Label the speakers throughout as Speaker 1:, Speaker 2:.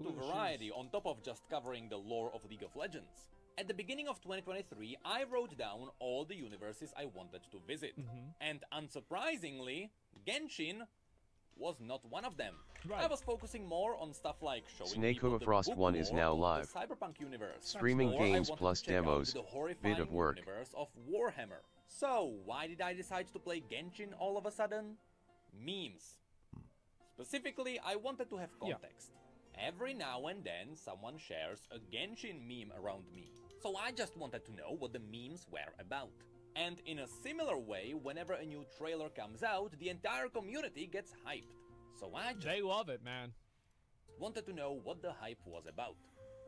Speaker 1: to variety on top of just covering the lore of League of Legends. At the beginning of 2023, I wrote down all the universes I wanted to visit. And unsurprisingly, Genshin was not one of them. I was focusing more on stuff like showing people the
Speaker 2: S.W.Frost
Speaker 1: book
Speaker 2: 1 is now
Speaker 1: lore
Speaker 2: live.
Speaker 1: of the Cyberpunk universe.
Speaker 2: Streaming
Speaker 1: Or
Speaker 2: games
Speaker 1: I wanted
Speaker 2: plus
Speaker 1: to check out
Speaker 2: demos,
Speaker 1: the
Speaker 2: bit
Speaker 1: horrifying
Speaker 2: of work.
Speaker 1: universe of Warhammer. So, why did I decide to play Genshin all of a sudden? Memes. Specifically, I wanted to have context. Every now and then, someone shares a Genshin meme around me. So I just wanted to know what the memes were about. And in a similar way, whenever a new trailer comes out, the entire community gets hyped. So I just
Speaker 3: They love it, man.
Speaker 1: wanted to know what the hype was about.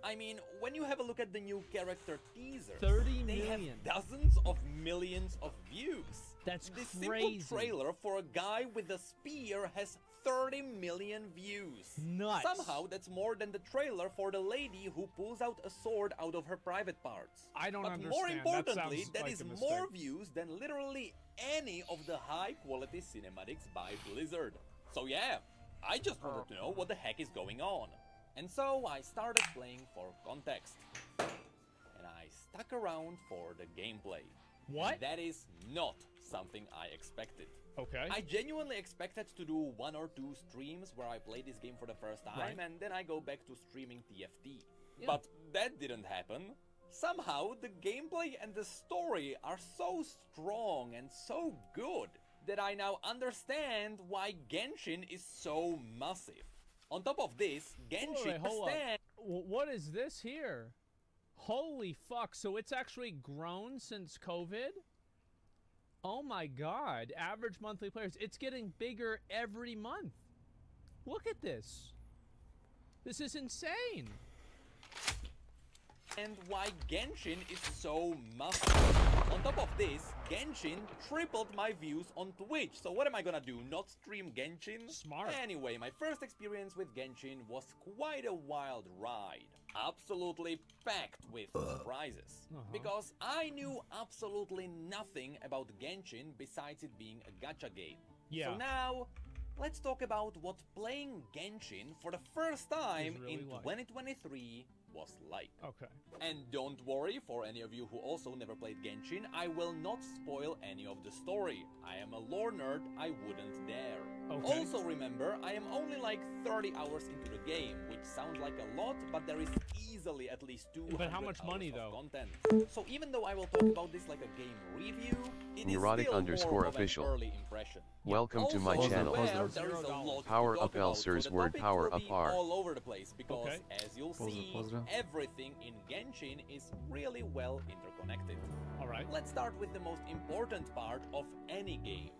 Speaker 1: I mean, when you have a look at the new character teasers,
Speaker 3: 30
Speaker 1: they have
Speaker 3: million.
Speaker 1: dozens of millions of views.
Speaker 3: That's
Speaker 1: this
Speaker 3: crazy.
Speaker 1: simple trailer for a guy with a spear has 30 million views.
Speaker 3: Nuts.
Speaker 1: Somehow, that's more than the trailer for the lady who pulls out a sword out of her private parts.
Speaker 3: I don't
Speaker 1: but
Speaker 3: understand.
Speaker 1: more importantly,
Speaker 3: sounds
Speaker 1: that
Speaker 3: like
Speaker 1: is
Speaker 3: a mistake.
Speaker 1: more views than literally any of the high-quality cinematics by Blizzard. So yeah, I just wanted to know what the heck is going on. And so I started playing for context. And I stuck around for the gameplay.
Speaker 3: What?
Speaker 1: And that is not something I expected.
Speaker 3: Okay.
Speaker 1: I genuinely expected to do 1 or 2 streams where I play this game for the first time and then I go back to streaming TFT.
Speaker 3: Yeah.
Speaker 1: But that didn't happen. Somehow the gameplay and the story are so strong and so good that I now understand why Genshin is so massive. On top of this, Genshin
Speaker 3: hold on.
Speaker 1: stands...
Speaker 3: What is this here? Holy fuck, so it's actually grown since COVID? Oh my god, average monthly players. It's getting bigger every month. Look at this. This is insane.
Speaker 1: And why Genshin is so massive. On top of this, Genshin tripled my views on Twitch. So what am I gonna do? Not stream Genshin?
Speaker 3: Smart.
Speaker 1: Anyway, my first experience with Genshin was quite a wild ride. Absolutely packed with surprises. Because I knew absolutely nothing about Genshin besides it being a gacha game.
Speaker 3: Yeah.
Speaker 1: So now, let's talk about what playing Genshin for the first time
Speaker 3: really
Speaker 1: in
Speaker 3: like.
Speaker 1: 2023 was like.
Speaker 3: Okay.
Speaker 1: And don't worry, for any of you who also never played Genshin, I will not spoil any of the story. I am a lore nerd, I wouldn't dare.
Speaker 3: Okay.
Speaker 1: Also remember, I am only like 30 hours into the game, which sounds like a lot, but there is easily at least 200
Speaker 3: But how much
Speaker 1: hours
Speaker 3: money,
Speaker 1: of
Speaker 3: though?
Speaker 1: content. So even though I will talk about this like a game review, it is
Speaker 2: Neurotic
Speaker 1: still
Speaker 2: _official.
Speaker 1: more of an early impression.
Speaker 2: Welcome to my
Speaker 1: Also,
Speaker 2: channel.
Speaker 1: aware there is a lot
Speaker 2: Power
Speaker 1: to
Speaker 2: up
Speaker 1: talk about,
Speaker 2: Elsers
Speaker 1: so the
Speaker 2: word
Speaker 1: topics
Speaker 2: power
Speaker 1: will
Speaker 2: up
Speaker 1: be
Speaker 2: R.
Speaker 1: all over the place because
Speaker 3: Okay.
Speaker 1: as you'll see, everything in Genshin is really well interconnected.
Speaker 3: Alright.
Speaker 1: Let's start with the most important part of any game.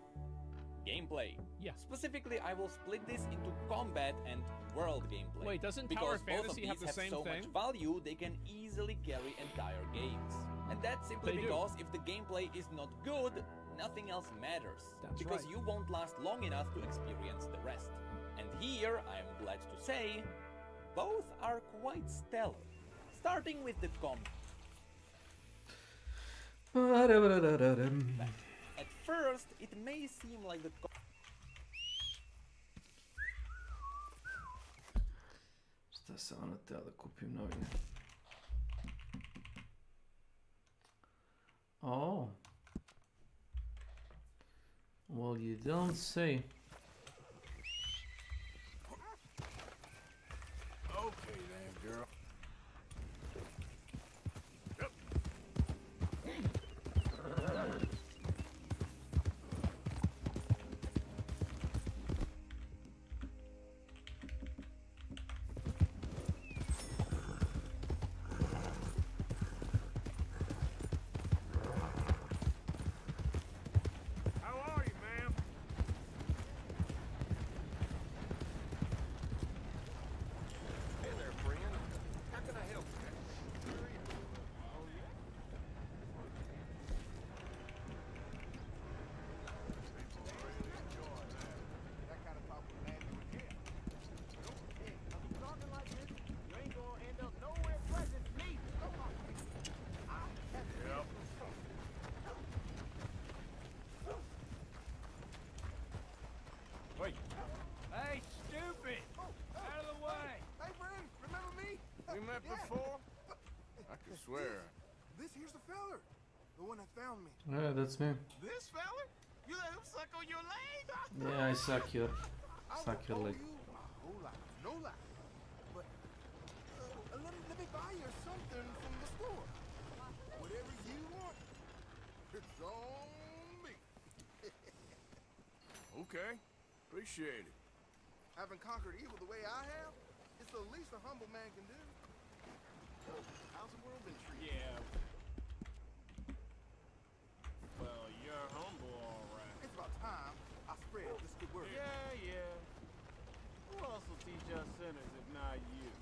Speaker 1: Gameplay.
Speaker 3: Yeah.
Speaker 1: Specifically, I will split this into combat and world gameplay.
Speaker 3: Wait, doesn't
Speaker 1: because
Speaker 3: Tower
Speaker 1: both
Speaker 3: Fantasy
Speaker 1: of
Speaker 3: have
Speaker 1: these
Speaker 3: the same
Speaker 1: so
Speaker 3: thing?
Speaker 1: much value, they can easily carry entire games. And that's simply
Speaker 3: They do.
Speaker 1: because if the gameplay is not good, nothing else matters.
Speaker 3: That's
Speaker 1: because
Speaker 3: right.
Speaker 1: you won't last long enough to experience the rest. And here, I am glad to say, both are quite stellar. Starting with the combat. At first, it may seem like the
Speaker 4: Šta sam ono teo da kupim novine? Oh. Well, you don't say.
Speaker 5: Okay then, girl. How are you, ma'am? We met before? I could swear.
Speaker 2: This here's the feller. The one that found me.
Speaker 4: Yeah, that's me.
Speaker 5: This fella? You let him suck on your leg?
Speaker 4: Yeah, I suck your leg.
Speaker 2: You my whole life. No lie. But let me buy you something from the store. Whatever you want. It's on me.
Speaker 5: Okay. Appreciate it.
Speaker 2: Having conquered evil the way I have, it's the least a humble man can do. How's the world been treating you?
Speaker 6: Yeah. Well, you're humble, all right.
Speaker 2: It's about time I spread this good word.
Speaker 6: Yeah. Who else will teach us sinners if not you?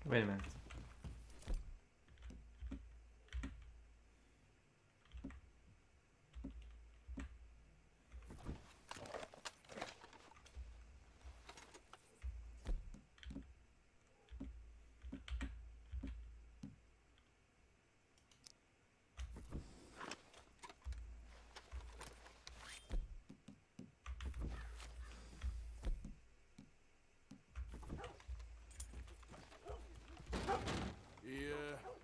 Speaker 4: Wait a minute.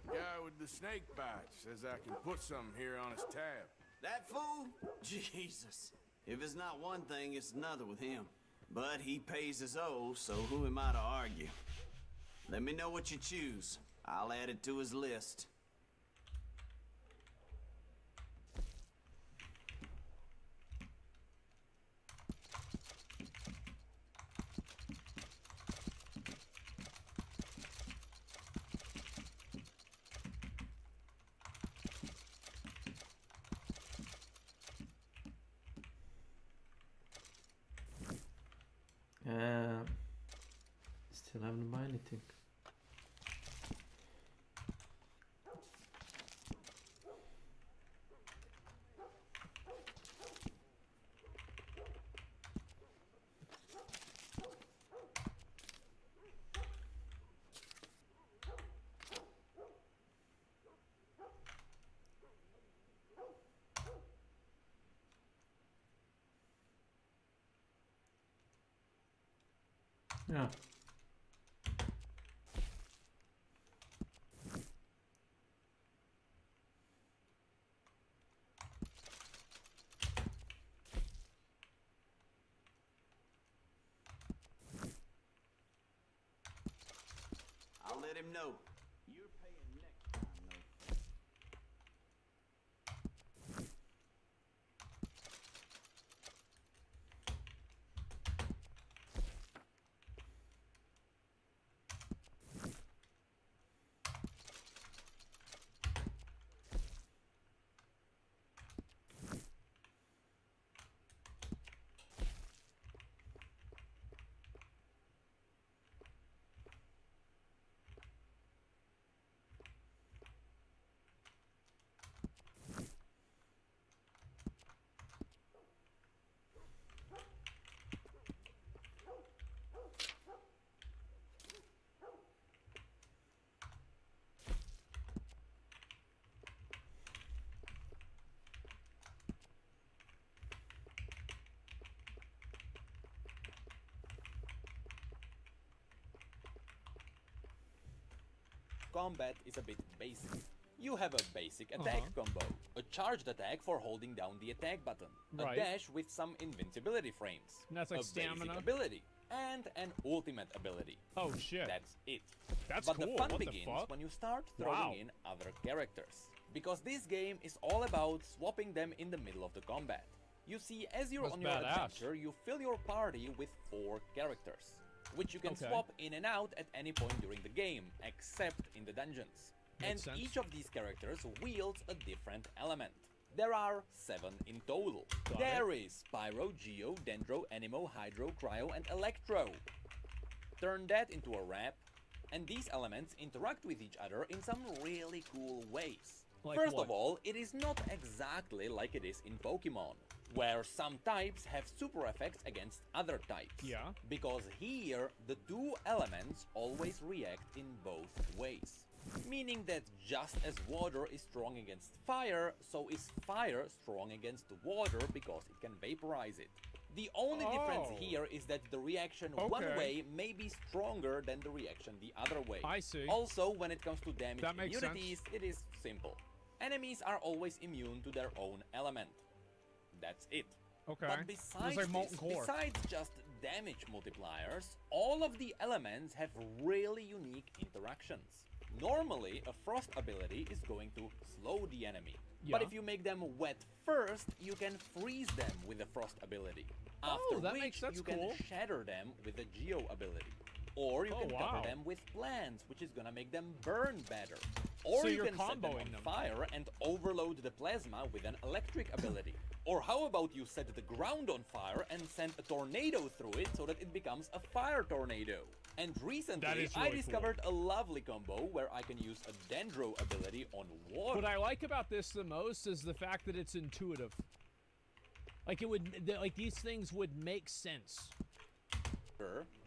Speaker 5: The guy with the snake bite says I can put something here on his tab.
Speaker 7: That fool? Jesus. If it's not one thing, it's another with him. But he pays his owe, so who am I to argue? Let me know what you choose. I'll add it to his list.
Speaker 4: Still haven't bought anything. Yeah.
Speaker 7: I'll let him know. You're paying next time, though.
Speaker 1: Combat is a bit basic. You have a basic attack combo, a charged attack for holding down the attack button, a dash with some invincibility frames,
Speaker 3: And that's like
Speaker 1: a
Speaker 3: stamina
Speaker 1: basic ability, and an ultimate ability.
Speaker 3: Oh shit.
Speaker 1: That's it.
Speaker 3: That's
Speaker 1: but
Speaker 3: cool.
Speaker 1: the fun
Speaker 3: What
Speaker 1: begins
Speaker 3: the fuck?
Speaker 1: when you start throwing in other characters. Because this game is all about swapping them in the middle of the combat. You see, as you're
Speaker 3: That's
Speaker 1: on your
Speaker 3: badass.
Speaker 1: adventure, you fill your party with 4 characters, which you can swap in and out at any point during the game, except in the dungeons.
Speaker 3: Makes
Speaker 1: and
Speaker 3: sense.
Speaker 1: each of these characters wields a different element. There are 7 in total.
Speaker 3: Got
Speaker 1: There is Pyro, Geo, Dendro, Animo, Hydro, Cryo, and Electro. Turn that into a rap, And these elements interact with each other in some really cool ways.
Speaker 3: Like
Speaker 1: First
Speaker 3: what?
Speaker 1: of all, it is not exactly like it is in Pokemon, where some types have super effects against other types.
Speaker 3: Yeah.
Speaker 1: Because here, the two elements always react in both ways. Meaning that just as water is strong against fire, so is fire strong against water because it can vaporize it. The only difference
Speaker 3: Oh.
Speaker 1: here is that the reaction one
Speaker 3: Okay.
Speaker 1: way may be stronger than the reaction the other way.
Speaker 3: I see.
Speaker 1: Also, when it comes to damage
Speaker 3: That makes sense.
Speaker 1: immunities, it is simple. Enemies are always immune to their own element. That's it.
Speaker 3: Okay.
Speaker 1: But besides
Speaker 3: It's like molten
Speaker 1: this,
Speaker 3: core.
Speaker 1: besides just damage multipliers, all of the elements have really unique interactions. Normally, a frost ability is going to slow the enemy. But
Speaker 3: Yeah.
Speaker 1: if you make them wet first, you can freeze them with the frost ability. After
Speaker 3: that
Speaker 1: which
Speaker 3: that's
Speaker 1: you
Speaker 3: cool.
Speaker 1: can shatter them with the geo ability. Or you
Speaker 3: Oh,
Speaker 1: can cover
Speaker 3: wow.
Speaker 1: them with plants, which is gonna make them burn better. Or
Speaker 3: So
Speaker 1: you
Speaker 3: you're
Speaker 1: can set them
Speaker 3: comboing
Speaker 1: on
Speaker 3: them.
Speaker 1: fire and overload the plasma with an electric ability. Or how about you set the ground on fire and send a tornado through it so that it becomes a fire tornado? And recently,
Speaker 3: is
Speaker 1: I
Speaker 3: really
Speaker 1: discovered a lovely combo where I can use a Dendro ability on water.
Speaker 3: What I like about this the most is the fact that it's intuitive. Like it would, like these things would make sense.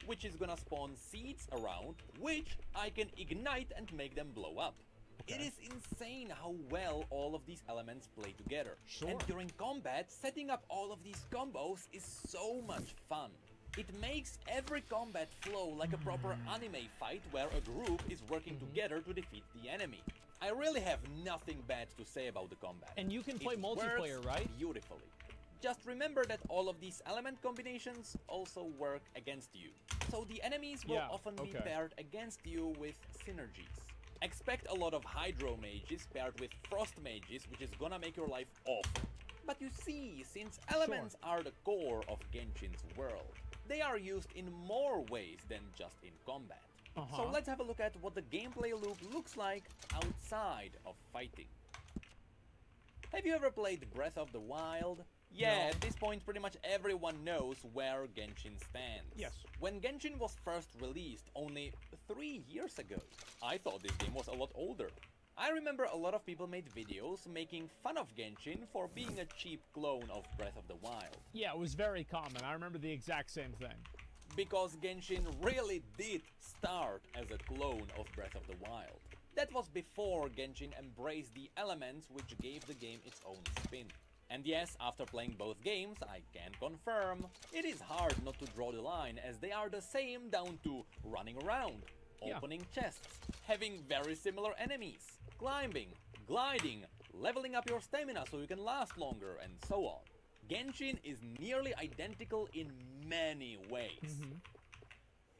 Speaker 1: Which is gonna spawn seeds around, which I can ignite and make them blow up. It is insane how well all of these elements play together.
Speaker 3: Sure.
Speaker 1: And during combat, setting up all of these combos is so much fun. It makes every combat flow like a proper anime fight where a group is working together to defeat the enemy. I really have nothing bad to say about the combat.
Speaker 3: And you can play
Speaker 1: It
Speaker 3: multiplayer,
Speaker 1: works
Speaker 3: right?
Speaker 1: Beautifully. Just remember that all of these element combinations also work against you. So the enemies will
Speaker 3: Yeah,
Speaker 1: often be
Speaker 3: okay.
Speaker 1: paired against you with synergies. Expect a lot of Hydro Mages paired with Frost Mages, which is gonna make your life awful. But you see, since elements are the core of Genshin's world, they are used in more ways than just in combat. So let's have a look at what the gameplay loop looks like outside of fighting. Have you ever played Breath of the Wild? Yeah,
Speaker 3: No.
Speaker 1: at this point pretty much everyone knows where Genshin stands.
Speaker 3: Yes.
Speaker 1: When Genshin was first released only 3 years ago, I thought this game was a lot older. I remember a lot of people made videos making fun of Genshin for being a cheap clone of Breath of the Wild.
Speaker 3: Yeah, it was very common. I remember the exact same thing.
Speaker 1: Because Genshin really did start as a clone of Breath of the Wild. That was before Genshin embraced the elements which gave the game its own spin. And yes, after playing both games, I can confirm, it is hard not to draw the line as they are the same down to running around,
Speaker 3: Yeah.
Speaker 1: opening chests, having very similar enemies, climbing, gliding, leveling up your stamina so you can last longer, and so on. Genshin is nearly identical in many ways.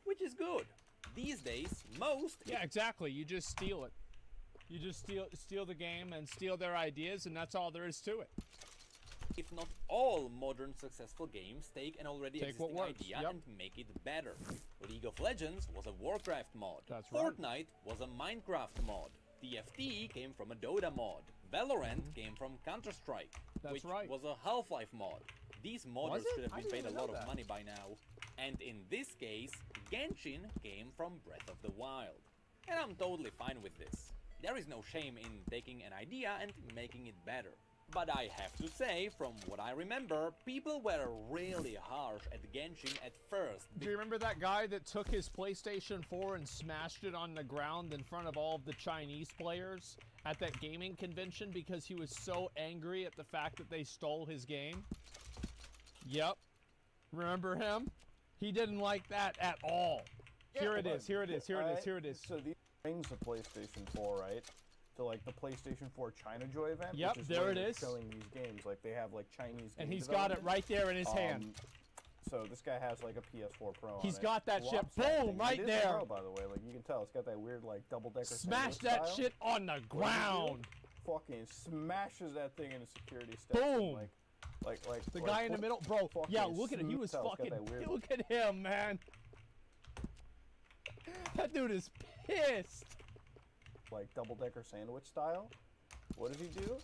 Speaker 1: Which is good. These days, most,
Speaker 3: Yeah, exactly. You just steal it. You just steal the game and steal their ideas, and that's all there is to it.
Speaker 1: if not all modern successful games take an already
Speaker 3: Take what
Speaker 1: existing
Speaker 3: works,
Speaker 1: idea
Speaker 3: yep.
Speaker 1: and make it better. League of Legends was a Warcraft mod.
Speaker 3: That's right.
Speaker 1: Fortnite was a Minecraft mod. TFT came from a Dota mod. Valorant came from Counter-Strike,
Speaker 3: That's
Speaker 1: which
Speaker 3: right.
Speaker 1: was a Half-Life mod. These modders
Speaker 6: it?
Speaker 1: should have
Speaker 6: I
Speaker 1: been
Speaker 6: didn't
Speaker 1: paid a
Speaker 6: even
Speaker 1: lot
Speaker 6: know
Speaker 1: of
Speaker 6: that.
Speaker 1: money by now. And in this case, Genshin came from Breath of the Wild. And I'm totally fine with this. There is no shame in taking an idea and making it better. But I have to say, from what I remember, people were really harsh at Genshin at first.
Speaker 3: Do you remember that guy that took his PlayStation 4 and smashed it on the ground in front of all of the Chinese players at that gaming convention because he was so angry at the fact that they stole his game? Yep. Remember him? He didn't like that at all. Here it is, here it is, here it is, here it is.
Speaker 6: So these brings the PlayStation 4, right? To like the PlayStation 4 China Joy event.
Speaker 3: Yep,
Speaker 6: which is
Speaker 3: there
Speaker 6: where
Speaker 3: it
Speaker 6: they're
Speaker 3: is.
Speaker 6: Showing these games, like they have like Chinese.
Speaker 3: And
Speaker 6: game
Speaker 3: he's got it
Speaker 6: development.
Speaker 3: right there in his hand.
Speaker 6: So this guy has like a PS4 Pro.
Speaker 3: He's
Speaker 6: on
Speaker 3: got
Speaker 6: it.
Speaker 3: that shit.
Speaker 6: Loves that
Speaker 3: Boom,
Speaker 6: thing.
Speaker 3: right
Speaker 6: It is a
Speaker 3: there.
Speaker 6: Pro, by the way, like you can tell, it's got that weird like double-decker.
Speaker 3: Smash
Speaker 6: sandwich
Speaker 3: that
Speaker 6: style.
Speaker 3: shit on the
Speaker 6: What does he do?
Speaker 3: ground.
Speaker 6: Fucking smashes that thing into security steps.
Speaker 3: Boom.
Speaker 6: Like
Speaker 3: The
Speaker 6: like,
Speaker 3: guy in the middle, bro.
Speaker 6: fucking
Speaker 3: Yeah, look at him. He
Speaker 6: smooth
Speaker 3: was
Speaker 6: style. It's got
Speaker 3: fucking.
Speaker 6: that weird-
Speaker 3: Look at him, man. That dude is pissed.
Speaker 6: like double-decker sandwich style. What does he do?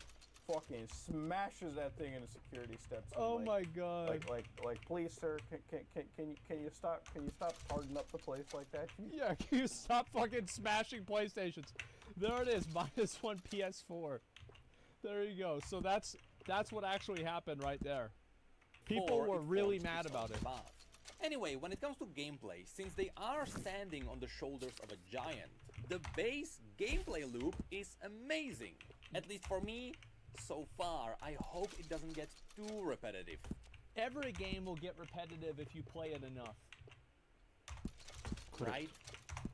Speaker 6: fucking smashes that thing into security steps. And
Speaker 3: Oh
Speaker 6: like,
Speaker 3: my god.
Speaker 6: Like, please, sir, can you stop charging up the place like that?
Speaker 3: Yeah, can you stop fucking smashing PlayStations? There it is, -1 PS4. There you go. So that's what actually happened right there. People
Speaker 1: Or
Speaker 3: were
Speaker 1: it
Speaker 3: really
Speaker 1: falls
Speaker 3: mad
Speaker 1: its
Speaker 3: about
Speaker 1: own
Speaker 3: it.
Speaker 1: path. Anyway, when it comes to gameplay, since they are standing on the shoulders of a giant, the base gameplay loop is amazing. At least for me, so far. I hope it doesn't get too repetitive.
Speaker 3: Every game will get repetitive if you play it enough.
Speaker 1: Right?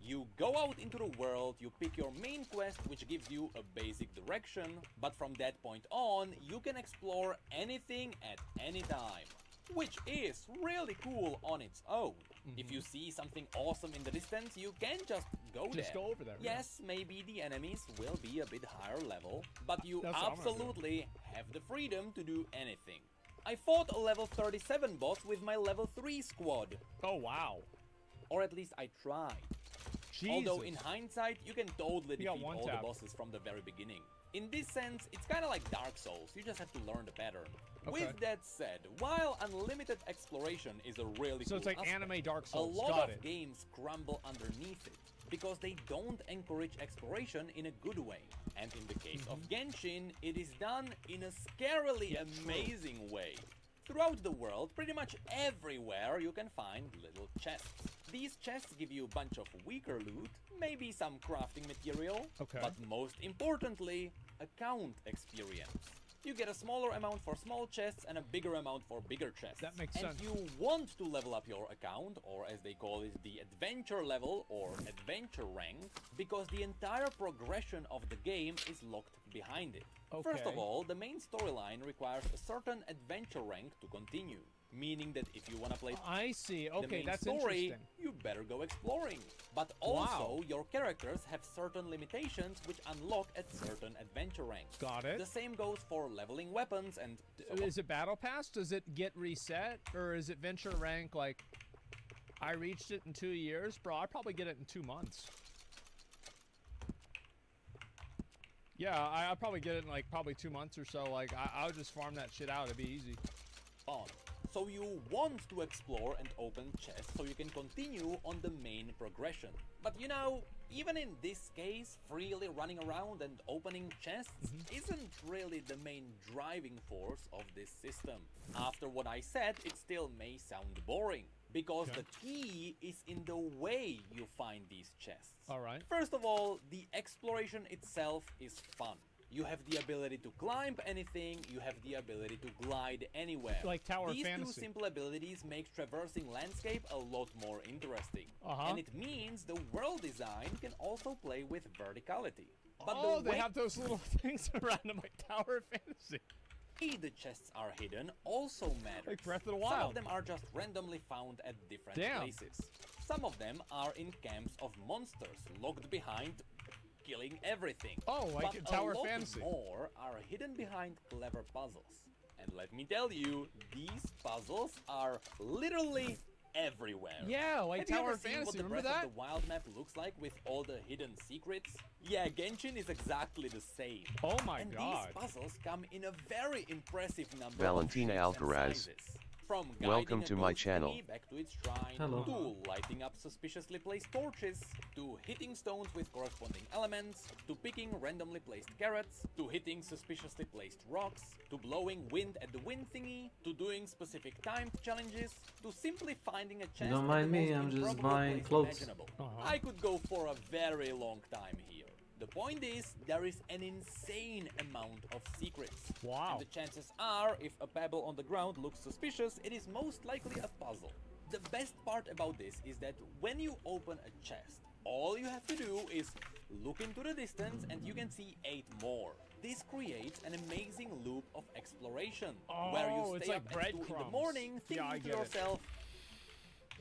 Speaker 1: You go out into the world, you pick your main quest, which gives you a basic direction, but from that point on, you can explore anything at any time, which is really cool on its own. If you see something awesome in the distance, you can just go there.
Speaker 3: Just go over there. yeah.
Speaker 1: Yes, maybe the enemies will be a bit higher level, but you
Speaker 3: That's what I'm gonna do.
Speaker 1: absolutely have the freedom to do anything. I fought a level 37 boss with my level 3 squad,
Speaker 3: Oh wow.
Speaker 1: or at least I tried.
Speaker 3: Jesus.
Speaker 1: Although in hindsight, you can totally
Speaker 3: You got
Speaker 1: defeat
Speaker 3: one
Speaker 1: all the
Speaker 3: tap.
Speaker 1: bosses from the very beginning. In this sense, it's kind of like Dark Souls, you just have to learn the pattern.
Speaker 3: Okay.
Speaker 1: With that said, while unlimited exploration is a really
Speaker 3: So
Speaker 1: cool
Speaker 3: it's like
Speaker 1: aspect,
Speaker 3: anime Dark
Speaker 1: a
Speaker 3: Souls.
Speaker 1: lot
Speaker 3: Got
Speaker 1: of
Speaker 3: it.
Speaker 1: games crumble underneath it because they don't encourage exploration in a good way. And in the case of Genshin, it is done in a scarily
Speaker 3: Yeah, true.
Speaker 1: amazing way. Throughout the world, pretty much everywhere you can find little chests. These chests give you a bunch of weaker loot, maybe some crafting material,
Speaker 3: Okay.
Speaker 1: but most importantly, account experience. You get a smaller amount for small chests and a bigger amount for bigger chests.
Speaker 3: That makes
Speaker 1: and
Speaker 3: sense.
Speaker 1: you want to level up your account, or as they call it, the adventure level or adventure rank, because the entire progression of the game is locked behind it. First of
Speaker 3: Okay.
Speaker 1: all, the main storyline requires a certain adventure rank to continue, meaning that if you want to play
Speaker 3: I see.
Speaker 1: the
Speaker 3: Okay,
Speaker 1: main
Speaker 3: that's
Speaker 1: story,
Speaker 3: interesting.
Speaker 1: you better go exploring. But also, your characters have certain limitations which unlock at certain adventure ranks.
Speaker 3: Got it.
Speaker 1: The same goes for leveling weapons and some of
Speaker 3: Is it Battle Pass? Does it get reset? Or is it Venture Rank like, I reached it in 2 years? Bro, I'd probably get it in 2 months. Yeah, I'll probably get it in like probably 2 months or so. Like, I'll just farm that shit out. It'd be easy.
Speaker 1: on. So you want to explore and open chests so you can continue on the main progression. But you know, even in this case, freely running around and opening chests isn't really the main driving force of this system. After what I said, it still may sound boring, because the key is in the way you find these chests.
Speaker 3: Alright.
Speaker 1: First of all, the exploration itself is fun. You have the ability to climb anything, you have the ability to glide anywhere.
Speaker 3: Like Tower
Speaker 1: These
Speaker 3: Fantasy.
Speaker 1: two simple abilities make traversing landscape a lot more interesting. And it means the world design can also play with verticality. But
Speaker 3: Oh,
Speaker 1: the
Speaker 3: they
Speaker 1: way
Speaker 3: have those little things around them like Tower Fantasy.
Speaker 1: the chests are hidden also matters.
Speaker 3: Like Breath of the
Speaker 1: Some
Speaker 3: Wild.
Speaker 1: of them are just randomly found at different
Speaker 3: Damn.
Speaker 1: places. Some of them are in camps of monsters, locked behind killing everything.
Speaker 3: Oh, like
Speaker 1: but
Speaker 3: in Tower
Speaker 1: a lot
Speaker 3: Fantasy.
Speaker 1: more are hidden behind clever puzzles. And let me tell you, these puzzles are literally everywhere.
Speaker 3: Yeah, like
Speaker 1: Have you
Speaker 3: Tower
Speaker 1: ever seen what
Speaker 3: Fantasy.
Speaker 1: the
Speaker 3: Remember
Speaker 1: Breath
Speaker 3: that?
Speaker 1: of the Wild map looks like with all the hidden secrets? Yeah, Genshin is exactly the same.
Speaker 3: Oh my
Speaker 1: And
Speaker 3: god.
Speaker 1: these puzzles come in a very impressive number
Speaker 8: Valentina
Speaker 1: of shapes and
Speaker 8: Alcaraz.
Speaker 1: sizes. From
Speaker 8: Welcome
Speaker 1: guiding a
Speaker 8: to my
Speaker 1: ghost
Speaker 8: channel.
Speaker 1: thingy back to its shrine,
Speaker 4: Hello.
Speaker 1: to lighting up suspiciously placed torches, to hitting stones with corresponding elements, to picking randomly placed carrots, to hitting suspiciously placed rocks, to blowing wind at the wind thingy, to doing specific timed challenges, to simply finding a chest
Speaker 4: Don't
Speaker 1: at
Speaker 4: mind
Speaker 1: the
Speaker 4: me,
Speaker 1: most
Speaker 4: I'm just
Speaker 1: improbable
Speaker 4: buying
Speaker 1: place
Speaker 4: clothes.
Speaker 1: imaginable.
Speaker 3: Uh-huh.
Speaker 1: I could go for a very long time here. The point is, there is an insane amount of secrets.
Speaker 3: Wow.
Speaker 1: And the chances are, if a pebble on the ground looks suspicious, it is most likely a puzzle. The best part about this is that when you open a chest, all you have to do is look into the distance and you can see 8 more. This creates an amazing loop of exploration, where
Speaker 3: Oh,
Speaker 1: you
Speaker 3: it's
Speaker 1: stay
Speaker 3: like
Speaker 1: up at 2 in the
Speaker 3: breadcrumbs.
Speaker 1: morning thinking
Speaker 3: Yeah, I
Speaker 1: to
Speaker 3: get it.
Speaker 1: yourself,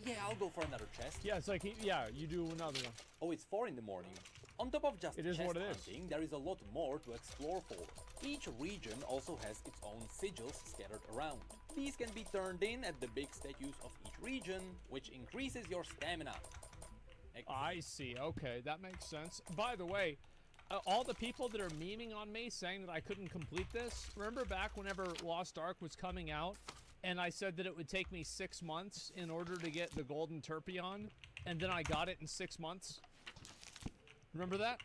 Speaker 1: yeah, I'll go for another chest.
Speaker 3: Yeah, it's like, yeah, you do another one.
Speaker 1: Oh, it's 4 in the morning. On top of just
Speaker 3: It is
Speaker 1: chest
Speaker 3: what it is.
Speaker 1: hunting, there is a lot more to explore for. Each region also has its own sigils scattered around. These can be turned in at the big statues of each region, which increases your stamina.
Speaker 3: I see. Okay, that makes sense. By the way, all the people that are memeing on me saying that I couldn't complete this, remember back whenever Lost Ark was coming out, and I said that it would take me 6 months in order to get the Golden Turpion, and then I got it in 6 months? Remember that?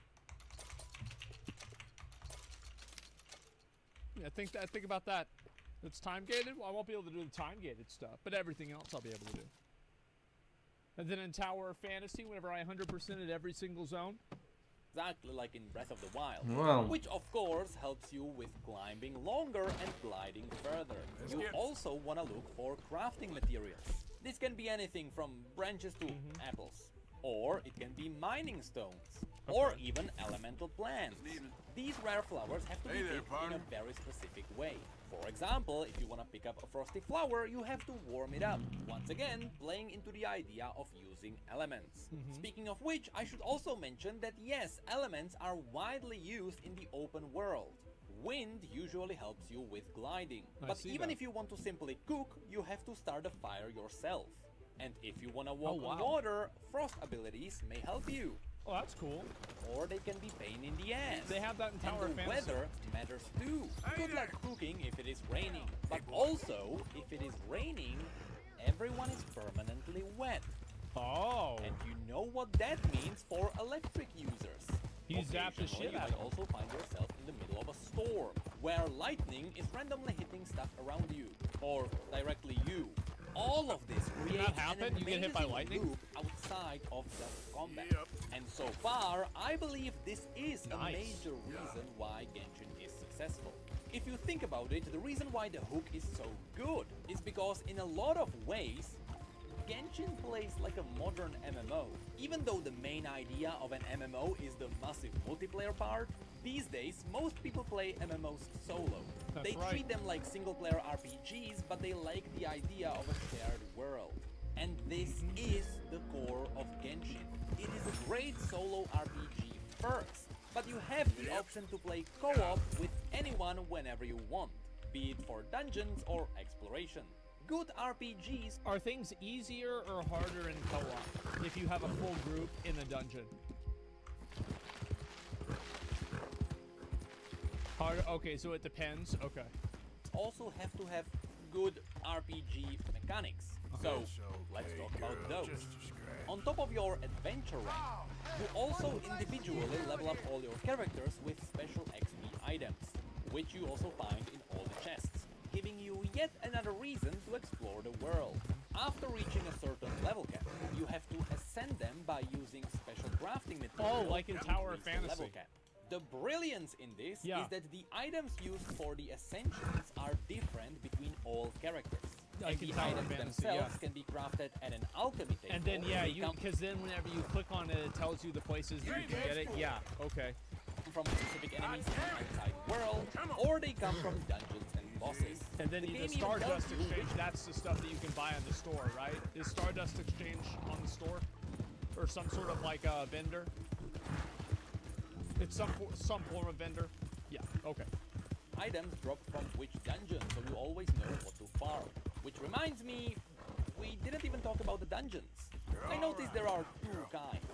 Speaker 3: Yeah, think about that. It's time gated. Well, I won't be able to do the time gated stuff, but everything else I'll be able to do. And then in Tower of Fantasy, whenever I 100%ed every single zone.
Speaker 1: Exactly like in Breath of the Wild.
Speaker 4: Well.
Speaker 1: Which of course helps you with climbing longer and gliding further. You also want to look for crafting materials. This can be anything from branches to apples. Or it can be mining stones. Or even elemental plants. These rare flowers have to be picked in a very specific way. For example, if you want to pick up a frosty flower, you have to warm it up. Once again, playing into the idea of using elements. Speaking of which, I should also mention that yes, elements are widely used in the open world. Wind usually helps you with gliding. But even if you want to simply cook, you have to start a fire yourself. And if you want to walk on water, frost abilities may help you.
Speaker 3: Oh, that's cool.
Speaker 1: Or they can be pain in the ass.
Speaker 3: They have that in Tower of Fantasy.
Speaker 1: Weather matters too. Good luck cooking if it is raining. But also, if it is raining, everyone is permanently wet.
Speaker 3: Oh.
Speaker 1: And you know what that means for electric users.
Speaker 3: You zap the shit out of
Speaker 1: You might also find yourself in the middle of a storm, where lightning is randomly hitting stuff around you. Or directly you. All of this creates an
Speaker 3: you get hit by lightning?
Speaker 1: loop outside of just combat. And so far, I believe this is a major reason why Genshin is successful. If you think about it, the reason why the hook is so good is because in a lot of ways, Genshin plays like a modern MMO. Even though the main idea of an MMO is the massive multiplayer part, these days most people play MMOs solo. They treat them like single-player RPGs, but they like the idea of a shared world. And this is the core of Genshin. It is a great solo RPG first, but you have the option to play co-op with anyone whenever you want, be it for dungeons or exploration. Good RPGs...
Speaker 3: Are things easier or harder in co-op if you have a full group in a dungeon? Harder? Okay, so it depends. Okay.
Speaker 1: Also have to have good RPG mechanics. So, let's talk about those. On top of your adventure rank, you also individually level up all your characters with special XP items, which you also find in all the chests, giving you yet another reason to explore the world. After reaching a certain level cap, you have to ascend them by using special crafting materials.
Speaker 3: Oh, like in Tower of Fantasy.
Speaker 1: Level cap. The brilliance in this is that the items used for the ascensions are different between all characters.
Speaker 3: Like
Speaker 1: and the items themselves can be crafted at an alchemy table.
Speaker 3: And then, because then whenever you click on it, it tells you the places that you can get it. Yeah, okay.
Speaker 1: From specific enemies in the outside world, or they come from dungeons and bosses.
Speaker 3: And then the Stardust Exchange, that's the stuff that you can buy on the store, right? Is Stardust Exchange on the store? Or some sort of like a vendor? It's some form of vendor? Yeah, okay.
Speaker 1: Items drop from which dungeon, so you always know what to farm. Which reminds me, we didn't even talk about the dungeons. I noticed there are two kinds.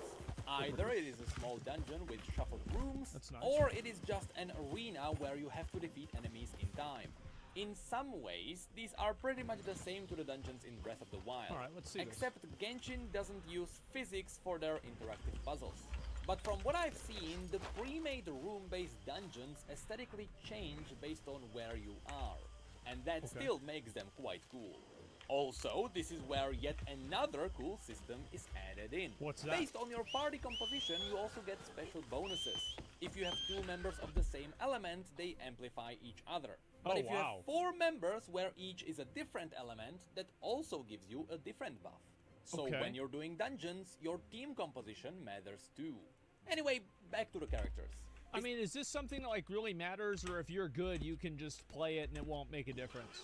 Speaker 1: Either it is a small dungeon with shuffled rooms, or it is just an arena where you have to defeat enemies in time. In some ways, these are pretty much the same to the dungeons in Breath of the Wild.
Speaker 3: Alright, let's see
Speaker 1: except Genshin doesn't use physics for their interactive puzzles. But from what I've seen, the pre-made room-based dungeons aesthetically change based on where you are. And that still makes them quite cool. Also, this is where yet another cool system is added in.
Speaker 3: What's that?
Speaker 1: Based on your party composition, you also get special bonuses. If you have 2 members of the same element, they amplify each other. But if you have 4 members where each is a different element, that also gives you a different buff. So when you're doing dungeons, your team composition matters too. Anyway, back to the characters.
Speaker 3: I mean, is this something that like really matters, or if you're good, you can just play it and it won't make a difference?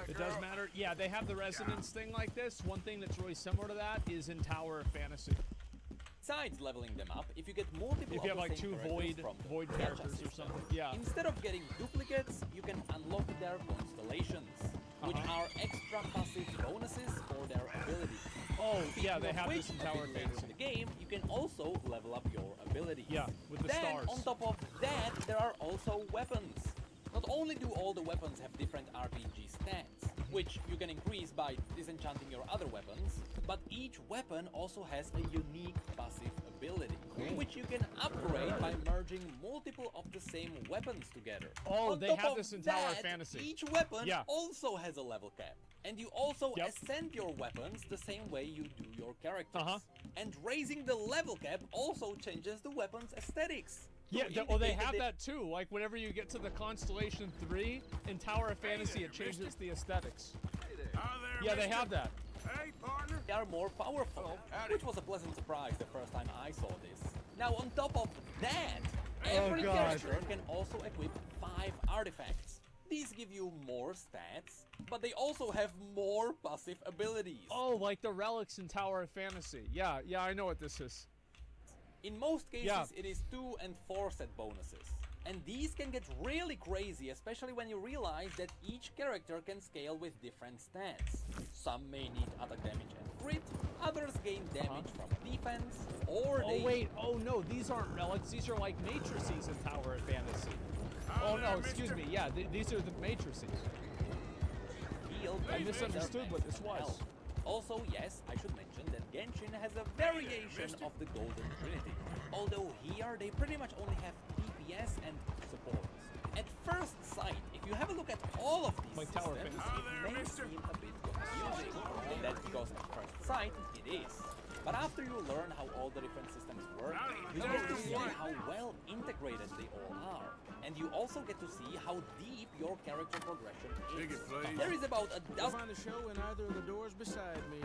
Speaker 3: It does matter. Yeah, they have the resonance thing like this. One thing that's really similar to that is in Tower of Fantasy.
Speaker 1: Besides leveling them up, if you get multiple
Speaker 3: if you have like 2 void characters or something,
Speaker 1: instead of getting duplicates, you can unlock their constellations, which are extra passive bonuses for their abilities.
Speaker 3: Oh, yeah, they
Speaker 1: Speaking of
Speaker 3: have
Speaker 1: which,
Speaker 3: this in
Speaker 1: a
Speaker 3: Tower
Speaker 1: bit later
Speaker 3: Fantasy.
Speaker 1: in the game, you can also level up your abilities.
Speaker 3: Yeah, with the
Speaker 1: then,
Speaker 3: stars.
Speaker 1: on top of that, there are also weapons. Not only do all the weapons have different RPG stats, which you can increase by disenchanting your other weapons, but each weapon also has a unique passive ability, which you can upgrade by merging multiple of the same weapons together.
Speaker 3: Oh,
Speaker 1: On
Speaker 3: they
Speaker 1: top
Speaker 3: have
Speaker 1: of
Speaker 3: this in Tower
Speaker 1: that,
Speaker 3: Fantasy.
Speaker 1: Each weapon
Speaker 3: Yeah.
Speaker 1: also has a level cap. And you also
Speaker 3: Yep.
Speaker 1: ascend your weapons the same way you do your characters.
Speaker 3: Uh-huh.
Speaker 1: And raising the level cap also changes the weapon's aesthetics.
Speaker 3: Yeah,
Speaker 1: to
Speaker 3: well, they
Speaker 1: indicate
Speaker 3: have that too. Like, whenever you get to the Constellation 3 in Tower of Fantasy,
Speaker 5: there,
Speaker 3: it changes
Speaker 5: mister.
Speaker 3: the aesthetics.
Speaker 5: Hi there,
Speaker 3: Yeah, they
Speaker 5: mister.
Speaker 3: have that.
Speaker 5: Hey, partner.
Speaker 1: They are more powerful,
Speaker 5: Howdy.
Speaker 1: which was a pleasant surprise the first time I saw this. Now, on top of that, every
Speaker 3: God.
Speaker 1: character can also equip 5 artifacts. These give you more stats, but they also have more passive abilities.
Speaker 3: Oh, like the relics in Tower of Fantasy. Yeah, I know what this is.
Speaker 1: In most cases,
Speaker 3: Yeah.
Speaker 1: it is 2 and 4 set bonuses. And these can get really crazy, especially when you realize that each character can scale with different stats. Some may need attack damage and crit, others gain damage from defense, or
Speaker 3: Oh,
Speaker 1: they
Speaker 3: wait. Oh, no, these aren't relics. These are like matrices in Tower of Fantasy. Oh, no, excuse me. Yeah, these are the matrices.
Speaker 1: heal
Speaker 3: I
Speaker 1: based on
Speaker 3: misunderstood
Speaker 1: their
Speaker 3: what
Speaker 1: max
Speaker 3: this was.
Speaker 1: health. Also, yes, I should mention that Genshin has a variation of the Golden Trinity. Although here, they pretty much only have DPS and support. At first sight, if you have a look at all of these
Speaker 3: Like Tower
Speaker 1: systems,
Speaker 3: Fantasy.
Speaker 1: it may seem a bit confusing. And that's because at first sight, it is. But after you learn how all the different systems work, you get to see how well integrated they all are. And you also get to see how deep your character progression is.
Speaker 5: Ticket, please.
Speaker 1: There is about a
Speaker 6: You'll
Speaker 1: dozen
Speaker 6: find the show in either of the doors beside me.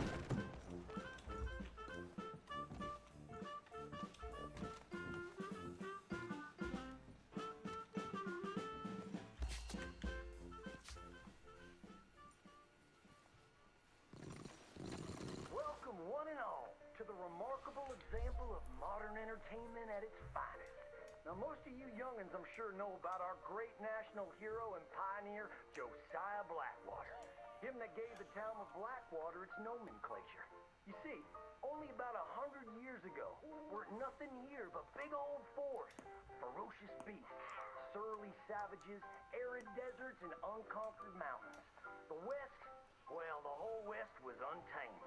Speaker 8: Welcome, one and all, to the remarkable example of modern entertainment at its finest. Now, most of you youngins, I'm sure, know about our great national hero and pioneer, Josiah Blackwater. Him that gave the town of Blackwater its nomenclature. You see, only about 100 years ago, weren't nothing here but big old forests, ferocious beasts, surly savages, arid deserts, and unconquered mountains. The West, well, the whole West was untamed.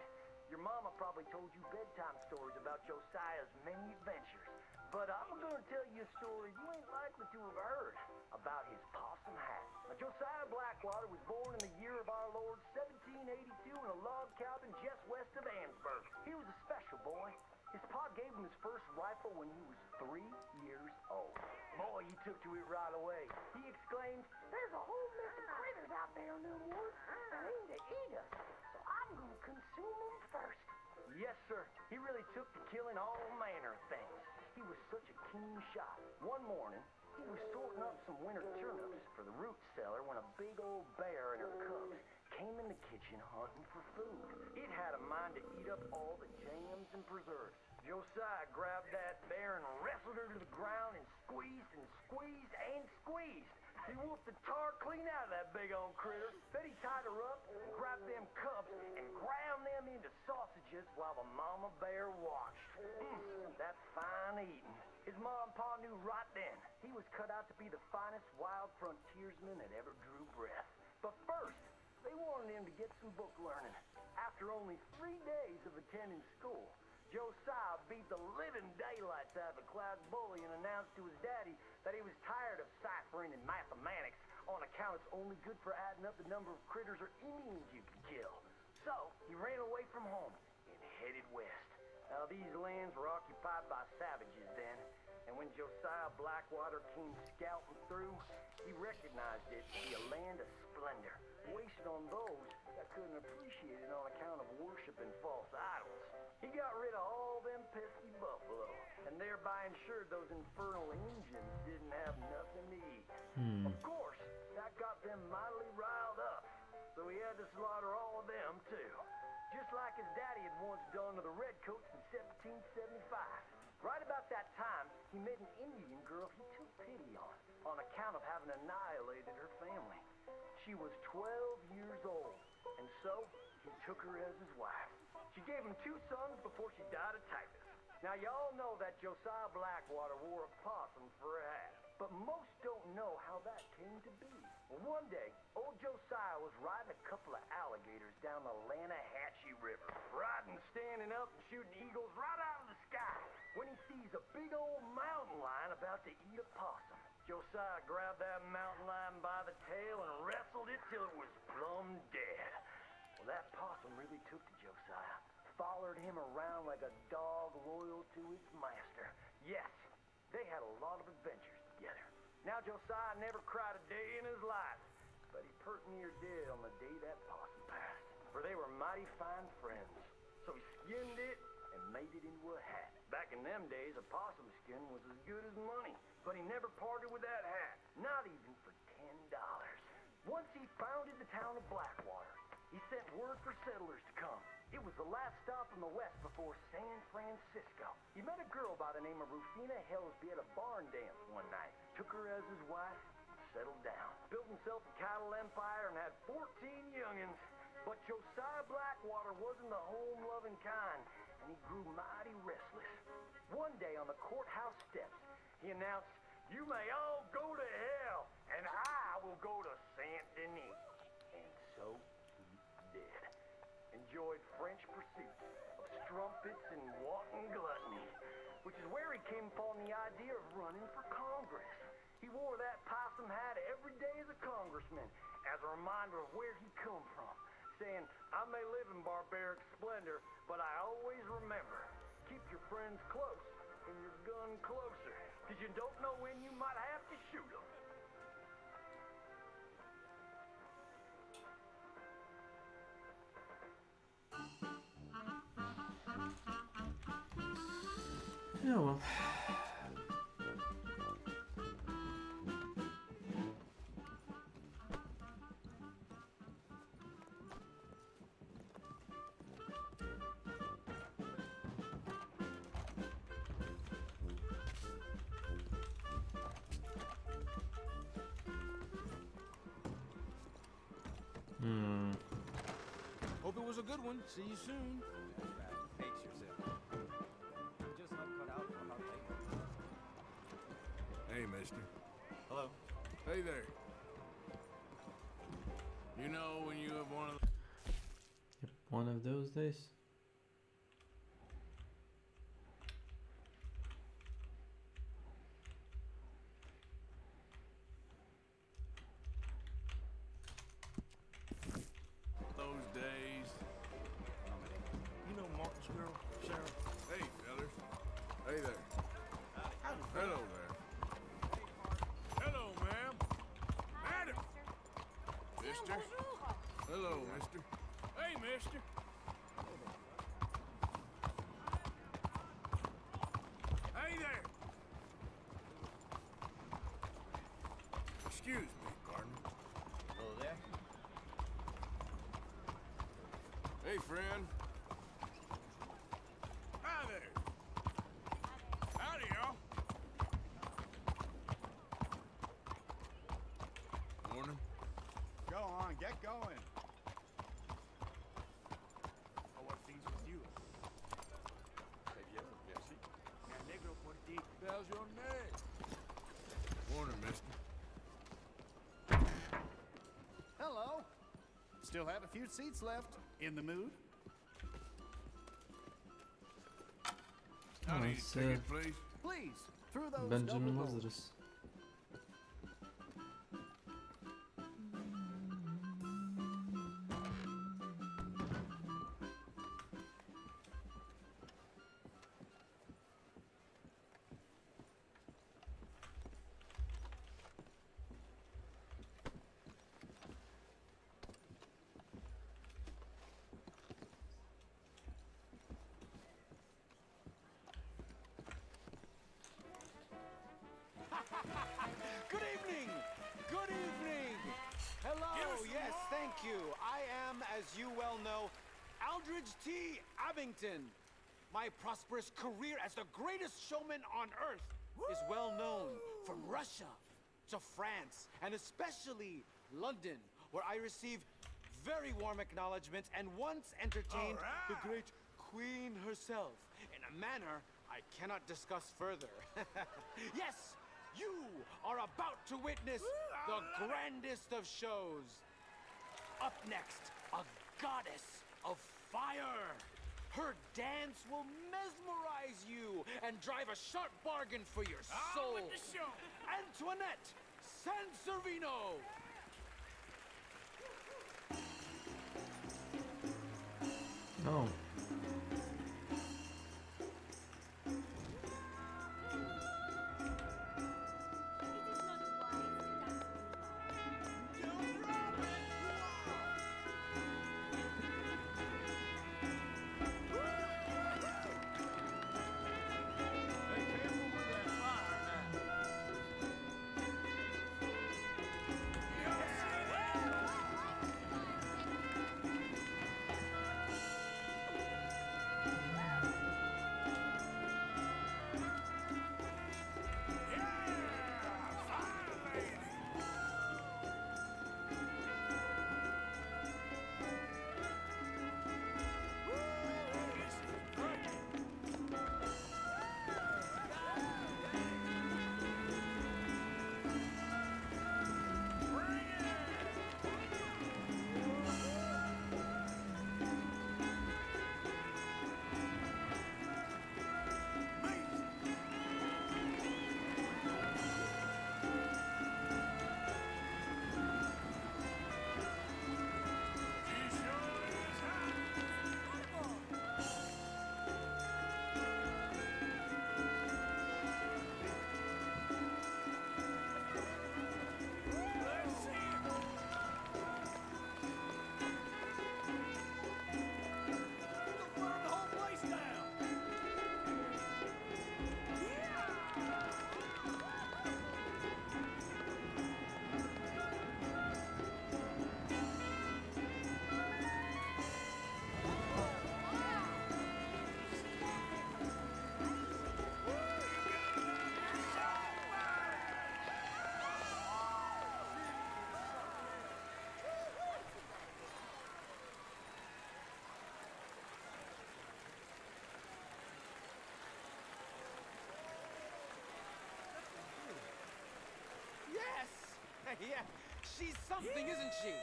Speaker 8: Your mama probably told you bedtime stories about Josiah's many adventures. But I'm gonna tell you a story you ain't likely to have heard about his possum hat. Now, Josiah Blackwater was born in the year of our Lord 1782 in a log cabin just west of Ansburg. He was a special boy. His pa gave him his first rifle when he was 3 years old. Boy, he took to it right away. He exclaimed, "There's a whole mess of critters out there in the woods that aim to eat us, so I'm gonna consume them first." Yes, sir. He really took to killing all manner of things. He was such a keen shot. One morning, he was sorting up some winter turnips for the root cellar when a big old bear and her cubs came in the kitchen hunting for food. It had a mind to eat up all the jams and preserves. Josiah grabbed that bear and wrestled her to the ground and squeezed and squeezed and squeezed. He whooped the tar clean out of that big old critter. Then he tied her up, grabbed them cubs, and ground them into sausages while the mama bear watched. That's fine eating. His mom and pa knew right then he was cut out to be the finest wild frontiersman that ever drew breath. But first, they wanted him to get some book learning. After only 3 days of attending school, Josiah beat the living daylights out of the cloud bully and announced to his daddy that he was tired of ciphering and mathematics on account it's only good for adding up the number of critters or Indians you can kill. So, he ran away from home and headed west. Now, these lands were occupied by savages then, and when Josiah Blackwater came scouting through, he recognized it to be a land of splendor, wasted on those that couldn't appreciate it on account of worshiping false idols. He got rid of all them pesky buffalo, and thereby ensured those infernal Indians didn't have nothing to eat. Of course, that got them mightily riled up, so he had to slaughter all of them too. Just like his daddy had once done to the Redcoats in 1775. Right about that time, he met an Indian girl he took pity on account of having annihilated her family. She was 12 years old, and so he took her as his wife. She gave him 2 sons before she died of typhus. Now, y'all know that Josiah Blackwater wore a possum for a hat, but most don't know how that came to be. Well, one day, old Josiah was riding a couple of alligators down the Lanahatchee River, riding, standing up, and shooting eagles right out of the sky, when he sees a big old mountain lion about to eat a possum. Josiah grabbed that mountain lion by the tail and wrestled it till it was plumb dead. Well, that possum really took to Josiah. Followed him around like a dog loyal to its master. Yes, they had a lot of adventures together. Now Josiah never cried a day in his life, but he pert near dead on the day that possum passed. For they were mighty fine friends. So he skinned it and made it into a hat. Back in them days, a possum skin was as good as money. But he never parted with that hat, not even for $10. Once he founded the town of Blackwater. He sent word for settlers to come. It was the last stop in the west before San Francisco. He met a girl by the name of Rufina Helsby at a barn dance one night. Took her as his wife and settled down. Built himself a cattle empire and had 14 youngins. But Josiah Blackwater wasn't the home-loving kind, and he grew mighty restless. One day on the courthouse steps, he announced, "You may all go to hell, and I will go to Saint Denis." And so did. Enjoyed French pursuits of strumpets and wanton gluttony, which is where he came upon the idea of running for Congress. He wore that possum hat every day as a congressman, as a reminder of where he come from, saying, "I may live in barbaric splendor, but I always remember, keep your friends close and your gun closer, because you don't know when you might have to shoot them."
Speaker 4: Yeah, well.
Speaker 5: Hope it was a good one. See you soon.
Speaker 6: Pace yourself. Just not cut out for hard labor.
Speaker 5: Hey, mister.
Speaker 6: Hello.
Speaker 5: Hey there. You know when you have
Speaker 4: One of those days.
Speaker 5: those days. You know Martin's girl, Sheriff? Hey, fellas. Hey there. Hello there. Hello, ma'am. Madam. Mister. Hello, mister. Hey, mister. Hey there. Excuse me, partner.
Speaker 6: Hello there.
Speaker 5: Hey, friend. Hi there. Howdy, y'all. Morning.
Speaker 6: Go on, get going. Oh, what things with you? Me alegro por ti.
Speaker 5: How's your name? Morning, mister.
Speaker 6: Hello. Still have a few seats left. In the mood?
Speaker 5: I need
Speaker 4: it's,
Speaker 5: a ticket, please.
Speaker 6: Please, through those
Speaker 4: Benjamin
Speaker 6: double doors.
Speaker 4: Lazarus.
Speaker 9: Good evening! Good evening! Hello, yes, thank you. I am, as you well know, Aldridge T. Abington. My prosperous career as the greatest showman on earth is well known from Russia to France, and especially London, where I receive very warm acknowledgement and once entertained the great queen herself, in a manner I cannot discuss further. Yes, you are about to witness the grandest of shows. Up next, a goddess of fire. Her dance will mesmerize you and drive a sharp bargain for your soul.
Speaker 5: with the show.
Speaker 9: Antoinette Sanservino.
Speaker 4: Oh.
Speaker 9: Yes! Yeah, she's something, isn't she?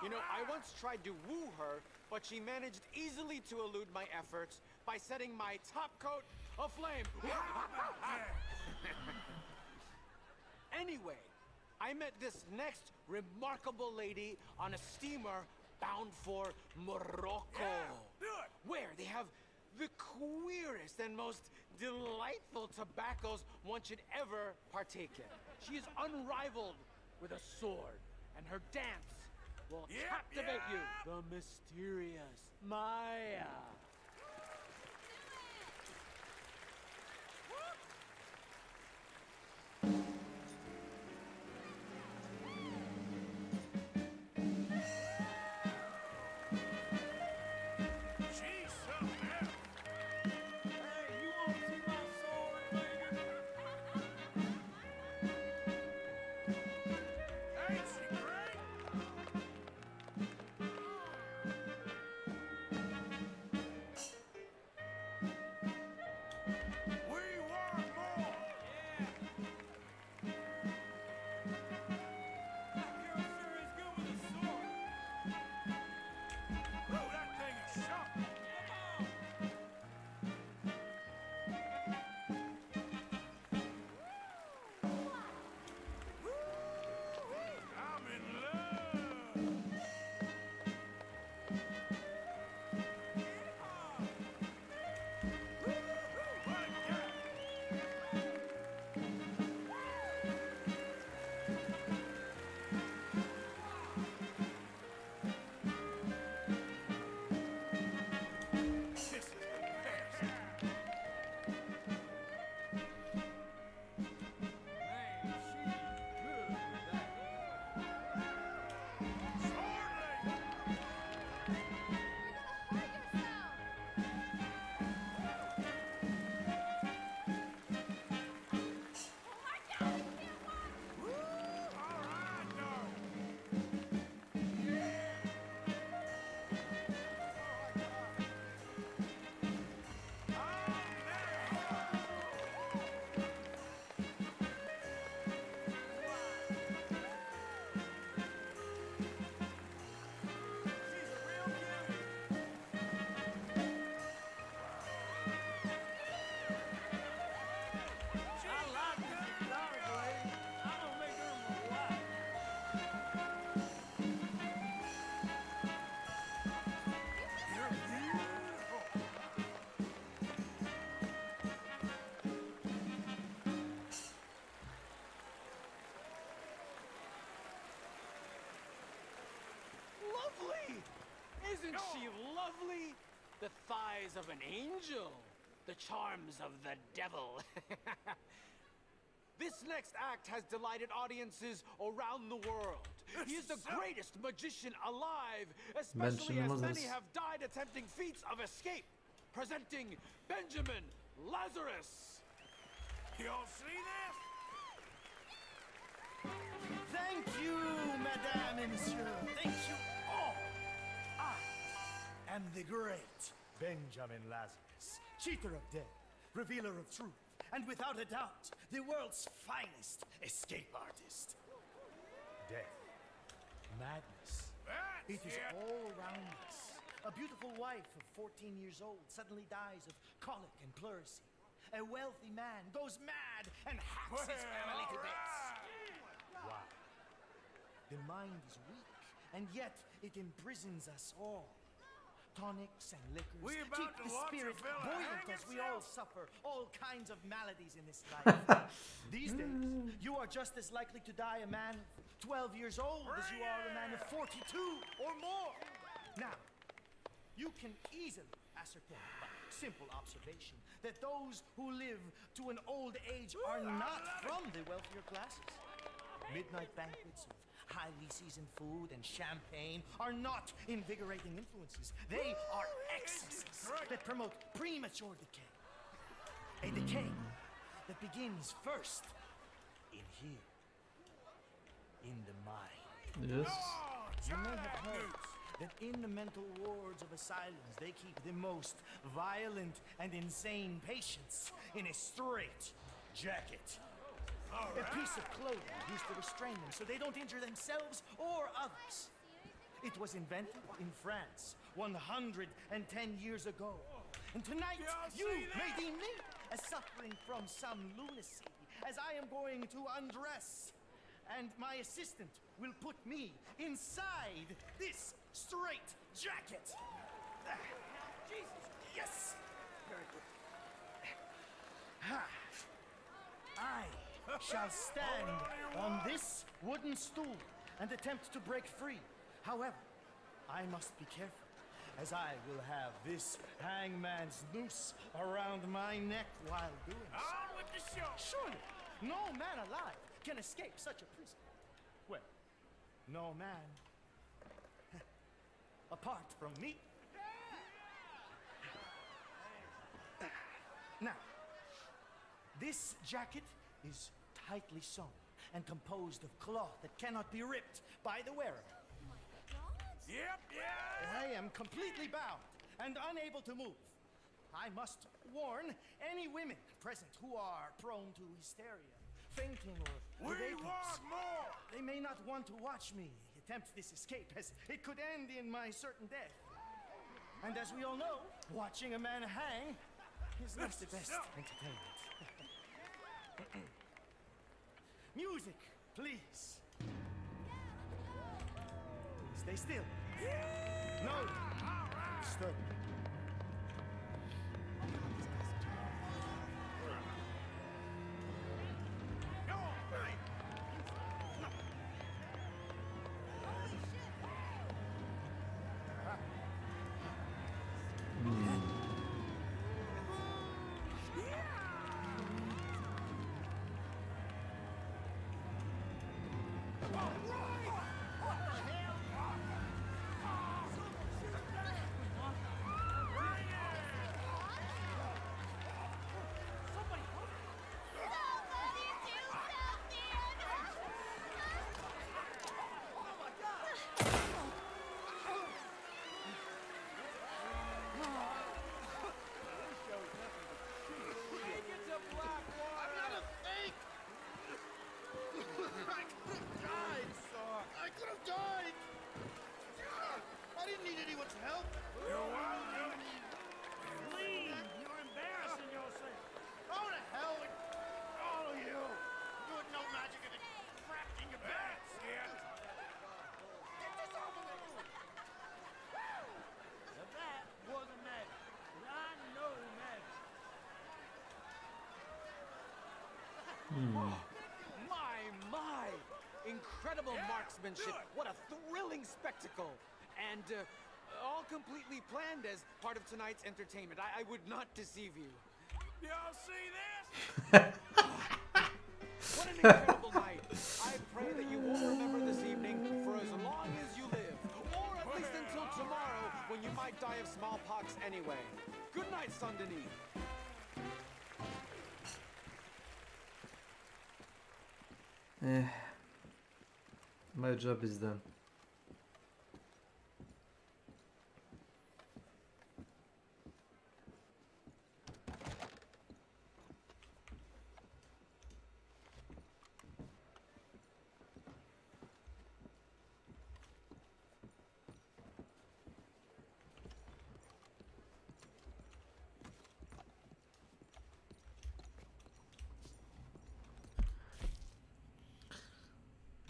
Speaker 9: You know, I once tried to woo her, but she managed easily to elude my efforts by setting my top coat aflame. Anyway, I met this next remarkable lady on a steamer bound for Morocco, where they have the queerest and most delightful tobaccos one should ever partake in. She is unrivaled with a sword, and her dance will captivate you. The mysterious Maya.
Speaker 5: She's something else.
Speaker 6: Hey, you want to see my sword, Vader?
Speaker 5: Ain't she great?
Speaker 9: she lovely? The thighs of an angel. The charms of the devil. This next act has delighted audiences around the world. He is the greatest magician alive, especially as many have died attempting feats of escape. Presenting Benjamin Lazarus.
Speaker 5: Y'all see this?
Speaker 10: Thank you, Madame and Monsieur. Thank you all. I am the great Benjamin Lazarus, cheater of death, revealer of truth, and without a doubt, the world's finest escape artist. Death. Madness. It is all around us. A beautiful wife of 14 years old suddenly dies of colic and pleurisy. A wealthy man goes mad and hacks his family to bits. Why? The mind is weak, and yet it imprisons us all. Tonics and liquors keep the spirit buoyant as we all suffer all kinds of maladies in this life. These days, you are just as likely to die a man of 12 years old as you are a man of 42 or more. Now, you can easily ascertain by simple observation that those who live to an old age are not from the wealthier classes. Midnight banquets of highly seasoned food and champagne are not invigorating influences. They are excesses that promote premature decay. A decay that begins first in here, in the mind.
Speaker 4: Yes.
Speaker 10: You may have heard that in the mental wards of asylums, they keep the most violent and insane patients in a straight jacket. A piece of clothing used to restrain them so they don't injure themselves or others. It was invented in France 110 years ago. And tonight, you may deem me as suffering from some lunacy, as I am going to undress. And my assistant will put me inside this straight jacket. Jesus. Yes. Very good. I shall stand on this wooden stool and attempt to break free. However, I must be careful, as I will have this hangman's noose around my neck while doing so.
Speaker 5: On with the show.
Speaker 10: Surely, no man alive can escape such a prison. Well, no man apart from me. Now, this jacket is tightly sewn and composed of cloth that cannot be ripped by the wearer.
Speaker 5: Yep.
Speaker 10: I am completely bound and unable to move. I must warn any women present who are prone to hysteria, fainting, or
Speaker 5: We want more.
Speaker 10: They may not want to watch me attempt this escape, as it could end in my certain death. And as we all know, watching a man hang is not the best entertainment. Music, please. Stay still. No. Stop.
Speaker 9: My! Incredible marksmanship. What a thrilling spectacle. And, all completely planned as part of tonight's entertainment. I would not deceive you.
Speaker 5: Y'all see this?
Speaker 9: What an incredible night. I pray that you will remember this evening for as long as you live. Or at least until tomorrow, when you might die of smallpox anyway. Good night, Saint Denis.
Speaker 4: My job is done.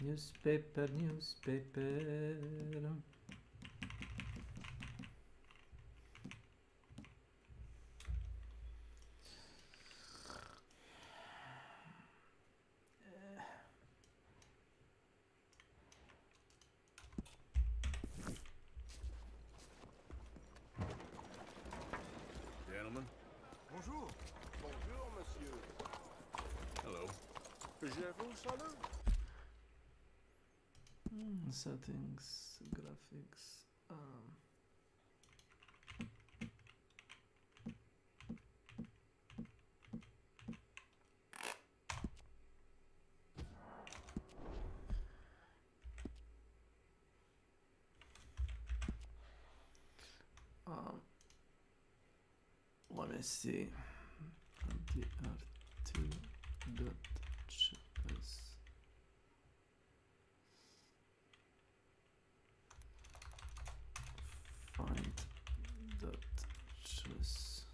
Speaker 4: Newspaper, newspaper.
Speaker 5: Gentlemen.
Speaker 2: Bonjour. Bonjour, monsieur.
Speaker 5: Hello.
Speaker 2: Je vous salue.
Speaker 4: Settings, graphics. Let me see. dr2.js. Find .js.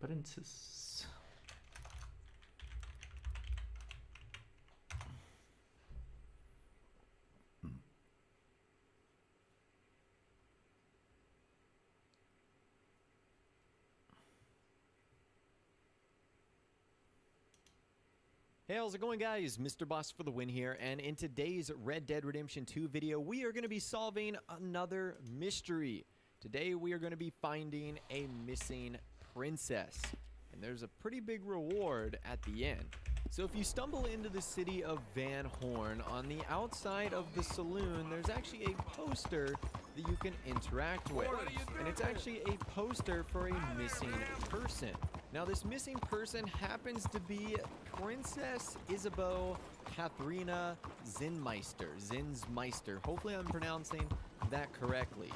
Speaker 4: Princess.
Speaker 11: Hey, how's it going, guys? Mr. Boss for the win here, and in today's Red Dead Redemption 2 video, we are going to be solving another mystery. Today, we are going to be finding a missing princess, and there's a pretty big reward at the end. So if you stumble into the city of Van Horn, on the outside of the saloon, there's actually a poster that you can interact with, and it's actually a poster for a missing person. Now, this missing person happens to be Princess Isabeau Katharina Zinsmeister. Hopefully I'm pronouncing that correctly.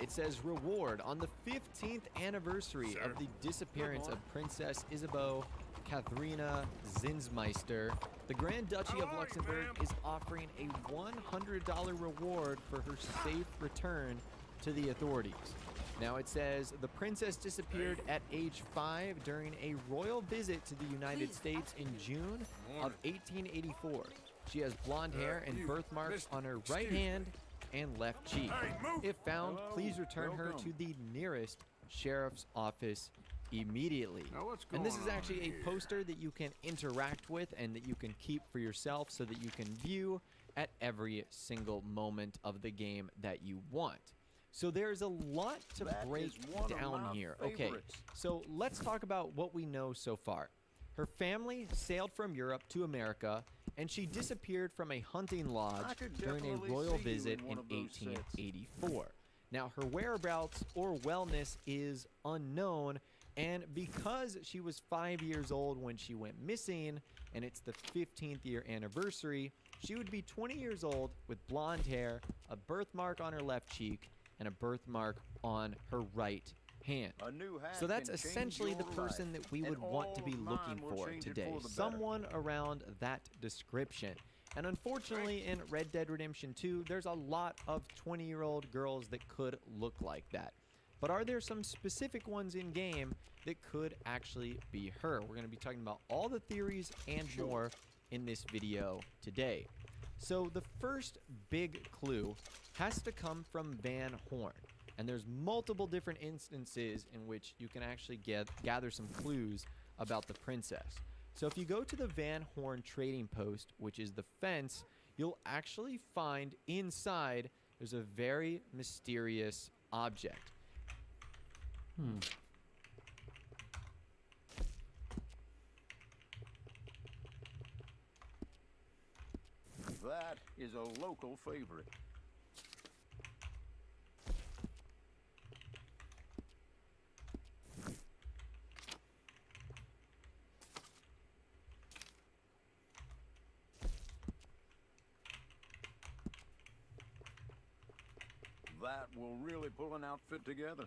Speaker 11: It says reward on the 15th anniversary of the disappearance of Princess Isabeau Katharina Zinsmeister. The Grand Duchy of Luxembourg is offering a $100 reward for her safe return to the authorities. Now it says the princess disappeared at age 5 during a royal visit to the United States in June of 1884. She has blonde hair and birthmarks on her right hand and left cheek. If found, please return her to the nearest sheriff's office immediately. And this is actually a poster that you can interact with and that you can keep for yourself so that you can view at every single moment of the game that you want. So there's a lot to break down here. Okay, so let's talk about what we know so far. Her family sailed from Europe to America, and she disappeared from a hunting lodge during a royal visit in 1884. Now, her whereabouts or wellness is unknown, and because she was 5 years old when she went missing, and it's the 15th year anniversary, she would be 20 years old with blonde hair, a birthmark on her left cheek, and a birthmark on her right hand. So that's essentially the person that we would want to be looking for today. Someone around that description. And unfortunately, in Red Dead Redemption 2, there's a lot of 20-year-old girls that could look like that. But are there some specific ones in game that could actually be her? We're going to be talking about all the theories and more in this video today. So the first big clue has to come from Van Horn. And there's multiple different instances in which you can actually gather some clues about the princess. So if you go to the Van Horn trading post, which is the fence, you'll actually find inside there's a very mysterious object.
Speaker 12: That is a local favorite. That will really pull an outfit together.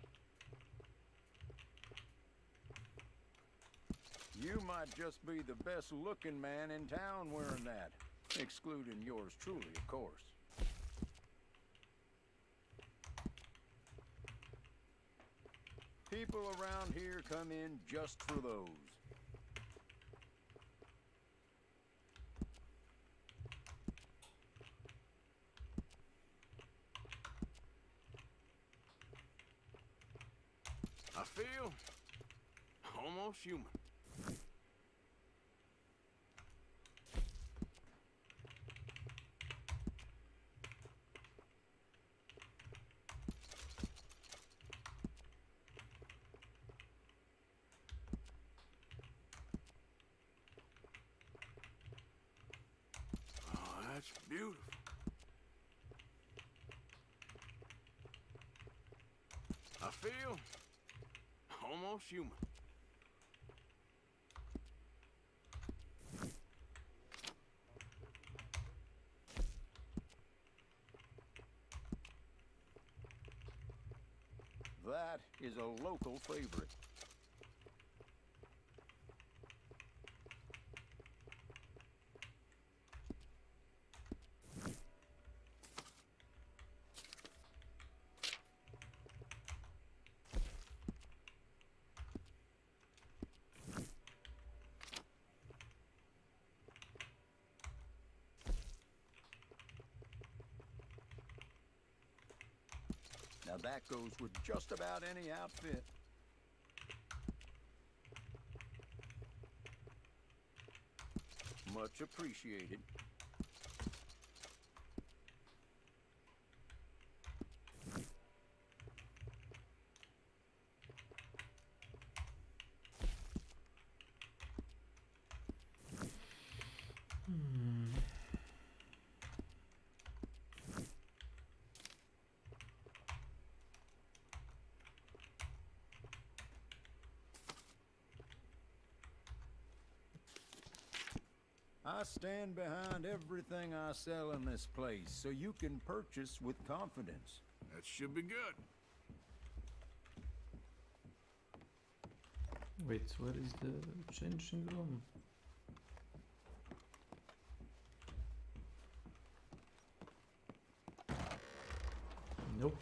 Speaker 12: You might just be the best looking man in town wearing that, excluding yours truly, of course. People around here come in just for those.
Speaker 5: I feel almost human. Oh, that's beautiful. I feel almost human.
Speaker 12: That is a local favorite. Now that goes with just about any outfit. Much appreciated. I stand behind everything I sell in this place, so you can purchase with confidence.
Speaker 5: That should be good.
Speaker 4: Wait, where is the changing room? Nope.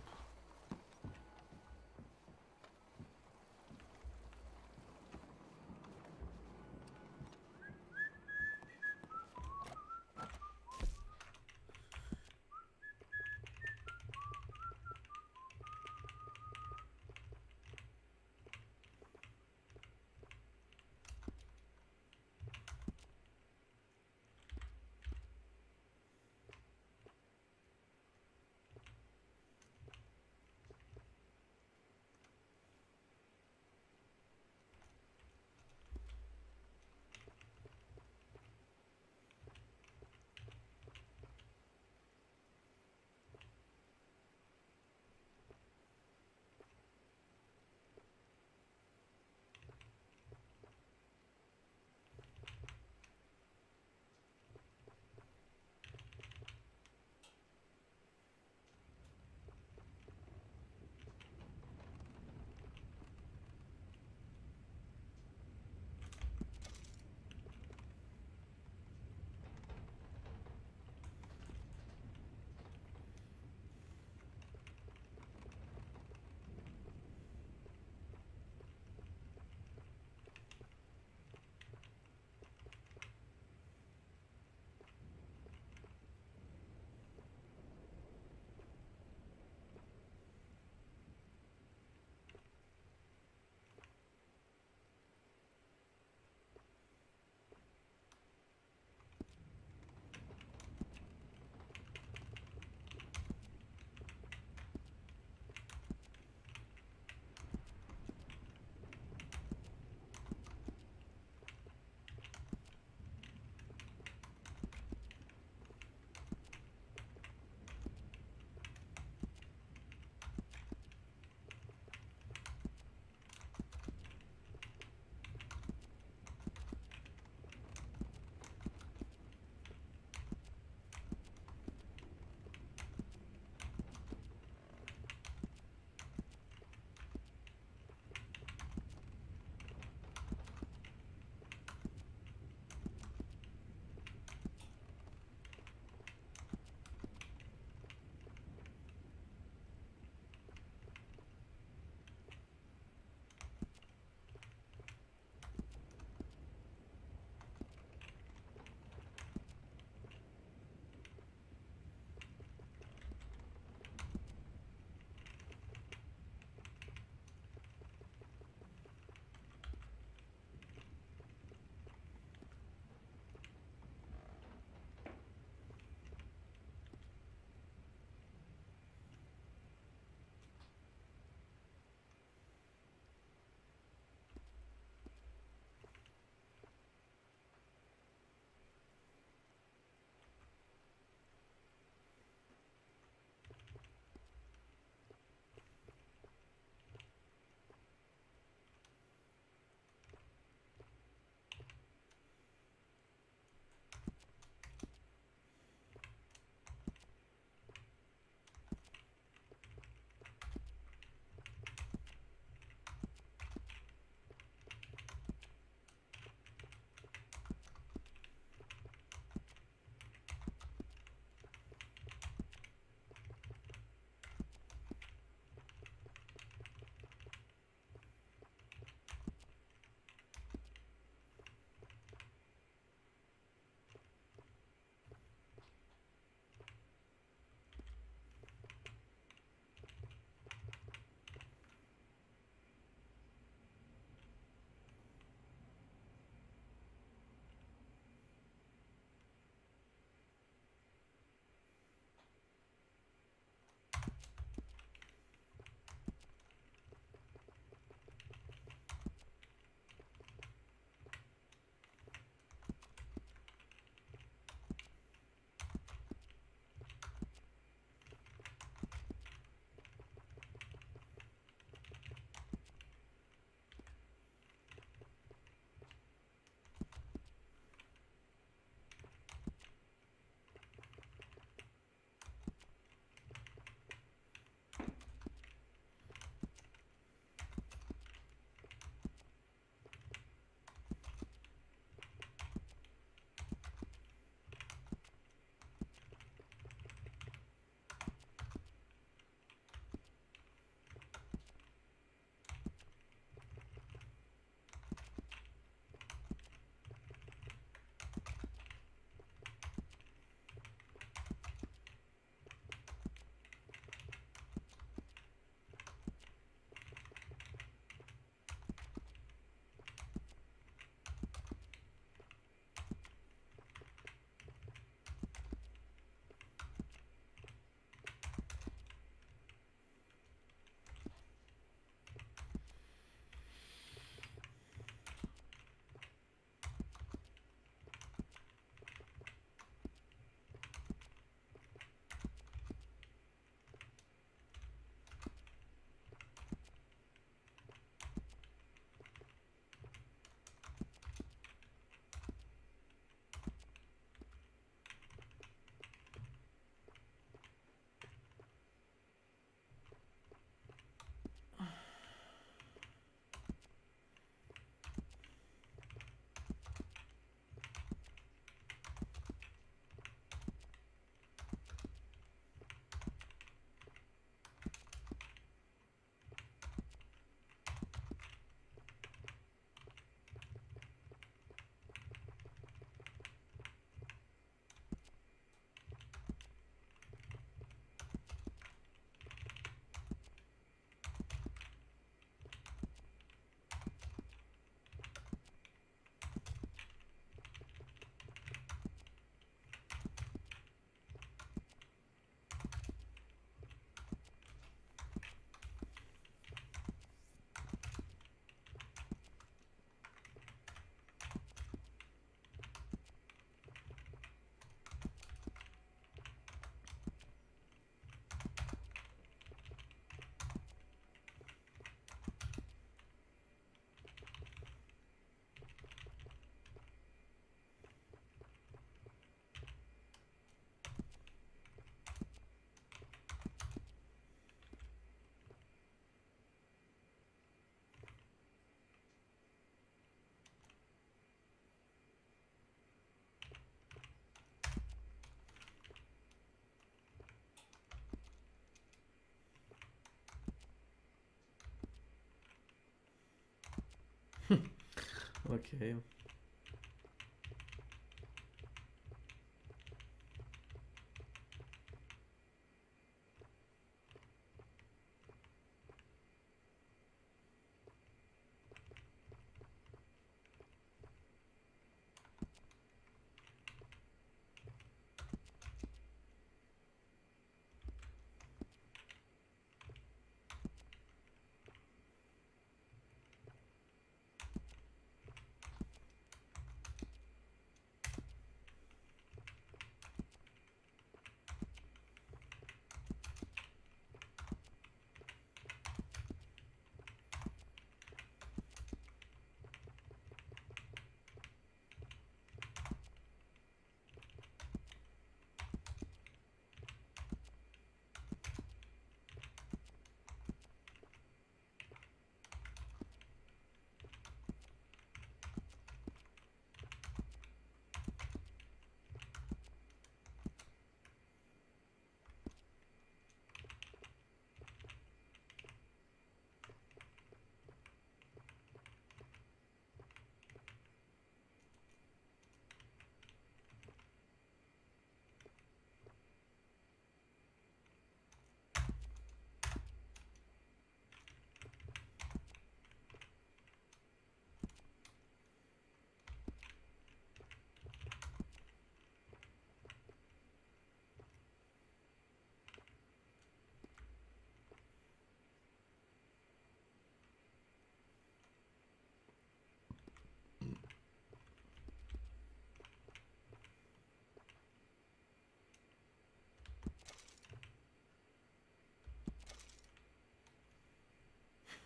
Speaker 4: Okay.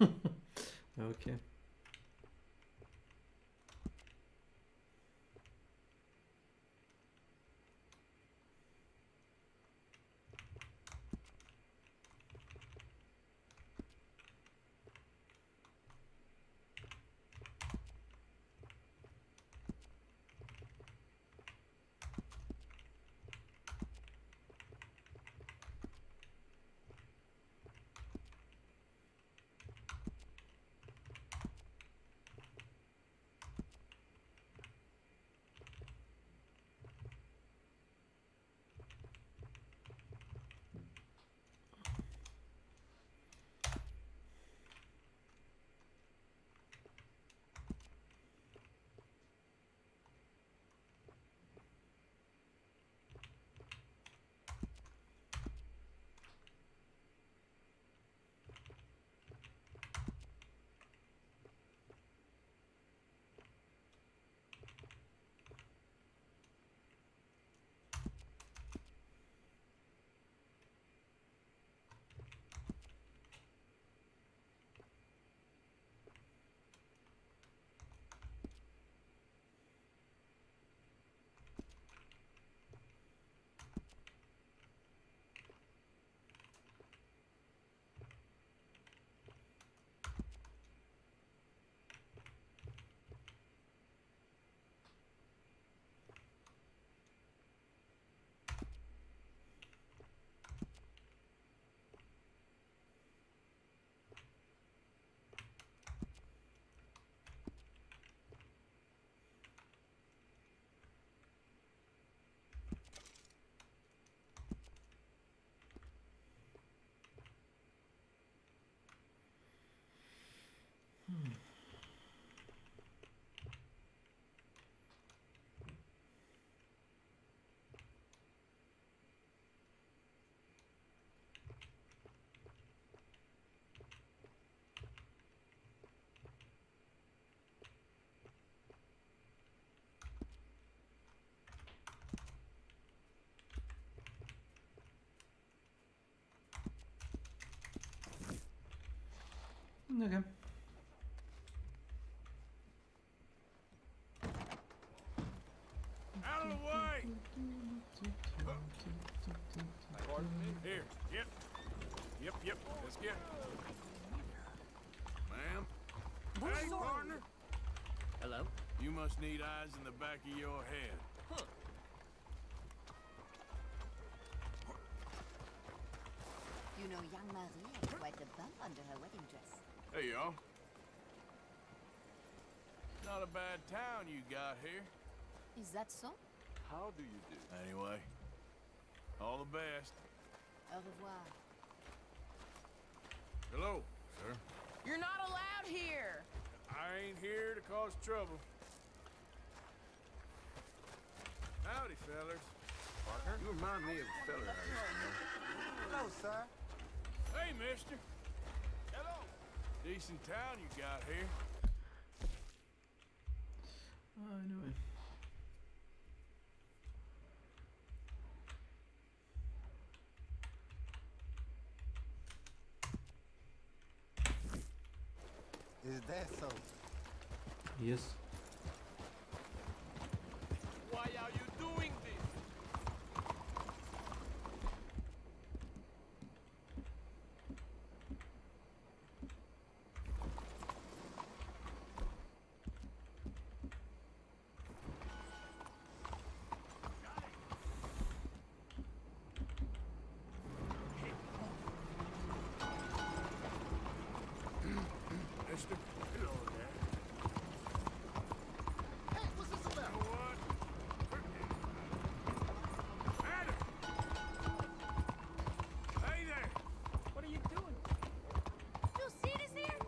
Speaker 4: Okay. Okay.
Speaker 5: Out of the way!
Speaker 6: Pardon me?
Speaker 5: Here, yep. Yep, let's get. Ma'am? Hey, partner!
Speaker 6: Hello?
Speaker 5: You must need eyes in the back of your head.
Speaker 6: Huh.
Speaker 13: You know, young Marie had quite a bump under her wedding dress.
Speaker 5: Hey, y'all.
Speaker 6: No,
Speaker 5: Not a bad town you got here.
Speaker 13: Is that so?
Speaker 6: How do you do?
Speaker 5: Anyway, all the best.
Speaker 13: Au revoir.
Speaker 5: Hello, sir.
Speaker 14: You're not allowed here.
Speaker 5: I ain't here to cause trouble. Howdy, fellers.
Speaker 6: Partner?
Speaker 5: You remind me of a feller I used to know.
Speaker 2: Hello, sir.
Speaker 5: Hey, mister. Hello. Decent town you got here.
Speaker 4: Anyway.
Speaker 2: Is that so?
Speaker 4: Yes.
Speaker 6: Why are you doing this?
Speaker 5: Mister. Hello there.
Speaker 2: Hey, what's this about?
Speaker 5: You know what? Adam! Hey there!
Speaker 14: What are you doing?
Speaker 13: You see this here?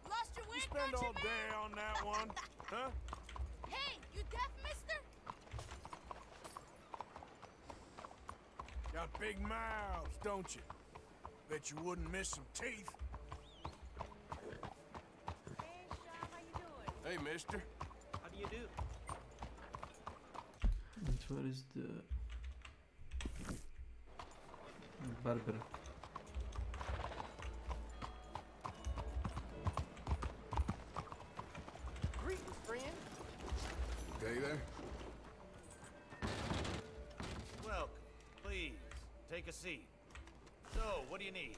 Speaker 13: Lost your
Speaker 5: You
Speaker 13: wig,
Speaker 5: spend
Speaker 13: don't you,
Speaker 5: all
Speaker 13: man?
Speaker 5: day on that one, huh?
Speaker 13: Hey, you deaf, mister?
Speaker 5: Got big mouths, don't you? Bet you wouldn't miss some teeth.
Speaker 14: Hey, Sean, how you doing?
Speaker 5: Hey, mister.
Speaker 6: How do you do?
Speaker 4: And where is the barber?
Speaker 14: Greetings, friend.
Speaker 5: Okay there?
Speaker 15: Welcome. Please, take a seat. So, what do you need?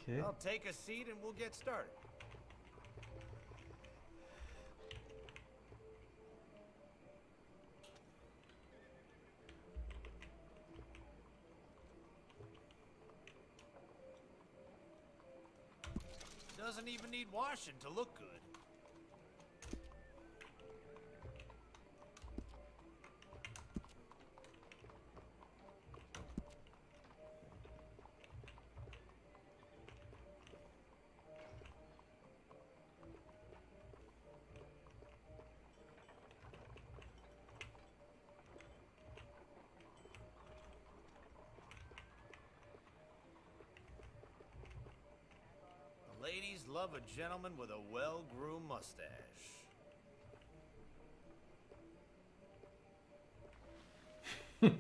Speaker 4: Okay.
Speaker 15: I'll take a seat and we'll get started. Doesn't even need washing to look good. The ladies love a gentleman with a well-groomed mustache. A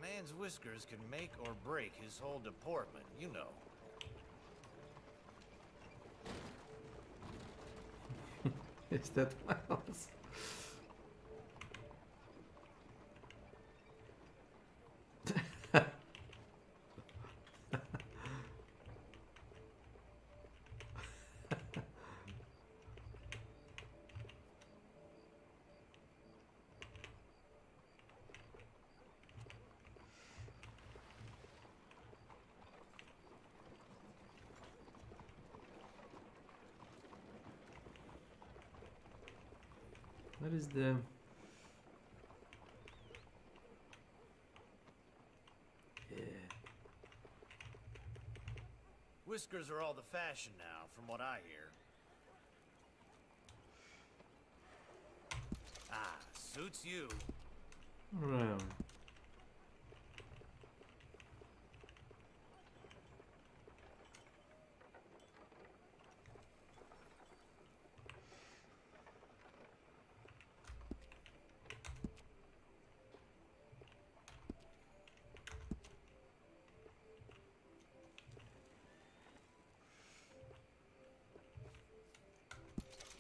Speaker 15: man's whiskers can make or break his whole deportment, you know.
Speaker 4: Is that Miles? What is the... Yeah.
Speaker 15: Whiskers are all the fashion now, from what I hear. Ah, suits you.
Speaker 4: Well.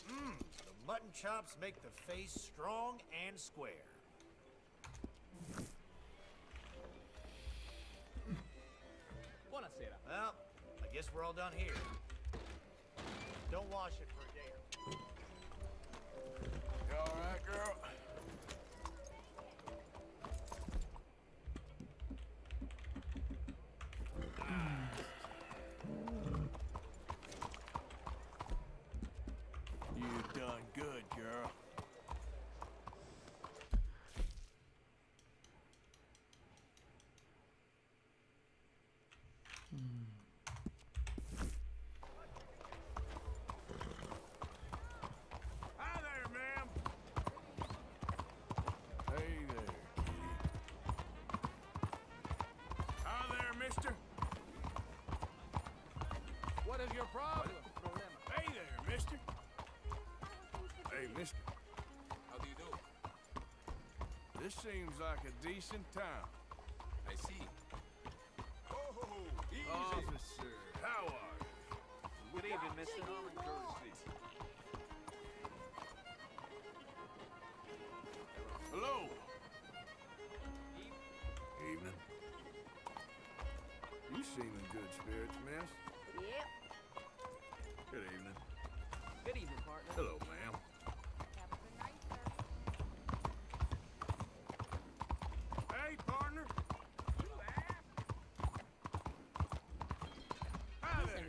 Speaker 15: The mutton chops make the face strong and square.
Speaker 6: Buonasera.
Speaker 15: Well, I guess we're all done here. Don't wash it for a day or two.
Speaker 5: You alright, girl? You've done good, girl. Hi there, ma'am. Hey there, kitty. Hi there, mister.
Speaker 6: What is your problem?
Speaker 5: Hey there, mister. Hey, mister.
Speaker 6: How do you do?
Speaker 5: This seems like a decent town.
Speaker 6: I see. Oh, easy.
Speaker 5: Officer, how are you?
Speaker 6: Good evening, mister.
Speaker 5: Hello. Evening. You seem in good spirits, miss.
Speaker 14: Yep.
Speaker 5: Good evening.
Speaker 6: Good evening, partner.
Speaker 5: Hello, ma'am.
Speaker 14: Have a good night, sir.
Speaker 5: Hey, partner. Hi there.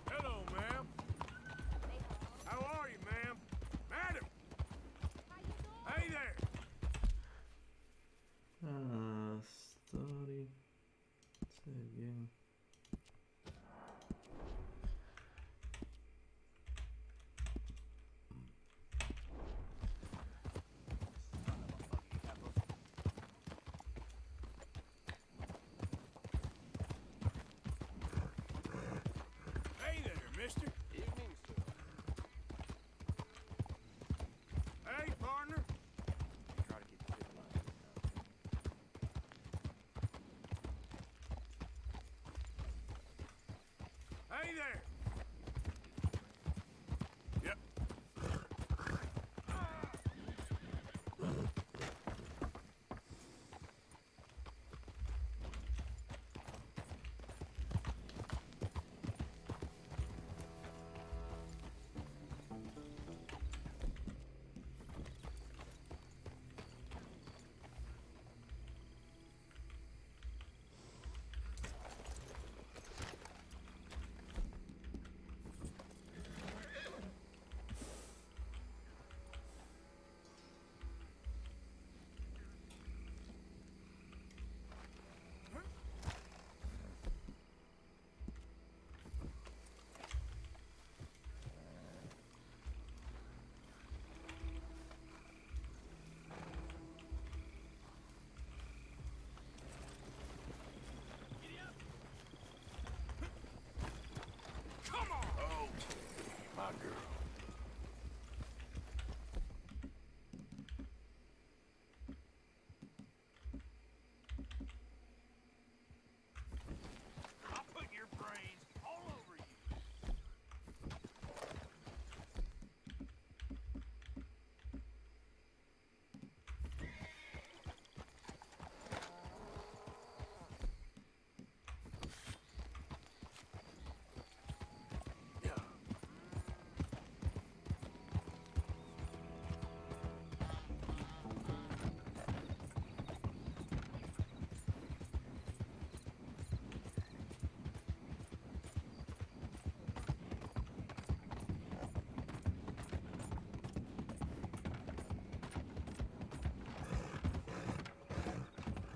Speaker 5: Hello, ma'am. How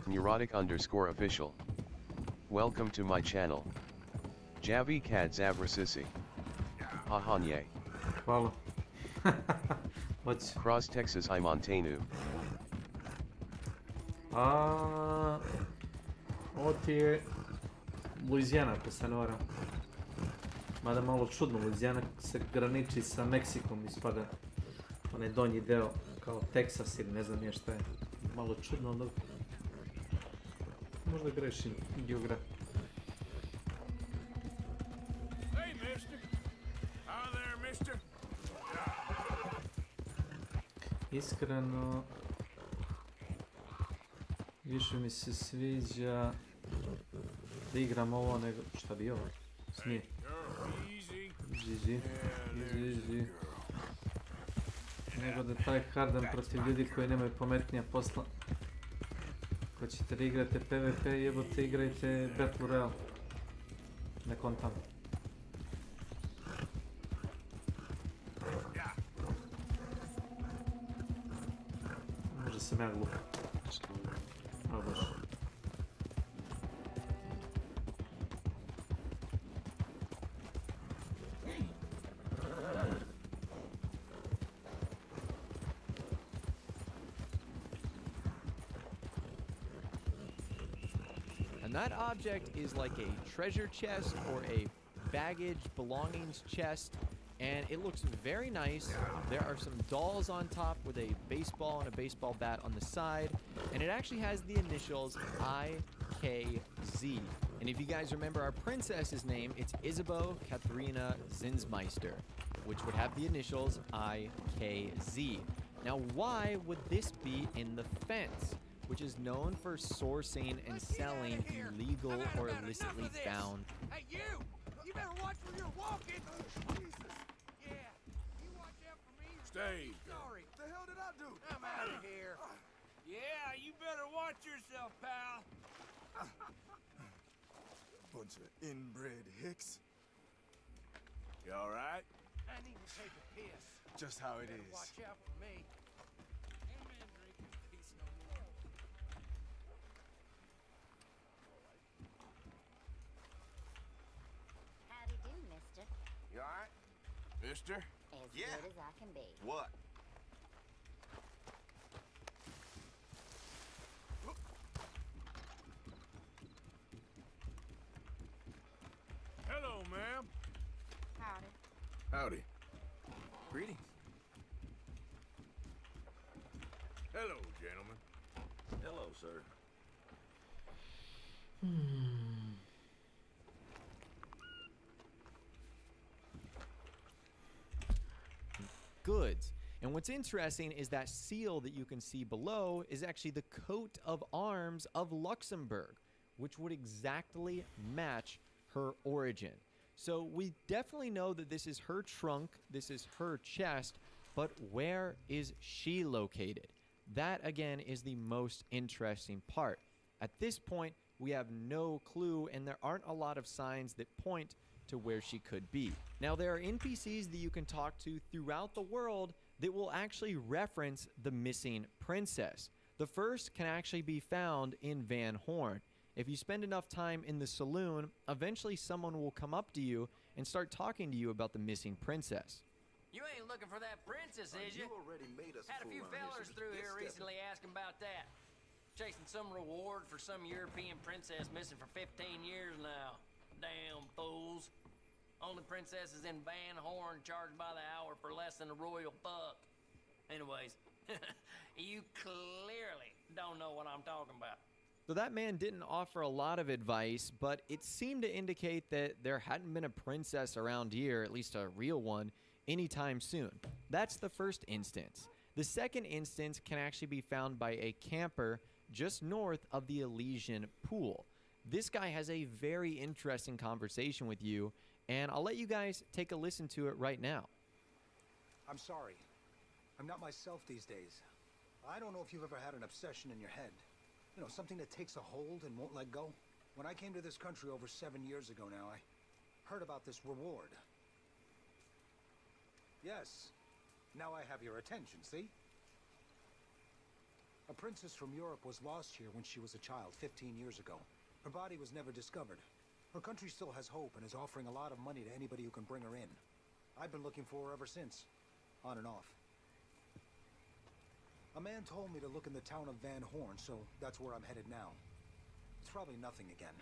Speaker 16: Neurotic_official. Welcome to my channel. Javi kad zavrasisi. Hahanye.
Speaker 4: Hvala. Hoće.
Speaker 16: Cross Texas I Montanu.
Speaker 4: Ovo ti je Luizijana, ako se ne varam. Mada malo čudno, Luizijana se graniči sa Meksikom, ispada onaj donji deo, kao Teksas ili ne znam nije šta je. Malo čudno, onda možda grešim geografiju.
Speaker 5: Hey, mister. Hi there, mister.
Speaker 4: Iskreno, više mi se sviđa da igram ovo nego... Šta bi ovo? Smije. Easy. Nego da taj hardam protiv ljudi koji nemaju pametnija posla. Ko ćete da igrate PvP, jebote igrajte Battle Royale. Ne kontam. Možda sam ja glup. Evo baš.
Speaker 11: And that object is like a treasure chest or a baggage belongings chest, and it looks very nice. There are some dolls on top with a baseball and a baseball bat on the side, and it actually has the initials IKZ. And if you guys remember our princess's name, it's Isabeau Katharina Zinsmeister, which would have the initials IKZ. Now, why would this be in the fence, which is known for sourcing and selling illegal or illicitly found?
Speaker 2: Hey, you! You better watch where you're walking! Jesus! Yeah, you watch out for me.
Speaker 5: Stay.
Speaker 2: Sorry. What the hell did I do?
Speaker 6: I'm out of here. Yeah, you better watch yourself, pal.
Speaker 2: Bunch of inbred hicks.
Speaker 5: You all right?
Speaker 6: I need to take a piss.
Speaker 2: Just how it
Speaker 6: Better
Speaker 2: is.
Speaker 6: watch out for me. Ain't man drinking peace no more.
Speaker 17: Howdy do, mister.
Speaker 5: You all right? Mister?
Speaker 17: As good as I can be.
Speaker 5: What? Hello, ma'am.
Speaker 13: Howdy.
Speaker 5: Howdy.
Speaker 2: Greetings.
Speaker 5: Hello, gentlemen.
Speaker 15: Hello, sir.
Speaker 11: Goods. And what's interesting is that seal that you can see below is actually the coat of arms of Luxembourg, which would exactly match her origin. So we definitely know that this is her trunk, this is her chest, but where is she located? That again is the most interesting part. At this point, we have no clue, and there aren't a lot of signs that point to where she could be. Now, there are NPCs that you can talk to throughout the world that will actually reference the missing princess. The first can actually be found in Van Horn. If you spend enough time in the saloon, eventually someone will come up to you and start talking to you about the missing princess.
Speaker 18: You ain't looking for that princess, is you?
Speaker 2: already made us
Speaker 18: Had a few fellers through here recently asking about that. Chasing some reward for some European princess missing for 15 years now. Damn fools. Only princesses in Van Horn charged by the hour for less than a royal buck. Anyways, you clearly don't know what I'm talking about.
Speaker 11: So that man didn't offer a lot of advice, but it seemed to indicate that there hadn't been a princess around here, at least a real one, anytime soon. That's the first instance. The second instance can actually be found by a camper just north of the Elysian Pool. This guy has a very interesting conversation with you, and I'll let you guys take a listen to it right now.
Speaker 19: I'm sorry. I'm not myself these days. I don't know if you've ever had an obsession in your head. You know, something that takes a hold and won't let go. When I came to this country over 7 years ago now, I heard about this reward. Yes. Now I have your attention, see? A princess from Europe was lost here when she was a child 15 years ago. Her body was never discovered. Her country still has hope and is offering a lot of money to anybody who can bring her in. I've been looking for her ever since, on and off. A man told me to look in the town of Van Horn, so that's where I'm headed now. It's probably nothing again.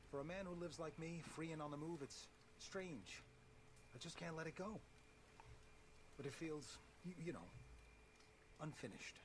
Speaker 19: For a man who lives like me, free and on the move, it's strange. I just can't let it go. But it feels, you know, unfinished.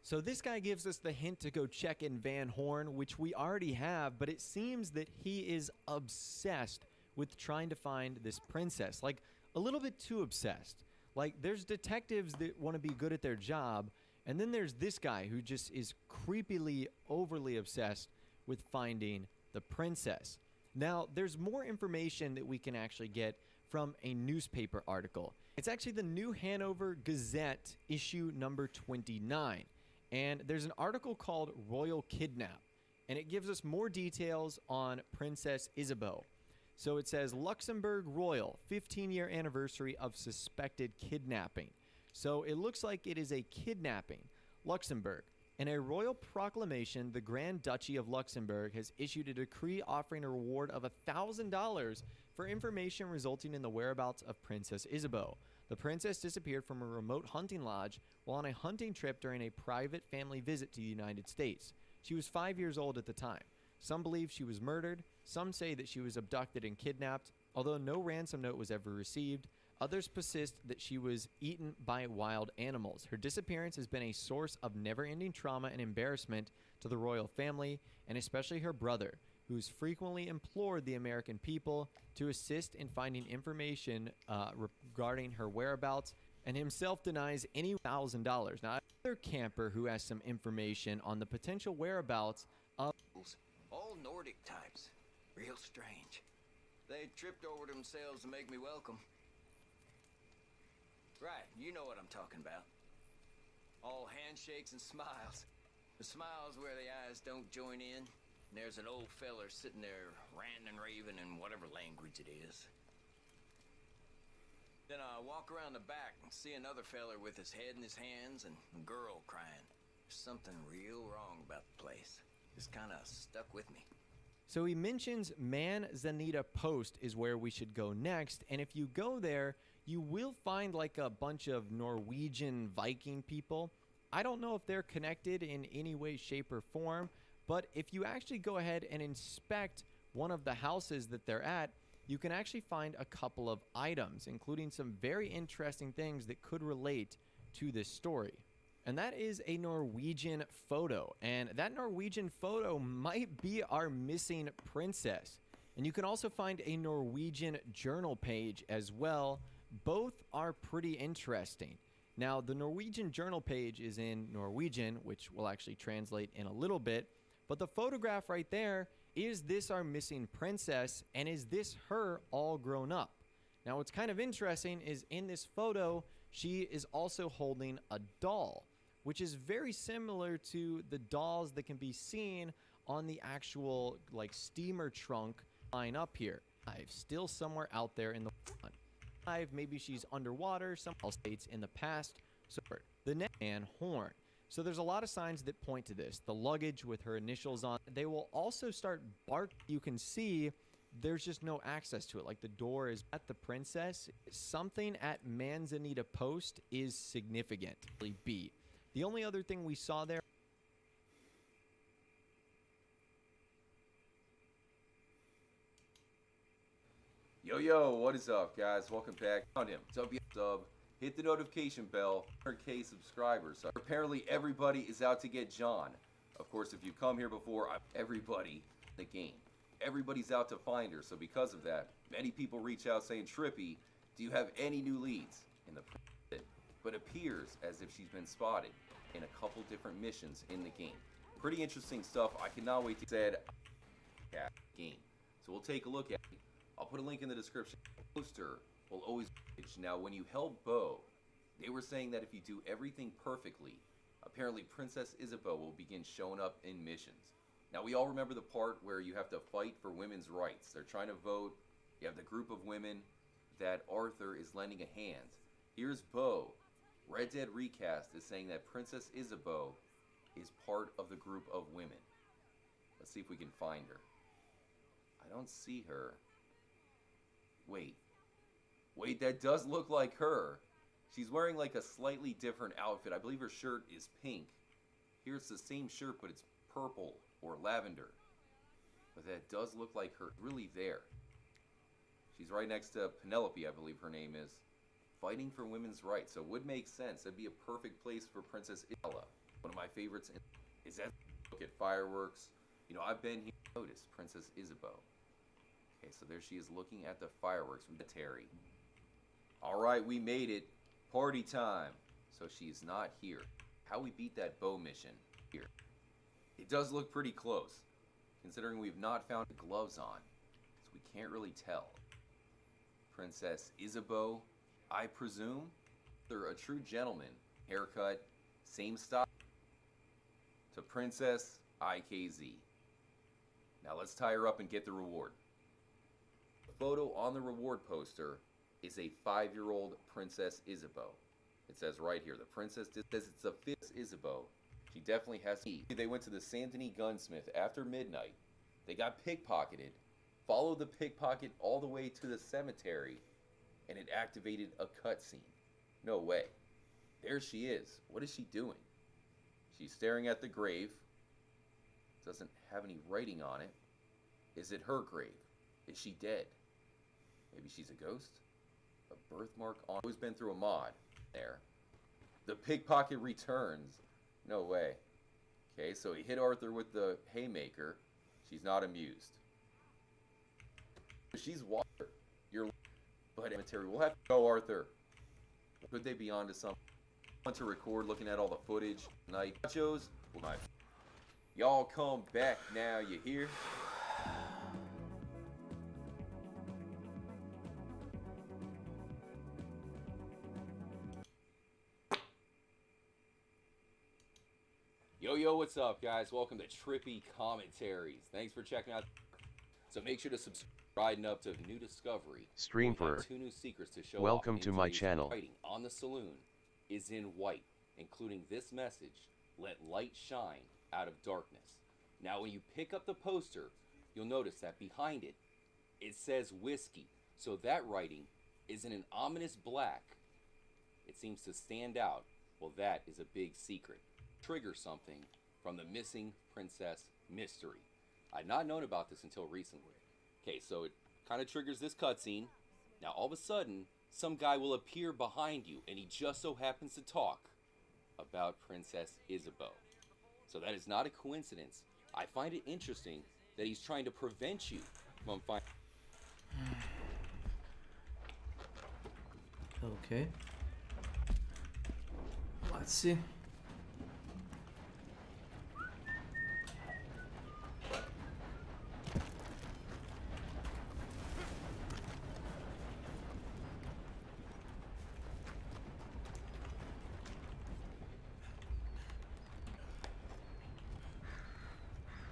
Speaker 11: So this guy gives us the hint to go check in Van Horn, which we already have, but it seems that he is obsessed with trying to find this princess. Like, a little bit too obsessed. Like, there's detectives that want to be good at their job, and then there's this guy who just is creepily, overly obsessed with finding the princess. Now, there's more information that we can actually get from a newspaper article. It's actually the New Hanover Gazette, issue number 29. And there's an article called Royal Kidnap, and it gives us more details on Princess Isabeau. So it says, Luxembourg Royal, 15-year anniversary of suspected kidnapping. So it looks like it is a kidnapping. Luxembourg. In a royal proclamation, the Grand Duchy of Luxembourg has issued a decree offering a reward of $1,000 for information resulting in the whereabouts of Princess Isabeau. The princess disappeared from a remote hunting lodge while on a hunting trip during a private family visit to the United States. She was 5 years old at the time. Some believe she was murdered. Some say that she was abducted and kidnapped. Although no ransom note was ever received, others persist that she was eaten by wild animals. Her disappearance has been a source of never-ending trauma and embarrassment to the royal family, and especially her brother, who's frequently implored the American people to assist in finding information regarding her whereabouts, and himself denies any $1,000. Now, another camper who has some information on the potential whereabouts of...
Speaker 20: All Nordic types. Real strange. They tripped over themselves to make me welcome. Right, you know what I'm talking about. All handshakes and smiles. The smiles where the eyes don't join in. And there's an old feller sitting there ranting and raving in whatever language it is. Then I walk around the back and see another feller with his head in his hands and a girl crying. There's something real wrong about the place. Just kind of stuck with me.
Speaker 11: So he mentions Manzanita Post is where we should go next, and if you go there, you will find like a bunch of Norwegian Viking people. I don't know if they're connected in any way, shape, or form, but if you actually go ahead and inspect one of the houses that they're at, you can actually find a couple of items, including some very interesting things that could relate to this story. And that is a Norwegian photo. And that Norwegian photo might be our missing princess. And you can also find a Norwegian journal page as well. Both are pretty interesting. Now, the Norwegian journal page is in Norwegian, which will actually translate in a little bit. But the photograph right there, is this our missing princess? And is this her all grown up? Now, what's kind of interesting is in this photo, she is also holding a doll, which is very similar to the dolls that can be seen on the actual like steamer trunk line up here. Still somewhere out there in the maybe she's underwater, some states in the past. So the neck and horn. So there's a lot of signs that point to this. The luggage with her initials on. They will also start bark. You can see there's just no access to it. Like the door is at the princess. Something at Manzanita Post is significant. B. The only other thing we saw there.
Speaker 21: Yo, what is up, guys? Welcome back. Found him. Sub. Hit the notification bell. 100K subscribers. So apparently everybody is out to get John. Of course, if you've come here before, everybody in the game. Everybody's out to find her. So because of that, many people reach out saying, Trippy, do you have any new leads? In the but appears as if she's been spotted in a couple different missions in the game. Pretty interesting stuff. I cannot wait to said game. So we'll take a look at it. I'll put a link in the description. Poster will always. Now, when you help Bo, they were saying that if you do everything perfectly, apparently Princess Isabeau will begin showing up in missions. Now, we all remember the part where you have to fight for women's rights. They're trying to vote. You have the group of women that Arthur is lending a hand. Here's Bo Red Dead Recast is saying that Princess Isabeau is part of the group of women. Let's see if we can find her. I don't see her. Wait, that does look like her. She's wearing like a slightly different outfit. I believe her shirt is pink. Here it's the same shirt, but it's purple or lavender. But that does look like her. Really there. She's right next to Penelope, I believe her name is. Fighting for women's rights. So it would make sense. That'd be a perfect place for Princess Isabella. One of my favorites is that look at fireworks. You know, I've been here. Notice Princess Isabeau. Okay, so there she is looking at the fireworks with Terry. Alright, we made it. Party time. So she's not here. How we beat that bow mission here. It does look pretty close, considering we've not found gloves on. So we can't really tell. Princess Isabeau, I presume? They're a true gentleman. Haircut, same style. To Princess IKZ. Now let's tie her up and get the reward. The photo on the reward poster is a 5-year-old Princess Isabeau. It says right here, the princess says it's a 5th Isabeau. She definitely has to. They went to the Saint Denis gunsmith after midnight. They got pickpocketed, followed the pickpocket all the way to the cemetery, and it activated a cutscene. No way. There she is. What is she doing? She's staring at the grave. Doesn't have any writing on it. Is it her grave? Is she dead? Maybe she's a ghost? A birthmark on. Who's been through a mod? There. The pickpocket returns. No way. Okay, so he hit Arthur with the haymaker. She's not amused. She's water. You're but cemetery. We'll have to go, Arthur. Could they be onto something? Want to record looking at all the footage tonight. Nachos. Y'all come back now, you hear? Yo, what's up, guys? Welcome to Trippy Commentaries. Thanks for checking out. So make sure to subscribe up to New Discovery.
Speaker 16: Stream for
Speaker 21: 2 new secrets to show
Speaker 16: welcome
Speaker 21: off
Speaker 16: to my channel.
Speaker 21: Writing on the saloon is in white, including this message: "Let light shine out of darkness." Now, when you pick up the poster, you'll notice that behind it, it says whiskey. So that writing is in an ominous black. It seems to stand out. Well, that is a big secret. Trigger something from the missing princess mystery. I'd not known about this until recently. Okay, so it kind of triggers this cutscene. Now all of a sudden, some guy will appear behind you, and he just so happens to talk about Princess Isabeau. So that is not a coincidence. I find it interesting that he's trying to prevent you from finding.
Speaker 4: Okay. Let's see.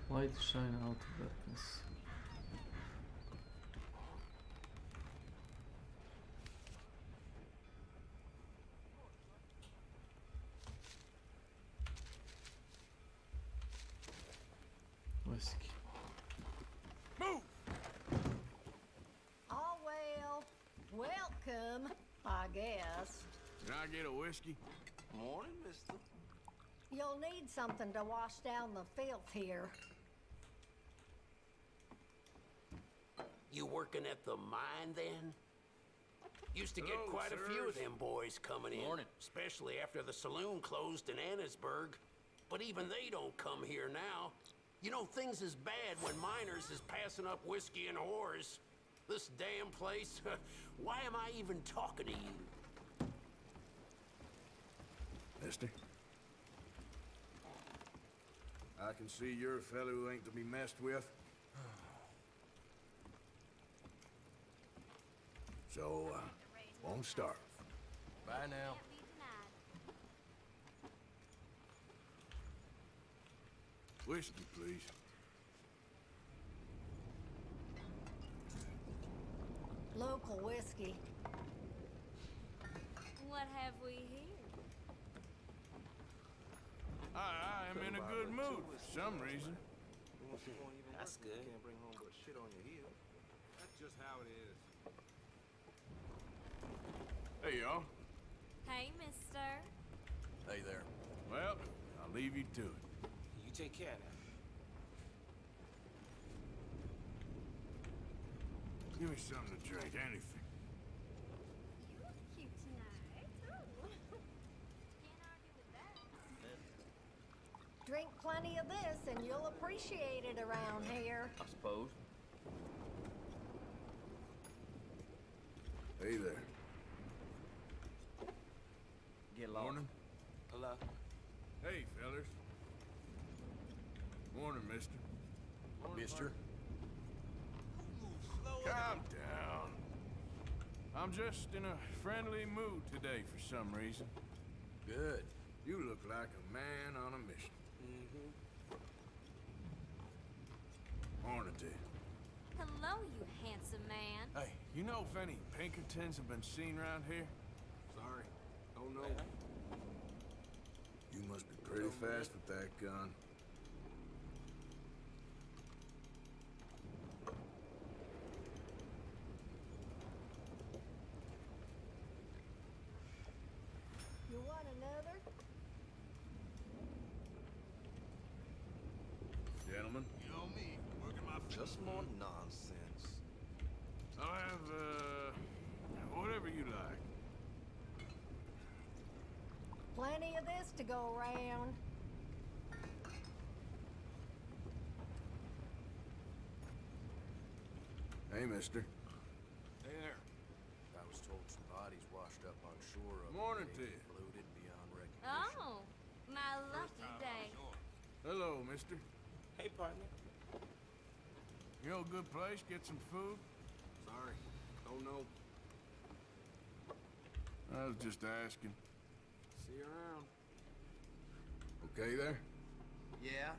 Speaker 4: Light shine out of darkness. Whiskey.
Speaker 2: Move!
Speaker 7: Oh, well, welcome, I guess.
Speaker 5: Can I get a whiskey?
Speaker 9: Morning, mister.
Speaker 7: You'll need something to wash down the filth here.
Speaker 22: You working at the mine, then? Used to get
Speaker 5: Hello,
Speaker 22: quite a few of
Speaker 5: sirs.
Speaker 22: them boys coming in.
Speaker 18: Morning.
Speaker 22: Especially after the saloon closed in Annesburg. But even they don't come here now. You know, things is bad when miners is passing up whiskey and whores. This damn place, why am I even talking to you?
Speaker 5: Mister? I can see you're a fellow who ain't to be messed with. So, won't starve.
Speaker 18: Bye now.
Speaker 5: Whiskey, please.
Speaker 7: Local whiskey.
Speaker 13: What have we here?
Speaker 5: I am in a good mood for some reason.
Speaker 1: That's good.
Speaker 6: Can't bring home but shit on your heel. That's just how it is.
Speaker 5: Hey, y'all.
Speaker 14: Hey, mister.
Speaker 5: Hey there. Well, I'll leave you to it.
Speaker 1: You take care now.
Speaker 5: Give me something to drink, anything.
Speaker 14: You look cute tonight. Oh. Can't argue with that.
Speaker 7: Drink plenty of this and you'll appreciate it around here.
Speaker 1: I suppose.
Speaker 5: Hey there.
Speaker 1: Get along.
Speaker 5: Morning.
Speaker 1: Hello.
Speaker 5: Hey, fellers. Morning, mister.
Speaker 22: Mister?
Speaker 5: Calm down. I'm just in a friendly mood today for some reason.
Speaker 22: Good.
Speaker 5: You look like a man on a mission. Morning to you.
Speaker 14: Hello, you handsome man.
Speaker 5: Hey, you know if any Pinkertons have been seen around here?
Speaker 22: Sorry. Don't know.
Speaker 5: You must be pretty fast with that gun.
Speaker 7: You want another?
Speaker 5: Gentlemen,
Speaker 22: You know me, working my
Speaker 6: Just more nonsense.
Speaker 5: I'll have, whatever you like.
Speaker 7: Plenty of this to go around.
Speaker 5: Hey, mister.
Speaker 22: Hey there. I was told some bodies washed up on shore of
Speaker 5: Morning to you.
Speaker 22: bloated beyond recognition.
Speaker 14: Oh, my lucky day.
Speaker 5: Hello, mister.
Speaker 1: Hey, partner.
Speaker 5: You know a good place, get some food?
Speaker 22: Sorry. Don't know.
Speaker 5: I was just asking.
Speaker 22: See you around.
Speaker 5: Okay there?
Speaker 22: Yeah.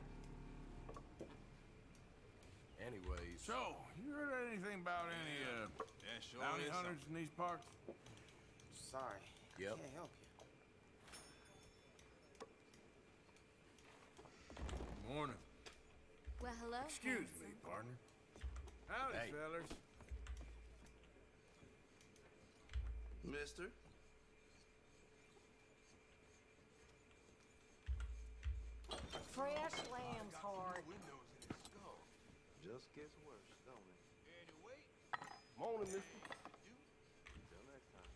Speaker 22: Anyways.
Speaker 5: So, you heard anything about any,
Speaker 22: Yeah, sure
Speaker 5: bounty
Speaker 22: is
Speaker 5: hunters in these parts?
Speaker 1: Sorry.
Speaker 22: Yep.
Speaker 1: Can't help you.
Speaker 5: Morning.
Speaker 14: Well, hello,
Speaker 5: Excuse
Speaker 14: handsome.
Speaker 5: me, partner. Howdy,
Speaker 22: Hey.
Speaker 5: fellers.
Speaker 6: Mister?
Speaker 7: Fresh lamb's heart.
Speaker 6: Windows in his skull. Just gets worse, don't it? Anyway. Morning, mister. Till next time.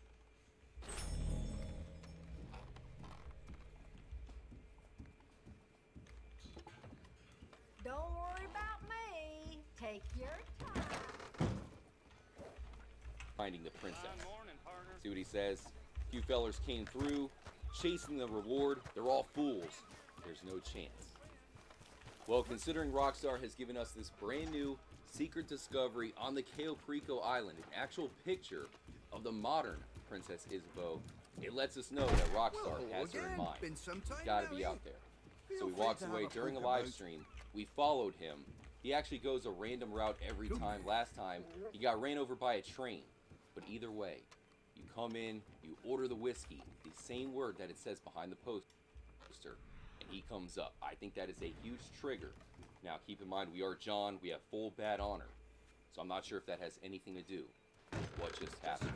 Speaker 7: Don't worry about me. Take your time.
Speaker 3: Finding the princess. See what he says? A few fellers came through, chasing the reward. They're all fools. There's no chance. Well, considering Rockstar has given us this brand new secret discovery on the Cayo Perico Island, an actual picture of the modern Princess Isabeau, it lets us know that Rockstar has her in mind. He's got to be out there. So he walks away during a live stream. We followed him. He actually goes a random route every time. Last time, he got ran over by a train. But either way, you come in, you order the whiskey, the same word that it says behind the poster, and he comes up. I think that is a huge trigger. Now, keep in mind, we are John. We have full bad honor. So I'm not sure if that has anything to do with what just happened.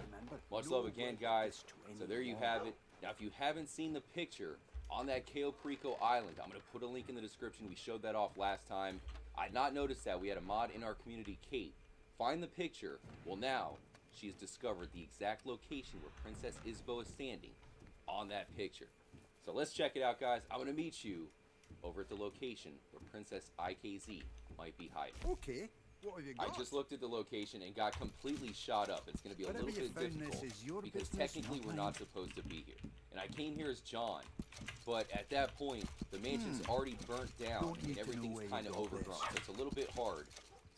Speaker 3: Much love again, guys. So there you have it. Now, if you haven't seen the picture on that Cayo Perico Island, I'm going to put a link in the description. We showed that off last time. I had not noticed that. We had a mod in our community, Kate. Find the picture. Well, now she's discovered the exact location where Princess Isabeau is standing on that picture. So let's check it out, guys. I'm going to meet you over at the location where Princess IKZ might be hiding.
Speaker 23: Okay, what have you got?
Speaker 3: I just looked at the location and got completely shot up. It's going to be a
Speaker 23: Whatever
Speaker 3: little
Speaker 23: you
Speaker 3: bit
Speaker 23: found,
Speaker 3: difficult
Speaker 23: this is your
Speaker 3: because
Speaker 23: business,
Speaker 3: technically
Speaker 23: not
Speaker 3: we're
Speaker 23: mine.
Speaker 3: not supposed to be here. And I came here as John, but at that point, the mansion's already burnt down
Speaker 23: Don't need
Speaker 3: and
Speaker 23: to know
Speaker 3: everything's
Speaker 23: where you
Speaker 3: kind of
Speaker 23: got
Speaker 3: overgrown.
Speaker 23: this.
Speaker 3: So it's a little bit hard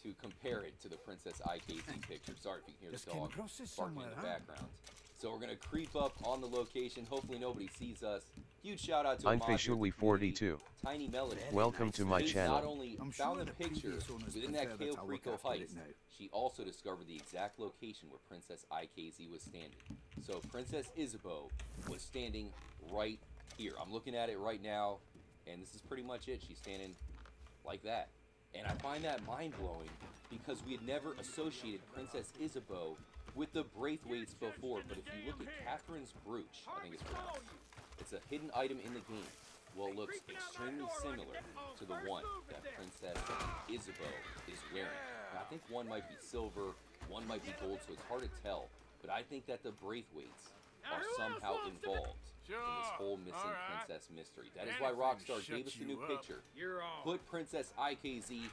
Speaker 3: to compare it to the Princess IKZ picture. Sorry if you can hear
Speaker 23: Just
Speaker 3: the
Speaker 23: came
Speaker 3: dog
Speaker 23: across this
Speaker 3: barking in
Speaker 23: somewhere,
Speaker 3: the
Speaker 23: huh?
Speaker 3: background. So we're going to creep up on the location. Hopefully nobody sees us. Huge shout out to
Speaker 16: I'm
Speaker 3: Ahmad here at the community.
Speaker 16: Fashuli42.
Speaker 3: Tiny Melody.
Speaker 16: Welcome to my
Speaker 3: Kate
Speaker 16: channel.
Speaker 3: not only
Speaker 23: I'm
Speaker 3: found
Speaker 23: sure
Speaker 3: the
Speaker 23: the
Speaker 3: picture
Speaker 23: previous owners
Speaker 3: within
Speaker 23: prefer
Speaker 3: that
Speaker 23: that
Speaker 3: Cayo
Speaker 23: I look
Speaker 3: Perico
Speaker 23: after it
Speaker 3: heist,
Speaker 23: now.
Speaker 3: she also discovered the exact location where Princess IKZ was standing. So Princess Isabeau was standing right here. I'm looking at it right now, And this is pretty much it. She's standing like that. And I find that mind-blowing because we had never associated Princess Isabeau with the Braithwaites before. But if you look at Catherine's brooch, I think it's pronounced, it's a hidden item in the game. Well, it looks extremely similar to the one that Princess Isabeau is wearing. Now, I think one might be silver, one might be gold, so it's hard to tell. But I think that the Braithwaites are somehow involved in this whole missing princess mystery. That is why Rockstar gave us the new picture. Put Princess IKZ.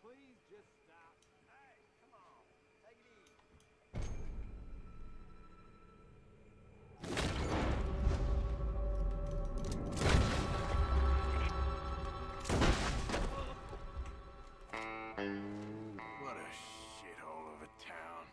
Speaker 9: Please just stop. Hey, come on. Take it easy.
Speaker 5: What a shithole of a town.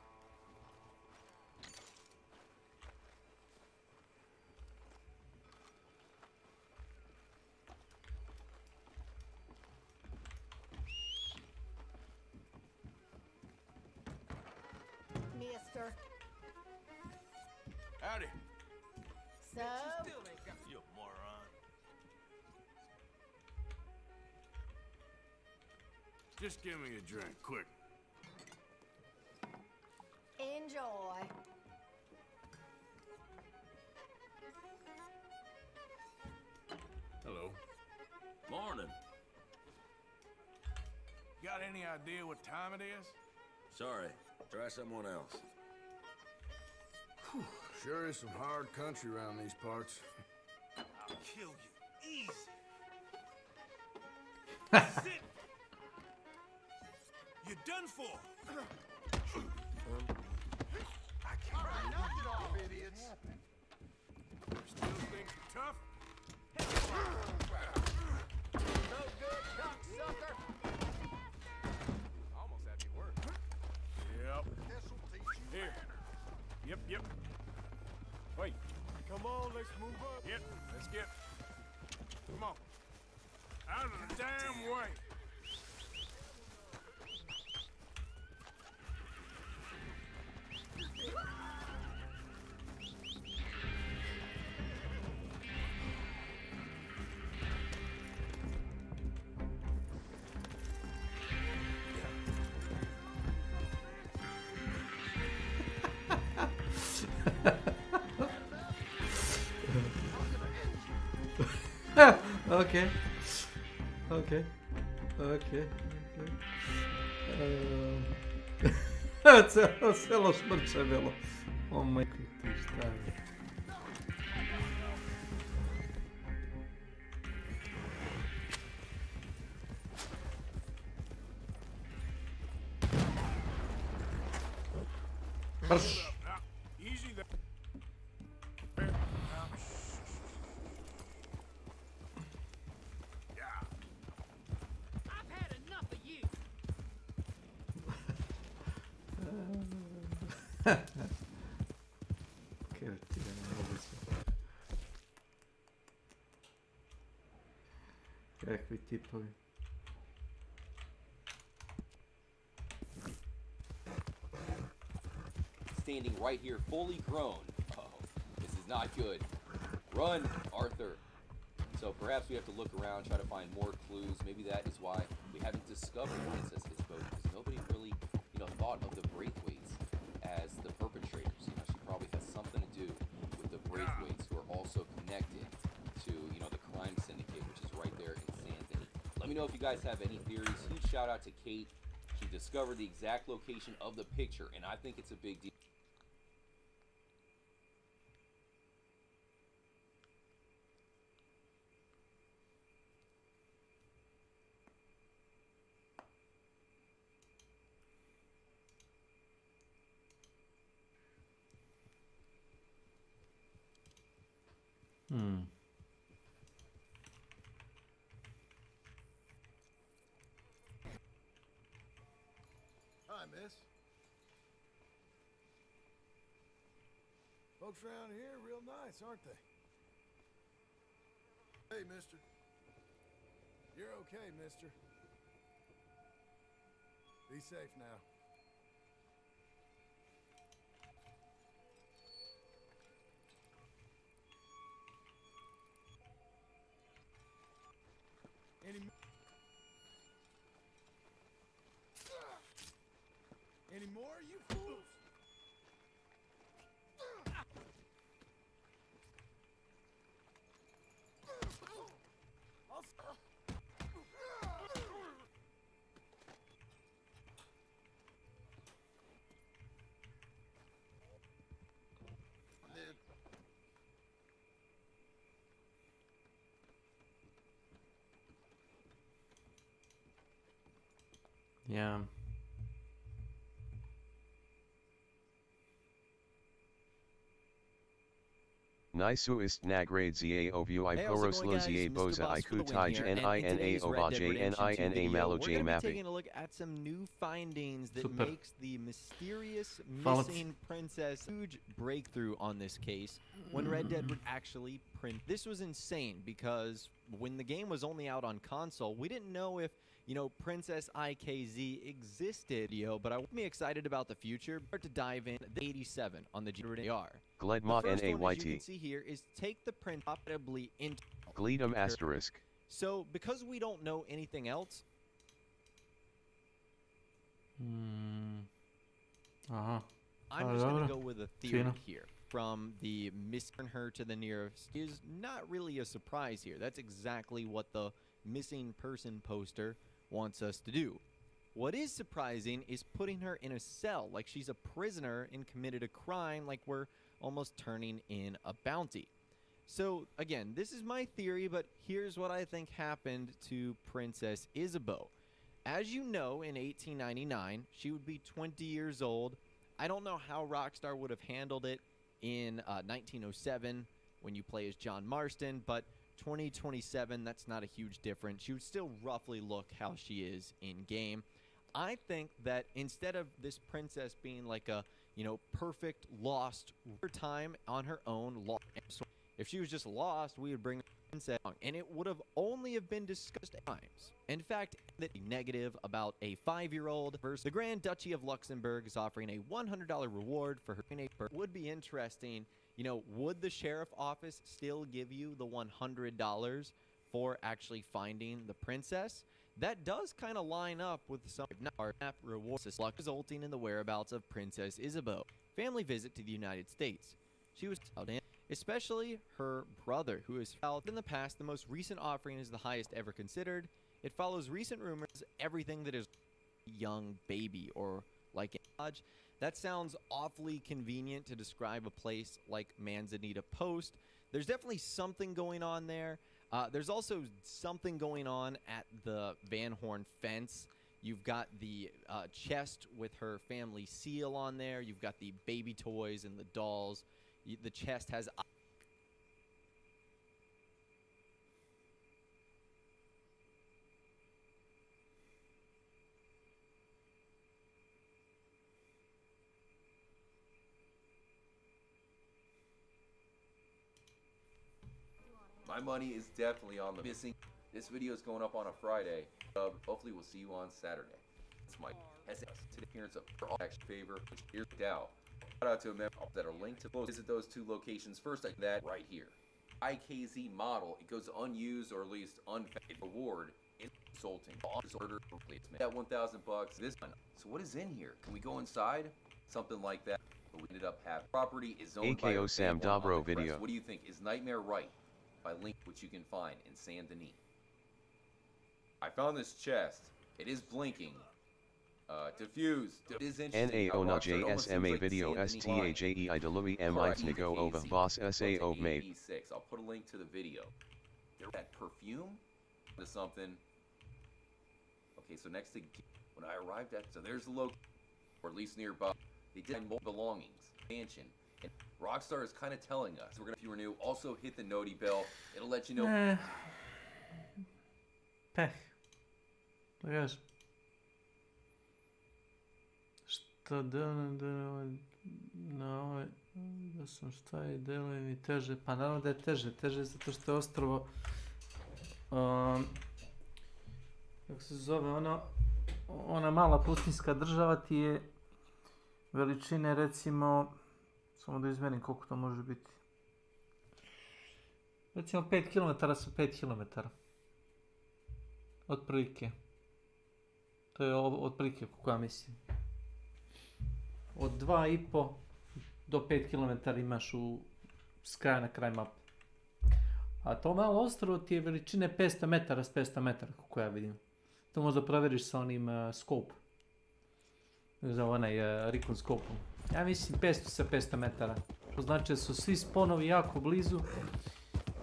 Speaker 7: Mister.
Speaker 5: Howdy.
Speaker 7: So?
Speaker 15: You moron.
Speaker 5: Just give me a drink, quick.
Speaker 7: Enjoy.
Speaker 5: Hello.
Speaker 15: Morning.
Speaker 5: Got any idea what time it is?
Speaker 15: Sorry. Try someone else.
Speaker 5: Whew. Sure is some hard country around these parts.
Speaker 15: I'll kill you. Easy. Sit. You're done for.
Speaker 5: I can't
Speaker 2: knock it off, idiots.
Speaker 5: still think you're tough?
Speaker 9: No good, cocksucker.
Speaker 2: Almost had me work.
Speaker 5: Yep.
Speaker 2: This'll teach you
Speaker 5: Here.
Speaker 2: manners.
Speaker 5: Yep. Wait.
Speaker 9: Come on, let's move up.
Speaker 5: Yep. Let's get. Come on. Out of the damn way.
Speaker 4: Okay. Okay. Okay. Celo smrčavilo. O majko ti šta je. Brš.
Speaker 5: Easy there.
Speaker 18: I've had enough of you.
Speaker 4: Kretira, ne mogu se. Kakvi tipovi.
Speaker 3: Standing right here, fully grown. Oh, this is not good. Run, Arthur. So perhaps we have to look around, try to find more clues. Maybe that is why we haven't discovered Princess Isabeau, because nobody really, thought of the Braithwaites as the perpetrators. She probably has something to do with the Braithwaites, who are also connected to, the crime syndicate, which is right there in San Denis. Let me know if you guys have any theories. Huge shout out to Kate. She discovered the exact location of the picture, and I think it's a big deal.
Speaker 2: Hi, miss. Folks around here are real nice, aren't they? Hey, mister. You're okay, mister. Be safe now.
Speaker 4: Ja.
Speaker 16: Nisu ist nagrade ovu I poroslozie boza I kutij nina ovaj nina maloj mapping.
Speaker 11: Taking a look at some new findings that
Speaker 4: Super.
Speaker 11: makes the mysterious
Speaker 4: Hvala.
Speaker 11: missing princess huge breakthrough on this case when Red Dead would actually print. This was insane because when the game was only out on console, we didn't know if, you know, Princess IKZ existed, but I would be excited about the future. Start to dive in the 87 on the GR.
Speaker 16: Gledma
Speaker 11: The first one, as you can
Speaker 16: NAYT.
Speaker 11: see here, is take the print profitably into.
Speaker 16: Gledum asterisk.
Speaker 11: So because we don't know anything else,
Speaker 4: Aha.
Speaker 11: I'm just going to
Speaker 4: Dobro.
Speaker 11: go with a theory
Speaker 4: Fino.
Speaker 11: here. From the missing her to the nearest is not really a surprise here. That's exactly what the missing person poster wants us to do. What is surprising is putting her in a cell like she's a prisoner and committed a crime, like we're almost turning in a bounty. So again, this is my theory, but here's what I think happened to Princess Isabeau. As you know, in 1899, she would be 20 years old. I don't know how Rockstar would have handled it in 1907 when you play as John Marston, but 2027, that's not a huge difference. She would still roughly look how she is in game. I think that instead of this princess being like a, you know, perfect lost her time on her own, if she was just lost, we would bring princess along, and it would have only have been discussed at times. In fact, the negative about a 5-year-old versus the Grand Duchy of Luxembourg is offering a $100 reward for her. Would be interesting. You know, would the sheriff office still give you the $100 for actually finding the princess? That does kind of line up with some rewards resulting in the whereabouts of Princess Isabeau. Family visit to the United States. She was out in, especially her brother, who has felt in the past. The most recent offering is the highest ever considered. It follows recent rumors, everything that is young baby or like a lodge. That sounds awfully convenient to describe a place like Manzanita Post. There's definitely something going on there. There's also something going on at the Van Horn fence. You've got the chest with her family seal on there. You've got the baby toys and the dolls. The chest has...
Speaker 21: My money is definitely on the missing. This video is going up on a Friday. Hopefully we'll see you on Saturday. It's my appearance of all action favor, which here's Dow. Shout out to a member that are linked to visit those two locations. First, I that right here. IKZ model. It goes unused or at least unfed reward. It's insulting. Order that $1,000. This one. So what is in here? Can we go inside? Something like that. But we ended up having property is owned by
Speaker 16: AKO Sam Dobro video.
Speaker 21: What do you think? Is Nightmare right? By link which you can find in Saint Denis. I found this chest. It is blinking. Diffuse. It is interesting.
Speaker 16: NA ona JSMA video STAJEI Delouis M Nigo Ova Boss SAO Mate.
Speaker 21: I'll put a link to the video. That perfume to something. Okay, so next to when I arrived at, so there's the location, or at least nearby. They did multiple belongings, mansion. And Rockstar is kind of telling us. We're gonna, if you were new, also hit the noti bell. It'll let you know.
Speaker 4: Peh. Da kažem. Šta na ovaj, da sam šta je deluje mi teže, pa naravno da je teže zato što je ostrvo, kako se zove, ona mala pustinska država ti je veličine recimo, samo da izmerim koliko to može biti, recimo 5 km sa 5 km, otprilike, to je otprilike kako ja mislim. Od 2,5 do 5 km imaš s kraja na kraj mape. A to malo ostrvo ti je veličine 500 metara s 500 metara, kako ja vidim. To možda proveriš sa onim scope. Za onaj recon scope-om. Ja mislim 500 sa 500 metara. To znači da su svi sponovi jako blizu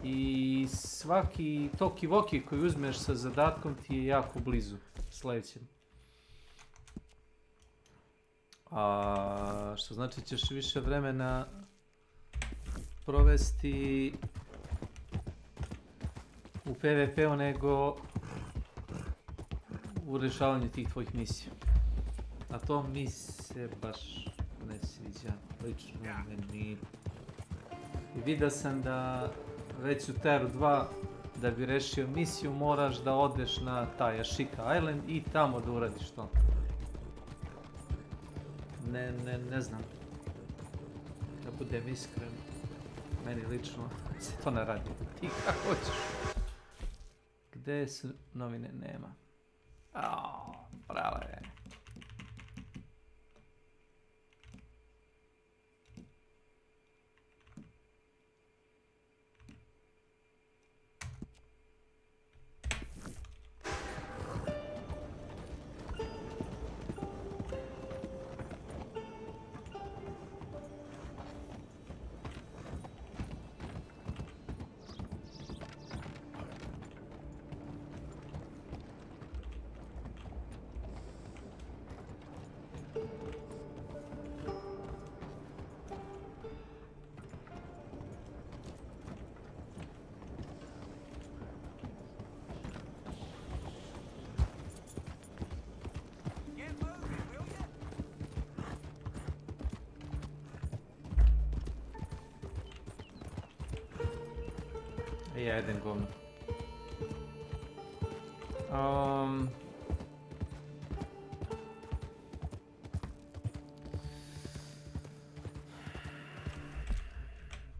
Speaker 4: i svaki toki-voki koji uzmeš sa zadatkom ti je jako blizu sljedećem. Što znači ćeš više vremena provesti u PvP-u nego u rješavanju tih tvojih misija. A to mi se baš ne sviđa, lično meni. I vidio sam da već u Teru 2 da bi rešio misiju moraš da odeš na taj Ashika Island i tamo da uradiš to. Ne znam. Da budem iskren, meni lično se to ne radi. Ti kako hoćeš. Gde su novine? Nema. Brale. Ja idem govno.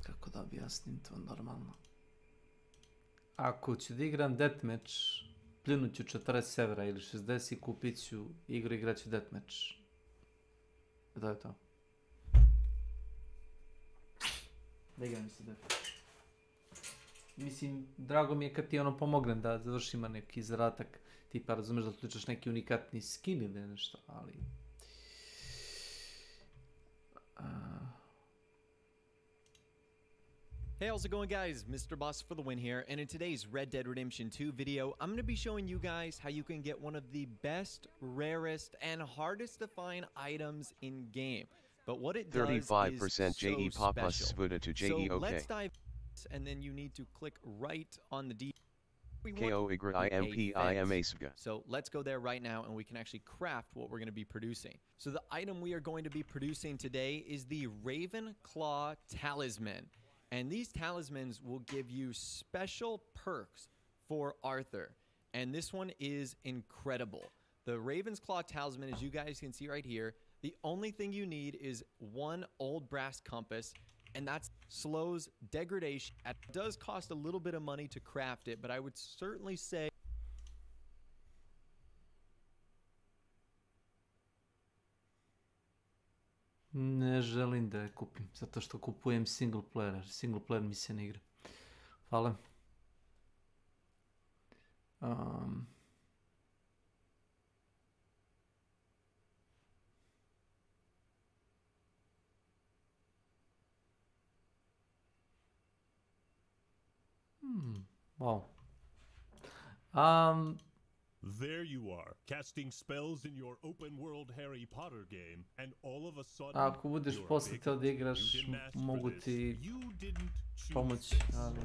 Speaker 4: Kako da objasnim to normalno? Ako ću da igram deathmatch, pljunut ću 40 evra ili 60 i kupit ću igru i igrat ću deathmatch. Da je to. Da igram se deathmatch. Mislim, drago mi je kad ti ono pomognem da završim neki zadatak, tipa razumeš da uključaš neki unikatni skin ili nešto, ali...
Speaker 11: Hey, how's it going, guys? Mr. Boss for the win here, and in today's Red Dead Redemption 2 video, I'm going to be showing you guys how you can get one of the best, rarest, and hardest to find items in game. But what it does is
Speaker 16: 35% JE
Speaker 11: so
Speaker 16: Papa
Speaker 11: special.
Speaker 16: Spuda to JE
Speaker 11: So
Speaker 16: OK.
Speaker 11: let's dive in, and then you need to click right on the D.
Speaker 16: KO Igra IMP SVGA.
Speaker 11: So let's go there right now and we can actually craft what we're going to be producing. So the item we are going to be producing today is the Raven Claw Talisman. And these talismans will give you special perks for Arthur. And this one is incredible. The Raven's Claw Talisman, as you guys can see right here, the only thing you need is one old brass compass, and that slows degradation. It does cost a little bit of money to craft it, but I would certainly say
Speaker 4: Ne želim da je kupim, zato što kupujem single player. Single player mi se ne igra. Hvala. Wow.
Speaker 8: There you are, casting spells in your open world Harry Potter game, and all of a sudden,
Speaker 4: Ako budeš posle teo da igraš, mogu ti pomoći, ali...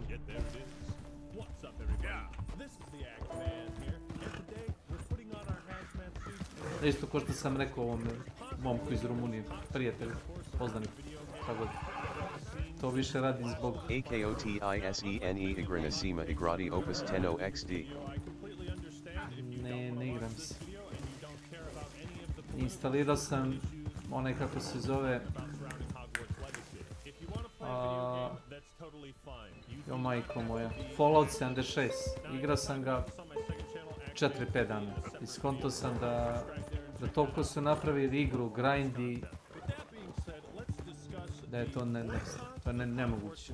Speaker 8: What's up, everybody? This is the Act Man here, and today we're putting on our hazmat suits.
Speaker 4: Isto ko što sam rekao ovom momku iz Rumunije, prijatelju, poznanik, šta god. To više radim zbog...
Speaker 16: AKOTISENE Igranasima Igrati Opus 10 XD.
Speaker 4: Ne igram se. Instalirao sam onaj kako se zove... Jo majko moja, Fallout 76. Igrao sam ga 4-5 dana. Iskonto sam da toliko su napravili igru, grindi, da je to nemoguće.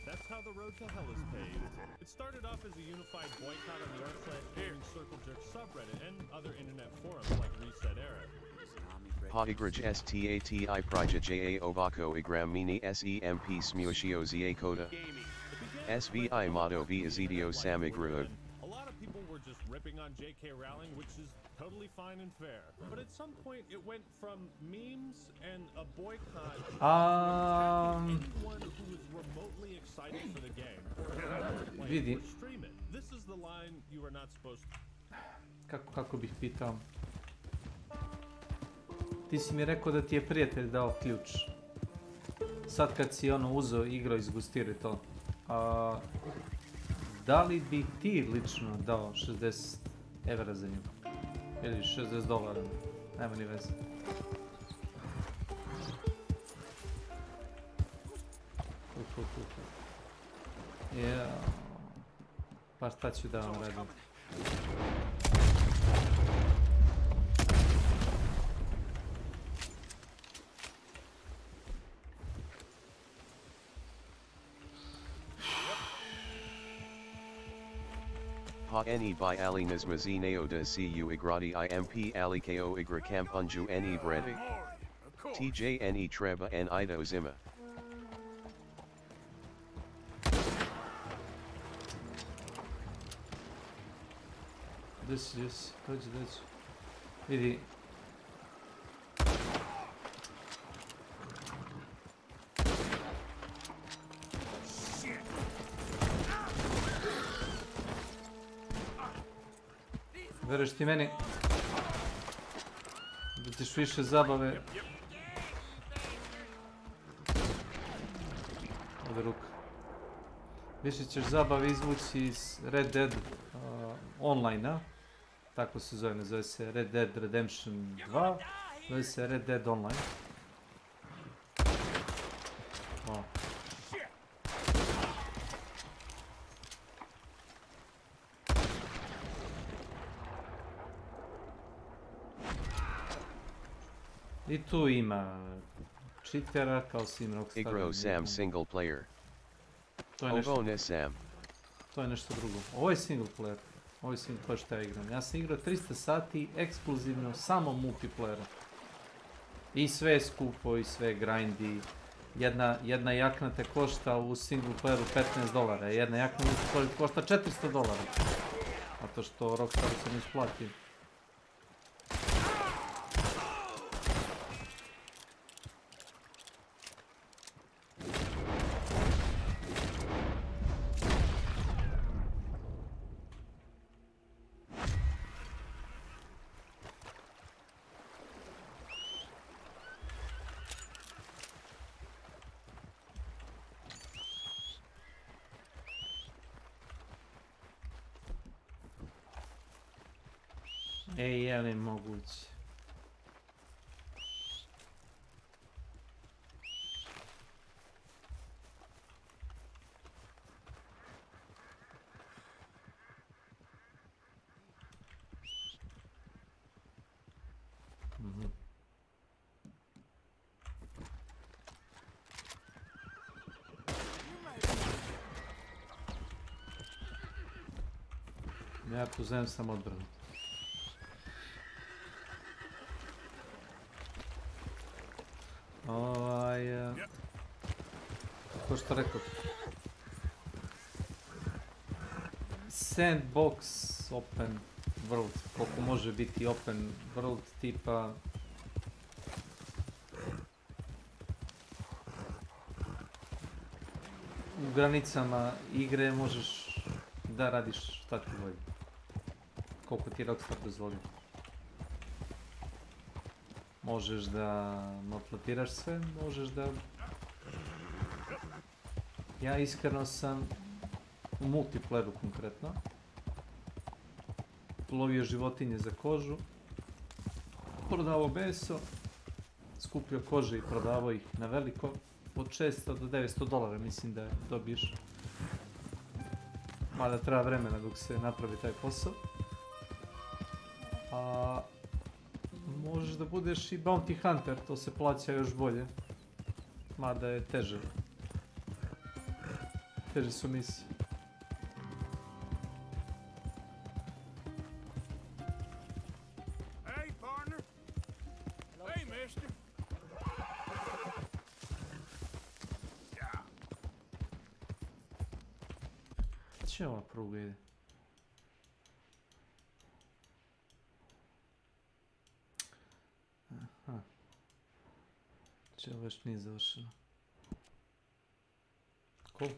Speaker 8: That's how the road to hell is paved. It started off as a unified boycott on the r/gaming circle jerk subreddit and other internet forums like Reset Era.
Speaker 16: Haigraj STATI Praja JA Ovako Igramini SEMP Smushio ZA Koda. SVI Motto V Azidio Samigruud.
Speaker 8: A lot of people were just ripping ripping on J.K. Rowling, which is totally fine and fair. But at some point, it went from memes and a boycott to attacking anyone who was remotely excited for the game, or play it or stream it. This is the line you are not supposed to.
Speaker 4: Kako bih pitao? Ti si mi rekao da ti je prijatelj dao ključ. Sad kad si ono uzeo igrao izgustirao to, da li bi ti lično dao 60 evra za nju? Ili $60? Nema ni veze. Pa šta ću da vam radim?
Speaker 16: Ha eni by ali nazmazineo da cu igradi imp ali ko igra kampunju eni vredi. TJ eni treba en ido zima.
Speaker 4: Dođi. Vidi. Veruješ ti meni da ćeš više zabave. Ode ruka. Više ćeš zabave izvući iz Red Dead online-a. Tako se zove, ne zove se Red Dead Redemption 2, zove se Red Dead Online. I tu ima cheatera kao svim Rockstar.
Speaker 16: Igro Sam single player.
Speaker 4: To je nešto drugo. Ovo je single player. Ovo je single player što ja igram. Ja sam igrao 300 sati ekskluzivno samo multiplayera. I sve je skupo i sve je grindy. Jedna jakna te košta u single playeru $15. Jedna jakna multiplayer košta $400. Zato što Rockstar se ne isplati. Ej, je li moguće? Ja tu zem sam odbranu. Ko što rekao, sandbox open world, koliko može biti open world tipa u granicama igre možeš da radiš šta ti volji, koliko ti Rockstar dozvoli. Možeš da maltretiraš sve, možeš da... Ja iskreno sam u multiplayeru konkretno lovio životinje za kožu, prodavao meso, skupljao kože i prodavao ih na veliko, od $600 do $900 mislim da dobiješ. Mada treba vremena dok se napravi taj posao. A možeš da budeš i bounty hunter, to se plaća još bolje, mada je teže. Teže su misije.
Speaker 5: Hey, partner. Hey, mister.
Speaker 4: Če ova pruga ide? Znači, ovo još nije završeno. Cool.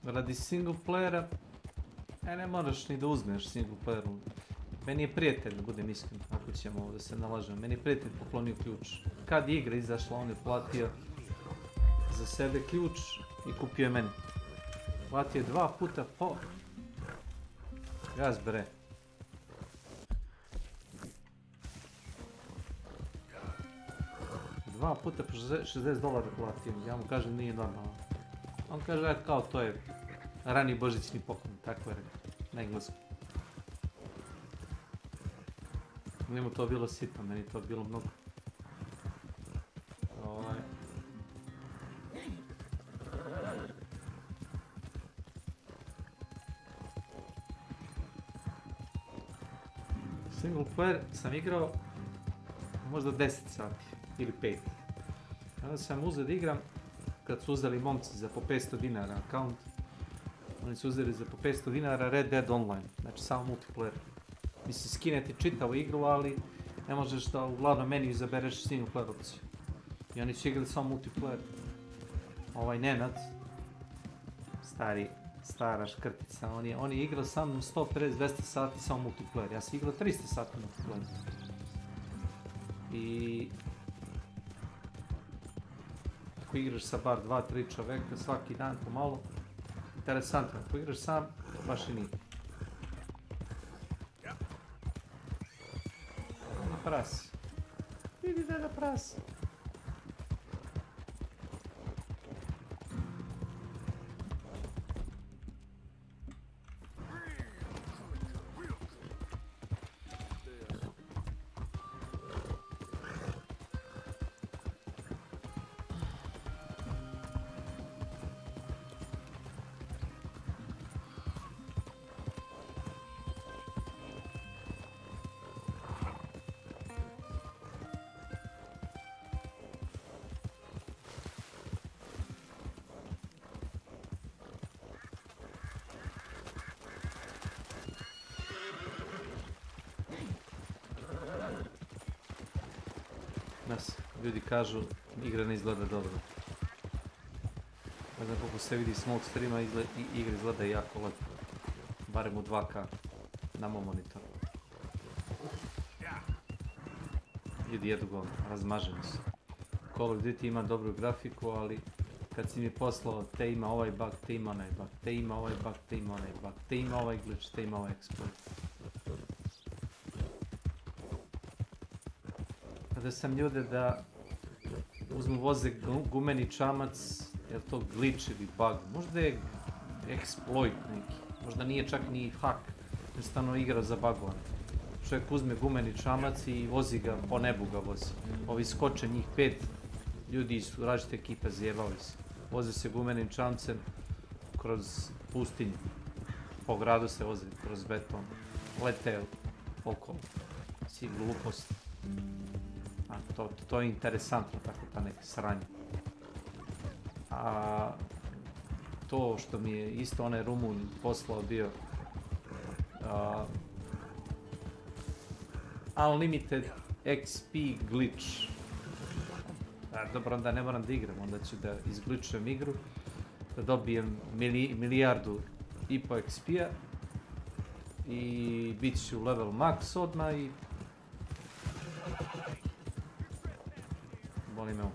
Speaker 4: Radi single playera, ne moraš ni da uzmeš single playeru. Meni je prijatelj, da budem iskren, ako ćemo da se nalažem. Meni je prijatelj poklonio ključ. Kad je igra izašla, on je platio za sebe ključ i kupio je meni. Platio je 2 puta po... Gaz bre. Dva puta po $60 platio. Ja mu kažem nije normalno. On kaže kao to je rani božićni poklon, tako je rekao, na engleskom. Njemu to bilo sitno, meni to bilo mnogo. Single player sam igrao možda 10 sati ili 5. Onda sam uzeo da igram kad su uzeli momci za po 500 dinara account. Oni su uzeli za po 500 dinara Red Dead Online, znači samo multiplayer. Mislim, skinete čitavu igru, ali ne možeš da u glavnom meniju izabereš single player opciju. I oni su igrali samo multiplayer. Ovaj Nenad, stara škrtica, on je igrao sam 150-200 sati samo multiplayer. Ja sam igrao 300 sati multiplayer. I... ako igraš sa bar 2-3 čoveka svaki dan pomalo, interesantno. Ako igraš sam, baš i nije. Pras. Vidi da pras. Ljudi kažu, igra ne izgleda dobro. Ne znam koliko se vidi s mog streama, igra izgleda jako lepo. Barem u 2K na mom monitoru. Ljudi jedu go, razmaženi su. Call of Duty ima dobru grafiku, ali kad si mi poslao te ima ovaj bug, te ima onaj bug, te ima ovaj bug, te ima onaj bug, te ima ovaj glitch, te ima ovaj exploit. Kada sam ljude da uzmu voze gumeni čamac, je to glitch ili bug, možda je exploit neki, možda nije čak ni hack, jednostavno igra za bugovan. Čovjek uzme gumeni čamac i vozi ga, po nebu ga vozi. Ovi skoče njih 5, ljudi su različite ekipe, zjebali se. Voze se gumenim čamcem kroz pustinju, po gradu se voze, kroz beton, lete okolo, svi gluposti. To je interesantno, tako ta neka sranja. A to što mi je isto onaj Rumun poslao bio Unlimited XP glitch. Dobro, onda ne moram da igram, onda ću da izgličujem igru, da dobijem milijardu i po XP-a i bit ću level max odmah i boli me ovo.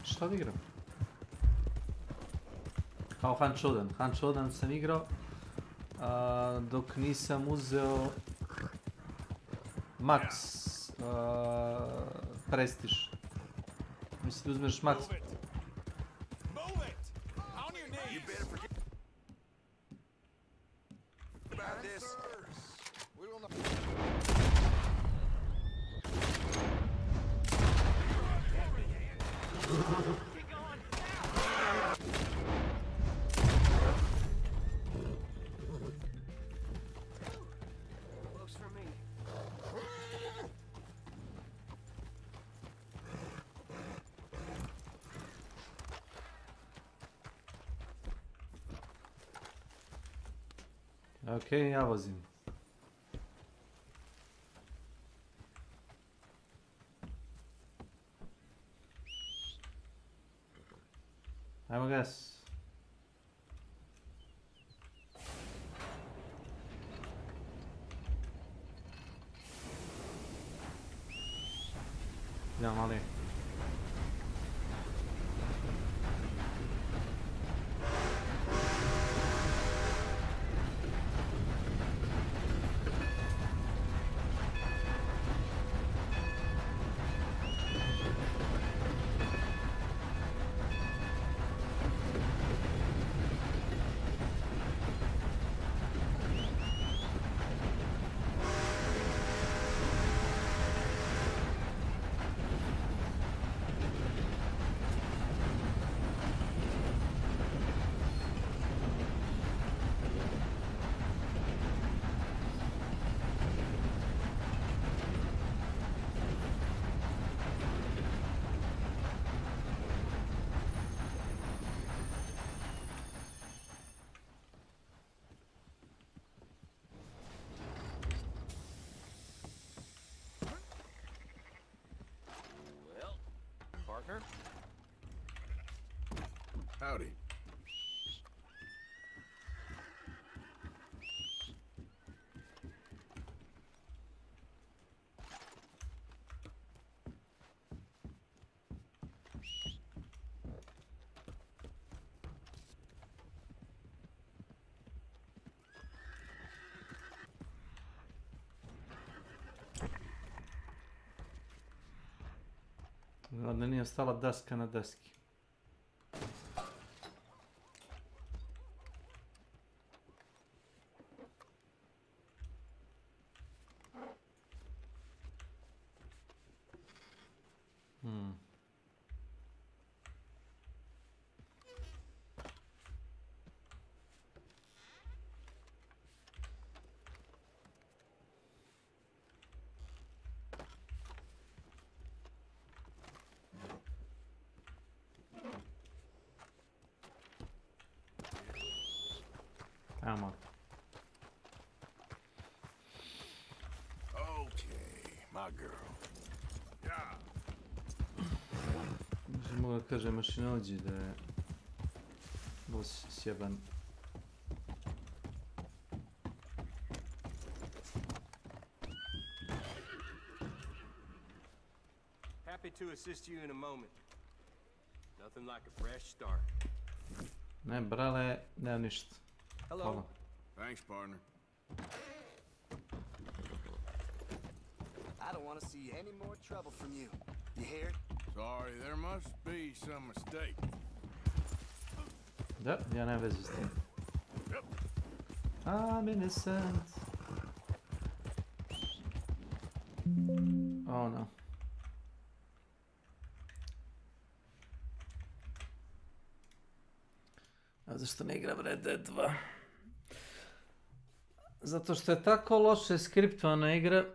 Speaker 4: Šta da igram? Kao Hanchodan sam igrao dok nisam uzeo max prestiž. Mislim da uzmeš max. Okej, ja vozim. Ajmo gas. Idemo, ali.
Speaker 20: Well, partner.
Speaker 5: Howdy.
Speaker 4: Onda nije ostala daska na daski. Ajmo.
Speaker 5: Okay, my girl. Yeah.
Speaker 4: Może mogę kaže mašinođi da je bus sjeban.
Speaker 6: Happy to assist you in a moment. Nothing like a fresh start.
Speaker 4: Ne, brale, nema ništa.
Speaker 6: Hello.
Speaker 4: Hvala.
Speaker 5: Thanks, partner.
Speaker 2: I don't want to see any more trouble from you. You hear?
Speaker 5: Sorry, there must be some mistake.
Speaker 4: Da, ja nemam veze s tim. I'm innocent. Oh no. A zašto ne igram Red Dead 2? Zato što je tako loše skriptovana igra.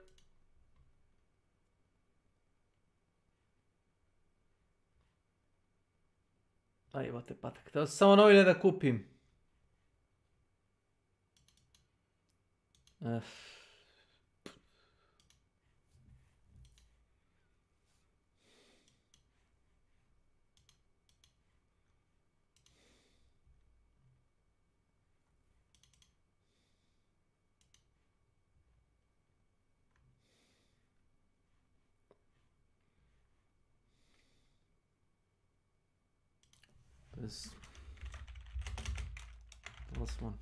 Speaker 4: A imate patak. Htio sam samo novine da kupim. This last one.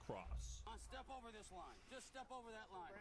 Speaker 8: Cross.
Speaker 9: Step over this line. Just step over that line.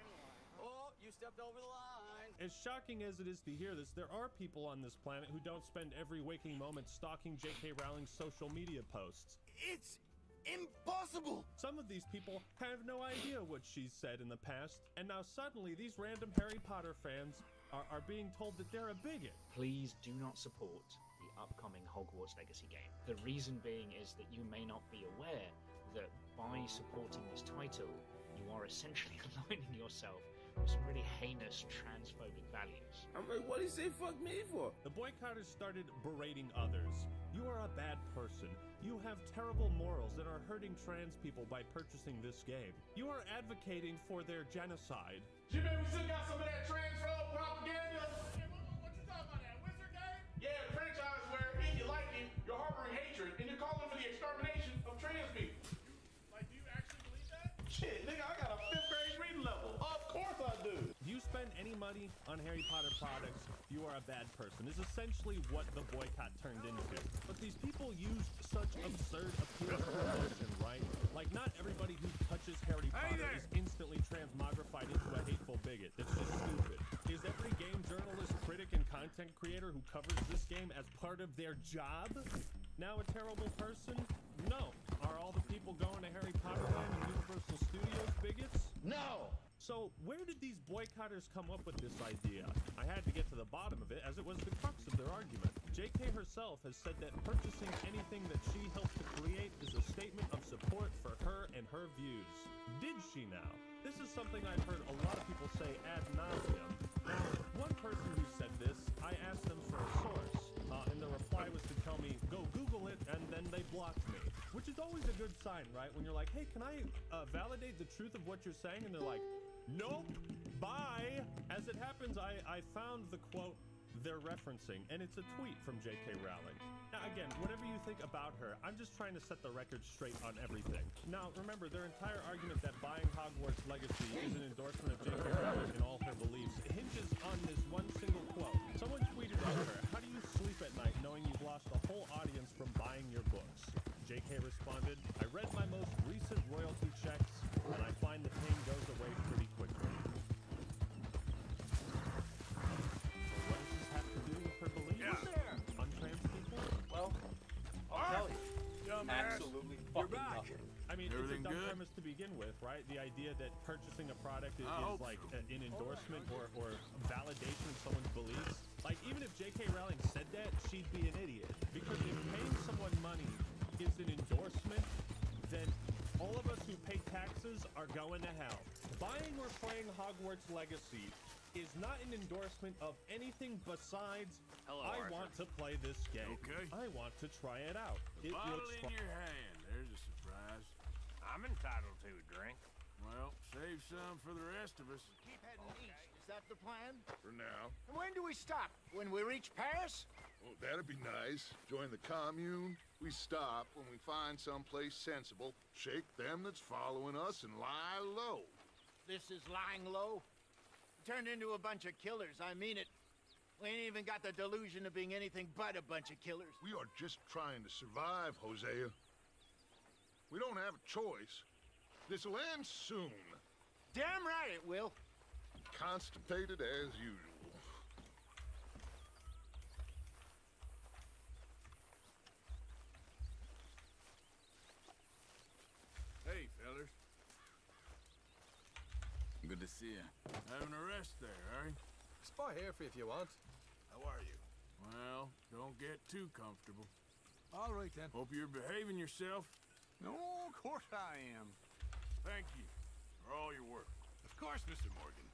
Speaker 9: Oh, you stepped over the line.
Speaker 8: As shocking as it is to hear this, there are people on this planet who don't spend every waking moment stalking J.K. Rowling's social media posts.
Speaker 5: It's
Speaker 2: Impossible!
Speaker 8: Some of these people have no idea what she's said in the past, and now suddenly these random Harry Potter fans are being told that they're a bigot.
Speaker 10: Please do not support the upcoming Hogwarts Legacy game. The reason being is that you may not be aware that by supporting this title, you are essentially aligning yourself with some really heinous transphobic values.
Speaker 1: I'm like, what did he say fuck me for?
Speaker 8: The boycotters started berating others. You are a bad person. You have terrible morals and are hurting trans people by purchasing this game. You are advocating for their genocide.
Speaker 12: Jimmy, we still got some of that transphobe propaganda. Hey, what you talking about, that wizard game? Yeah, the franchise where if you like it, you're harboring hatred and you're calling for the extermination of trans people. Like, do you actually believe that? Shit, nigga, I got a 5th grade reading level. Of course I do.
Speaker 8: If you spend any money on Harry Potter products, you are a bad person, is essentially what the boycott turned into. But these people used such absurd appeals for emotion, right? Like, not everybody who touches Harry Potter is instantly transmogrified into a hateful bigot. That's just stupid. Is every game journalist, critic, and content creator who covers this game as part of their job now a terrible person? No. Are all the people going to Harry Potter Land and Universal Studios bigots?
Speaker 12: No!
Speaker 8: So where did these boycotters come up with this idea? I had to get to the bottom of it, as it was the crux of their argument. JK herself has said that purchasing anything that she helped to create is a statement of support for her and her views. Did she now? This is something I've heard a lot of people say ad nauseum. Now, one person who said this, I asked them for a source, and the reply was to tell me, go Google it, and then they blocked me. Which is always a good sign, right? When you're like, hey, can I validate the truth of what you're saying? And they're like, nope, bye. As it happens, I found the quote they're referencing, and it's a tweet from J.K. Rowling. Now, again, whatever you think about her, I'm just trying to set the record straight on everything. Now, remember, their entire argument that buying Hogwarts Legacy is an endorsement of J.K. Rowling and all her beliefs hinges on this one single quote. Someone tweeted at her, how do you sleep at night knowing you've lost a whole audience from buying your books? J.K. responded, I read my most recent royalty checks, and I find the pain goes away pretty quickly. What does this have to do with her beliefs on trans people?
Speaker 12: Well,
Speaker 8: I'll tell you.
Speaker 12: Absolutely
Speaker 8: You're back.
Speaker 12: nothing.
Speaker 8: I mean,
Speaker 12: Everything
Speaker 8: it's a dumb
Speaker 12: good?
Speaker 8: premise to begin with, right? The idea that purchasing a product is like an endorsement or validation of someone's beliefs. Like, even if J.K. Rowling said that, she'd be an idiot. Because if paying someone money is an endorsement, then all of us who pay taxes are going to hell. Buying or playing Hogwarts Legacy is not an endorsement of anything besides, I want to play this game.
Speaker 5: Okay.
Speaker 8: I want to try it out. It
Speaker 5: Bottle
Speaker 8: looks
Speaker 5: in
Speaker 8: fun.
Speaker 5: your hand. There's a surprise.
Speaker 15: I'm entitled to a drink.
Speaker 5: Well, save some for the rest of us.
Speaker 9: Keep heading east. Is that the plan?
Speaker 2: For now.
Speaker 9: And when do we stop? When we reach Paris?
Speaker 2: Oh, that'd be nice. Join the commune. We stop when we find someplace sensible, shake them that's following us, and lie low.
Speaker 9: This is lying low. Turned into a bunch of killers. I mean it. We ain't even got the delusion of being anything but a bunch of killers.
Speaker 2: We are just trying to survive, Hosea. We don't have a choice. This'll end soon.
Speaker 9: Damn right it will.
Speaker 2: Constipated as usual.
Speaker 5: Hey, fellers.
Speaker 12: Good to see you.
Speaker 5: Having a rest there, eh?
Speaker 12: Spy here for you if you want. How are you?
Speaker 5: Well, don't get too comfortable.
Speaker 12: All right, then.
Speaker 5: Hope you're behaving yourself.
Speaker 12: No, of course I am.
Speaker 5: Thank you for all your work.
Speaker 12: Of course, Mr. Morgan.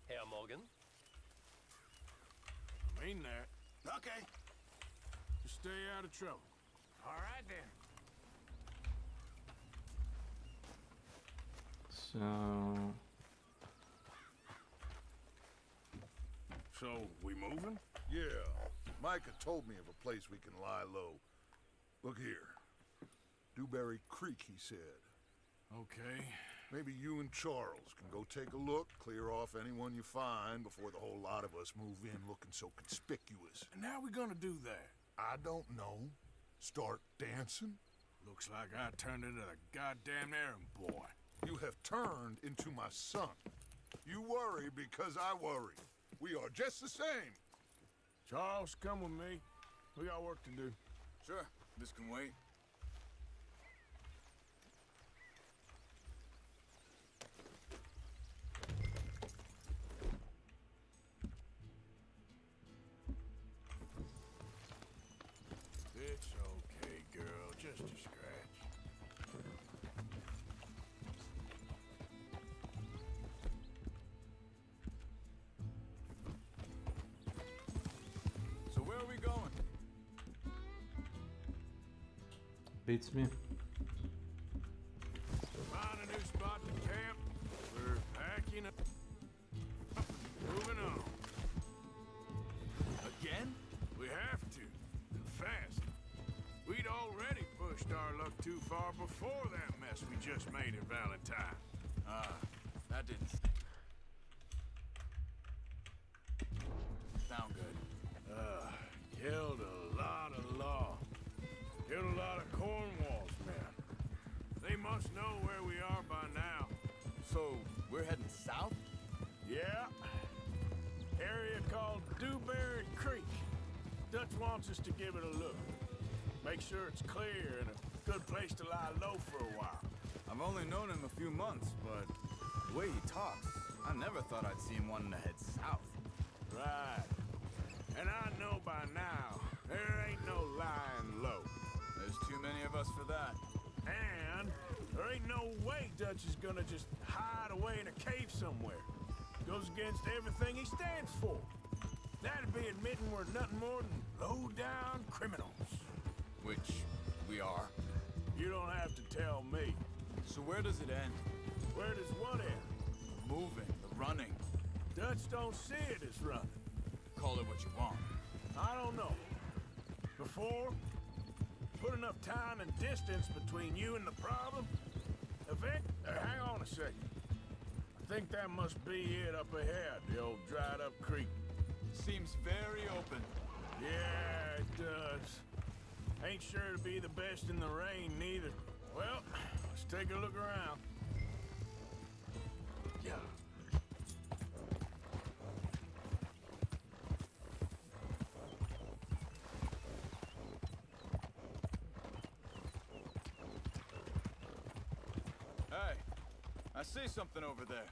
Speaker 15: Herr Morgan?
Speaker 5: I mean that.
Speaker 12: Okay.
Speaker 5: Just stay out of trouble.
Speaker 15: All right, then.
Speaker 4: So...
Speaker 5: So, we moving?
Speaker 2: Yeah. Micah told me of a place we can lie low. Look here. Dewberry Creek, he said.
Speaker 5: Okay.
Speaker 2: Maybe you and Charles can go take a look, clear off anyone you find before the whole lot of us move in looking so conspicuous.
Speaker 5: And how we gonna do that?
Speaker 2: I don't know. Start dancing?
Speaker 5: Looks like I turned into the goddamn errand boy.
Speaker 2: You have turned into my son. You worry because I worry.
Speaker 5: We are just the same. Charles, come with me. We got work to do.
Speaker 17: Sure, this can wait.
Speaker 5: It's okay, girl. Just a scratch.
Speaker 17: So where are we going?
Speaker 4: Beats me.
Speaker 5: Find a new spot to camp. We're packing up and moving on.
Speaker 17: Again?
Speaker 5: We have to, and fast. We'd already pushed our luck too far before that mess we just made at Valentine.
Speaker 17: That didn't sound good.
Speaker 5: Killed a lot of law. Killed a lot of Cornwall's men. They must know where we are by now.
Speaker 17: So, we're heading south?
Speaker 5: Yeah. Area called Dewberry Creek. Dutch wants us to give it a look. Make sure it's clear and a good place to lie low for a while.
Speaker 17: I've only known him a few months, but the way he talks, I never thought I'd see him wanting to head south.
Speaker 5: Right. And I know by now, there ain't no lying low.
Speaker 17: There's too many of us for that.
Speaker 5: And there ain't no way Dutch is gonna just hide away in a cave somewhere. Goes against everything he stands for. That'd be admitting we're nothing more than low-down criminals.
Speaker 17: Which we are.
Speaker 5: You don't have to tell me.
Speaker 17: So where does it end?
Speaker 5: Where does what end?
Speaker 17: The moving, the running.
Speaker 5: Dutch don't see it as running.
Speaker 17: Call it what you want.
Speaker 5: I don't know. Before, put enough time and distance between you and the problem. Hang on a second. I think that must be it up ahead, the old dried-up creek.
Speaker 17: Seems very open.
Speaker 5: Yeah, it does. Ain't sure to be the best in the rain, neither. Well, let's take a look around. Yeah.
Speaker 17: Hey, I see something over there.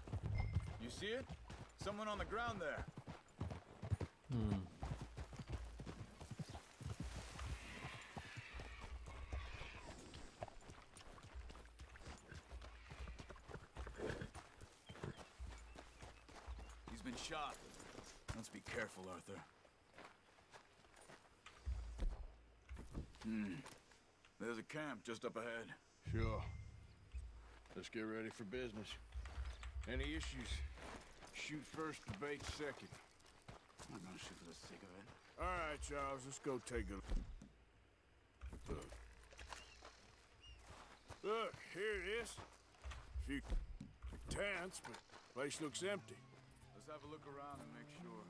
Speaker 17: You see it? Someone on the ground there. He's been shot. Let's be careful, Arthur. There's a camp just up ahead.
Speaker 5: Sure. Let's get ready for business. Any issues? Shoot first, debate second.
Speaker 17: I'm not gonna shoot for the sake of it.
Speaker 5: All right, Charles, let's go take a look. Look, here it is. Few tents, but place looks empty.
Speaker 17: Let's have a look around and make sure.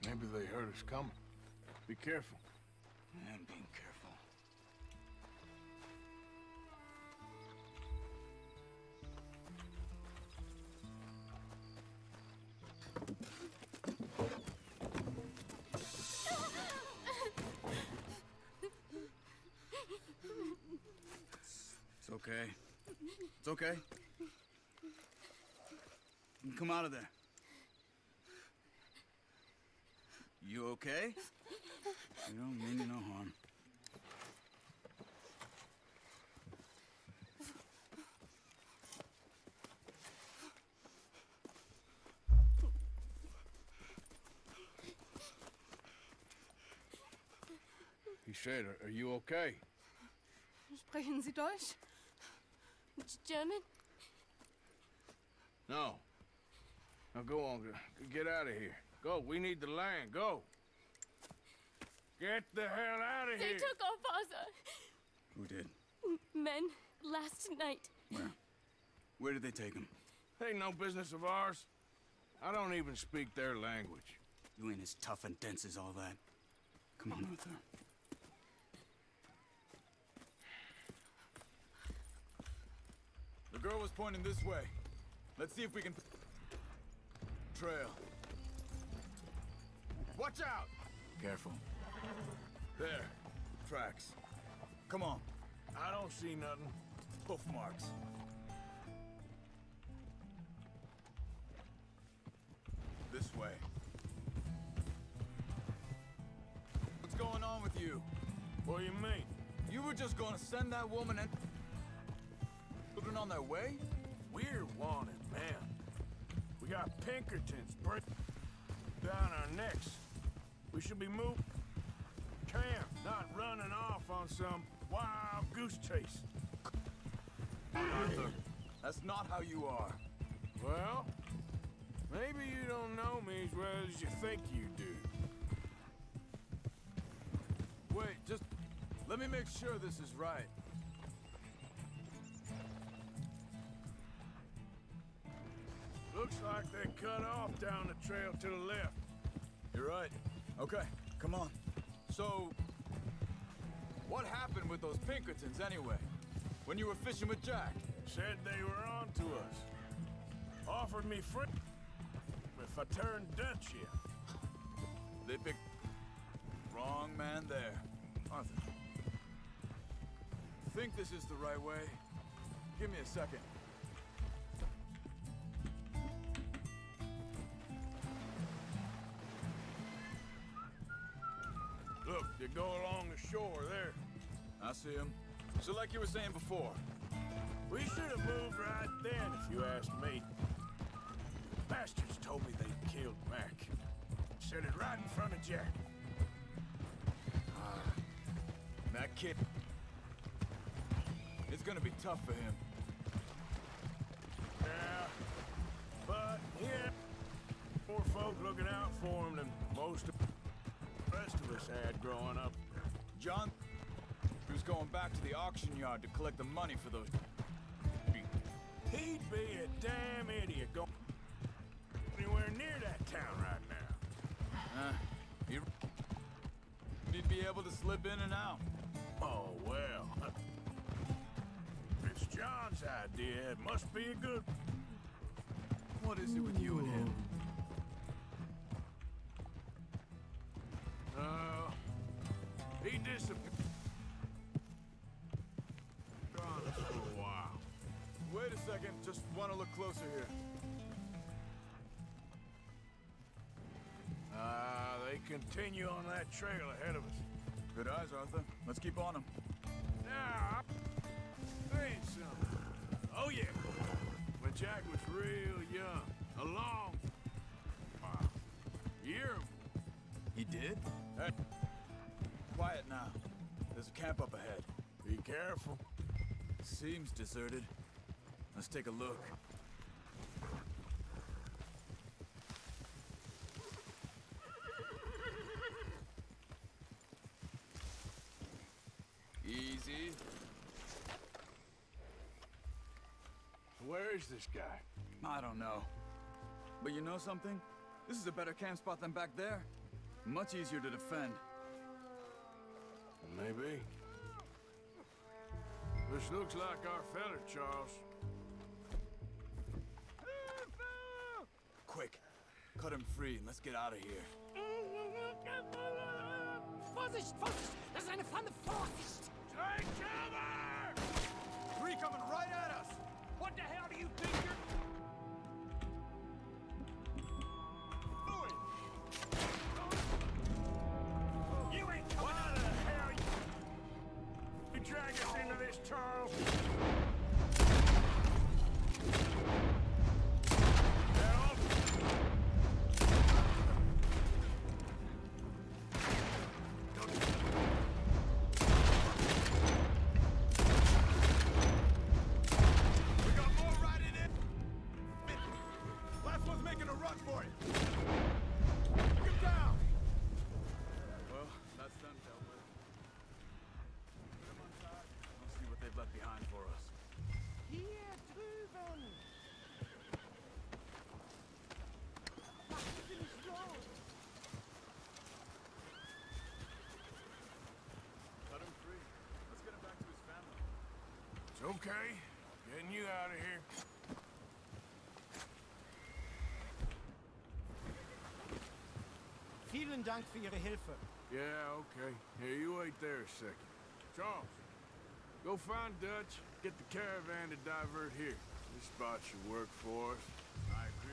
Speaker 5: Maybe they heard us coming. Be careful.
Speaker 17: I'm being careful. It's okay. It's okay. You come out of there. You okay? You don't mean you no harm.
Speaker 5: He said, are you okay?
Speaker 19: Sprechen Sie Deutsch? German?
Speaker 5: No. Now go on, get out of here. Go, we need the land, go. Get the hell out of
Speaker 19: They
Speaker 5: here!
Speaker 19: took our father.
Speaker 17: Who did?
Speaker 19: Men last night.
Speaker 17: Where? Where did they take him?
Speaker 5: Ain't no business of ours. I don't even speak their language.
Speaker 17: You ain't as tough and dense as all that. Come on, Arthur. The girl was pointing this way. Let's see if we can... Trail. Watch out! Careful. There. Tracks. Come on.
Speaker 5: I don't see nothing.
Speaker 17: Hoof marks. This way. What's going on with you?
Speaker 5: What do you mean?
Speaker 17: You were just gonna send that woman and... children on their way?
Speaker 5: We're wanted, man. We got Pinkertons break down our necks. We should be moved camp, not running off on some wild goose chase.
Speaker 17: Arthur, that's not how you are.
Speaker 5: Well, maybe you don't know me as well as you think you do.
Speaker 17: Wait, just let me make sure this is right.
Speaker 5: Looks like they cut off down the trail to the left.
Speaker 17: You're right. Okay, come on. So, what happened with those Pinkertons anyway? When you were fishing with Jack?
Speaker 5: Said they were on to us. Offered me free if I turned Dutch yet.
Speaker 17: They picked... wrong man there. Arthur. Think this is the right way? Give me a second.
Speaker 5: Look, they go along the shore there.
Speaker 17: I see him. So like you were saying before.
Speaker 5: We should have moved right then, if you asked me. Bastards told me they killed Mac. Said it right in front of Jack.
Speaker 17: That kid... it's gonna be tough for him.
Speaker 5: Yeah, but yeah, more folk looking out for him than most of the rest of us had growing up.
Speaker 17: John was going back to the auction yard to collect the money for those...
Speaker 5: He'd be a damn idiot going anywhere near that town right now.
Speaker 17: He'd be able to slip in and out.
Speaker 5: Oh, well. It's John's idea. It must be a good...
Speaker 17: What is it with you and him?
Speaker 5: He disappeared on us for a while.
Speaker 17: Wait a second. Just want to look closer here.
Speaker 5: They continue on that trail ahead of us.
Speaker 17: Good eyes, Arthur. Let's keep on them.
Speaker 5: Now, there ain't something. Oh, yeah. When Jack was real young, a long while. You hear him?
Speaker 17: He did? Hey. Quiet now. There's a camp up ahead.
Speaker 5: Be careful.
Speaker 17: Seems deserted. Let's take a look. Easy.
Speaker 5: Where is this guy?
Speaker 17: I don't know. But you know something? This is a better camp spot than back there. Much easier to defend.
Speaker 5: Maybe. This looks like our fella, Charles.
Speaker 17: Quick. Cut him free and let's get out of here.
Speaker 9: Vorsicht, Vorsicht! Das ist eine Pfanne! Vorsicht!
Speaker 5: Take cover!
Speaker 17: Three coming right at us!
Speaker 9: What the hell do you think you're...
Speaker 5: You ain't coming out of the hell! You drag us into this, Charles! Okay, getting you out of here.
Speaker 9: Vielen Dank für Ihre Hilfe.
Speaker 5: Yeah, okay. Here, you wait there a second. Charles, go find Dutch, get the caravan to divert here. This spot should work for us. I agree.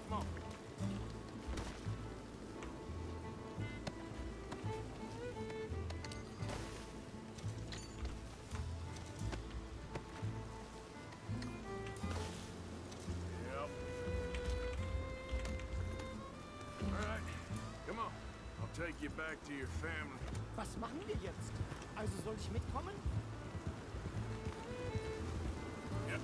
Speaker 5: Come on. Yep. All right, come on. I'll take you back to your family.
Speaker 9: Was machen wir jetzt? Also soll ich mitkommen?
Speaker 5: Yep.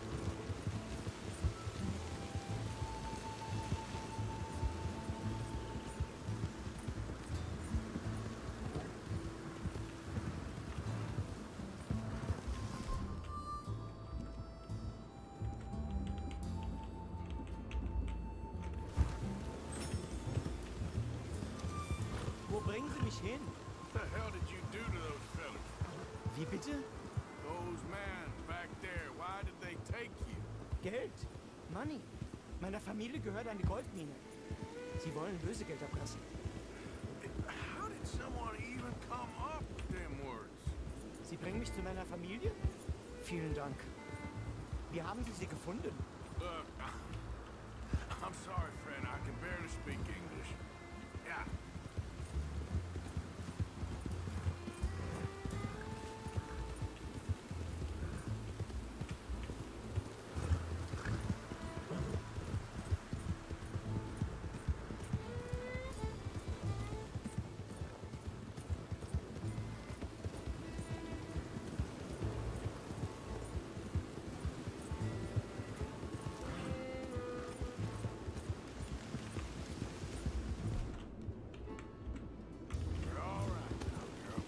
Speaker 9: Wo bringen Sie mich hin?
Speaker 5: What the hell did you do to those fellas?
Speaker 9: Wie bitte?
Speaker 5: Those men back there, why did they take you?
Speaker 9: Geld. Money. Meiner Familie gehört eine Goldmine. Sie wollen Lösegeld erpressen.
Speaker 5: How did someone even come up with them words?
Speaker 9: Sie bringen mich zu meiner Familie? Vielen Dank. Wie haben Sie sie gefunden?
Speaker 5: Look, I'm sorry, friend. I can barely speak English. Yeah. You're all right now, girl.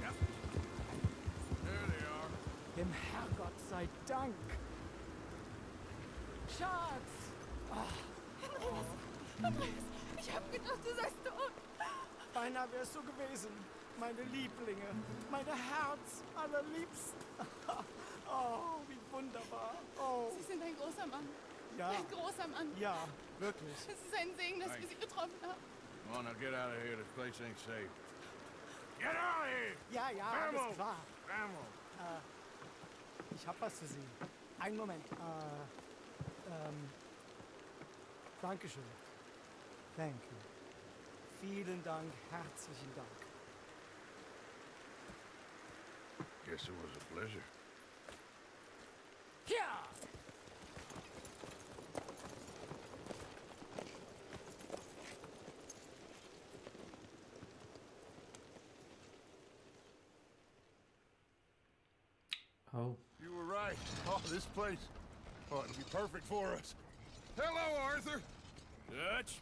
Speaker 5: Yep. There they are.
Speaker 9: Dem Herrgott sei Dank. Schatz!
Speaker 19: Andreas, ich hab gedacht, du seist tot.
Speaker 9: Beinahe wärst du gewesen. Meine Lieblinge. Meine Herz allerliebsten. Oh, wie wunderbar. Oh.
Speaker 19: Sie sind ein großer Mann.
Speaker 9: Ja.
Speaker 19: Ein großer Mann.
Speaker 9: Ja, wirklich.
Speaker 19: Es ist ein Segen, dass
Speaker 5: Thank
Speaker 19: wir Sie getroffen haben.
Speaker 5: Come on, now get out of here. This place ain't safe. Get out of here!
Speaker 9: Ja, ja,
Speaker 5: Ammo!
Speaker 9: alles klar.
Speaker 5: Ammo!
Speaker 9: Ich hab was für Sie. Einen Moment. Dankeschön. Thank you. Vielen Dank, herzlichen Dank.
Speaker 5: Guess it was a pleasure.
Speaker 9: Ja!
Speaker 4: Oh.
Speaker 5: You were right. Oh, this place. Oh, it'll be perfect for us. Hello, Arthur. Dutch.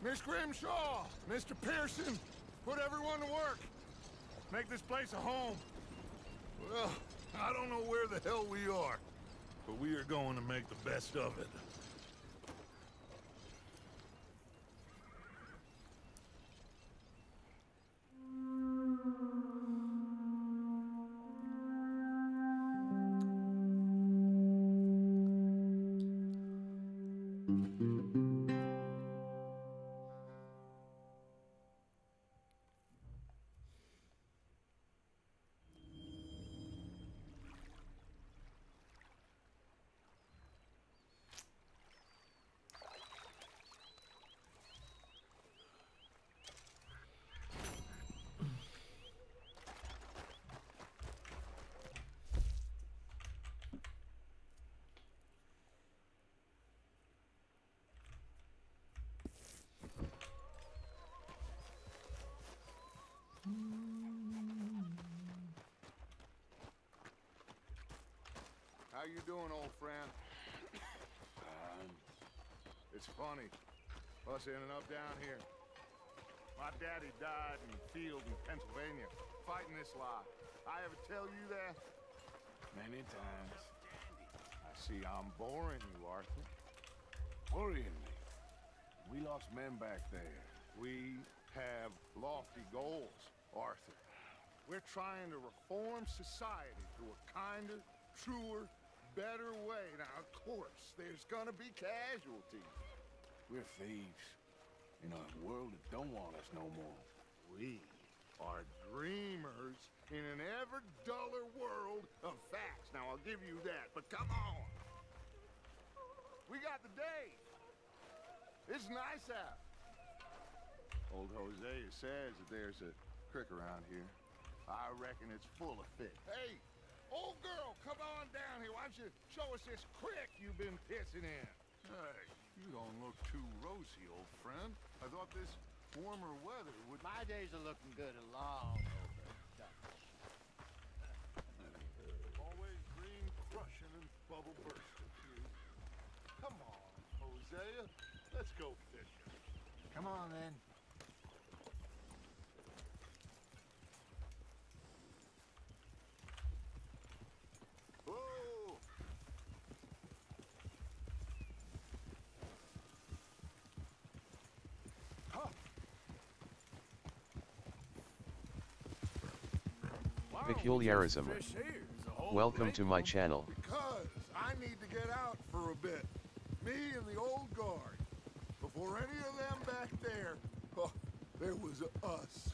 Speaker 5: Miss Grimshaw, Mr. Pearson, put everyone to work. Make this place a home. Well, I don't know where the hell we are, but we are going to make the best of it. How you doing, old friend? It's funny.
Speaker 2: Us ending up down here. My daddy died in the field in Pennsylvania, fighting this lie. I ever tell you that? Many times. I see I'm boring you, Arthur. Worrying me. We lost men back there. We have lofty goals, Arthur. We're trying to reform society to a kinder, truer, better way. Now, of course, there's gonna be casualties. We're thieves in a world that don't want us no more. We are dreamers in an ever duller world of facts. Now, I'll give you that, but come on. We got the day. It's nice out. Old Hosea says that there's a creek around here. I reckon it's full of fish. Hey, old girl, come on down here. Why don't you show us this creek you've been pissing in? Hey, you don't look too rosy, old friend. I thought this warmer weather would...
Speaker 9: My days are looking good along over Dutch.
Speaker 2: Always green crushing and bubble bursting. Come on, Hosea. Let's go fishing.
Speaker 9: Come on, then.
Speaker 2: Whoa! Huh.
Speaker 16: Peculiarism. Welcome to my channel.
Speaker 2: Because I need to get out for a bit. Me and the old guard. Before any of them back there, oh, there was us.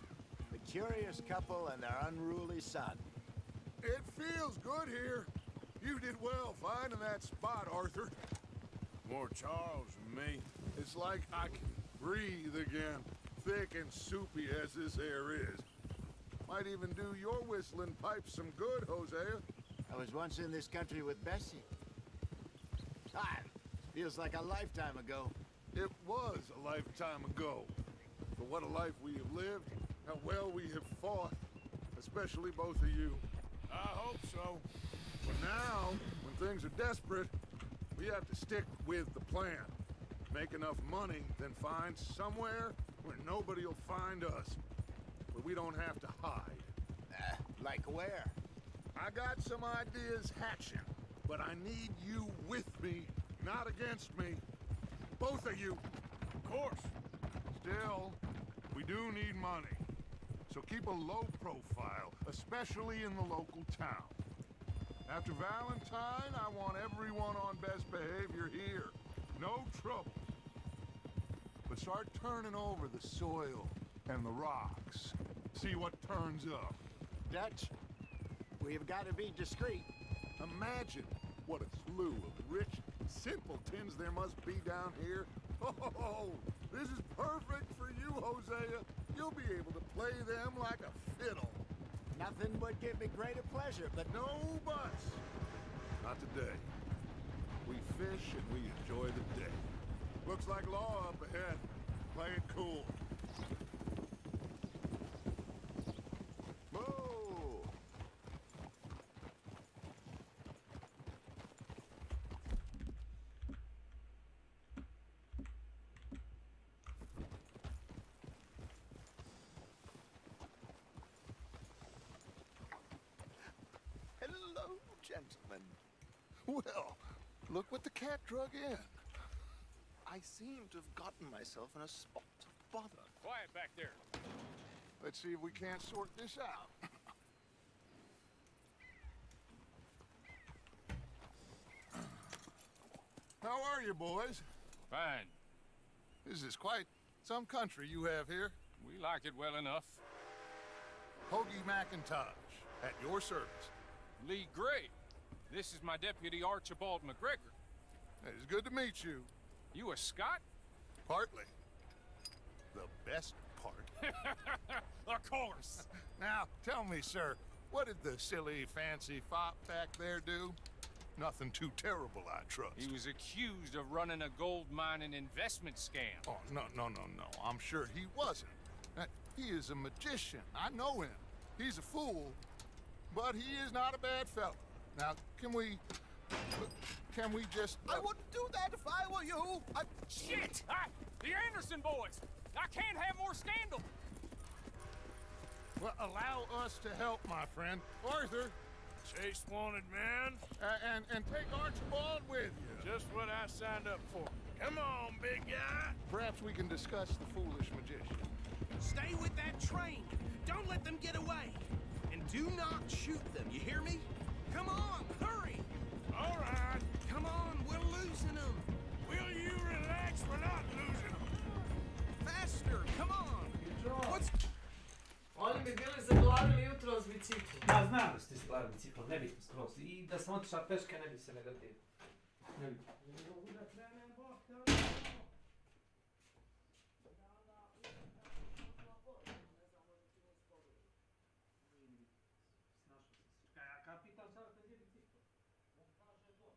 Speaker 9: The curious couple and their unruly son.
Speaker 2: It feels good here. You did well finding that spot, Arthur. More Charles than me. It's like I can breathe again, thick and soupy as this air is. Might even do your whistling pipes some good, Hosea.
Speaker 9: I was once in this country with Bessie. Time. Feels like a lifetime ago.
Speaker 2: It was a lifetime ago. But what a life we have lived, how well we have fought, especially both of you. I hope so. But now, when things are desperate, we have to stick with the plan. Make enough money, then find somewhere where nobody will find us. Where we don't have to hide.
Speaker 9: Like where?
Speaker 2: I got some ideas hatching, but I need you with me, not against me. Both of you. Of course. Still, we do need money. So keep a low profile, especially in the local town. After Valentine, I want everyone on best behavior here. No trouble. But start turning over the soil and the rocks. See what turns up.
Speaker 9: Dutch, we've got to be discreet.
Speaker 2: Imagine what a slew of rich simpletons there must be down here. Oh, this is perfect for you, Hosea. You'll be able to play them like a fiddle.
Speaker 9: Nothing would give me greater pleasure, but
Speaker 2: no buts. Not today. We fish and we enjoy the day. Looks like law up ahead. Play it cool. Whoa!
Speaker 9: Hello, gentlemen.
Speaker 2: Well, look what the cat drug in.
Speaker 13: I seem to have gotten myself in a spot of bother.
Speaker 12: Quiet back there.
Speaker 2: Let's see if we can't sort this out. How are you, boys?
Speaker 12: Fine.
Speaker 2: This is quite some country you have here.
Speaker 12: We like it well enough.
Speaker 2: Hoagie McIntosh, at your service.
Speaker 12: Lee Gray. This is my deputy Archibald McGregor.
Speaker 2: It's good to meet you.
Speaker 12: You a Scot?
Speaker 2: Partly. The best part.
Speaker 12: Of course.
Speaker 2: Now, tell me, sir, what did the silly, fancy fop back there do? Nothing too terrible, I trust.
Speaker 12: He was accused of running a gold mining investment scam.
Speaker 2: Oh, no. I'm sure he wasn't. He is a magician. I know him. He's a fool, but he is not a bad fellow. Now, can we Can we just...
Speaker 15: I wouldn't do that if I were you. Shit! The Anderson boys! I can't have more scandal!
Speaker 2: Well, allow us to help, my friend. Arthur.
Speaker 5: Chase wanted man.
Speaker 2: And take Archibald with you.
Speaker 5: Just what I signed up for. Come on, big guy.
Speaker 2: Perhaps we can discuss the foolish magician.
Speaker 15: Stay with that train. Don't let them get away. And do not shoot them, you hear me? Come on, hurry!
Speaker 5: All right.
Speaker 15: Come on, we're losing them.
Speaker 5: Will you relax? We're not losing them.
Speaker 15: Faster, come on. What's...
Speaker 4: Oni bi bili zaglavili jutro s biciklom. Ja znam da ste zaglavili biciklom, ne bitno skroz. I da sam otišao peške ne bi se negativio. Ne bi. Kapitan sad kad je bicikl. On kaže to.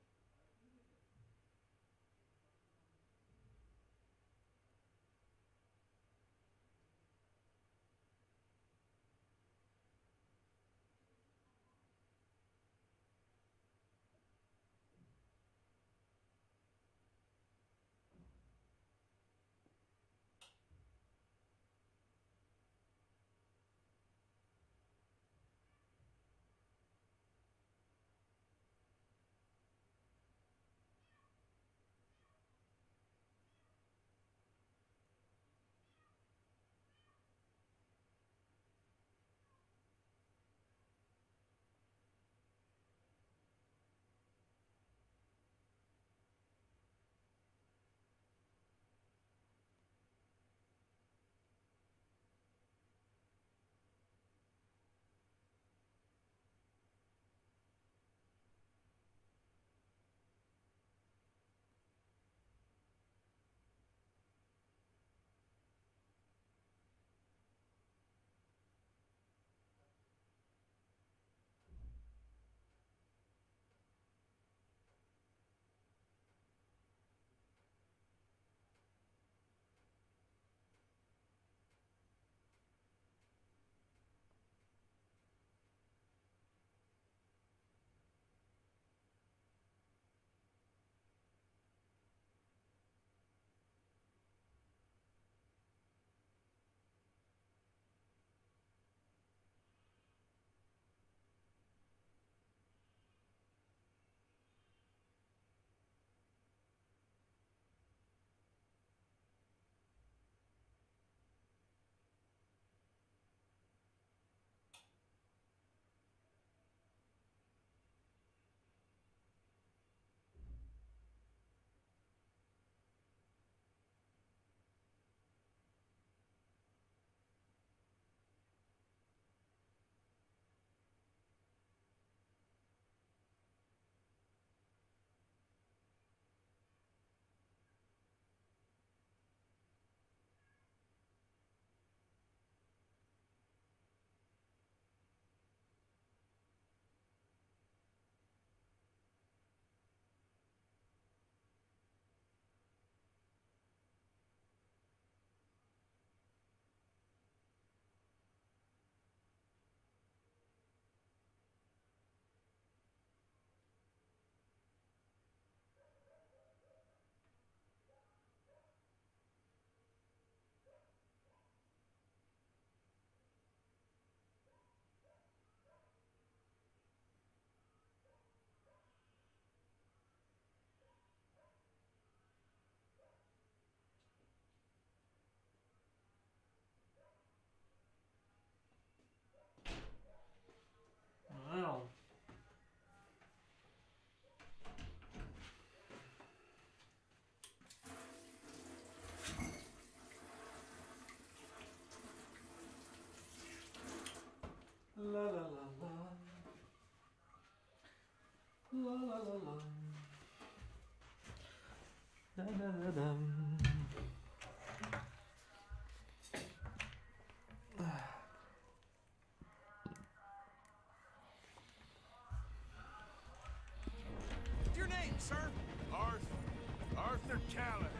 Speaker 4: Wow. La la la la. La la la la. Da da da da.
Speaker 15: Your name, sir?
Speaker 5: Arthur Callahan.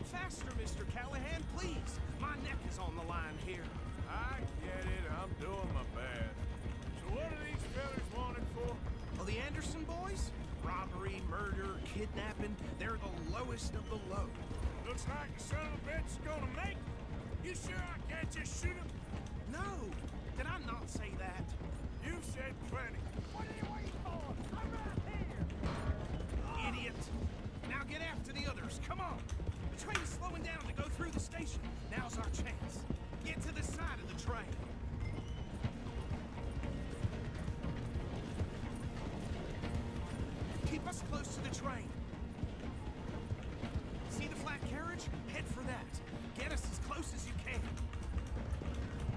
Speaker 15: Faster, Mr. Callahan, please. My neck is on the line here.
Speaker 5: I get it. I'm doing my best. So what are these fellas wanted for?
Speaker 15: Oh, the Anderson boys? Robbery, murder, kidnapping, they're the lowest of the low.
Speaker 5: Looks like the son of a bitch is gonna make it. You sure I can't just shoot him?
Speaker 15: No! Did I not say that?
Speaker 5: You said plenty.
Speaker 15: What are you waiting for? I'm right here! Idiot! Now get after the others, come on! The train's slowing down to go through the station. Now's our chance. Get to the side of the train. Keep us close to the train. See the flat carriage? Head for that. Get us as close as you can.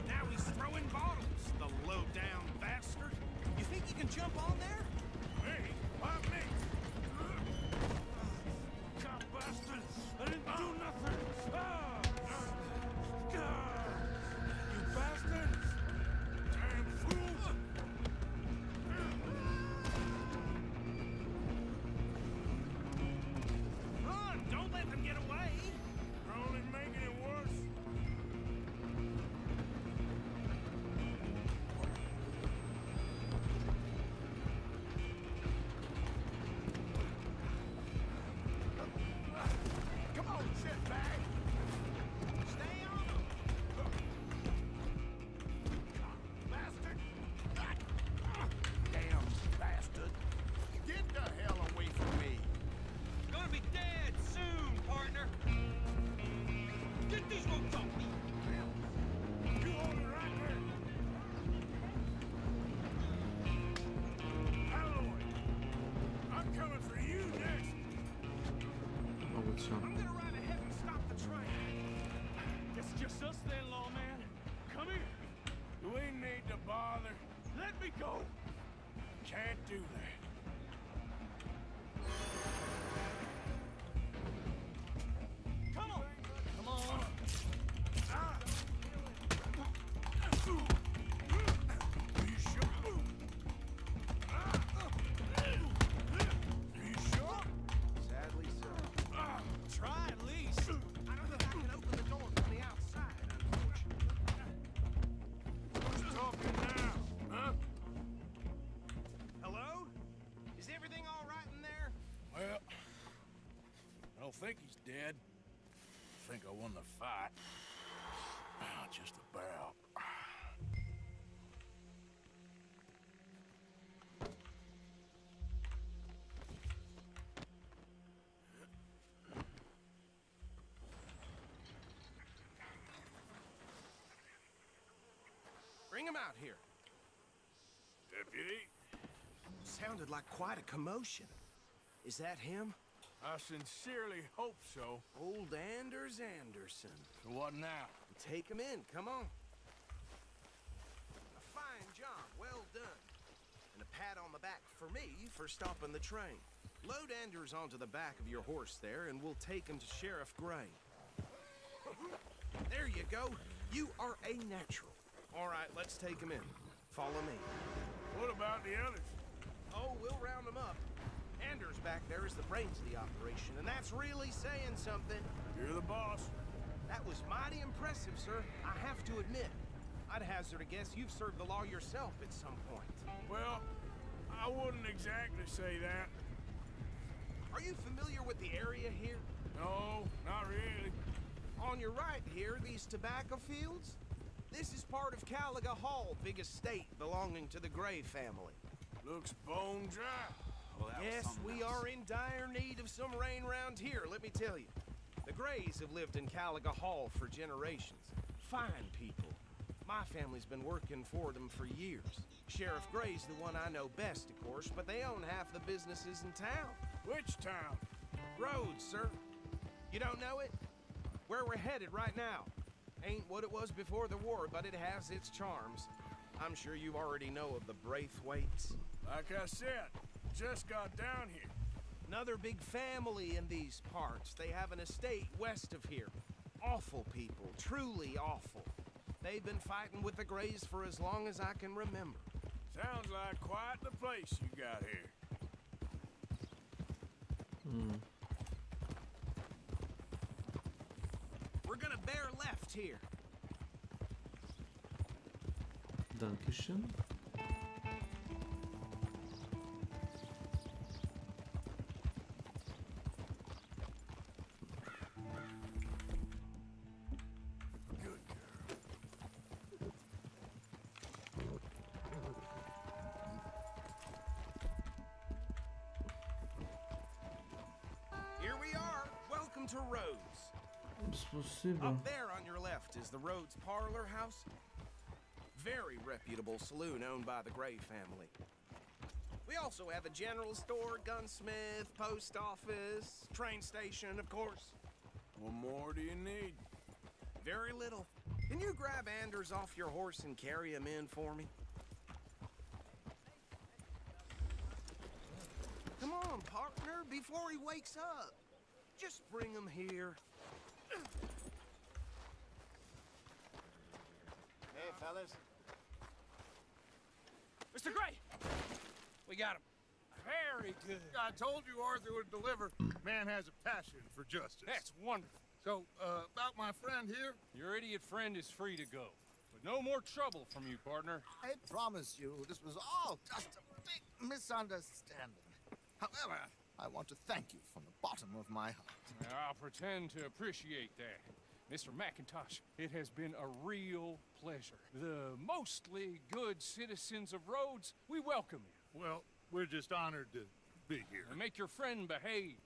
Speaker 15: Now he's throwing bottles, the low-down bastard. You think you can jump on there?
Speaker 5: Me? Why me? Cop bastard! I didn't do nothing! You bastard! Damn fool!
Speaker 15: Run! Don't let them get away!
Speaker 5: You're only making it worse.
Speaker 15: Come on, shitbag! Stay on them! Bastard! Damn bastard! Get the hell away from me! Gonna be dead soon, partner! Get these ropes off me!
Speaker 5: You hold it right there. Alloy! I'm coming for you next.
Speaker 4: Moguće.
Speaker 15: I'm gonna ride ahead and stop the train!
Speaker 5: It's just us then, lawman. Come here. You ain't need to bother. Let me go. Can't do that.
Speaker 15: Come on!
Speaker 5: Come on. Ah. Are you sure? Are you sure?
Speaker 15: Sadly so. Try at least. I don't think I can open the door from the outside, unfortunately.
Speaker 5: Who's talking now? Huh?
Speaker 15: Hello? Is everything all right in there?
Speaker 5: Well, I don't think he's dead. I think I won the fight. Just about.
Speaker 15: Bring him out here.
Speaker 5: Deputy?
Speaker 15: Sounded like quite a commotion. Is that him?
Speaker 5: I sincerely hope so.
Speaker 15: Old Anders Anderson.
Speaker 5: So what now?
Speaker 15: Take him in, come on. A fine job, well done. And a pat on the back for me for stopping the train. Load Anders onto the back of your horse there, and we'll take him to Sheriff Gray. There you go. You are a natural. All right, let's take him in. Follow me.
Speaker 5: What about the others?
Speaker 15: Oh, we'll round them up. Anders back there is the brains of the operation, and that's really saying something.
Speaker 5: You're the boss.
Speaker 15: That was mighty impressive, sir. I have to admit. I'd hazard a guess you've served the law yourself at some point.
Speaker 5: Well, I wouldn't exactly say that.
Speaker 15: Are you familiar with the area here?
Speaker 5: No, not really.
Speaker 15: On your right here, these tobacco fields? This is part of Caliga Hall, big estate belonging to the Gray family.
Speaker 5: Looks bone dry.
Speaker 15: Well, yes, we are in dire need of some rain round here, let me tell you. The Grays have lived in Caliga Hall for generations. Fine people. My family's been working for them for years. Sheriff Gray's the one I know best, of course, but they own half the businesses in town.
Speaker 5: Which town?
Speaker 15: Rhodes, sir. You don't know it? Where we're headed right now. Ain't what it was before the war, but it has its charms. I'm sure you already know of the Braithwaites.
Speaker 5: Like I said, just got down here.
Speaker 15: Another big family in these parts. They have an estate west of here. Awful people, truly awful. They've been fighting with the Grays for as long as I can remember.
Speaker 5: Sounds like quite the place you got here.
Speaker 15: We're gonna bear left here.
Speaker 4: Dankeschön.
Speaker 15: on to Rhodes.
Speaker 4: Спасибо.
Speaker 15: Up there on your left is the Rhodes Parlor House. Very reputable saloon owned by the Gray family. We also have a general store, gunsmith, post office, train station, of course.
Speaker 5: What more do you need?
Speaker 15: Very little. Can you grab Anders off your horse and carry him in for me? Come on, partner, before he wakes up. Just bring him here.
Speaker 9: Hey, fellas.
Speaker 15: Mr. Gray! We got him.
Speaker 5: Very good. I told you Arthur would deliver. Man has a passion for justice.
Speaker 14: That's wonderful.
Speaker 5: So, about my friend here?
Speaker 14: Your idiot friend is free to go. But no more trouble from you, partner.
Speaker 13: I promise you, this was all just a big misunderstanding. However, I want to thank you from the bottom of my heart.
Speaker 14: I'll pretend to appreciate that. Mr. McIntosh, it has been a real pleasure. The mostly good citizens of Rhodes, we welcome you.
Speaker 5: Well, we're just honored to be here.
Speaker 14: And make your friend behave.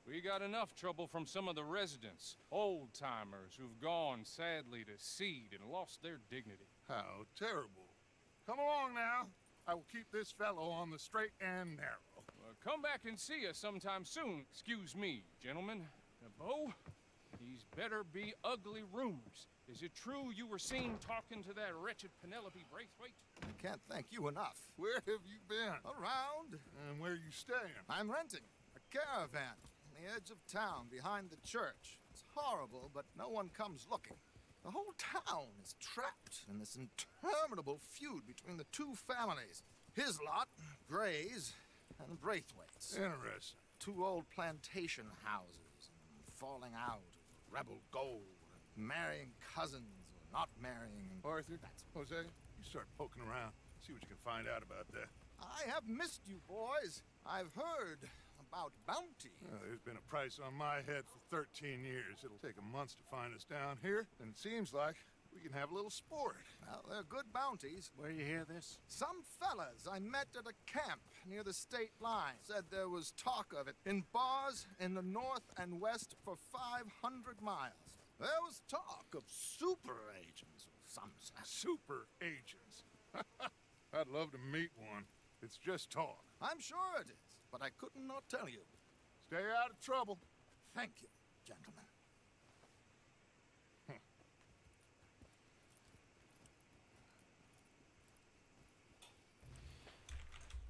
Speaker 14: We got enough trouble from some of the residents, old-timers who've gone sadly to seed and lost their dignity.
Speaker 5: How terrible. Come along now. I will keep this fellow on the straight and narrow.
Speaker 14: Come back and see us sometime soon. Excuse me, gentlemen. Bo, these better be ugly rumors. Is it true you were seen talking to that wretched Penelope Braithwaite?
Speaker 13: I can't thank you enough.
Speaker 5: Where have you been?
Speaker 13: Around.
Speaker 5: And where are you staying?
Speaker 13: I'm renting a caravan on the edge of town behind the church. It's horrible, but no one comes looking. The whole town is trapped in this interminable feud between the two families. His lot, Gray's, and Braithwaite's.
Speaker 5: Interesting.
Speaker 13: Two old plantation houses, falling out of rebel gold, marrying cousins or not marrying.
Speaker 5: Arthur, Jose, you start poking around. See what you can find out about that.
Speaker 13: I have missed you, boys. I've heard about bounty.
Speaker 5: There's been a price on my head for 13 years. It'll take a month to find us down here, and it seems like we can have a little sport.
Speaker 13: Well, they're good bounties.
Speaker 15: Where you hear this?
Speaker 13: Some fellas I met at a camp near the state line said there was talk of it in bars in the north and west for 500 miles. There was talk of super agents of some sort.
Speaker 5: Super agents? I'd love to meet one. It's just talk.
Speaker 13: I'm sure it is, but I couldn't not tell you.
Speaker 5: Stay out of trouble.
Speaker 13: Thank you, gentlemen.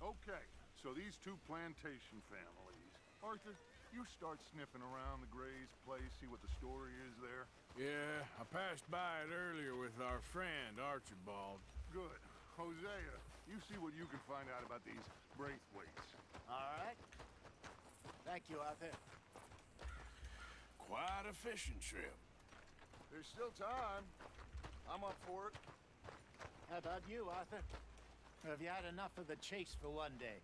Speaker 5: Okay, so these two plantation families. Arthur, you start sniffing around the Gray's place, see what the story is there. Yeah, I passed by it earlier with our friend, Archibald. Good. Hosea, you see what you can find out about these Braithwaites.
Speaker 9: All right. Thank you, Arthur.
Speaker 5: Quite a fishing trip. There's still time. I'm up for it.
Speaker 9: How about you, Arthur? Or have you had enough of the chase for one day?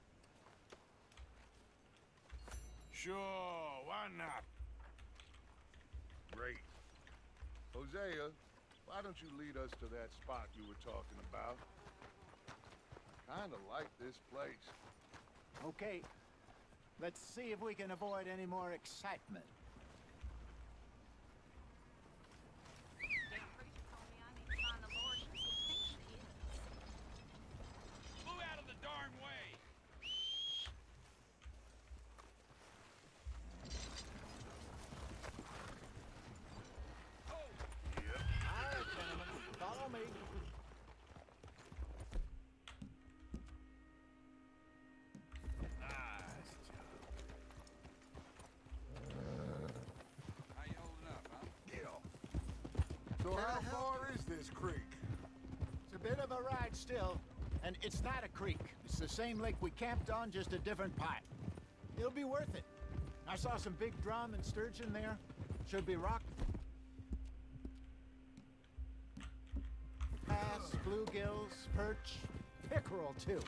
Speaker 5: Sure, why not? Great. Hosea, why don't you lead us to that spot you were talking about? I kinda like this place.
Speaker 9: Okay. Let's see if we can avoid any more excitement.
Speaker 14: Move out of the darn way!
Speaker 9: All right, gentlemen. Follow me.
Speaker 14: How you holding up, huh?
Speaker 5: So how far is this creek?
Speaker 9: It's a bit of a ride still, and it's not a creek. It's the same lake we camped on, just a different pipe. It'll be worth it. I saw some big drum and sturgeon there. Should be rock. Bass, bluegills, perch, pickerel too.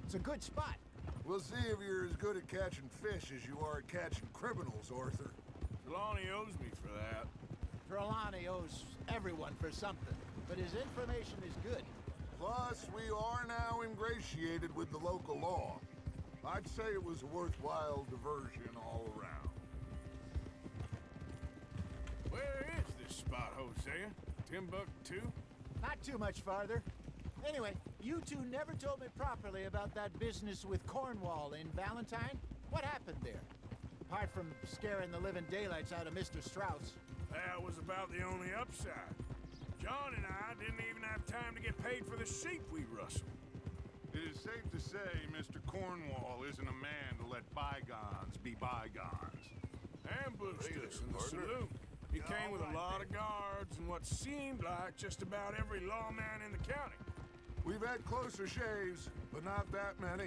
Speaker 9: It's a good spot.
Speaker 5: We'll see if you're as good at catching fish as you are at catching criminals, Arthur. Trelawney owes me for that.
Speaker 9: Trelawney owes everyone for something, but his information is good.
Speaker 5: Plus, we are now ingratiated with the local law. I'd say it was a worthwhile diversion all around. Where is this spot, Hosea? Timbuktu?
Speaker 7: Not too much farther. Anyway, you two never told me properly about that business with Cornwall in Valentine. What happened there? Apart from scaring the living daylights out of Mr. Strauss.
Speaker 5: That was about the only upside. John and I didn't even have time to get paid for the sheep we rustled.
Speaker 2: It is safe to say Mr. Cornwall isn't a man to let bygones be bygones.
Speaker 5: Ambushed us in the saloon. He came with a lot of guards and what seemed like just about every lawman in the county.
Speaker 2: We've had closer shaves, but not that many.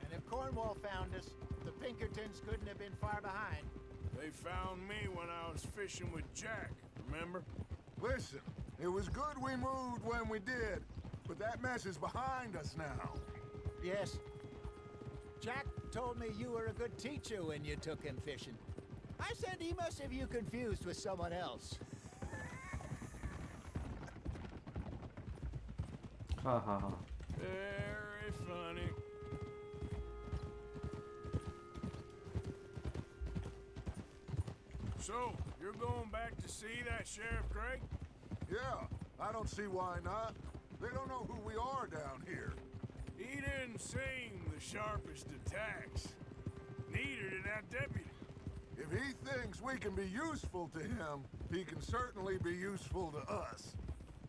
Speaker 7: And if Cornwall found us, the Pinkertons couldn't have been far behind.
Speaker 5: They found me when I was fishing with Jack, remember?
Speaker 2: Listen, it was good we moved when we did, but that mess is behind us now.
Speaker 7: Yes. Jack told me you were a good teacher when you took him fishing. I said he must have you confused with someone else.
Speaker 4: Ha ha ha.
Speaker 5: Very funny. So, you're going back to see that Sheriff Gray?
Speaker 2: Yeah, I don't see why not. They don't know who we are down here.
Speaker 5: He didn't seem the sharpest attacks. Neither did that deputy.
Speaker 2: If he thinks we can be useful to him, he can certainly be useful to us.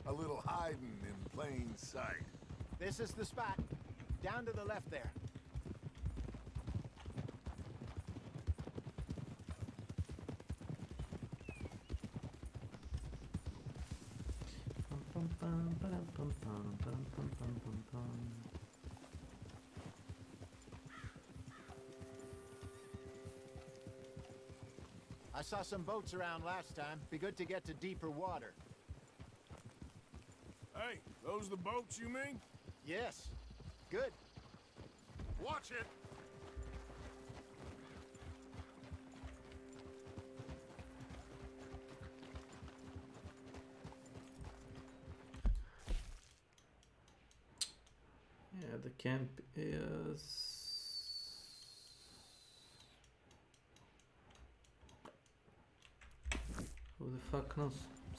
Speaker 2: A little hiding in plain sight.
Speaker 7: This is the spot. Down to the left there. I saw some boats around last time. Be good to get to deeper water.
Speaker 5: Hey, those the boats you mean?
Speaker 7: Yes. Good.
Speaker 2: Watch it!
Speaker 4: Yeah, the camp is... Who the fuck knows?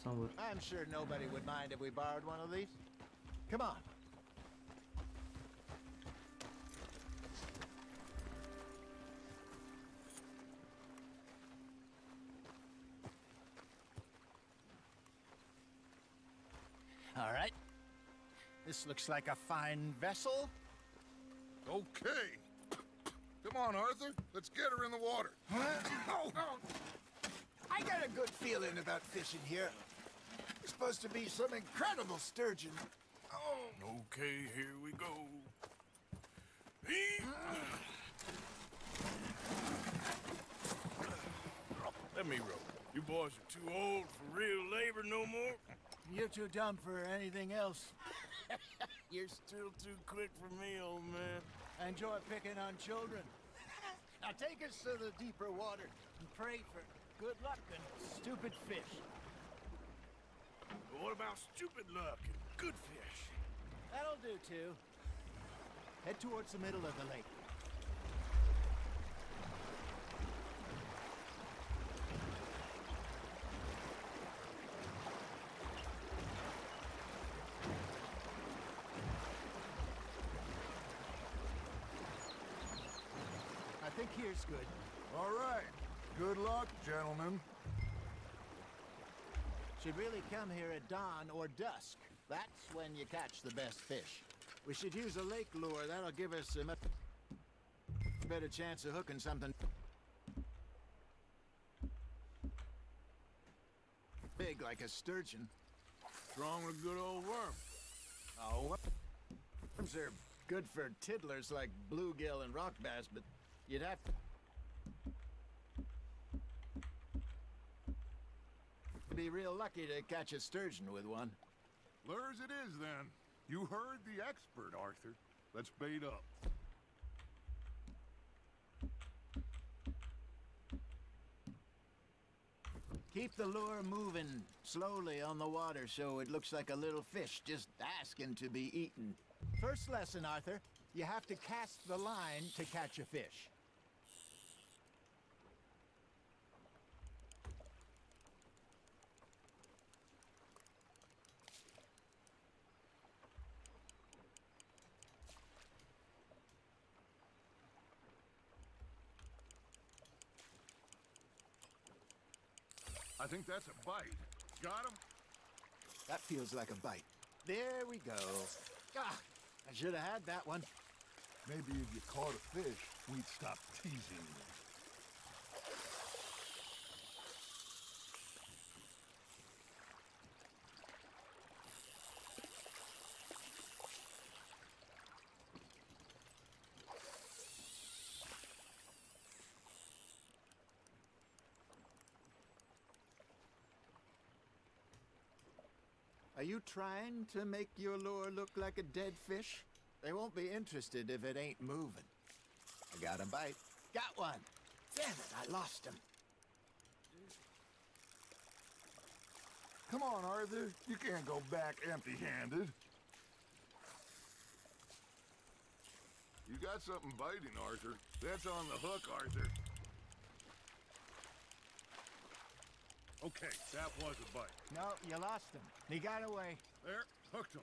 Speaker 4: Somewhere.
Speaker 7: I'm sure nobody would mind if we borrowed one of these. Come on. All right. This looks like a fine vessel.
Speaker 2: Okay. Come on, Arthur. Let's get her in the water.
Speaker 7: I got a good feeling about fishing here. It's supposed to be some incredible sturgeon.
Speaker 5: Okay, here we go. Let me row. You boys are too old for real labor no more.
Speaker 7: You're too dumb for anything else.
Speaker 5: You're still too quick for me, old man.
Speaker 7: I enjoy picking on children. Now take us to the deeper water and pray for good luck and stupid fish.
Speaker 5: What about stupid luck and good fish?
Speaker 7: That'll do too. Head towards the middle of the lake. I think here's good.
Speaker 2: All right. Good luck, gentlemen.
Speaker 7: Should really come here at dawn or dusk. That's when you catch the best fish. We should use a lake lure. That'll give us a much better chance of hooking something big like a sturgeon.
Speaker 5: Strong with a good old worm.
Speaker 7: Oh, worms are good for tiddlers like bluegill and rock bass, but you'd have to be real lucky to catch a sturgeon with one.
Speaker 2: Lures it is, then. You heard the expert, Arthur. Let's bait up.
Speaker 7: Keep the lure moving slowly on the water so it looks like a little fish just asking to be eaten. First lesson, Arthur. You have to cast the line to catch a fish.
Speaker 2: I think that's a bite. Got him?
Speaker 7: That feels like a bite. There we go. Ah, I should have had that one.
Speaker 2: Maybe if you caught a fish, we'd stop teasing you.
Speaker 7: Are you trying to make your lure look like a dead fish? They won't be interested if it ain't moving. I got a bite. Got one. Damn it, I lost him.
Speaker 2: Come on, Arthur. You can't go back empty-handed. You got something biting, Arthur. That's on the hook, Arthur. Okay, that was a bite.
Speaker 7: No, you lost him. He got away.
Speaker 2: There, hooked him.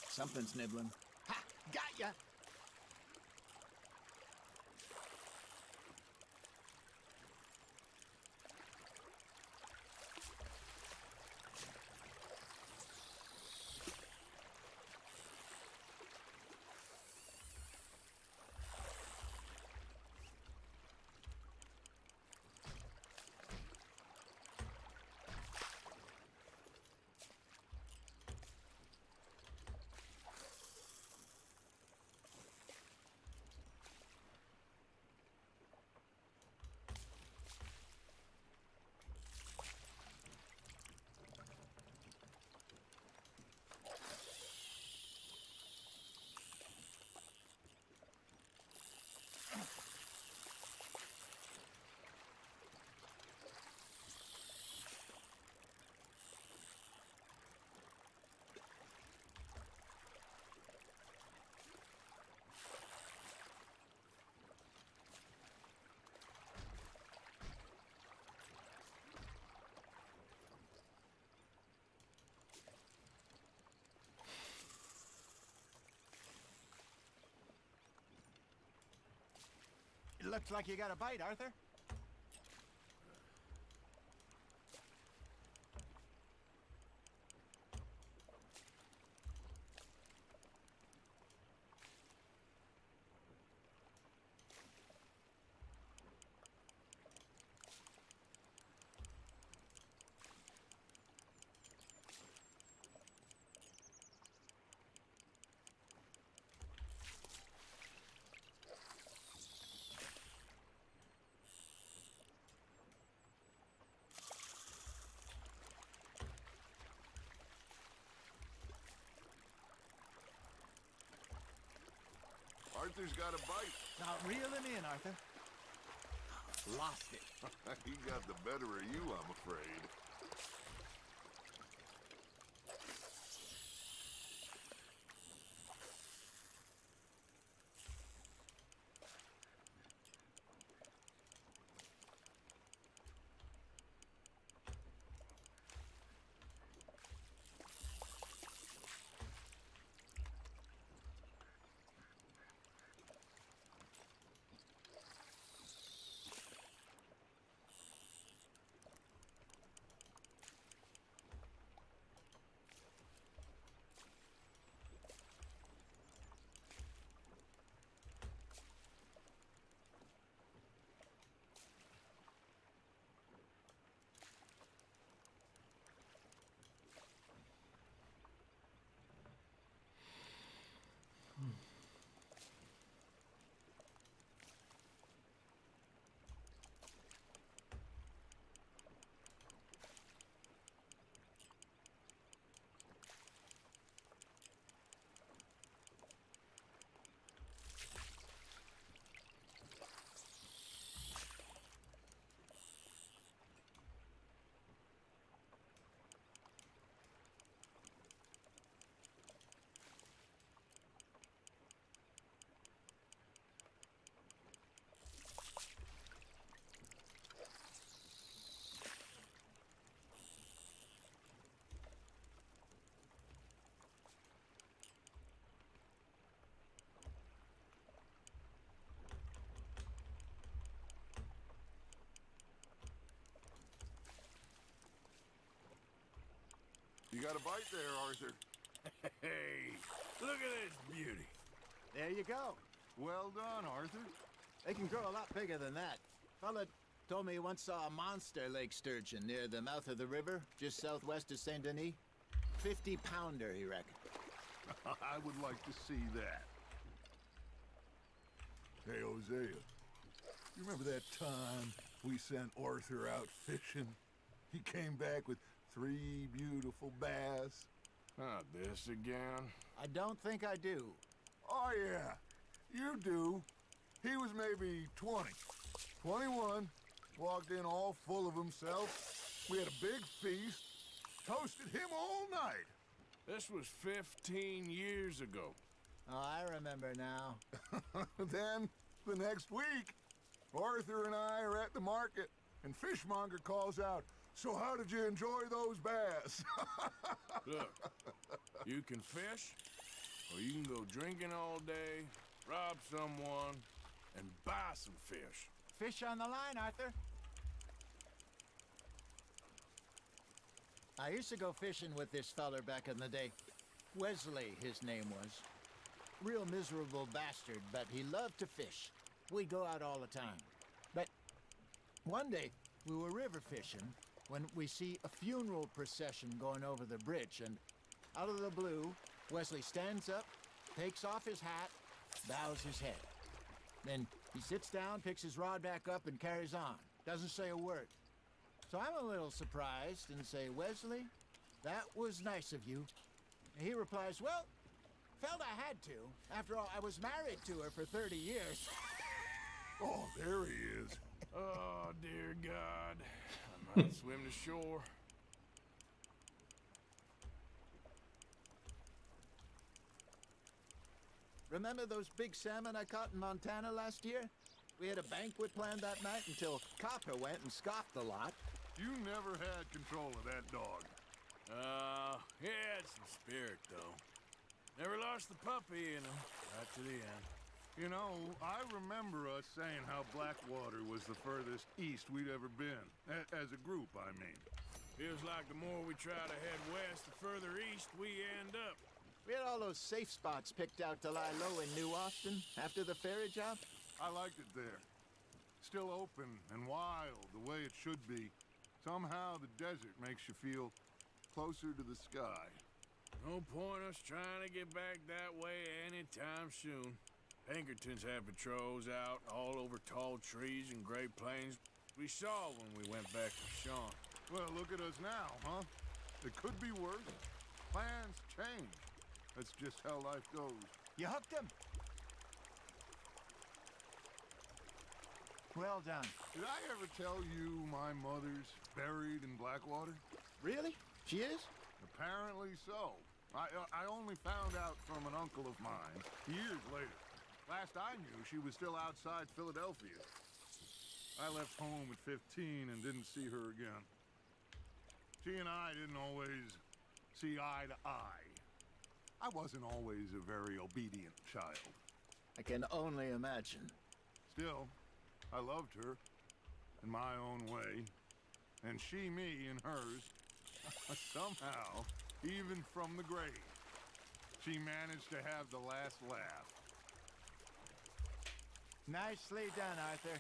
Speaker 7: Something's nibbling. Ha! Got ya! It looks like you got a bite, Arthur.
Speaker 2: Arthur's got a bite.
Speaker 7: Now reel him in, Arthur. Lost it.
Speaker 2: He got the better of you, I'm afraid.
Speaker 5: got a bite there, Arthur. Hey, look at this beauty.
Speaker 7: There you go.
Speaker 5: Well done, Arthur.
Speaker 7: They can grow a lot bigger than that. Fella told me he once saw a monster lake sturgeon near the mouth of the river, just southwest of Saint Denis. 50-pounder, he reckoned.
Speaker 5: I would like to see that. Hey, Hosea, you remember that time we sent Arthur out fishing? He came back with 3 beautiful bass. Not this again.
Speaker 7: I don't think I do.
Speaker 5: Oh, yeah, you do. He was maybe 20, 21, walked in all full of himself. We had a big feast, toasted him all night.
Speaker 12: This was 15 years ago.
Speaker 7: Oh, I remember now.
Speaker 5: Then, the next week, Arthur and I are at the market, and Fishmonger calls out, "So how did you enjoy those bass?"
Speaker 12: Look, you can fish, or you can go drinking all day, rob someone, and buy some fish.
Speaker 7: Fish on the line, Arthur. I used to go fishing with this feller back in the day. Wesley, his name was. Real miserable bastard, but he loved to fish. We'd go out all the time. But one day, we were river fishing when we see a funeral procession going over the bridge, and out of the blue, Wesley stands up, takes off his hat, bows his head. Then he sits down, picks his rod back up, and carries on. Doesn't say a word. So I'm a little surprised and say, "Wesley, that was nice of you." And he replies, "Well, felt I had to. After all, I was married to her for 30 years.
Speaker 5: Oh, there he is.
Speaker 12: Oh, dear God. I might swim to shore.
Speaker 7: Remember those big salmon I caught in Montana last year? We had a banquet planned that night until Copper went and scoffed the lot.
Speaker 5: You never had control of that dog.
Speaker 12: He had some spirit, though. Never lost the puppy in him, right to the end.
Speaker 5: You know, I remember us saying how Blackwater was the furthest east we'd ever been. As a group, I mean.
Speaker 12: Feels like the more we try to head west, the further east we end up.
Speaker 7: We had all those safe spots picked out to lie low in New Austin after the ferry job.
Speaker 5: I liked it there. Still open and wild, the way it should be. Somehow the desert makes you feel closer to the sky.
Speaker 12: No point us trying to get back that way anytime soon. Pinkertons have patrols out all over tall trees and Great Plains. We saw when we went back to Sean.
Speaker 5: Well, look at us now, huh? It could be worse. Plans change. That's just how life goes.
Speaker 7: You hooked him. Well done.
Speaker 5: Did I ever tell you my mother's buried in Blackwater?
Speaker 7: Really? She is?
Speaker 5: Apparently so. I only found out from an uncle of mine years later. Last I knew, she was still outside Philadelphia. I left home at 15 and didn't see her again. She and I didn't always see eye to eye. I wasn't always a very obedient child.
Speaker 7: I can only imagine.
Speaker 5: Still, I loved her in my own way, and she me in hers. Somehow, even from the grave, she managed to have the last laugh.
Speaker 7: Nicely done, Arthur.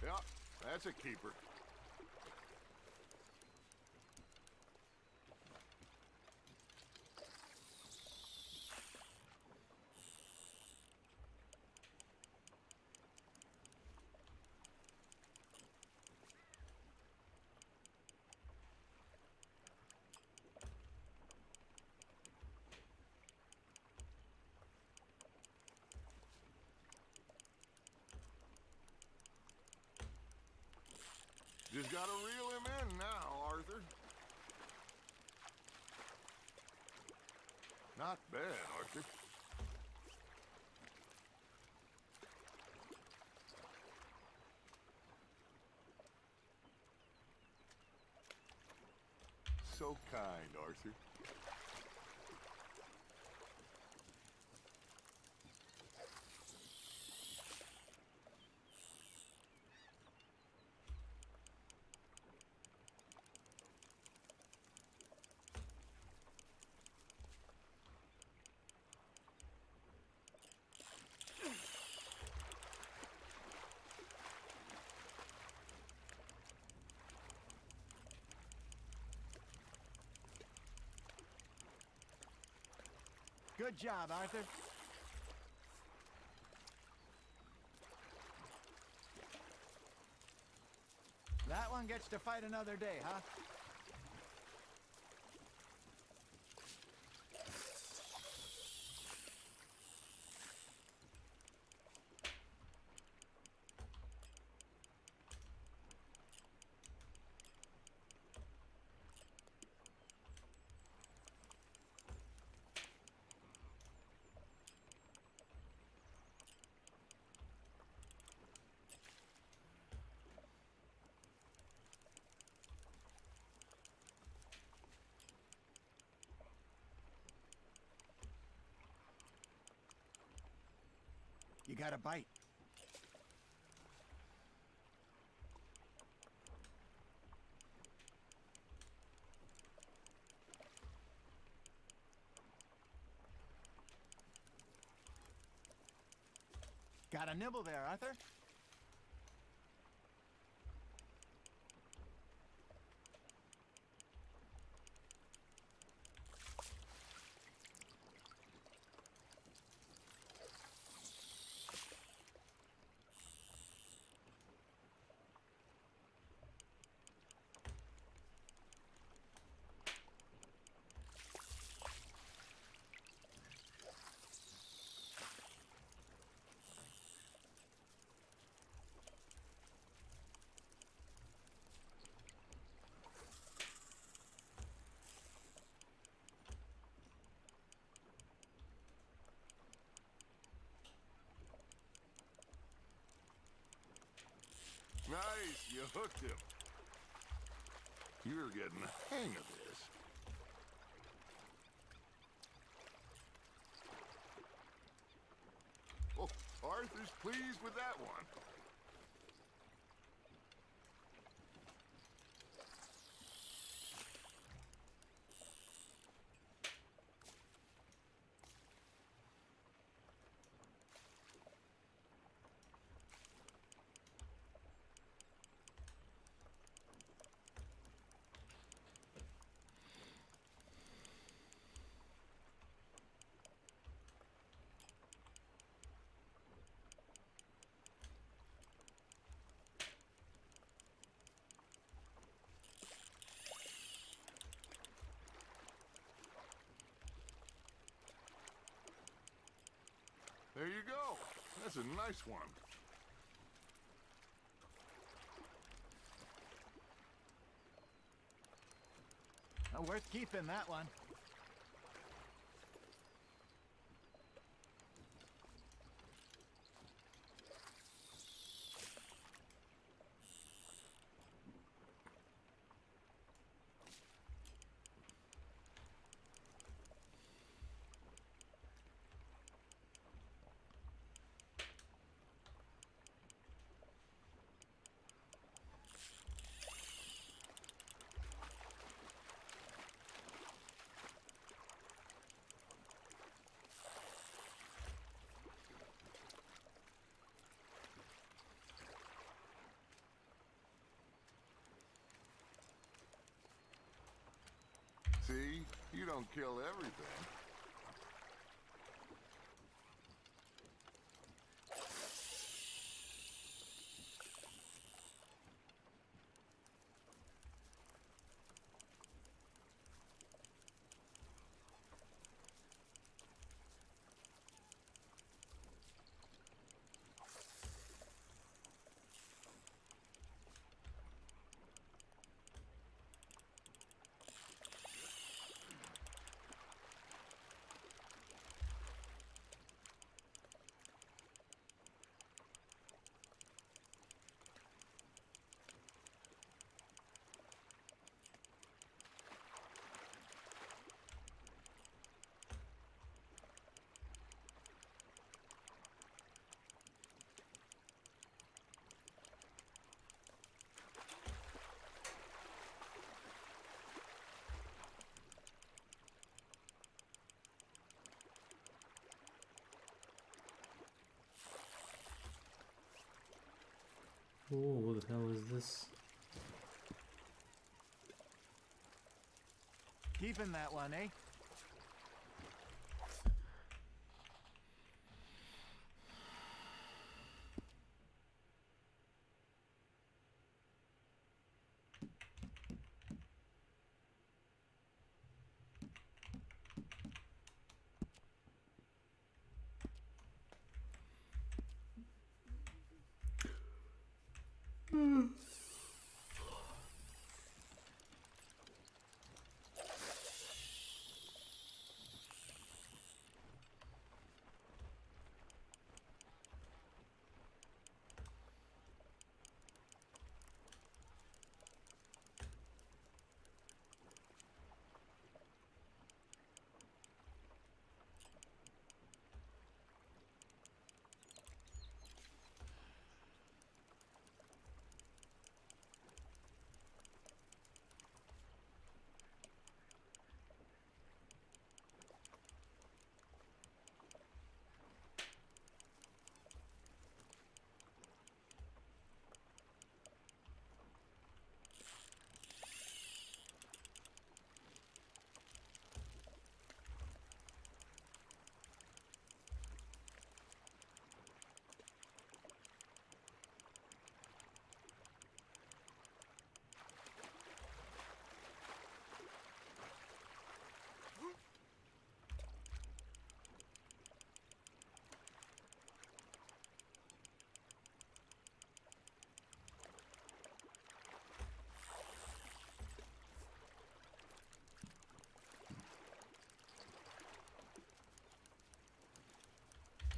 Speaker 5: Yeah, that's a keeper. Just gotta reel him in now, Arthur. Not bad, Arthur. So kind, Arthur.
Speaker 7: Good job, Arthur. That one gets to fight another day, huh? You got a bite. Got a nibble there, Arthur?
Speaker 2: Nice, you hooked him. You're getting the hang of this. Oh, Arthur's pleased with that one. There you go. That's a nice one.
Speaker 7: Worth keeping, that one.
Speaker 2: See? You don't kill everything.
Speaker 4: Oh, what the hell is this?
Speaker 7: Keeping that one, eh?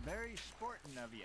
Speaker 7: Very sporting of you.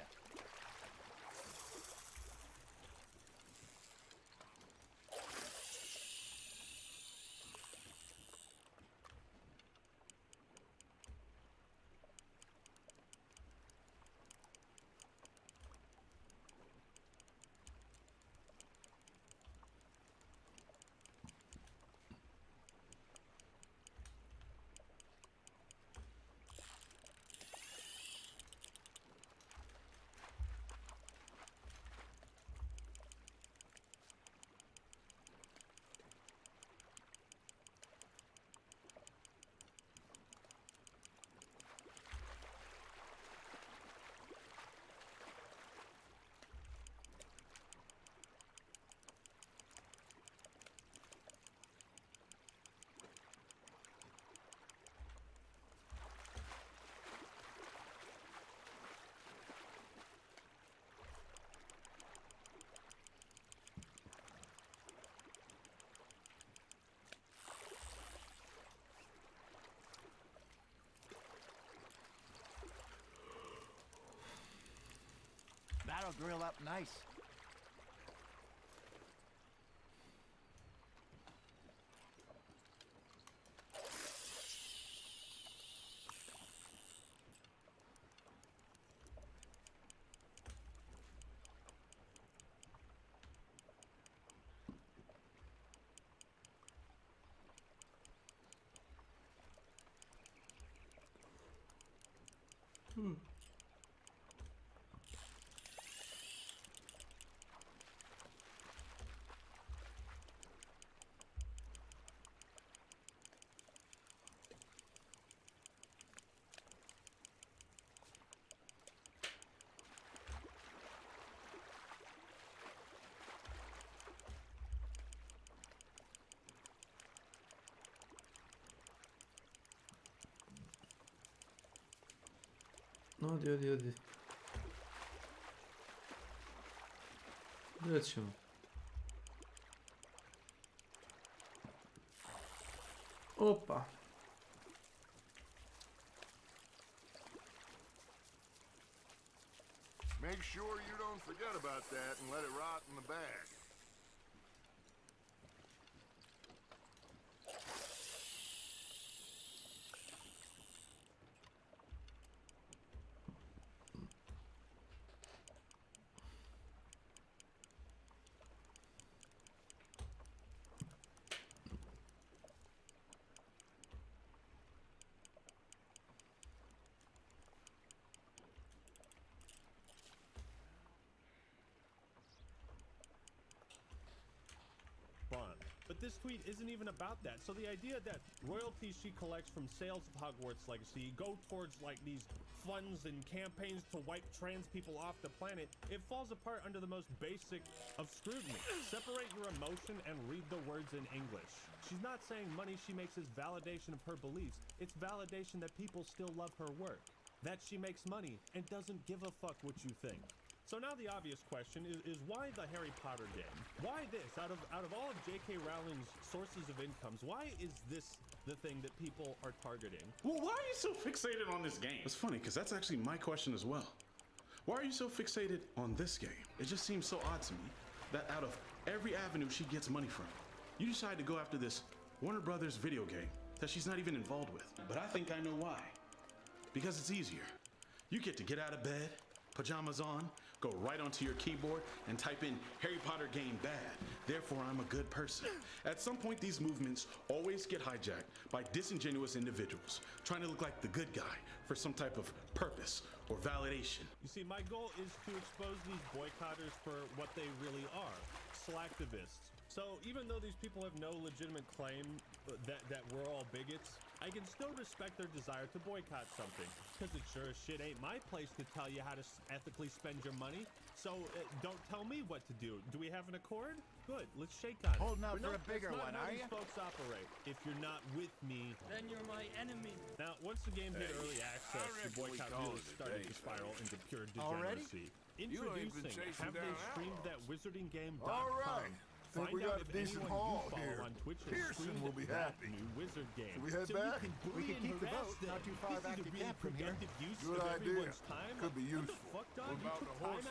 Speaker 7: That'll grill up nice.
Speaker 4: Odi, odi, odi. Vidjet ćemo. Opa.
Speaker 2: Make sure you don't forget about that and let it rot in the bag.
Speaker 8: But this tweet isn't even about that. So the idea that royalties she collects from sales of Hogwarts Legacy go towards like these funds and campaigns to wipe trans people off the planet, it falls apart under the most basic of scrutiny. Separate your emotion and read the words in English. She's not saying money she makes is validation of her beliefs. It's validation that people still love her work. That she makes money and doesn't give a fuck what you think. So now the obvious question is why the Harry Potter game? Why this? Out of all of J.K. Rowling's sources of incomes, why is this the thing that people are targeting?
Speaker 12: Well, why are you so fixated on this game? It's funny, because that's actually my question as well. Why are you so fixated on this game? It just seems so odd to me that out of every avenue she gets money from, you decide to go after this Warner Brothers video game that she's not even involved with. But I think I know why. Because it's easier. You get to get out of bed, pajamas on, go right onto your keyboard and type in Harry Potter game bad, therefore I'm a good person. At some point, these movements always get hijacked by disingenuous individuals trying to look like the good guy for some type of purpose or validation.
Speaker 8: You see, my goal is to expose these boycotters for what they really are, slacktivists. So even though these people have no legitimate claim that we're all bigots, I can still respect their desire to boycott something, because it sure as shit ain't my place to tell you how to ethically spend your money. So don't tell me what to do. Do we have an accord? Good, let's shake on it.
Speaker 7: Holding out for a bigger one, are you?
Speaker 8: That's not how these folks operate. If you're not with me,
Speaker 18: then you're my enemy.
Speaker 8: Now, once the game hit early access, the boycott really started to spiral into pure degeneracy. Introducing, have they streamed that wizarding game.com?
Speaker 2: All right.
Speaker 5: Think we got a decent haul here. Pearson will be happy. Should we head back?
Speaker 7: We can keep the boat not too far back to camp from here.
Speaker 5: Good idea. Could be useful. What about the horse?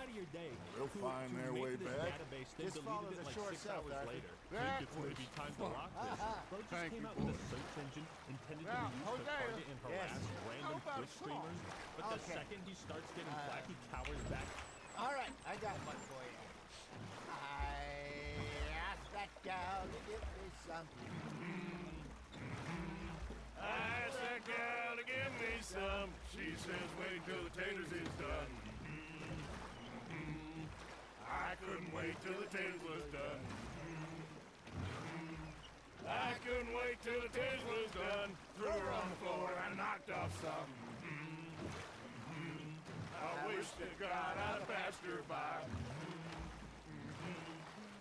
Speaker 5: They'll find their way back.
Speaker 7: Just follow the shore south, Arthur.
Speaker 5: That was fun. Thank you, boy.
Speaker 8: Now, Hosea.
Speaker 7: Yes.
Speaker 8: Random twitch streamers, but the second he starts getting flack, he cowers back.
Speaker 7: All right, I got one for you. I asked that gal to give me some.
Speaker 2: I asked that gal to give me some. She says wait till the taters is done. I couldn't wait till the taters was done. I couldn't wait till the taters was done. Threw her on the floor and knocked off some. I wish to God I'd passed her by.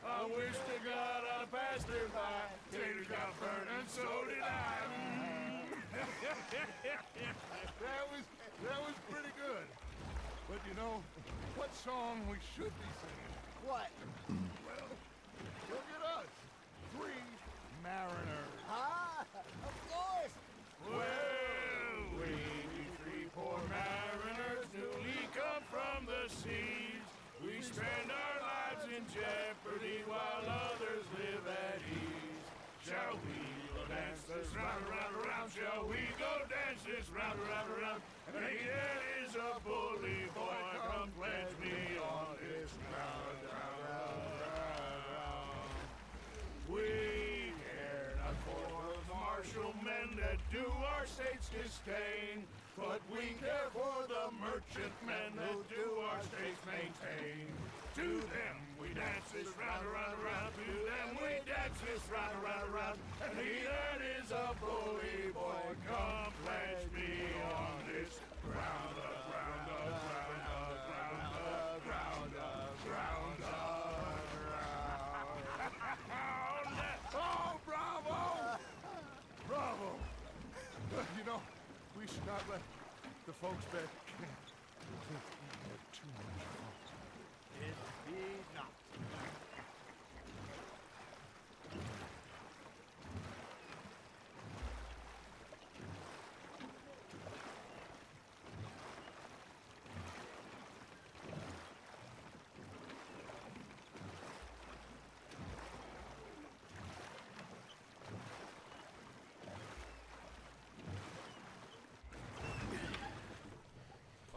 Speaker 2: I wish to God I'd passed her by. Taters got burned and so did I.
Speaker 5: That was pretty good. But you know, what song we should be singing?
Speaker 7: What?
Speaker 5: Well, look at us. 3 mariners.
Speaker 7: Ah, of course.
Speaker 2: Well, we 3 poor mariners newly come from the seas. We spend our lives in jeopardy while others live at ease. Shall we go dance this round, around, around? Shall we go dance this round, around, around? And that is a bully boy. Come pledge me on this ground, round, round, round. We care not for those martial men that do our states disdain, but we care for the merchantmen that do our states maintain. To them we dance this round, around, around. To them we dance this round, around, around. And he that is a bully boy, come pledge me on this ground up, ground up, ground up, ground up, ground up, ground up. Oh, bravo! Bravo! You know, we should not let the folks back camp think we have too much fun.
Speaker 7: Indeed not.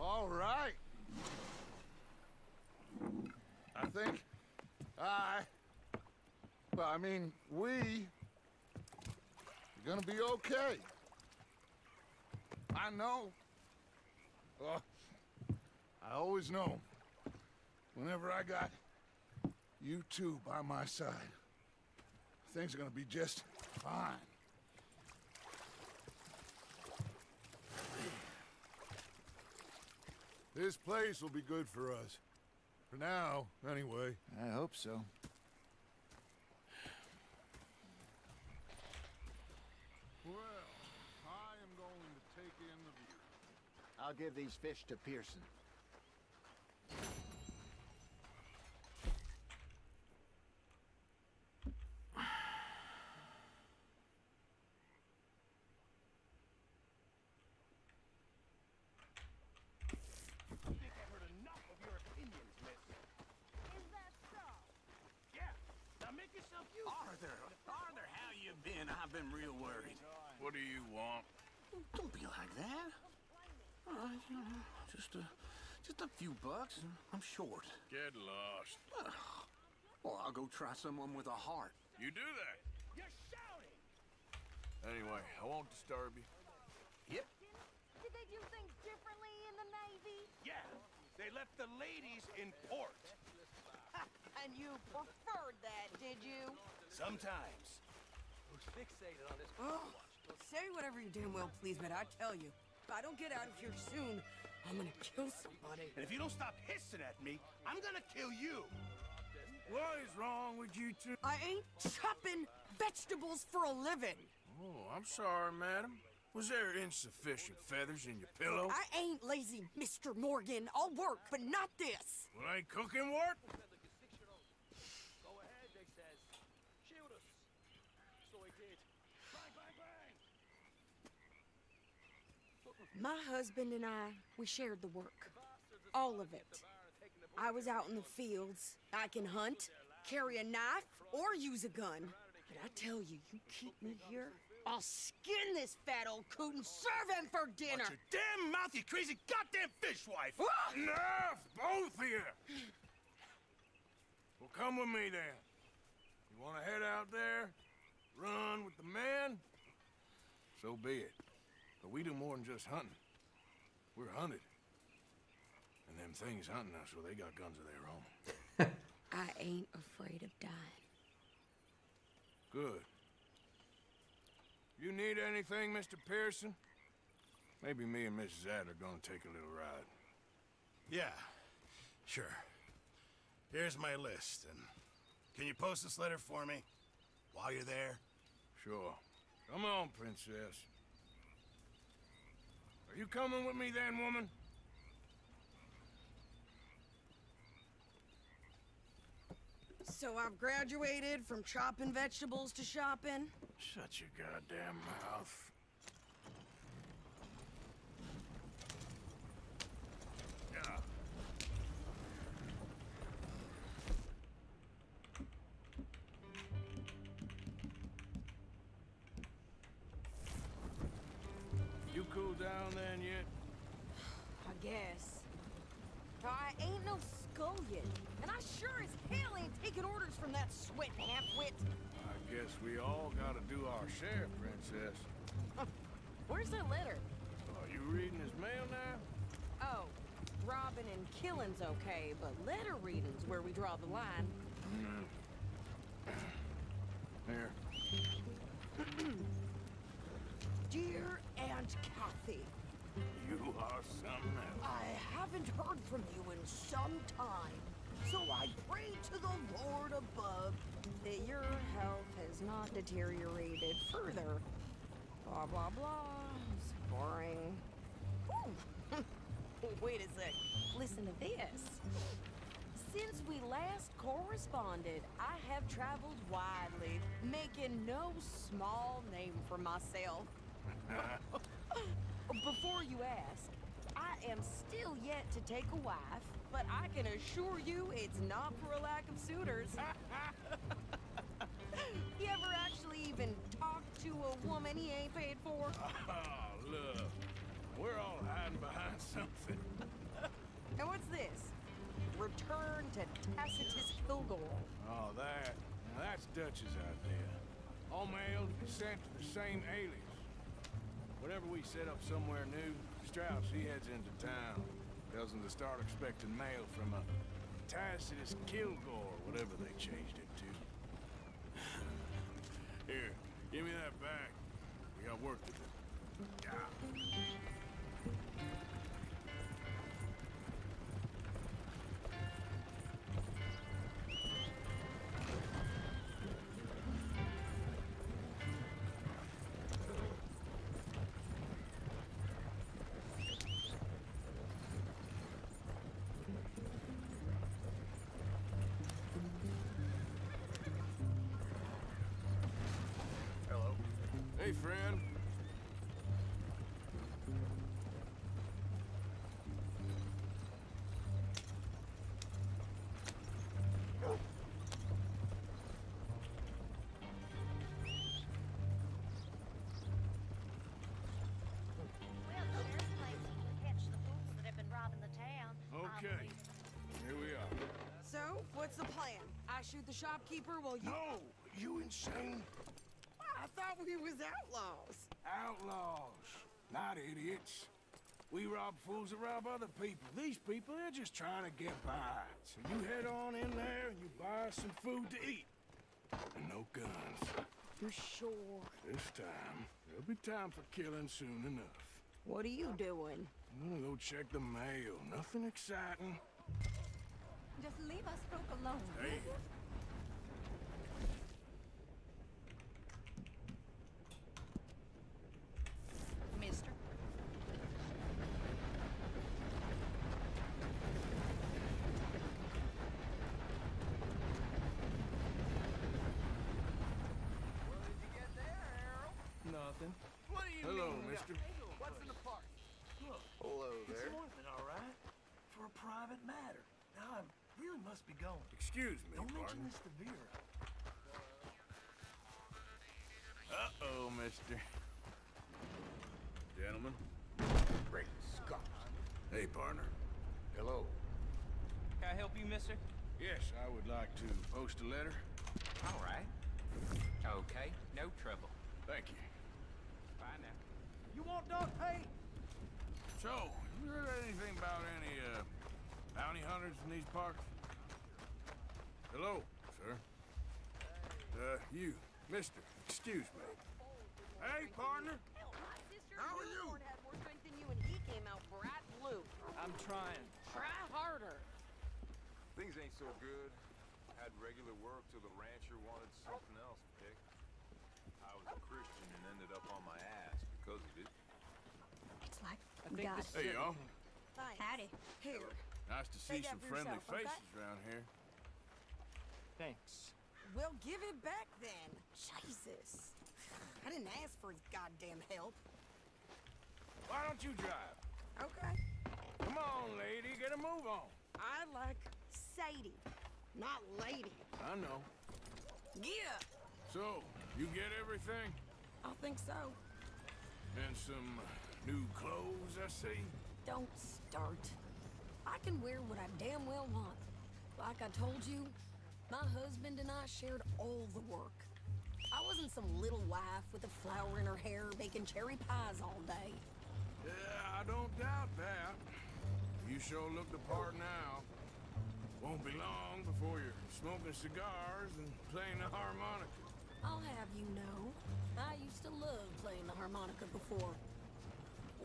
Speaker 5: All right. I think we are gonna be okay. I know. I always know. Whenever I got you two by my side, things are gonna be just fine. This place will be good for us. For now, anyway.
Speaker 7: I hope so.
Speaker 5: Well, I am going to take in the view.
Speaker 7: I'll give these fish to Pearson.
Speaker 15: Arthur, how you been? I've been real worried.
Speaker 2: What do you want?
Speaker 15: Don't be like that. Just a few bucks, and I'm short.
Speaker 2: Get lost.
Speaker 15: Well, I'll go try someone with a heart.
Speaker 2: You do that.
Speaker 15: You're shouting!
Speaker 17: Anyway, I won't disturb you.
Speaker 15: Yep.
Speaker 18: Did they do things differently in the Navy?
Speaker 15: Yeah, they left the ladies in port.
Speaker 18: And you preferred that, did you?
Speaker 15: Sometimes.
Speaker 9: Who's fixated on this?
Speaker 22: Oh, say whatever you damn well please, but I tell you, if I don't get out of here soon, I'm gonna kill somebody.
Speaker 15: And if you don't stop hissing at me, I'm gonna kill you.
Speaker 2: What is wrong with you two?
Speaker 22: I ain't chopping vegetables for a living.
Speaker 2: Oh, I'm sorry, madam. Was there insufficient feathers in your pillow?
Speaker 22: I ain't lazy, Mr. Morgan. I'll work, but not this.
Speaker 2: Well, ain't cooking work?
Speaker 22: My husband and I, we shared the work. All of it. I was out in the fields. I can hunt, carry a knife, or use a gun. But I tell you, you keep me here, I'll skin this fat old coot and serve him for dinner!
Speaker 5: Watch your damn mouth, you crazy goddamn fishwife!
Speaker 22: Ah!
Speaker 5: Enough! Both of you! Well, come with me, then. You want to head out there? Run with the men? So be it. But we do more than just hunting. We're hunted. And them things hunting us, well, they got guns of their own.
Speaker 22: I ain't afraid of dying.
Speaker 5: Good. You need anything, Mr. Pearson? Maybe me and Mrs. Adler are gonna take a little ride. Yeah, sure. Here's my list, and can you post this letter for me while you're there? Sure. Come on, Princess. Are you coming with me then, woman?
Speaker 22: So I've graduated from chopping vegetables to shopping?
Speaker 5: Shut your goddamn mouth. Yeah. You cool down then yet?
Speaker 22: I guess. I ain't no scullion, and I sure as hell ain't taking orders from that sweat half-wit.
Speaker 5: I guess we all gotta do our share, Princess.
Speaker 22: Where's that letter?
Speaker 5: Are you reading his mail now?
Speaker 22: Oh, robbing and killing's okay, but letter reading's where we draw the line.
Speaker 5: Here.
Speaker 22: Dear Aunt Kathy,
Speaker 5: You are something else.
Speaker 22: I haven't heard from you in some time, so I pray to the Lord above that your health has not deteriorated further. Blah, blah, blah. It's boring. Ooh. Wait a sec. Listen to this. Since we last corresponded, I have traveled widely, making no small name for myself. Before you ask, I am still yet to take a wife, but I can assure you it's not for a lack of suitors. You ever actually even talk to a woman he ain't paid for?
Speaker 5: Oh, look. We're all hiding behind something.
Speaker 22: And what's this? Return to Tacitus Kilgore.
Speaker 5: Oh, that. Now that's Dutch's idea. All mail to be sent to the same alias. Whenever we set up somewhere new, Strauss, he heads into town. Tells them to start expecting mail from a Tacitus Kilgore, whatever they changed it to. Here, give me that back. We got work to do. Yeah. Hello. Hey, friend. Okay. Here we are.
Speaker 22: So, what's the plan? I shoot the shopkeeper while you...
Speaker 5: No! You insane?
Speaker 22: I thought we was outlaws.
Speaker 5: Outlaws, not idiots. We rob fools that rob other people. These people, they're just trying to get by. So you head on in there and you buy some food to eat. And no guns.
Speaker 22: You sure?
Speaker 5: This time, there'll be time for killing soon enough.
Speaker 22: What are you doing?
Speaker 5: I'm gonna go check the mail. Nothing exciting.
Speaker 19: Just leave us folk alone.
Speaker 5: Hey.
Speaker 18: Mister.
Speaker 5: nothing.
Speaker 15: What do you
Speaker 5: Hello,
Speaker 15: mean?
Speaker 5: mister.
Speaker 15: What's in the park?
Speaker 5: Look,
Speaker 13: Hello
Speaker 5: it's
Speaker 13: there.
Speaker 5: more than all right for a private matter. Now, I really must be going.
Speaker 2: Excuse me,
Speaker 5: Don't mention
Speaker 2: partner.
Speaker 5: this to Vera.
Speaker 2: Uh-oh, mister. Gentlemen.
Speaker 15: Great Scott.
Speaker 2: Hey, partner.
Speaker 15: Hello.
Speaker 3: Can I help you, mister?
Speaker 2: Yes, I would like to post a letter.
Speaker 3: All right. Okay, no trouble.
Speaker 2: Thank you.
Speaker 3: Bye now.
Speaker 5: You want dog pay?
Speaker 2: So, you heard anything about any, bounty hunters in these parts? Hello, sir. You, mister, excuse me. Hey, partner.
Speaker 18: My sister
Speaker 2: How are you?
Speaker 18: Unicorn had more strength than you, and he came out bright blue.
Speaker 3: I'm trying.
Speaker 18: Try harder.
Speaker 6: Things ain't so good. Had regular work till the rancher wanted something else picked. I was a Christian and ended up on my ass because of it.
Speaker 19: It's like
Speaker 3: I think
Speaker 19: God.
Speaker 3: this
Speaker 2: Hey, y'all.
Speaker 18: Thanks.
Speaker 19: Howdy.
Speaker 18: Here.
Speaker 2: Nice to see
Speaker 18: Take
Speaker 2: some
Speaker 18: that for
Speaker 2: friendly
Speaker 18: yourself, okay?
Speaker 2: faces around here.
Speaker 3: Thanks.
Speaker 18: Well, give it back then. Jesus. I didn't ask for his goddamn help.
Speaker 2: Why don't you drive?
Speaker 18: Okay.
Speaker 2: Come on, lady, get a move on.
Speaker 18: I like Sadie, not lady.
Speaker 2: I know.
Speaker 18: Yeah,
Speaker 2: So, you get everything?
Speaker 18: I think so.
Speaker 2: And some new clothes, I see?
Speaker 18: Don't start. I can wear what I damn well want. Like I told you, my husband and I shared all the work. I wasn't some little wife with a flower in her hair baking cherry pies all day.
Speaker 2: Yeah, I don't doubt that. You sure look the part now. Won't be long before you're smoking cigars and playing the harmonica.
Speaker 18: I'll have you know, I used to love playing the harmonica before.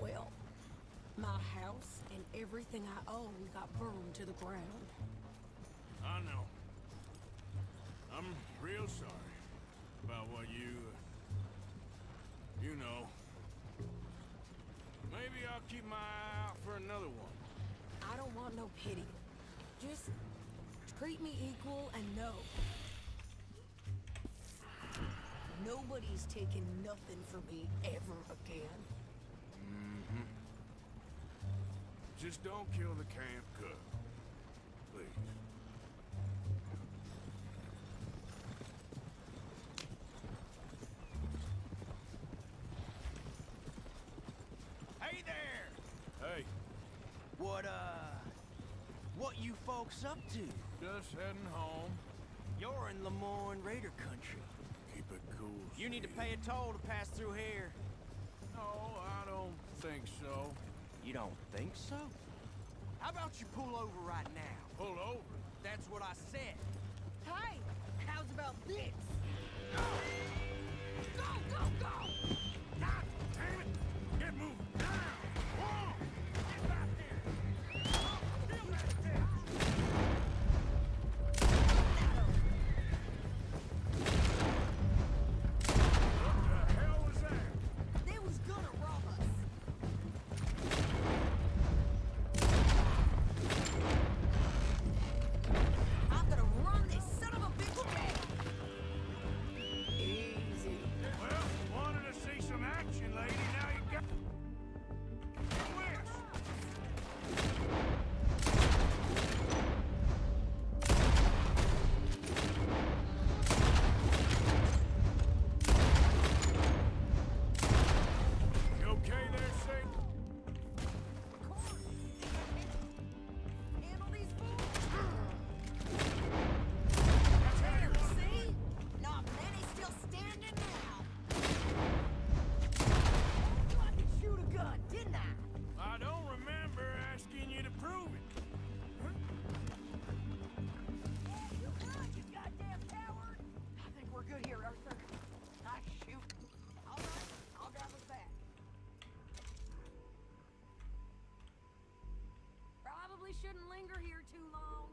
Speaker 18: Well, my house and everything I own got burned to the ground.
Speaker 2: I know. I'm real sorry about what you know. Maybe I'll keep my eye out for another one.
Speaker 18: I don't want no pity. Just treat me equal and know. Nobody's taking nothing from me ever again.
Speaker 2: Mm-hmm. Just don't kill the camp cook. Please.
Speaker 15: Hey there!
Speaker 2: Hey,
Speaker 15: What you folks up to?
Speaker 2: just heading home.
Speaker 15: You're in Lemoyne Raider country.
Speaker 2: Keep it cool.
Speaker 15: You need to
Speaker 2: Steve.
Speaker 15: pay a toll to pass through here.
Speaker 2: No, I don't think so.
Speaker 15: You don't think so? How about you pull over right now?
Speaker 2: Pull over.
Speaker 15: That's what I said.
Speaker 18: Hey, how's about this? Go! Go, go, go!
Speaker 2: God damn it! Get moving! Now! Whoa! Get back here! Feel that bitch! What the hell was that?
Speaker 18: They was gonna rob us. I'm gonna run this son of a bitch down. Easy.
Speaker 2: Well, wanted to see some action, lady. Now you got... Twist! You okay there, Sadie?
Speaker 18: Handle these fools.
Speaker 2: That's
Speaker 18: There,
Speaker 2: it.
Speaker 18: see? Not many still standing now. I could shoot a gun, didn't I?
Speaker 2: I don't remember asking you to prove it.
Speaker 18: You good, you goddamn coward. I think we're good here, Arthur. I shoot. All right, I'll drive us back. Probably shouldn't linger here too long.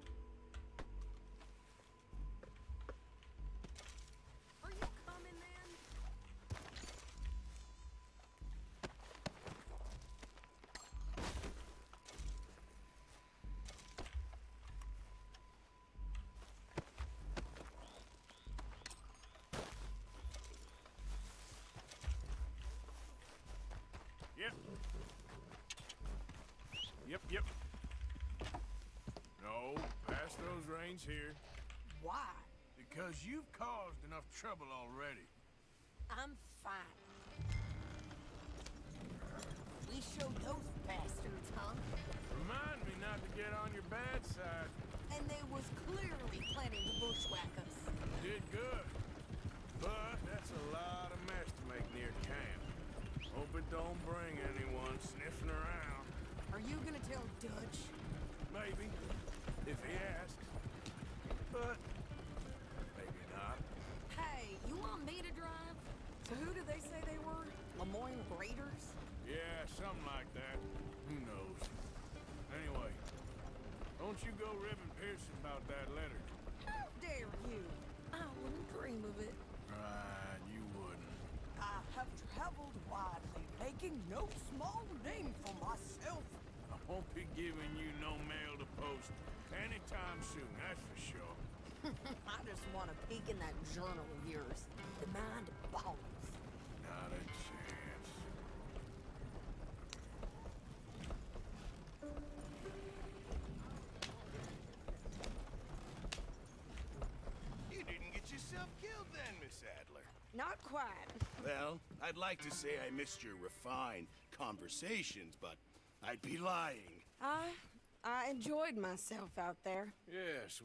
Speaker 18: Are you coming then?
Speaker 5: remains here.
Speaker 22: Why?
Speaker 5: Because you've caused enough trouble already.
Speaker 22: I'm fine. We showed those bastards, huh?
Speaker 5: Remind me not to get on your bad side.
Speaker 22: And they was clearly planning to bushwhack us.
Speaker 5: Did good. But that's a lot of mess to make near camp. Hope it don't bring anyone sniffing around.
Speaker 22: Are you gonna tell Dutch?
Speaker 5: Maybe, if he asks. But maybe not.
Speaker 22: Hey, you want me to drive? So who did they say they were? Lemoyne Raiders?
Speaker 5: Yeah, something like that. Who knows? Anyway, don't you go ribbing Pearson about that letter.
Speaker 22: How dare you? I wouldn't dream of it.
Speaker 5: Right, you wouldn't.
Speaker 22: I have traveled widely, making no small name for myself.
Speaker 5: I won't be giving you no mail to post anytime soon, that's for sure.
Speaker 22: I just want to peek in that journal of yours. The mind boggles.
Speaker 5: Not a chance.
Speaker 15: You didn't get yourself killed then, Miss Adler.
Speaker 22: Not quite.
Speaker 11: Well, I'd like to say I missed your refined conversations, but I'd be lying.
Speaker 22: I enjoyed myself out there.
Speaker 5: Yes,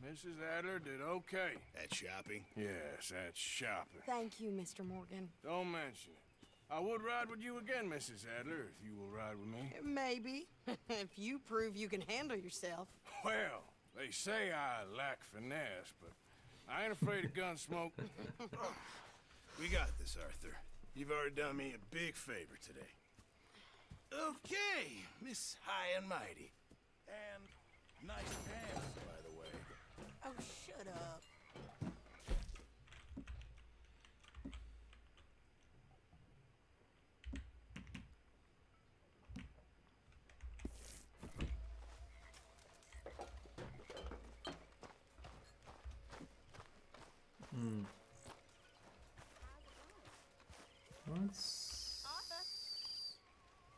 Speaker 5: Mrs. Adler did okay.
Speaker 11: At shopping?
Speaker 5: Yes, that's shopping.
Speaker 22: Thank you, Mr. Morgan.
Speaker 5: Don't mention it. I would ride with you again, Mrs. Adler, if you will ride with me.
Speaker 22: Maybe. If you prove you can handle yourself.
Speaker 5: Well, they say I lack finesse, but I ain't afraid of gun smoke.
Speaker 11: We got this, Arthur. You've already done me a big favor today. Okay, Miss High and Mighty. And nice pants, by the way.
Speaker 22: Oh, shut up.
Speaker 4: Let's...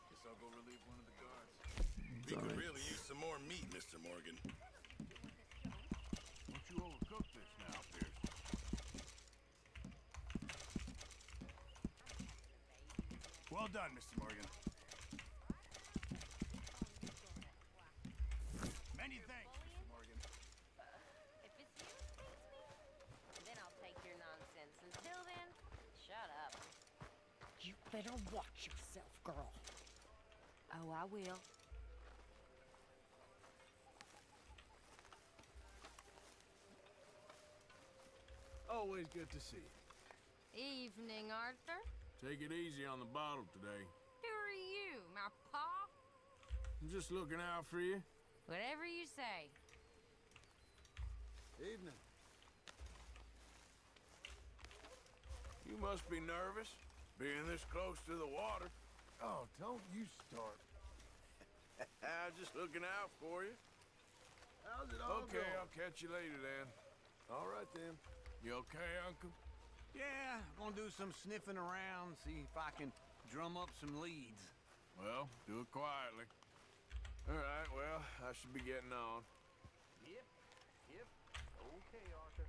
Speaker 11: Guess I'll go relieve one of the guards. We could really use some more meat, Mr. Morgan.
Speaker 5: Don't you overcook this now, Pierce.
Speaker 11: Well done, Mr. Morgan. Many thanks, Mr. Morgan.
Speaker 21: If it's you, thanks me. Then I'll take your nonsense. Until then, shut up.
Speaker 22: You better watch yourself, girl.
Speaker 21: Oh, I will.
Speaker 5: Always good to see you.
Speaker 21: Evening, Arthur.
Speaker 5: Take it easy on the bottle today.
Speaker 21: Who are you, my pa?
Speaker 5: I'm just looking out for you.
Speaker 21: Whatever you say.
Speaker 5: Evening. You must be nervous, being this close to the water.
Speaker 2: Oh, don't you start.
Speaker 5: I'm just looking out for you.
Speaker 2: How's it all
Speaker 5: Okay,
Speaker 2: going?
Speaker 5: I'll catch you later then.
Speaker 2: All right, then.
Speaker 5: You okay, Uncle?
Speaker 9: Yeah, gonna do some sniffing around, see if I can drum up some leads.
Speaker 5: Well, do it quietly. All right, well, I should be getting on.
Speaker 9: Yep. Okay, Arthur.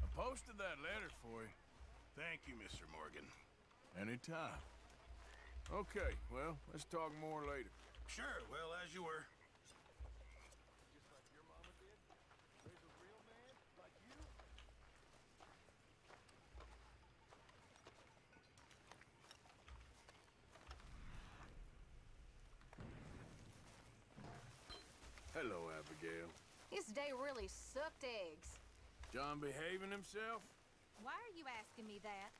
Speaker 5: I posted that letter for you.
Speaker 11: Thank you, Mr. Morgan.
Speaker 5: Anytime. Okay, well, let's talk more later.
Speaker 11: Sure, well, as you were.
Speaker 5: Just like your mama did? Raise a real man like you? Hello, Abigail.
Speaker 21: This day really sucked eggs.
Speaker 5: John behaving himself?
Speaker 21: Why are you asking me that?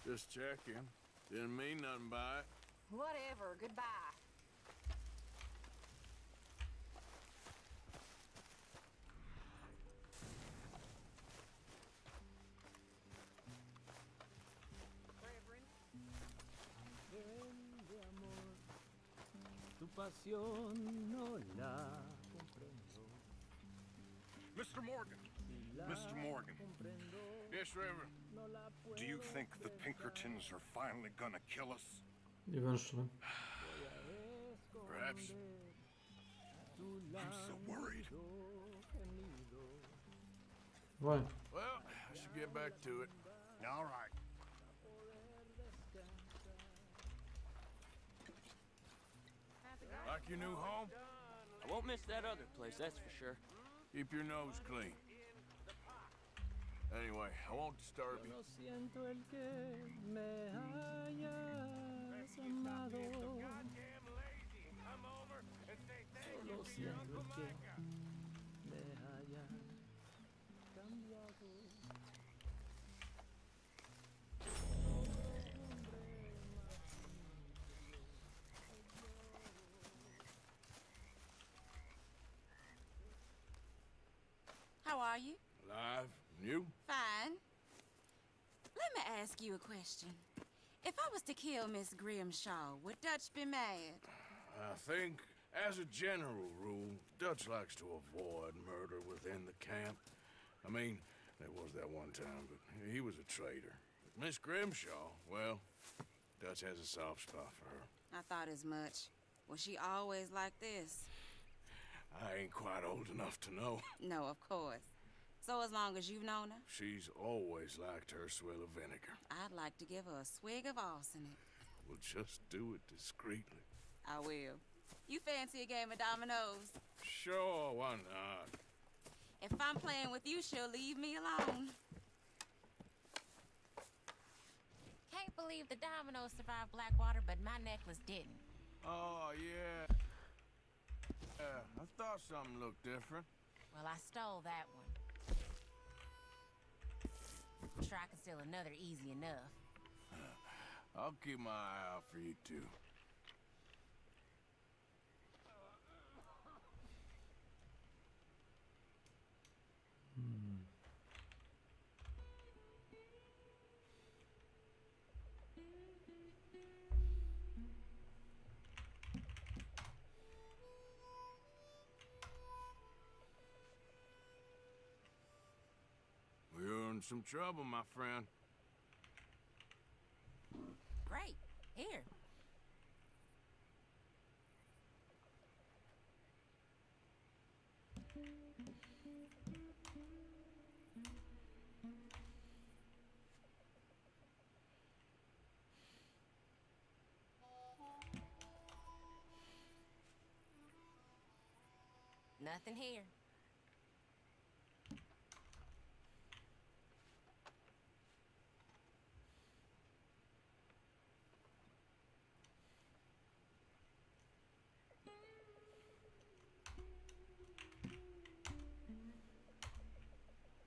Speaker 5: Just checking. Didn't mean nothing by it.
Speaker 21: Whatever, goodbye.
Speaker 11: Mr. Morgan. Mr. Morgan.
Speaker 2: Yes, Reverend.
Speaker 11: Do you think the Pinkertons are finally gonna kill us?
Speaker 4: Eventually.
Speaker 2: Perhaps.
Speaker 11: I'm so worried.
Speaker 4: Why?
Speaker 5: Well, I should get back to it.
Speaker 11: All right.
Speaker 5: Like your new home?
Speaker 10: I won't miss that other place, that's for sure.
Speaker 5: Keep your nose clean. Anyway, I won't disturb you.
Speaker 20: How are you?
Speaker 5: Alive? You?
Speaker 20: Fine. Let me ask you a question. If I was to kill Miss Grimshaw, would Dutch be mad?
Speaker 5: I think, as a general rule, Dutch likes to avoid murder within the camp. I mean, there was that one time, but he was a traitor. Miss Grimshaw, well, Dutch has a soft spot for her.
Speaker 20: I thought as much. Was she always like this?
Speaker 5: I ain't quite old enough to know.
Speaker 20: No, of course. So as long as you've known her?
Speaker 5: She's always liked her swill of vinegar.
Speaker 20: I'd like to give her a swig of arsenic.
Speaker 5: We'll just do it discreetly.
Speaker 20: I will. You fancy a game of dominoes?
Speaker 5: Sure, why not?
Speaker 20: If I'm playing with you, she'll leave me alone.
Speaker 21: Can't believe the dominoes survived Blackwater, but my necklace didn't.
Speaker 5: Oh, yeah. Yeah, I thought something looked different.
Speaker 21: Well, I stole that one. Sure, I can steal another easy enough.
Speaker 5: I'll keep my eye out for you two. You're in some trouble, my friend.
Speaker 21: Great. Here. Nothing here.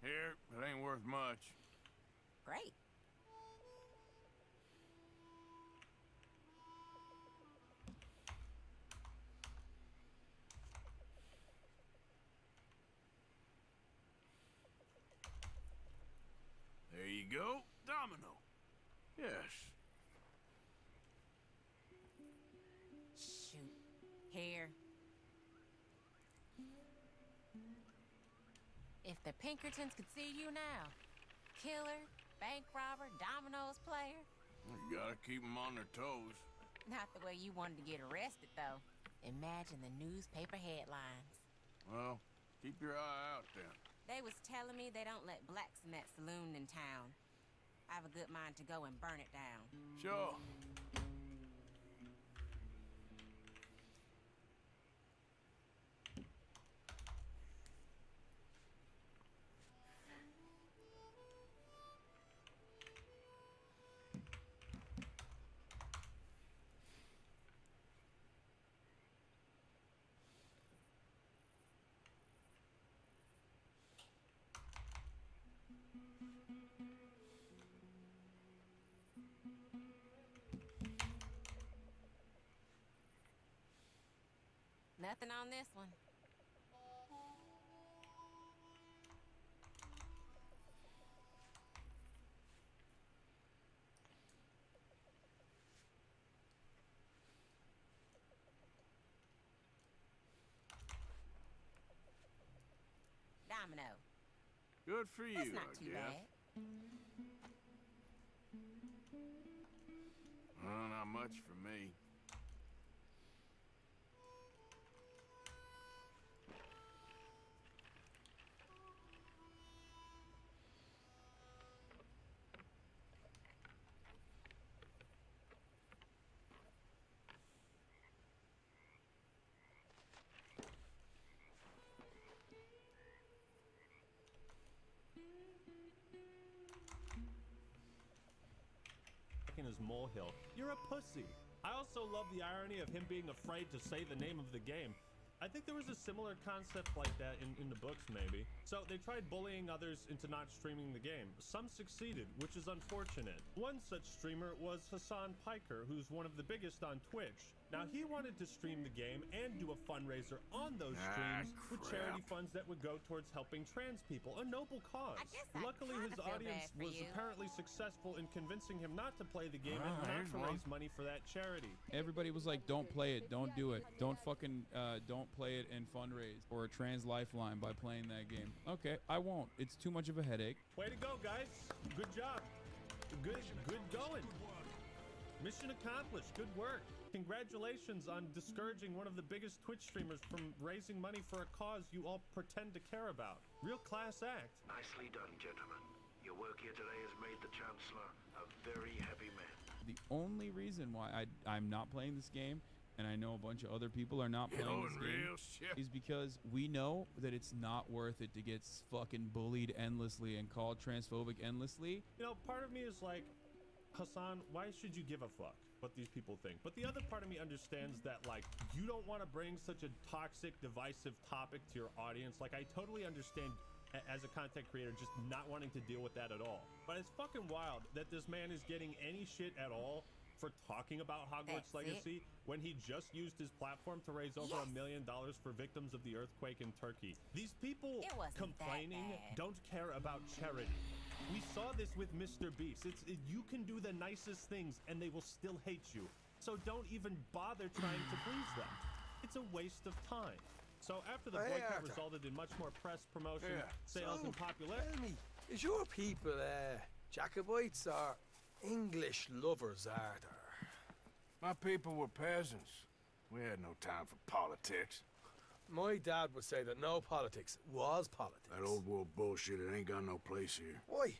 Speaker 5: Here, it ain't worth much.
Speaker 21: Great.
Speaker 5: There you go. Domino. Yes.
Speaker 21: Shoot. Here. If the Pinkertons could see you now. Killer, bank robber, dominoes player.
Speaker 5: You gotta keep them on their toes.
Speaker 21: Not the way you wanted to get arrested, though. Imagine the newspaper headlines.
Speaker 5: Well, keep your eye out then.
Speaker 21: They was telling me they don't let blacks in that saloon in town. I have a good mind to go and burn it down.
Speaker 5: Sure.
Speaker 21: Nothing on this one. domino.
Speaker 5: Good for you,
Speaker 21: That's not
Speaker 5: I
Speaker 21: too
Speaker 5: guess.
Speaker 21: bad.
Speaker 5: Well, not much for me.
Speaker 8: In his molehill. You're a pussy. I also love the irony of him being afraid to say the name of the game. I think there was a similar concept like that in the books, maybe. So they tried bullying others into not streaming the game. Some succeeded, which is unfortunate. One such streamer was Hassan Piker, who's one of the biggest on Twitch. Now, he wanted to stream the game and do a fundraiser on those streams with charity funds that would go towards helping trans people, a noble cause. Luckily, his audience was apparently successful in convincing him not to play the game and not to raise money for that charity.
Speaker 1: Everybody was like, don't play it, don't do it, don't fucking, don't play it and fundraise for a trans lifeline by playing that game. Okay, I won't. It's too much of a headache.
Speaker 8: Way to go, guys. Good job. Good going. Mission accomplished. Good work. Congratulations on discouraging one of the biggest Twitch streamers from raising money for a cause you all pretend to care about. Real class act.
Speaker 16: Nicely done, gentlemen. Your work here today has made the Chancellor a very heavy man.
Speaker 1: The only reason why I'm not playing this game, and I know a bunch of other people are not playing this game, is because we know that it's not worth it to get fucking bullied endlessly and called transphobic endlessly.
Speaker 8: You know, part of me is like, Hassan, why should you give a fuck what these people think? But the other part of me understands that, like, you don't want to bring such a toxic, divisive topic to your audience. Like, I totally understand as a content creator just not wanting to deal with that at all. But it's fucking wild that this man is getting any shit at all for talking about Hogwarts Legacy when he just used his platform to raise over $1 million for victims of the earthquake in Turkey. These people complaining don't care about charity. We saw this with Mr. Beast. You can do the nicest things and they will still hate you. So don't even bother trying to please them. It's a waste of time. So after the boycott resulted in much more press, promotion, sales, and popularity.
Speaker 23: Tell me, is your people Jacobites or English lovers, are there?
Speaker 5: My people were peasants. We had no time for politics.
Speaker 23: My dad would say that no politics was politics.
Speaker 5: That old world bullshit, it ain't got no place here.
Speaker 23: Why?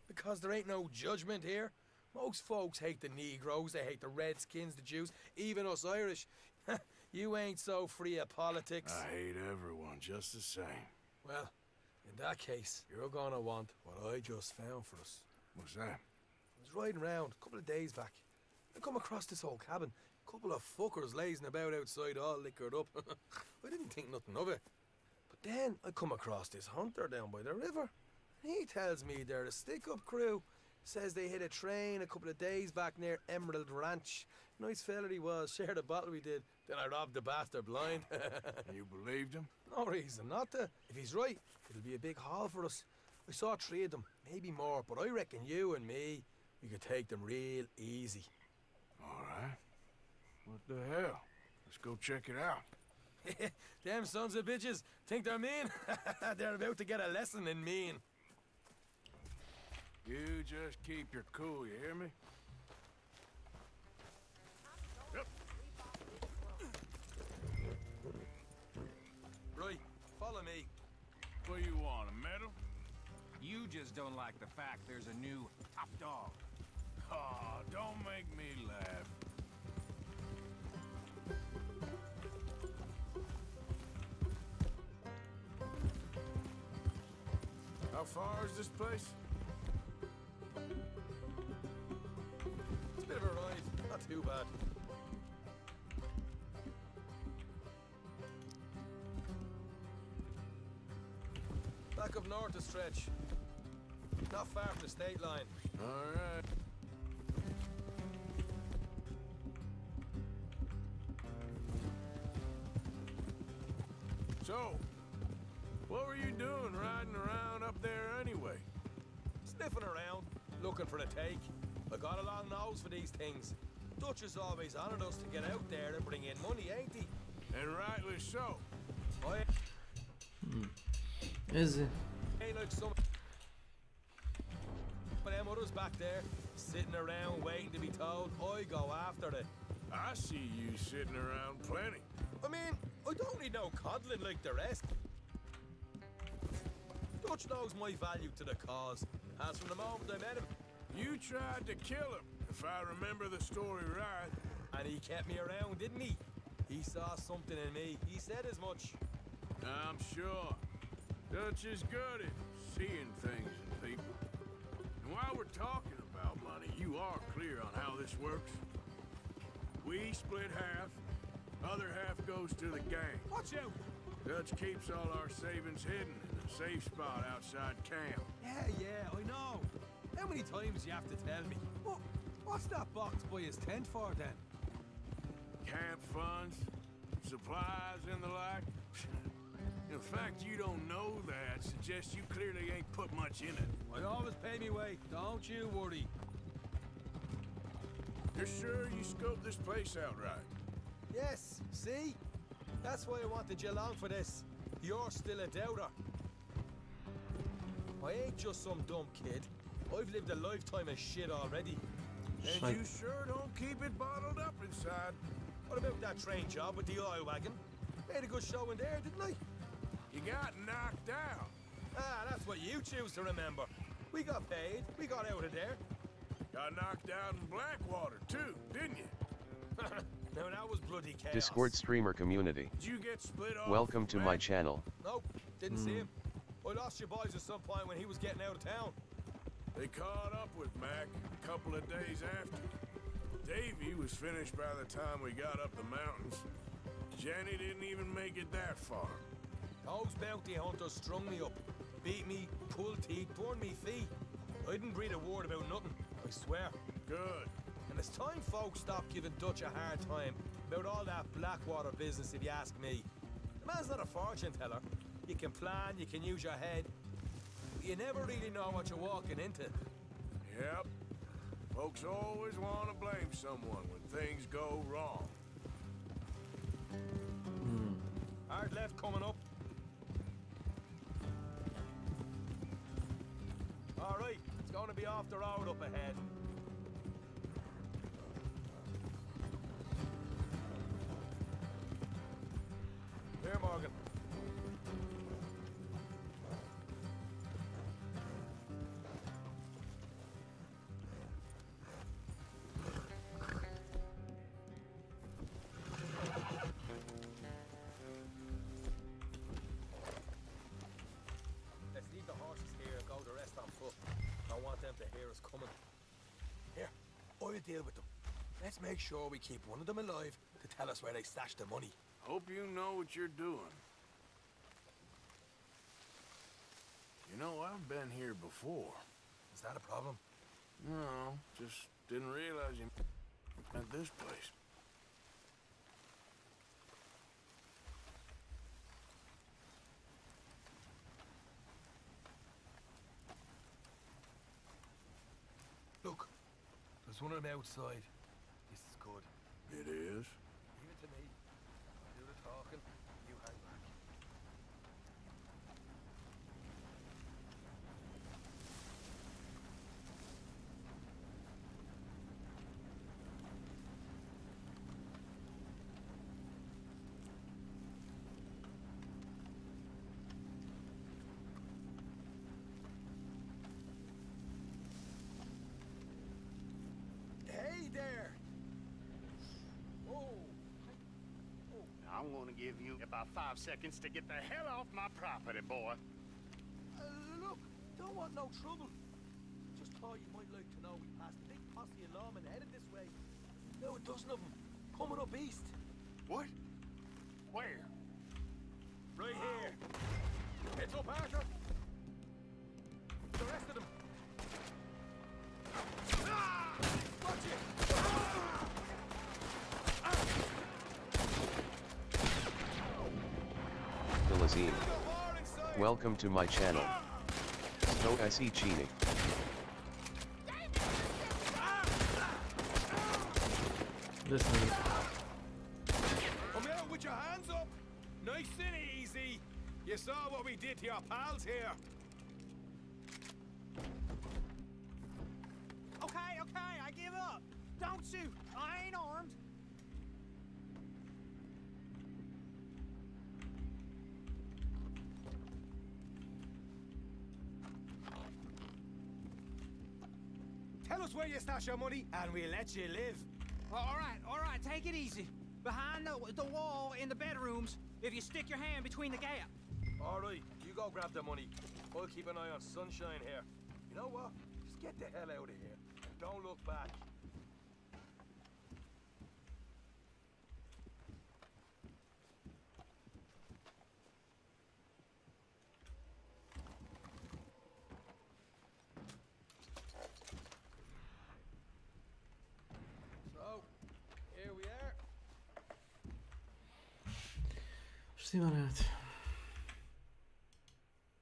Speaker 23: Because there ain't no judgment here. Most folks hate the Negroes, they hate the Redskins, the Jews, even us Irish. You ain't so free of politics.
Speaker 5: I hate everyone just the same.
Speaker 23: Well, in that case, you're gonna want what I just found for us.
Speaker 5: What's that?
Speaker 23: I was riding around a couple of days back. I come across this old cabin. A couple of fuckers lazing about outside all liquored up. I didn't think nothing of it. But then I come across this hunter down by the river. He tells me they're a stick-up crew. Says they hit a train a couple of days back near Emerald Ranch. Nice fella he was, shared a bottle we did. Then I robbed the bastard blind.
Speaker 5: You believed him?
Speaker 23: No reason not to. If he's right, it'll be a big haul for us. I saw 3 of them, maybe more, but I reckon you and me, we could take them real easy.
Speaker 5: All right. What the hell? Let's go check it out.
Speaker 23: Them sons of bitches think they're mean. They're about to get a lesson in mean.
Speaker 5: You just keep your cool, you hear me? Yep.
Speaker 23: Right, follow me.
Speaker 5: What do you want, a medal?
Speaker 3: You just don't like the fact there's a new top dog.
Speaker 5: Oh, don't make me laugh. How far is this place?
Speaker 23: It's a bit of a ride, not too bad. Back up north a stretch. Not far from the state line.
Speaker 5: All right. So, what were you doing riding around up there anyway?
Speaker 23: Sniffing around, looking for a take. I got a long nose for these things. Dutch has always honored us to get out there and bring in money, ain't he?
Speaker 5: And rightly so.
Speaker 4: Easy.
Speaker 23: Hey, like some of them others back there, sitting around waiting to be told, I go after it.
Speaker 5: I see you sitting around plenty.
Speaker 23: I mean, I don't need no coddling like the rest. Dutch knows my value to the cause, as from the moment I met him.
Speaker 5: You tried to kill him, if I remember the story right.
Speaker 23: And he kept me around, didn't he? He saw something in me. He said as much.
Speaker 5: I'm sure. Dutch is good at seeing things in people. And while we're talking about money, you are clear on how this works? We split half, other half goes to the gang.
Speaker 23: Watch out!
Speaker 5: Dutch keeps all our savings hidden in a safe spot outside camp.
Speaker 23: Yeah, I know. How many times do you have to tell me? What's that box by his tent for, then?
Speaker 5: Camp funds, supplies, and the like. The fact you don't know that suggests you clearly ain't put much in it.
Speaker 23: I always pay me way, don't you worry.
Speaker 5: You're sure you scoped this place out right?
Speaker 23: Yes, see? That's why I wanted you along for this. You're still a doubter. I ain't just some dumb kid. I've lived a lifetime of shit already.
Speaker 5: And you sure don't keep it bottled up inside.
Speaker 23: What about that train job with the oil wagon? Made a good show in there, didn't I?
Speaker 5: You got knocked out.
Speaker 23: Ah, that's what you choose to remember. We got paid. We got out of there.
Speaker 5: Got knocked out in Blackwater, too, didn't you?
Speaker 23: Now that was bloody chaos.
Speaker 7: Discord streamer community.
Speaker 5: Did you get split off?
Speaker 7: Welcome to my channel.
Speaker 23: Nope, didn't see him. I lost your boys at some point when he was getting out of town.
Speaker 5: They caught up with Mac a couple of days after. Davey was finished by the time we got up the mountains. Jenny didn't even make it that far.
Speaker 23: Those bounty hunters strung me up, beat me, pulled teeth, burned me feet. I didn't breathe a word about nothing, I swear.
Speaker 5: Good.
Speaker 23: And it's time folks stop giving Dutch a hard time about all that Blackwater business, if you ask me. The man's not a fortune teller. You can plan, you can use your head, but you never really know what you're walking into.
Speaker 5: Yep. Folks always want to blame someone when things go wrong.
Speaker 23: Hard left coming up. All right, it's going to be off the road up ahead. Here, Morgan. Let's leave the horses here and go the rest on foot. I want them to hear us coming. Here, I'll deal with them. Let's make sure we keep one of them alive to tell us where they stashed the money.
Speaker 5: Hope you know what you're doing. You know, I've been here before.
Speaker 23: Is that a problem?
Speaker 5: No, just didn't realize you at this place.
Speaker 23: Look, there's one of them outside. This is good.
Speaker 5: It is?
Speaker 23: Leave it to me. I'll do the talking. You hang back. Hey there! Oh!
Speaker 2: I'm gonna give you about 5 seconds to get the hell off my property, boy.
Speaker 23: Look, don't want no trouble. Just thought you might like to know we passed a big posse of lawmen headed this way. Now a dozen of them, coming up east.
Speaker 2: What? Where?
Speaker 23: Right here. Heads up, Arthur. The rest of them. Watch it!
Speaker 7: Philazine. Welcome to my channel. S.W.Frost Chini.
Speaker 23: Come out with your hands up. Nice and easy.
Speaker 5: You saw what we did to your pals here.
Speaker 9: Okay, I give up. Don't shoot. I ain't armed.
Speaker 12: Tell us where you stash your money, and we'll let you live.
Speaker 9: All right, take it easy. Behind the wall in the bedrooms, if you stick your hand between the gap.
Speaker 23: All right, you go grab the money. I'll keep an eye on Sunshine here. You know what? Just get the hell out of here. And don't look back. So, here we are.
Speaker 4: Šta ima radi?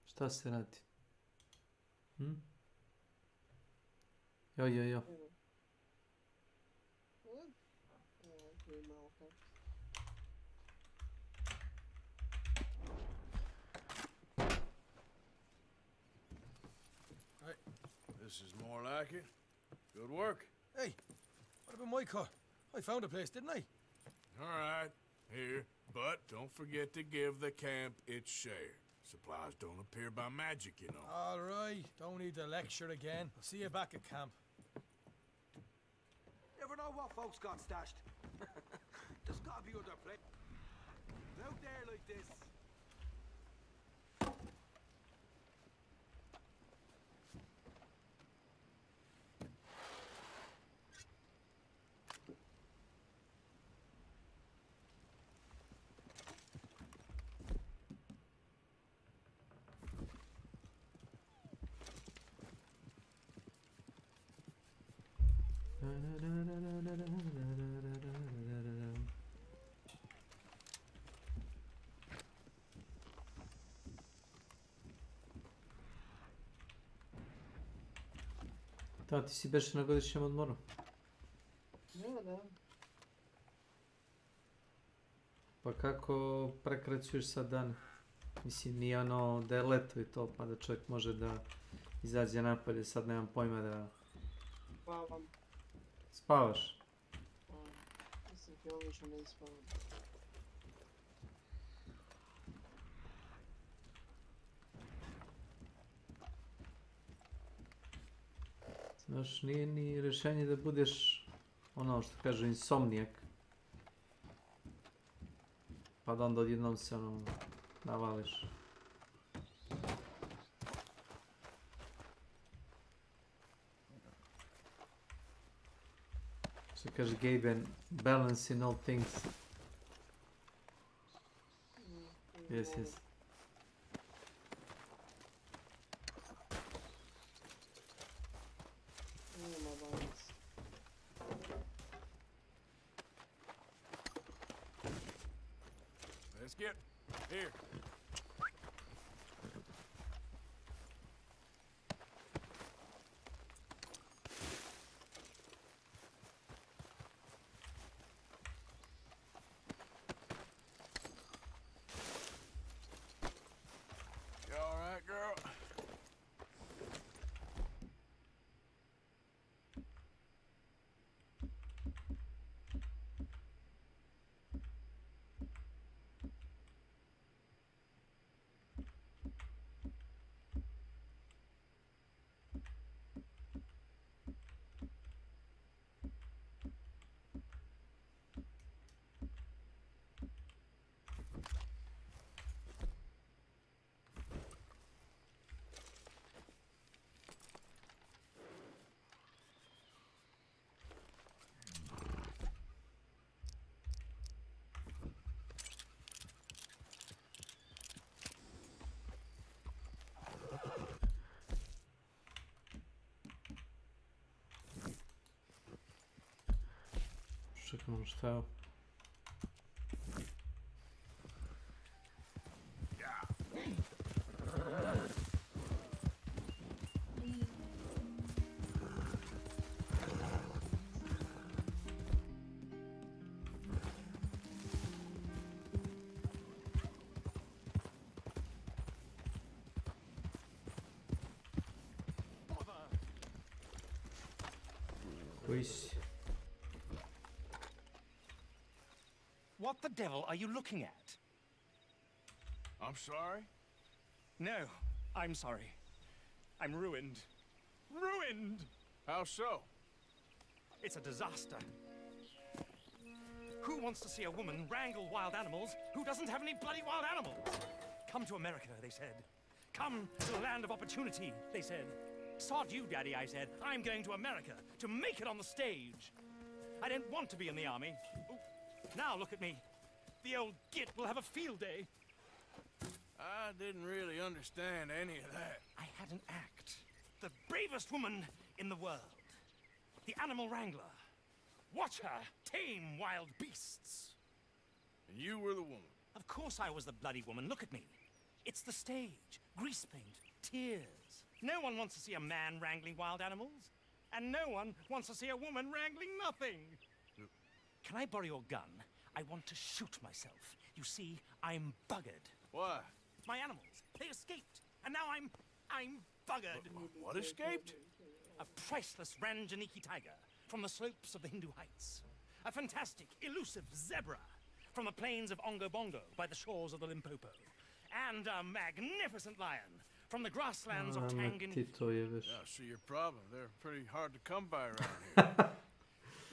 Speaker 4: Šta se radi? Jo.
Speaker 5: Right, this is more like it. Good work.
Speaker 23: Hey, what about my car? I found a place, didn't I?
Speaker 5: All right, here. But don't forget to give the camp its share. Supplies don't appear by magic, you know.
Speaker 23: All right, don't need to lecture again. I'll see you back at camp.
Speaker 12: Never know what folks got stashed. There's gotta be other place. Out there like this.
Speaker 4: Da, ti si beše na godišnjem odmoru.
Speaker 14: Da.
Speaker 4: Pa kako prekraćuješ sad dan? Mislim, nije ono da je leto i to, pa da čovjek može da izađe napolje, sad nemam pojma da...
Speaker 14: Spavam.
Speaker 4: Spavaš?
Speaker 14: Mislim, obično ne spavam.
Speaker 4: Znaš, nije ni rješenje da budeš, ono što kažu, insomnijak. Pa da onda odjednom se, ono, navališ. Što kaže Gaben, balance in all things. Yes.
Speaker 5: Let's get here. You all right, girl?
Speaker 4: Čekamo šta je ovo? Koji si?
Speaker 6: What the devil are you looking at?
Speaker 5: I'm sorry?
Speaker 6: No, I'm sorry. I'm ruined. Ruined!
Speaker 5: How so?
Speaker 6: It's a disaster. Who wants to see a woman wrangle wild animals who doesn't have any bloody wild animals? Come to America, they said. Come to the land of opportunity, they said. Sod you, Daddy, I said. I'm going to America to make it on the stage. I didn't want to be in the army. Ooh, now look at me. The old git will have a field day.
Speaker 5: I didn't really understand any of that.
Speaker 6: I had an act. The bravest woman in the world. The animal wrangler. Watch her tame wild beasts.
Speaker 5: And you were the woman?
Speaker 6: Of course I was the bloody woman. Look at me. It's the stage. Grease paint. Tears. No one wants to see a man wrangling wild animals. And no one wants to see a woman wrangling nothing. Can I borrow your gun? I want to shoot myself. You see, I'm buggered.
Speaker 5: Why?
Speaker 6: My animals. They escaped. And now I'm buggered.
Speaker 5: What escaped?
Speaker 6: A priceless Ranjaniki tiger from the slopes of the Hindu Heights. A fantastic, elusive zebra from the plains of Ongo Bongo by the shores of the Limpopo. And a magnificent lion from the grasslands of Tanganyika.
Speaker 5: Yeah, I see your problem. They're pretty hard to come by around here.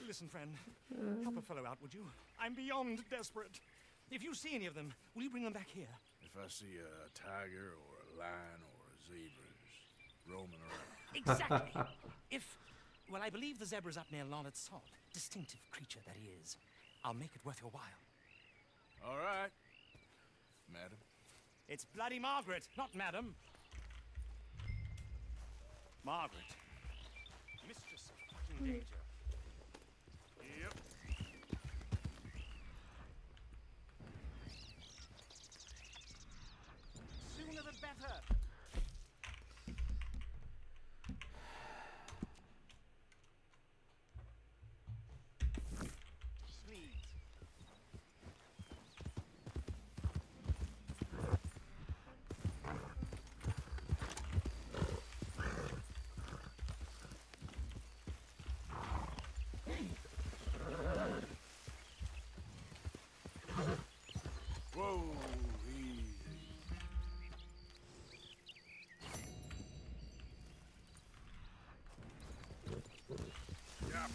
Speaker 6: Listen, friend, help a fellow out, would you? I'm beyond desperate. If you see any of them, will you bring them back here?
Speaker 5: If I see a tiger or a lion or a zebra roaming around.
Speaker 6: Exactly. Well, I believe the zebra's up near Larned Salt. Distinctive creature that he is. I'll make it worth your while.
Speaker 5: All right, madam.
Speaker 6: It's bloody Margaret, not madam. Margaret. Mistress of fucking danger.
Speaker 5: Yep.
Speaker 6: Sooner the better.
Speaker 5: Whoa, easy. Yep.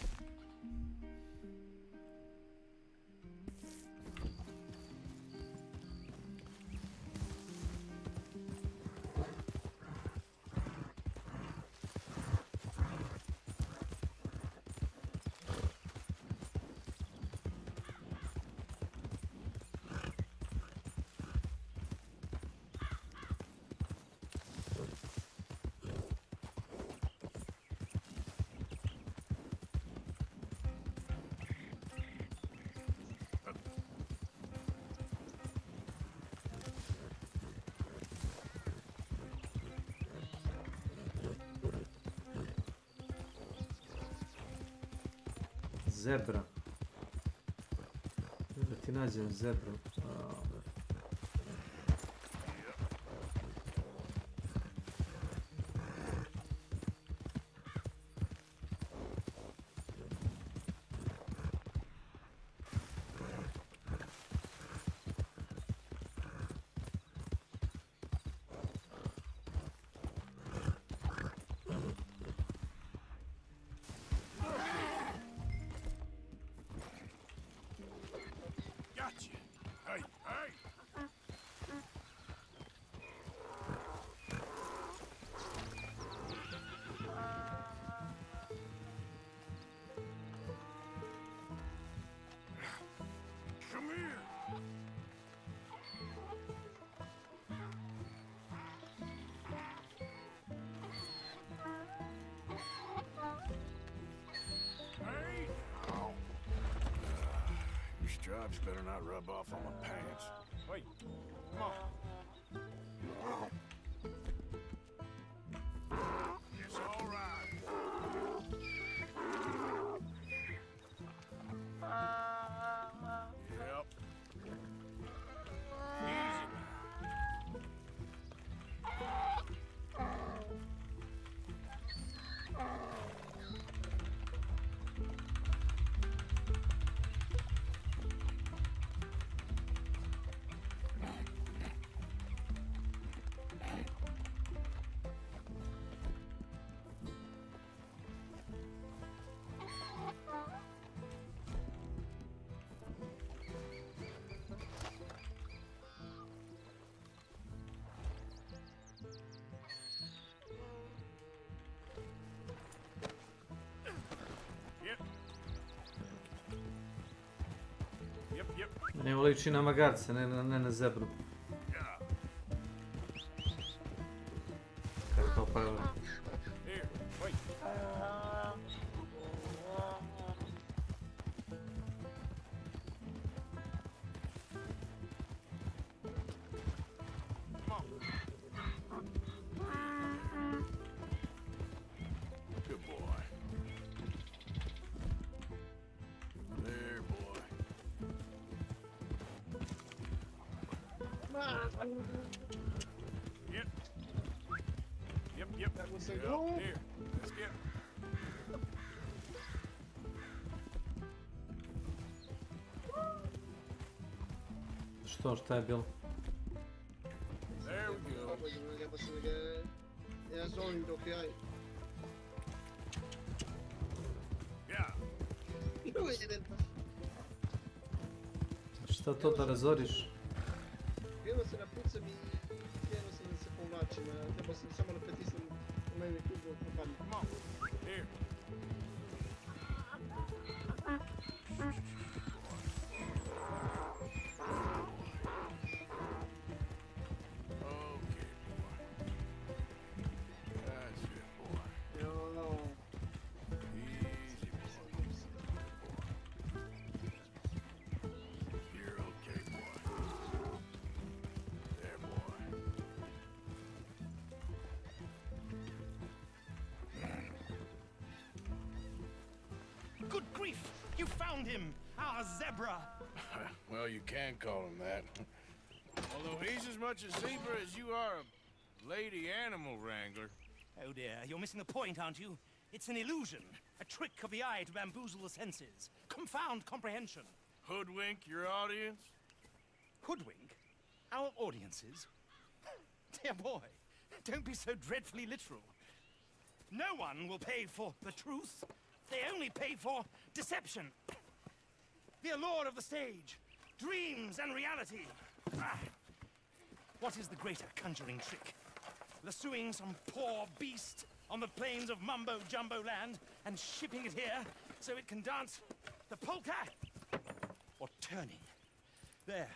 Speaker 4: Zebra. Da ti nađem zebru.
Speaker 5: Gotcha. Hey, hey. Come here. Hey. Oh. Your stripes better not rub off on my pants.
Speaker 6: Wait, come on.
Speaker 5: It's all right. Yep. Easy.
Speaker 4: Ne liči na magarce, ne na zebru. Kaj to pravi?
Speaker 5: Here, wait. Come on. Good boy. There, boy. Yep. Yep.
Speaker 14: That was a
Speaker 5: Yep,
Speaker 14: goal.
Speaker 5: Here, let's get.
Speaker 4: Šta je bilo?
Speaker 5: There we go.
Speaker 14: Kako ćemo ga... Ja zolim dok ja...
Speaker 5: Yeah.
Speaker 14: Ovo je jedan...
Speaker 4: Šta to da razoriš?
Speaker 14: Krenuo se napucam i krenuo sam da se povlačim. Trebao sam samo da pritisnem u mene kubu od propadne.
Speaker 5: Come on. Here. Okay, boy. That's it, boy.
Speaker 14: Jo.
Speaker 5: Easy, boy. You're okay, boy. There, boy.
Speaker 6: Good grief! You found him! Our zebra!
Speaker 5: Well, you can call him that. Although he's as much a zebra as you are a lady animal wrangler.
Speaker 6: Oh dear, you're missing the point, aren't you? It's an illusion. A trick of the eye to bamboozle the senses. Confound comprehension.
Speaker 5: Hoodwink your audience?
Speaker 6: Hoodwink? Our audiences? Dear boy, don't be so dreadfully literal. No one will pay for the truth. They only pay for deception. The allure of the stage, dreams and reality. Ah. What is the greater conjuring trick? Lassoing some poor beast on the plains of mumbo-jumbo land and shipping it here so it can dance the polka? Or turning, there,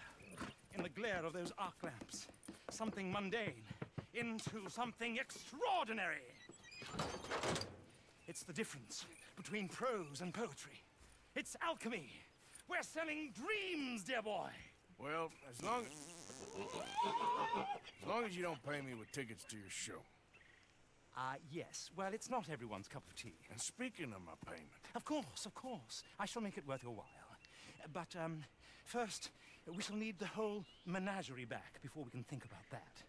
Speaker 6: in the glare of those arc lamps, something mundane into something extraordinary. It's the difference between prose and poetry. It's alchemy. We're selling dreams, dear boy.
Speaker 5: Well, as long as you don't pay me with tickets to your show.
Speaker 6: Yes. Well, it's not everyone's cup of tea.
Speaker 5: And speaking of my payment...
Speaker 6: Of course. I shall make it worth your while. But, first, we shall need the whole menagerie back before we can think about that.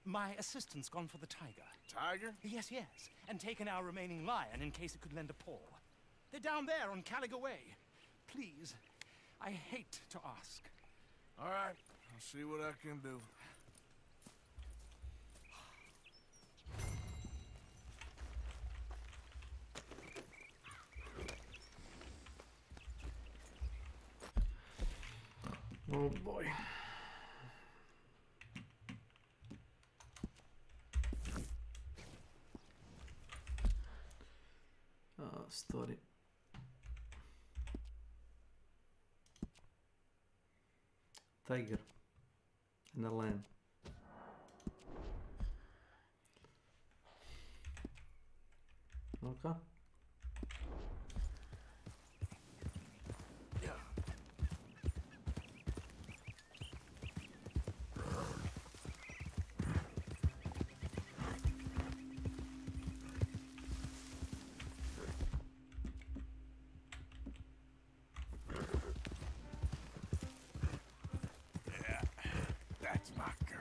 Speaker 6: My assistant's gone for the tiger.
Speaker 5: Tiger?
Speaker 6: Yes. And taken our remaining lion in case it could lend a paw. They're down there on Caliga Way. Please, I hate to ask.
Speaker 5: All right, I'll see what I can do.
Speaker 4: Oh boy. Story. Tiger and a lion. Okay.
Speaker 5: That's my girl.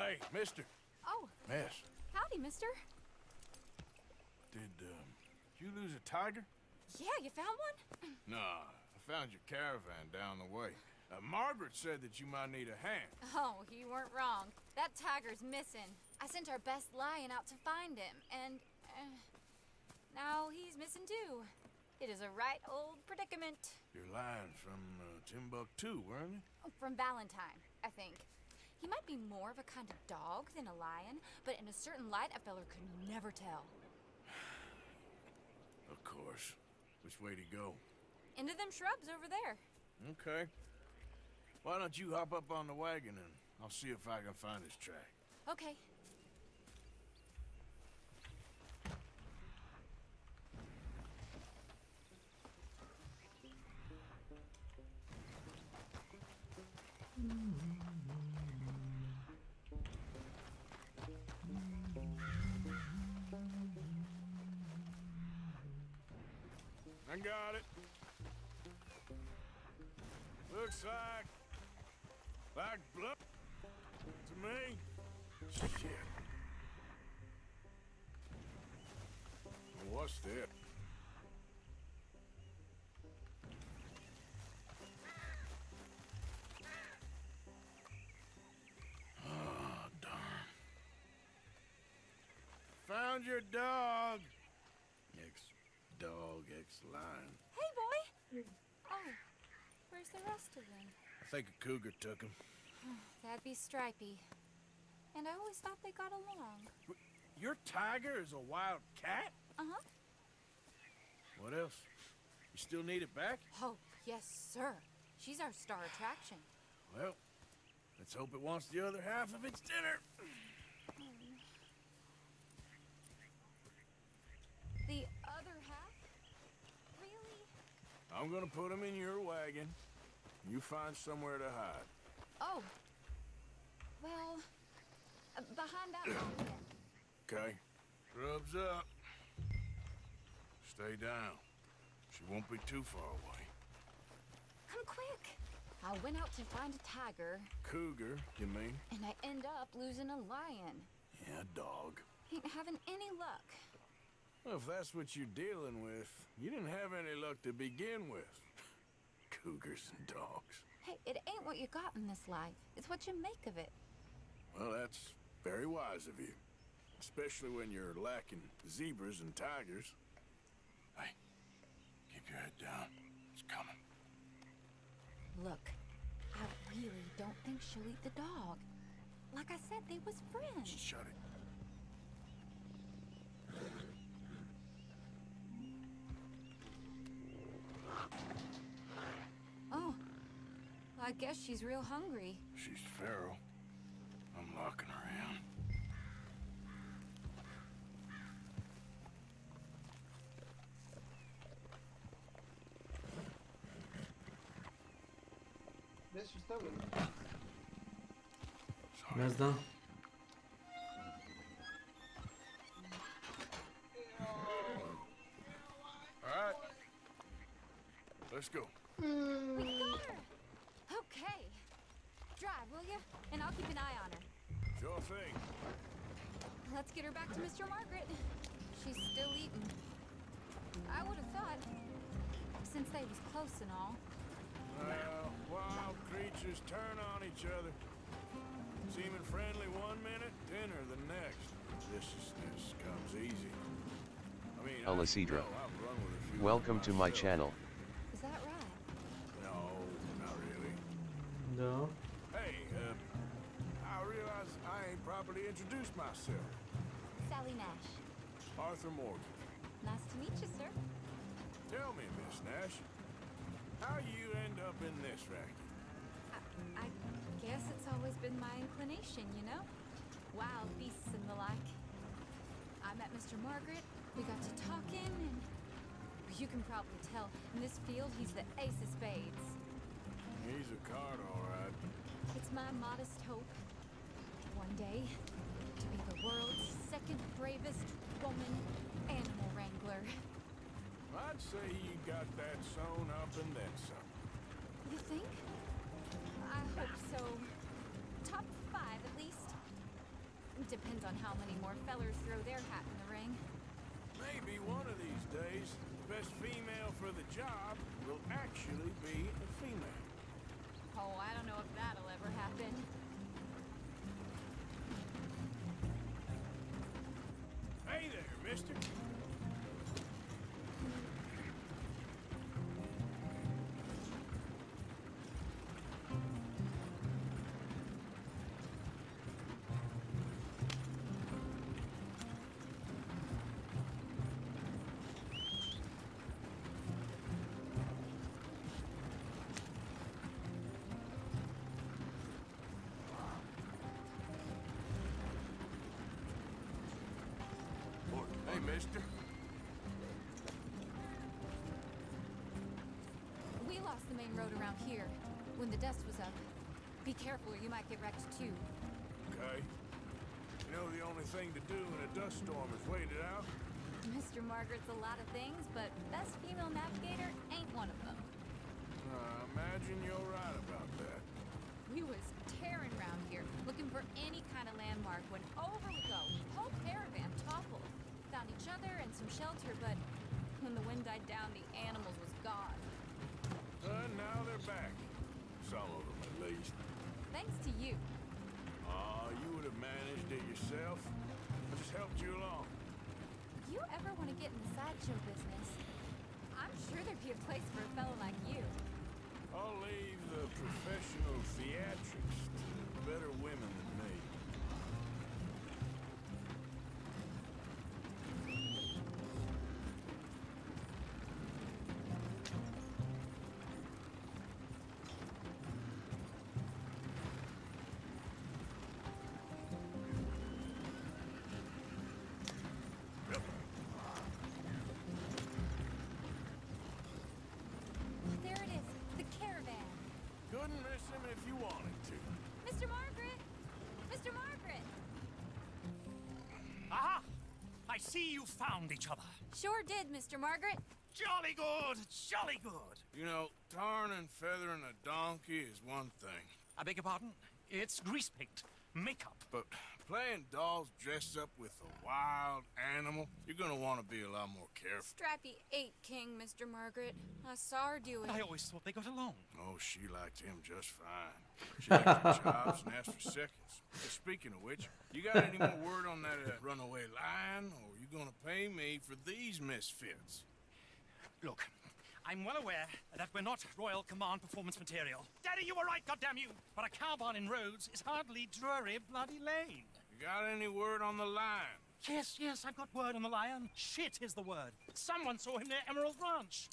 Speaker 5: Hey, mister.
Speaker 22: Oh.
Speaker 5: Miss.
Speaker 22: Howdy, mister.
Speaker 5: Did you lose a tiger?
Speaker 22: Yeah, you found one?
Speaker 5: Nah, I found your caravan down the way. Margaret said that you might need a hand.
Speaker 22: Oh, you weren't wrong. That tiger's missing. I sent our best lion out to find him, and now he's missing too. It is a right old predicament.
Speaker 5: Your lion from Timbuktu, weren't you?
Speaker 22: From Valentine, I think. He might be more of a kind of dog than a lion, but in a certain light, a feller could never tell.
Speaker 5: Of course. Which way to go?
Speaker 22: Into them shrubs over there.
Speaker 5: Okay. Why don't you hop up on the wagon and I'll see if I can find his track.
Speaker 22: Okay.
Speaker 5: I got it. Looks like blood to me. Shit. What's this? Oh, darn. Found your dog. Ex-dog, ex-lion.
Speaker 22: Hey, boy! Oh, where's the rest of them?
Speaker 5: I think a cougar took him.
Speaker 22: That'd be Stripey. And I always thought they got along.
Speaker 5: Your tiger is a wild cat?
Speaker 22: Uh-huh.
Speaker 5: What else? You still need it back?
Speaker 22: Oh, yes, sir. She's our star attraction.
Speaker 5: Well, let's hope it wants the other half of its dinner.
Speaker 22: The other half? Really?
Speaker 5: I'm gonna put him in your wagon. You find somewhere to hide.
Speaker 22: Oh. Well, behind that mountain.
Speaker 5: Okay. Scrubs up. Stay down. She won't be too far away.
Speaker 22: Come quick. I went out to find a tiger.
Speaker 5: Cougar, you mean?
Speaker 22: And I end up losing a lion.
Speaker 5: Yeah, dog.
Speaker 22: Ain't having any luck.
Speaker 5: Well, if that's what you're dealing with, you didn't have any luck to begin with. Cougars and dogs.
Speaker 22: Hey, it ain't what you got in this life. It's what you make of it.
Speaker 5: Well, that's very wise of you. Especially when you're lacking zebras and tigers. Hey, keep your head down. It's coming.
Speaker 22: Look, I really don't think she'll eat the dog. Like I said, they was friends.
Speaker 5: Shut it.
Speaker 22: Oh, I guess she's real hungry.
Speaker 5: She's feral. I'm locking her in.
Speaker 14: Vezi și stau în...
Speaker 4: Mi-ați dat?
Speaker 5: Alright. Let's go.
Speaker 22: We got her! Okay. Drive, will you? And I'll keep an eye on her.
Speaker 5: Sure thing.
Speaker 22: Let's get her back to Mr. Margaret. She's still eating. I would have thought, since they was close and all.
Speaker 5: Well, wild creatures turn on each other. Seeming friendly one minute, dinner the next. Viciousness comes easy. I mean,
Speaker 7: Alicidra.
Speaker 5: I've run with a few.
Speaker 7: Welcome to my channel.
Speaker 22: Is that right?
Speaker 5: No, not really.
Speaker 4: No.
Speaker 5: Hey, I realize I ain't properly introduced myself.
Speaker 22: Sally Nash.
Speaker 5: Arthur Morgan.
Speaker 22: Nice to meet you, sir.
Speaker 5: Tell me, Miss Nash, how you end up in this racket?
Speaker 22: I guess it's always been my inclination, you know? Wild beasts and the like. I met Mr. Margaret, we got to talking, and you can probably tell, in this field, he's the ace of spades.
Speaker 5: He's a card, all right.
Speaker 22: It's my modest hope, one day, to be the world's second bravest woman animal wrangler.
Speaker 5: I'd say you got that sewn up and then some.
Speaker 22: You think? I hope so. Top 5, at least.
Speaker 13: Depends on how many more fellers throw their hat in the ring.
Speaker 5: Maybe one of these days, the best female for the job will actually be a female.
Speaker 13: Oh, I don't know if that'll ever happen.
Speaker 5: Hey there, mister. Hey, mister.
Speaker 13: We lost the main road around here when the dust was up. Be careful or you might get wrecked too.
Speaker 5: Okay. You know the only thing to do in a dust storm is wait it out?
Speaker 13: Mr. Margaret's a lot of things, but best female navigator ain't one of them.
Speaker 5: I imagine you're right about that.
Speaker 13: We was tearing around here, looking for any kind of landmark when over we go. Whole caravan toppled. Found each other and some shelter, but when the wind died down, the animals was gone.
Speaker 5: Now they're back. Some of them, at least.
Speaker 13: Thanks to you.
Speaker 5: You would have managed it yourself. I just helped you along.
Speaker 13: If you ever want to get in the sideshow business, I'm sure there'd be a place for a fellow like you.
Speaker 5: I'll leave the professional theatrics to better women than me.
Speaker 13: There it is, the caravan.
Speaker 5: Couldn't miss him if you wanted to.
Speaker 13: Mr. Margaret! Mr. Margaret!
Speaker 6: Aha! I see you found each other.
Speaker 13: Sure did, Mr. Margaret.
Speaker 6: Jolly good, jolly good.
Speaker 5: You know, tarring and feathering a donkey is one thing.
Speaker 6: I beg your pardon? It's grease paint, makeup.
Speaker 5: But playing dolls dressed up with a wild animal, you're gonna want to be a lot more careful.
Speaker 13: Strappy ate King, Mr. Margaret. I saw her do it.
Speaker 6: I always thought they got along.
Speaker 5: Oh, she liked him just fine. She liked her chops and asked for seconds. Speaking of which, you got any more word on that runaway lion, or are you gonna pay me for these misfits?
Speaker 6: Look, I'm well aware that we're not Royal Command performance material. Daddy, you were right, goddamn you! But a cowbarn in Rhodes is hardly Drury Bloody Lane.
Speaker 5: You got any word on the lion?
Speaker 6: Yes, I've got word on the lion. Shit is the word. Someone saw him near Emerald Ranch.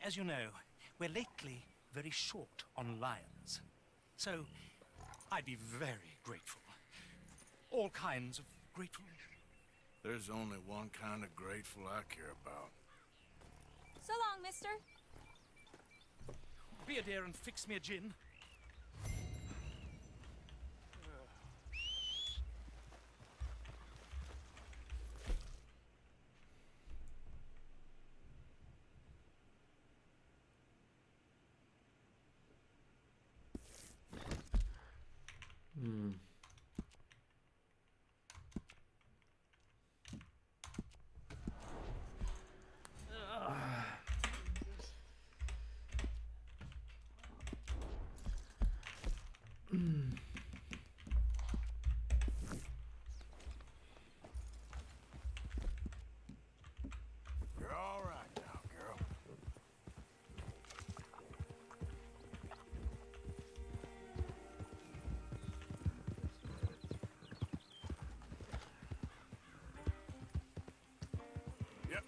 Speaker 6: As you know, we're lately very short on lions. So, I'd be very grateful. All kinds of grateful.
Speaker 5: There's only one kind of grateful I care about.
Speaker 13: So long, mister.
Speaker 6: Be a dear and fix me a gin.
Speaker 5: You're all right now, girl. Yep.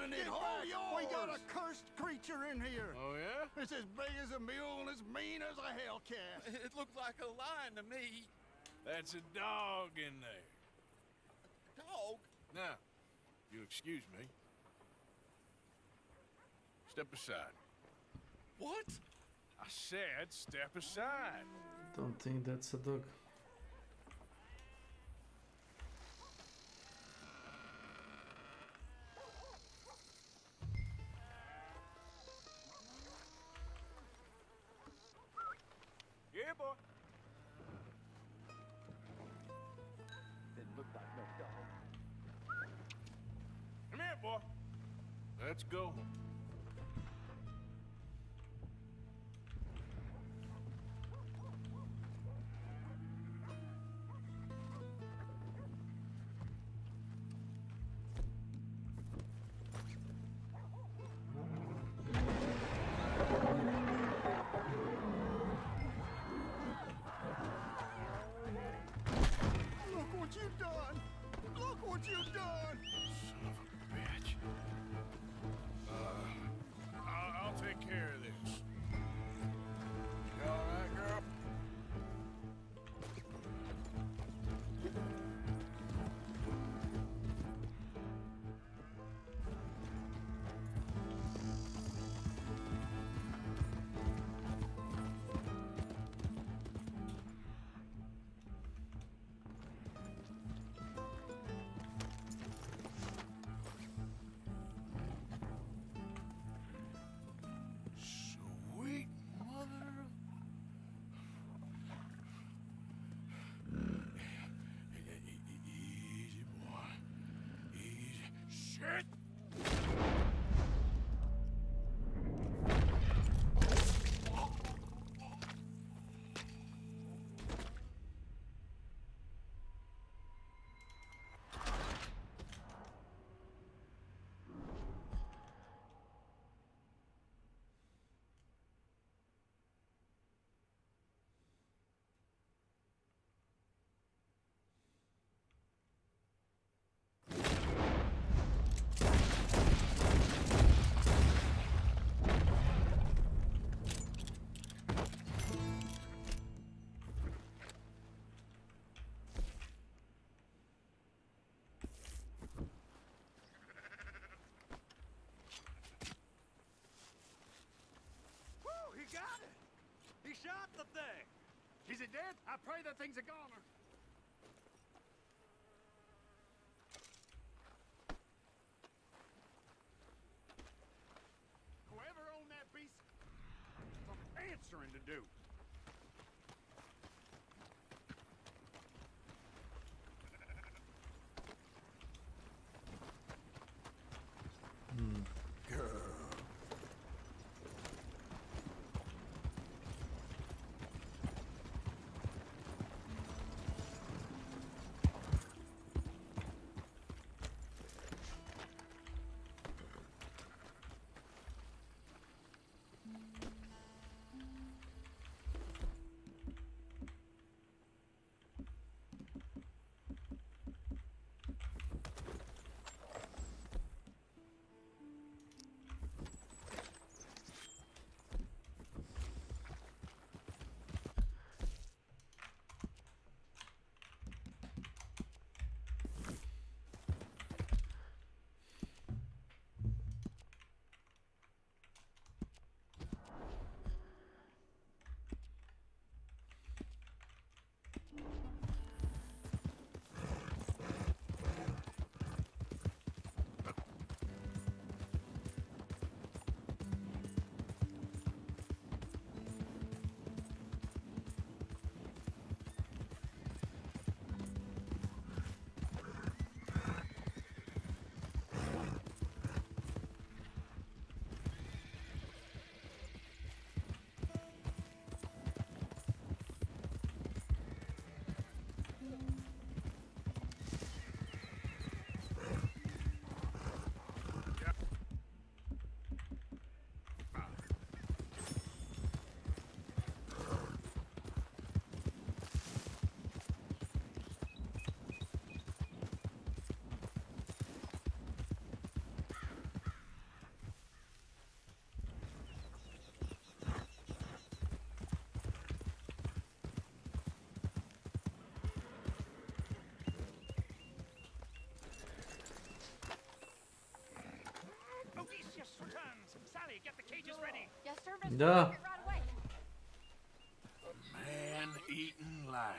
Speaker 23: running it all yours.
Speaker 2: We got a cursed creature in here.
Speaker 23: Oh, yeah?
Speaker 2: It's as big as a mule and as mean as a hellcat.
Speaker 23: It looked like a lion to me. That's a dog in there.
Speaker 12: A dog?
Speaker 23: Now, you'll excuse me. Step aside.
Speaker 12: What?
Speaker 23: I said step aside.
Speaker 4: Don't think that's a dog.
Speaker 23: Yeah, boy.
Speaker 12: Didn't look like no dog.
Speaker 23: Come here, boy. Let's go.
Speaker 2: Look what you've done! Look what you've done!
Speaker 23: Son of a bitch. I'll take care of this. You all right, girl? Sweet mother of... Easy, boy. Easy. Shit!
Speaker 9: Woo, he got it! He shot the thing! Is it dead? I pray that thing's a goner. Whoever owned that beast, some answering to do.
Speaker 4: Da.
Speaker 5: A man-eating lion.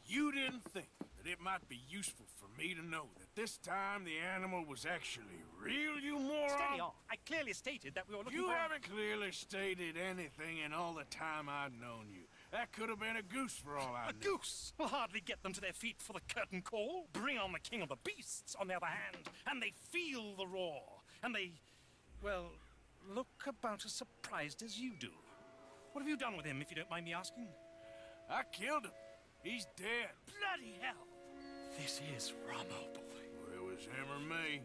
Speaker 5: You didn't think that it might be useful for me to know that this time the animal was actually real, you moron?
Speaker 6: Steady on. I clearly stated that we were looking
Speaker 5: You
Speaker 6: for...
Speaker 5: haven't clearly stated anything in all the time I've known you. That could have been a goose for all I
Speaker 6: A
Speaker 5: knew.
Speaker 6: goose will hardly get them to their feet for the curtain call. Bring on the king of the beasts, on the other hand, and they feel the roar. And they, well, look about as surprised as you do. What have you done with him, if you don't mind me asking?
Speaker 5: I killed him. He's dead.
Speaker 6: Bloody hell! This is Ramo, boy.
Speaker 5: Well, it was him or me.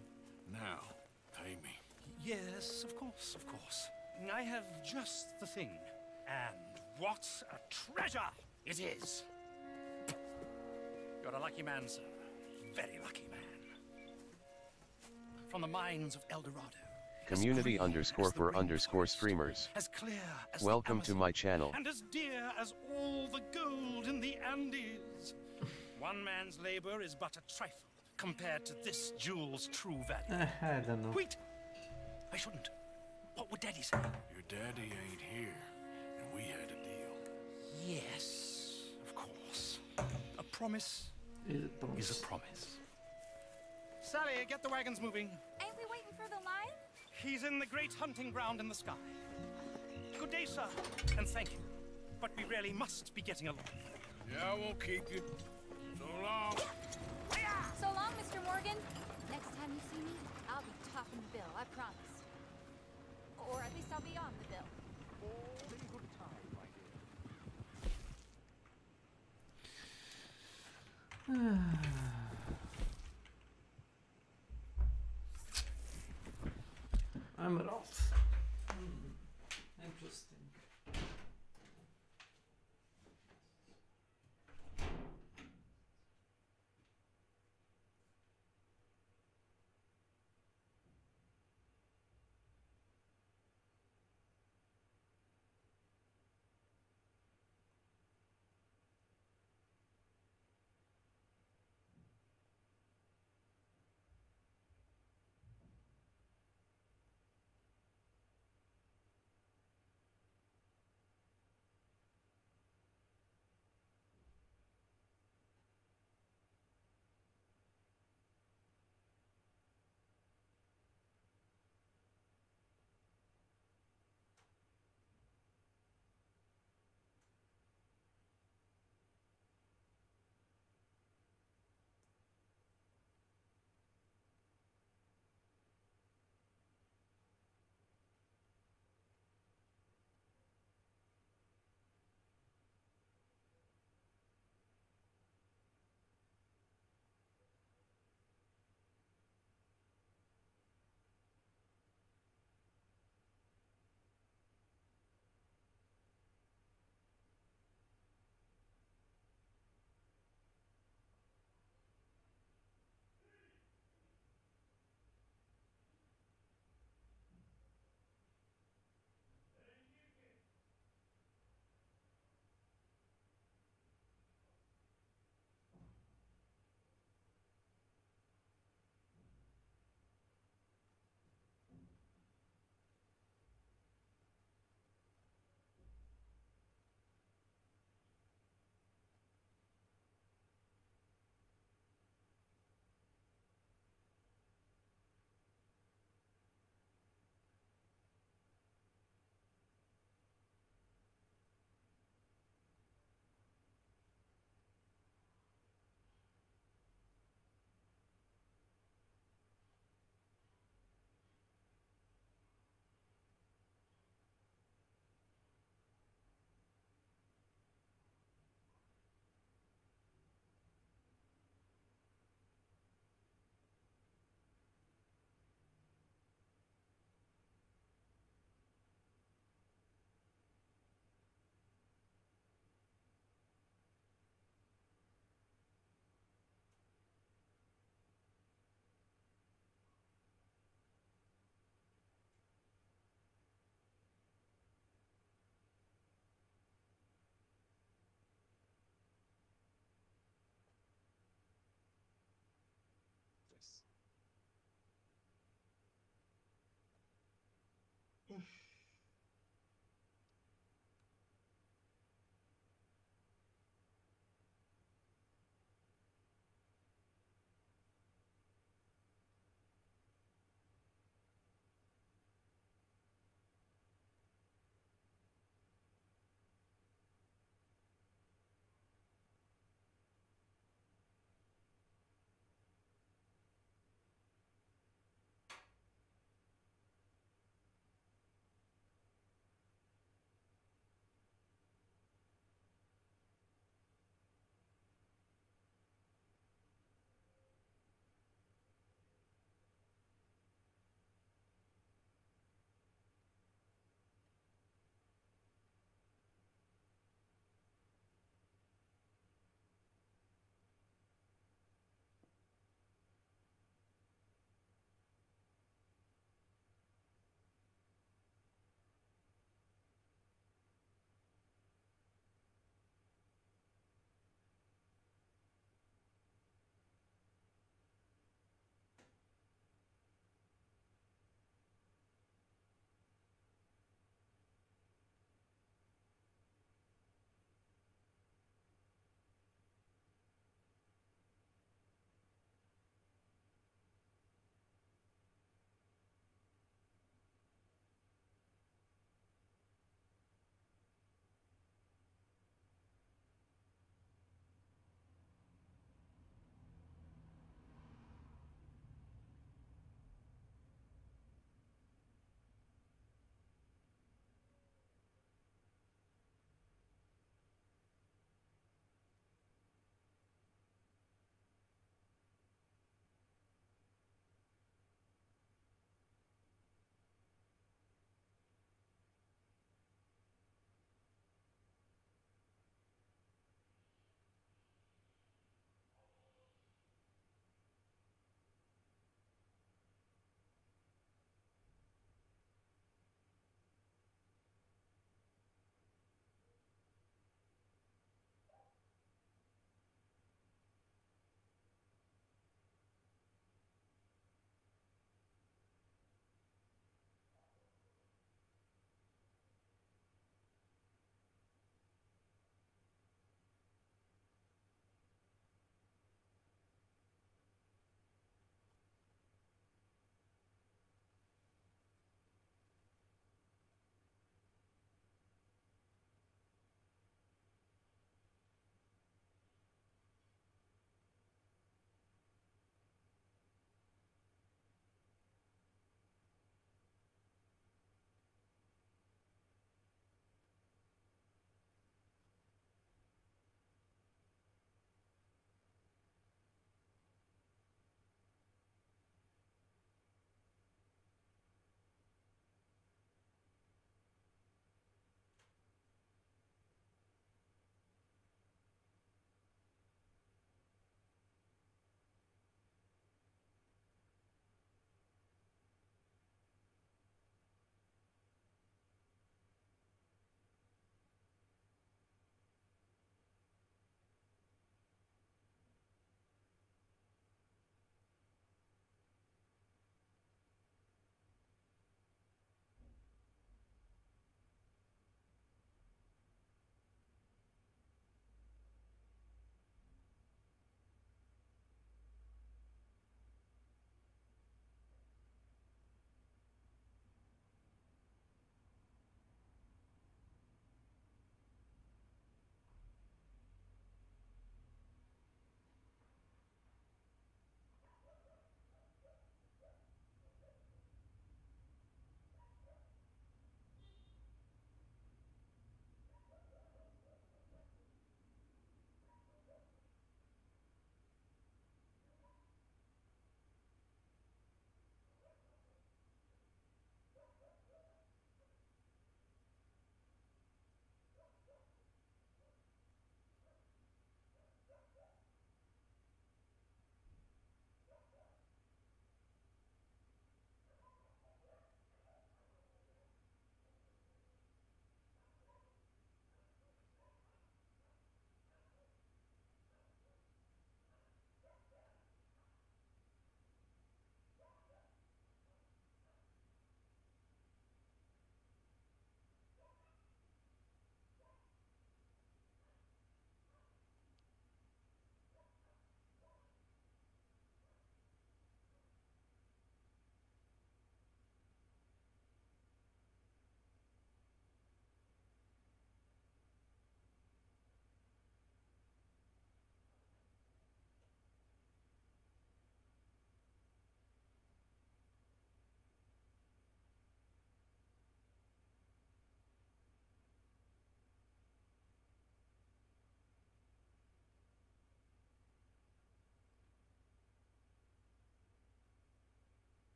Speaker 5: Now, pay me.
Speaker 6: Yes, of course, of course. I have just the thing. And what a treasure it is! You're a lucky man, sir. Very lucky man. From the mines of El Dorado.
Speaker 7: Community _for _streamers.
Speaker 6: As clear as
Speaker 7: Welcome to my channel.
Speaker 6: and as dear as all the gold in the Andes. One man's labor is but a trifle compared to this jewel's true value.
Speaker 4: I don't know.
Speaker 6: Wait! I shouldn't. What would Daddy say?
Speaker 5: Your daddy ain't here, and we had a deal.
Speaker 6: Yes, of course. A promise is a promise. Sally, get the wagons moving.
Speaker 13: Ain't we waiting for the lion?
Speaker 6: He's in the great hunting ground in the sky. Good day, sir, and thank you. But we really must be getting along.
Speaker 5: Yeah, I won't keep you. So long.
Speaker 13: So long, Mr. Morgan. Next time you see me, I'll be topping the bill, I promise. Or at least I'll be on the bill.
Speaker 4: Emerald. Interesting.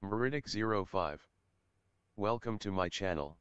Speaker 7: Meridic05. Welcome to my channel.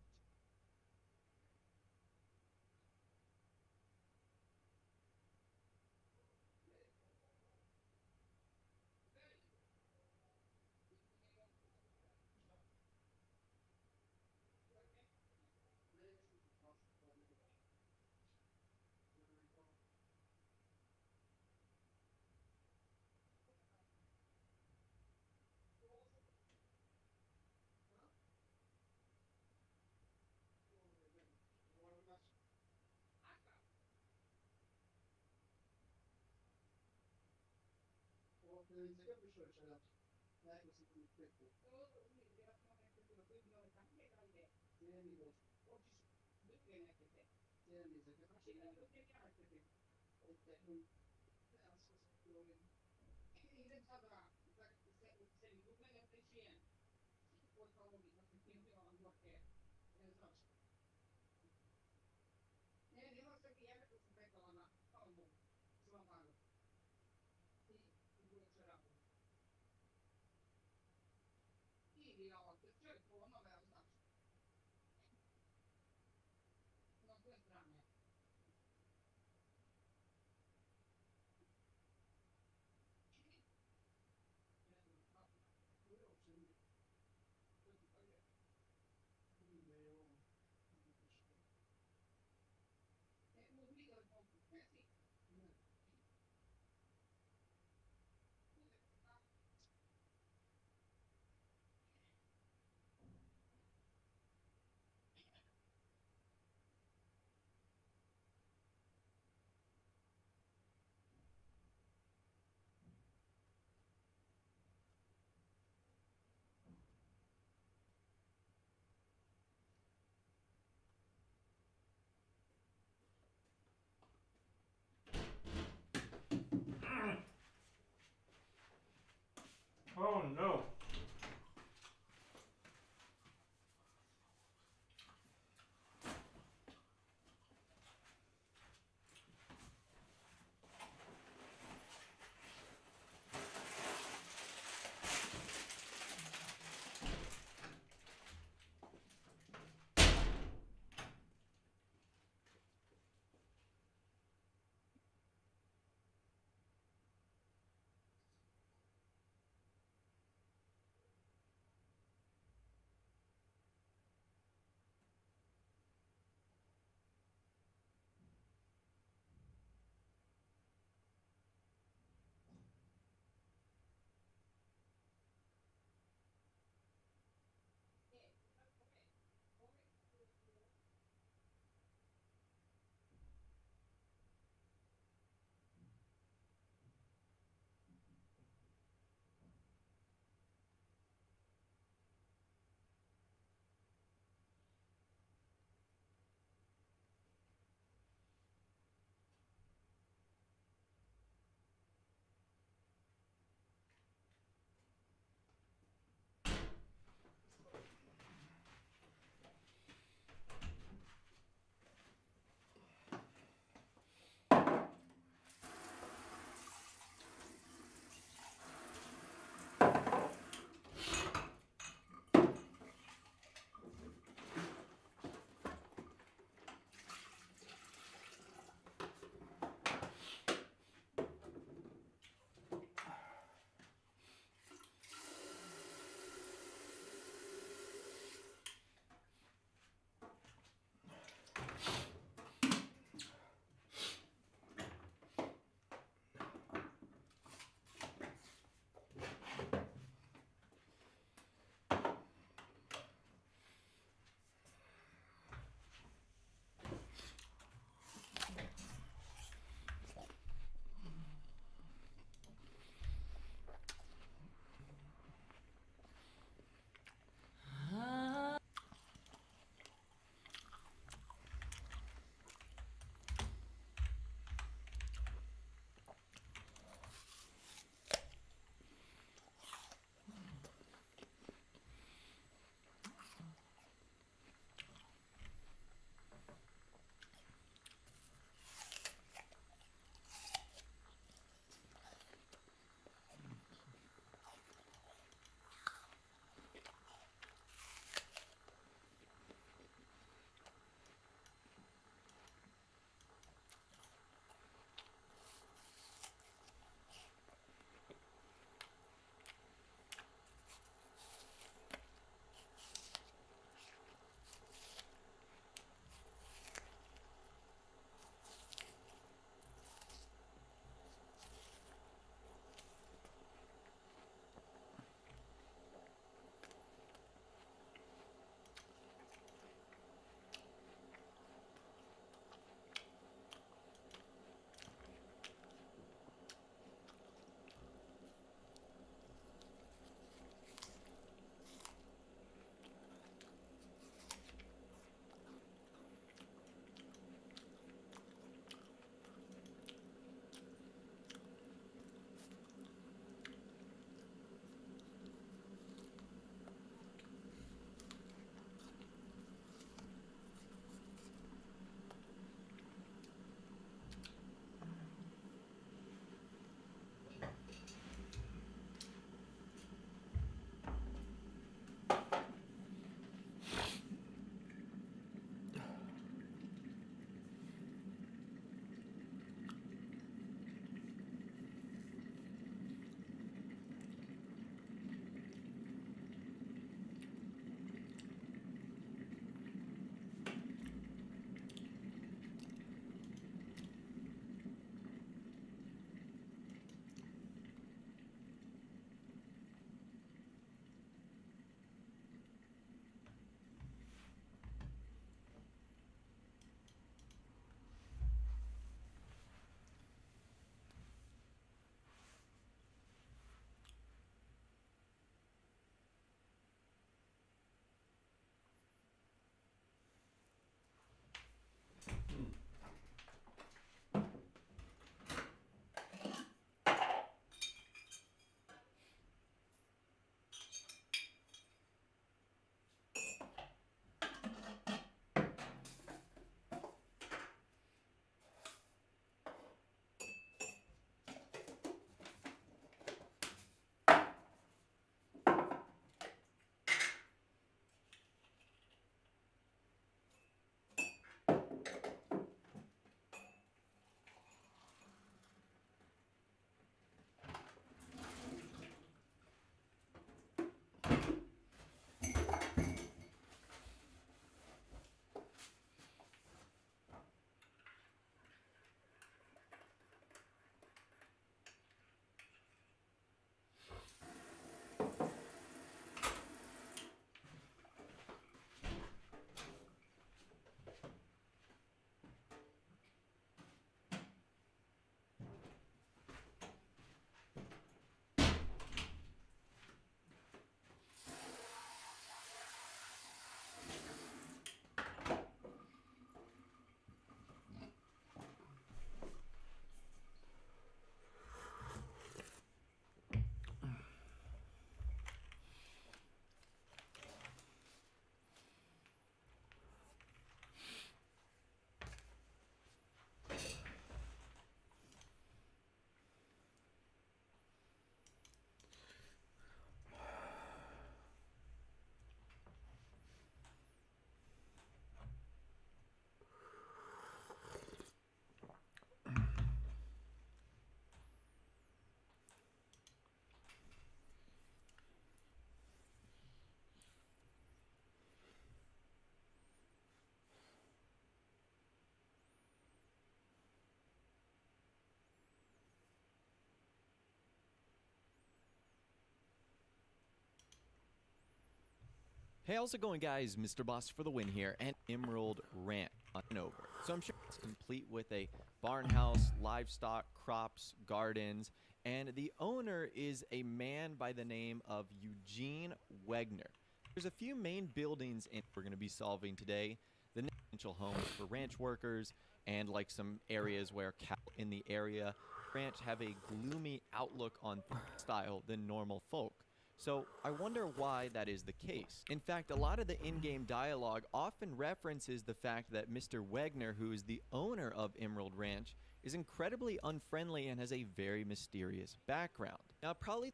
Speaker 17: Hey, how's it going, guys? Mr. Boss for the win here, and Emerald Ranch on over. So I'm sure it's complete with a barn house, livestock, crops, gardens, and the owner is a man by the name of Eugene Wegner. There's a few main buildings we're going to be solving today. The residential homes for ranch workers and like some areas where cattle in the area ranch have a gloomy outlook on style than normal folk. So I wonder why that is the case. In fact, a lot of the in-game dialogue often references the fact that Mr. Wegner, who is the owner of Emerald Ranch, is incredibly unfriendly and has a very mysterious background. Now, probably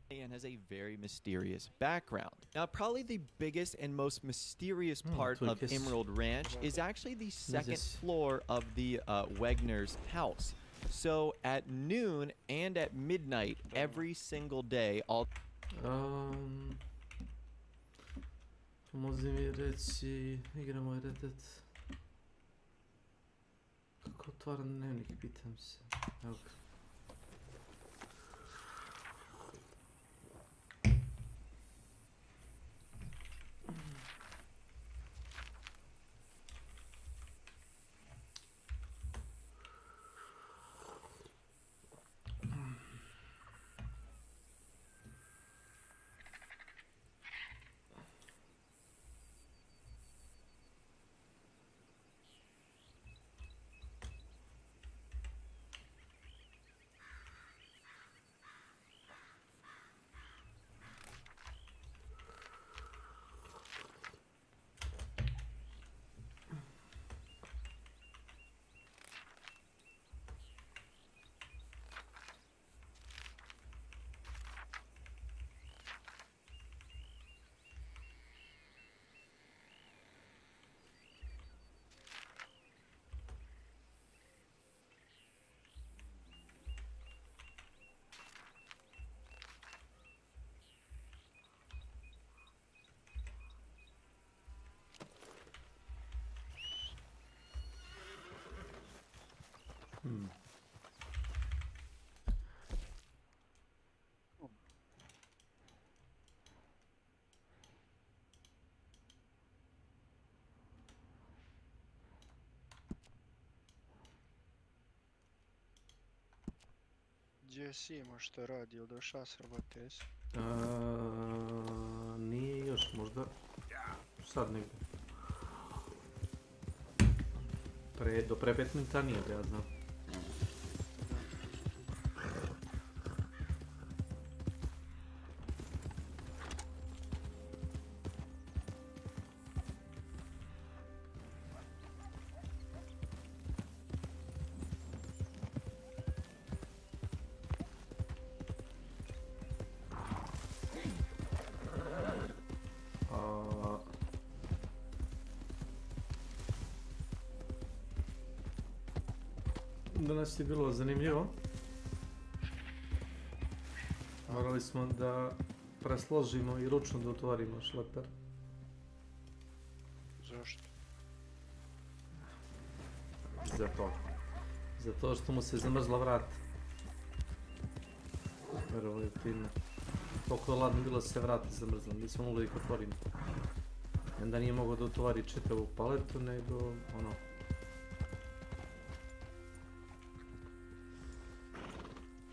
Speaker 17: and has a very mysterious background. Now, probably the biggest and most mysterious part of Emerald Ranch is actually the second floor of the Wegner's house. So at noon and at midnight every single day, all
Speaker 4: pomozi mi reći, igramo je Red Dead. Kako otvaram dnevnik, pitam se. Evo ga.
Speaker 14: Gdje si, ima što radi, ili došao s robote, jesi?
Speaker 4: Nije još, možda sad negdje. Do pre 5 minuta nije, ja znam. Danas je bilo zanimljivo. Morali smo da presložimo i ručno da otvorimo šleper.
Speaker 14: Zašto?
Speaker 4: Zato što mu se zamrzla vrata. Verovali time. Toliko je ladno bilo se vrata zamrzla, nismo mogli ih otvorimo. I onda nije mogao da otvori čitavu paletu, nego ono...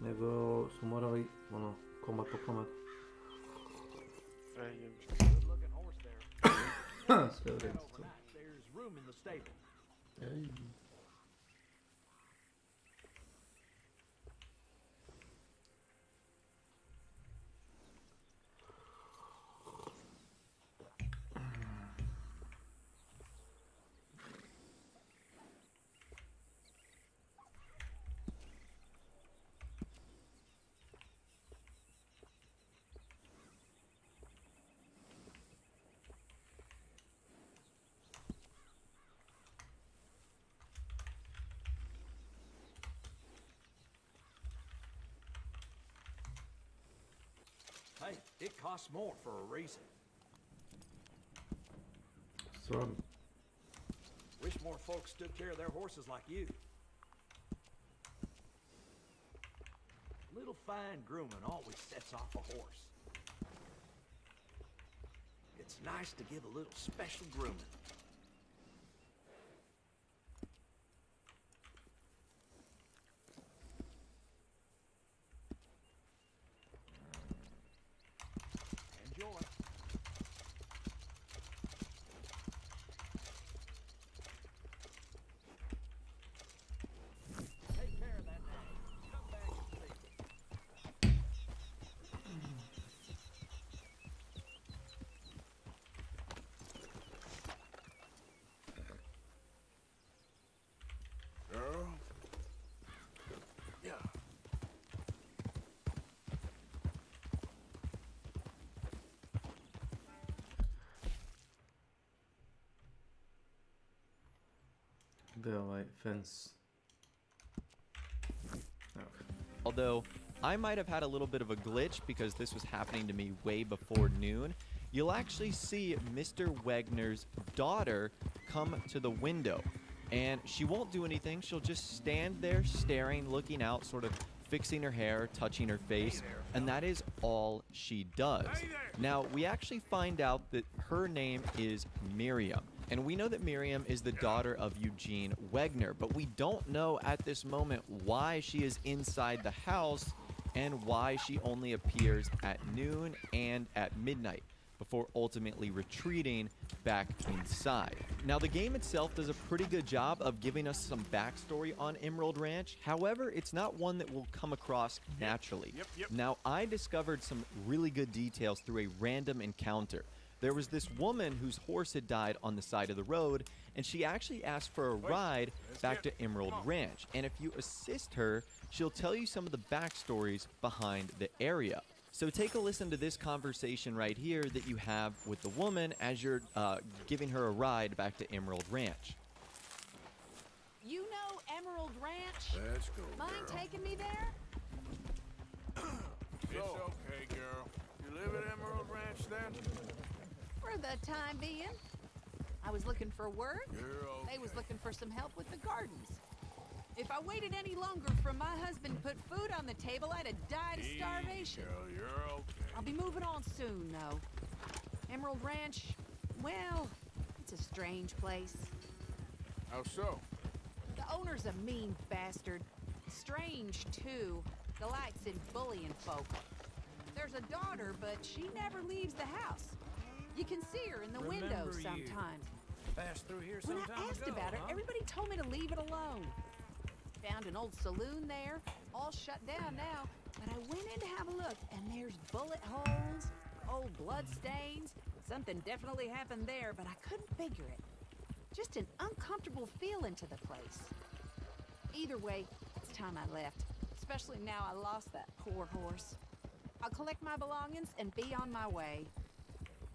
Speaker 4: Nego su morali, ono, komad po komad. Sve u redu.
Speaker 6: Hey, it costs more for a reason.
Speaker 4: Stvarno.
Speaker 6: Wish more folks took care of their horses like you.
Speaker 12: Little fine grooming always sets off a horse. It's nice to give a little special grooming. Enjoy. Take care of that now. Come back and see me.
Speaker 2: Girl? Yeah.
Speaker 4: Gde je ovaj fence?
Speaker 17: Although I might have had a little bit of a glitch because this was happening to me way before noon, you'll actually see Mr. Wegner's daughter come to the window. And she won't do anything. She'll just stand there staring, looking out, sort of fixing her hair, touching her face, and that is all she does. Now, we actually find out that her name is Miriam. And we know that Miriam is the daughter of Eugene Wegner, but we don't know at this moment why she is inside the house and why she only appears at noon and at midnight before ultimately retreating back inside. Now, the game itself does a pretty good job of giving us some backstory on Emerald Ranch. However, it's not one that we'll come across naturally. Now, I discovered some really good details through a random encounter. There was this woman whose horse had died on the side of the road, and she actually asked for a ride back to Emerald Ranch. And if you assist her, she'll tell you some of the backstories behind the area. So take a listen to this conversation right here that you have with the woman as you're giving her a ride back to Emerald Ranch.
Speaker 22: You know Emerald Ranch?
Speaker 2: Let's go,
Speaker 22: Mind
Speaker 2: girl.
Speaker 22: taking me there?
Speaker 2: It's okay, girl. You live at Emerald Ranch then?
Speaker 22: For the time being. I was looking for work.
Speaker 2: You're okay.
Speaker 22: They was looking for some help with the gardens. If I waited any longer for my husband to put food on the table, I'd have died of starvation.
Speaker 2: Girl, you're okay.
Speaker 22: I'll be moving on soon, though. Emerald Ranch, well, it's a strange place.
Speaker 2: How so?
Speaker 22: The owner's a mean bastard. Strange, too. Delights in bullying folk. There's a daughter, but she never leaves the house. You can see her in the window sometimes.
Speaker 12: Passed through here
Speaker 22: When
Speaker 12: some
Speaker 22: I
Speaker 12: time
Speaker 22: asked
Speaker 12: ago,
Speaker 22: about her,
Speaker 12: huh?
Speaker 22: everybody told me to leave it alone. Found an old saloon there, all shut down now, but I went in to have a look, and there's bullet holes, old blood stains. Something definitely happened there, but I couldn't figure it. Just an uncomfortable feeling to the place. Either way, it's time I left, especially now I lost that poor horse. I'll collect my belongings and be on my way.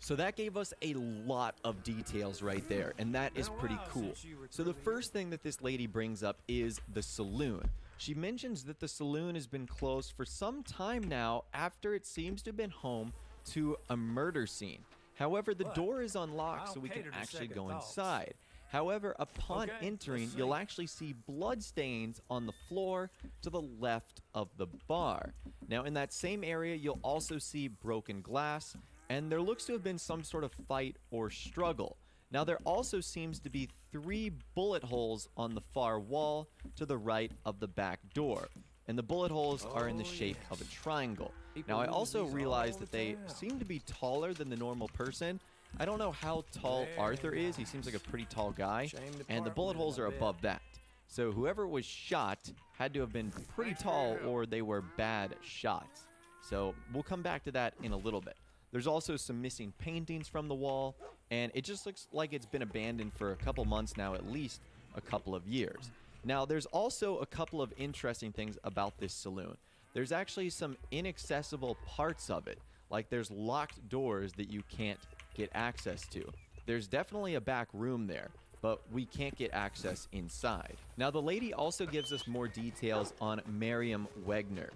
Speaker 17: So that gave us a lot of details right there, and that is pretty cool. So the first thing that this lady brings up is the saloon. She mentions that the saloon has been closed for some time now after it seems to have been home to a murder scene. However, the door is unlocked so we can actually go inside. However, upon entering, you'll actually see blood stains on the floor to the left of the bar. Now, in that same area, you'll also see broken glass, and there looks to have been some sort of fight or struggle. Now, there also seems to be 3 bullet holes on the far wall to the right of the back door, and the bullet holes are in the shape of a triangle. Now, I also realized that they seem to be taller than the normal person. I don't know how tall Arthur is. He seems like a pretty tall guy, and the bullet holes are above that. So whoever was shot had to have been pretty tall, or they were bad shots. So we'll come back to that in a little bit. There's also some missing paintings from the wall, and it just looks like it's been abandoned for a couple months now, at least a couple of years. Now, there's also a couple of interesting things about this saloon. There's actually some inaccessible parts of it, like there's locked doors that you can't get access to. There's definitely a back room there, but we can't get access inside. Now, the lady also gives us more details on Miriam Wegner.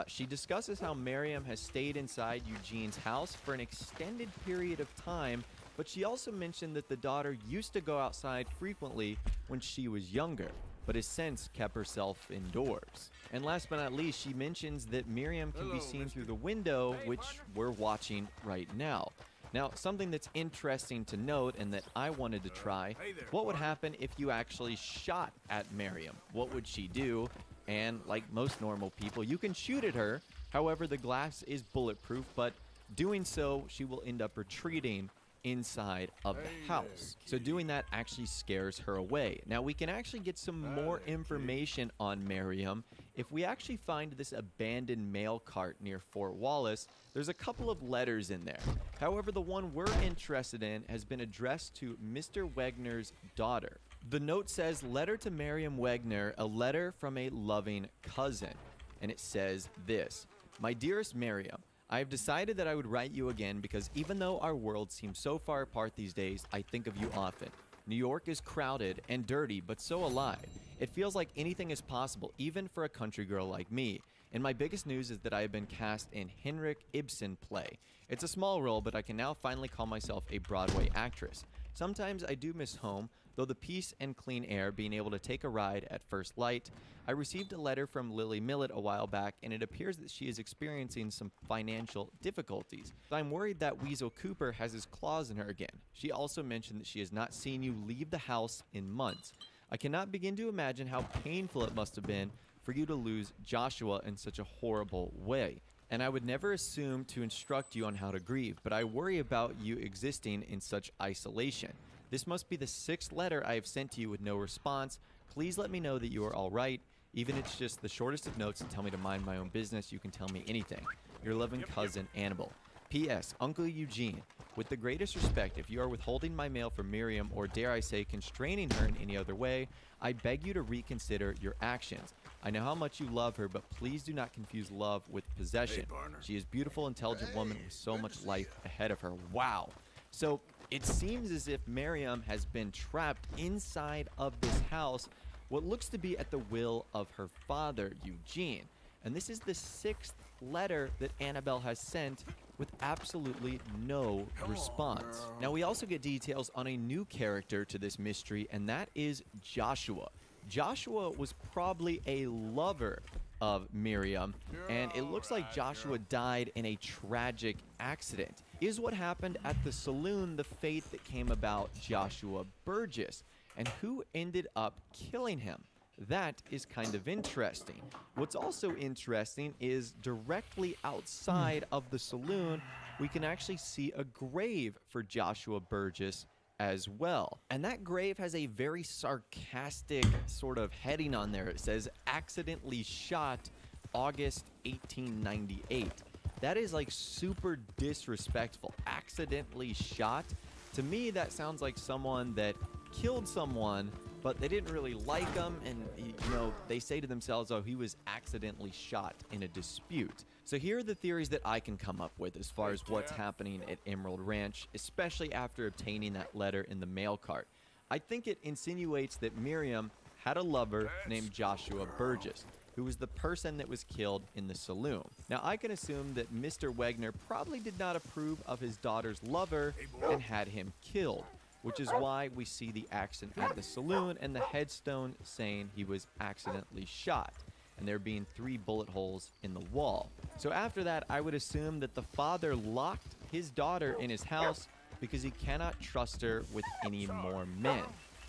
Speaker 17: She discusses how Miriam has stayed inside Eugene's house for an extended period of time, but she also mentioned that the daughter used to go outside frequently when she was younger. But but has since kept herself indoors. And last but not least, she mentions that Miriam can be seen through the window, which we're watching right now. Now, something that's interesting to note and that I wanted to try, what would happen if you actually shot at Miriam? What would she do? And like most normal people, you can shoot at her. However, the glass is bulletproof, but doing so, she will end up retreating inside of the house. So doing that actually scares her away. Now, we can actually get some more information on Miriam. If we actually find this abandoned mail cart near Fort Wallace, there's a couple of letters in there. However, the one we're interested in has been addressed to Mr. Wegner's daughter. The note says, "Letter to Miriam Wegner, a letter from a loving cousin." And it says this: "My dearest Miriam, I have decided that I would write you again because even though our worlds seem so far apart these days, I think of you often. New York is crowded and dirty, but so alive. It feels like anything is possible, even for a country girl like me. And my biggest news is that I have been cast in Henrik Ibsen play. It's a small role, but I can now finally call myself a Broadway actress. Sometimes I do miss home, though the peace and clean air, being able to take a ride at first light. I received a letter from Lily Millet a while back, and it appears that she is experiencing some financial difficulties. I'm worried that Weasel Cooper has his claws in her again. She also mentioned that she has not seen you leave the house in months. I cannot begin to imagine how painful it must have been for you to lose Joshua in such a horrible way. And I would never assume to instruct you on how to grieve, but I worry about you existing in such isolation. This must be the 6th letter I have sent to you with no response. Please let me know that you are all right. Even if it's just the shortest of notes to tell me to mind my own business, you can tell me anything. Your loving cousin, Annabelle. P.S. Uncle Eugene, with the greatest respect, if you are withholding my mail from Miriam, or dare I say constraining her in any other way, I beg you to reconsider your actions. I know how much you love her, but please do not confuse love with possession. She is a beautiful, intelligent woman with so much life ahead of her." Wow. So it seems as if Miriam has been trapped inside of this house, what looks to be at the will of her father, Eugene. And this is the 6th letter that Annabelle has sent with absolutely no response. Now, we also get details on a new character to this mystery, and that is Joshua. Joshua was probably a lover of Miriam, and it looks like Joshua died in a tragic accident. Is what happened at the saloon the fate that came about Joshua Burgess? And who ended up killing him? That is kind of interesting. What's also interesting is directly outside of the saloon, we can actually see a grave for Joshua Burgess as well. And that grave has a very sarcastic sort of heading on there. It says, "Accidentally shot August 1898. That is like super disrespectful. Accidentally shot. To me, that sounds like someone that killed someone, but they didn't really like him, and they say to themselves, oh, he was accidentally shot in a dispute. So here are the theories that I can come up with as far as what's happening at Emerald Ranch, especially after obtaining that letter in the mail cart. I think it insinuates that Miriam had a lover named Joshua Burgess, who was the person that was killed in the saloon. Now, I can assume that Mr. Wegner probably did not approve of his daughter's lover and had him killed, which is why we see the accident at the saloon and the headstone saying he was accidentally shot, and there being 3 bullet holes in the wall. So after that, I would assume that the father locked his daughter in his house because he cannot trust her with any more men,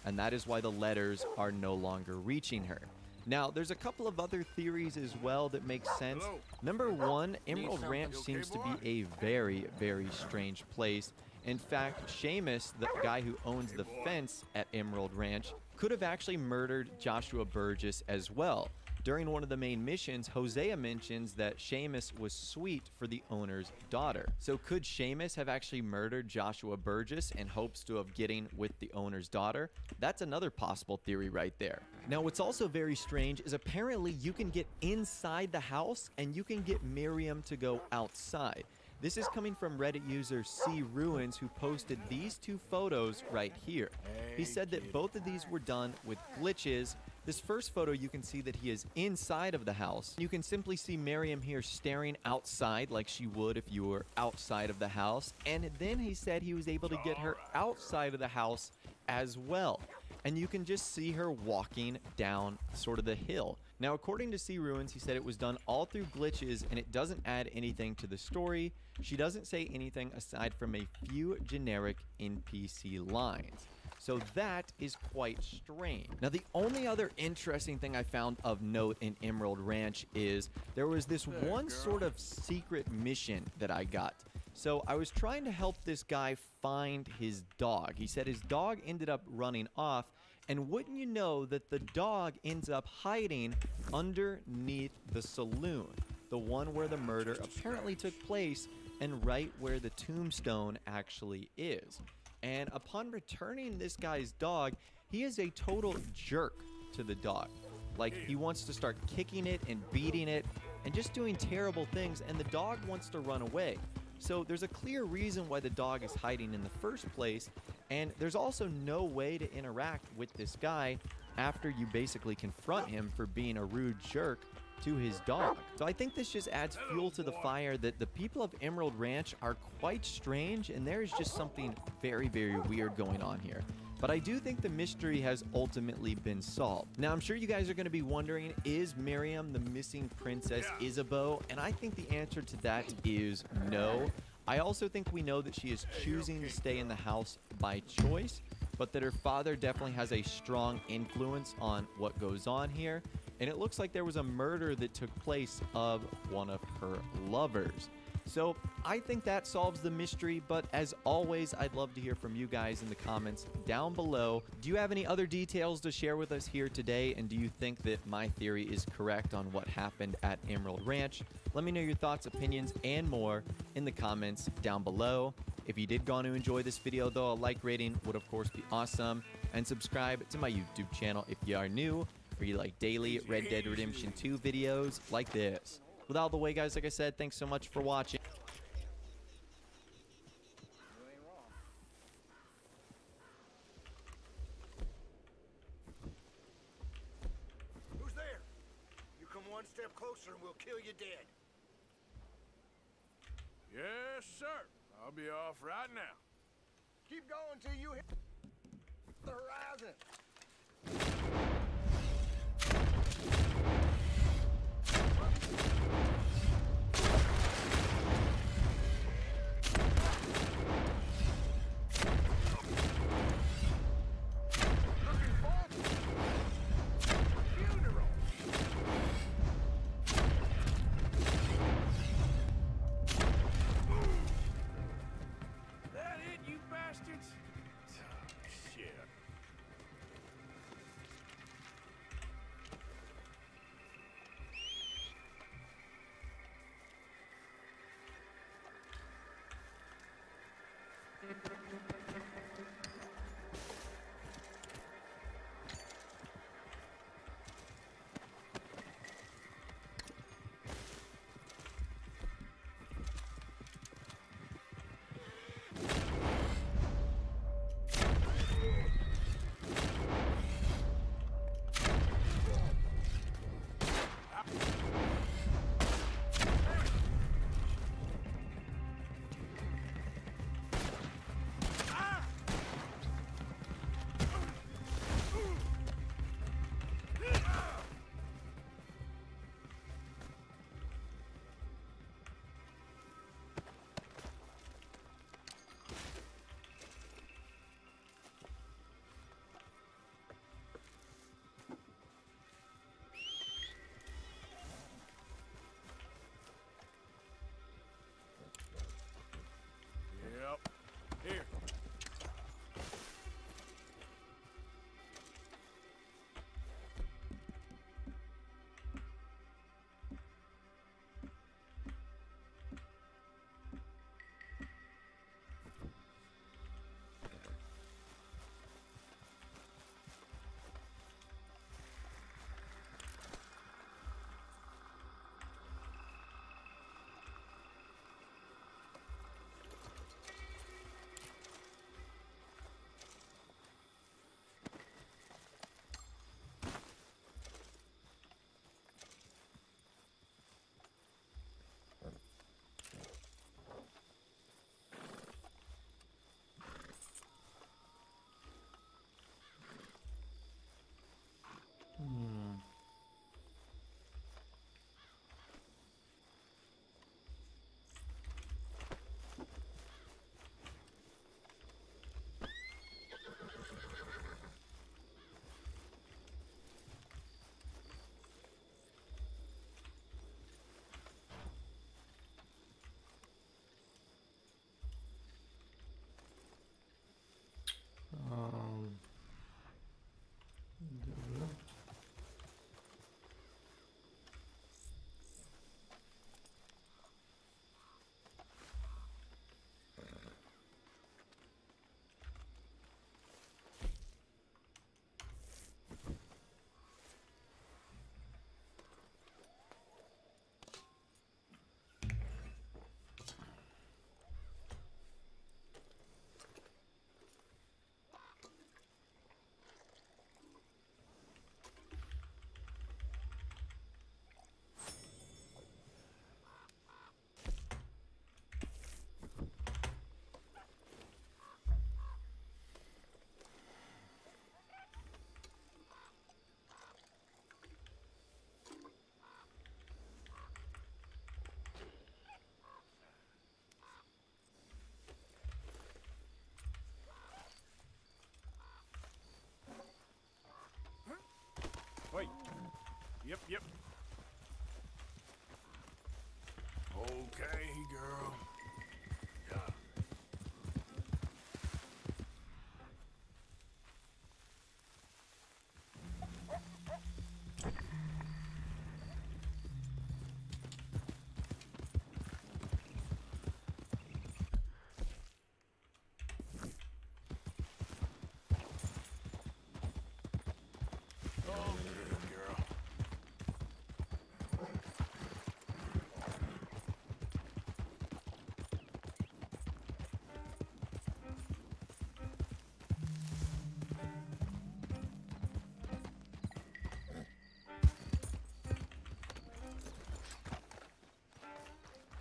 Speaker 17: and that is why the letters are no longer reaching her. Now, there's a couple of other theories as well that make sense. Number 1, Emerald Ranch seems to be a very, very strange place. In fact, Seamus, the guy who owns the fence at Emerald Ranch, could have actually murdered Joshua Burgess as well. During one of the main missions, Hosea mentions that Seamus was sweet for the owner's daughter. So could Seamus have actually murdered Joshua Burgess in hopes to of getting with the owner's daughter? That's another possible theory right there. Now, what's also very strange is apparently you can get inside the house and you can get Miriam to go outside. This is coming from Reddit user C Ruins, who posted these 2 photos right here. He said that both of these were done with glitches. This first photo, you can see that he is inside of the house. You can simply see Miriam here staring outside like she would if you were outside of the house. And then he said he was able to get her outside of the house as well. and you can just see her walking down sort of the hill. Now, according to Sea Ruins, he said it was done all through glitches and it doesn't add anything to the story. She doesn't say anything aside from a few generic NPC lines. So that is quite strange. Now, the only other interesting thing I found of note in Emerald Ranch is there was this one sort of secret mission that I got. So I was trying to help this guy find his dog. He said his dog ended up running off, and wouldn't you know that the dog ends up hiding underneath the saloon, the one where the murder apparently took place and right where the tombstone actually is. And upon returning this guy's dog, he is a total jerk to the dog. Like, he wants to start kicking it and beating it and just doing terrible things, and the dog wants to run away. So there's a clear reason why the dog is hiding in the first place, and there's also no way to interact with this guy after you basically confront him for being a rude jerk to his dog. So I think this just adds fuel to the fire that the people of Emerald Ranch are quite strange, and there is just something very, very weird going on here. But I do think the mystery has ultimately been solved. Now, I'm sure you guys are going to be wondering, is Miriam the missing princess Isabeau? And I think the answer to that is no. I also think we know that she is choosing to stay in the house by choice, but that her father definitely has a strong influence on what goes on here. And it looks like there was a murder that took place of one of her lovers. So I think that solves the mystery, but as always, I'd love to hear from you guys in the comments down below. Do you have any other details to share with us here today, and do you think that my theory is correct on what happened at Emerald Ranch? Let me know your thoughts, opinions, and more in the comments down below. If you did go on to enjoy this video, though, a like rating would of course be awesome, and subscribe to my YouTube channel if you are new, or you like daily Red Dead Redemption 2 videos like this. With all the way, guys, like I said, thanks so much for watching.
Speaker 12: Who's there? You come one step closer and we'll kill you dead.
Speaker 5: Yes, sir. I'll be off right now.
Speaker 12: Keep going till you hit the horizon.
Speaker 5: Okay, girl. Yeah.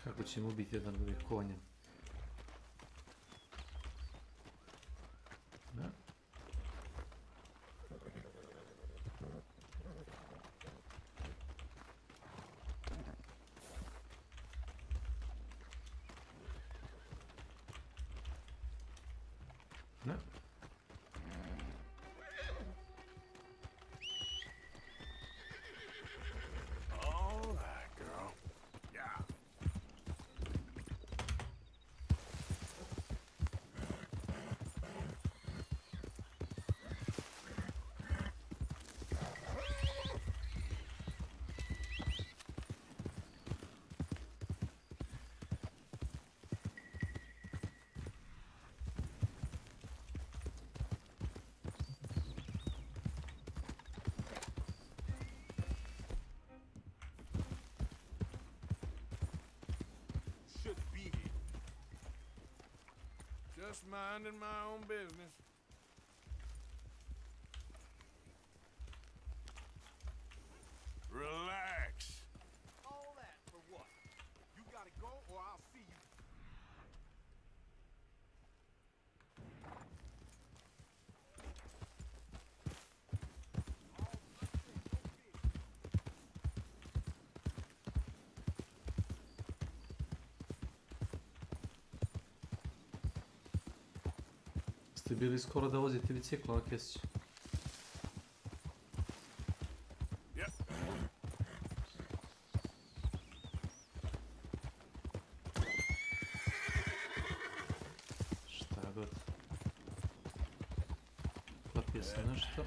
Speaker 4: Kako ćemo ubiti jedan od ovih konja? Da. Da.
Speaker 5: All right, girl. Yeah. Should be here. Just minding my own business. Relax.
Speaker 12: All that for what? You gotta go or I'll see you.
Speaker 4: Ste bili skoro da vozite biciklo na Kesić? Šta god. Papije se nešto.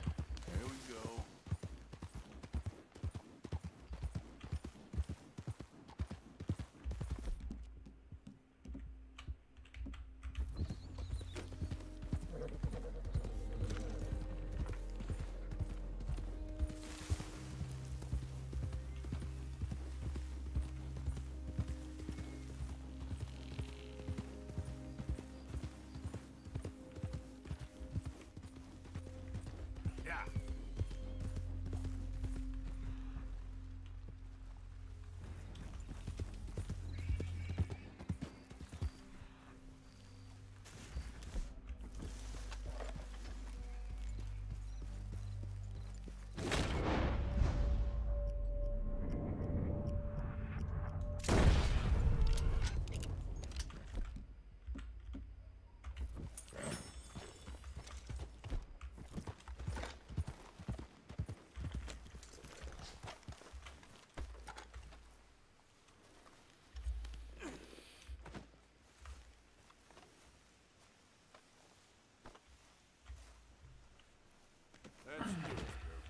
Speaker 5: There we go. Yeah. Let's do it, girl.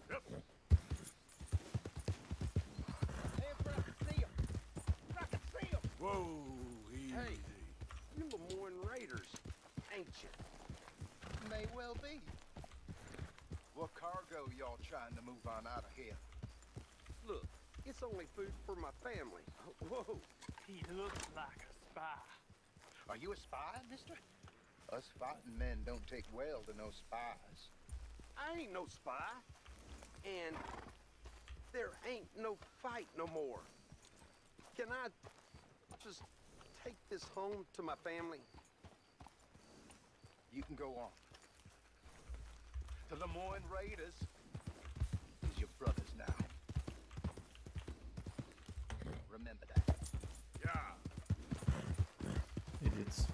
Speaker 5: Yep.
Speaker 12: Hey, if I can see him. I can see him.
Speaker 5: Whoa, easy.
Speaker 12: Hey, you Lemoyne Raiders, ain't you? May well be.
Speaker 15: What cargo y'all trying to move on out of here?
Speaker 12: Look, it's only food for my family. Whoa.
Speaker 18: He looks like a spy.
Speaker 15: Are you a spy, mister? Us fighting men don't take well to no spies.
Speaker 12: I ain't no spy. And there ain't no fight no more. Can I just take this home to my family?
Speaker 15: You can go on. The Lemoyne Raiders is your brothers now. Remember that.
Speaker 2: Yeah.
Speaker 4: Idiots.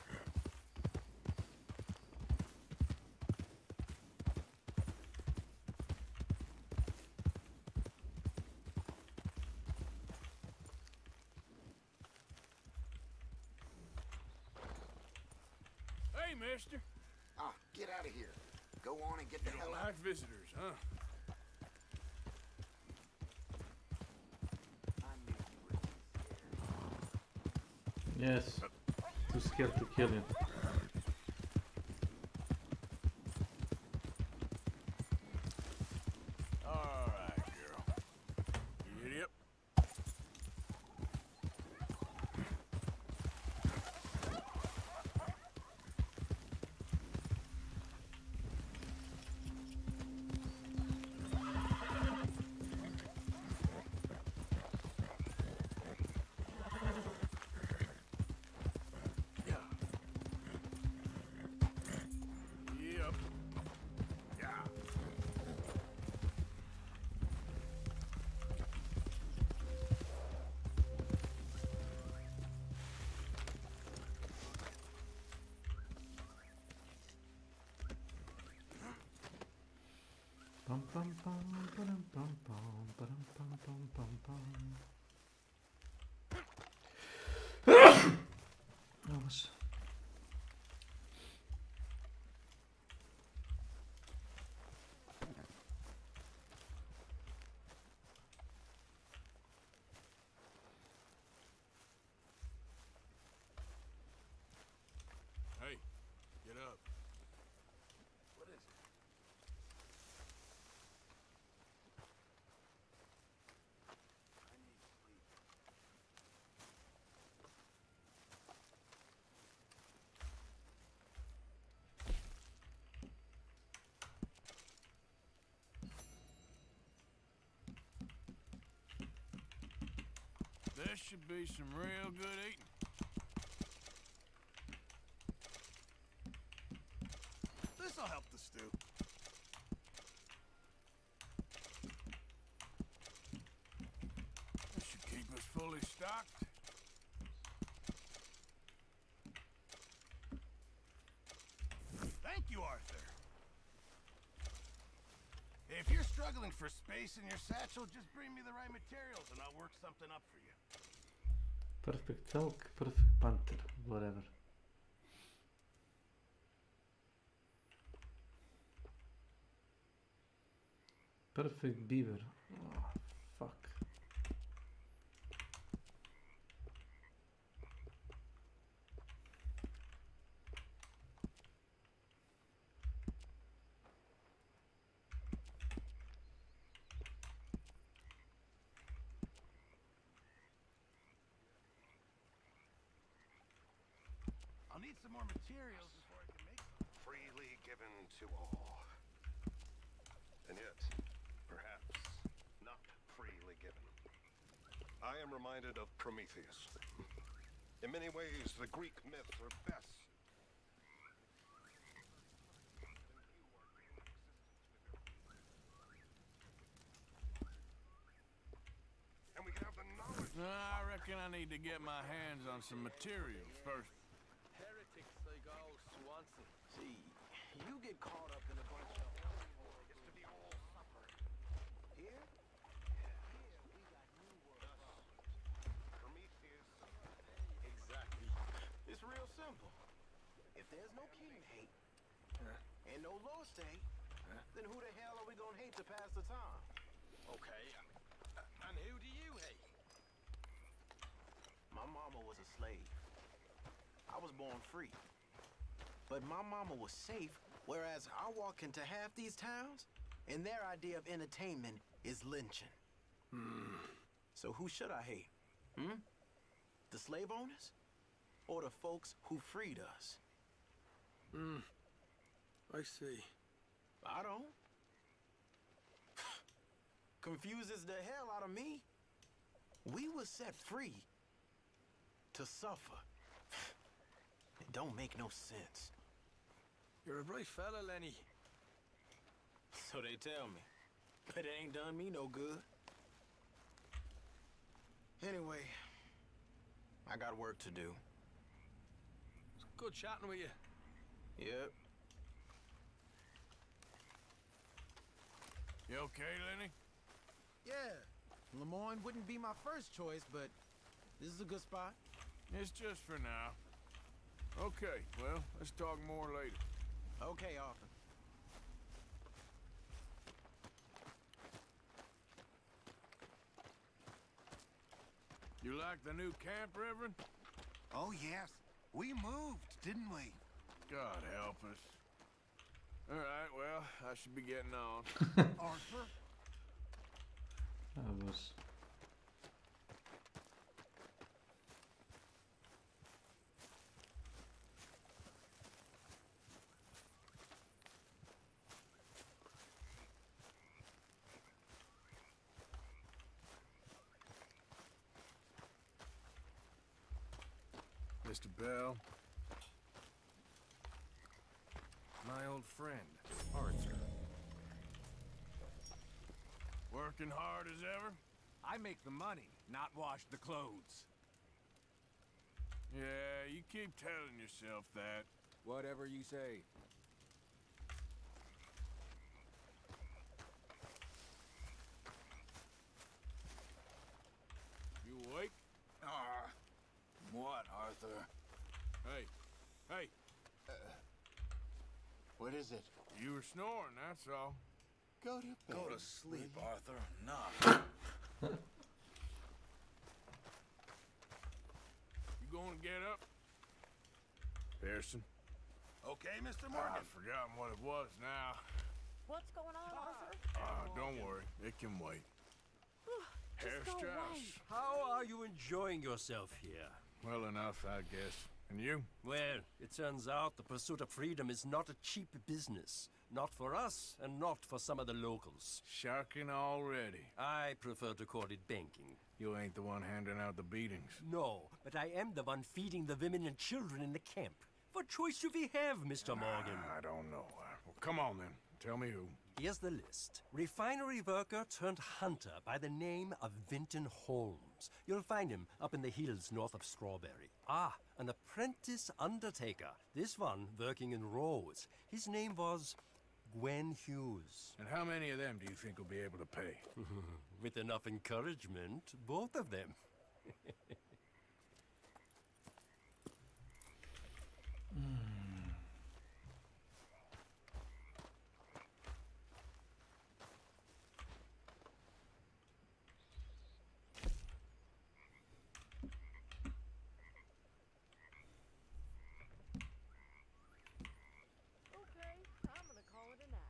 Speaker 5: Hey, mister.
Speaker 2: Ah, get out of here. Go on and get the hell out.
Speaker 5: Like visitors, huh?
Speaker 4: Yes. Too scared to kill him.
Speaker 5: All right, girl. Yep. Yep. Yeah.
Speaker 4: Pum pum pum pum pum pum pum pum pum pum. Vamos.
Speaker 5: Hey, get up. What is it? This should be some real good eating. This'll help the stew. This should keep us fully stocked. Thank you, Arthur. If you're struggling for space in your satchel, just bring me the right materials and I'll work something up for you.
Speaker 4: Perfect elk, perfect panther, whatever. Perfect beaver. Oh, fuck.
Speaker 5: I'll need some more materials before I can make them.
Speaker 10: Freely given to all. And yet, perhaps not freely given. I am reminded of Prometheus. In many ways, the Greek myths are best. And we can have the knowledge.
Speaker 5: I reckon I need to get my hands on some materials first.
Speaker 12: Heretics like all Swanson. See, you get caught up in a bunch of it's to be all supper. Here? Here we got new work.
Speaker 10: Prometheus.
Speaker 12: Exactly. It's real simple. If there's no king to hate, and no lords to hate, then who the hell are we gonna hate to pass the time? Okay, and who do you hate? My mama was a slave. I was born free. But my mama was safe, whereas I walk into half these towns, and their idea of entertainment is lynching. So who should I hate? The slave owners? Or the folks who freed us?
Speaker 23: I see.
Speaker 12: I don't. Confuses the hell out of me. We were set free to suffer. don't make no sense.
Speaker 23: You're a bright fella, Lenny.
Speaker 12: So they tell me. But it ain't done me no good. Anyway, I got work to do.
Speaker 23: It's good chatting with you.
Speaker 12: Yep.
Speaker 5: You okay, Lenny?
Speaker 12: Yeah. Lemoyne wouldn't be my first choice, but this is a good spot.
Speaker 5: It's just for now. Okay, well, let's talk more later.
Speaker 12: Okay, Arthur.
Speaker 5: You like the new camp, Reverend?
Speaker 15: Oh, yes. We moved, didn't we?
Speaker 5: God help us. All right, well, I should be getting on.
Speaker 15: Arthur?
Speaker 4: That was...
Speaker 5: Mr. Bell. My old friend, Arthur. Working hard as ever?
Speaker 3: I make the money, not wash the clothes.
Speaker 5: Yeah, you keep telling yourself that.
Speaker 3: Whatever you say.
Speaker 5: You awake?
Speaker 15: What, Arthur?
Speaker 5: Hey, hey.
Speaker 15: What is it?
Speaker 5: You were snoring, that's all.
Speaker 15: Go to bed.
Speaker 2: Go to sleep, Arthur. Nah.
Speaker 5: You gonna get up? Pearson.
Speaker 2: Okay, Mr.
Speaker 5: I've
Speaker 2: Morgan.
Speaker 5: forgotten what it was now.
Speaker 21: What's going on, Arthur?
Speaker 5: Don't worry. It can wait. Herr
Speaker 21: go
Speaker 5: Strauss.
Speaker 21: away.
Speaker 11: How are you enjoying yourself here?
Speaker 5: Well enough, I guess. And you?
Speaker 11: Well, it turns out the pursuit of freedom is not a cheap business. Not for us, and not for some of the locals.
Speaker 5: Sharking already.
Speaker 11: I prefer to call it banking.
Speaker 5: You ain't the one handing out the beatings.
Speaker 11: No, but I am the one feeding the women and children in the camp. What choice do we have, Mr. Morgan?
Speaker 5: I don't know. Well, come on then. Tell me who.
Speaker 11: Here's the list. Refinery worker turned hunter by the name of Vinton Holmes. You'll find him up in the hills north of Strawberry. Ah, an apprentice undertaker. This one working in Rose. His name was Gwen Hughes.
Speaker 5: And how many of them do you think will be able to pay?
Speaker 11: With enough encouragement, both of them.
Speaker 21: Okay, I'm gonna call it a night.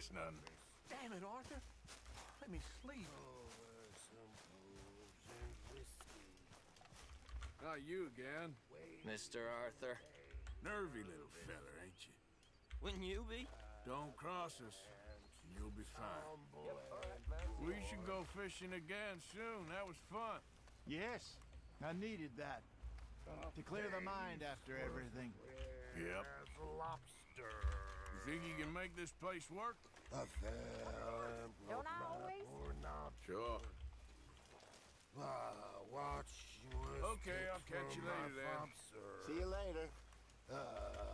Speaker 5: It's nothing.
Speaker 12: Damn it, Arthur. Let me sleep.
Speaker 5: Not you again.
Speaker 12: Mr. Arthur.
Speaker 5: Nervy little feller, ain't you?
Speaker 12: Wouldn't you be?
Speaker 5: Don't cross us, and you'll be fine. We should go fishing again soon. That was fun.
Speaker 16: Yes, I needed that. To clear the mind after everything.
Speaker 5: Yep.
Speaker 16: Lobster.
Speaker 5: You think you can make this place work?
Speaker 21: Don't I always?
Speaker 5: Sure.
Speaker 16: Okay,
Speaker 5: I'll catch you later then.
Speaker 16: See you later.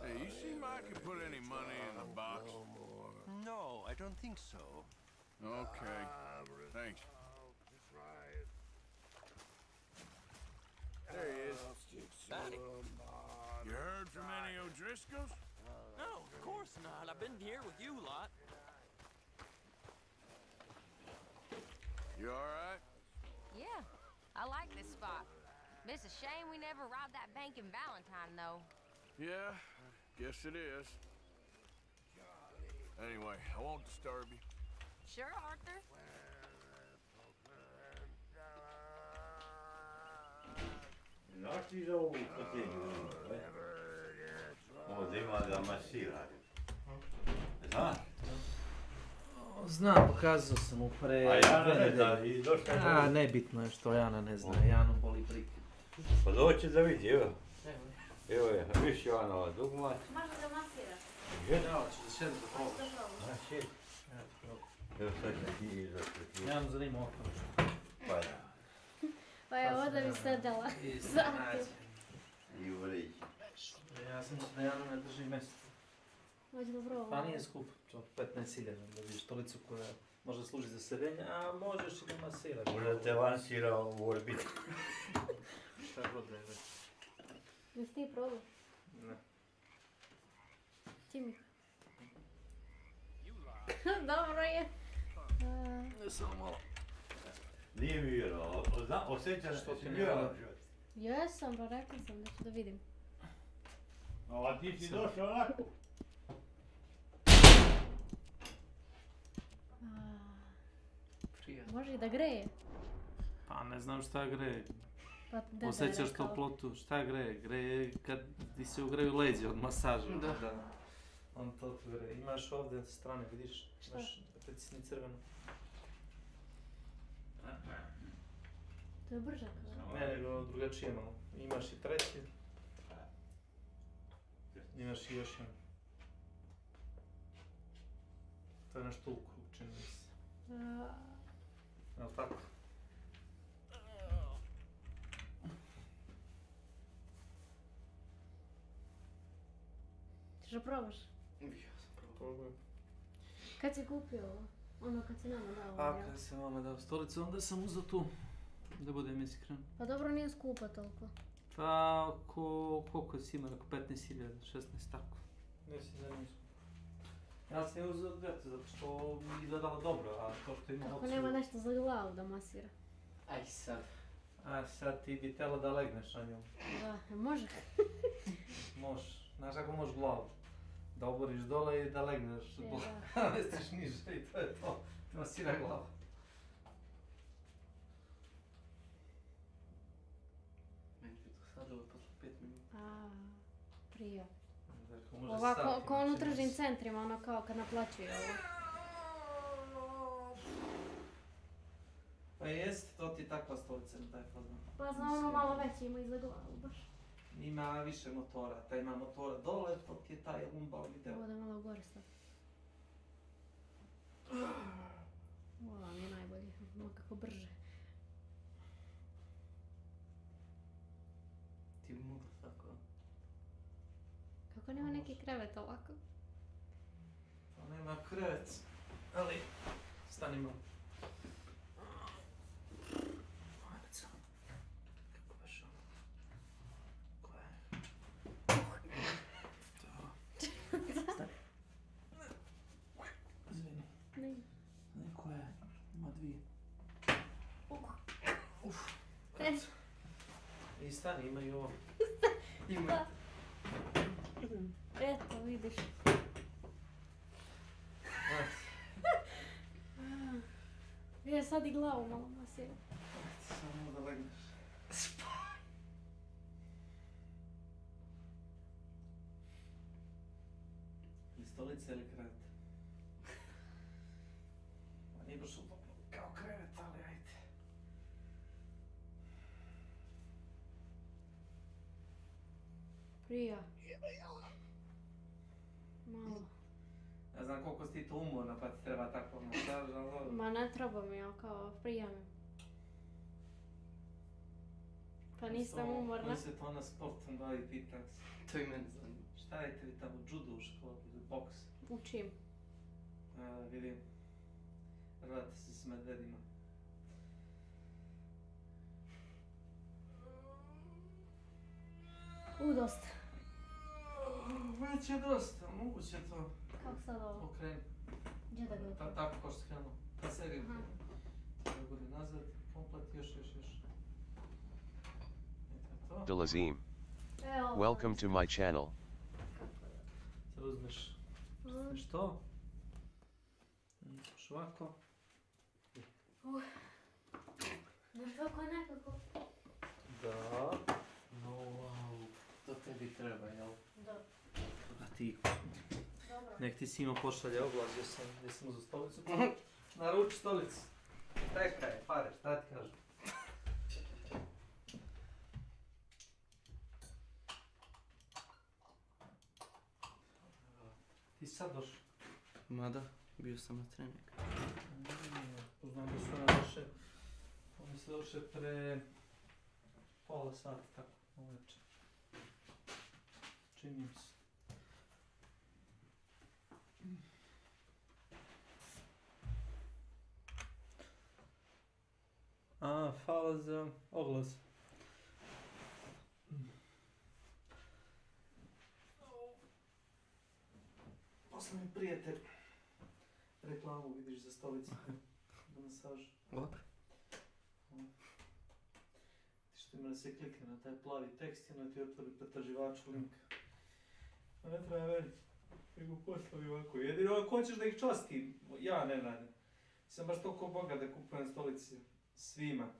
Speaker 5: Hey, you seem I could put any money in the box.
Speaker 11: No, I don't think so.
Speaker 5: Okay. Thanks. There he is.
Speaker 12: Howdy.
Speaker 5: You heard from any O'Driscolls?
Speaker 12: No, of course not. I've been here with you lot.
Speaker 5: You all right?
Speaker 21: Yeah, I like this spot. It's a shame we never robbed that bank in Valentine, though.
Speaker 5: Yeah, I guess it is. Anyway, I won't disturb you.
Speaker 21: Sure, Arthur.
Speaker 19: Znaš za ovu fotelju? Ovdje ima da masira. Znaš?
Speaker 4: Znam, pokazao sam mu pre...
Speaker 19: A Jana ne zna i došla je...
Speaker 4: A, nebitno je što Jana ne zna, Janu boli brige.
Speaker 19: Pa doće da vidi, evo. Evo je, viš Joanova dugmat.
Speaker 21: Može da masiraš?
Speaker 4: Evo, ću da šedem da probaš.
Speaker 19: A, šedi. Evo sad će ti izašli.
Speaker 4: Janu zanima okno.
Speaker 19: Pa da.
Speaker 20: Pa je ovo da bi sedela.
Speaker 19: I u vreći.
Speaker 4: Ja sam da Janu ne drži mjesto.
Speaker 20: Hoće da probam.
Speaker 4: Pa nije skup, 15.000 da vidiš stolicu koja može služiti za sedenje, a možeš i da masiraš.
Speaker 19: Možda te lansira u orbitu.
Speaker 4: Šta god da je već.
Speaker 20: Jesi ti probao?
Speaker 4: Ne.
Speaker 20: Ti mi. Dobro je.
Speaker 4: Samo malo.
Speaker 19: Nije mi vjerovao, osjećaš što si vjerovao.
Speaker 20: Jesam, pa rekla sam da ću da vidim.
Speaker 19: A ti si došao onako.
Speaker 20: Može i da greje.
Speaker 4: Pa ne znam šta greje.
Speaker 20: Pa da
Speaker 4: osjećaš toplotu, šta greje? Greje kad ti se ugreju leđe od masaža. Da. On to greje. Imaš ovdje s strane, vidiš?
Speaker 20: Šta?
Speaker 4: Imaš pritisni crveno.
Speaker 20: To je bržak.
Speaker 4: Ne, nego drugačije malo. Imaš i treći. Imaš i još jedan. To je nešto u krug, čini mi se. Jel' tako?
Speaker 20: Ćeš da probaš?
Speaker 4: Ja sam probao.
Speaker 20: Kad si kupio ovo? Ono kad si nama dao?
Speaker 4: A kad sam vama dao stolicu, onda sam uzao tu. Da budem iskren.
Speaker 20: Pa dobro, nije skupa toliko.
Speaker 4: Pa koliko si imao? 15.000, 16, tako. Mislim da nije skupa. Ja sam je uzeo djecu zato što mi je gledalo dobro, a to što ima opciju...
Speaker 20: Ako nema nešto za glavu da masira.
Speaker 4: Aj sad. A sad ti bi telo da legneš na njom.
Speaker 20: Da, može.
Speaker 4: Možeš. Znaš ako možeš glavu. Da oboriš dole i da legneš. Da. Mestiš niže i to je to. Ti masira glava. Meni će to sad ovo posle 5 minuta.
Speaker 20: Prija. Ovako, ko ono u tržnim centrima, ono kao kad naplaćuju ovo.
Speaker 4: Pa jest, to ti je takva stolica na taj fazon.
Speaker 20: Pa za ono malo veće ima i za glavu baš.
Speaker 4: Ima više motora, taj ima motora dole, to ti je taj lumbal video.
Speaker 20: Ovo da je malo gore sad. Ovo mi je najbolje, malo kako brže.
Speaker 4: Ti bi mogla tako.
Speaker 20: Kako nema neki krevet ovako?
Speaker 4: Pa nema krevet, ali stani malo. Ajde samo. Kako baš ono? Koja je? To. Stani. Izvini.
Speaker 20: Ne.
Speaker 4: Ne, koja je? Ima dvije. Uf. I stani, ima i ovo. Ima.
Speaker 20: Eto, vidiš. Sad i glavu malo masira.
Speaker 4: Samo da legneš. Spaj. Ili stolica ili krevet? Nije baš udobno kao krevet, ali ajde.
Speaker 20: Prija. Malo.
Speaker 4: Ne znam koliko si ti to umorna pa ti treba tako masaž, ali dobro.
Speaker 20: Ma ne treba mi, ali kao prija mi. Pa nisam umorna.
Speaker 4: Koji se to na sportom bavi, pitam se.
Speaker 1: To i mene zanima.
Speaker 4: Šta je tebi tamo, judo u školi ili boks?
Speaker 20: Učim.
Speaker 4: Vidim. Rvate se s medvedima.
Speaker 20: Dosta.
Speaker 4: Već je dosta, moguće to.
Speaker 20: Kako sad ovo?
Speaker 4: Okreni.
Speaker 20: Gdje da ga okreni?
Speaker 4: Tako kao što si krenuo. Pa seriju. Treba bude nazad, komplet, još.
Speaker 7: Delazim. Welcome to my channel.
Speaker 4: Sad uzmeš to. Još ovako.
Speaker 20: Znaš kako nekako?
Speaker 4: Da. No, wow. To tebi treba, jel?
Speaker 20: Da.
Speaker 4: A ti?
Speaker 20: Dobro.
Speaker 4: Nek ti Simo pošalje oglas gdje sam za stolicu. Naruči stolicu. Čekaj, pare, šta ti kažem? Ti sad došao?
Speaker 1: Mada, bio sam na treningu.
Speaker 4: Znam da su ona došle. Oni su došle pre pola sata, tako, uveče. Čini se. Hvala za oglas. Posle mi prijatelj reklamu vidiš za stolicu za masaž.
Speaker 1: Dobro.
Speaker 4: Ti što ima da se klikne na taj plavi tekst i onda ti otvori pretraživaču link. A ne treba meni, nego poslavi ovako. Jedino ako hoćeš da ih častim, ja ne radim. Sam baš toliko bogat da kupujem stolice svima.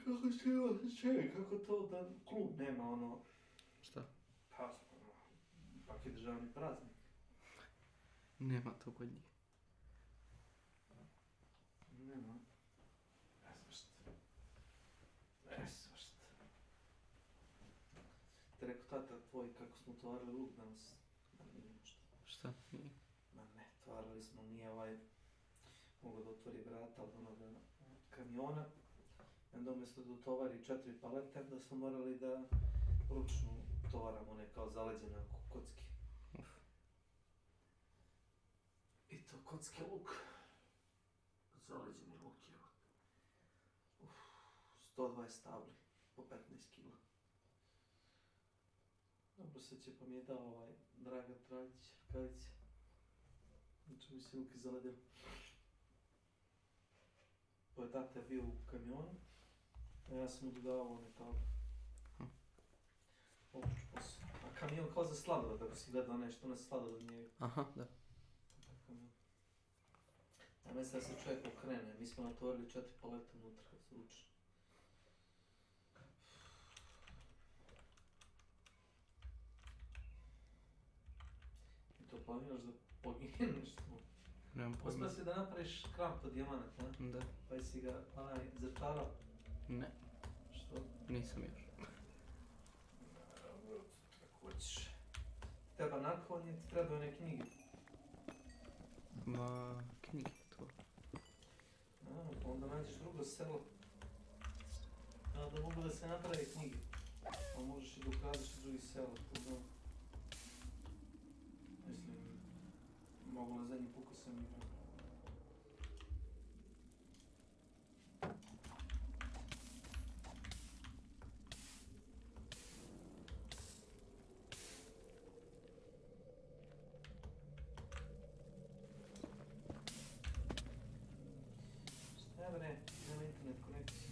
Speaker 4: Kako se ima čovjek, kako to da klub nema ono...
Speaker 1: Šta?
Speaker 4: Pa, pak je državni praznik.
Speaker 1: Nema to kod njih.
Speaker 4: Nema. Svašta. Te rekao tata tvoj kako smo tovarili luk danas.
Speaker 1: Šta?
Speaker 4: Ma ne, tovarili smo, nije mogao da otvori vrata od onoga kamiona. I onda umjesto da tovari 4 palete, da smo morali da ručno tovaramo one kao zaleđene kocke. I to kocke luk. Zaleđeni luk je. 120 stabli po 15 kila. Dobro se će pa mi je dao Draga Traljić, rukavice. Znači mi se ruke zaledjeli. Pa je tata bio u kamionu, a ja sam mu dodavao one table. Opuš posao. A kamion kao za sladoled, ako si gledao nešto na sladoled njega.
Speaker 1: Aha, da.
Speaker 4: Ja mislim da se čovjek okrene, mi smo natvorili 4 palete unutra, zvuči. I to planiraš da pogineš tu.
Speaker 1: Nemam pojma.
Speaker 4: Uspio si da napraviš kramp od dijamanata, a?
Speaker 1: Da.
Speaker 4: Pa si ga začarao?
Speaker 1: Ne.
Speaker 4: Što?
Speaker 1: Nisam još.
Speaker 4: Kako hoćeš. Treba naklonje, ti trebaju one knjige.
Speaker 1: Ma, knjige to.
Speaker 4: Pa onda nađeš drugo selo. Da mogu da se naprave knjige. Pa možeš i da ukradiš iz drugih sela, to znam. Mislim, mogu na zadnji puku sam igrao. Šta bre, nema internet konekcije.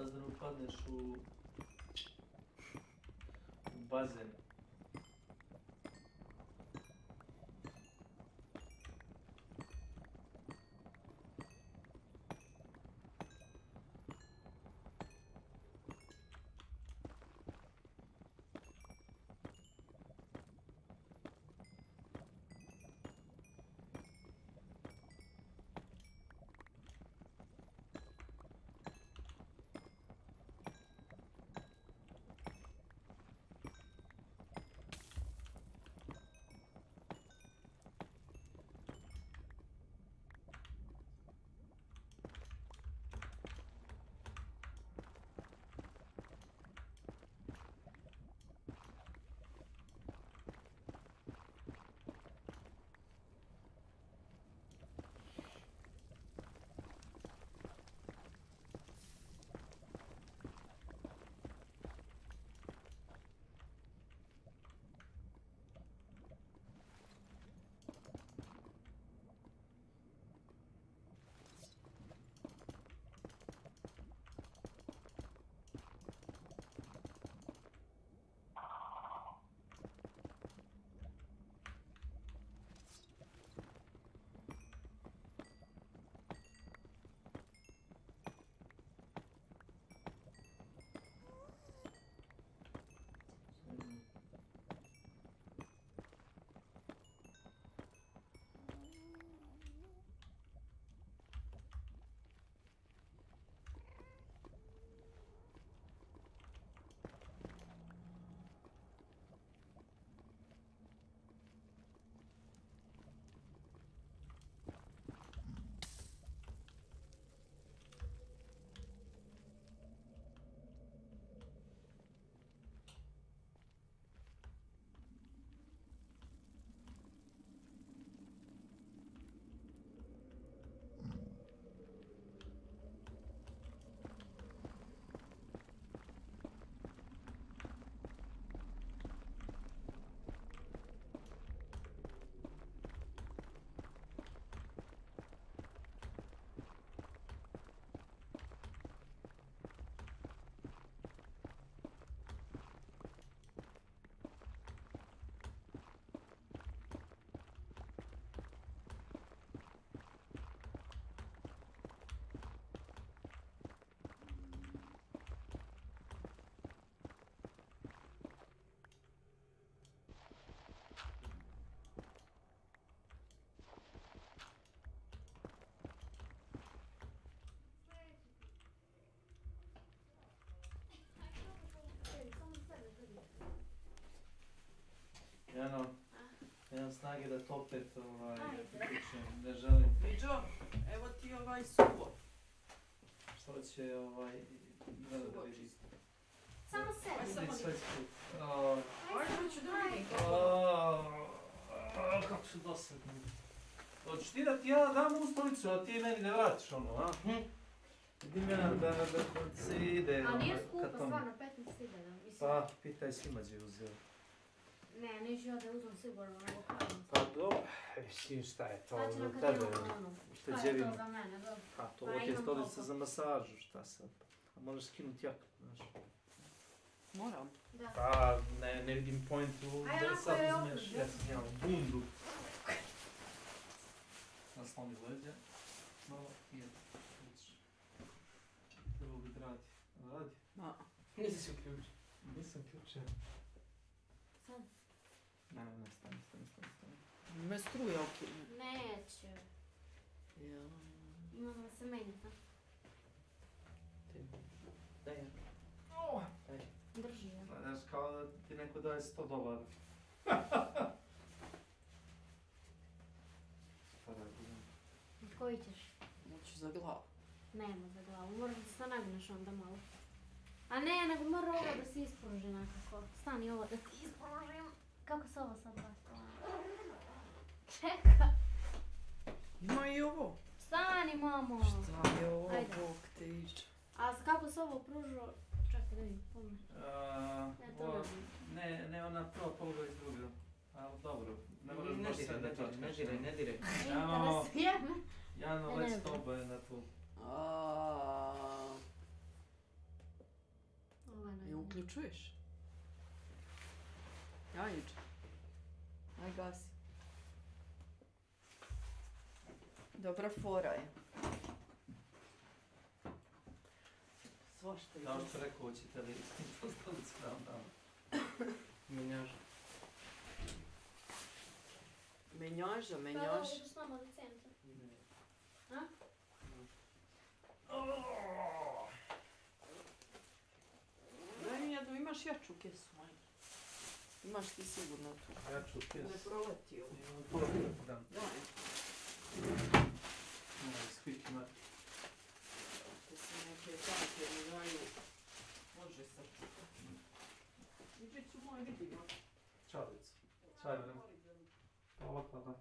Speaker 4: Pazi da ne upadneš u bazen. Nemam snage da to opet uključujem, ne želim.
Speaker 8: Miđo, evo ti suvo.
Speaker 4: Što će da vidi?
Speaker 20: Samo sedi.
Speaker 8: Ajde ću da vidim.
Speaker 4: Kako su dosadni. Hoćeš ti da ti ja dam ustolicu, a ti meni ne vratiš ono, a? Vidim ja da se ide...
Speaker 20: A nije skupa, stvarno, 15 ide, da.
Speaker 4: Pa, pitaj svima gdje je uzeo.
Speaker 20: Ne, neću ja da uzmem sigurno, nego pravim.
Speaker 4: Pa dobro, mislim šta je to
Speaker 20: Šta će
Speaker 4: za
Speaker 20: nam kad
Speaker 4: tebe?
Speaker 20: imamo ono? Šta je
Speaker 4: Ušteđevina.
Speaker 20: to za mene, dobro?
Speaker 4: Pa to
Speaker 20: Pa
Speaker 4: je
Speaker 20: imam
Speaker 4: stolica
Speaker 20: toliko.
Speaker 4: za masažu, šta sad? A možeš skinuti jaknu, znaš.
Speaker 8: Moram.
Speaker 20: Da.
Speaker 4: Pa, ne vidim pointu
Speaker 20: A
Speaker 4: da
Speaker 20: onako
Speaker 4: sad
Speaker 20: je
Speaker 4: uzmeš,
Speaker 20: okružje.
Speaker 4: ja sam imao bundu. Nasloni leđa. Malo i prvo bi radi. Radi?
Speaker 8: Ma, nisi uključio.
Speaker 4: Nisam ključio.
Speaker 20: Sad.
Speaker 4: Ne, stani.
Speaker 8: Me struje okine.
Speaker 20: Neću.
Speaker 8: Ja.
Speaker 20: Imam da se menjati.
Speaker 4: Daj. Daj.
Speaker 20: Drži ja.
Speaker 4: Znaš, kao da ti neko daje $100. Šta da budem?
Speaker 20: Koji ćeš?
Speaker 8: Moću za glavu.
Speaker 20: Nema za glavu, moraš da se nagneš onda malo. A ne, nego mora ovo da se ispruži nekako. Stani ovo da ti ispružim. Kako se ovo sad baš? Čekaj.
Speaker 8: Ima i ovo.
Speaker 20: Stani, mamo.
Speaker 8: Šta je ovo,
Speaker 20: Ajde.
Speaker 8: Bog te iđe.
Speaker 20: A kako se ovo pružilo? Čekaj da vidim, pomoć.
Speaker 4: Ne, ona prva poluga iz druga. Ali dobro, ne moraš baš
Speaker 8: Ne
Speaker 4: sad da čačkaš.
Speaker 8: ne diraj.
Speaker 20: Interesuje me.
Speaker 4: Jano,
Speaker 20: Ne
Speaker 4: let's
Speaker 20: znam.
Speaker 4: stop je na tu.
Speaker 8: uključuješ? Ajde. Aj gasi. Dobra fora je. Svašta je.
Speaker 4: Kao što rekao, hoćete li postaviti sprav tamo? Menjaža.
Speaker 8: Menjaža,
Speaker 20: Pa
Speaker 8: menjaž.
Speaker 20: idu s nama do centra. A?
Speaker 8: Daj mi jednu, imaš jaču kesu, ajde. Imaš ti sigurno tu.
Speaker 4: Jaču kesu.
Speaker 8: Ne proleti ovo.
Speaker 4: Imam proleti, da.
Speaker 8: Daj.
Speaker 4: Skviki mat.
Speaker 8: To su neke tanke, mi daju. Može sačuvati. Iđe ću moj vidimo.
Speaker 4: Ćao, djeco. Ćao, Ivana. Hvala, hvala.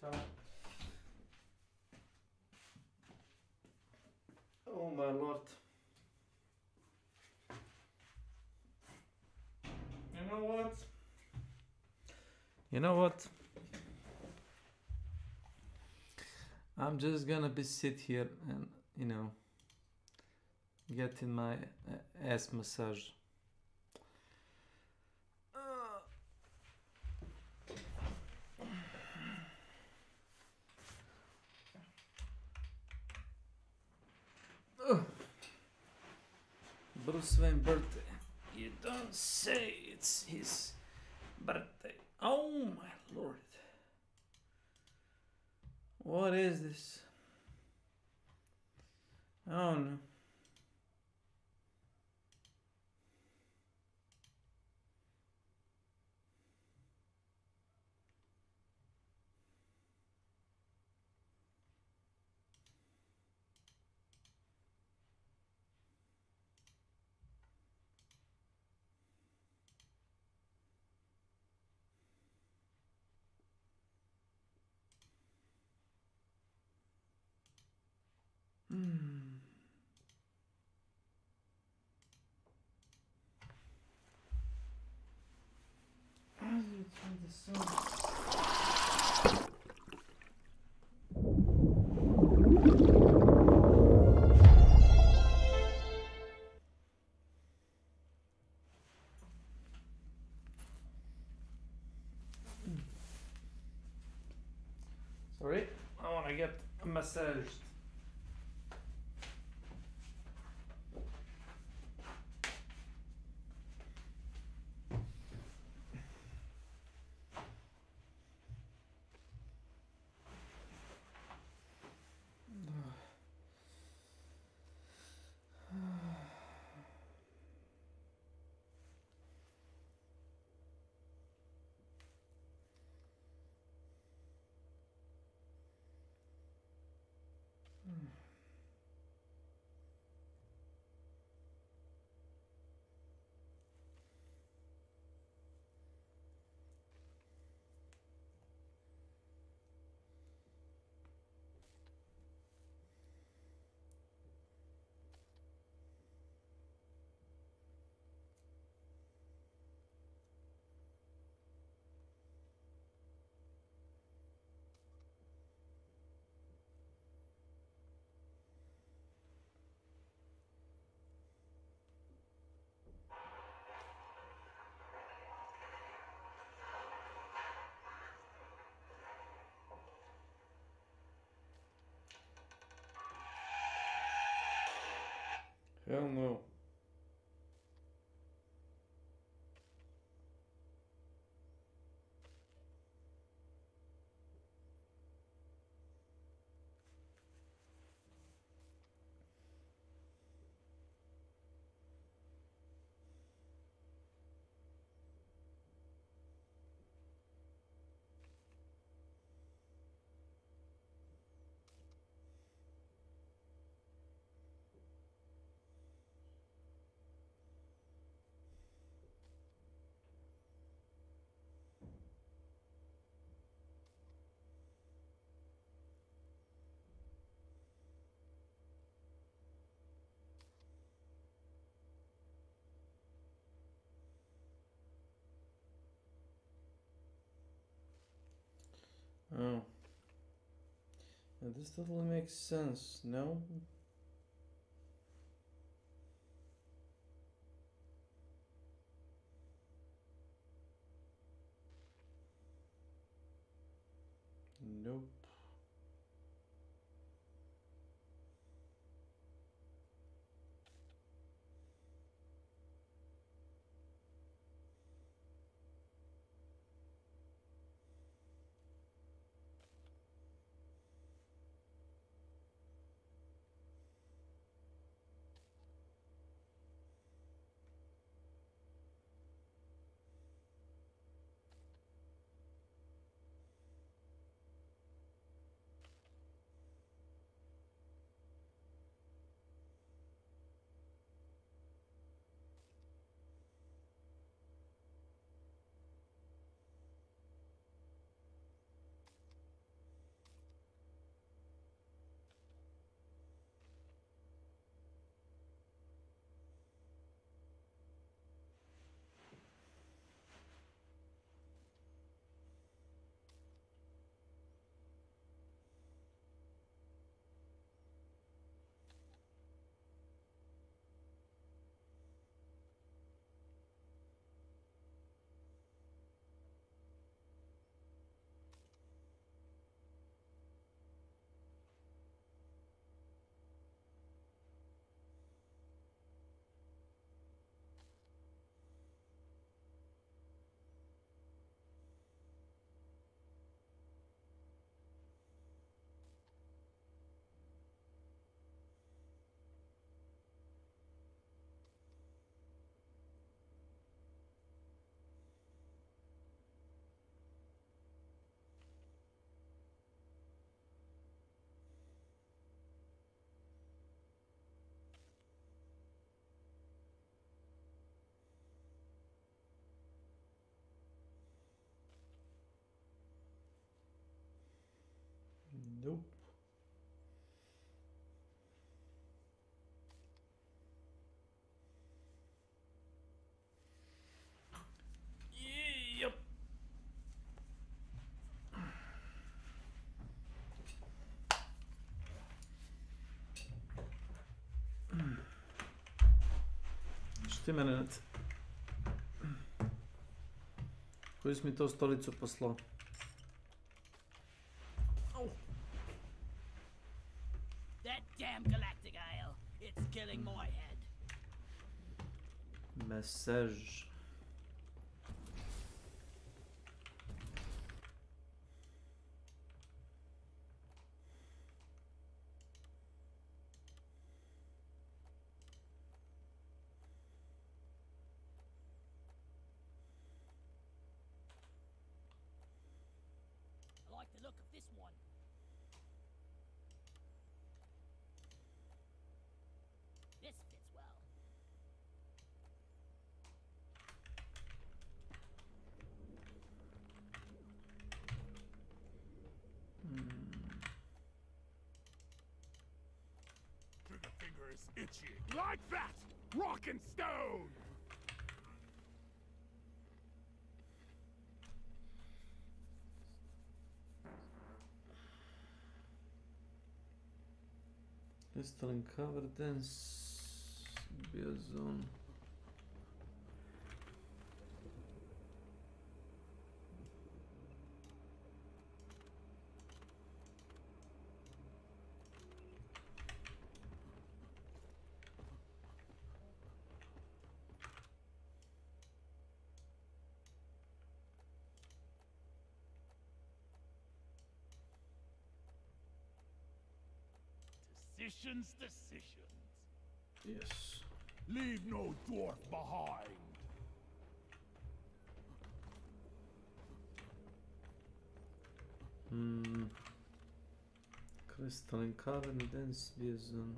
Speaker 4: Ćao. Oh my lord. You know what? You know what? I'm just gonna be sit here and, you know, getting my ass massage. Bruce Wayne birthday. You don't say it's his birthday. Oh my lord. What is this? Oh no. Sorry, I want to get massaged. Hell no. Oh. And this totally makes sense, no? Nope. Nope. Yep. Just a minute. Koju si mi to stolicu poslao?
Speaker 9: That damn galactic ale. It's killing my head.
Speaker 4: Message.
Speaker 9: I like the look of this one. This fits well.
Speaker 5: Trigger finger is itchy. Like that! Rock and stone!
Speaker 4: Crystal and cover dance. Biozone.
Speaker 5: Decisions.
Speaker 4: Yes.
Speaker 5: Leave no dwarf behind.
Speaker 4: Crystal and cover dance. Biozone.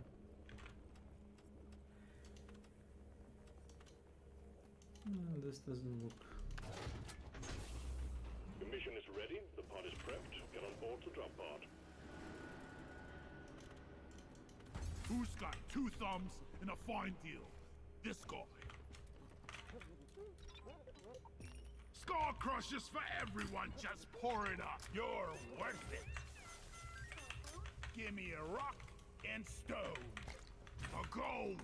Speaker 4: This doesn't look.
Speaker 13: The mission is ready. The pod is prepped. Get on board the drop pod.
Speaker 5: Who's got two thumbs and a fine deal? This guy. Scar crushes for everyone, just pour it up. You're worth it. Give me a rock and stone. A gold.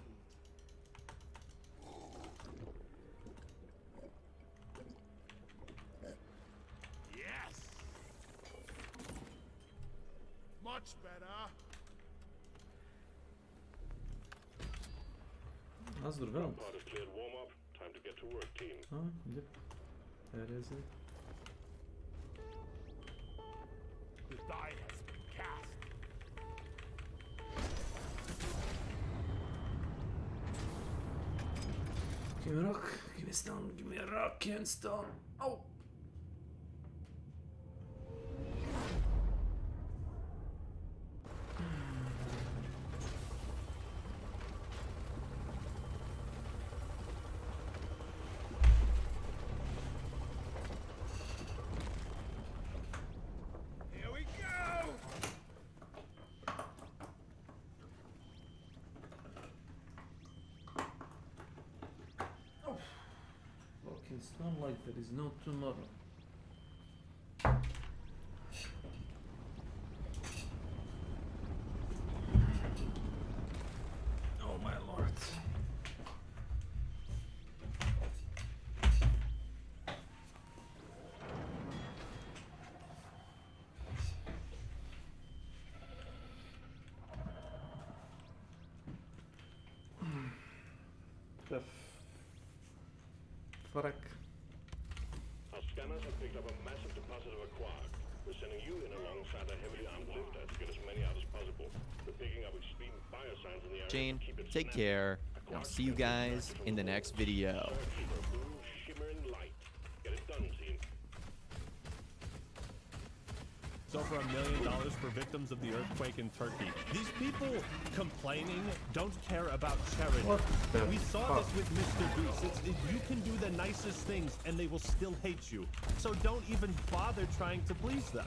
Speaker 5: Yes. Much better.
Speaker 4: Nazdır ben.
Speaker 13: Part is cleared warm up. Time to get to work, team.
Speaker 4: Ha, yep. There is it.
Speaker 5: The die has been cast.
Speaker 4: Give me rock. Give me stone. Give me a rock and stone. Oh.
Speaker 5: Here we go.
Speaker 4: Fucking stone like there is no tomorrow. Oh my lord. The fuck.
Speaker 13: Our scanners have picked up a massive deposit of a quark. We're sending you in alongside a heavily armed lifter to get as many out as possible. We're picking up extreme biosigns in the area.
Speaker 17: Jane, take care. I'll see you guys in the next video.
Speaker 13: Blue shimmering light. Get it done, team.
Speaker 6: It's over $1 million for victims of the earthquake in Turkey. These people complaining don't care about charity. We saw this with Mr. Goose. You can do the nicest things and they will still hate you. So don't even bother trying to please them.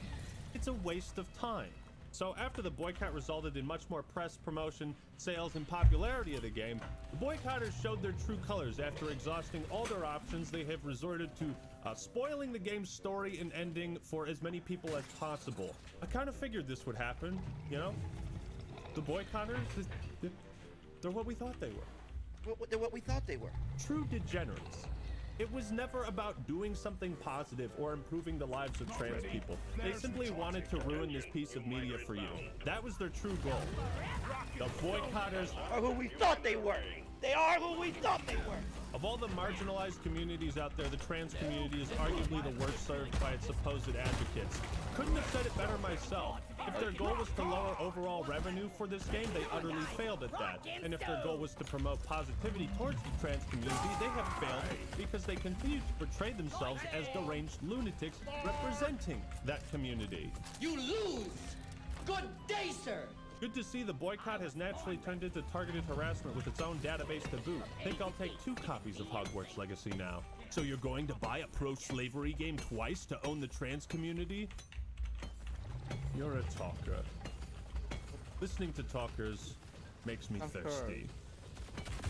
Speaker 6: It's a waste of time. So after the boycott resulted in much more press, promotion, sales, and popularity of the game, the boycotters showed their true colors. After exhausting all their options, they have resorted to spoiling the game's story and ending for as many people as possible. I kind of figured this would happen, you know? The boycotters, they're what we thought they were.
Speaker 14: They're what we thought they were.
Speaker 6: True degenerates. It was never about doing something positive or improving the lives of trans people. They simply wanted to ruin this piece of media for you. That was their true goal. The boycotters
Speaker 14: are who we thought they were. They are who we thought they were.
Speaker 6: Of all the marginalized communities out there, the trans community is arguably the worst served by its supposed advocates. Couldn't have said it better myself. If their goal was to lower overall revenue for this game, they utterly failed at that. And if their goal was to promote positivity towards the trans community, they have failed because they continue to portray themselves as deranged lunatics representing that community.
Speaker 14: You lose! Good day, sir!
Speaker 6: Good to see the boycott has naturally turned into targeted harassment with its own database to boot. Think I'll take 2 copies of Hogwarts Legacy now. So you're going to buy a pro-slavery game twice to own the trans community? You're a talker. Listening to talkers makes me thirsty.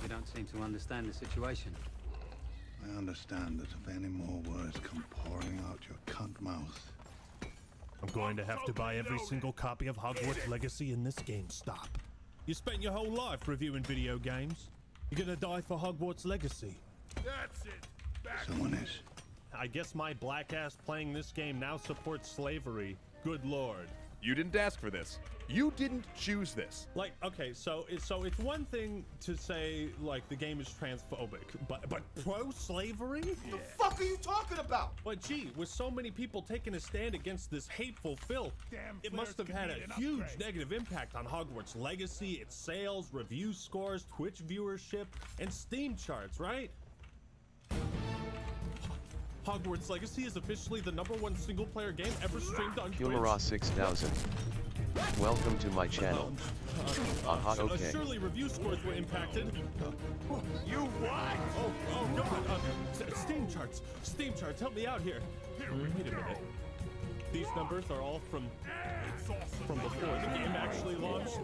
Speaker 22: You don't seem to understand the situation.
Speaker 24: I understand that if any more words come pouring out your cunt mouth,
Speaker 6: I'm going to have to buy every single copy of Hogwarts Legacy in this GameStop. You spent your whole life reviewing video games. You're gonna die for Hogwarts Legacy.
Speaker 5: That's it. Back.
Speaker 24: someone is.
Speaker 6: I guess my black ass playing this game now supports slavery. Good lord.
Speaker 25: You didn't ask for this. You didn't choose this.
Speaker 6: Like, okay, so it's one thing to say like the game is transphobic, but pro-slavery?
Speaker 14: What the fuck are you talking about?
Speaker 6: But gee, with so many people taking a stand against this hateful filth, it must have had a huge negative impact on Hogwarts Legacy, its sales, review scores, Twitch viewership, and Steam charts, right? Hogwarts Legacy is officially the #1 single-player game ever streamed on Twitch.
Speaker 7: Humora 6000. Welcome to my channel. Okay.
Speaker 6: Surely review scores were impacted.
Speaker 5: You what?
Speaker 6: Oh God! Steam charts, help me out here. Wait a minute. These numbers are all from before the game actually launched.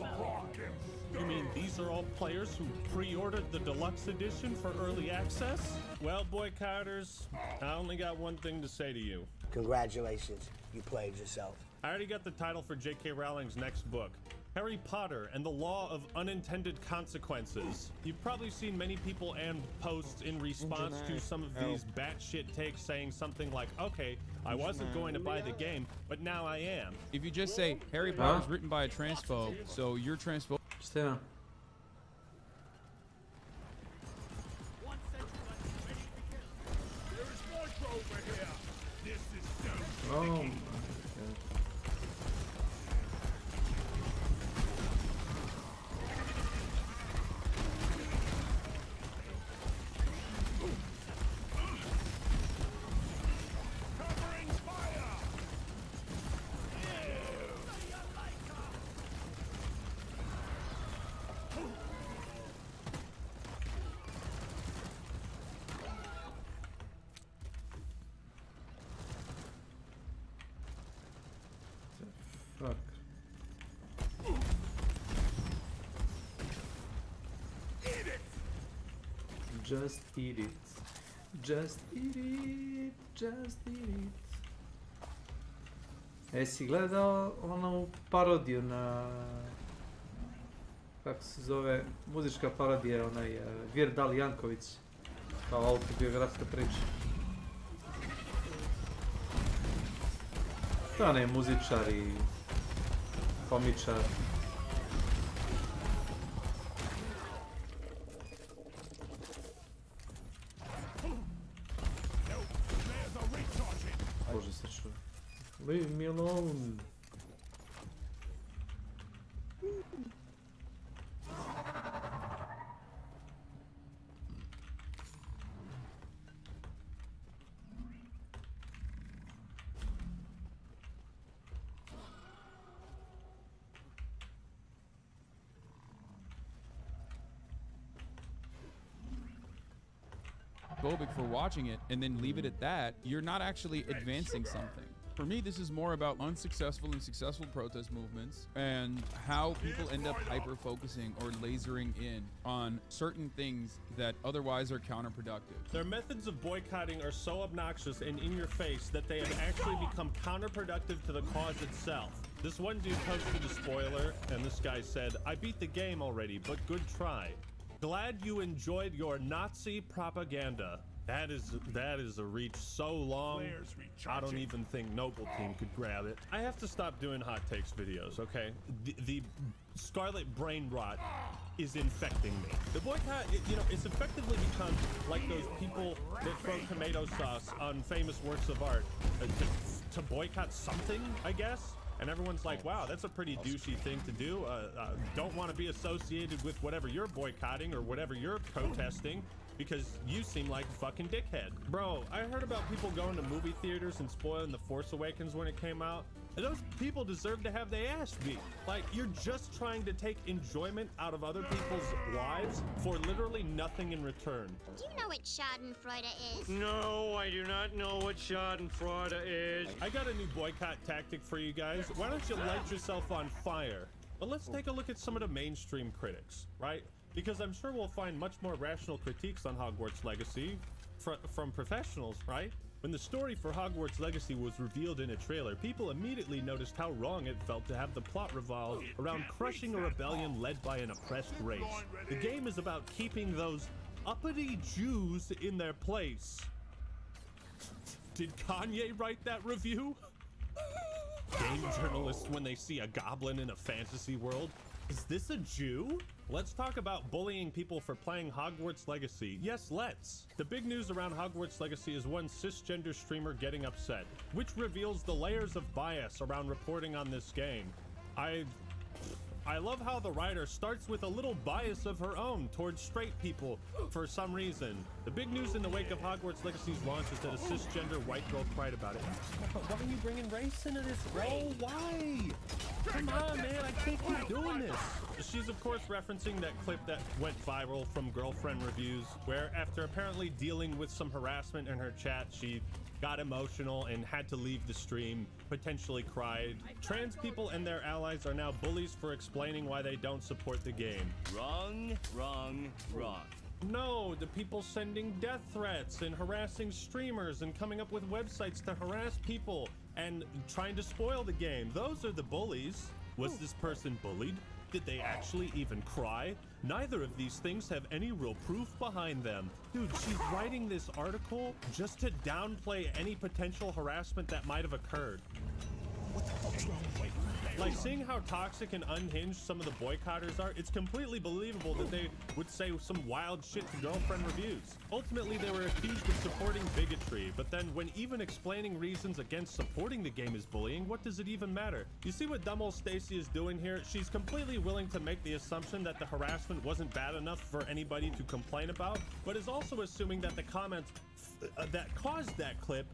Speaker 6: You mean these are all players who pre-ordered the deluxe edition for early access? Well, boycotters, I only got one thing to say to you.
Speaker 14: Congratulations, you played yourself.
Speaker 6: I already got the title for J.K. Rowling's next book. Harry Potter and the Law of Unintended Consequences. You've probably seen many people and posts in response to some of these batshit takes saying something like, okay, I wasn't going to buy the game, but now I am.
Speaker 3: If you just say Harry Potter's written by a transphobe, so you're transphobe.
Speaker 4: Still. Oh my god. Fuck. Just eat it. Just eat it. Just eat it. Si gledao onu parodiju na... Kako se zove? Muzička parodija, onaj Virdal Janković. Kao autobiografska priča. To ne muzičar i komičar. Bože se čuje. Leave me alone.
Speaker 3: For watching it and then leave it at that, you're not actually advancing something. For me, this is more about unsuccessful and successful protest movements and how people end up hyper-focusing or lasering in on certain things that otherwise are counterproductive.
Speaker 6: Their methods of boycotting are so obnoxious and in your face that they have actually become counterproductive to the cause itself. This one dude posted a spoiler, and this guy said, I beat the game already, but good try. Glad you enjoyed your Nazi propaganda. That is a reach so long, I don't even think Noble Team could grab it. I have to stop doing hot takes videos, okay? The scarlet brain rot is infecting me. The boycott, it's effectively become like those people that throw tomato sauce on famous works of art to boycott something, I guess. And everyone's like, wow, that's a pretty douchey thing to do. Don't want to be associated with whatever you're boycotting or whatever you're protesting because you seem like a fucking dickhead. Bro, I heard about people going to movie theaters and spoiling The Force Awakens when it came out. And those people deserve to have their ass beat. Like, you're just trying to take enjoyment out of other people's lives for literally nothing in return.
Speaker 10: Do you know what Schadenfreude is?
Speaker 13: No, I do not know what Schadenfreude is.
Speaker 6: I got a new boycott tactic for you guys. Why don't you light yourself on fire? But let's take a look at some of the mainstream critics, right? Because I'm sure we'll find much more rational critiques on Hogwarts Legacy from professionals, right? When the story for Hogwarts Legacy was revealed in a trailer, people immediately noticed how wrong it felt to have the plot revolve around crushing a rebellion led by an oppressed race. The game is about keeping those uppity Jews in their place. Did Kanye write that review? Game journalists when they see a goblin in a fantasy world. Is this a Jew? Let's talk about bullying people for playing Hogwarts Legacy. Yes, let's. The big news around Hogwarts Legacy is one cisgender streamer getting upset, which reveals the layers of bias around reporting on this game. I love how the writer starts with a little bias of her own towards straight people for some reason. The big news in the wake of Hogwarts Legacy's launch is that a cisgender white girl cried about it. Why are you bringing race into this, bro? Why? Come on, man, I can't keep doing this. She's of course referencing that clip that went viral from Girlfriend Reviews, where after apparently dealing with some harassment in her chat, she got emotional and had to leave the stream, potentially cried. Trans people and their allies are now bullies for explaining why they don't support the game. Wrong, wrong, wrong. No, the people sending death threats and harassing streamers and coming up with websites to harass people and trying to spoil the game. Those are the bullies. Was this person bullied? Did they actually even cry? Neither of these things have any real proof behind them. Dude, she's writing this article just to downplay any potential harassment that might have occurred. What the fuck's wrong? Like, seeing how toxic and unhinged some of the boycotters are, it's completely believable that they would say some wild shit to girlfriend reviews. Ultimately, they were accused of supporting bigotry, but then when even explaining reasons against supporting the game is bullying, what does it even matter? You see what dumb old Stacy is doing here? She's completely willing to make the assumption that the harassment wasn't bad enough for anybody to complain about, but is also assuming that the comments that caused that clip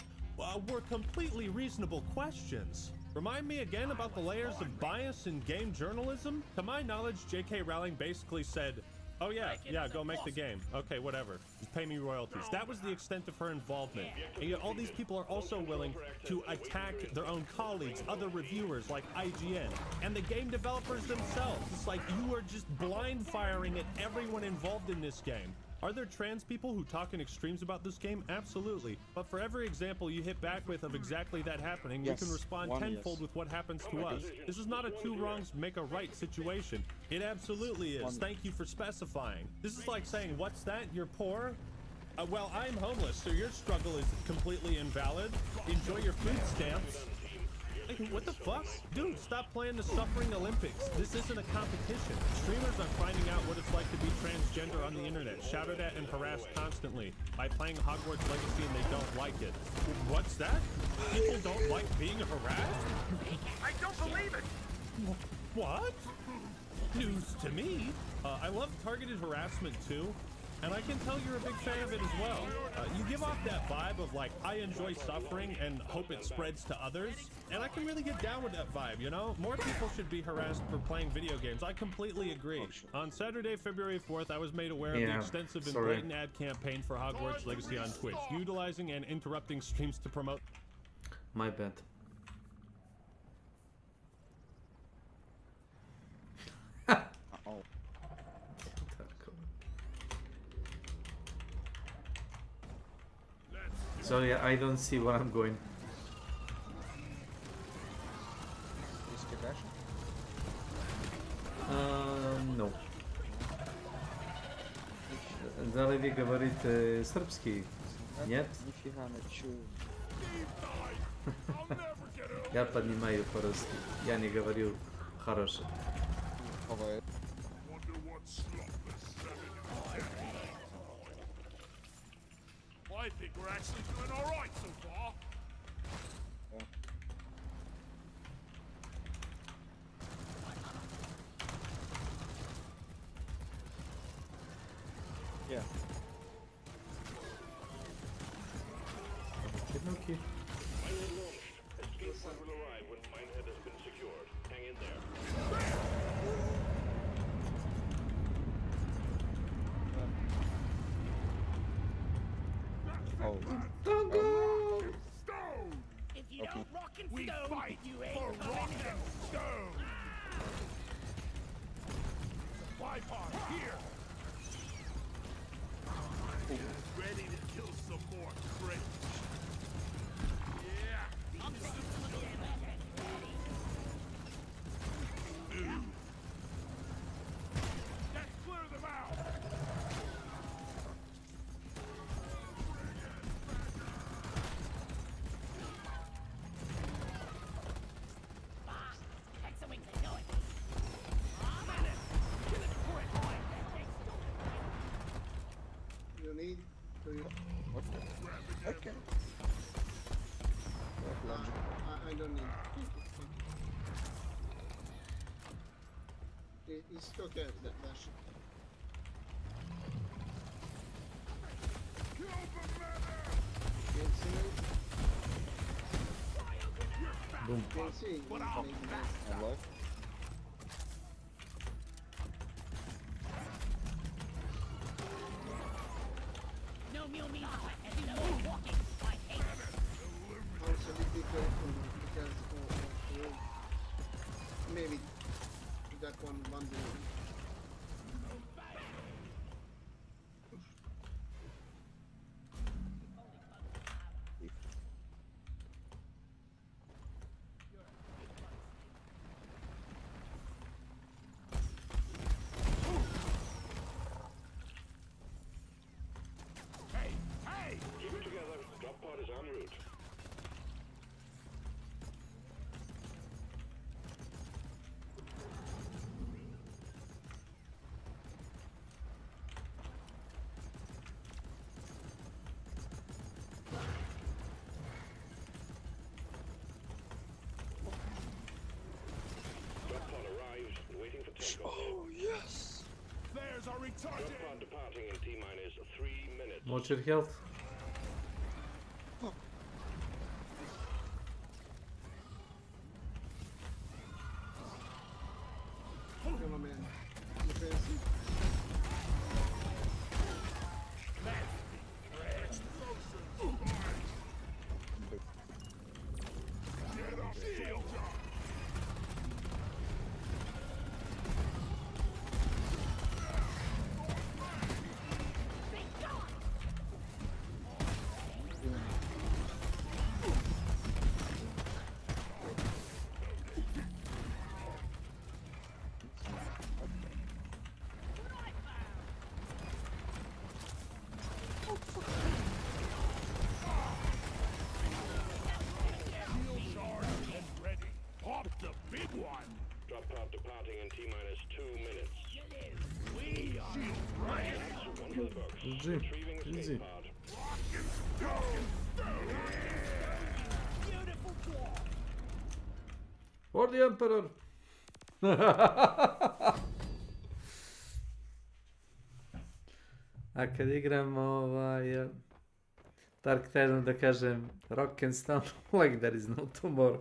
Speaker 6: were completely reasonable questions. Remind me again about the layers of bias in game journalism? To my knowledge, J.K. Rowling basically said, oh yeah, go make the game. Okay, whatever. Just pay me royalties. That was the extent of her involvement. And yet all these people are also willing to attack their own colleagues, other reviewers like IGN, and the game developers themselves. It's like you are just blind firing at everyone involved in this game. Are there trans people who talk in extremes about this game? Absolutely. But for every example you hit back with of exactly that happening, you can respond tenfold with what happens to us. This is not a two wrongs make a right situation. It absolutely is. Thank you for specifying. This is like saying, what's that? You're poor? Well, I'm homeless, so your struggle is completely invalid. Enjoy your food stamps. What the fuck? Dude, stop playing the suffering Olympics. This isn't a competition. Streamers are finding out what it's like to be transgender on the internet, shouted at and harassed constantly by playing Hogwarts Legacy and they don't like it. What's that? People don't like being harassed?
Speaker 5: I don't believe it!
Speaker 6: What? News to me. I love targeted harassment too. And I can tell you're a big fan of it as well. You give off that vibe of like, I enjoy suffering and hope it spreads to others. And I can really get down with that vibe, you know? More people should be harassed for playing video games. I completely agree. On Saturday, February 4th, I was made aware of the extensive and blatant ad campaign for Hogwarts Legacy on Twitch, utilizing and interrupting streams to promote.
Speaker 4: My bad. Sorry, I don't see where I'm going. No. Да ли ви говорите српски? Нет? Я понимаю по-русски. Я не говорю хорошо.
Speaker 5: I think we're actually doing all right so far.
Speaker 2: Yeah.
Speaker 4: Okay.
Speaker 13: Escape pod will arrive when Minehead has been secured. Hang in there.
Speaker 2: Oh.
Speaker 5: Don't go!
Speaker 9: If you don't rock and
Speaker 5: We
Speaker 9: stone,
Speaker 5: fight
Speaker 9: you ain't
Speaker 5: for
Speaker 9: coming
Speaker 5: rock
Speaker 9: home.
Speaker 5: and stone! Supply pod here! Ready to kill some more crates. Yeah!
Speaker 9: I'm taking some of the
Speaker 5: Let's clear them out!
Speaker 2: You need to... Okay. I don't need. It's okay, that shit.
Speaker 4: Boom.
Speaker 2: Can see, I love.
Speaker 9: No meal means and no walking. I hate it.
Speaker 2: Also be careful because maybe that one bundle.
Speaker 13: Drop pod departing in T-minus 3 minutes.
Speaker 4: Watch your health.
Speaker 2: Come on, man. Defensive.
Speaker 13: Drop pod departing in T-minus 2 minutes.
Speaker 5: We are
Speaker 13: One for the books.
Speaker 4: GG.
Speaker 13: Retrieving escape
Speaker 4: Easy.
Speaker 13: pod.
Speaker 4: For the Emperor! A kad igram Dark Tide, da kažem Rock and Stone, like there is no tomorrow.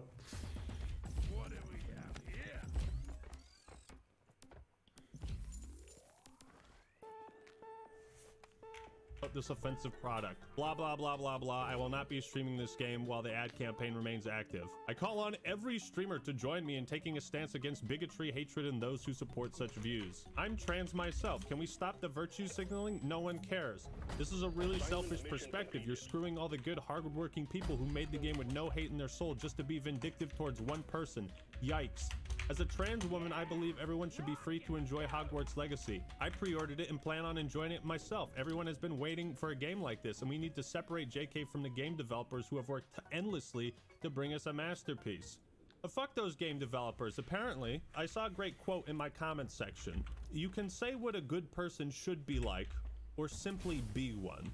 Speaker 6: This offensive product. Blah, blah, blah, blah, blah. I will not be streaming this game while the ad campaign remains active. I call on every streamer to join me in taking a stance against bigotry, hatred, and those who support such views. I'm trans myself. Can we stop the virtue signaling? No one cares. This is a really selfish perspective. You're screwing all the good, hardworking people who made the game with no hate in their soul just to be vindictive towards one person. Yikes. As a trans woman, I believe everyone should be free to enjoy Hogwarts Legacy. I pre-ordered it and plan on enjoying it myself. Everyone has been waiting for a game like this, and we need to separate JK from the game developers who have worked endlessly to bring us a masterpiece. But fuck those game developers. Apparently, I saw a great quote in my comments section. You can say what a good person should be like, or simply be one.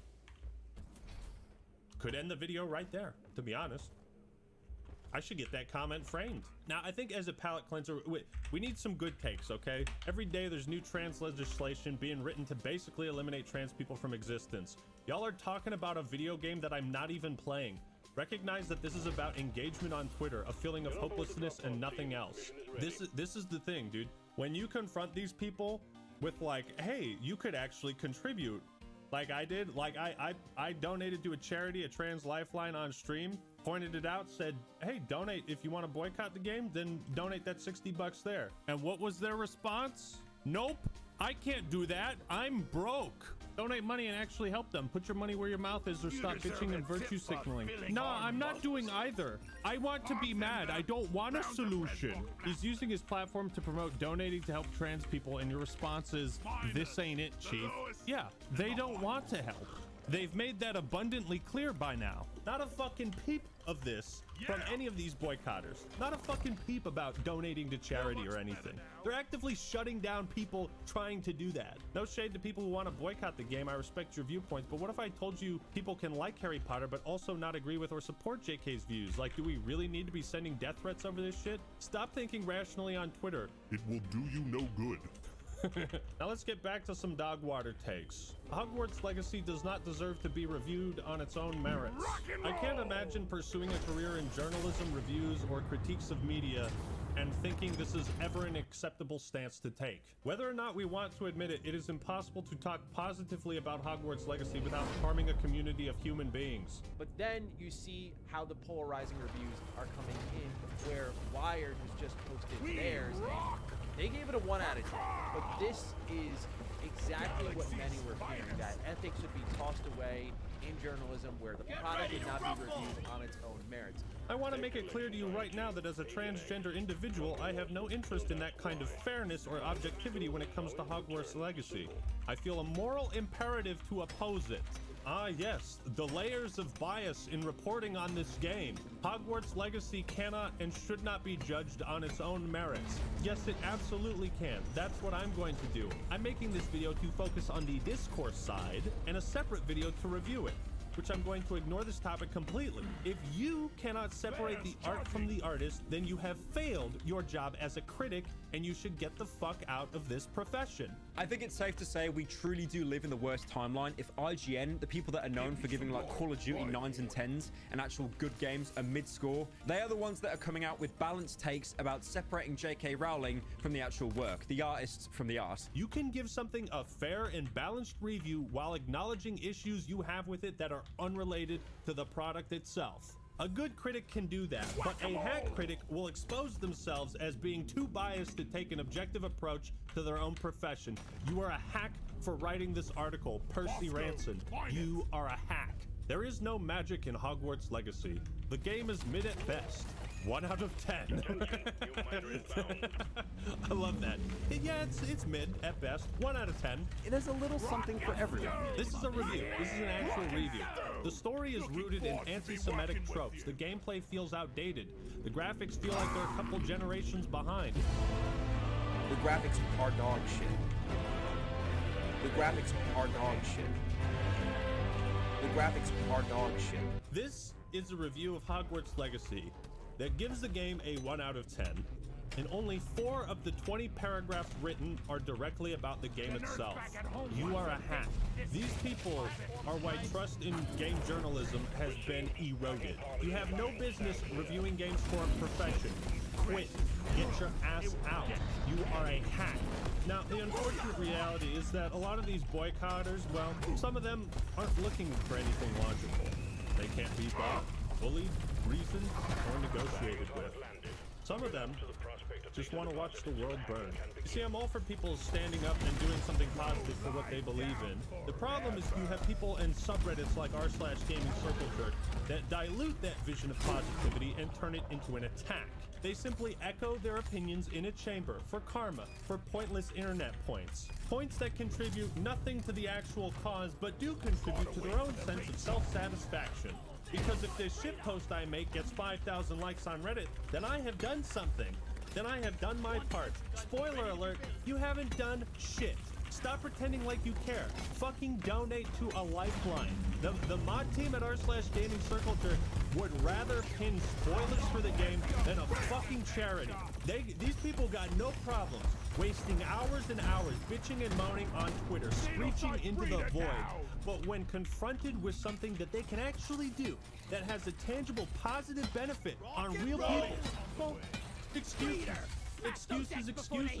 Speaker 6: Could end the video right there, to be honest. I should get that comment framed. Now, I think as a palate cleanser, we need some good takes, okay? Every day there's new trans legislation being written to basically eliminate trans people from existence. Y'all are talking about a video game that I'm not even playing. Recognize that this is about engagement on Twitter, a feeling of hopelessness and nothing else. This is the thing, dude. When you confront these people with like, hey, you could actually contribute, like I did, like I donated to a charity, a trans lifeline on stream, pointed it out, said, hey, donate if you want to boycott the game, then donate that $60 there. And what was their response? Nope, I can't do that. I'm broke. Donate money and actually help them. Put your money where your mouth is, or stop bitching and virtue signaling. No, I'm not doing either. I want to be mad. I don't want a solution. He's using his platform to promote donating to help trans people, and your response is, this ain't it, chief. Yeah, they don't want to help. They've made that abundantly clear by now. Not a fucking peep of this from any of these boycotters. Not a fucking peep about donating to charity or anything. They're actively shutting down people trying to do that. No shade to people who want to boycott the game. I respect your viewpoints, but what if I told you people can like Harry Potter but also not agree with or support JK's views? Like, do we really need to be sending death threats over this shit? Stop thinking rationally on Twitter.
Speaker 25: It will do you no good.
Speaker 6: Now let's get back to some dog water takes. Hogwarts Legacy does not deserve to be reviewed on its own merits. I can't imagine pursuing a career in journalism, reviews, or critiques of media and thinking this is ever an acceptable stance to take. Whether or not we want to admit it, it is impossible to talk positively about Hogwarts Legacy without harming a community of human beings.
Speaker 11: But then you see how the polarizing reviews are coming in, where Wired has just posted theirs. They gave it a 1 out of 10, but this is exactly what many were fearing, that ethics would be tossed away in journalism, where the product would not be reviewed on its own merits.
Speaker 6: I want to make it clear to you right now that as a transgender individual, I have no interest in that kind of fairness or objectivity when it comes to Hogwarts Legacy. I feel a moral imperative to oppose it. Ah yes, the layers of bias in reporting on this game. Hogwarts Legacy cannot and should not be judged on its own merits. Yes, it absolutely can. That's what I'm going to do. I'm making this video to focus on the discourse side and a separate video to review it, which I'm going to ignore this topic completely. If you cannot separate the art from the artist, then you have failed your job as a critic and you should get the fuck out of this profession.
Speaker 12: I think it's safe to say we truly do live in the worst timeline. If IGN, the people that are known for giving like Call of Duty 9s and 10s and actual good games a mid-score, they are the ones that are coming out with balanced takes about separating J.K. Rowling from the actual work, the artists from the art.
Speaker 6: You can give something a fair and balanced review while acknowledging issues you have with it that are unrelated to the product itself. A good critic can do that, but a hack critic will expose themselves as being too biased to take an objective approach to their own profession. You are a hack for writing this article, Percy Ranson. You are a hack. There is no magic in Hogwarts Legacy. The game is mid at best. 1 out of 10. I love that. Yeah, it's mid at best. 1 out of 10.
Speaker 15: There's a little something for everyone.
Speaker 6: This is a review. This is an actual review. The story is rooted in anti-Semitic tropes. The gameplay feels outdated. The graphics feel like they're a couple generations behind.
Speaker 15: The graphics are dog shit. The graphics are dog shit. The graphics are dog shit.
Speaker 6: This is a review of Hogwarts Legacy that gives the game a 1 out of 10, and only 4 of the 20 paragraphs written are directly about the game itself. You are a hack. These people are why trust in game journalism has been eroded. You have no business reviewing games for a profession. Quit. Get your ass out. You are a hack. Now, the unfortunate reality is that a lot of these boycotters, well, some of them aren't looking for anything logical. They can't be bought, bullied, reasoned, or negotiated with. Some of them just want to watch the world burn. You see, I'm all for people standing up and doing something positive for what they believe in. The problem is you have people in subreddits like r/gaming circle jerk that dilute that vision of positivity and turn it into an attack. They simply echo their opinions in a chamber for karma, for pointless internet points. Points that contribute nothing to the actual cause, but do contribute to their own sense of self-satisfaction. Because if this shitpost I make gets 5,000 likes on Reddit, then I have done something. Then I have done my part. Spoiler alert, you haven't done shit. Stop pretending like you care. Fucking donate to a lifeline. The mod team at r/gaming circle jerk would rather pin spoilers for the game than a fucking charity. These people got no problems wasting hours and hours bitching and moaning on Twitter, screeching into the void. But when confronted with something that they can actually do that has a tangible positive benefit on real people, well, excuses. Excuses.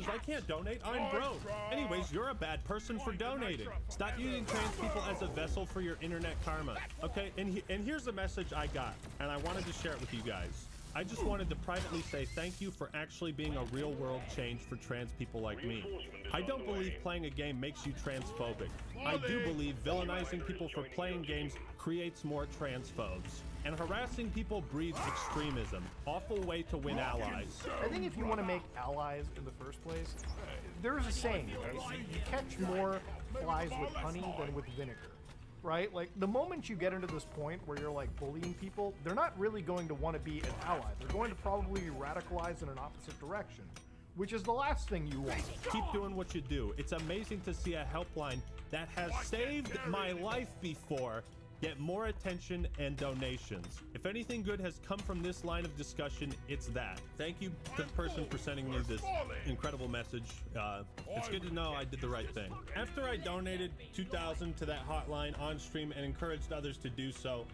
Speaker 6: I can't donate. I'm broke. Anyways, you're a bad person for donating. Stop using trans people as a vessel for your internet karma. Okay, and here's the message I got, and I wanted to share it with you guys. I just wanted to privately say thank you for actually being a real world change for trans people like me. I don't believe playing a game makes you transphobic. I do believe villainizing people for playing games creates more transphobes. And harassing people breeds extremism. Awful way to win allies.
Speaker 16: I think if you want to make allies in the first place, there's a saying, you catch more flies with honey than with vinegar. Right? Like, the moment you get into this point where you're, like, bullying people, they're not really going to want to be an ally. They're going to probably be radicalized in an opposite direction, which is the last thing you want.
Speaker 6: Keep doing what you do. It's amazing to see a helpline that has saved my life before get more attention and donations. If anything good has come from this line of discussion, it's that. Thank you to the person for sending me this incredible message. It's good to know I did the right thing. After I donated $2,000 to that hotline on stream and encouraged others to do so,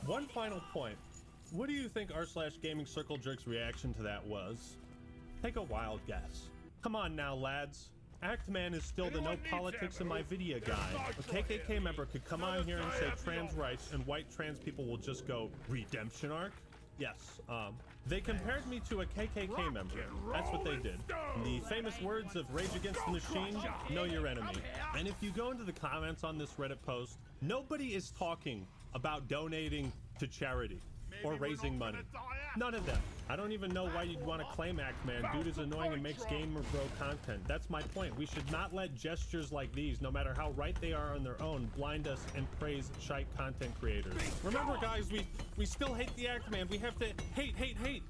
Speaker 6: one final point. What do you think r/gaming circle jerk's reaction to that was? Take a wild guess. Come on now, lads. Actman is still the no politics in my video guy. A KKK member could come on here and say trans rights and white trans people will just go, redemption arc? Yes, they compared me to a KKK member. That's what they did. The famous words of Rage Against the Machine, know your enemy. And if you go into the comments on this Reddit post, nobody is talking about donating to charity or raising money. None of them. I don't even know why you'd want to claim Actman. Dude is annoying and makes gamer bro content. That's my point. We should not let gestures like these, no matter how right they are on their own, blind us and praise shite content creators. Remember, guys, we still hate the Actman. We have to hate.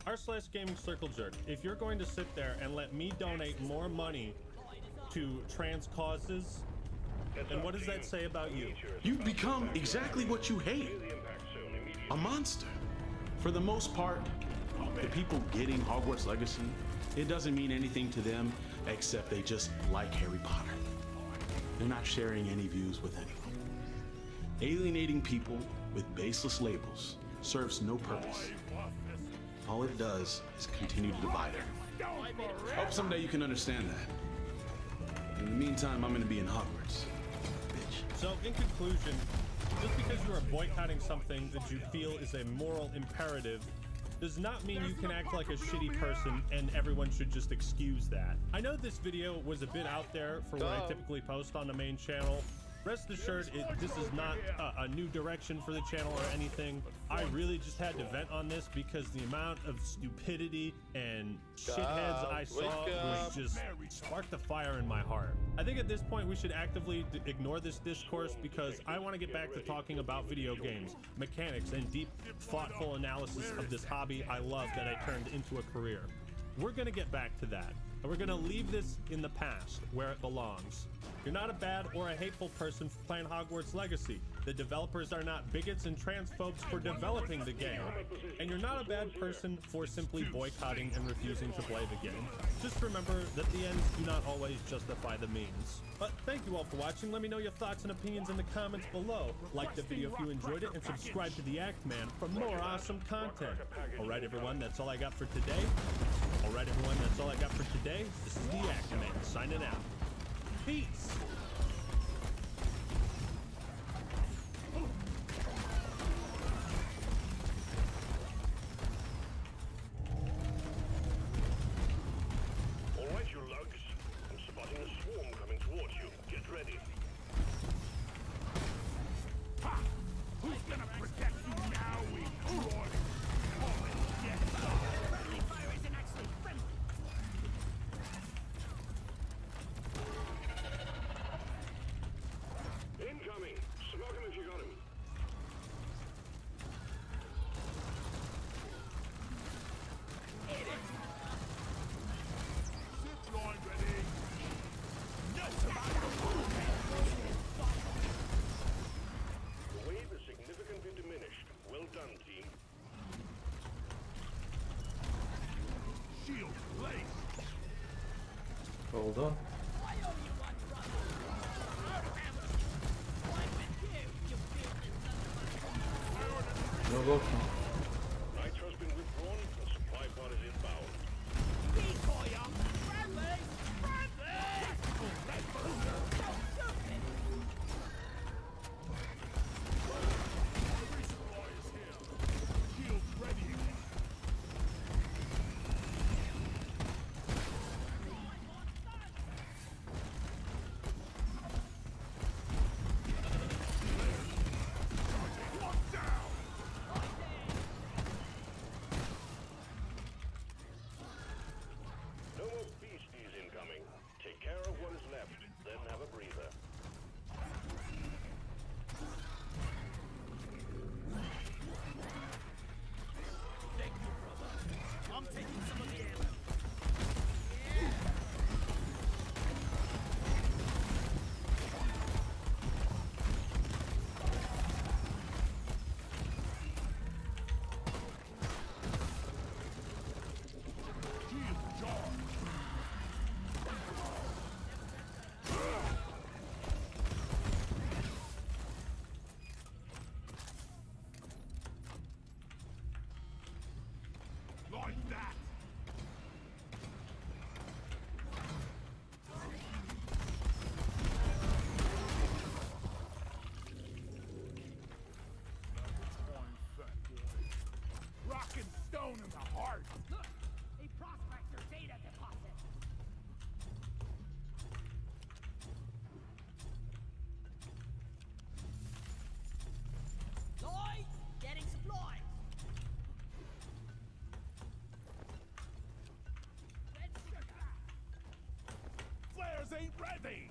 Speaker 6: r/gaming circle jerk. If you're going to sit there and let me donate more money to trans causes, and what does that say about you?
Speaker 18: You become exactly what you hate. A monster. For the most part,
Speaker 1: The people getting Hogwarts Legacy, it doesn't mean anything to them except they just like Harry Potter. They're not sharing any views with anyone. Alienating people with baseless labels serves no purpose. All it does is continue to divide everyone. I hope someday you can understand that. In the meantime, I'm gonna be in Hogwarts. Bitch.
Speaker 6: So, in conclusion, just because you are boycotting something that you feel is a moral imperative does not mean you can act like a shitty person and everyone should just excuse that. I know this video was a bit out there for what I typically post on the main channel. Rest assured, this is not a new direction for the channel or anything. I really just had to vent on this because the amount of stupidity and shitheads I saw was just sparked a fire in my heart. I think at this point we should actively ignore this discourse because I want to get back to talking about video games, mechanics, and deep, thoughtful analysis of this hobby I love that I turned into a career. We're gonna get back to that, and we're gonna leave this in the past where it belongs. You're not a bad or a hateful person for playing Hogwarts Legacy. The developers are not bigots and transphobes for developing the game. And you're not a bad person for simply boycotting and refusing to play the game. Just remember that the ends do not always justify the means. But thank you all for watching. Let me know your thoughts and opinions in the comments below. Like the video if you enjoyed it, and subscribe to the Act Man for more awesome content. Alright everyone, that's all I got for today. Alright everyone, that's all I got for today. This is the Act Man signing out. Peace!
Speaker 13: All right, you lugs. I'm spotting a swarm coming towards you. Get ready.
Speaker 5: Ha! Who's gonna protect you now, we droid?
Speaker 9: Friendly fire isn't actually friendly.
Speaker 13: Incoming! Smoke him if you got him.
Speaker 5: Zip line ready. No tobacco.
Speaker 13: The wave is significantly diminished. Well done, team.
Speaker 5: Shield placed.
Speaker 4: Hold on. No walking.
Speaker 13: Nitro's been withdrawn. The supply pod is inbound.
Speaker 9: Decoy up. Friendly! Friendly!
Speaker 5: Shield ready.
Speaker 13: No more beasties incoming. Take care of what is left, then have a breather.
Speaker 9: Thank you, brother. I'm taking some of the ammo.
Speaker 5: Shield charged. Like that. Rock and stone in the heart.
Speaker 9: Look! A prospector data deposit. Lloyd, getting supplies. Red sugar.
Speaker 5: Flares ain't ready.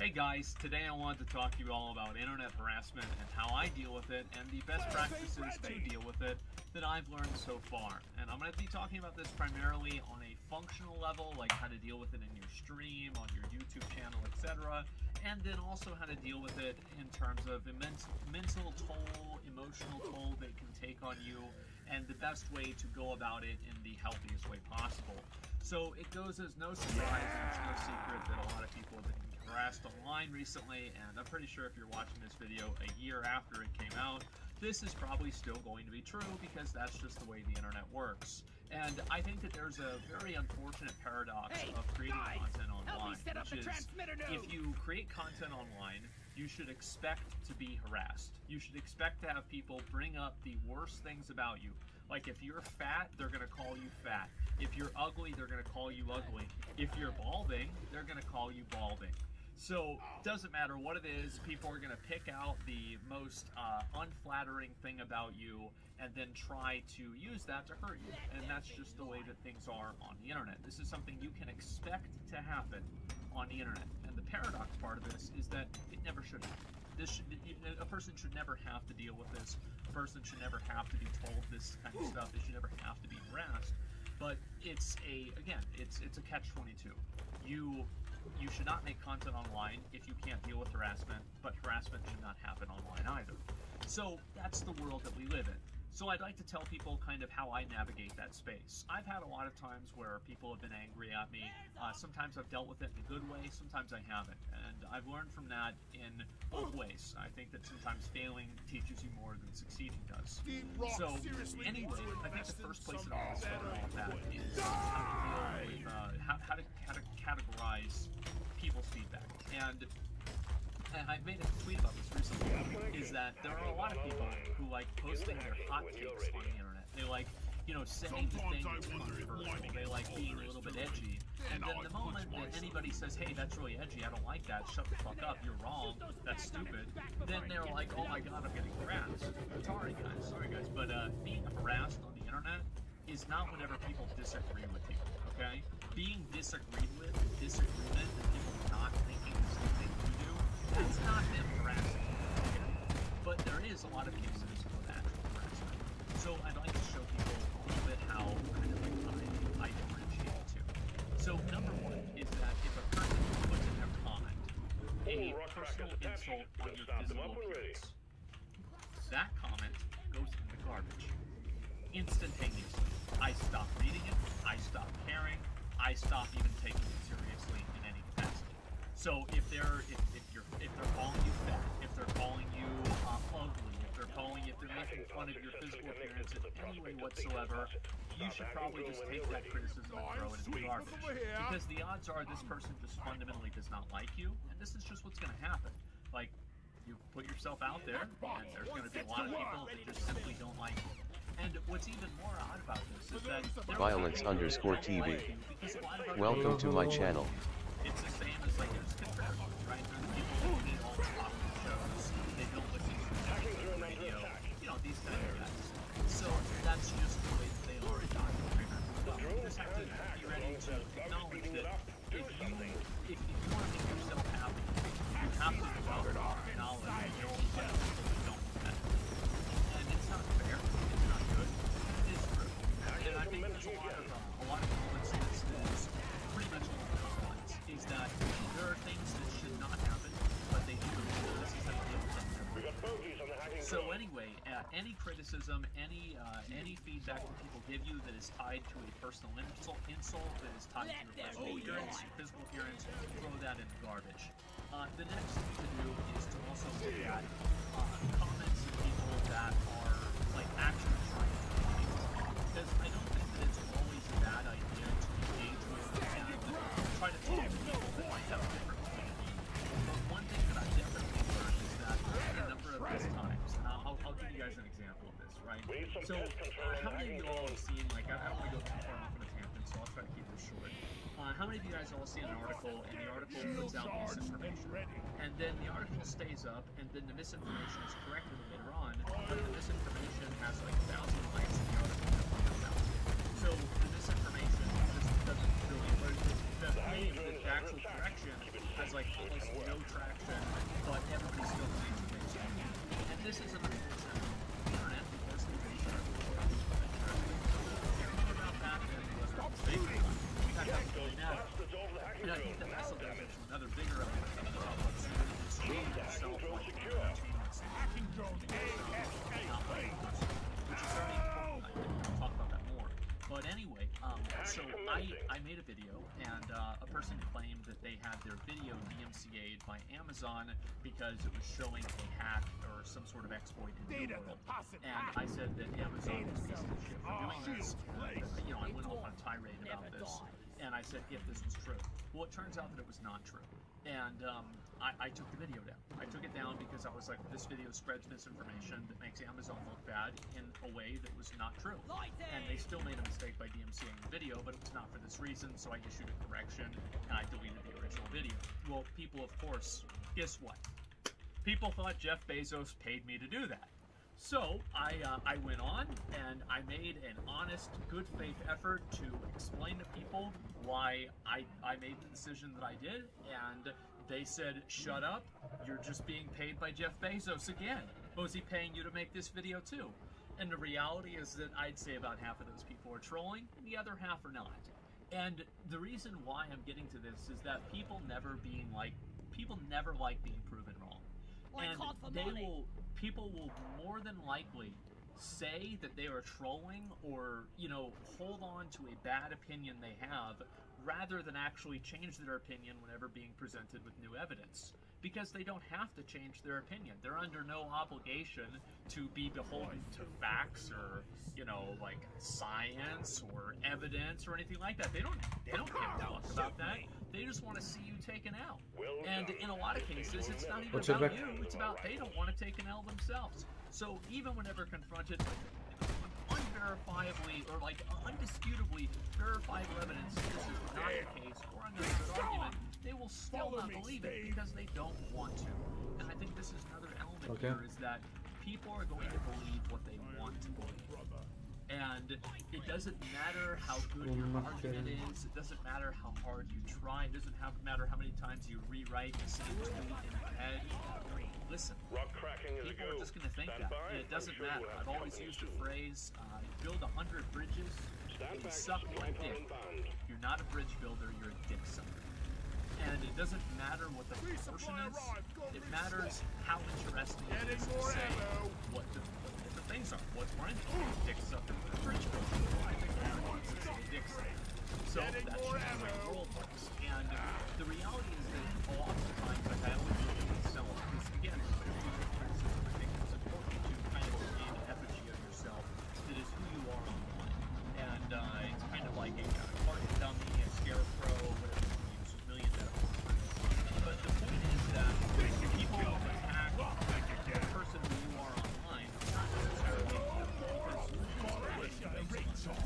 Speaker 18: Hey guys, today I wanted to talk to you all about internet harassment and how I deal with it and the best practices to deal with it that I've learned so far. And I'm going to be talking about this primarily on a functional level, like how to deal with it in your stream, on your YouTube channel, etc. And then also how to deal with it in terms of immense mental toll, emotional toll that it can take on you, and the best way to go about it in the healthiest way possible. So it goes as no surprise, it's no secret that a lot of people have been harassed online recently, and I'm pretty sure if you're watching this video a year after it came out, this is probably still going to be true because that's just the way the internet works. And I think that there's a very unfortunate paradox of creating content online, which is if you create content online, you should expect to be harassed. You should expect to have people bring up the worst things about you. Like if you're fat, they're gonna call you fat. If you're ugly, they're gonna call you ugly. If you're balding, they're gonna call you balding. So doesn't matter what it is, people are gonna pick out the most unflattering thing about you and then try to use that to hurt you. And that's just the way that things are on the internet. This is something you can expect to happen on the internet. And the paradox part of this is that it never should happen. A person should never have to deal with this. A person should never have to be told this kind of stuff. They should never have to be harassed. But it's a catch-22. You should not make content online if you can't deal with harassment, but harassment should not happen online either. So that's the world that we live in. So I'd like to tell people kind of how I navigate that space. I've had a lot of times where people have been angry at me. Sometimes I've dealt with it in a good way, sometimes I haven't. And I've learned from that in both ways. I think that sometimes failing teaches you more than succeeding does. So anyway, I think the first place that I want to start off at is how to categorize people's feedback. And I made a tweet about this recently, is that there are a lot of people who like posting their hot takes on the internet. They like, you know, saying the thing that's controversial. They like being a little bit edgy. And then the moment that anybody says, hey, that's really edgy, I don't like that, shut the fuck up, you're wrong, that's stupid, then they're like, oh my god, I'm getting harassed. Sorry guys, but being harassed on the internet is not whenever people disagree with you, okay? Being disagreed with, disagreement, and people not thinking the same thing you do, that's not them harassing you. But there is a lot of cases of actual harassment. So I'd like to show people a little bit how kind of like I differentiate the two. So number one is that if a person puts in their comment a personal insult on your physical appearance, that comment goes in the garbage. Instantaneously. I stop reading it, I stop caring, I stop even taking it seriously in any capacity. So if they're calling you fat, if they're calling you ugly, if they're making fun of your physical appearance in any way whatsoever, you should probably just take that criticism and throw it in the garbage. Because the odds are this person just fundamentally does not like you, and this is just what's going to happen. Like, you put yourself out there, and there's going to be a lot of people that just simply don't like you. And what's even more odd about this is that
Speaker 7: Violence_TV. Welcome to my channel.
Speaker 18: It's the same as like there's comparisons, right? There's people who need all the popular shows, they don't listen to the radio, you know, these kind of guys. So that's just the way that they are in documentaries. You just have to be ready to acknowledge that if you want to make yourself happy, you have to develop knowledge and you'll get people who don't do that. And it's not fair, it's not good, it is true. And I think there's a lot of comments in this that is pretty much along those lines, is that there are things that should not happen, but they do, and this is how you deal with them. So anyway, any criticism, any feedback that people give you that is tied to a personal insult, that is tied to your physical appearance, throw that in the garbage. The next thing to do is to also look at comments of people that are like actually trying to find you. Because I don't think that it's always a bad idea to engage with and try to talk to people that might have a different point of view. But one thing that I definitely learned is that a number of these times, and I'll give you guys an example of this, right? So how many of you all have seen, like, I don't want to go too far off on a tangent, so I'll try to keep this short. How many of you guys all see an article, and the article puts out misinformation, and then the article stays up, and then the misinformation is corrected later on, but the misinformation has like 1,000 likes and the article has 1,000. So the misinformation just doesn't really work. The actual correction has like almost no traction. I made a video, and a person claimed that they had their video DMCA'd by Amazon because it was showing a hack or some sort of exploit in the world. And I said that Amazon was a piece of shit for doing this. And, you know, I went off on a tirade about this, and I said if this was true. Well, it turns out that it was not true. And I took the video down. I took it down because I was like, this video spreads misinformation that makes Amazon look bad in a way that was not true. And they still made a mistake by DMCAing the video, but it was not for this reason, so I issued a correction and I deleted the original video. Well, people, of course, guess what? People thought Jeff Bezos paid me to do that. So I went on and I made an honest, good faith effort to explain to people why I made the decision that I did, and they said, shut up, you're just being paid by Jeff Bezos again. Was he paying you to make this video too? And the reality is that I'd say about half of those people are trolling and the other half are not. And the reason why I'm getting to this is that people never like being proven wrong. And people will more than likely say that they are trolling or, you know, hold on to a bad opinion they have rather than actually change their opinion whenever being presented with new evidence. Because they don't have to change their opinion. They're under no obligation to be beholden to facts or, you know, like science or evidence or anything like that. They don't give a fuck about that. They just want to see you taken out. And in a lot of cases, it's not even about you. It's about they don't want to take an L themselves. So even whenever confronted with unverifiably or like undisputably verifiable evidence that this is not the case or under a good argument, they will still not believe it because they don't want to. And I think this is another element here, is that people are going to believe what they want to believe. And it doesn't matter how good your argument is, it doesn't matter how hard you try, it doesn't matter how many times you rewrite the same tweet in your head. Listen, people are just going to think that. It doesn't matter. I've always used the phrase, build 100 bridges and you suck one dick. You're not a bridge builder, you're a dick sucker. And it doesn't matter what the proportion is, it matters how interesting it is to say what the different things are. What's more interesting, dick sucker or bridge builder? Well, I think everyone says a dick sucker. So that should be the way the world works. And the reality is that oftentimes, like I always look at myself, because again, I think it's important to kind of gain an effigy of yourself that is who you are online. And it's kind of like a target dummy, a scarecrow, whatever you use, a million metaphors. But the point is that people attack the person who you are online, not necessarily because who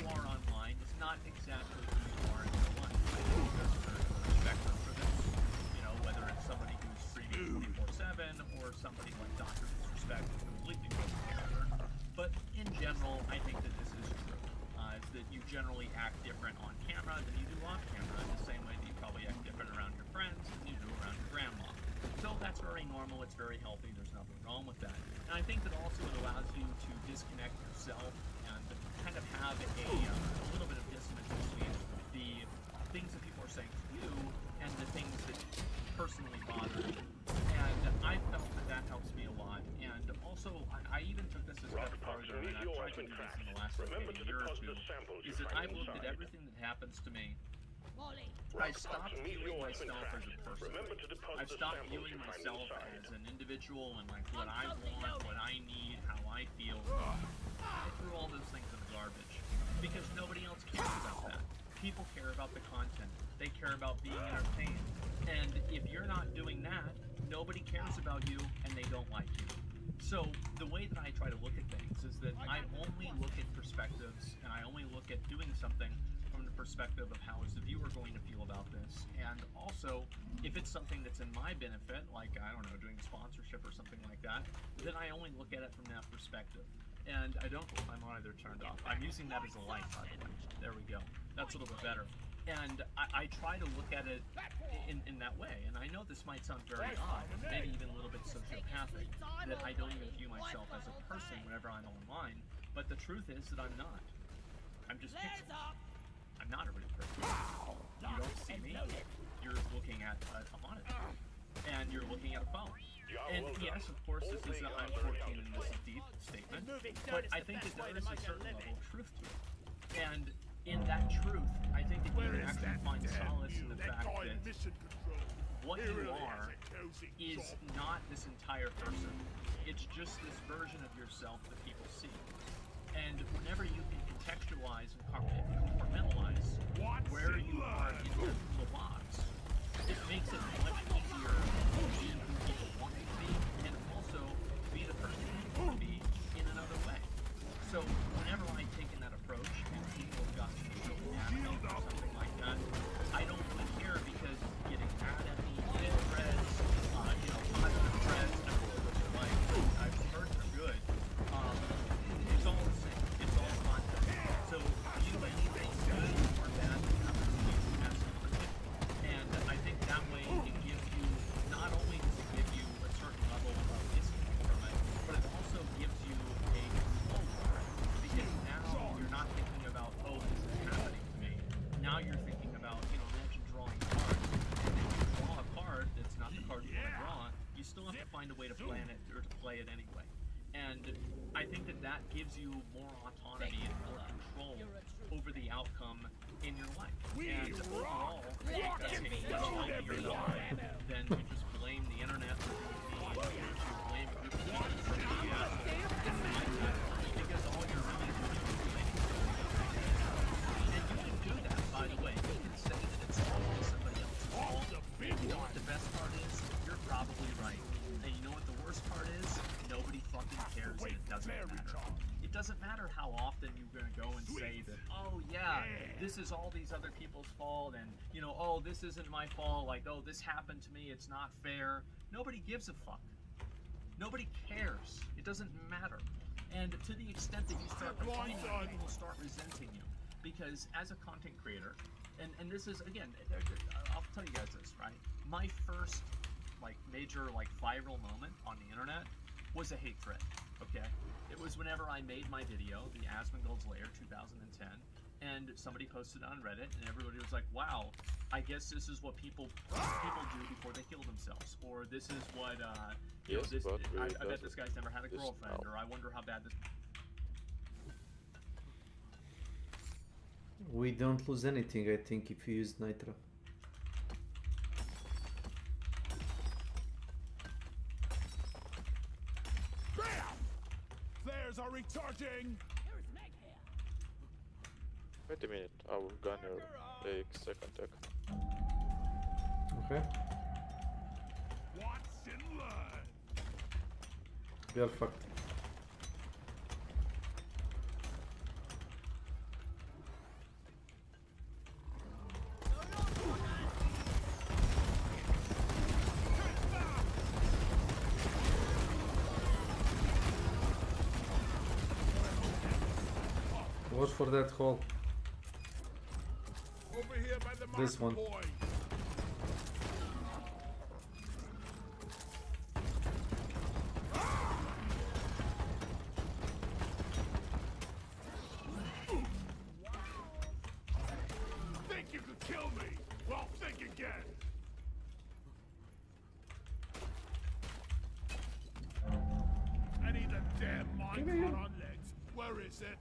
Speaker 18: you are online is not exactly who you are in real life. There's a spectrum for this. You know, whether it's somebody who's streaming 24/7 or somebody like Dr. Disrespect who's completely different. But in general, I think that this is true. Is that you generally act different on camera than you do off camera, in the same way that you probably act different around your friends than you do around your grandma. So that's very normal, it's very healthy, there's nothing wrong with that. And I think that also it allows you to disconnect yourself and kind of have a little bit of dissonance between the things that people are saying to you and the things that personally bother you. And I felt that that helps me a lot. And also, I even took this a step farther, and I've tried to do this in the last maybe year or two, is that I've looked at everything that happens to me. I stopped viewing myself as a person. I've stopped viewing myself as an individual and like what I want, what I need, how I feel. I threw all those things in the garbage because nobody else cares about that. People care about the content. They care about being entertained. And if you're not doing that, nobody cares about you and they don't like you. So the way that I try to look at things is that I only look at perspectives and I only look at doing something from the perspective of how is the viewer going to feel about this. And also, if it's something that's in my benefit, like, I don't know, doing sponsorship or something like that, then I only look at it from that perspective. And I don't get my monitor turned off. I'm using that as a light, by the way. There we go. That's a little bit better. And I try to look at it in that way. And I know this might sound very odd, maybe even a little bit sociopathic, that I don't even view myself as a person whenever I'm online. But the truth is that I'm not. I'm just pixels. I'm not a real person. You don't see me. You're looking at a monitor. And you're looking at a phone. And yes, of course, this is I'm 14 and this is a deep statement. But I think that there is a certain level of truth to it. And in that truth, I think that you can actually find solace in the fact that what you are is not this entire person. It's just this version of yourself that people see. And whenever you can contextualize and compartmentalize where you are in the box, it makes it much easier to be who people want you to be, and also be the person you want to be in another way. So whenever I take in that approach, and people have gotten really mad at me or something like that, I don't really care because getting mad at me in threads, positive threads, I don't know what those are like. I've heard they're good. It's all the same. It's all content. So view anything good or bad that happens to you as content. And I think that way it gives you, not only does it give you a certain level of distance from it, but it also gives you a flow for it. Because now you're not thinking about, oh, this is happening to me. Now you're thinking about, imagine drawing cards. And if you draw a card that's not the card you want to draw, you still have to find a way to plan it or to play it anyway. And I think that that gives you more autonomy and more control over the outcome in your life. And overall, I think that's a much healthier life than to just blame the internet for being mean, or to blame a group of people for being assholes. Because all you're really doing is blaming somebody else. And you can do that, by the way. You can say that it's totally somebody else's fault. And you know what the best part is? You're probably right. And you know what the worst part is? Nobody fucking cares, and it doesn't matter. It doesn't matter how often you're gonna go and say that, oh yeah, this is all these other people's fault, and oh, this isn't my fault, like, oh, this happened to me, it's not fair. Nobody gives a fuck. Nobody cares. It doesn't matter. And to the extent that you start complaining, people will start resenting you. Because as a content creator, and this is, again, I'll tell you guys this, right? My first major viral moment on the internet was a hate thread, okay? It was whenever I made my video, the Asmongold's Lair 2010, and somebody posted it on Reddit, and everybody was like, wow, I guess this is what people do before they kill themselves, or this is what, I bet this guy's never had a girlfriend, or I wonder how bad this...
Speaker 4: We don't lose anything, I think, if you use Nitro.
Speaker 5: Flares are recharging!
Speaker 8: Wait a minute, our gunner takes second tech.
Speaker 4: Okay.
Speaker 5: Watch and learn!
Speaker 4: We are fucked. Watch for that hole.
Speaker 5: Over here by the
Speaker 4: This one.
Speaker 5: point. Think you could kill me? Well, think again. I need a damn minecart on legs. Where is it?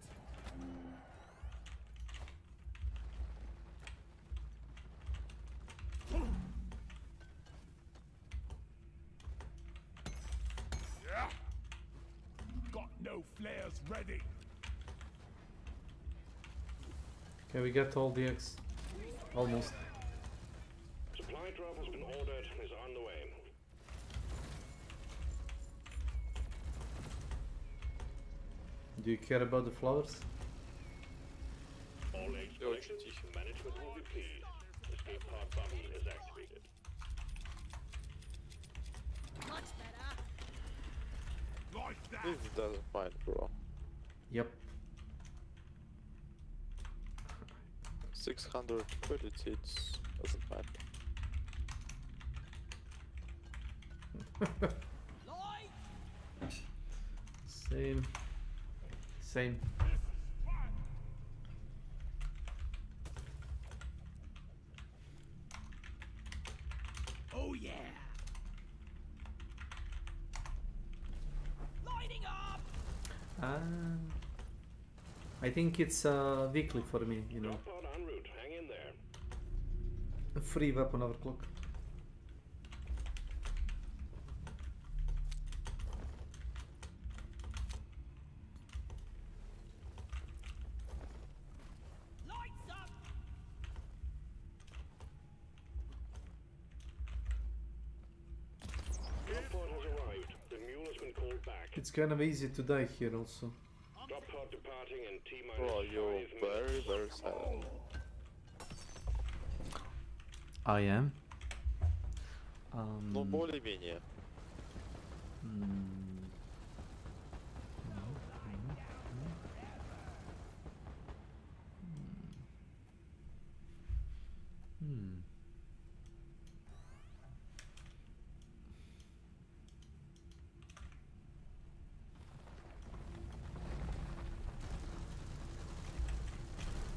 Speaker 5: Yeah. Got no flares ready.
Speaker 4: Okay, we got all the X. Almost.
Speaker 13: Supply drop has been ordered and is on the way.
Speaker 4: Do you care about the flowers?
Speaker 13: All explorations, management will be pleased. Escape pod button is activated.
Speaker 9: Much better.
Speaker 5: Like that.
Speaker 8: This doesn't find, bro.
Speaker 4: Yep.
Speaker 8: 600 credits, it doesn't matter.
Speaker 4: Same. Same.
Speaker 5: Oh yeah.
Speaker 9: Lighting up.
Speaker 4: I think it's weekly for me, you know. A free weapon overclock. It's kind of easy to die here also.
Speaker 8: Bro, you're very, very silent.
Speaker 4: I am.
Speaker 8: Ну, более-менее.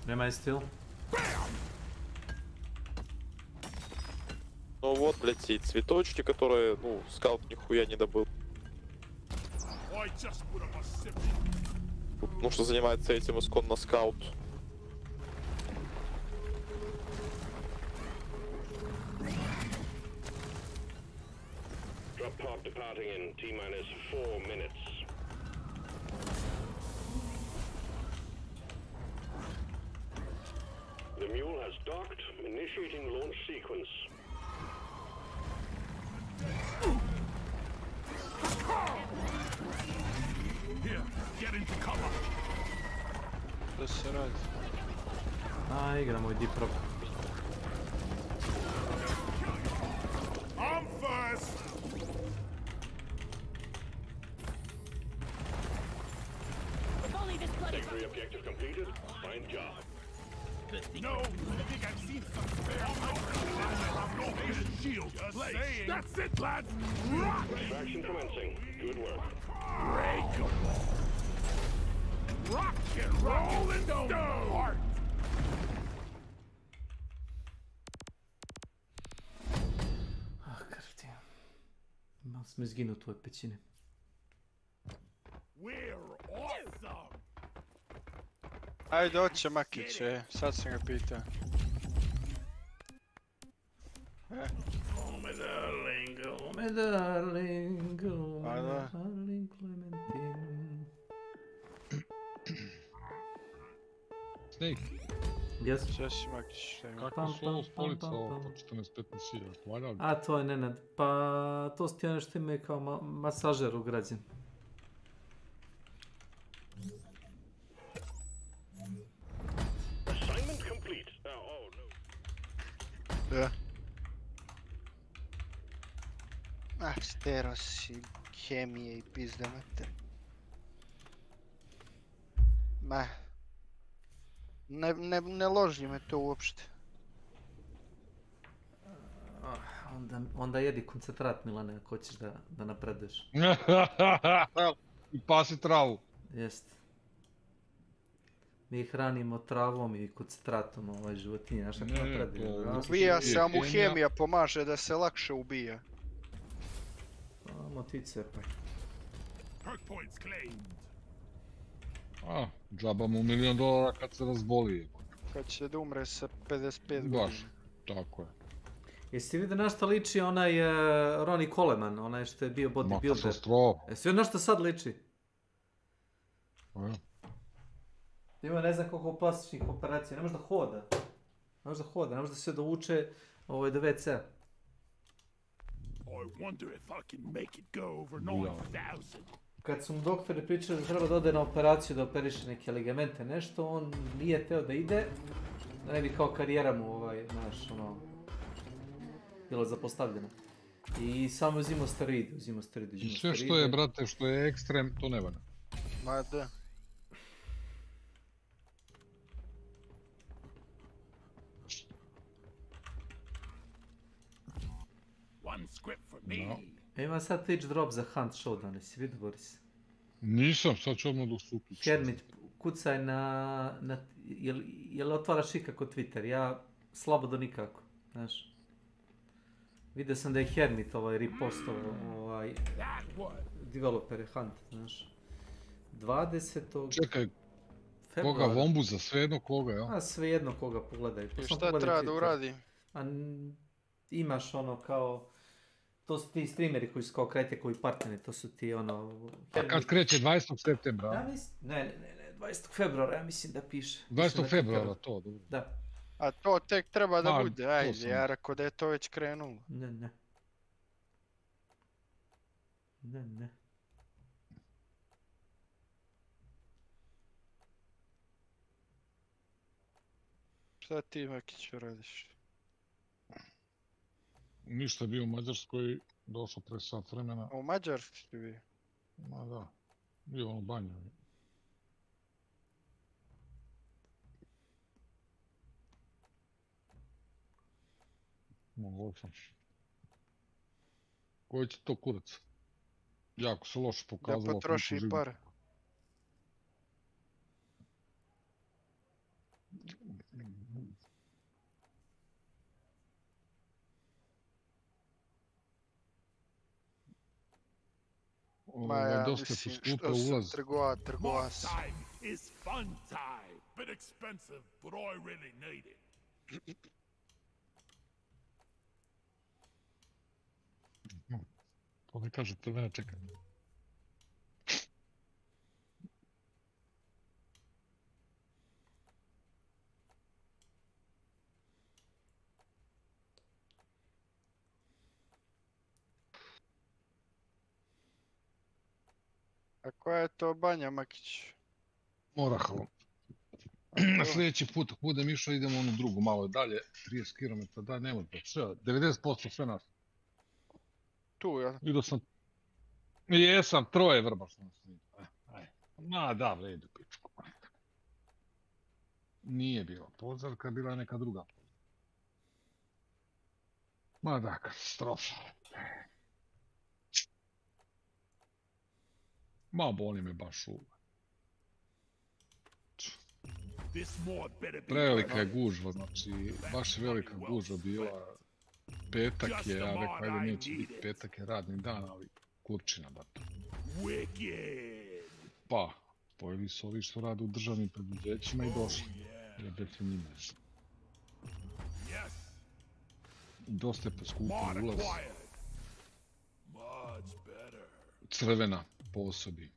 Speaker 4: Am I still?
Speaker 8: Ну вот, блядь, и цветочки, которые, ну, скаут нихуя не добыл. Ну, что занимается этим исконно скаут.
Speaker 13: Drop pod departing in T-minus 4 minutes. The mule has docked, initiating launch sequence.
Speaker 5: Here, get into cover.
Speaker 4: Igramo i deep rock.
Speaker 5: I'm first.
Speaker 13: Secondary objective completed. Fine job.
Speaker 5: No, I think I've seen some shield. That's it, lads. Rock!
Speaker 13: Extraction commencing. Good work.
Speaker 5: Breakable. Rock and roll and stone.
Speaker 4: Ah, krti. Malo smo izginuti u ovoj pećini.
Speaker 5: We're awesome.
Speaker 17: Ajde, oće Makiće, sad sam ga pitao.
Speaker 4: Oh my darling, oh my darling, oh my darling Clementine.
Speaker 19: Snake.
Speaker 4: Yes.
Speaker 17: Češ Makić, šta ima?
Speaker 19: Kako su ovo stolica ovo po 14-15 hiljada? Valja li?
Speaker 4: A to je Nenad, pa to su ti one što imaju kao masažer ugrađen.
Speaker 13: Assignment complete. Oh no.
Speaker 17: Da. Ah, steros i hemije i pizde mater. Ma. Ne loži me to uopšte.
Speaker 4: Onda jedi koncentrat, Milane, ako hoćeš da napreduješ.
Speaker 19: I pasi travu.
Speaker 4: Jest. Mi hranimo travom i koncentratom životinje, znaš kako napreduju.
Speaker 17: Ubija se, a mu hemija pomaže da se lakše ubija.
Speaker 4: Amo ti cepaj.
Speaker 19: Džaba mu $1 milion kad se razboli.
Speaker 17: Kad će da umre sa 55 godina.
Speaker 19: Baš, tako je.
Speaker 4: Jesi vidio na šta liči onaj Ronnie Coleman, onaj što je bio bodybuilder?
Speaker 19: Katastrofa.
Speaker 4: Jesi vidio na šta sad liči?
Speaker 19: Ja.
Speaker 4: Ima ne znam koliko plastičnih operacija, ne može da hoda. Ne može da hoda, ne može da se dovuče do WC.
Speaker 5: I wonder if I can make it go over 9,000.
Speaker 4: Kad su mu doktori pričali da treba da ode na operaciju da operiše neke ligamente, nešto, on nije teo da ide, da ne bi kao karijera mu, znaš, bila zapostavljena. I samo uzimo steroide,
Speaker 19: I sve što je, brate, što je ekstrem, to ne valja.
Speaker 17: Ma da.
Speaker 5: One script for me.
Speaker 4: Ima sad Twitch drop za Hunt Showdown, jesi vidio, Boris?
Speaker 19: Nisam, sad ću odmah da se uključim.
Speaker 4: Hermit, kucaj na jel otvaraš ikako Twitter? Ja slabo do nikako, znaš. Vidio sam da je Hermit repostovao developer Hunt, znaš. 20.
Speaker 19: Čekaj. Koga Vombuza, svejedno koga, jel?
Speaker 4: A svejedno koga pogledaj.
Speaker 17: I šta treba da uradi?
Speaker 4: Imaš ono kao... To su ti streameri koji su kao koji partneri, to su ti ono...
Speaker 19: A kad kreće 20. septembra?
Speaker 4: Ja mislim, ne, 20. februara, ja mislim da piše.
Speaker 19: 20. februara, to, dobro.
Speaker 4: Da.
Speaker 17: A to tek treba da bude, ajde, ja rekao da je to već krenulo.
Speaker 4: Ne.
Speaker 17: Šta ti, Makiću, radiš?
Speaker 19: Ništa, bio u Mađarskoj, došao pre sat vremena.
Speaker 17: U Mađarskoj si bio?
Speaker 19: Ma da, bio u banju. Mogu sam. Koji će to kurac? Jako se loše pokazalo.
Speaker 17: Da potroši pare. Ma ja mislim što sam trgova sam.
Speaker 5: Is fun time. Bit expensive, but I really need it.
Speaker 19: To ne kažete, mene čekaj.
Speaker 17: A koja je to banja, Makić?
Speaker 19: Morahovo. Sljedeći put ako budem išao idemo ono drugo malo dalje, 30 km, da, nema to, sve, 90% sve nas.
Speaker 17: Tu, ja?
Speaker 19: Ido sam, jesam, troje vrba sam nas vidio. Ma da, vredu pičku. Nije bila Pozarka, bila je neka druga. Ma da, katastrofa. Ma boli me baš uva. Prevelika je gužva, znači, baš velika gužva bila. Petak je, ja rekao, ajde neće biti, petak je radni dan, ali kurčina bato. Pa, pojeli su ovi što rade u državnim preduzećima i došli. Jebete njima. Dosta je poskupio ulaz. Crvena po osobi.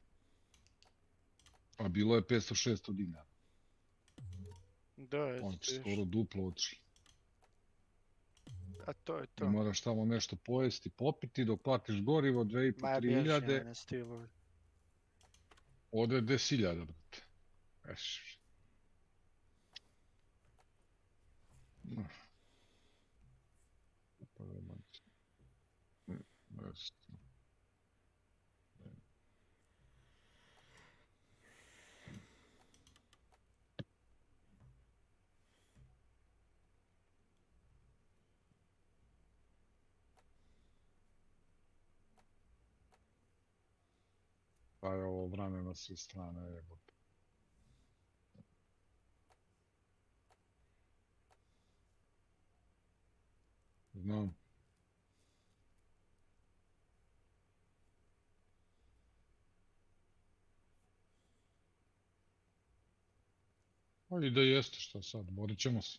Speaker 19: A bilo je 500-600 dinara.
Speaker 17: Da, je
Speaker 19: on će skoro duplo otišli.
Speaker 17: A to je to.
Speaker 19: I moraš tamo nešto pojesti, popiti, dok platiš gorivo 2.500-3 hiljade. Ode 10.000, brate. Pa je ovo vrane na sve strane, jebote. Znam. Ali da jeste, šta sad, borit ćemo se.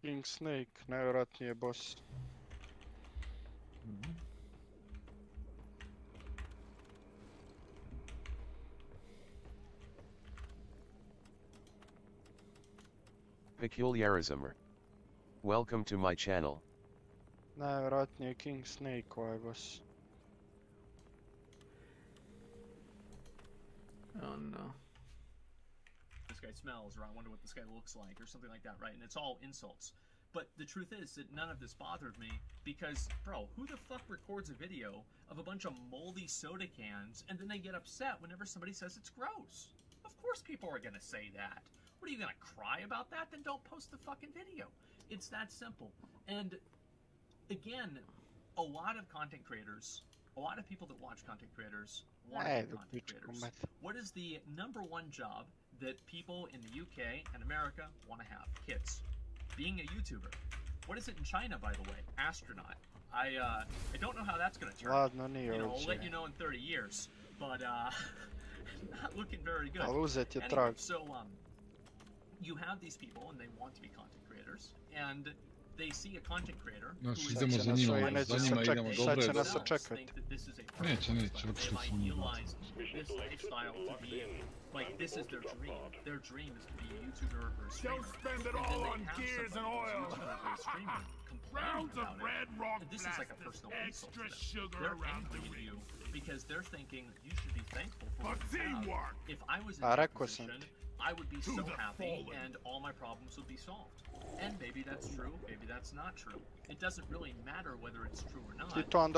Speaker 17: King Snake, najvjerojatnije boss.
Speaker 7: Peculiarism. Welcome to my channel.
Speaker 17: Najvjerojatnije King Snake ovaj boss.
Speaker 4: Oh no.
Speaker 18: This guy smells, or I wonder what this guy looks like, or something like that, right? And it's all insults. But the truth is that none of this bothered me because, bro, who the fuck records a video of a bunch of moldy soda cans and then they get upset whenever somebody says it's gross? Of course people are gonna say that. What are you gonna cry about that? Then don't post the fucking video. It's that simple. And again, a lot of content creators, a lot of people that watch content creators want to be content creators. What is the #1 job that people in the UK and America want to have? Kids. Being a YouTuber. What is it in China, by the way? Astronaut. I don't know how that's gonna turn.
Speaker 17: Ladno, nije
Speaker 18: I'll
Speaker 17: ovdje.
Speaker 18: let you know in 30 years, but not looking very good.
Speaker 17: Ali uzet je
Speaker 18: Anyway,
Speaker 17: trag.
Speaker 18: so you have these people and they want to be content creators, and they see a content creator who
Speaker 19: Znači,
Speaker 18: is
Speaker 19: idemo za njima, idemo dobro. Neće, otišli su njima.
Speaker 18: this lifestyle to be like this is their dream. Their dream is to be a YouTuber or a streamer.
Speaker 5: Spend it
Speaker 18: and then
Speaker 5: all
Speaker 18: they
Speaker 5: on
Speaker 18: have
Speaker 5: gears and
Speaker 18: somebody
Speaker 5: oil.
Speaker 18: who's a YouTuber or a streamer complaining about it. And this is like a personal insult to them. They're angry at you because they're thinking you should be thankful for what you have. If I was in that position, I would be so happy and all my problems would be solved. And maybe that's true, maybe that's not true. It doesn't really matter whether it's true or not. But one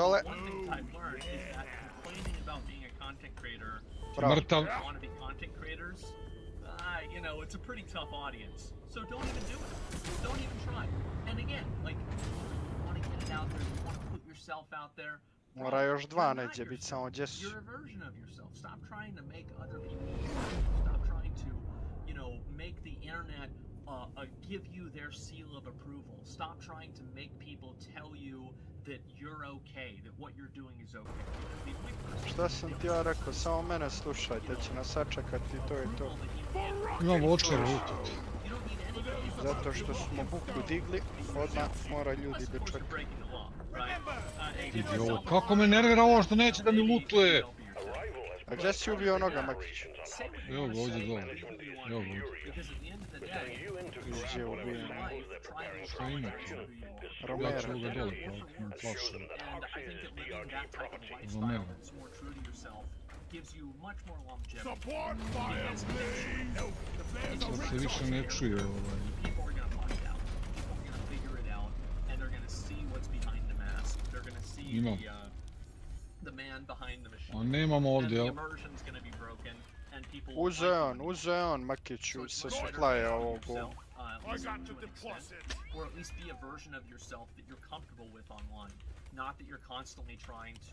Speaker 18: thing I've learned is that complaining about being a content creator to people who want to be content creators, you know, it's a pretty tough audience. So don't even do it. Don't even try. And again, like, you want to get it out there, you want to put yourself out there.
Speaker 17: Mora još 2 neće biti samo 10.
Speaker 18: You're a version of yourself. Stop trying to make other people. Stop trying to, you know, make the internet give you their seal of approval. Stop trying to make people tell you that you're okay, that what you're doing is okay.
Speaker 17: Šta sam ti ja rekao, samo mene slušajte, će nas sačekati i to je to.
Speaker 19: Imamo očara utjeti.
Speaker 17: Zato što smo buku digli, odmah mora ljudi da čekaju.
Speaker 19: Vidi ovo, kako me nervira ovo što neće da mi lutuje.
Speaker 17: A gdje si ubio onoga, Makić?
Speaker 19: Evo ga ovdje dole. Evo ga ovdje.
Speaker 17: Gdje je ubijen?
Speaker 19: Šta ima to? Ja ću ovoga dole, pa mi plašu. Romero. Sad se više ne čuje ovaj. Imam. A nemamo ovdje, jel?
Speaker 17: Uze on, Makiću, se suplaje ovog.
Speaker 18: Or at least be a version of yourself that you're comfortable with online. Not that you're constantly trying to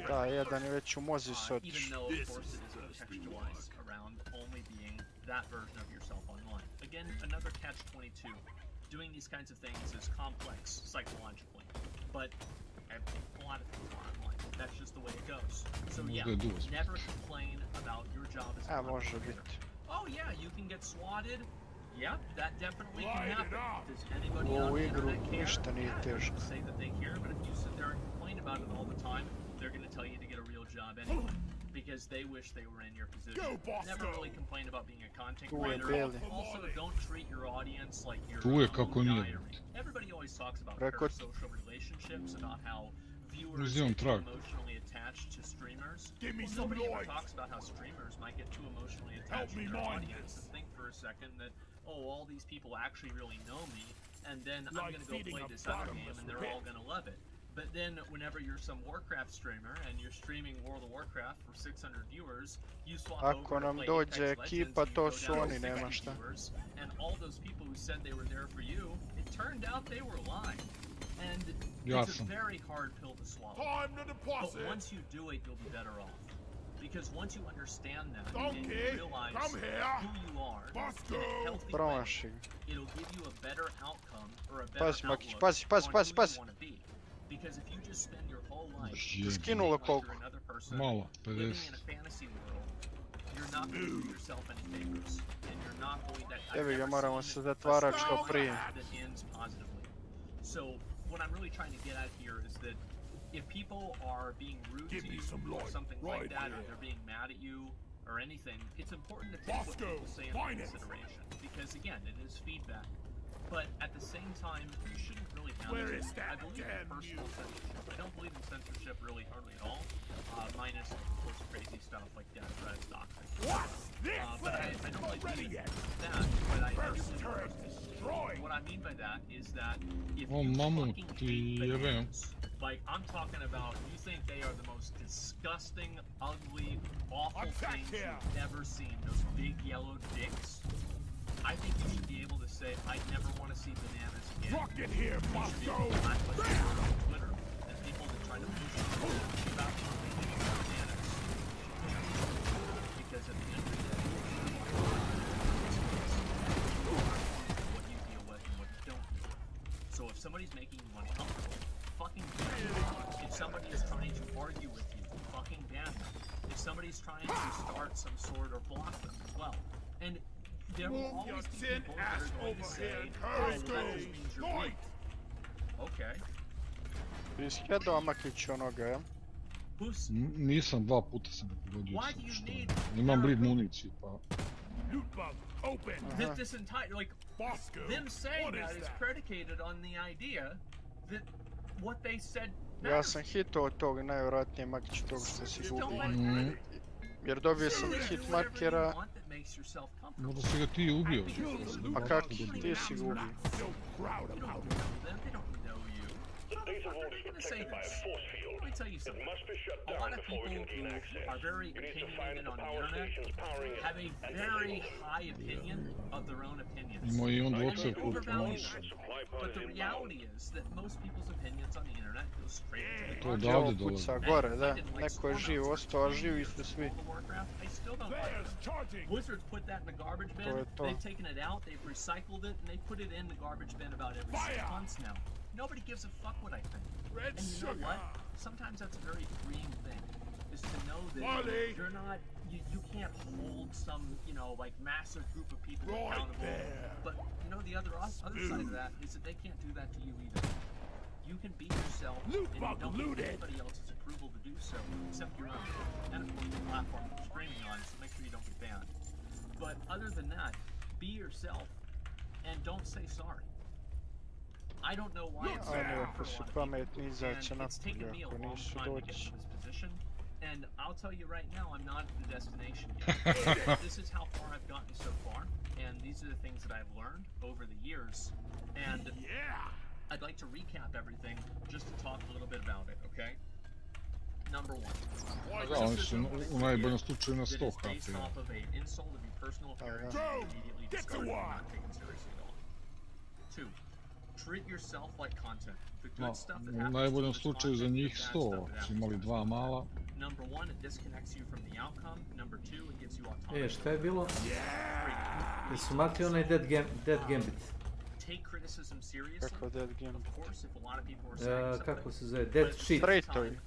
Speaker 17: Da, jedan je već u mozi se
Speaker 18: even though of course it is contextualized around only being that version of yourself online. Again, another catch-22. Doing these kinds of things is complex psychologically, but a lot of things are online. That's just the way it goes. So yeah, never complain about your job as a
Speaker 17: može biti.
Speaker 18: Oh yeah, you can get swatted. Yep, that definitely can happen. Does anybody on the internet care? Say that they care, but if you sit there and complain about it all the time, they're going to tell you to get a real job anyway, because they wish they were in your position. Never really complain about being a content creator. Also, don't treat your audience like your own diary. Everybody always talks about parasocial relationships, about how viewers get too emotionally attached to streamers. Nobody ever talks about how streamers might get too emotionally attached to their audience and think for a second that, oh, all these people actually really know me, and then I'm going to go play this other game and they're all going to love it. But then whenever you're some Warcraft streamer and you're streaming World of Warcraft for 600 viewers, you swap over to play Apex Legends and you go down to 60 viewers, and all those people who said they were there for you, it turned out they were lying. And it's a very hard pill to swallow. But once you do it, you'll be better off. Because once you understand that and you realize who you are in a healthy way, it'll give you a better outcome or a better outlook on who you want to be. Because if you just spend your whole life pretending like you're another person, living in a fantasy world, you're not going to do yourself any favors, and you're not going to
Speaker 17: moramo se zatvarati što prije.
Speaker 18: That ends positively. So what I'm really trying to get at here is that if people are being rude to you or something like that, or they're being mad at you or anything, it's important to take what people say into consideration, because again, it is feedback. But at the same time, you shouldn't really have to. I believe in personal censorship. I don't believe in censorship really hardly at all, minus of course crazy stuff like death threats, doxing. But I don't really believe in that. But I actually, what I mean by that is that if you fucking hate bananas, like I'm talking about, you think they are the most disgusting, ugly, awful things you've ever seen. Those big yellow dicks. I think you should be able to say, I never want to see bananas again. Rocket here, Moscow! On Twitter, and people that try to push you about bananas. Because at the end of the day, what you deal with and what you don't deal with. trying to start some sort or block them as well. And there will always be people that are going to say, oh, that just means you're weak. Okay.
Speaker 17: Iskja domakić onoga, ja?
Speaker 19: Nisam, 2 puta sam ga pogodio. Imam bleed municiju, pa...
Speaker 18: This entire, like, them saying that is predicated on the idea that what they said
Speaker 17: Ja sam hitao tog najvjerojatnije Makić tog što si gubio. Jer dobio sam hit markera.
Speaker 19: Možda si ga ti ubio.
Speaker 17: A kako ti si ga ubio?
Speaker 18: I'm going to say this. Let me tell you something. A lot of people who are very opinionated on the internet have a very high opinion of their own opinions.
Speaker 19: Ima I on
Speaker 18: And they
Speaker 19: dvoce
Speaker 18: overvalue them. But the reality is that most people's opinions on the internet go straight into the
Speaker 19: To
Speaker 18: garbage.
Speaker 19: odavde dolazi.
Speaker 17: Puca gore, da. Neko je živ, ostao, a živi su svi.
Speaker 18: I still don't like them. Blizzard's put that in the garbage bin. They've taken it out, they've recycled it, and they put it in the garbage bin about every 6 months now. Nobody gives a fuck what I think. And you know what? Sometimes that's a very freeing thing, is to know that you're not, you can't hold some, you know, like massive group of people accountable. But you know, the other side of that is that they can't do that to you either. You can be yourself, and you don't need anybody else's approval to do so, except your own. And of course, the platform you're streaming on, so make sure you don't get banned. But other than that, be yourself, and don't say sorry. I don't know why it's so hard for a lot of people, and it's taken me a long time to get to this position, and I'll tell you right now, I'm not at the destination yet. This is how far I've gotten so far, and these are the things that I've learned over the years, and I'd like to recap everything just to talk a little bit about it, okay? Number 1.
Speaker 19: Da, oni su u najboljem slučaju na 100 HP.
Speaker 18: Based off of an insult of your personal appearance and immediately discarded and not taken seriously at all. 2. Treat yourself like content. The good stuff that happens
Speaker 19: U najboljem slučaju za njih 100, su imali 2 mala.
Speaker 18: Number 1, it disconnects you from the outcome. Number 2, it gives you autonomy.
Speaker 4: Šta je bilo? Jesu mati onaj Dead Gambit?
Speaker 18: Take criticism seriously.
Speaker 17: Kako Dead Gambit?
Speaker 18: Of course, if a lot of people are saying something.
Speaker 4: Kako se zove? Dead Shit.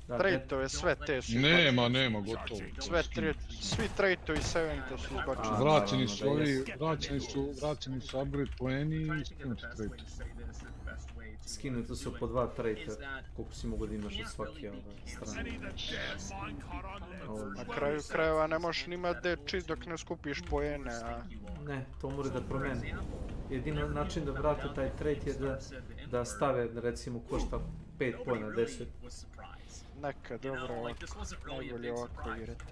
Speaker 17: Traitovi, sve te su.
Speaker 19: Nema, gotovo.
Speaker 17: Svi traitovi 70 su izbačeni.
Speaker 19: Vraćeni su upgrade pleni i skinuti traitovi.
Speaker 4: Skinuti su po 2 traita, koliko si mogu da imaš od svake strane.
Speaker 17: Na kraju krajeva ne možeš nima Dead Shit dok ne skupiš poene, a...
Speaker 4: Ne, to mora da promeni. Jedini način da vrate taj trait je da stave, recimo, košta 5 pojena, 10.
Speaker 17: Neka, dobro, najbolje ovako igrati.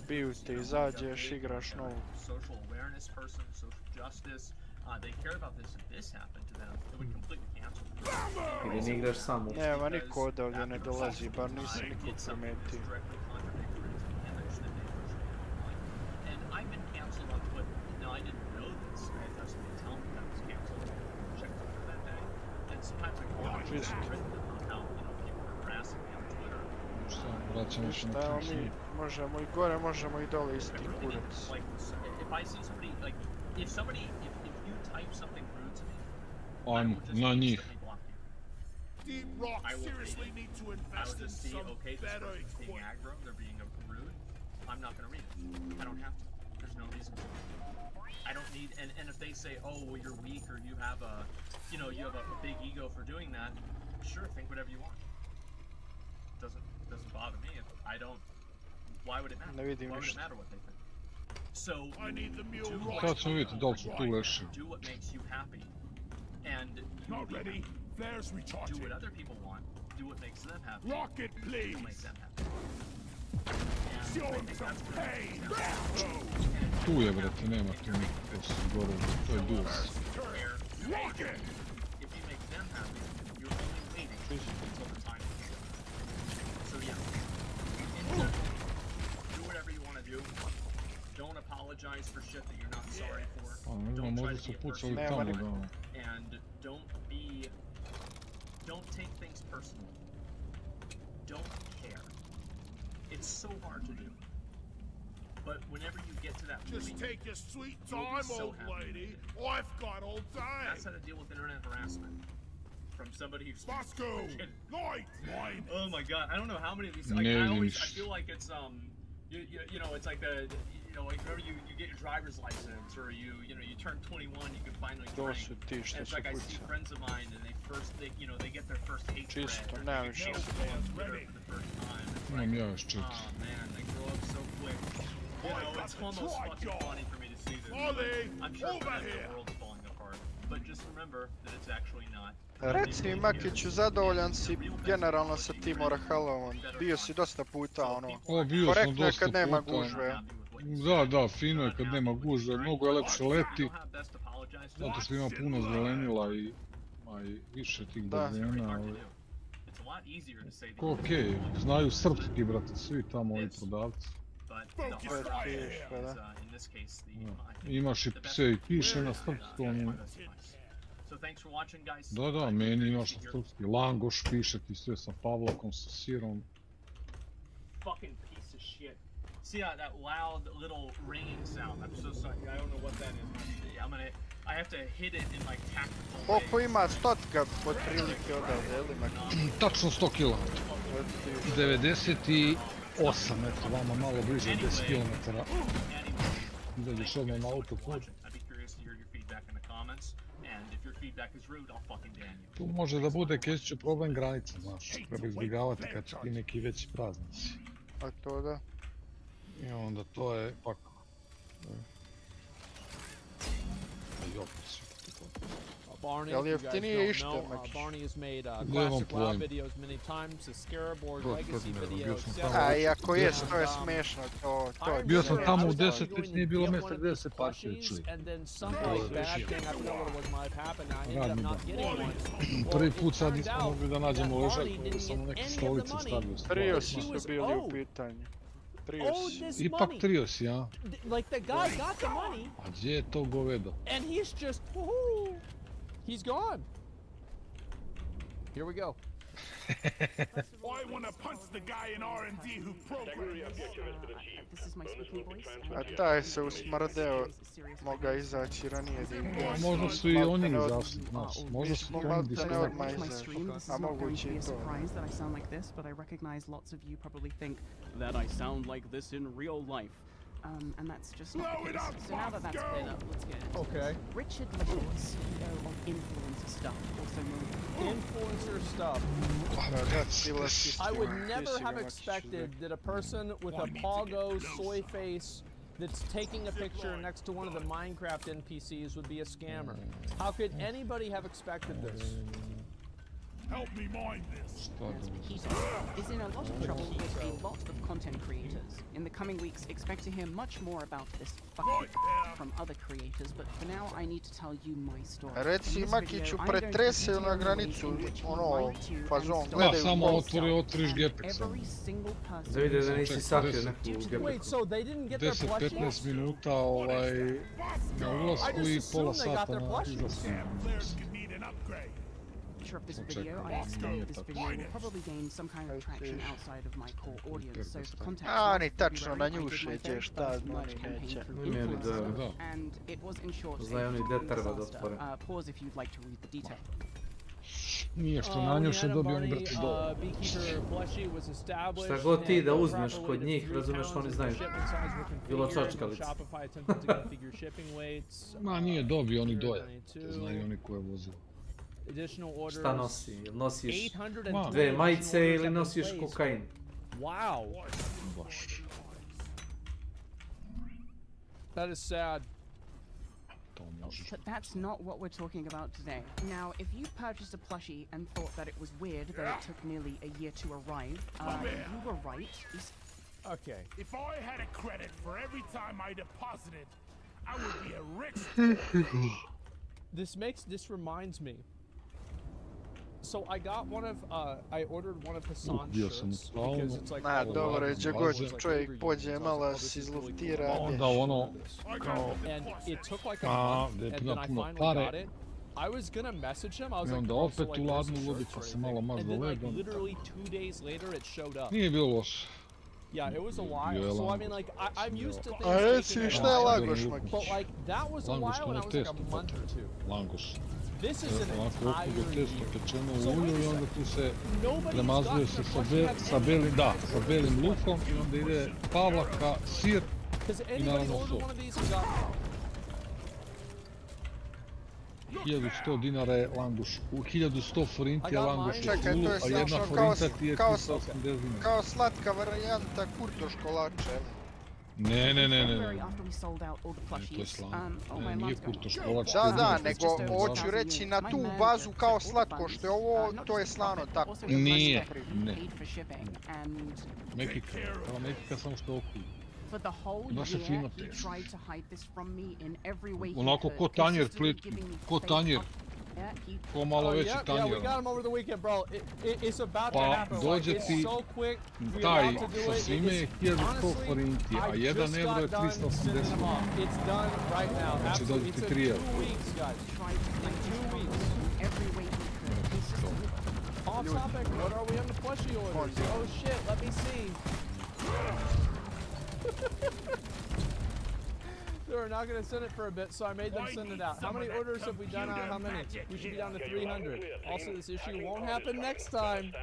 Speaker 17: Ubiju te, izađeš, igraš novu.
Speaker 4: Ili ne igraš samo.
Speaker 17: Nema, niko odavde ne dolazi, bar nisam nikog primetio. Šta evo mi, možemo I gore, možemo I dole isti kurac.
Speaker 19: Ajmo, na njih.
Speaker 5: Deep Rock seriously need to invest in some better equipment.
Speaker 18: They're being rude. I'm not going to read it. I don't have to. There's no reason to. I don't need, and if they say, oh, well, you're weak or you have a, you know, you have a big ego for doing that, sure, think whatever you want. Doesn't bother me. I don't. Why would it matter? Why would it matter what they think? So do what makes you happy, and
Speaker 5: not ready. Flares recharging.
Speaker 18: Do what other people want. Do what makes them happy.
Speaker 5: Rocket, please.
Speaker 18: Do what makes them happy.
Speaker 5: Show them some pain.
Speaker 19: Tu je, brate, nema tu nikako se gore, to je duos.
Speaker 5: Rocket.
Speaker 18: If you make them happy, you're only waiting until the time is right. So yeah, in general, do whatever you want to do. Don't apologize for shit that you're not sorry for. Don't try to be a person, and don't take things personally. Don't care. It's so hard to do. But whenever you get to that point,
Speaker 5: just take your sweet time, old lady. I've got all day.
Speaker 18: That's how to deal with internet harassment. From somebody who's
Speaker 5: Moscow, light,
Speaker 18: oh my god, I don't know how many of these. Like, I feel like it's You know, it's like the, you know, like whenever you get your driver's license or you turn 21, you can finally drink. And it's like I see friends of mine and they get their first hate thread or they get on Twitter for the first time. It's like, oh man, they grow up so quick. You know, it's almost fucking funny for me to see this. I'm sure for them the world's falling apart, but just remember that it's actually not.
Speaker 17: Reci mi Makiću, zadovoljan si generalno sa tim Orahalovom. Bio si dosta puta, ono. Korektno je kad nema gužve.
Speaker 19: Da, fino je kad nema gužve, mnogo je lepše leti. Zato što ima puno zelenila i više tih bazena, ali... Okej, znaju srpski, brate, svi tamo ovi prodavci. Imaš i pse i piše na srpskom. Da, meni imaš na srpski. Langoš piše ti sve sa pavlakom, sa sirom.
Speaker 18: Fucking piece of shit. See that loud little ringing sound? I'm so sorry. I don't know what that is. I have to hit it in like tactical.
Speaker 17: Koliko ima stotka otprilike odavde, je li Makić?
Speaker 19: Tačno 100 km. 98, eto, vama malo bliže 10 km. Izađeš odmah na autoput. Tu može da bude Kesiću problem granica, znaš, treba izbjegavati kad su ti neki veći praznici.
Speaker 17: A to da.
Speaker 19: I onda to je pak...
Speaker 11: Barney, if you guys don't know, Barney has made classic WoW videos many times, the Scarabord Legacy video, etc.
Speaker 17: A iako jest, to je smiješno, to...
Speaker 19: Bio sam tamo u 10, već nije bilo mjesta gdje se partije čuli. Prvi put sad nismo mogli da nađemo ležaljku, da sam u neke stolice stavio.
Speaker 17: Triosi su bili u pitanju.
Speaker 19: Ipak triosi, ja?
Speaker 11: Like the guy got the money.
Speaker 19: A gdje je to govedo?
Speaker 11: And he's just, he's gone. Here we go.
Speaker 5: I want to punch the guy in R&D who programmed
Speaker 17: A taj se usmrdeo, moga izaći ranije da im gledam.
Speaker 19: Možda su i oni izašli, znaš, možda su i oni
Speaker 17: diskriminirani. A moguće i to.
Speaker 9: That I sound like this, but I recognize lots of you probably think that I sound like this in real life. And that's just not the case. So now that that's cleared up, let's get into this. Richard Little, CEO of Influencer Stuff, also known
Speaker 11: Influencer Stuff. I would never have expected that a person with a Pogo soy face that's taking a picture next to one of the Minecraft NPCs would be a scammer. How could anybody have expected this?
Speaker 5: Help me mind this.
Speaker 9: Is in a lot of trouble with a lot of content creators. In the coming weeks, expect to hear much more about this from other creators, but for now I need to tell you my story.
Speaker 17: Reci Makiću, pretrese na granicu, ono, fazon,
Speaker 19: Da,
Speaker 17: gledaju
Speaker 19: samo otvoriš gepek sam.
Speaker 4: Da vide da nisi sakrio neku gepeku.
Speaker 19: 10-15 minuta na ulasku i pola sata na izlasku.
Speaker 9: Of this video, I expect this video will probably gain some kind of traction outside of my core audience. So for context,
Speaker 17: ni tačno na nju šeće, šta oni neće.
Speaker 9: And it was in short
Speaker 4: znaju oni gdje treba da otvore.
Speaker 9: Pause if you'd like to read the detail.
Speaker 19: Nije što na nju še dobio on brti dole.
Speaker 4: Šta god ti da uzmeš kod njih, razumeš, oni znaju. Bilo čačkalica.
Speaker 19: Ma nije dobio oni doja, znaju oni koje vozilo.
Speaker 4: Šta nosi? Jel nosiš dve majice ili nosiš kokain?
Speaker 11: Wow. That is sad.
Speaker 9: But that's not what we're talking about today. Now, if you purchased a plushie and thought that it was weird that it took nearly a year to arrive, you were right.
Speaker 11: Okay.
Speaker 5: If I had a credit for every time I deposited, I would be a rich.
Speaker 11: This reminds me. So I got I ordered one of Hassan's shirts because it's like...
Speaker 17: dobro je, gdje god čovjek pođe malo se izluftira.
Speaker 19: Onda ono, kao...
Speaker 11: And it took like a month, and then I finally got it. I was gonna message him, I was like,
Speaker 19: onda opet u ladnu vodi pa se malo mazda ledom.
Speaker 11: And then like literally 2 days later it showed up.
Speaker 19: Nije bilo loše.
Speaker 11: Yeah, it was a while. So I mean, like, I'm used to things.
Speaker 17: A reci šta je Langoš, Makić?
Speaker 11: But like, that was a while, and I was like a month or two.
Speaker 19: Langoš.
Speaker 11: This is an
Speaker 19: Ovako
Speaker 11: entire
Speaker 19: okudo testo
Speaker 11: year.
Speaker 19: pečeno
Speaker 11: So
Speaker 19: u
Speaker 11: wait
Speaker 19: ulju
Speaker 11: a
Speaker 19: i onda
Speaker 11: second.
Speaker 19: tu se
Speaker 11: Nobody's
Speaker 19: premazuje
Speaker 11: gotten
Speaker 19: se
Speaker 11: their plushie has
Speaker 19: sa belim,
Speaker 11: any
Speaker 19: da,
Speaker 11: impact
Speaker 19: sa
Speaker 11: over
Speaker 19: belim
Speaker 11: this one.
Speaker 19: lukom i onda ide pavlaka, sir
Speaker 11: Does
Speaker 19: i
Speaker 11: anybody
Speaker 19: naravno
Speaker 11: order
Speaker 19: so.
Speaker 11: one of these and got
Speaker 19: 1100 dinara je languš, 1100 forinti je languš u
Speaker 17: Čekaj,
Speaker 19: Sulu,
Speaker 17: to je
Speaker 19: a jedna
Speaker 17: slično
Speaker 19: forinta ti je
Speaker 17: kao
Speaker 19: 380 dinara.
Speaker 17: kao slatka varijanta kurtoš kolača.
Speaker 19: Ne.
Speaker 9: February after we sold out all the
Speaker 19: To je
Speaker 9: plushies.
Speaker 19: slano.
Speaker 9: Oh,
Speaker 19: Ne,
Speaker 9: my
Speaker 19: nije
Speaker 9: alarm's going
Speaker 19: kurtoš
Speaker 9: off.
Speaker 19: kolač.
Speaker 17: Da, nego hoću reći na tu bazu kao slatko što je ovo, to je slano tako.
Speaker 19: Nije, ne.
Speaker 9: Paid for shipping and
Speaker 19: Mekika, kao Mekika samo što je okulj.
Speaker 9: for the whole
Speaker 19: Ima se
Speaker 9: year
Speaker 19: fino
Speaker 9: he
Speaker 19: teško.
Speaker 9: tried to hide this from me in every way he
Speaker 19: Onako
Speaker 9: could,
Speaker 19: ko tanjer
Speaker 9: consistently
Speaker 19: plitki,
Speaker 9: giving me
Speaker 19: ko
Speaker 9: fake
Speaker 19: tanjer.
Speaker 9: Yeah, he
Speaker 19: Ko malo veći
Speaker 11: Yeah,
Speaker 19: tanjer.
Speaker 11: we got him over the weekend, bro. It's about to
Speaker 19: Pa
Speaker 11: happen.
Speaker 19: dođe
Speaker 11: Like,
Speaker 19: ti
Speaker 11: it's so quick. We
Speaker 19: taj
Speaker 11: about to do
Speaker 19: sa
Speaker 11: it.
Speaker 19: svime je 1100 forinti, a 1 euro je 380.
Speaker 11: It's done right now.
Speaker 19: Znači
Speaker 11: Absolutely.
Speaker 19: dođe ti
Speaker 11: It
Speaker 19: 3
Speaker 11: took
Speaker 19: euro.
Speaker 11: 2 weeks, guys. In 2 weeks.
Speaker 9: every way he could, consistently.
Speaker 11: On topic, what are we on the plushie orders? Oh shit, let me see. They were not going to send it for a bit, so I made them send it out. How many orders have we done out? How many? We should be down to 300. Also, this issue won't happen next time.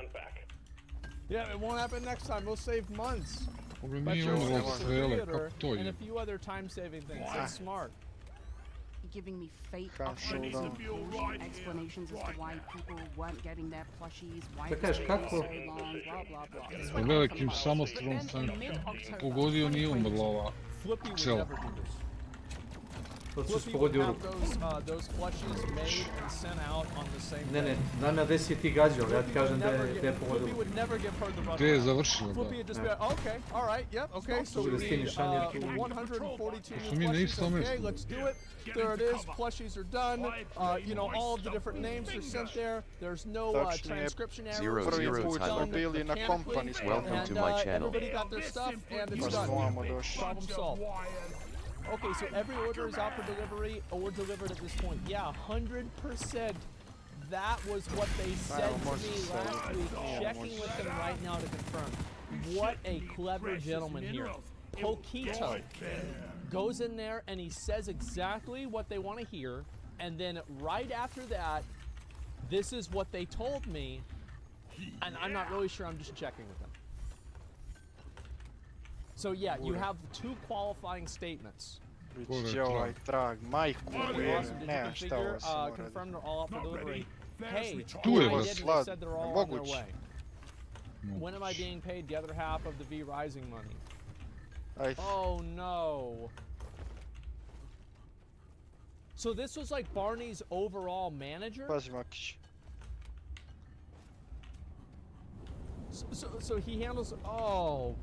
Speaker 11: Yeah, it won't happen next time. We'll save months.
Speaker 19: Ovo
Speaker 11: But
Speaker 19: nije
Speaker 11: you're
Speaker 19: umrlo
Speaker 11: still
Speaker 19: od
Speaker 11: in
Speaker 19: strele,
Speaker 11: theater
Speaker 19: kako to
Speaker 11: and
Speaker 19: je?
Speaker 11: a few other time-saving things. That's smart.
Speaker 9: Giving me fake
Speaker 17: showdown.
Speaker 9: explanations as to why people weren't getting their plushies, why
Speaker 4: Da
Speaker 9: it was
Speaker 4: kažeš,
Speaker 9: taking
Speaker 4: kako?
Speaker 9: so long, blah blah blah. This
Speaker 19: Sa
Speaker 9: went on
Speaker 19: velikim
Speaker 9: for months.
Speaker 19: samostrom
Speaker 9: But
Speaker 19: sam
Speaker 9: then in mid-October,
Speaker 19: pogodio, nije umrla ova
Speaker 11: Flippy would
Speaker 19: pčela.
Speaker 11: never do this.
Speaker 4: To se
Speaker 11: Flippy would
Speaker 4: pogodio
Speaker 11: have
Speaker 4: ruku.
Speaker 11: those plushies made and sent out on the same
Speaker 4: Ne,
Speaker 11: day.
Speaker 4: znam ja gdje si ti gađao, ja ti
Speaker 11: Flippy
Speaker 4: kažem
Speaker 11: would
Speaker 4: da
Speaker 11: never
Speaker 4: je
Speaker 11: get-
Speaker 4: te pogodio
Speaker 11: Flippy
Speaker 4: ruku.
Speaker 11: would never get part of the rush
Speaker 19: Gdje je
Speaker 11: round.
Speaker 19: završilo, da.
Speaker 11: Flippy would just be like, okay, all right, yep, okay, so we
Speaker 4: Bude
Speaker 11: need
Speaker 4: finišanje.
Speaker 11: 142
Speaker 19: Su
Speaker 11: new
Speaker 19: mi na
Speaker 11: plushies.
Speaker 19: istom
Speaker 11: Okay,
Speaker 19: mjestu.
Speaker 11: let's do it. There it is. Plushies are done. You know, all of the different names are sent there. There's no
Speaker 17: Tačnije,
Speaker 11: transcription errors.
Speaker 7: Zero,
Speaker 17: prvi
Speaker 7: zero
Speaker 17: put
Speaker 7: time.
Speaker 17: smo bili na company
Speaker 7: Welcome to my channel.
Speaker 11: Everybody got their stuff and it's
Speaker 17: Pa
Speaker 11: done.
Speaker 17: smo vamo došli.
Speaker 11: Problem solved. Okay, so every order is out for delivery or delivered at this point. Yeah, 100%. That was what they said to
Speaker 17: može
Speaker 11: me
Speaker 17: se
Speaker 11: last week. Checking with them right now to confirm. What a clever gentleman here. Pokito goes in there and he says exactly what they want to hear. And then right after that, this is what they told me. And I'm not really sure, I'm just checking with them. So yeah, you have 2 qualifying statements.
Speaker 17: Bit će ovaj trag, majku,
Speaker 11: Awesome. Did you
Speaker 17: nema šta ovo se mora.
Speaker 11: confirm they're all out for delivery? Hey,
Speaker 17: Tu je
Speaker 11: I
Speaker 17: vas
Speaker 11: did, they
Speaker 17: slad,
Speaker 11: said they're all on their
Speaker 17: moguće.
Speaker 11: way. When am I being paid the other half of the V Rising money?
Speaker 17: Ajde.
Speaker 11: Oh no. So this was like Barney's overall manager?
Speaker 17: Pazi Makić.
Speaker 11: So he handles, oh.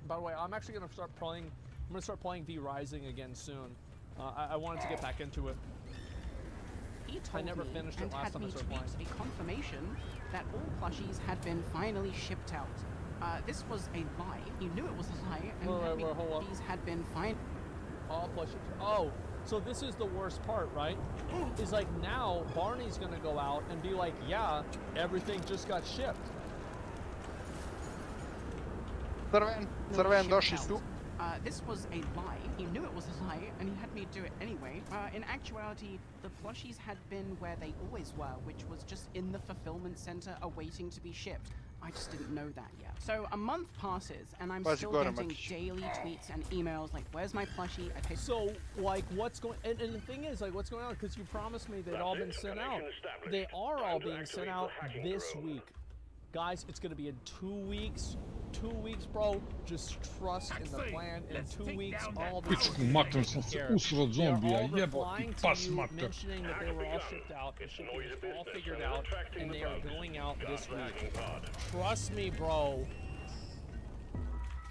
Speaker 11: By the way, I'm actually gonna start playing, I'm gonna start playing V Rising again soon. I wanted to get back into it.
Speaker 9: He told
Speaker 11: never
Speaker 9: me
Speaker 11: finished it
Speaker 9: and
Speaker 11: last
Speaker 9: had
Speaker 11: time I
Speaker 9: me
Speaker 11: started
Speaker 9: tweet
Speaker 11: playing.
Speaker 9: a confirmation that all plushies had been finally shipped out. This was a lie. He knew it was a lie, and had me
Speaker 11: hold up.
Speaker 9: these had been fine.
Speaker 11: All plushies. Oh, so this is the worst part, right? Is like now Barney's gonna go out and be like, yeah, everything just got shipped.
Speaker 17: Crven, došli su.
Speaker 9: This was a lie. He knew it was a lie, and he had me do it anyway. In actuality, the plushies had been where they always were, which was just in the fulfillment center awaiting to be shipped. I just didn't know that yet. So a month passes, and I'm still getting daily tweets and emails like, where's my plushie? I paid.
Speaker 11: So, like, what's going... And the thing is, like, what's going on? Because you promised me they'd all been sent out. They are all being sent out this week. Guys, it's going to be in 2 weeks. 2 weeks, bro. Just trust in the plan. In 2 weeks, all this
Speaker 19: Pičku mater, sam se usro zombija, jeboti, pas mater.
Speaker 11: mentioning that they were all shipped out. The shipping is all figured out, and they are going out this week. Trust me, bro.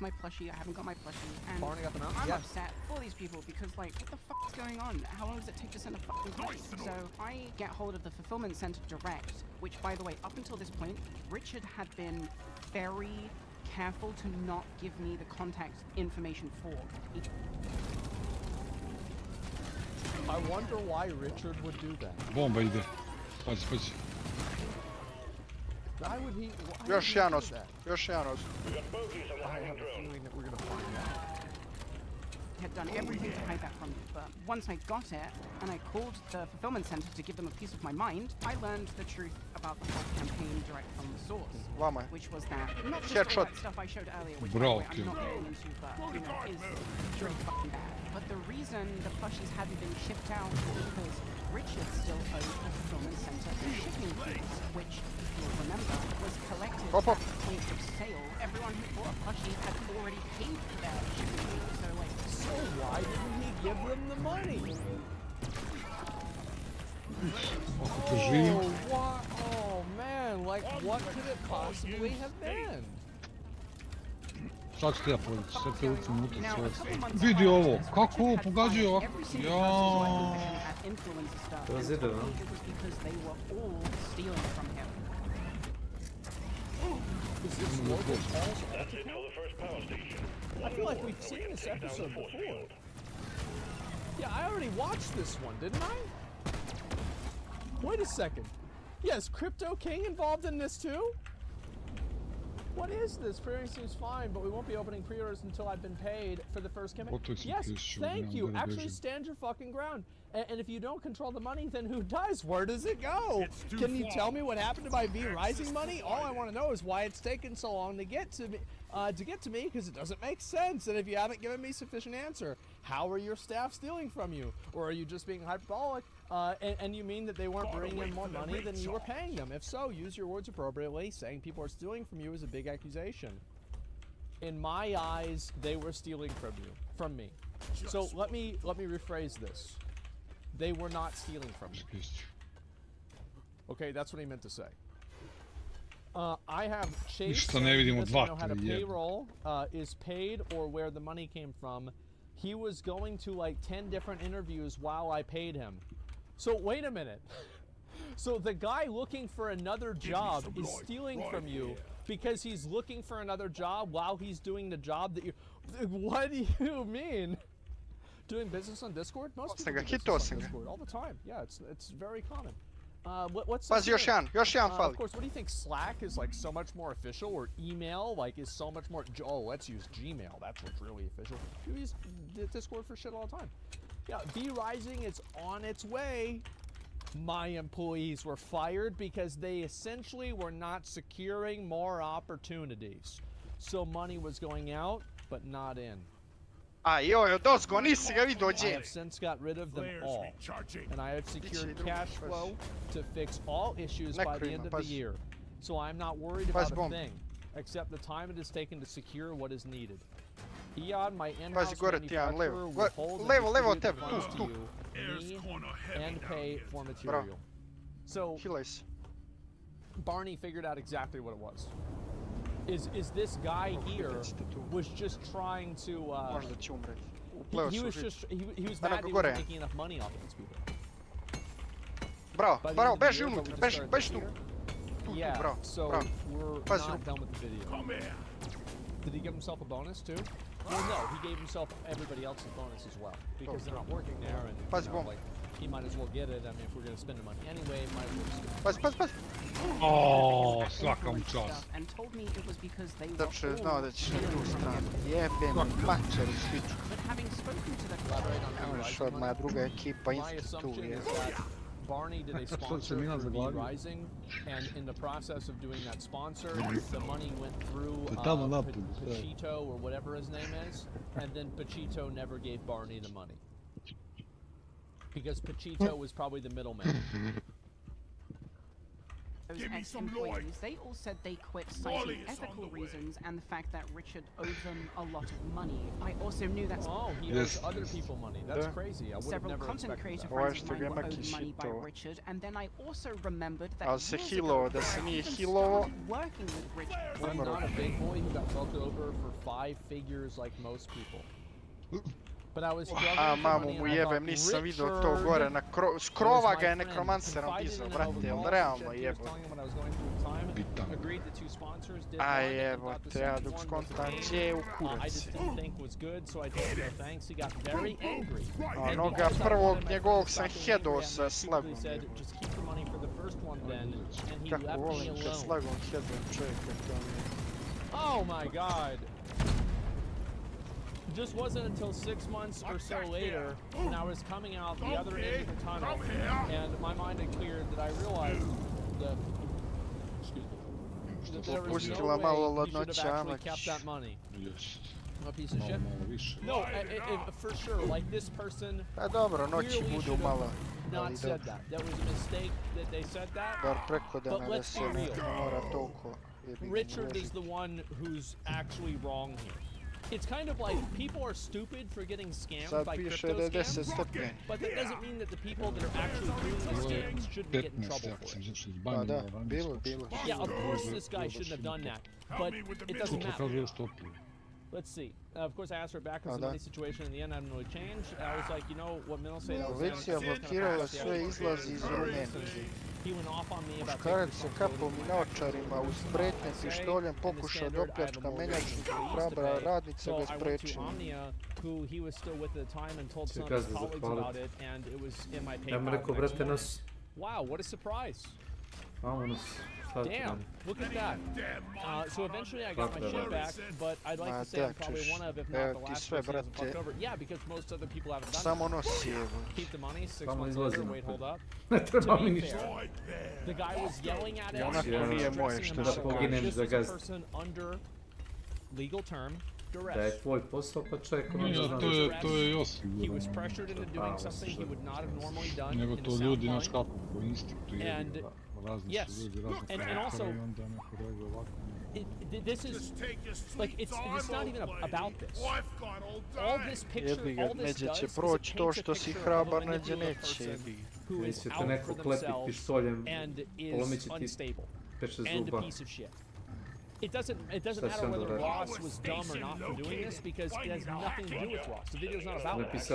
Speaker 9: My plushie, I haven't got my plushie, and
Speaker 11: Barney got them out?
Speaker 9: I'm
Speaker 11: Yeah.
Speaker 9: upset for these people because, like, what the fuck is going on? How long does it take to send a fucking plushie? So I get hold of the fulfillment center direct, which, by the way, up until this point, Richard had been very careful to not give me the contact information for.
Speaker 11: I wonder why Richard would do that.
Speaker 19: Bomba ide. Pazi, pazi.
Speaker 11: Why would he?
Speaker 17: Još jedan osp. Još jedan osp.
Speaker 11: I have a feeling that we're gonna find out.
Speaker 9: had done everything to hide that from me, but once I got it, and I called the fulfillment center to give them a piece of my mind, I learned the truth about the whole campaign direct from the source, which was that, not just all that stuff I showed earlier, which by the way, I'm not getting into, but, you know, is pretty fucking bad. But the reason the plushies hadn't been shipped out was because Richard still owed the fulfillment center the shipping fees, which, if you'll remember, was collected at the point of sale. Everyone who bought a plushie had already paid for their shipping fees, so like...
Speaker 11: So why didn't he give them the money? Oh, what? Oh man, like what could it possibly have been?
Speaker 19: Sad ću ja pođeti, sad te ucim unutra čovjek. Vidi ovo, kako ovo pogađaju ovako? Jaaaa.
Speaker 4: To je zidano.
Speaker 11: I feel like we've seen this episode before. Yeah, I already watched this one, didn't I? Wait a second. Yes, Crypto King involved in this too? What is this? Pre-ordering seems fine, but we won't be opening pre-orders until I've been paid for the first campaign. Yes, thank you. Actually, stand your fucking ground. And if you don't control the money, then who does? Where does it go? Can you tell me what happened to my V Rising money? All I want to know is why it's taken so long to get to me, because it doesn't make sense. And if you haven't given me sufficient answer, how are your staff stealing from you? Or are you just being hyperbolic? And you mean that they weren't bringing in more money than you were paying them? If so, use your words appropriately. Saying people are stealing from you is a big accusation. In my eyes, they were stealing from me. So let me rephrase this. They were not stealing from me. Okay, that's what he meant to say. I have Chase doesn't know how to payroll is paid or where the money came from. He was going to like 10 different interviews while I paid him. So wait a minute. So the guy looking for another job is stealing from you because he's looking for another job while he's doing the job that you... What do you mean? Doing business on Discord? Most people do business on Discord all the time. Yeah, it's very common. What's this here? Of course, what do you think? Slack is like so much more official, or email like is so much more... Oh, let's use Gmail. That's what's really official. We use Discord for shit all the time. Yeah, V Rising is on its way. My employees were fired because they essentially were not securing more opportunities. So money was going out, but not in. I have since got rid of them all, and I have secured cash flow to fix all issues by the end of the year. So I'm not worried about a thing, except the time it has taken to secure what is needed. Eon, my in-house manufacturer, will hold the funds to you, and pay for material. So Barney figured out exactly what it was. Is this guy here was just trying to he was mad he wasn't making enough money off of these people. Yeah, so we're not done with the video. Did he give himself a bonus too? Well, no, he gave himself everybody else a bonus as well because they're not working there, and you know, like, he might as well get it. I mean, if we're gonna spend the money anyway, might as well just
Speaker 19: Oh, svaka mu čast.
Speaker 9: And told me it was because they
Speaker 17: da će znao da ćeš na tu stranu. Jebem mačer u Switchu. Još od moja druga ekipa Insta tu je.
Speaker 9: Barney did a sponsor for V Rising, and in the process of doing that sponsor, the money went through Pachito or whatever his name is, and then Pachito never gave Barney the money. Because Pachito was probably the middleman. Those ex-employees, they all said they quit citing ethical reasons and the fact that Richard owed them a lot of money. I also knew that
Speaker 11: he owes other people money. That's crazy. I would have never
Speaker 9: content creator
Speaker 11: that.
Speaker 9: friends of mine were owed money by Richard, and then I also remembered that
Speaker 17: se healovo, da se nije healovo.
Speaker 9: Working with Richard.
Speaker 11: I'm not a big boy who got fucked over for 5 figures like most people. But I was
Speaker 17: mamu mu jebem, nisam vidio to gore na krova ga je nekromancerom dizao, brate, jel realno jebo. A jebote, ja dok skontam gdje u kurac. Onoga prvog njegovog sam headao sa slagom. Kako volim kad slagom headam čovjeka to mi je.
Speaker 11: Oh my god! just wasn't until 6 months or so later when I was coming out the other end of the tunnel and my mind had cleared that I realized that, excuse me, that there was no way you should have actually kept that money. A piece of shit. No, for sure. Like this person clearly should have not said that. That was a mistake that they said that. But let's be real. Richard is the one who's actually wrong here. It's kind of like people are stupid for getting scammed by crypto scams, but that doesn't mean that the people that are actually doing the scams shouldn't get in trouble for it. Yeah, of course this guy shouldn't have done that, but it doesn't matter. Let's see. Of course, I asked her back on the money situation. In the end, I didn't really change. I was like, you know what Milan said. He went off on me about
Speaker 17: Muškarac se kapom i naočarima uz pretnje pištoljem pokušao da opljačka menjačnicu, hrabra radnica ga sprečila.
Speaker 11: Who he was still with at the time and told some of his colleagues about it, and it was in my PayPal. Wow, what a surprise! Damn, look at that. So eventually I got my shit back, but I'd like to say I'm probably one of, if not the last person that's fucked over. Yeah, because most other people haven't done it. Keep the money, 6 months later, wait, hold up. To be fair, the guy was yelling at him, this is a person under legal term. Duress. He was pressured into doing something he would not have normally done in a sound mind. And yes, and also, this is, like, it's not even about this. All this picture, all this does is it paints a picture of a manipulative person who is out for themselves and is unstable and a piece of shit. It doesn't matter whether Ross was dumb or not for doing this because it has nothing to do with Ross. The video's not about Ross.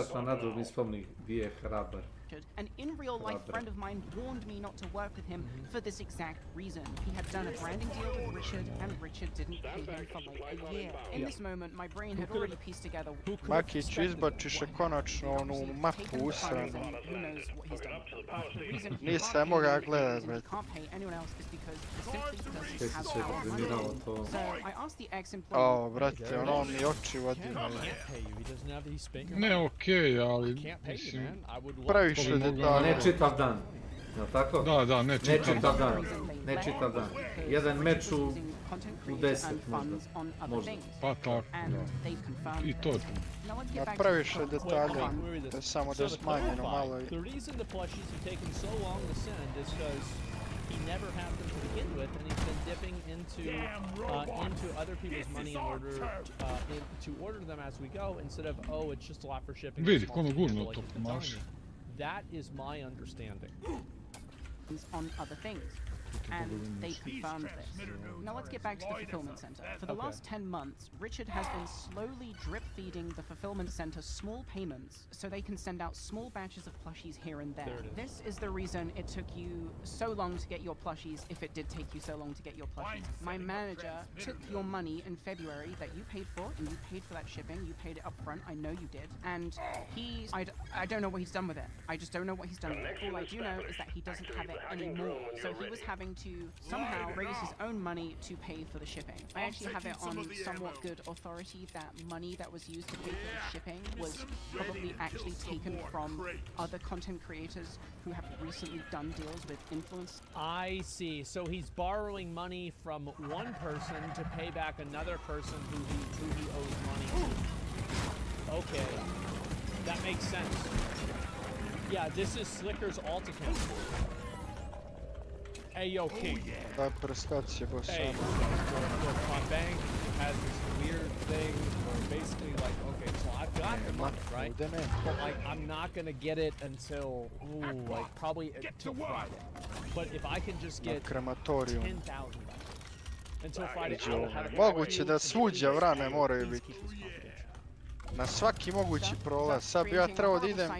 Speaker 11: An in real life friend of mine warned me not to work with him for this exact reason. He had done a branding deal with Richard and Richard didn't pay him for like a year. In this moment, my brain had already pieced together
Speaker 17: Makić, izbačiše konačno onu mapu usranu. Nisam mogao gledat, bet. O, brate, ono mi oči vodi.
Speaker 19: Ne, okej, ali mislim...
Speaker 17: Previše detalja.
Speaker 4: Ne čitav dan. Jel' tako?
Speaker 19: Da, ne čitav dan.
Speaker 4: Ne čitav dan. Jedan meč u 10 možda.
Speaker 19: Pa tako, da. I to je to.
Speaker 17: Previše detalja, da samo da je smanjeno malo.
Speaker 11: The reason the plushies have taken so long to send is because he never had them to begin with, and he's been dipping into other people's money in order to order them as we go, instead of, oh, it's just a lot for shipping.
Speaker 19: Vidi, kono gurno to pomaže.
Speaker 11: That is my understanding.
Speaker 9: On other things. And they confirmed this. Now let's get back to the fulfillment center. For the last 10 months, Richard has been slowly drip-feeding the fulfillment center small payments so they can send out small batches of plushies here and there. This is the reason it took you so long to get your plushies, if it did take you so long to get your plushies. My manager took your money in February that you paid for, and you paid for that shipping, you paid it up front, I know you did, and I don't know what he's done with it. I just don't know what he's done with it. All I do know is that he doesn't have it anymore. So he was having to somehow raise his own money to pay for the shipping. I actually have it on somewhat good authority that money that was used to pay for the shipping was probably actually taken from other content creators who have recently done deals with influence.
Speaker 11: I see. So he's borrowing money from one person to pay back another person who he owes money to. Okay, that makes sense. Yeah, this is Slicker's alt account. Hey, yo, King.
Speaker 17: Da, prestacije, boss.
Speaker 11: Hey, look, my bank has this weird thing where basically, like, okay, so I've got the money, right? But, like, I'm not gonna get it until, like, probably until Friday. But if I can just get 10,000 until Friday, I will have it.
Speaker 17: Moguće da svuđa vrane moraju biti. Na svaki mogući prolaz. Sad bi ja trebao da idem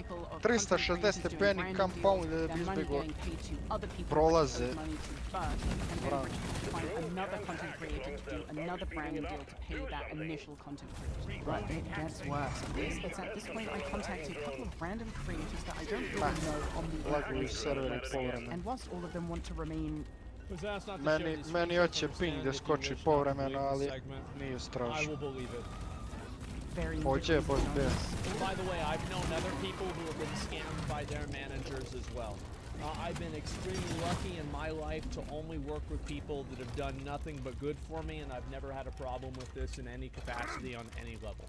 Speaker 17: 360 stepeni compound da bi izbjegao prolaze.
Speaker 9: Another content creator to do another branding deal to pay that initial content creator. But it gets worse. It's at this point I contacted a couple of random creators that I don't really know on the website. And whilst all of them want to remain
Speaker 17: Meni hoće ping da skoči povremeno, ali nije strašno.
Speaker 9: varying
Speaker 17: Hoće
Speaker 9: degrees
Speaker 17: boss
Speaker 9: of
Speaker 17: B.
Speaker 9: anonymous.
Speaker 11: By the way, I've known other people who have been scammed by their managers as well. I've been extremely lucky in my life to only work with people that have done nothing but good for me, and I've never had a problem with this in any capacity on any level.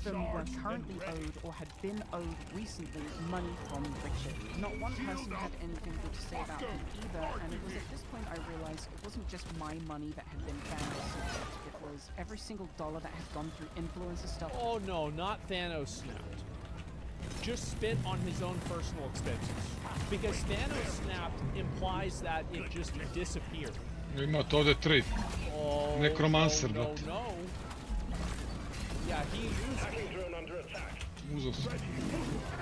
Speaker 9: Them were currently owed or had been owed recently money from Richard. Not one person had anything good to say about him either, and it was at this point I realized it wasn't just my money that had been Thanos snapped, it was every single dollar that had gone through influencer stuff.
Speaker 11: Oh no, not Thanos snapped. Just spent on his own personal expenses. Because Thanos snapped implies that it just disappeared.
Speaker 19: Imate ovdje trade.
Speaker 11: Oh,
Speaker 19: Necromancer,
Speaker 11: no,
Speaker 19: brate.
Speaker 11: no. Yeah, he used
Speaker 19: Uzeo sam.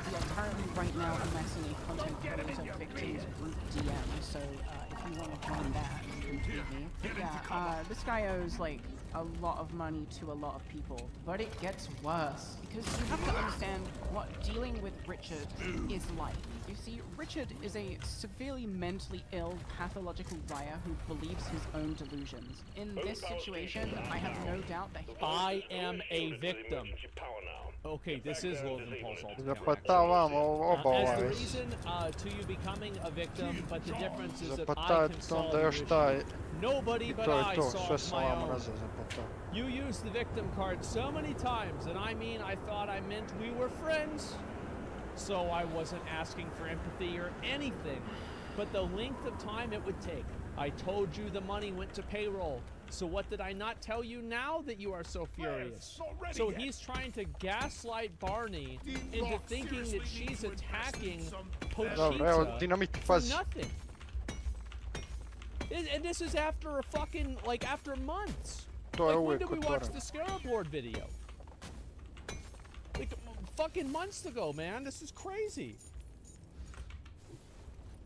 Speaker 9: We are currently right now amassing a content creator victims group DM, so if you want to join that, you can tweet me. But yeah, this guy owes like a lot of money to a lot of people, but it gets worse because you have to understand what dealing with Richard is like. You see, Richard is a severely mentally ill, pathological liar who believes his own delusions. In this situation, I have no doubt that
Speaker 11: I am a victim. Okay, this is Logan Paul's ultimate.
Speaker 17: Zapatavamo
Speaker 11: As the reason to you becoming a victim, but the difference is that I can solve your issue. Nobody but I solved my own. You used the victim card so many times, and I mean, I thought I meant we were friends. So I wasn't asking for empathy or anything, but the length of time it would take. I told you the money went to payroll. So what did I not tell you now that you are so furious? So he's trying to gaslight Barney into thinking that she's attacking Pochita for nothing. And this is after a fucking, like, after months. Like, when did we watch the Scarabord video? Like, fucking months ago, man. This is crazy.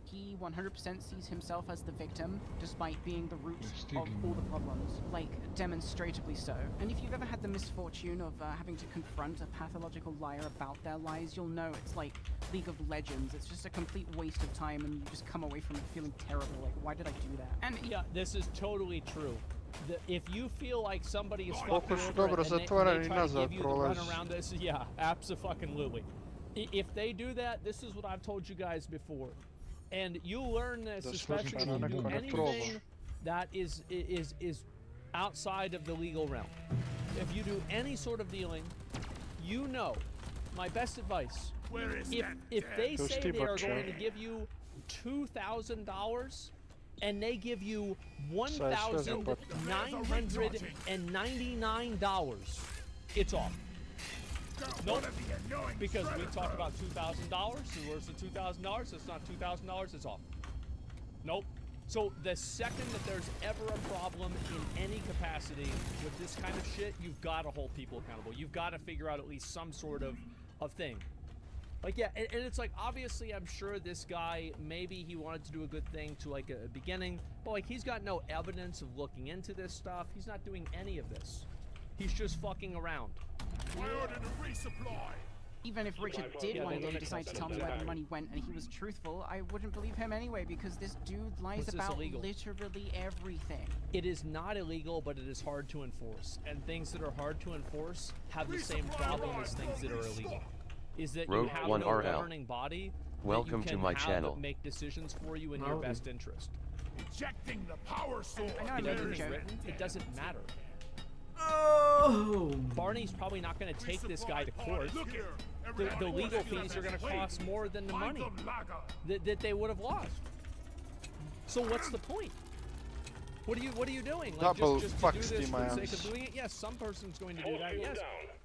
Speaker 9: He 100% sees himself as the victim, despite being the root of all the problems, like demonstratively so. And if you've ever had the misfortune of having to confront a pathological liar about their lies, you'll know it's like League of Legends. It's just a complete waste of time, and you just come away from it feeling terrible. Like, why did I do that? And
Speaker 11: yeah, this is totally true. If you feel like somebody is fucking over and they try to give you the run around this, yeah, abso-fucking-lutely. If they do that, this is what I've told you guys before. And you learn this, especially when you do anything that is outside of the legal realm. If you do any sort of dealing, you know, my best advice, if they say they are going to give you $2,000 and they give you $1,999, it's off. Nope, because we talked about $2,000, so where's the $2,000? It's not $2,000, it's off. Nope. So the second that there's ever a problem in any capacity with this kind of shit, you've got to hold people accountable. You've got to figure out at least some sort of thing. Like, yeah, and it's like, obviously, I'm sure this guy, maybe he wanted to do a good thing to, like, a beginning, but, like, he's got no evidence of looking into this stuff. He's not doing any of this. He's just fucking around.
Speaker 5: I ordered a resupply.
Speaker 9: Even if Richard did one day decide to tell me where the money went and he was truthful, I wouldn't believe him anyway, because this dude lies about literally everything.
Speaker 11: It is not illegal, but it is hard to enforce. And things that are hard to enforce have the same problem as things that are illegal. Is that you have no governing body
Speaker 7: Welcome to my channel.
Speaker 11: Make decisions for you in your best interest.
Speaker 5: Ejecting the power source.
Speaker 11: It doesn't matter.
Speaker 4: Oh.
Speaker 11: Barney's probably not going to take this guy to court. The legal fees are going to cost more than the money that they would have lost. So what's the point? What are you doing? Like, just to do this for the sake of doing it? Yes, some person's going to do that, yes.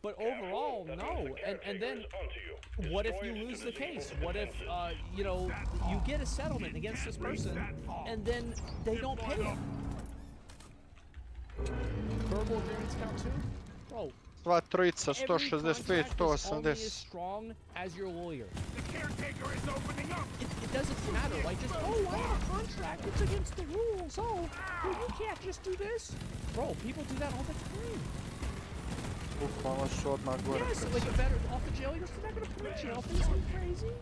Speaker 11: But overall, no. And then, what if you lose the case? What if, you know, you get a settlement against this person, and then they don't pay it? Verbal agreements count too? Bro.
Speaker 17: Sva trojica, 165, 180.
Speaker 11: Strong as your lawyer. The caretaker is opening up. It doesn't matter. Like, just, oh, I have a contract. It's against the rules. Oh, well, you can't just do this. Bro, people do that all the time.
Speaker 17: Bukvalno su odmah gore.
Speaker 11: Yes, like a better off the jail. You're not gonna put in jail for something crazy.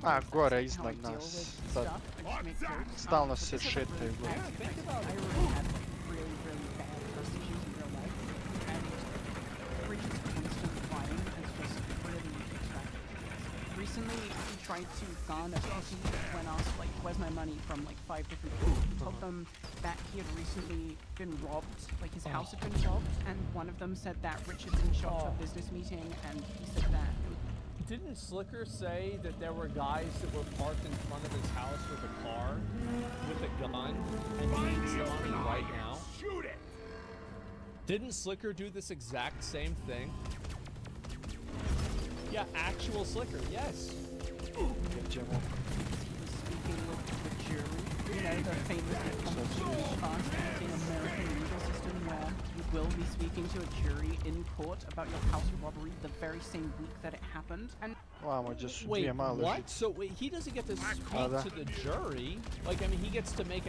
Speaker 17: A, gore iznad nas. Sad. Stalno se šetaju gore.
Speaker 9: tried to garner pity when asked, like, where's my money from, like, 5 different people. He told them that he had recently been robbed, like his house had been robbed, and one of them said that Richard's in shop for a business meeting, and he said that.
Speaker 11: Didn't Slicker say that there were guys that were parked in front of his house with a car, with a gun, and needs the money right now?
Speaker 5: Shoot it!
Speaker 11: Didn't Slicker do this exact same thing? Yeah, actual Slicker, yes.
Speaker 9: Speaking with the jury, you know, the famously fascinating American legal system where you will be speaking to a jury in court about your house robbery the very same week that it happened. And
Speaker 11: wait, what? So wait, he doesn't get to speak to the jury? Like, I mean, he gets to make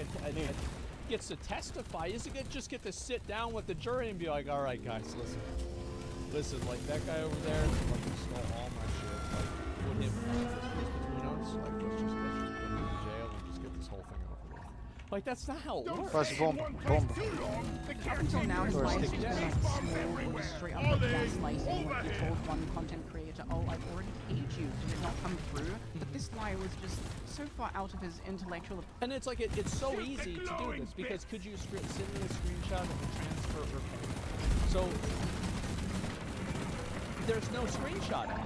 Speaker 11: gets to testify. He doesn't just get to sit down with the jury and be like, all right, guys, listen, like that guy over there, like, he stole all my shit. Like, put him between us. Like, let's just put him in jail and just get this whole thing over with. Like, that's not how it works.
Speaker 17: Up
Speaker 9: until now, his life has been like small or straight up like gaslighting, like you told one content creator, oh, I've already paid you, did it not come through? But this lie was just so far out of his intellectual...
Speaker 11: And it's like, it's so easy to do this, because could you send me a screenshot of the transfer or payment? So, there's no screenshot of it.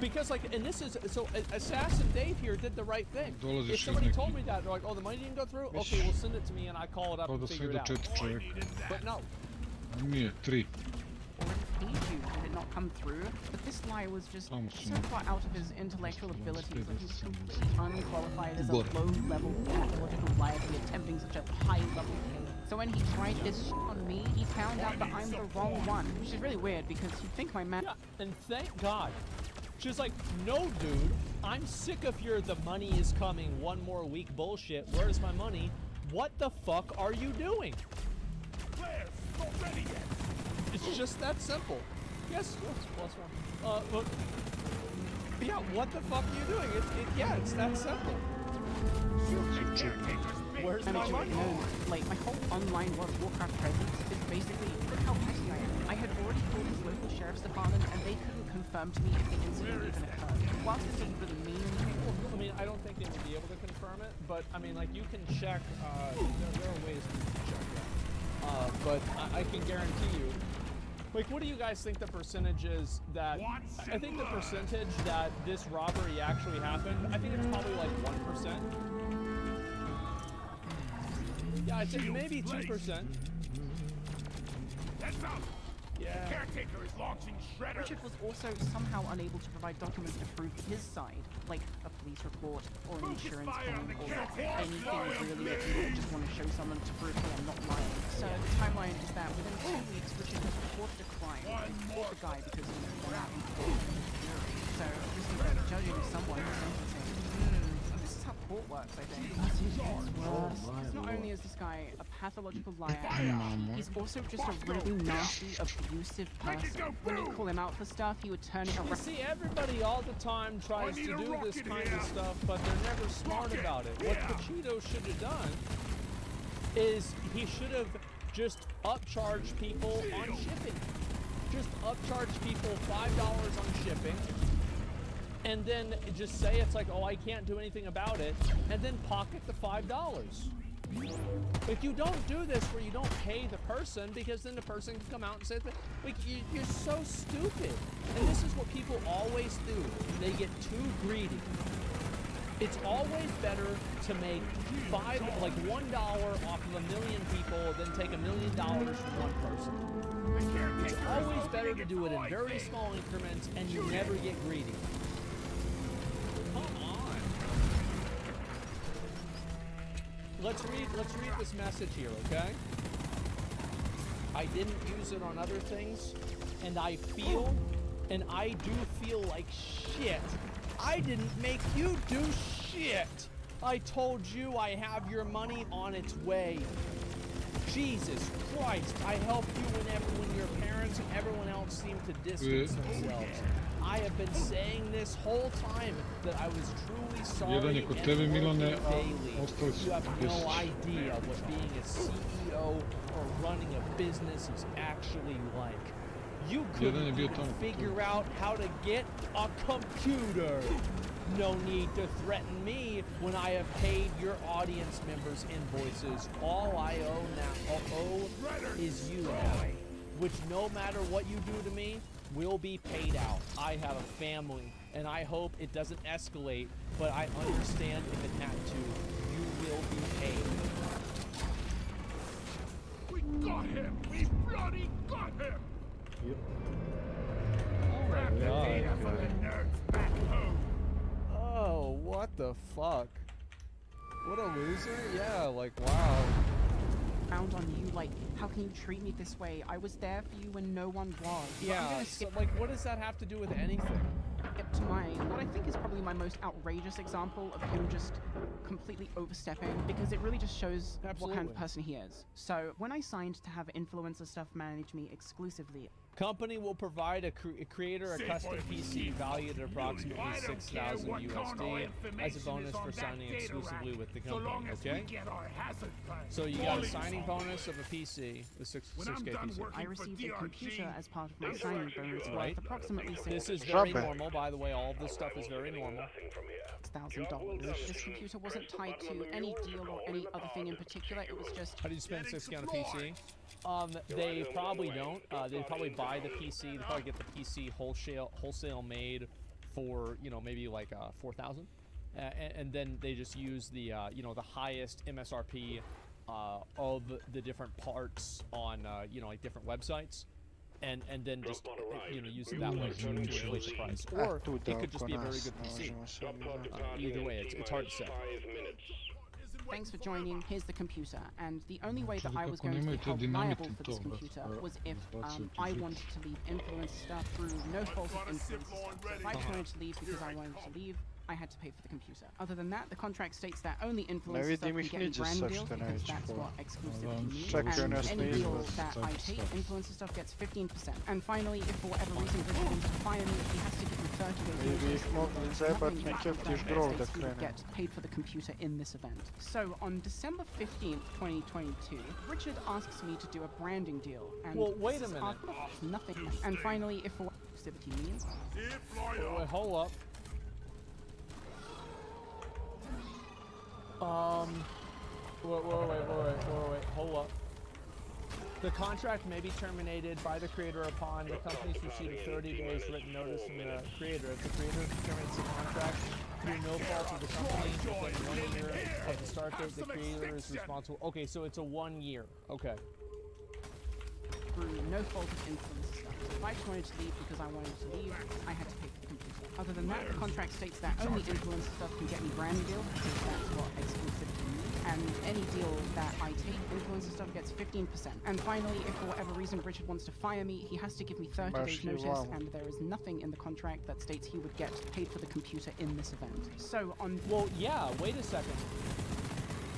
Speaker 11: Because, like, and this is, so Assassin Dave here did the right thing. If somebody told me that, they're like, oh, the money didn't go through? Okay, well, send it to me and I call it up and figure it out. But no.
Speaker 19: Nije, 3.
Speaker 9: Did it not come through? But this lie was just so far out of his intellectual abilities that he was completely unqualified as a low-level pathological liability attempting such a high-level thing. So when he tried this shit on me, he found out that I'm the wrong one, which is really weird because you'd think my man...
Speaker 11: Yeah, and thank God. She's like, no, dude, I'm sick of your the money is coming one more week bullshit. Where's my money? What the fuck are you doing? It's just that simple. Yes, +1. But yeah, what the fuck are you doing? It's that simple. Where's my money?
Speaker 9: Like, my whole online World of Warcraft presence is basically, look how petty I am. I had already called his local sheriff's department and they couldn't confirm to me if the incident even occurred. Whilst this doesn't really mean anything.
Speaker 11: I mean, I don't think they would be able to confirm it, but I mean, like, you can check, there are ways to check that. But I can guarantee you, like, what do you guys think the percentage is that, I think the percentage that this robbery actually happened, I think it's probably like 1%. Yeah, I'd say maybe 2%. Yeah.
Speaker 5: Caretaker is launching shredder.
Speaker 9: Richard was also somehow unable to provide documents to prove his side, like a police report or an insurance claim or anything really that you would just want to show someone to prove, hey, I'm not lying. So the timeline is that within 2 weeks, Richard has reported a crime and fought the guy because they're not informed of the jury. So obviously they're judging someone and sentencing. This is how court works, I think. It's worse. Because not only is this guy a pathological liar, he's also just a really nasty, abusive person. When you call him out for stuff, he would turn it around.
Speaker 11: You see, everybody all the time tries to do this kind of stuff, but they're never smart about it. What Pacino should have done is he should have just upcharged people on shipping. Just upcharge people $5 on shipping. And then just say it's like, oh, I can't do anything about it, and then pocket the $5. Like, you don't do this where you don't pay the person, because then the person can come out and say that, like, you're so stupid. And this is what people always do. They get too greedy. It's always better to make $1 off of 1 million people than take $1 million from one person. It's always better to do it in very small increments, and you never get greedy. Come on. Let's read this message here, okay? I didn't use it on other things, and I do feel like shit. I didn't make you do shit. I told you I have your money on its way. Jesus Christ, I helped you when your parents and everyone else seemed to distance themselves. I have been saying this whole time that I was truly sorry and working daily. You have no idea what being a CEO or running a business is actually like. You couldn't even figure out how to get a computer. No need to threaten me when I have paid your audience members' invoices. All I owe is you now, which no matter what you do to me, will be paid out. I have a family, and I hope it doesn't escalate, but I understand if it had to, you will be paid.
Speaker 5: We got him! We bloody got him!
Speaker 4: Yep.
Speaker 11: Oh my God.
Speaker 5: Data for the nerds back home.
Speaker 11: Oh, what the fuck? What a loser? Yeah, like, wow.
Speaker 9: Found on you, like, how can you treat me this way? I was there for you when no one was.
Speaker 11: Yeah, so, like, what does that have to do with anything?
Speaker 9: Skip to what I think is probably my most outrageous example of him just completely overstepping, because it really just shows what kind of person he is. So, when I signed to have influencer stuff manage me exclusively,
Speaker 11: Company will provide a creator a custom PC valued at approximately 6,000 USD as a bonus for signing exclusively with the company, okay? So you got a signing bonus of a PC, the 6K PC.
Speaker 9: I received a computer as part of my signing bonus
Speaker 11: Right.
Speaker 9: worth approximately
Speaker 11: This is very normal, by the way. All of this stuff is very normal.
Speaker 9: $6,000. This computer wasn't tied to any deal or any other thing in particular. It was just...
Speaker 11: How do you spend 6K on a PC? They probably don't. They probably buy the PC. They probably get the PC wholesale made for, you know, maybe like 4,000, and then they just use the you know, the highest MSRP of the different parts on you know, like different websites. And then just, you know, use it that way to inflate the price. Or it could just be a very good PC. Either way, it's hard to say.
Speaker 9: Thanks for joining. Here's the computer. And the only way that I was going to be held liable for this computer was if I wanted to leave influence stuff through no fault of influence stuff. So if I wanted to leave because I wanted to leave, I had to pay for the computer. Other than that, the contract states that only influence stuff can get me brand deals because that's what exclusivity means. And any deal that I take, influencer stuff gets 15%. And finally, if for whatever reason Richard wants to fire me, he has to give me 30 days notice. He would get paid for the computer in this event. So on December 15th, 2022, Richard asks me to do a branding deal. And
Speaker 11: well, wait a minute.
Speaker 9: Nothing. And finally, if for what exclusivity means.
Speaker 11: Wait, hold up. Wait, hold up. The contract may be terminated by the creator upon the company's receipt of 30 days written notice from the creator. If the creator terminates the contract through no fault of the company within 1 year of the start date, the creator is responsible. Okay, so it's a 1 year. Okay.
Speaker 9: Through no fault of influence stuff. So if I wanted to leave because I wanted to leave, I had to pay for the computer. Other than that, the contract states that only influence stuff can get me brand deal because that's what exclusivity means. And any deal that I take, influencer stuff gets 15%. And finally, if for whatever reason Richard wants to fire me, he has to give me 30 days notice, and there is nothing in the contract that states he would get paid for the computer in this event. So on...
Speaker 11: Well, yeah, wait a second.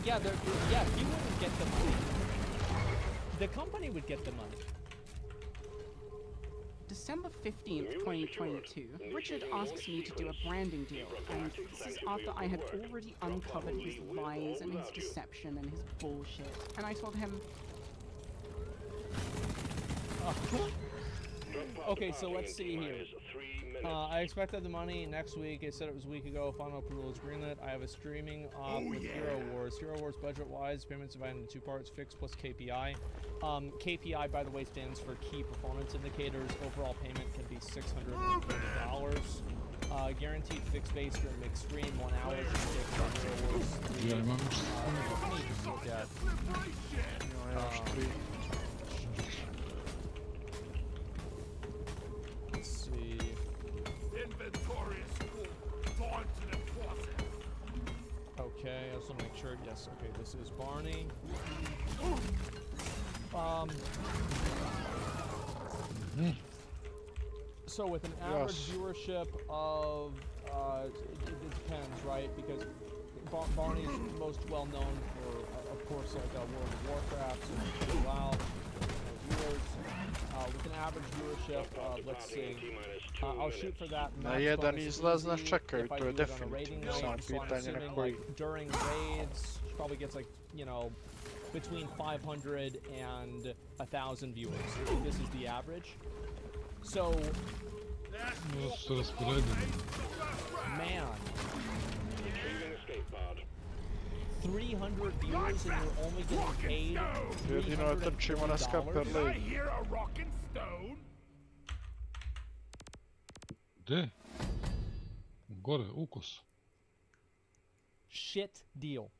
Speaker 11: Yeah, he wouldn't get the money. The company would get the money.
Speaker 9: December 15th, 2022, Richard asks me to do a branding deal, and this is after I had already uncovered his lies and his deception and his bullshit. And I told him...
Speaker 11: Okay, so let's see here. I expected the money next week. It said it was a week ago. Final approval is greenlit. I have a streaming with Hero Wars. Hero Wars budget-wise, payments divided into 2 parts, fixed plus KPI. KPI, by the way, stands for Key Performance Indicators. Overall payment can be $640. Guaranteed fixed base during extreme 1 hour. Hero Wars 3. Let's see. Okay, I just want to make sure. Yes, okay, this is Barney. So with an average viewership of, it depends, right? Because Barney is most well known for, of course, like World of Warcraft and WoW. Viewers. With an average viewership of, let's see, I'll shoot for that.
Speaker 17: Na jedan izlaz nas čekaju, to je definitivno samo pitanje na koji.
Speaker 11: During raids, she probably gets like, you know,
Speaker 20: between 500 and 1,000 viewers. I think this is the average. So, man, 300 viewers and you're only getting paid $340.
Speaker 19: Gdje? Gore, ukos.
Speaker 20: Shit deal.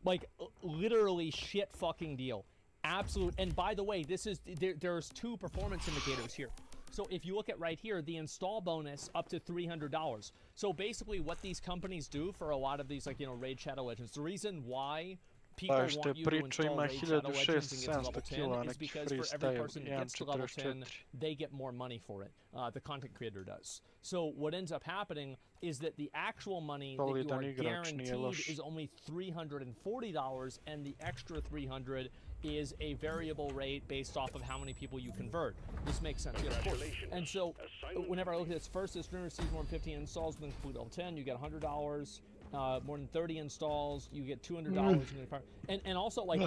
Speaker 20: Like, literally shit fucking deal. Absolute. And by the way, this is there's two performance indicators here. So if you look at right here, the install bonus up to $300. So basically what these companies do for a lot of these, like, you know, Raid Shadow Legends, the reason why people want you to install Raid Shadow Legends and get to level 10 is because for every person that gets to level 10, they get more money for it. The content creator does. So what ends up happening is that the actual money that you are guaranteed is only $340, and the extra $300 is a variable rate based off of how many people you convert. This makes sense, yes, of course. And so whenever I look at this, first, the streamer receives more than 15 installs within complete level 10, you get $100. More than 30 installs, you get $200. And also, like,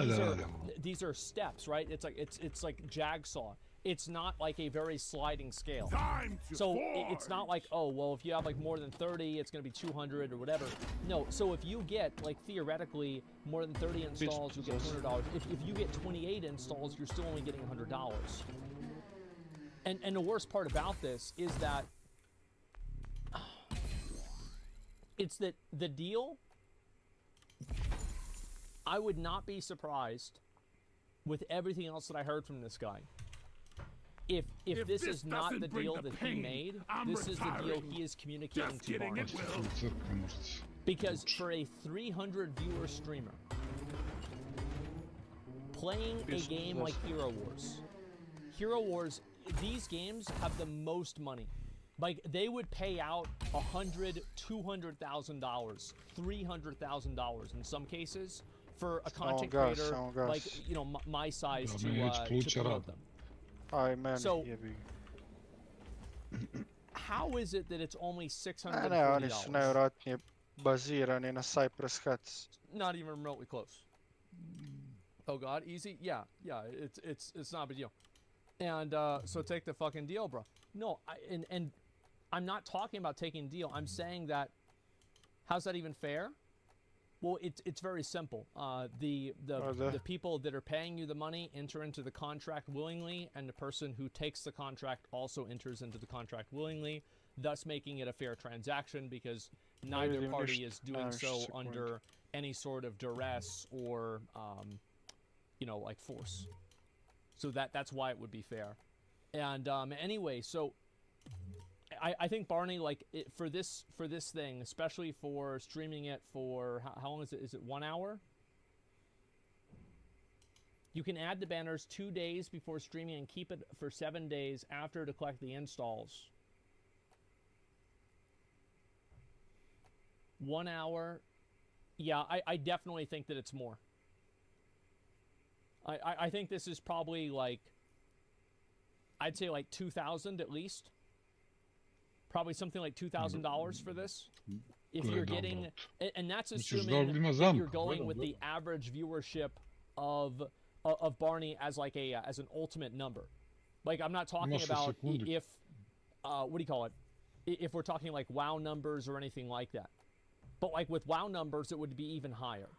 Speaker 20: these are steps, right? It's like Jigsaw. It's not like a very sliding scale. So it's not like, oh, well, if you have like more than 30, it's going to be 200 or whatever. No, so if you get, like, theoretically more than 30 installs, you get $200. If you get 28 installs, you're still only getting $100. And the worst part about this is that it's that the deal, I would not be surprised with everything else that I heard from this guy. If this is not the deal that he made, this is the deal he is communicating to Barney. Because for a 300 viewer streamer, playing a game like Hero Wars, these games have the most money. Like, they would pay out $100,000, $200,000, $300,000 in some cases for a content creator like, you know, my size to promote them. So, how is it that it's only $640?
Speaker 17: Ne, oni su najvjerojatnije bazirani na Cypress Huts.
Speaker 20: Not even remotely close. Oh God, easy? Yeah, it's not a big deal. And so take the fucking deal, bro. No, and I'm not talking about taking a deal. I'm saying that, how's that even fair? Well, it's very simple. The people that are paying you the money enter into the contract willingly, and the person who takes the contract also enters into the contract willingly, thus making it a fair transaction, because neither party is doing so under any sort of duress or, you know, like force. So that's why it would be fair. And anyway, so I think Barney, like, for this thing, especially for streaming it for how long is it? Is it 1 hour? You can add the banners 2 days before streaming and keep it for 7 days after to collect the installs. 1 hour. Yeah, I definitely think that it's more. I think this is probably like, I'd say like 2,000 at least. Probably something like $2,000 for this. If you're getting, and that's assuming that you're going with the average viewership of Barney as like as an ultimate number. Like, I'm not talking about if what do you call it? If we're talking like WoW numbers or anything like that. But like with WoW numbers, it would be even higher.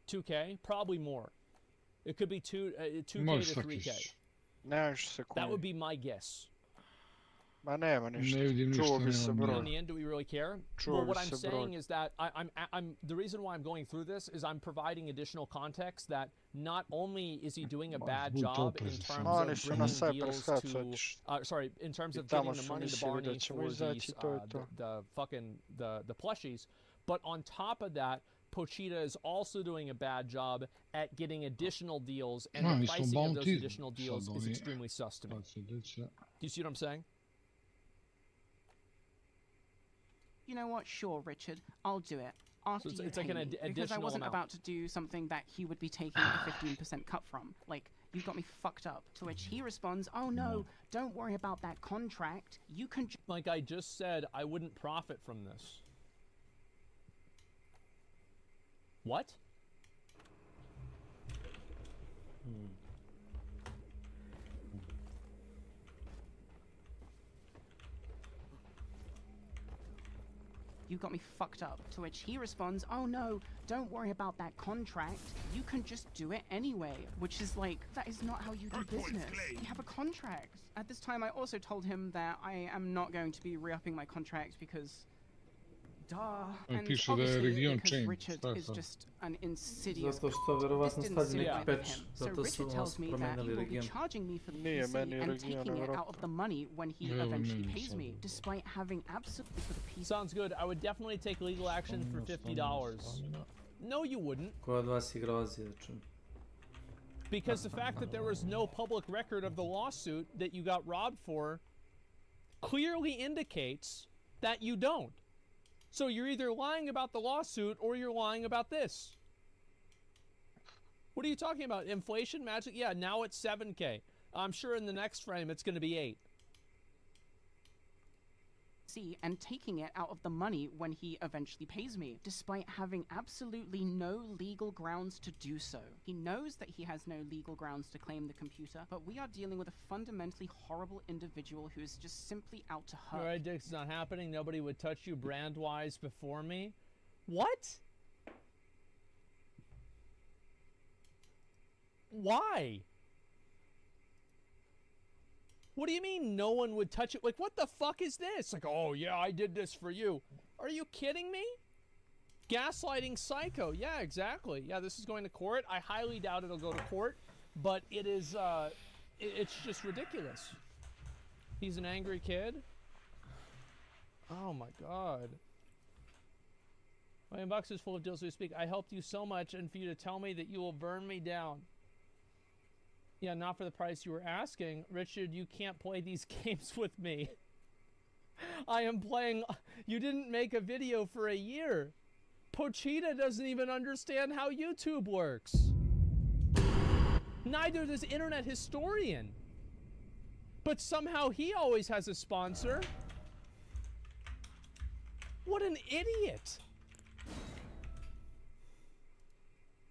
Speaker 20: 2K, probably more. It could be 2K to 3K. That would be my guess.
Speaker 17: Ma nema ništa. Čuo bi se broj.
Speaker 20: In the end, do we really care? Well, what I'm saying is that I'm the reason why I'm going through this is I'm providing additional context that not only is he doing a bad job in terms of bringing deals to, sorry, in terms of getting the money to Barney for these, the fucking the plushies, but on top of that, Pochita is also doing a bad job at getting additional deals, and the pricing of those additional deals is extremely sus to me. Do you see what I'm saying?
Speaker 9: You know what? Sure, Richard. I'll do it. After
Speaker 20: so
Speaker 9: you
Speaker 20: it's like an additional
Speaker 9: because I wasn't
Speaker 20: amount.
Speaker 9: about to do something that he would be taking a 15% cut from. Like, you got me fucked up. To which he responds, oh no, don't worry about that contract. You can...
Speaker 20: Like I just said, I wouldn't profit from this. What?
Speaker 9: You got me fucked up. To which he responds, oh no, don't worry about that contract. You can just do it anyway. Which is like, that is not how you do business. You have a contract. At this time, I also told him that I am not going to be re-upping my contract because... Duh. And obviously, because Richard is just an insidious...
Speaker 4: Zato što verovatno stavlja neki patch.
Speaker 9: So
Speaker 4: Zato su
Speaker 9: Richard tells me that he
Speaker 4: promenili
Speaker 9: will be
Speaker 4: region.
Speaker 9: charging me for the PC and taking it out of the money when he eventually pays me, despite having absolutely for the PC.
Speaker 20: Sounds good. I would definitely take legal action for $50. No, you wouldn't.
Speaker 4: Ko od vas igra Aziječan?
Speaker 20: Because the fact that there was no public record of the lawsuit that you got robbed for clearly indicates that you don't. So you're either lying about the lawsuit or you're lying about this. What are you talking about? Inflation, magic? Yeah, now it's 7K. I'm sure in the next frame it's going to be 8.
Speaker 9: And taking it out of the money when he eventually pays me, despite having absolutely no legal grounds to do so. He knows that he has no legal grounds to claim the computer, but we are dealing with a fundamentally horrible individual who is just simply out to hurt.
Speaker 20: Alright, Dick, it's not happening. Nobody would touch you brand-wise before me. What? Why? What do you mean no one would touch it? Like, what the fuck is this? Like, oh yeah, I did this for you. Are you kidding me? Gaslighting psycho. Yeah, exactly. Yeah, this is going to court. I highly doubt it'll go to court, but it is, it's just ridiculous. He's an angry kid. Oh my god. My inbox is full of deals as we speak. I helped you so much, and for you to tell me that you will burn me down. Yeah, not for the price you were asking. Richard, you can't play these games with me. I am playing... You didn't make a video for a year. Pochita doesn't even understand how YouTube works. Neither does Internet Historian. But somehow he always has a sponsor. What an idiot.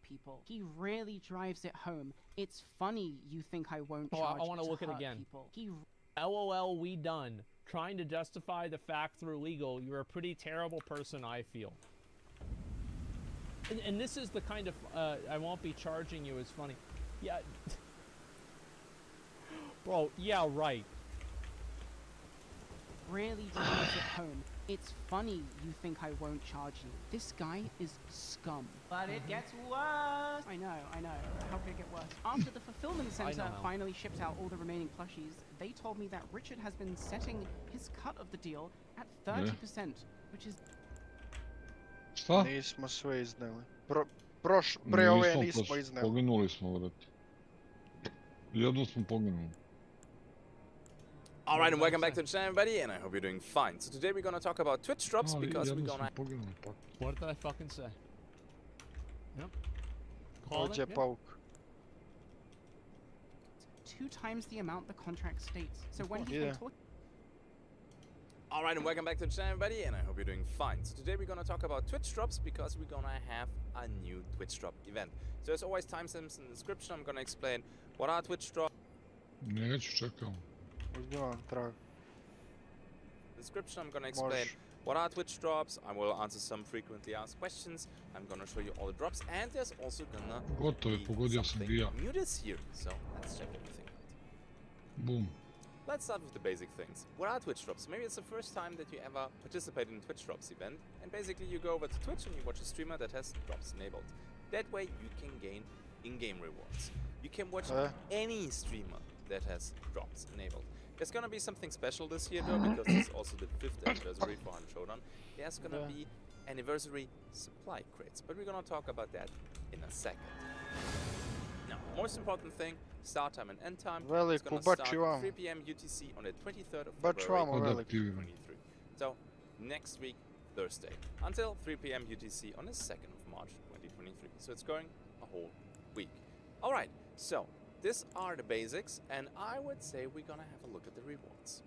Speaker 9: People. He really drives it home. It's funny you think I won't charge.
Speaker 20: I want to look at it again. LOL, we done. Trying to justify the fact through legal. You're a pretty terrible person, I feel. And this is the kind of, I won't be charging you is funny. Yeah. Bro, yeah, right.
Speaker 9: Really drives it home. It's funny you think I won't charge you. This guy is scum. But it gets worse. I know. How could it get worse? After the fulfillment center finally shipped out all the remaining plushies, they told me that Richard has been setting his cut of the deal at 30%, which is...
Speaker 17: Šta? Nismo sve izneli. Pre ove nismo izneli.
Speaker 19: Poginuli smo, vrati. Jedno smo poginuli.
Speaker 14: Alright, and welcome back to the channel, everybody, and I hope you're doing fine. So today we're gonna talk about Twitch drops because we're gonna...
Speaker 20: What did I fucking say? Yep.
Speaker 17: Ovdje je pauk.
Speaker 9: 2 times the amount the contract states. So when he can talk...
Speaker 14: Alright, and welcome back to the channel, everybody, and I hope you're doing fine. So today we're gonna talk about Twitch drops because we're gonna have a new Twitch drop event. So as always, timestamps in the description. I'm gonna explain what are Twitch drops.
Speaker 19: Neću, čekam.
Speaker 14: Description, I'm gonna explain what are Twitch drops. I will answer some frequently asked questions. I'm gonna show you all the drops, and there's also gonna be something new this year. So let's check everything out.
Speaker 19: Boom.
Speaker 14: Let's start with the basic things. What are Twitch drops? Maybe it's the first time that you ever participated in a Twitch drops event, and basically you go over to Twitch and you watch a streamer that has drops enabled. That way you can gain in-game rewards. You can watch any streamer that has drops enabled. There's gonna be something special this year though, because it's also the 5th anniversary for Han Showdown. There's gonna be anniversary supply crates, but we're gonna talk about that in a second. Now, most important thing, start time and end time. It's gonna start at 3 PM UTC on the 23rd of February 2023. So, next week, Thursday, until 3 PM UTC on the 2nd of March 2023. So it's going a whole week. Alright, so these are the basics, and I would say we're gonna have a look at the rewards.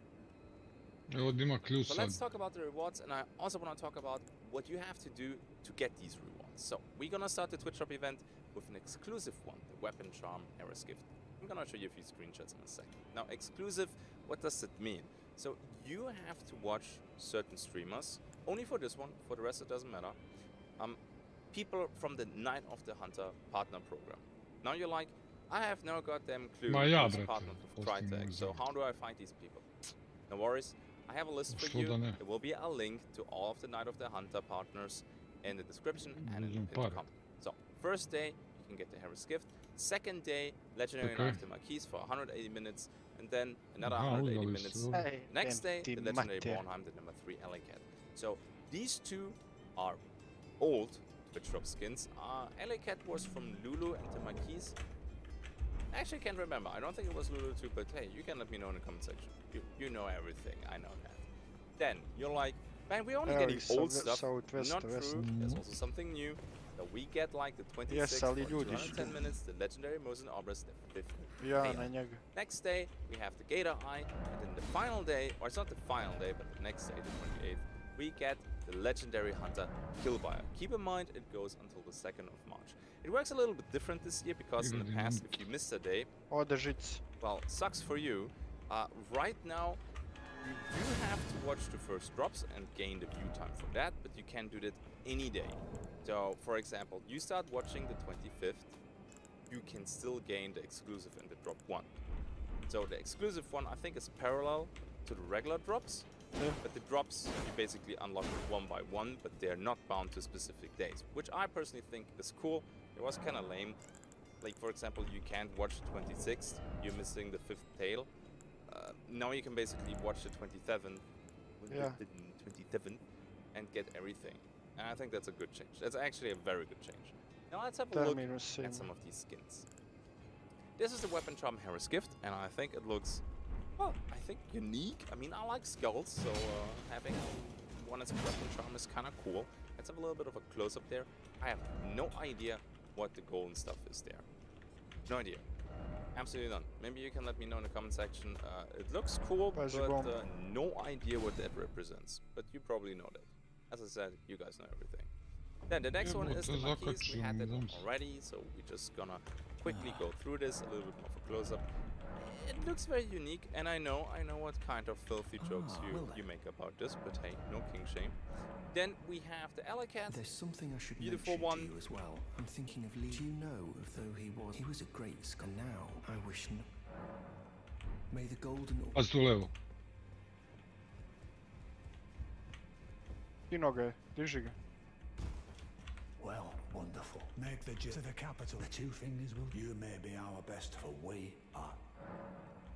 Speaker 14: So let's talk about the rewards, and I also want to talk about what you have to do to get these rewards. So we're gonna start the Twitch Shop event with an exclusive one, the Weapon Charm Hero's Gift. I'm gonna show you a few screenshots in a second. Now, exclusive, what does it mean? So you have to watch certain streamers, only for this one, for the rest it doesn't matter. People from the Night of the Hunter partner program. Now you're like, I have no goddamn clue who's partnered with Crytek, so how do I find these people? No worries, I have a list for you. There will be a link to all of the Night of the Hunter partners in the description and in the pinned comment. So, first day, you can get the Hero's Gift. Second day, Legendary Knife the Marquise for 180 minutes, and then another 180 minutes. Next day, the Legendary Bornheim, the number 3 Alley Cat. So, these two are old Twitch Drop skins. Alley Cat was from Lulu and the Marquise. I actually can't remember. I don't think it was Lulu too, but hey, you can let me know in the comment section. You know everything. I know that. Then you're like, man, we're only getting old stuff. Not true. There's also something new. So we get like the 26 for 210 minutes, the legendary Mosin Obris, the 50th. Next day we have the Gator Eye, and then the final day, or it's not the final day, but the next day, the 28th, we get the legendary Hunter Killbuyer. Keep in mind it goes until the 2nd of March. It works a little bit different this year because in the past, if you missed a day, well, sucks for you. Right now, you do have to watch the first drops and gain the view time for that, but you can do that any day. So, for example, you start watching the 25th, you can still gain the exclusive in the drop 1. So the exclusive one, I think, is parallel to the regular drops, but the drops you basically unlock one by one, but they're not bound to specific days, which I personally think is cool. It was kind of lame. Like, for example, you can't watch the 26th, you're missing the 5th tail. Now you can basically watch the 27th and get everything. And I think that's a good change. That's actually a very good change. Now let's have a look at some of these skins. This is the Weapon Charm Hero's Gift, and I think it looks, well, I think unique. I mean, I like skulls, so having one as a Weapon Charm is kind of cool. Let's have a little bit of a close-up there. I have no idea what the golden stuff is there. No idea. Absolutely none. Maybe you can let me know in the comment section. It looks cool, but no idea what that represents. But you probably know that. As I said, you guys know everything. Then the next one is the Marquise. We had that one already, so we're just gonna quickly go through this, a little bit more of a close-up. It looks very unique, and I know what kind of filthy jokes you make about this, but hey, no king shame. Then we have the Alley Cat. There's something I should beautiful one to you as well. I'm thinking of Lee. Do you know if though he was a great skull? Now I wish. May the golden.
Speaker 19: Pazi tu levo.
Speaker 17: Dino ga je, diži ga.
Speaker 3: Well, wonderful. Make the gist of the capital. The two fingers will. You may be our best, for we are.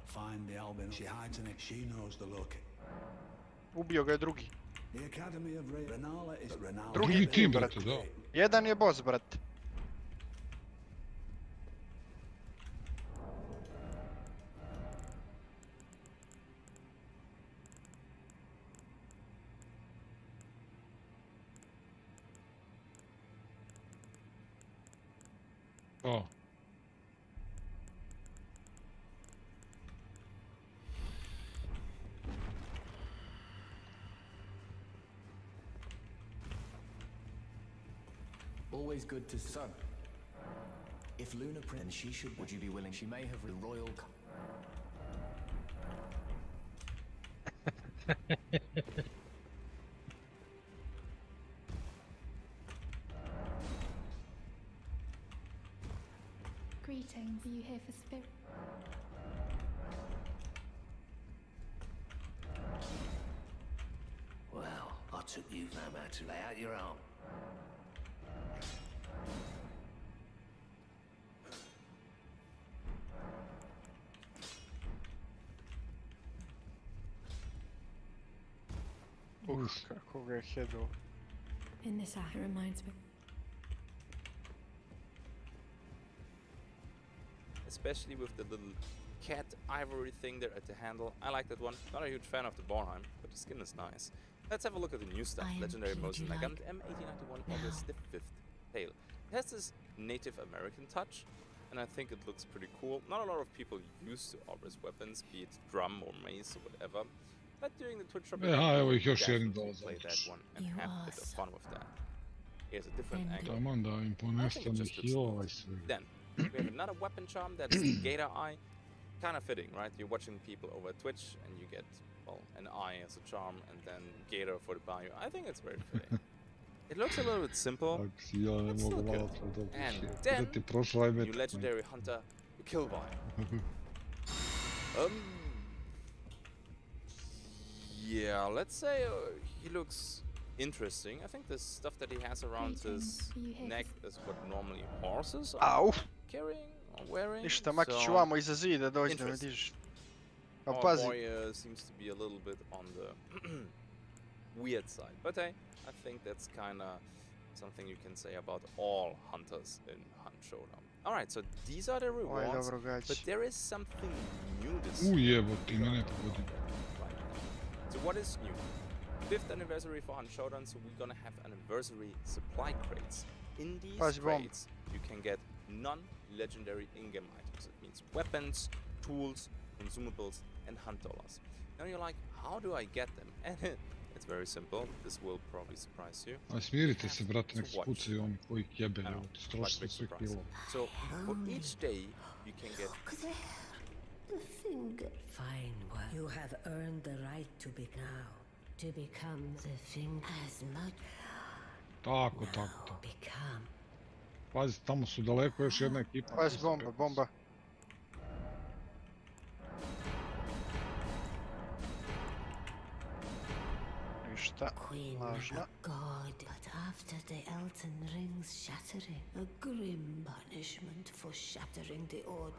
Speaker 3: Find the Albin. She hides in it. She knows the look.
Speaker 17: Ubio ga je drugi.
Speaker 3: The Academy of Renala is Renala.
Speaker 17: Drugi tim, brate. Jedan je boss, brate.
Speaker 19: Oh.
Speaker 3: Always good to son. If Luna Prince, she should. Would you be willing? She may have the royal.
Speaker 21: Greetings. Are you here for spirit?
Speaker 3: Well, I took you no matter to lay out your arm.
Speaker 17: Kako ga je headao.
Speaker 21: In this act, it reminds me.
Speaker 14: Especially with the little cat ivory thing there at the handle. I like that one. Not a huge fan of the Bornheim, but the skin is nice. Let's have a look at the new stuff. Legendary Mosin Nagant M1891 August the 5th tail. It has this Native American touch, and I think it looks pretty cool. Not a lot of people used to Obris weapons, be it drum or mace or whatever. But during the Twitch shop, play that one and have a bit of fun with that. Here's a different angle.
Speaker 19: Taman da im po nešto ne healova I svega.
Speaker 14: Then, we have another weapon charm, that's the Gator Eye. Kind of fitting, right? You're watching people over Twitch and you get, well, an eye as a charm and then Gator for the bio. I think it's very fitting. It looks a little bit simple, but still good. And then, new legendary hunter, the Killboy. Yeah, let's say he looks interesting. I think the stuff that he has around his neck is what normally horses are carrying or wearing.
Speaker 17: Ništa, Maki ću vamo iza zida doći da me dižeš. A pazi.
Speaker 14: Our boy seems to be a little bit on the weird side, but hey, I think that's kind of something you can say about all hunters in Hunt Showdown. Alright, so these are the rewards, but there is something new this year.
Speaker 19: Jebote, mene pogodim.
Speaker 14: So what is new? 5th anniversary for Hunt Showdown, so we're gonna have anniversary supply crates. In these crates, you can get non-legendary in-game items. It means weapons, tools, consumables, and hunt dollars. Now you're like, how do I get them? And it's very simple. This will probably surprise you.
Speaker 19: A smirite se, brate, nek se pucaju oni koji jebe, evo ti strošite sve kilo.
Speaker 14: So for each day, you can get...
Speaker 2: The finger. Fine work. You have earned the right to be now. To become the finger as much.
Speaker 19: Tako.
Speaker 2: Become.
Speaker 19: Pazi, tamo su daleko još jedna ekipa.
Speaker 17: Pazi, bomba. Ništa, lažna.
Speaker 2: God, but after the Elton Ring's shattering, a grim punishment for shattering the order.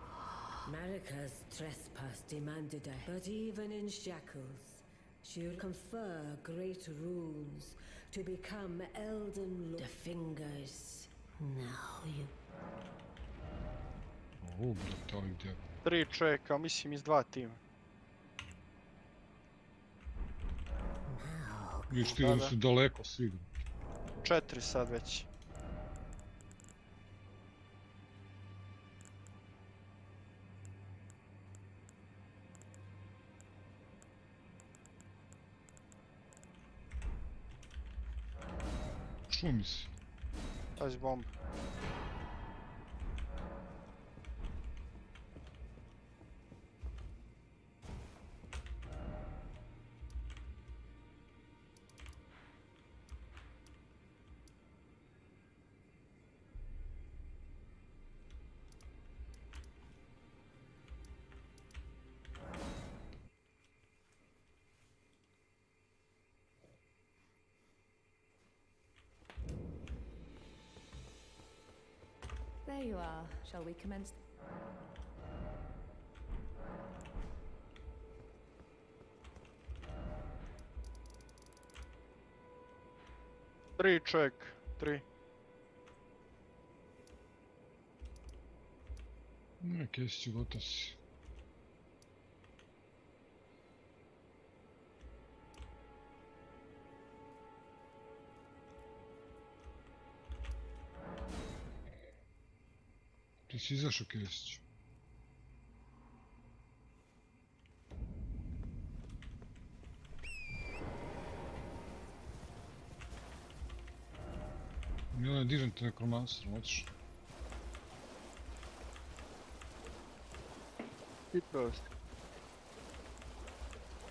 Speaker 2: Marika's trespass demanded a, but even in shackles, she'll confer great runes to become Elden Lord. The fingers. Now you...
Speaker 19: Brate, ovdje gdje?
Speaker 17: 3 čovjeka, mislim iz 2 tima.
Speaker 19: Viš ti da su daleko svi.
Speaker 17: 4 sad već.
Speaker 19: Šumi si.
Speaker 17: Pazi bomba.
Speaker 10: There you are. Shall we commence?
Speaker 17: Tri čovjek, 3.
Speaker 19: Kesić, gotov si. Ti si izašao, Kesić. Milan, dižem te nekromanstrom, otišao.
Speaker 17: S.W.Frost.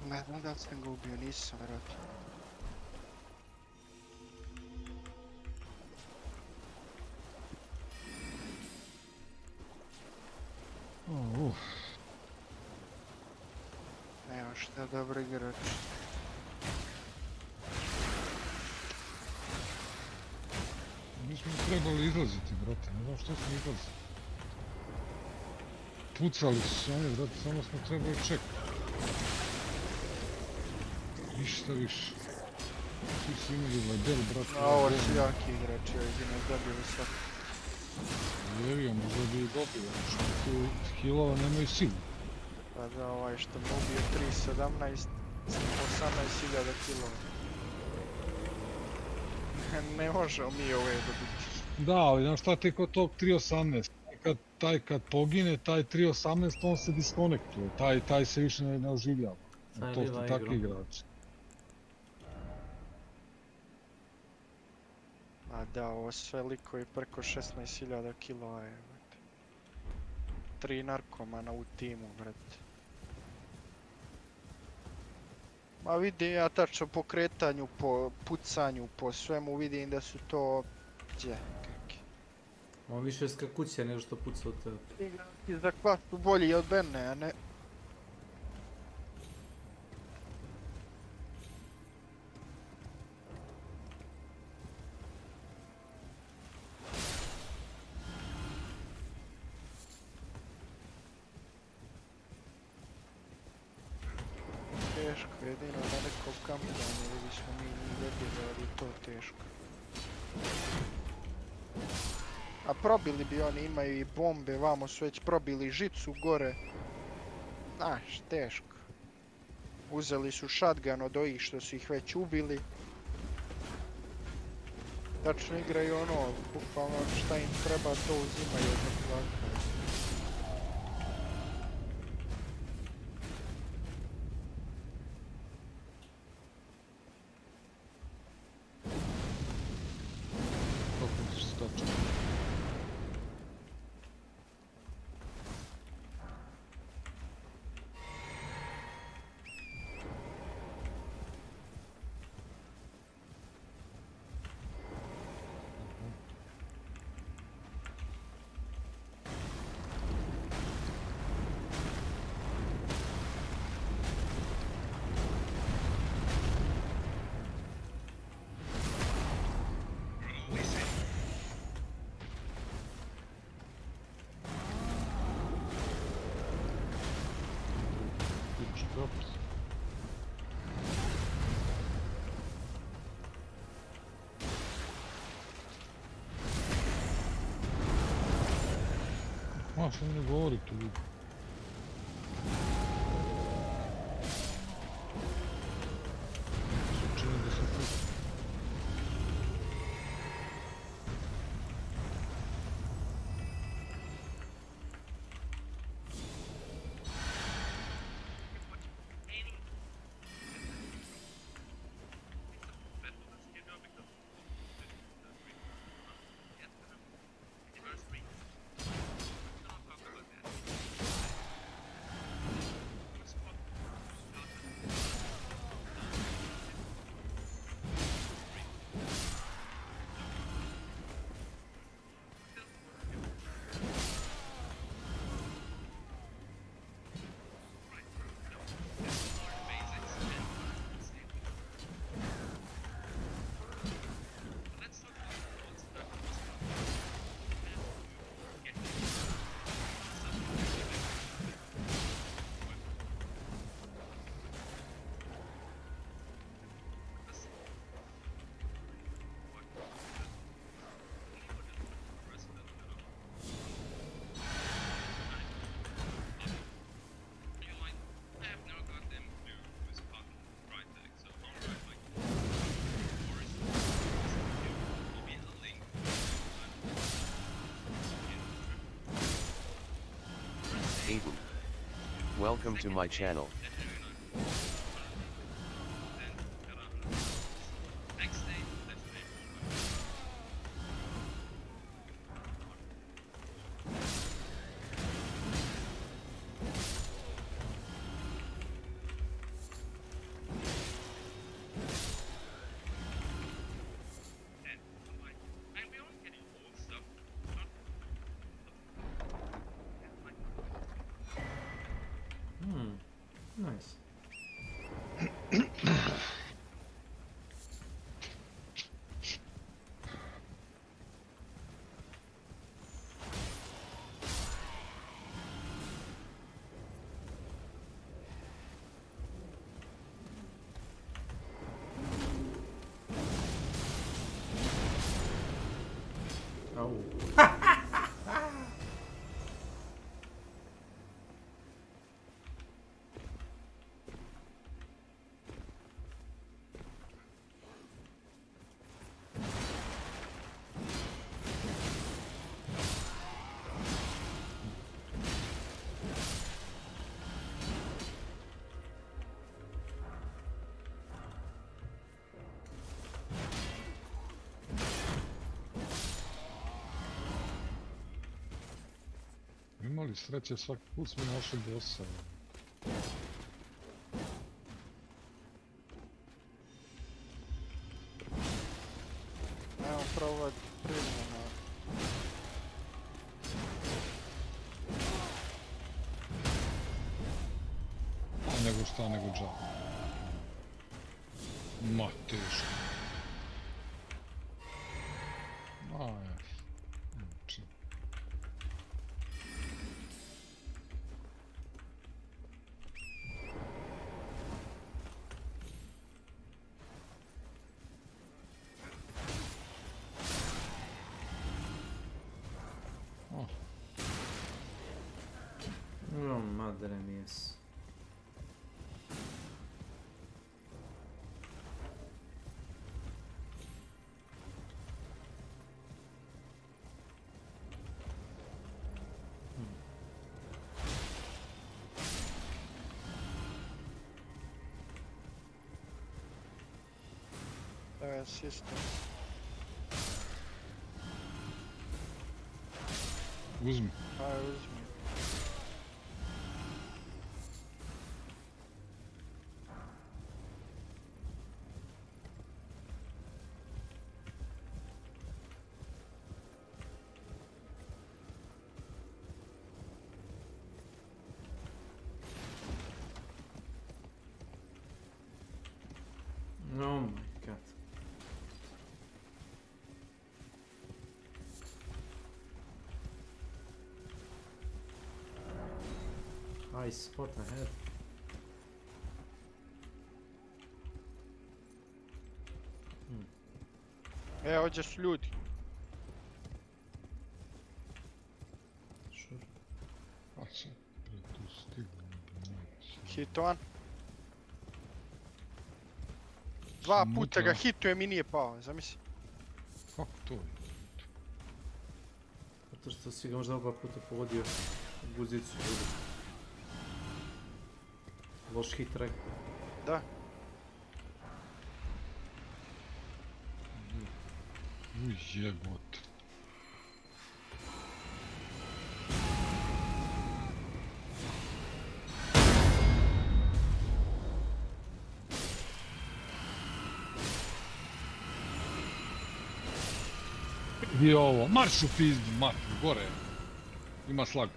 Speaker 17: Ne znam da li sam ga ubio, nisam vjerojatno. Nema šta, dobro igrač.
Speaker 19: Mi smo trebali izlaziti, brate, ne znam što smo izlazili. Pucali su oni, brate, samo smo trebali čekati. Ništa više. Svi su imali ladel, brate.
Speaker 17: A ovo su jaki igrači, ovi bi nas dobili sad.
Speaker 19: Jevio, možda bi i dobio, što tu healova nemaju silu.
Speaker 17: Pa da, ovaj što mu ubio 3.17, 18.000 kilova. Ne možemo mi ove dobiti.
Speaker 19: Da, ali znaš šta ti kod tog 3.18? Taj kad pogine, taj 3.18 on se diskonektuje, taj se više ne oživljava. To su takvi igrači.
Speaker 17: A da, ovo sve likovi preko 16.000 kilova je, brate. 3 narkomana u timu, brate. Ma vidim ja tačno po kretanju, po pucanju, po svemu vidim da su to... Gdje? Kaki?
Speaker 4: On više skakuće nego što puca od tebe.
Speaker 17: Igrači za kvasu bolji od mene, a ne... Teško, jedino na nekom kampanju da bismo mi jedili, ali to teško. A probili bi oni, imaju i bombe, vamo su već probili žicu gore. Znaš, teško. Uzeli su shotgun od ovih što su ih već ubili. Tačno igraju ono, bukvalno šta im treba to uzimaju od neprijatelja.
Speaker 19: A, što mi ne govorite, ljudi? Čini da se puta.
Speaker 7: Welcome to my channel.
Speaker 19: Imali sreće, svaki put smo našli bossa.
Speaker 17: Evo provat primljeno.
Speaker 19: A nego šta, nego dža. Ma, teško. Ma, znači.
Speaker 4: No, madre mies.
Speaker 17: To je sistem.
Speaker 19: Uzmi.
Speaker 17: Aj, uzmi.
Speaker 4: Oh my god. High spot ahead.
Speaker 17: Ovdje su ljudi.
Speaker 4: Sure.
Speaker 19: A sad, tu stigla.
Speaker 17: Hit on. Dva puta ga hituje mi nije pao, zamisli.
Speaker 19: Kako to je?
Speaker 4: Zato što si ga možda oba puta pogodio u guzicu. Loš hit track.
Speaker 17: Da.
Speaker 19: Jebot. Gdje je ovo? Marš u pizdu, matru, gore. Ima slag.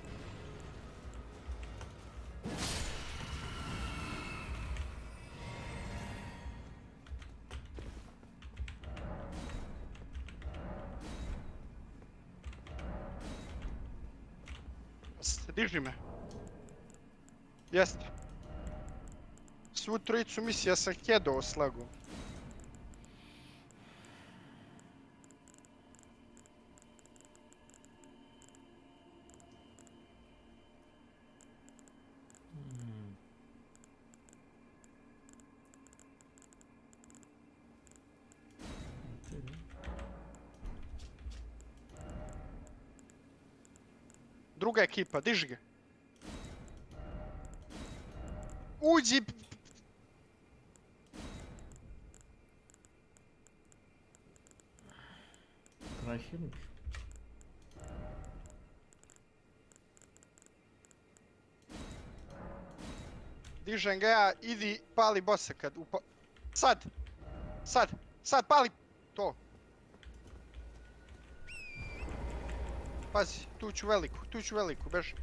Speaker 17: Diži me. Jeste. Svu trojicu misija sam hedao slagu. Druga ekipa, diži ga. Uđi!
Speaker 4: Try healing.
Speaker 17: Dižem ga ja, idi pali bossa kad Sad! Sad! Sad pali! To! Pazi, tu ću veliku, beži.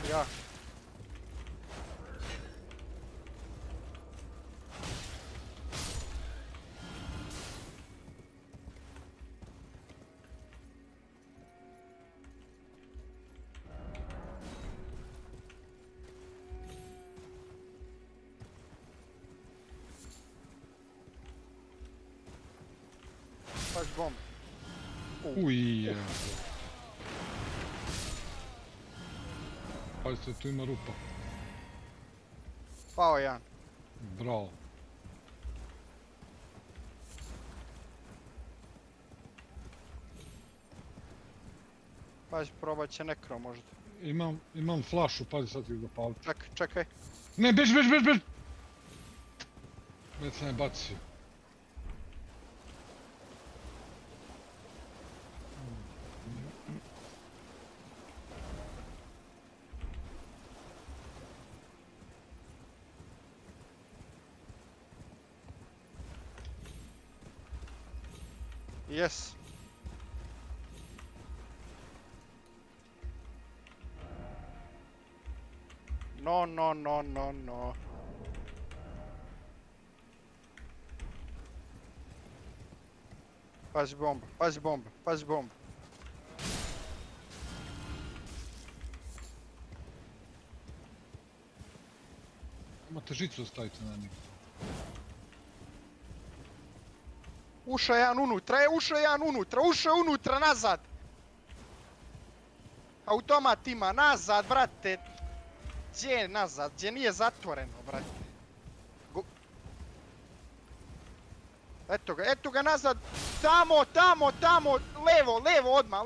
Speaker 17: Ja. Paš bomb.
Speaker 19: Uj, je. Pazite, tu ima rupa.
Speaker 17: Pao jedan.
Speaker 19: Bravo.
Speaker 17: Pazi, probat će nekro možda.
Speaker 19: Imam flašu, pazi sad ću ga paliti.
Speaker 17: Čekaj.
Speaker 19: Ne, bež! Već sam je bacio.
Speaker 17: Yes. No. Pazi bomba.
Speaker 19: Imate žicu stavite na njih.
Speaker 17: Ušao jedan unutra, nazad! Automat ima, nazad, brate! Gdje je nazad? Gdje nije zatvoreno, brate? Eto ga nazad! Tamo! Levo odmah,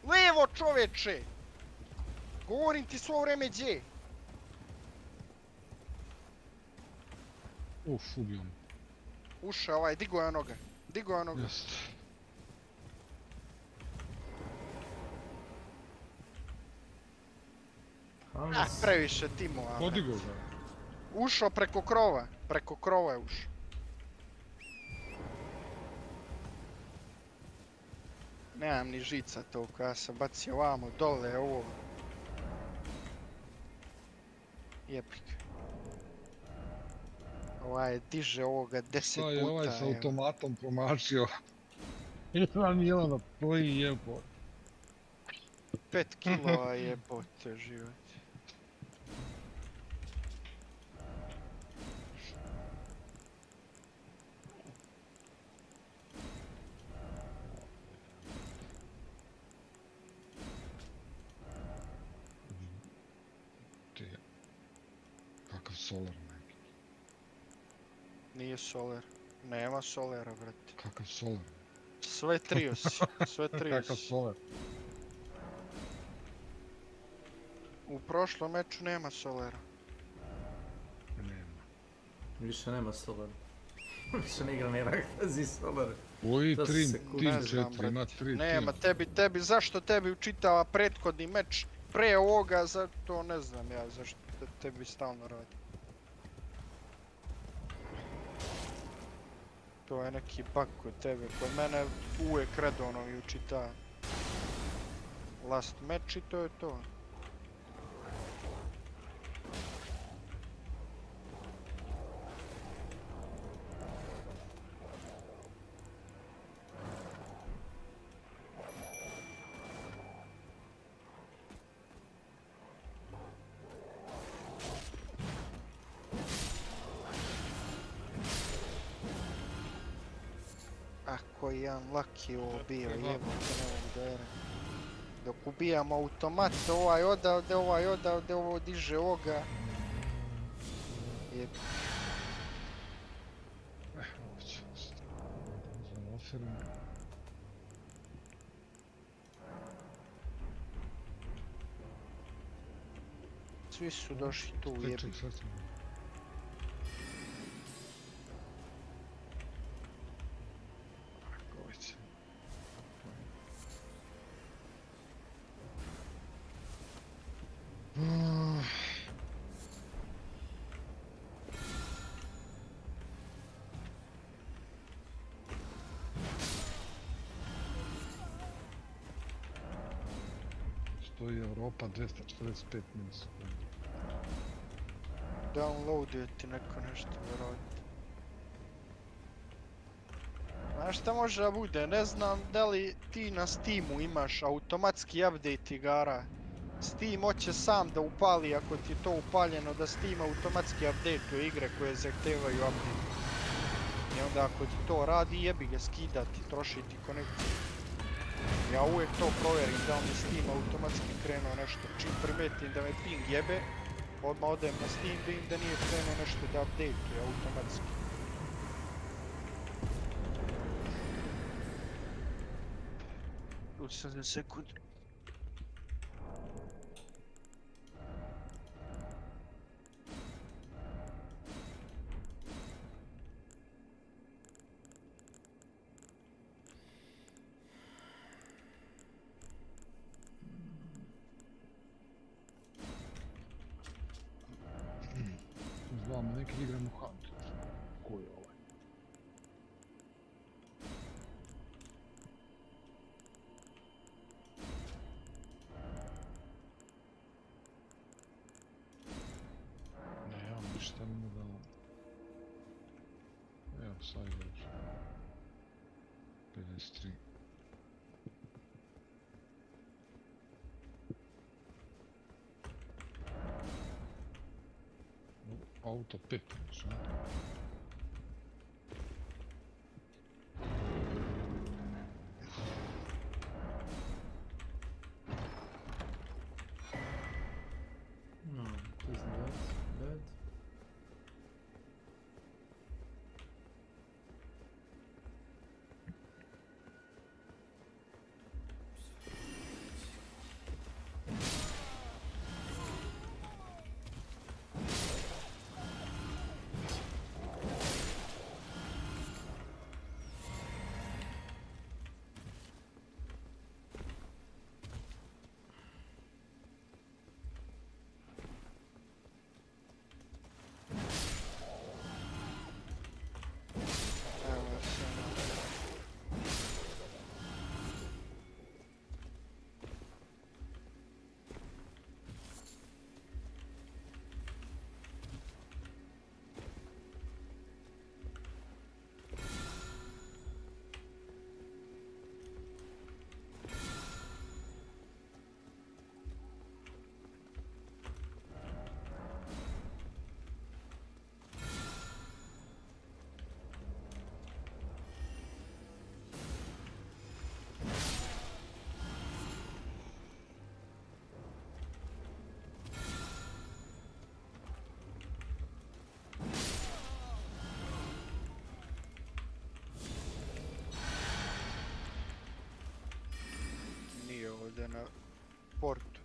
Speaker 17: levo čoveče! Govorim ti svo vreme gdje?
Speaker 19: Ubio me.
Speaker 17: Ušao ovaj, digo je onoga.
Speaker 19: Jest.
Speaker 17: Previše timova.
Speaker 19: Podigo ga.
Speaker 17: Ušao preko krova je ušao. Nemam ni žica toliko, ja sam bacio ovamo, dole, ovo. Jebik. Ovaj diže ovoga 10 puta.
Speaker 19: Šta je ovaj s automatom promašio? Jedan Milana play jebo.
Speaker 17: 5 kilova jebote život.
Speaker 19: Kakav solar.
Speaker 17: Nije solar. Nema solera, brate.
Speaker 19: Kakav solar?
Speaker 17: Sve trios.
Speaker 19: Kakav solar?
Speaker 17: U prošlom meču nema solera.
Speaker 19: Nema.
Speaker 4: Više nema solera. Više ne igra ni Raktazi solar.
Speaker 19: Oji 3-4, ima 3
Speaker 17: nema, tebi, zašto tebi učitava prethodni meč pre ovoga, to ne znam ja zašto tebi stalno radi. To je neki bug kod tebe, kod mene uvijek redovno mi učita last match i to je to. Koji jedan laki ovo bio, jebote, ne mogu da jeram. Dok ubijam automat, ovaj odavde, ovo diže ovoga. Jeb. Svi su došli tu, jebi.
Speaker 19: Stoji Europa 245 minusa.
Speaker 17: Downloadio ti neko nešto, vjerojatno. Znaš šta može da bude? Ne znam da li ti na Steamu imaš automatski update igara. Steam hoće sam da upali, ako ti je to upaljeno, da Steam automatski update igre koje zahtevaju update. I onda ako ti to radi, jebi ga, skidati, trošiti konekciju. Ja uvijek to provjerim, da mi Steam automatski krenuo nešto. Čim primetim da me ping jebe, odmah odem na Steam, vidim da nije krenuo nešto da update-uje automatski. Tu sam za sekund.
Speaker 19: Zvao me neki igramo Hunt. Ko je ovaj? Ne, ja ništa ne mu dao. Evo, sad je došlo. 53. Auto 15, a?
Speaker 4: No, it isn't dead.
Speaker 17: Nije ovdje na portu.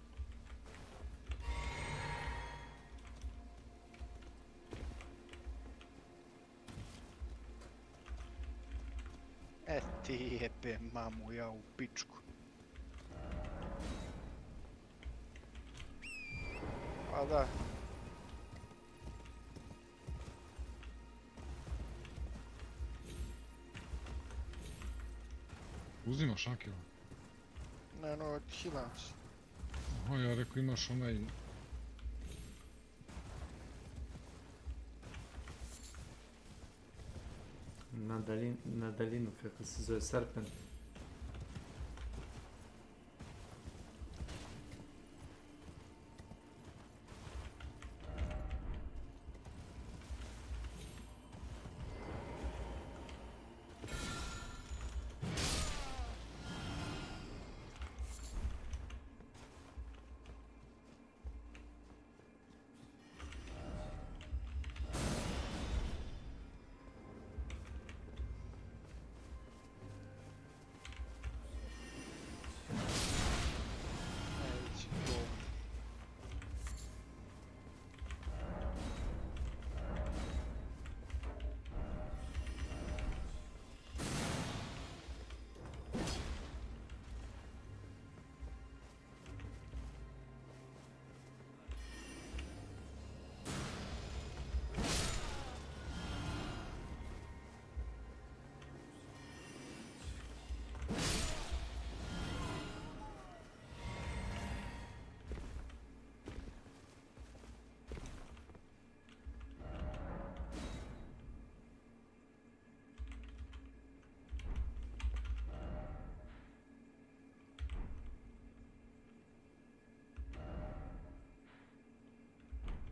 Speaker 17: Ti jebe mamu ja u pičku. Pa da.
Speaker 19: Uzimaš Akila?
Speaker 17: Ne, no, hilam se.
Speaker 19: Aha, ja rekao imaš onaj...
Speaker 4: Na daljinu, kako se zove, Serpent.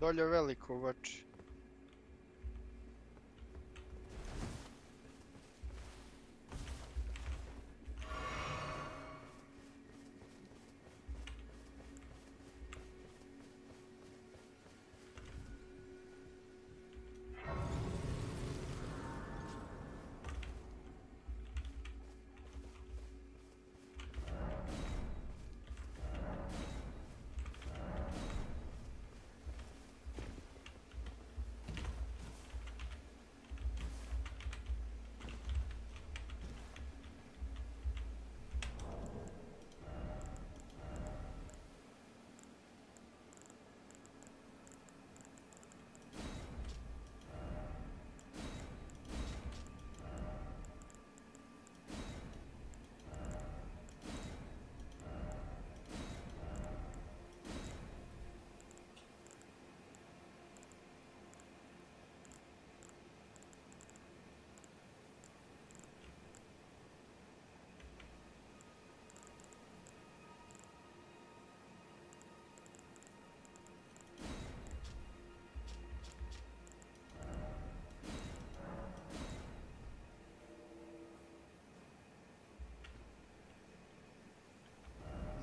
Speaker 17: Dolje veliko vači.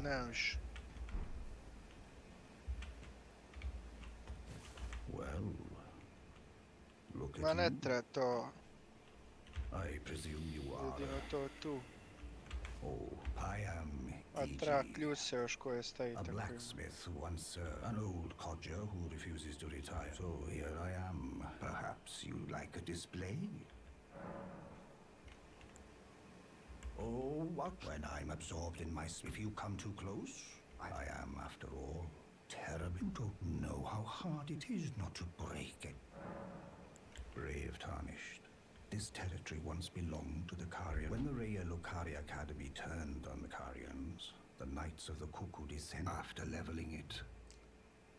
Speaker 17: Nemam više.
Speaker 3: Well, look
Speaker 17: Ma
Speaker 3: at
Speaker 17: ne
Speaker 3: you.
Speaker 17: treba to.
Speaker 3: I presume you are.
Speaker 17: Jedino to tu.
Speaker 3: Oh, I am
Speaker 17: A treba kljuse još koje stavi
Speaker 3: a
Speaker 17: tako.
Speaker 3: blacksmith once, an old codger who refuses to retire. So here I am. Perhaps you'd like a display? Oh, what? When I'm absorbed in my... If you come too close, I am, after all, terrible. You don't know how hard it is not to break it. Brave Tarnished. This territory once belonged to the Carian. When the Raya Lucari Academy turned on the Carians, the Knights of the Cuckoo descended. After leveling it,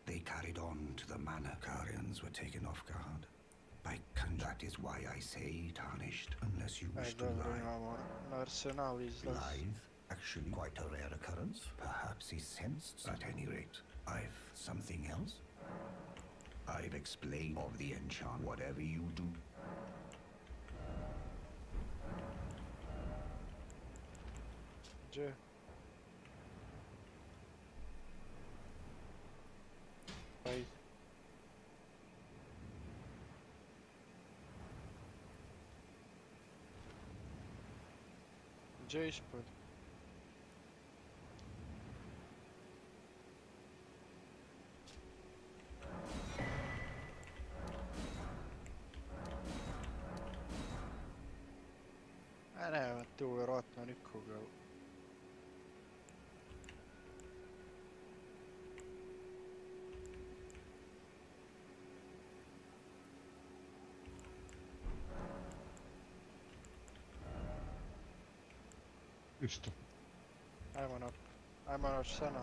Speaker 3: they carried on to the manor. Carians were taken off guard. That is why I say Tarnished, unless you wish to lie. Live, actually quite a rare occurrence. Perhaps he sensed. At any rate, I've something else. I've explained of the enchant. Whatever you do.
Speaker 17: Gdzie? Aj. Gdzie ispod? A nema tu vjerojatno nikoga.
Speaker 19: Isto.
Speaker 17: Ajmo na Sena.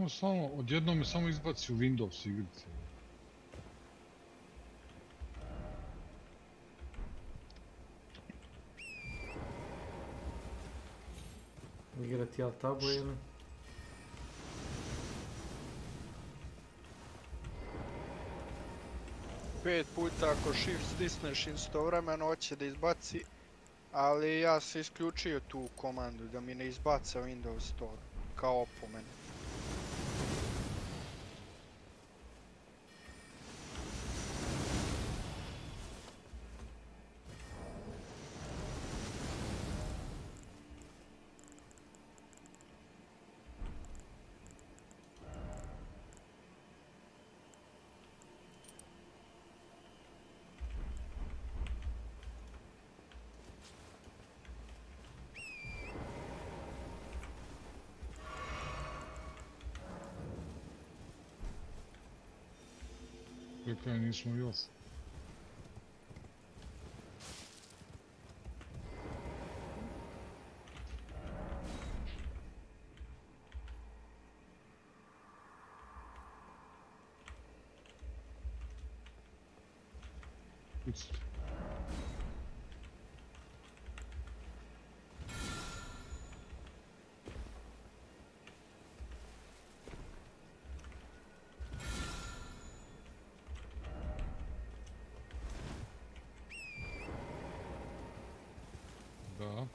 Speaker 19: Samo, odjednom me samo izbaci u Windows igrice.
Speaker 4: Igrati al tabu ili?
Speaker 17: Pet puta ako shift stisneš istovremeno hoće da izbaci, ali ja sam isključio tu komandu da mi ne izbaca Windows Store kao opomenu.
Speaker 19: Kaj nismo još. Isto. Da.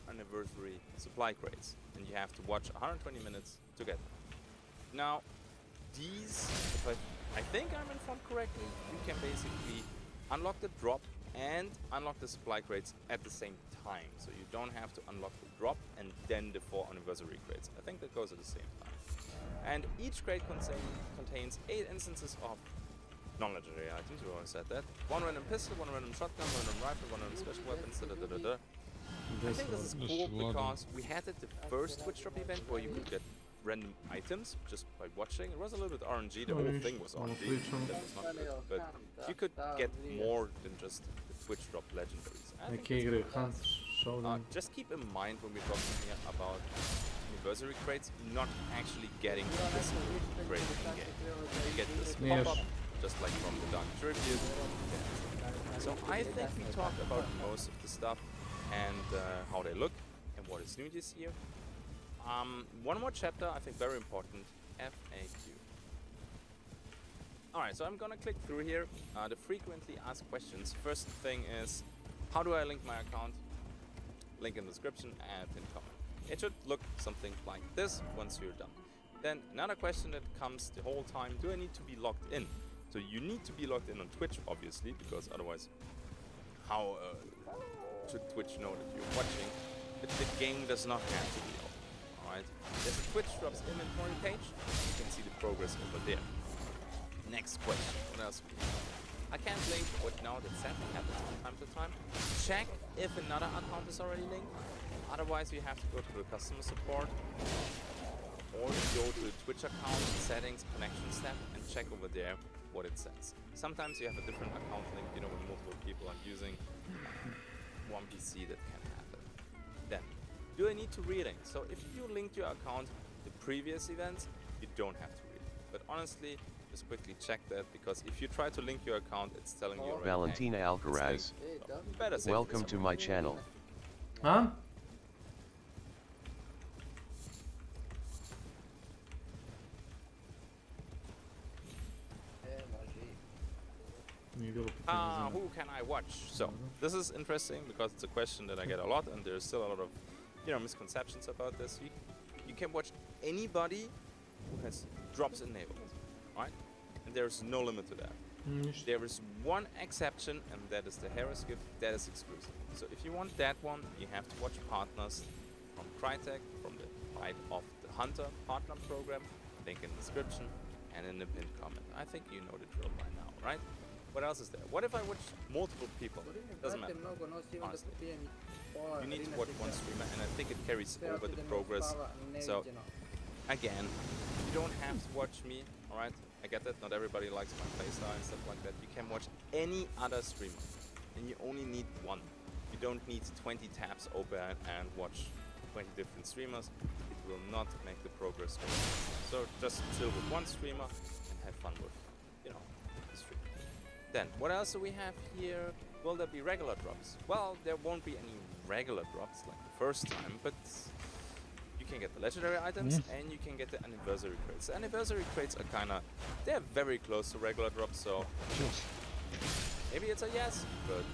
Speaker 14: Anniversary supply crates, and you have to watch 120 minutes to get them. Now, these, if I think I'm informed correctly, you can basically unlock the drop and unlock the supply crates at the same time. So you don't have to unlock the drop and then the 4 anniversary crates. I think that goes at the same time. And each crate contains 8 instances of non-legendary items, we always said that. 1 random pistol, 1 random shotgun, 1 random rifle, 1 random special weapons, I think this is cool because we had it the first Twitch drop event where you could get random items just by watching. It was a little bit RNG, the whole thing was RNG, that was not good. But you could get more than just the Twitch drop legendaries. I think just keep in mind when we're talking here about anniversary crates, not actually getting this crate in game. You get this pop-up, just like from the Dark Tribute. So I think we talked about most of the stuff and how they look and what is new this year. One more chapter, I think very important, FAQ. Alright, so I'm gonna click through here, the frequently asked questions. First thing is, how do I link my account? Link in the description and in comment. It should look something like this once you're done. Then another question that comes the whole time, do I need to be logged in? So you need to be logged in on Twitch, obviously, because otherwise, how should Twitch know that you're watching? But the game does not have to be open, alright? There's a Twitch drops inventory page, you can see the progress over there. Next question, what else we have? I can't link what now that sadly happens from time to time. Check if another account is already linked, otherwise you have to go to the customer support, or go to the Twitch account, settings, connections tab, and check over there what it says. Sometimes you have a different account link, you know, when multiple people are using one PC, that can happen. Then, do I need to relink? So if you linked your account to previous events, you don't have to relink. But honestly, just quickly check that, because if you try to link your account, it's telling you already,
Speaker 7: Valentina Alcaraz, welcome to my channel.
Speaker 4: Huh?
Speaker 14: Who can I watch? So this is interesting because it's a question that I get a lot, and there's still a lot of, you know, misconceptions about this. You can watch anybody who has drops enabled, right? And there's no limit to that. There is one exception, and that is the Harris gift. That is exclusive. So if you want that one, you have to watch partners from Crytek, from the Fight of the Hunter partner program. Link in the description and in the pinned comment. I think you know the drill by now, right? What else is there? What if I watch multiple people? Doesn't matter, honestly. You need to watch one streamer, and I think it carries over the progress. So, again, you don't have to watch me, alright? I get that, not everybody likes my playstyle and stuff like that. You can watch any other streamer, and you only need one. You don't need 20 tabs open and watch 20 different streamers. It will not make the progress go. So just chill with one streamer and have fun with, you know, the stream. Then, what else do we have here? Will there be regular drops? Well, there won't be any regular drops like the first time, but you can get the legendary items and you can get the anniversary crates. The anniversary crates are kinda, they're very close to regular drops, so maybe it's a yes, but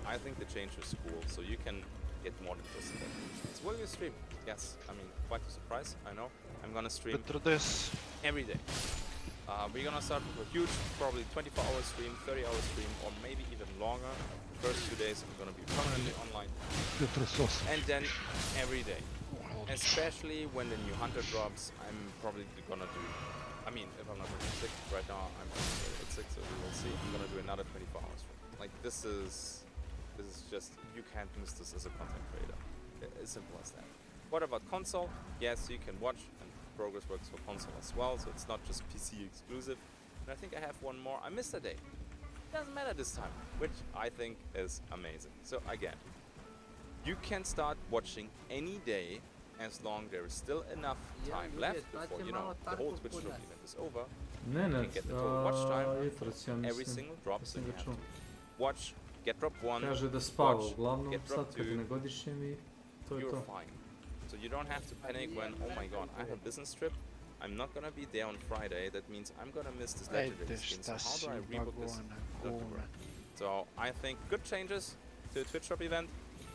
Speaker 14: I think the change is cool, so you can get more than just that. Will you stream? Yes, I mean, quite a surprise, I know. I'm gonna stream every day. We're gonna start with a huge, probably 24-hour stream, 30-hour stream, or maybe even longer. The first 2 days I'm gonna be permanently online. And then every day. Especially when the new Hunter drops, I'm probably gonna do, I mean, if I'm not really sick right now, I'm at 6, so we will see. I'm gonna do another 24 hours stream. Like, this is just, you can't miss this as a content creator. As simple as that. What about console? Yes, you can watch, and progress works for console as well, so it's not just PC exclusive. And I think I have one more. I missed a day. Doesn't matter this time, which I think is amazing. So again, you can start watching any day as long there is still enough time left before, you know, the whole Twitch drop event is over. You can get the total watch time every single drop, so you have to watch, get drop 1,
Speaker 4: Kaže da spava
Speaker 14: watch,
Speaker 4: uglavnom
Speaker 14: get drop
Speaker 4: sad kad
Speaker 14: 2,
Speaker 4: je na godišnjem I to je
Speaker 14: you're
Speaker 4: to.
Speaker 14: fine. So you don't have to panic when, oh my god, I have a business trip, I'm not gonna be there on Friday, that means I'm gonna miss this legendary skin, so how do I rebook this? So I think good changes to the Twitch drop event,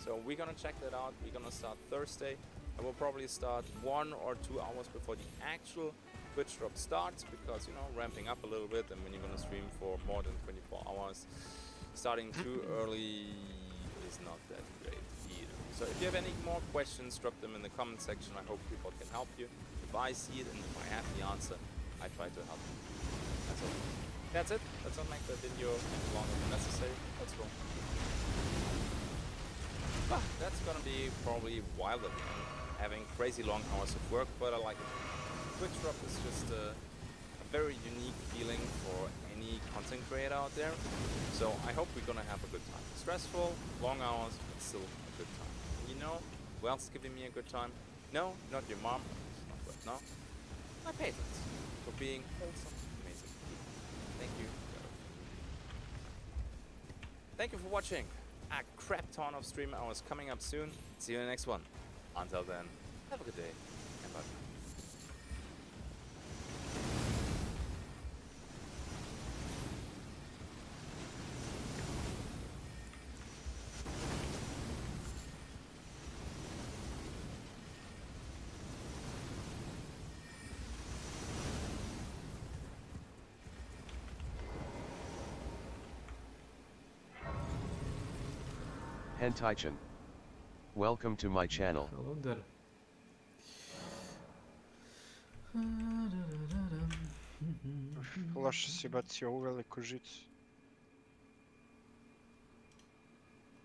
Speaker 14: so we're gonna check that out. We're gonna start Thursday. I will probably start 1 or 2 hours before the actual Twitch drop starts, because, you know, ramping up a little bit, and when you're gonna stream for more than 24 hours, starting too early is not that great either. So if you have any more questions, drop them in the comment section. I hope people can help you. If I see it and if I have the answer, I try to help you. That's all. That's it. Let's not make the video any longer than necessary. Let's go. But that's gonna be probably wild again, having crazy long hours of work, but I like it. Twitch drop is just a very unique feeling for any content creator out there. So I hope we're gonna have a good time. Stressful, long hours, but still a good time. And you know who else is giving me a good time? No, not your mom. But no, my patrons for being wholesome, amazing people. Thank you. Thank you for watching. A crap ton of stream hours coming up soon. See you in the next one. Until then, have a good day and bye.
Speaker 7: Hentaichen. Welcome to my channel.
Speaker 4: Hello there.
Speaker 17: Loše si bacio u veliku žicu.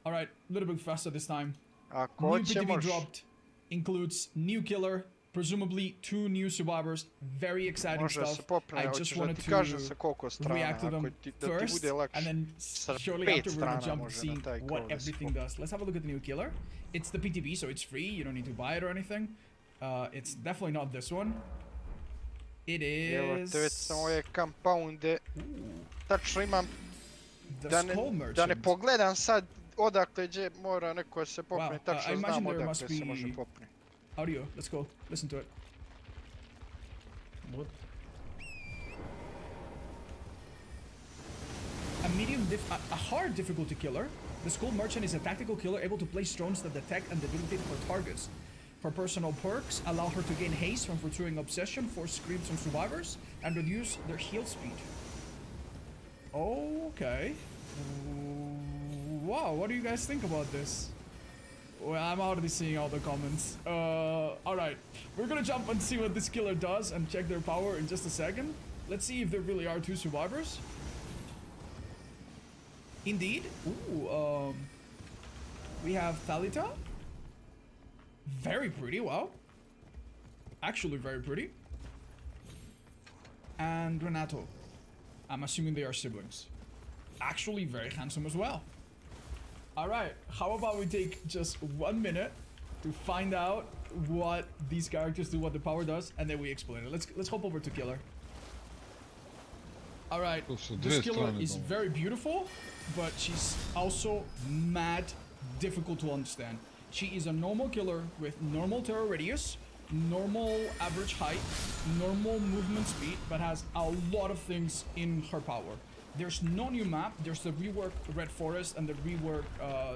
Speaker 12: Alright, a little bit faster this time.
Speaker 17: Ako
Speaker 12: New PTB
Speaker 17: ćemo
Speaker 12: dropped includes new killer, presumably 2 new survivors. Very exciting
Speaker 17: Može
Speaker 12: stuff.
Speaker 17: se popne,
Speaker 12: I just
Speaker 17: hoćeš da
Speaker 12: wanted
Speaker 17: ti
Speaker 12: to
Speaker 17: kažem sa koliko strana,
Speaker 12: react to
Speaker 17: ako
Speaker 12: them
Speaker 17: ti, da ti
Speaker 12: first,
Speaker 17: bude lakše.
Speaker 12: and then
Speaker 17: Sa
Speaker 12: shortly
Speaker 17: 5
Speaker 12: after we're gonna
Speaker 17: strana
Speaker 12: jump
Speaker 17: može
Speaker 12: seeing
Speaker 17: na taj
Speaker 12: what
Speaker 17: krov da se
Speaker 12: everything
Speaker 17: popne.
Speaker 12: does. Let's have a look at the new killer. It's the PTB, so it's free. You don't need to buy it or anything. It's definitely not this one. It
Speaker 17: Evo
Speaker 12: is...
Speaker 17: te već sam ove compounde. Tačno imam
Speaker 12: The
Speaker 17: da
Speaker 12: Skull
Speaker 17: ne
Speaker 12: Merchant.
Speaker 17: pogledam sad odakle gdje mora neko se popne.
Speaker 12: Wow, I
Speaker 17: Tačno
Speaker 12: imagine
Speaker 17: znam
Speaker 12: there
Speaker 17: odakle
Speaker 12: must
Speaker 17: se može
Speaker 12: be
Speaker 17: popne.
Speaker 12: audio. Let's go. Listen to it.
Speaker 4: What?
Speaker 12: A hard difficulty killer. The Skull Merchant is a tactical killer able to place drones that detect and debilitate her targets. Her personal perks allow her to gain haste from pursuing obsession, force screams from survivors, and reduce their heal speed. Okay. Wow, what do you guys think about this? Well, I'm already seeing all the comments. Alright. We're gonna jump and see what this killer does and check their power in just a second. Let's see if there really are 2 survivors. Indeed. Ooh, we have Thalita. Very pretty, wow. Actually very pretty. And Renato. I'm assuming they are siblings. Actually very handsome as well. Alright, how about we take just 1 minute to find out what these characters do, what the power does, and then we explain it. Let's hop over to Killer. Alright, this killer is very beautiful, but she's also mad difficult to understand. She is a normal killer with normal terror radius, normal average height, normal movement speed, but has a lot of things in her power. There's no new map. There's the rework Red Forest and the rework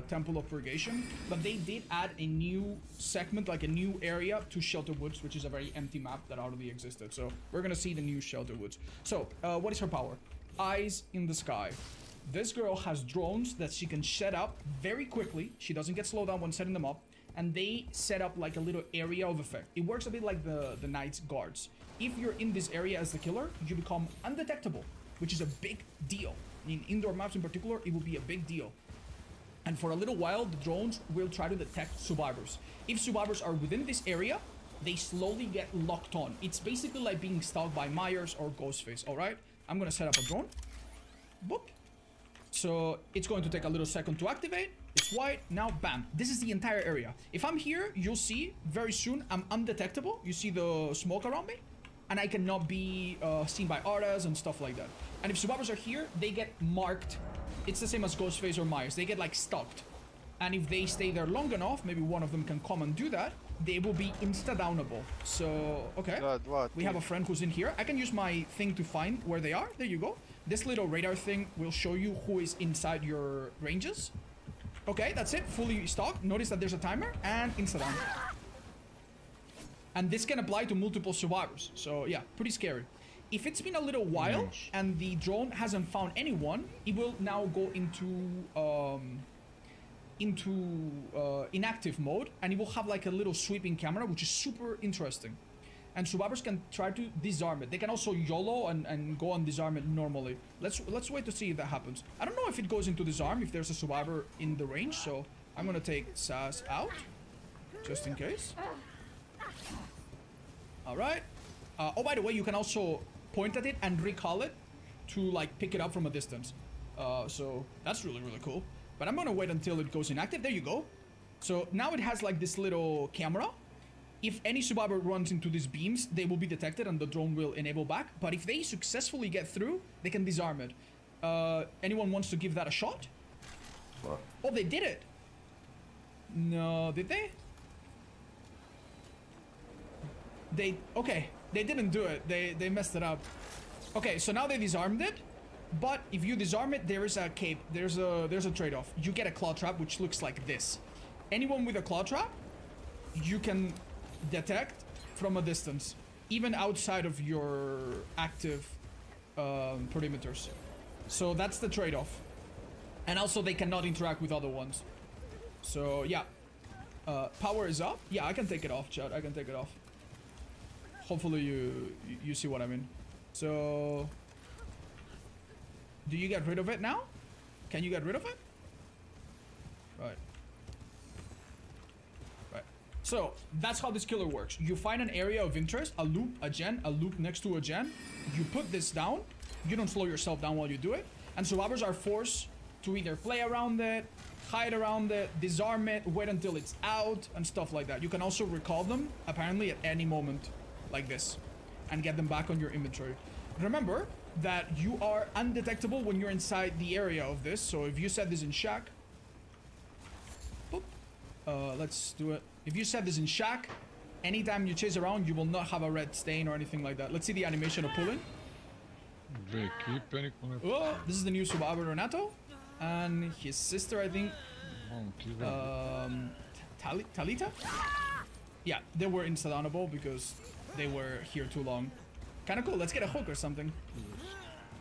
Speaker 12: Temple of Purgation, but they did add a new segment, like a new area to Shelter Woods, which is a very empty map that already existed. So we're gonna see the new Shelter Woods. So what is her power? Eyes in the sky. This girl has drones that she can set up very quickly. She doesn't get slowed down when setting them up, and they set up like a little area of effect. It works a bit like the Knight's Guards. If you're in this area as the killer, you become undetectable, which is a big deal. In indoor maps in particular, it will be a big deal. And for a little while, the drones will try to detect survivors. If survivors are within this area, they slowly get locked on. It's basically like being stalked by Myers or Ghostface, all right? I'm gonna set up a drone. Boop. So it's going to take a little second to activate. It's white. Now, bam. This is the entire area. If I'm here, you'll see very soon I'm undetectable. You see the smoke around me? And I cannot be seen by auras and stuff like that. And if survivors are here, they get marked. It's the same as Ghostface or Myers. They get like stalked. And if they stay there long enough, maybe one of them can come and do that, they will be insta-downable. So, okay. We have a friend who's in here. I can use my thing to find where they are. There you go. This little radar thing will show you who is inside your ranges. Okay, that's it. Fully stocked. Notice that there's a timer and insta-down. And this can apply to multiple survivors. So yeah, pretty scary. If it's been a little while and the drone hasn't found anyone, it will now go into inactive mode, and it will have like a little sweeping camera, which is super interesting. And survivors can try to disarm it. They can also YOLO and go and disarm it normally. Let's wait to see if that happens. I don't know if it goes into disarm if there's a survivor in the range, so I'm gonna take Saz out just in case. All right. Oh, by the way, you can also point at it and recall it to like pick it up from a distance. So that's really, really cool. But I'm gonna wait until it goes inactive. There you go. So now it has like this little camera. If any survivor runs into these beams, they will be detected and the drone will enable back. But if they successfully get through, they can disarm it. Anyone wants to give that a shot?
Speaker 4: What?
Speaker 12: Oh, they did it. No, did they? Okay, they didn't do it. They messed it up. Okay, so now they disarmed it. But if you disarm it, there is a cape. There's a trade-off. You get a claw trap, which looks like this. Anyone with a claw trap, you can detect from a distance, even outside of your active perimeters. So that's the trade-off. And also they cannot interact with other ones. So yeah, power is up. Yeah, I can take it off, Chad. I can take it off. Hopefully you see what I mean. So do you get rid of it now? Can you get rid of it? Right. So that's how this killer works. You find an area of interest, a loop, a gen, a loop next to a gen. You put this down. You don't slow yourself down while you do it. And survivors are forced to either play around it, hide around it, disarm it, wait until it's out, and stuff like that. You can also recall them, apparently, at any moment like this, and get them back on your inventory. Remember that you are undetectable when you're inside the area of this. So if you set this in shack, boop, let's do it. If you set this in shack, anytime you chase around, you will not have a red stain or anything like that. Let's see the animation of pulling. Oh, this is the new survivor, Renato, and his sister, I think, Talita? Yeah, they were insta-downable because they were here too long. Kind of cool. Let's get a hook or something.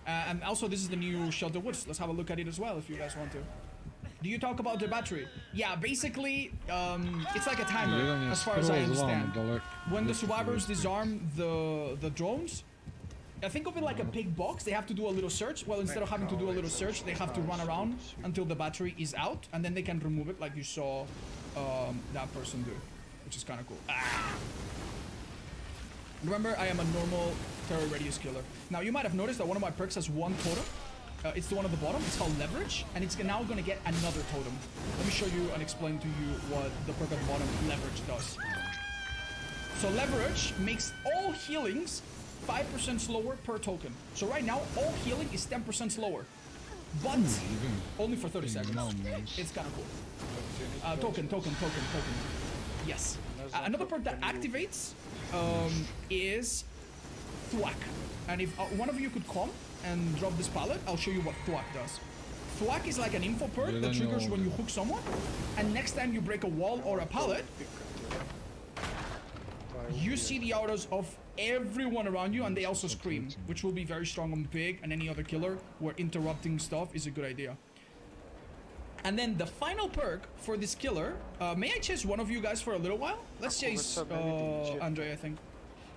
Speaker 12: And also, this is the new Shelter Woods. Let's have a look at it as well if you guys want to. Do you talk about the battery? Yeah, basically, it's like a timer, as far as I understand. When the survivors disarm the drones, I think of it like a big box. They have to do a little search. Well, instead of having to do a little search, they have to run around until the battery is out, and then they can remove it like you saw that person do, which is kind of cool. Ah. Remember, I am a normal terror radius killer. Now, you might have noticed that one of my perks has one totem. It's the one at the bottom. It's called Leverage, and it's now going to get another totem. Let me show you and explain to you what the perk at the bottom, Leverage, does. So Leverage makes all healings 5% slower per token. So right now, all healing is 10% slower, but only for 30 seconds. It's kind of cool. Token. Yes. Another perk that activates is Thwack. And if one of you could come and drop this pallet, I'll show you what Thwack does. Thwack is like an info perk that triggers when you hook someone, and next time you break a wall or a pallet, you see the autos of everyone around you, and they also scream, which will be very strong on Pig and any other killer where interrupting stuff is a good idea. And then the final perk for this killer, may I chase one of you guys for a little while? Let's chase Andre, I think.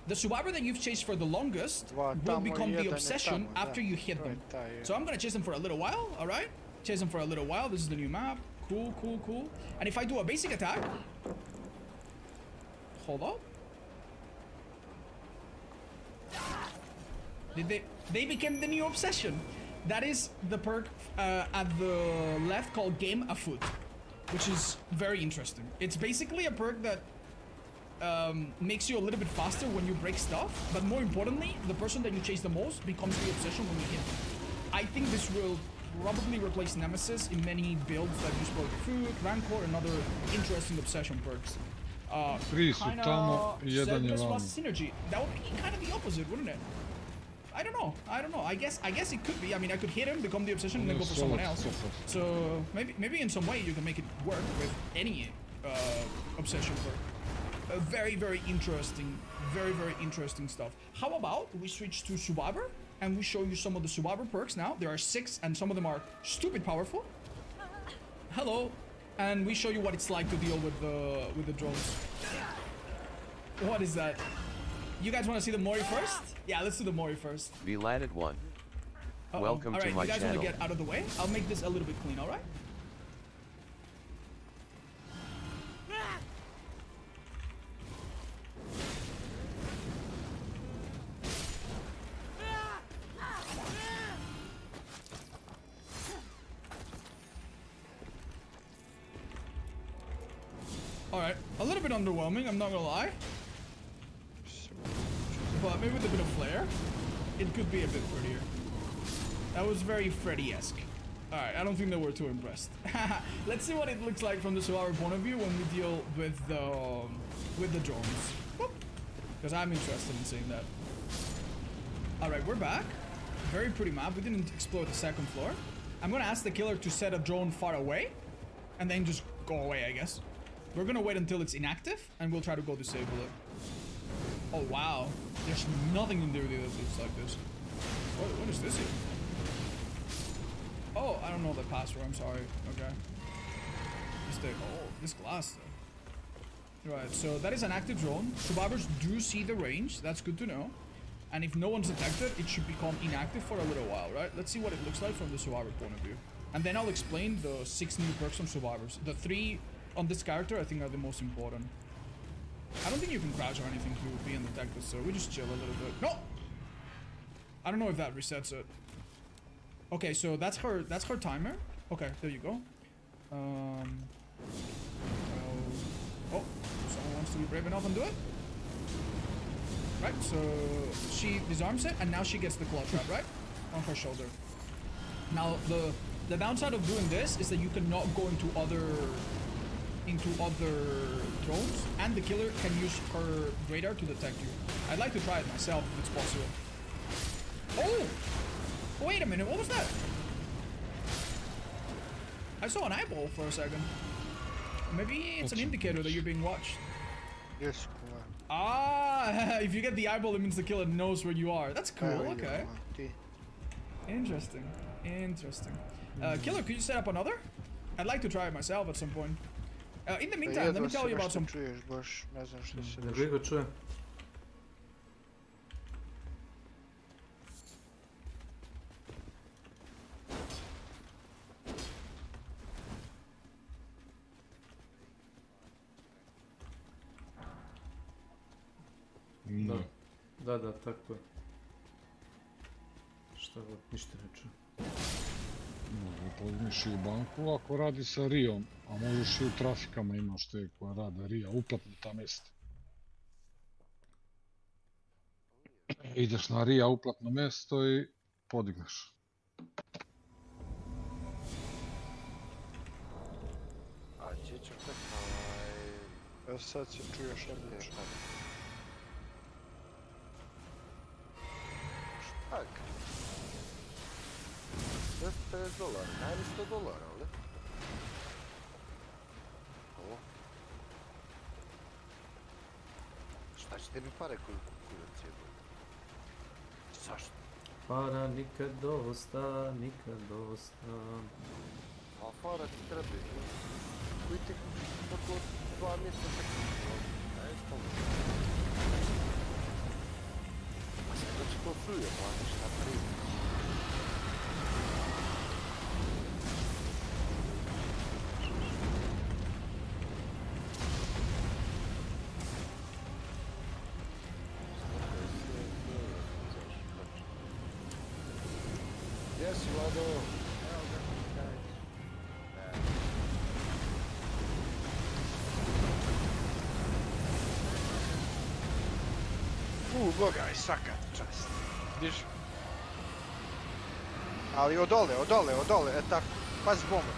Speaker 12: The survivor that you've chased for the longest will become the obsession after you hit them. So I'm gonna chase them for a little while, alright? Chase them for a little while. This is the new map. Cool. And if I do a basic attack... Hold up. They became the new obsession. That is the perk at the left called Game Afoot, which is very interesting. It's basically a perk that makes you a little bit faster when you break stuff, but more importantly, the person that you chase the most becomes the obsession when you hit. I think this will probably replace Nemesis in many builds that use Burger Food, Rancor, and other interesting obsession perks. Synergy. That would be kind of the opposite, wouldn't it? I don't know. I guess it could be. I mean, I could hit him, become the obsession, and then go for someone else. So maybe in some way you can make it work with any obsession perk. very, very interesting stuff. How about we switch to Survivor and we show you some of the Survivor perks now. There are 6 and some of them are stupid powerful. Hello. And we show you what it's like to deal with the drones. What is that? You guys want to see the Mori first? Yeah, let's do the Mori first.
Speaker 7: Milan at 1. Welcome to my
Speaker 12: you guys
Speaker 7: channel.
Speaker 12: want to get out of the way? I'll make this a little bit clean, alright? Alright, a little bit underwhelming, I'm not gonna lie. But maybe with a bit of flair, it could be a bit prettier. That was very Freddy-esque. Alright, I don't think that we're too impressed. Let's see what it looks like from the Survivor point of view when we deal with the drones. Because I'm interested in seeing that. Alright, we're back. Very pretty map. We didn't explore the second floor. I'm gonna ask the killer to set a drone far away and then just go away, I guess. We're gonna wait until it's inactive and we'll try to go disable it. Oh wow, there's nothing in there that looks like this. What is this here? Oh, I don't know the password, I'm sorry. Okay. This glass though. Right, so that is an active drone. Survivors do see the range, that's good to know. And if no one's detected, it should become inactive for a little while, right? Let's see what it looks like from the Survivor point of view. And then I'll explain the 6 new perks from Survivors. The 3 on this character I think are the most important. I don't think you can crouch or anything to be undetected, so we just chill a little bit. No! I don't know if that resets it. Okay, so that's her timer. Okay, there you go. Oh, someone wants to be brave enough and do it? Right, so she disarms it and now she gets the claw trap, right? On her shoulder. Now the downside of doing this is that you cannot go into other drones, and the killer can use her radar to detect you. I'd like to try it myself if it's possible. Oh! Wait a minute, what was that? I saw an eyeball for a second. Maybe it's an indicator that you're being watched.
Speaker 17: Yes.
Speaker 12: Ah, if you get the eyeball, it means the killer knows where you are. That's cool, okay. Interesting. Killer, could you set up another? I'd like to try it myself at some point. In the meantime, let me tell you about some...
Speaker 4: Da, tako je. Šta god, ništa ne čujem.
Speaker 19: Pozmiš i u banku ako radi sa Rijom, a možeš i u trafikama imaš te koja rade Rija, uplatnita mjesta. Ideš na Rija uplatno mjesto i podigneš.
Speaker 17: A ćeću tako, sad se čuješ odlično. Tak. $50, najmi $100, ali? Ovo? Šta će tebi pare koju kurac jebe? Zašto?
Speaker 4: Para nikad dosta, nikad dosta.
Speaker 17: A para ti treba. Koji ti oko 2 mjeseca tako. Ajde spomenuti. A sad da će to fruje, platiš šta prije. Gdje si, Vlado? Evo ga, daj. Bogaj, svaka čast. Diži. Ali odole, tako. Pazi bombe.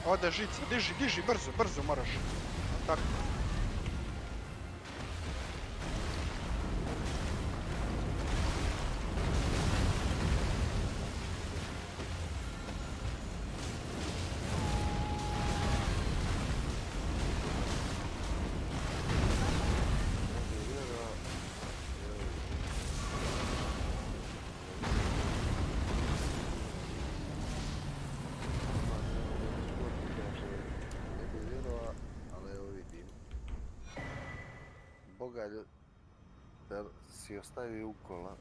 Speaker 17: Ode žica, diži, brzo moraš. Tako.
Speaker 15: Boga, da si ostavio ukola.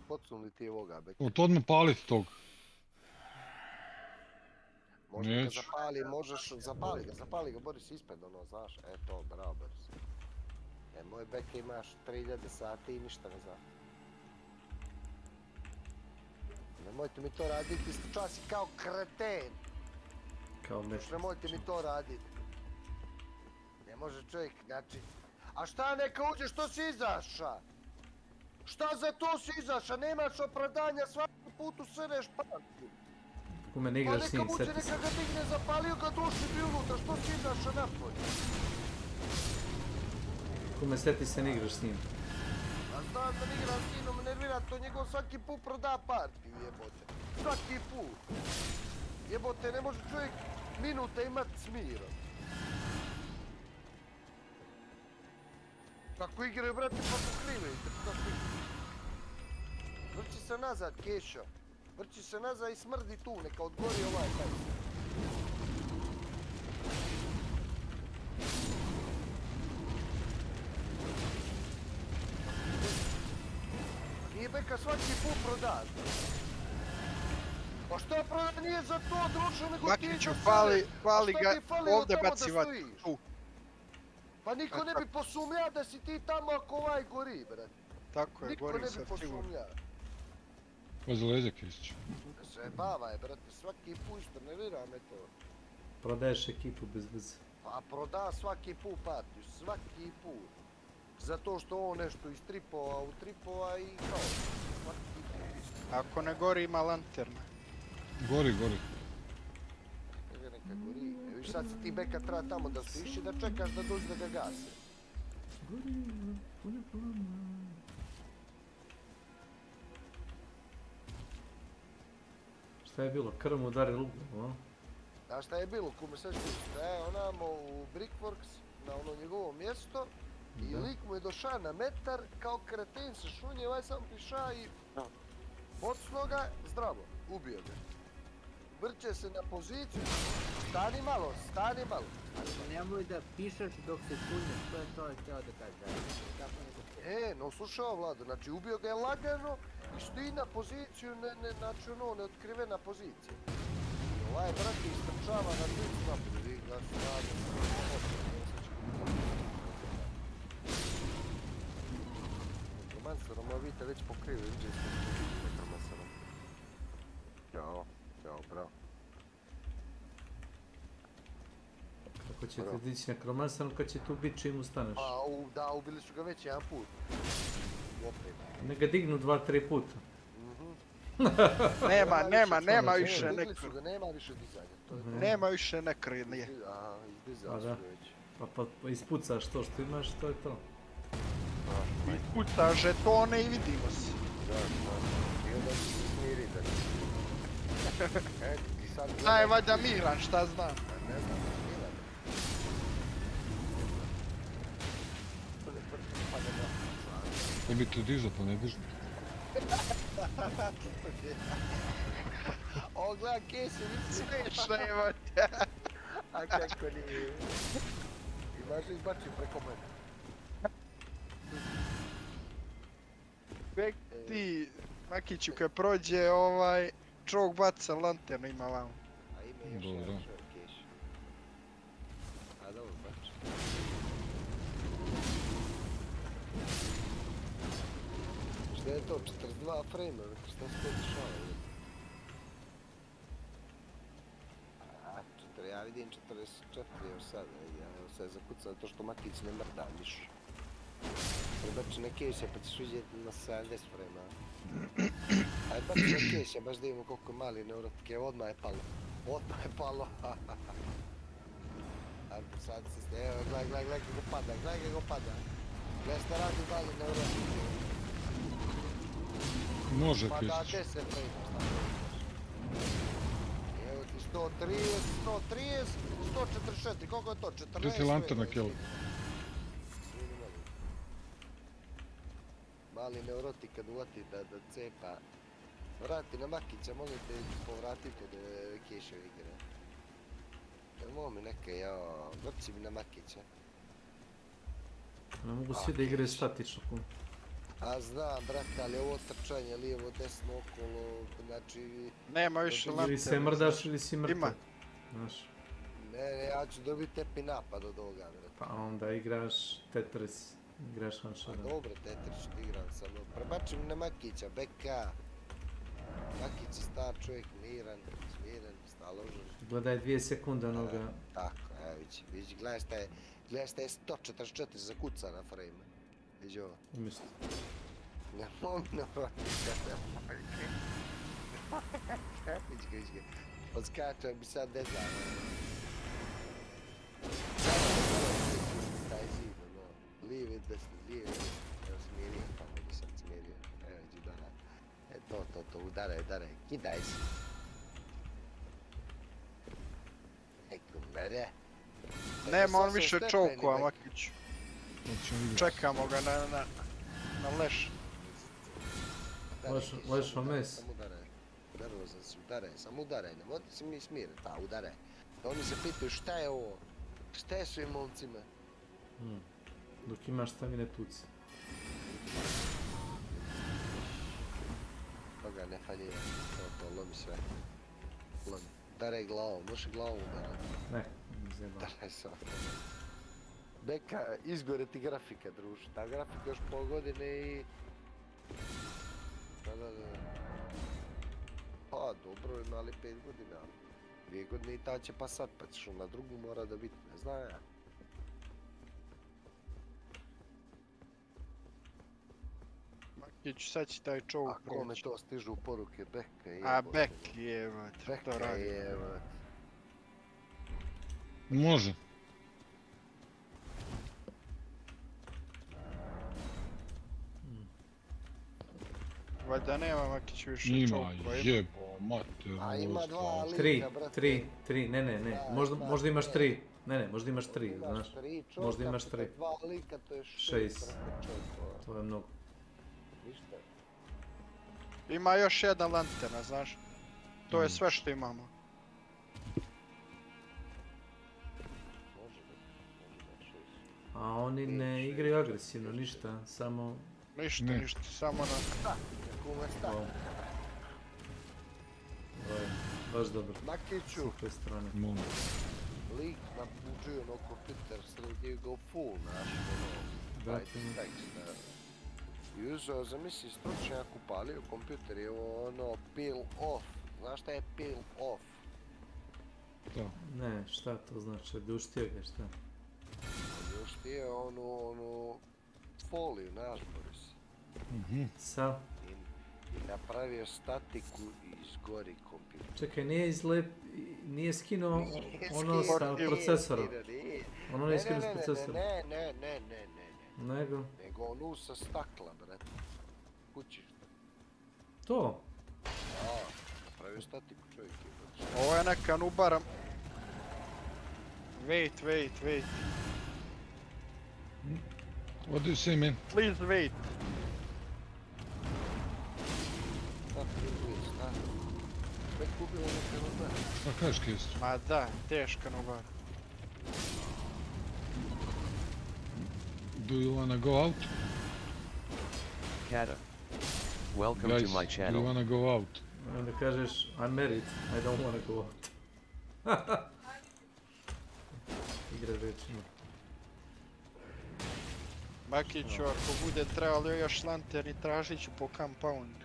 Speaker 15: Pocnuli ti ovoga, Bek.
Speaker 19: To odmah paliti tog.
Speaker 15: Možda ga
Speaker 19: Neću.
Speaker 15: zapali, možeš, zapali ga, Boris, ispred, ono, znaš, to, bravo, Boris. Moj Bek imaš 3000 sati i ništa ne znaš. Nemojte mi to raditi, čas kao kreten.
Speaker 4: Kao mešnic.
Speaker 15: Nemojte mi to raditi. Ne može čovjek, znači... A šta neka uđe, što si izaša? Šta za to si izaša? Nemaš opravdanja, svaki put usereš pantu.
Speaker 4: Kume ne igraš s njim, seti se.
Speaker 15: Pa neka ga digne, zapalio ga, došli bi unutra, što si izaša napolje?
Speaker 4: Kume, seti se, ne igraš s njim.
Speaker 15: A znam da ne igram s njim, nervira to, njegov svaki put proda partiju, jebote. Svaki put. Jebote, ne može čovjek minuta imat smirom. Kako igraju, brate, pa pokrivajte, kako igraju. Vrći se nazad, Kešo. Vrći se nazad i smrdi tu, neka odgori ovaj taj. Nije Beka svaki put prodaš. Pa što proda nije za to društvo, nego ti
Speaker 17: Makiću, fali ga ovdje bacivati.
Speaker 15: Pa niko ne bi posumljao da si ti tamo ako ovaj gori, brate.
Speaker 17: Tako je, gori sad
Speaker 15: Niko ne bi
Speaker 17: sigurno.
Speaker 15: posumljao.
Speaker 19: Za leđa Kesić.
Speaker 15: Zajebava je, brate, svaki put što nervira me to.
Speaker 4: Prodaješ ekipu bez veze.
Speaker 15: Pa proda svaki put partiju, svaki put. Zato što on nešto iz tripova i kao, svaki put.
Speaker 17: Ako ne gori ima lanterna.
Speaker 19: Gori.
Speaker 15: Neka gori. Viš sad si ti Beka treba tamo da stojiš i da čekaš da dođe da ga gase.
Speaker 4: Šta je bilo? Krv mu udari lugom, a?
Speaker 15: Znaš šta je bilo, kume sve što je onamo u Brickworks, na ono njegovo mjesto, i lik mu je došao na metar, kao kreten se šunje, ovaj sam piša i bocno ga, zdravo, ubio ga. Vrće se na poziciju, stani malo.
Speaker 22: Nemoj da pišeš dok se šunješ, to je to htio da kažem.
Speaker 15: No slušao Vlado, znači ubio ga je lagano i stoji na poziciju, znači ono, neotkrivena pozicija. I ovaj brate istrčava na blicu napolje, vi ga snage. Nekromancerom, a vidite već pokriju, vidite s nekromancerom. Ćao, bravo.
Speaker 4: Kako ćete dići nekromancerom kad će tu biti čim ustaneš?
Speaker 15: Pa da, ubili su ga već jedan put. Opet.
Speaker 4: Ne ga dignu 2-3 puta.
Speaker 17: Nema više
Speaker 15: Ubili su ga, nema više dizanja.
Speaker 17: Nema više nekrenije.
Speaker 15: Izdizali su ga već.
Speaker 4: Pa ispucaš to što imaš, to je to.
Speaker 17: Ispucaš žetone i vidimo se.
Speaker 15: Da. I onda će se smiriti.
Speaker 17: Aj, valjda Milan, šta znam?
Speaker 15: Ne znam, Milan.
Speaker 19: Da bi te dižao, pa ne dižu.
Speaker 15: O, gleda Kesi, vidi
Speaker 17: smiješno je,
Speaker 15: a kako nije. Imaš li izbačio preko mene?
Speaker 17: Bek ti, Makiću, kad prođe čovjek baca lanternu, ima vamo.
Speaker 15: A ima još jedan čovjek Kesi. A dobro, bači. Šta je to? 42 frame, šta se to dešava? Ja vidim 44 još sad, ja se zakucam to što Makić ne mrda više. Prebači na Keša pa ćeš vidjeti na 70 frame. Ajde bači na Keša, baš da imamo koliko mali neurotike, odmah je palo. Ajde sad se, evo gledaj kako pada, Gledaj šta radi mali neurotike.
Speaker 19: Može
Speaker 15: Pada
Speaker 19: Kesić.
Speaker 15: 10 frame, šta evo ti 130, 144, koliko je to? 14?
Speaker 19: Gdje ti lanterna, Kjelo?
Speaker 15: Mali neurotik kad ulati da cepa. Vrati na Makića, molim te povratite da Kešev igra. Nemo mi neke, jao, vrci mi na makiće.
Speaker 4: Ne mogu svi da igraju statično.
Speaker 15: A znam, brate, ali ovo trčanje lijevo, desno, okolo, znači...
Speaker 17: Nema više lanterne.
Speaker 4: Ili se mrdaš ili si mrtav.
Speaker 17: Ima.
Speaker 4: Znaš.
Speaker 15: Ne, ja ću dobiti tepi napad od ovoga, brate.
Speaker 4: Pa onda igraš Tetris, igraš Hanšara.
Speaker 15: Pa dobro, Tetris ću igram, samo prebačim na Makića, beka. Makić je star čovjek, miran, smiren, staložen.
Speaker 4: Gledaj 2 sekunde onoga.
Speaker 15: Tako, evo vidiš, gledaj šta je 144 za kuca na frame. Vidiš ovo?
Speaker 4: Umjesto.
Speaker 15: Ne mogu ne vrati kada majke. Vidiš ga. Odskačao bi sad ne znam. Taj zid, ono. Lijevi, desni, lijevi. Evo smirio, pa mogu sam smirio. Evo iđi udara. To, udaraj. Kidaj se. Eko mene.
Speaker 17: Nema on više čovkova, Makiću. Čekamo ga na leš.
Speaker 4: Lešo mes.
Speaker 15: Nervozan si, samo udaraj, ne moti se mi smire, udaraj. Oni se pitaju šta je ovo, šta je s ovim momcima?
Speaker 4: Dok imaš stamine tuci.
Speaker 15: Toga ne faljira, to lomi sve. Lomi. Udaraj glavom, možeš glavom udaraj.
Speaker 4: Ne, zjebam.
Speaker 15: Udaraj samo. Beka, izgore ti grafika, druž. Ta grafika još pol godine i... Da. Pa, dobro, imali 5 godina, ali 2 godine i ta će pa sad, pa ćeš na drugu mora da biti, ne znam ja.
Speaker 17: Makić, sad će taj čovjek proći.
Speaker 15: A kome to stižu poruke, Beka je...
Speaker 17: A, Bek je, to radi.
Speaker 15: Beka je,
Speaker 19: Može.
Speaker 17: Valjda nema Makić više čovjek.
Speaker 19: Ima, jebo, mater.
Speaker 15: A ima 2 lika, brate.
Speaker 4: 3, ne. Možda imaš 3. Ne, možda imaš 3, znaš. Možda imaš 3.
Speaker 15: 2 lika, to je
Speaker 4: 6. To je mnogo.
Speaker 15: Ništa.
Speaker 17: Ima još jedna lanterna, znaš. To je sve što imamo.
Speaker 4: A oni ne igraju agresivno, ništa, samo...
Speaker 17: Ništa, samo na...
Speaker 15: Kume sta.
Speaker 4: Ovo je baš dobro.
Speaker 15: Makiću.
Speaker 4: S koje strane.
Speaker 15: Lik napuđuje ono kompjuter, sred njega full, znaš, ono... Tekst, i uzeo, zamisli, stručnjak upalio kompjuter i ono peel off. Znaš šta je peel off?
Speaker 4: Ne, šta to znači? Duštio ga, šta?
Speaker 15: Duštio onu foliju, znaš, Boris.
Speaker 4: Sa?
Speaker 15: I napravio statiku i izgori kompjuter.
Speaker 4: Čekaj, nije skinuo ono sa procesorom? Ono nije skinuo s procesorom?
Speaker 15: Ne.
Speaker 4: Nego
Speaker 15: onu sa stakla, brate. Kući.
Speaker 4: To?
Speaker 15: Da, napravio statiku čovjek.
Speaker 17: Ovo je neka nubara. Wait.
Speaker 19: What do you say, man?
Speaker 17: Please wait.
Speaker 19: Šta kažeš, Kestu?
Speaker 17: Ma da, teška nubara.
Speaker 19: Do you wanna go out?
Speaker 7: Kata. Welcome
Speaker 19: Guys,
Speaker 7: to my channel.
Speaker 19: do you wanna go out?
Speaker 4: Onda kažeš, I'm married, I don't wanna go out. Igra rečima.
Speaker 17: Makiću, ako bude trebalo još lanterni, tražit ću po compound.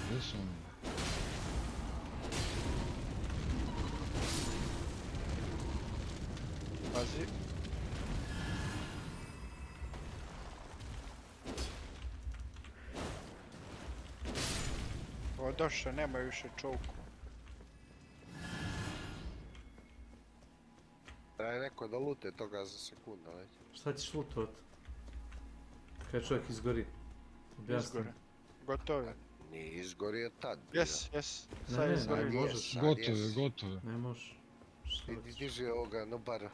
Speaker 19: Gdje su oni?
Speaker 17: Pazi. Ovo došao, nema više čovku.
Speaker 15: Treba neko da lute toga za sekundu, već.
Speaker 4: Šta ćeš lutovat? Kad čovjek izgori?
Speaker 17: Izgore. Gotovo je.
Speaker 15: Nije izgorio tad.
Speaker 17: Jes.
Speaker 4: Ne, možeš.
Speaker 19: Gotovo.
Speaker 4: Ne možeš.
Speaker 15: Diži ovoga, no bar.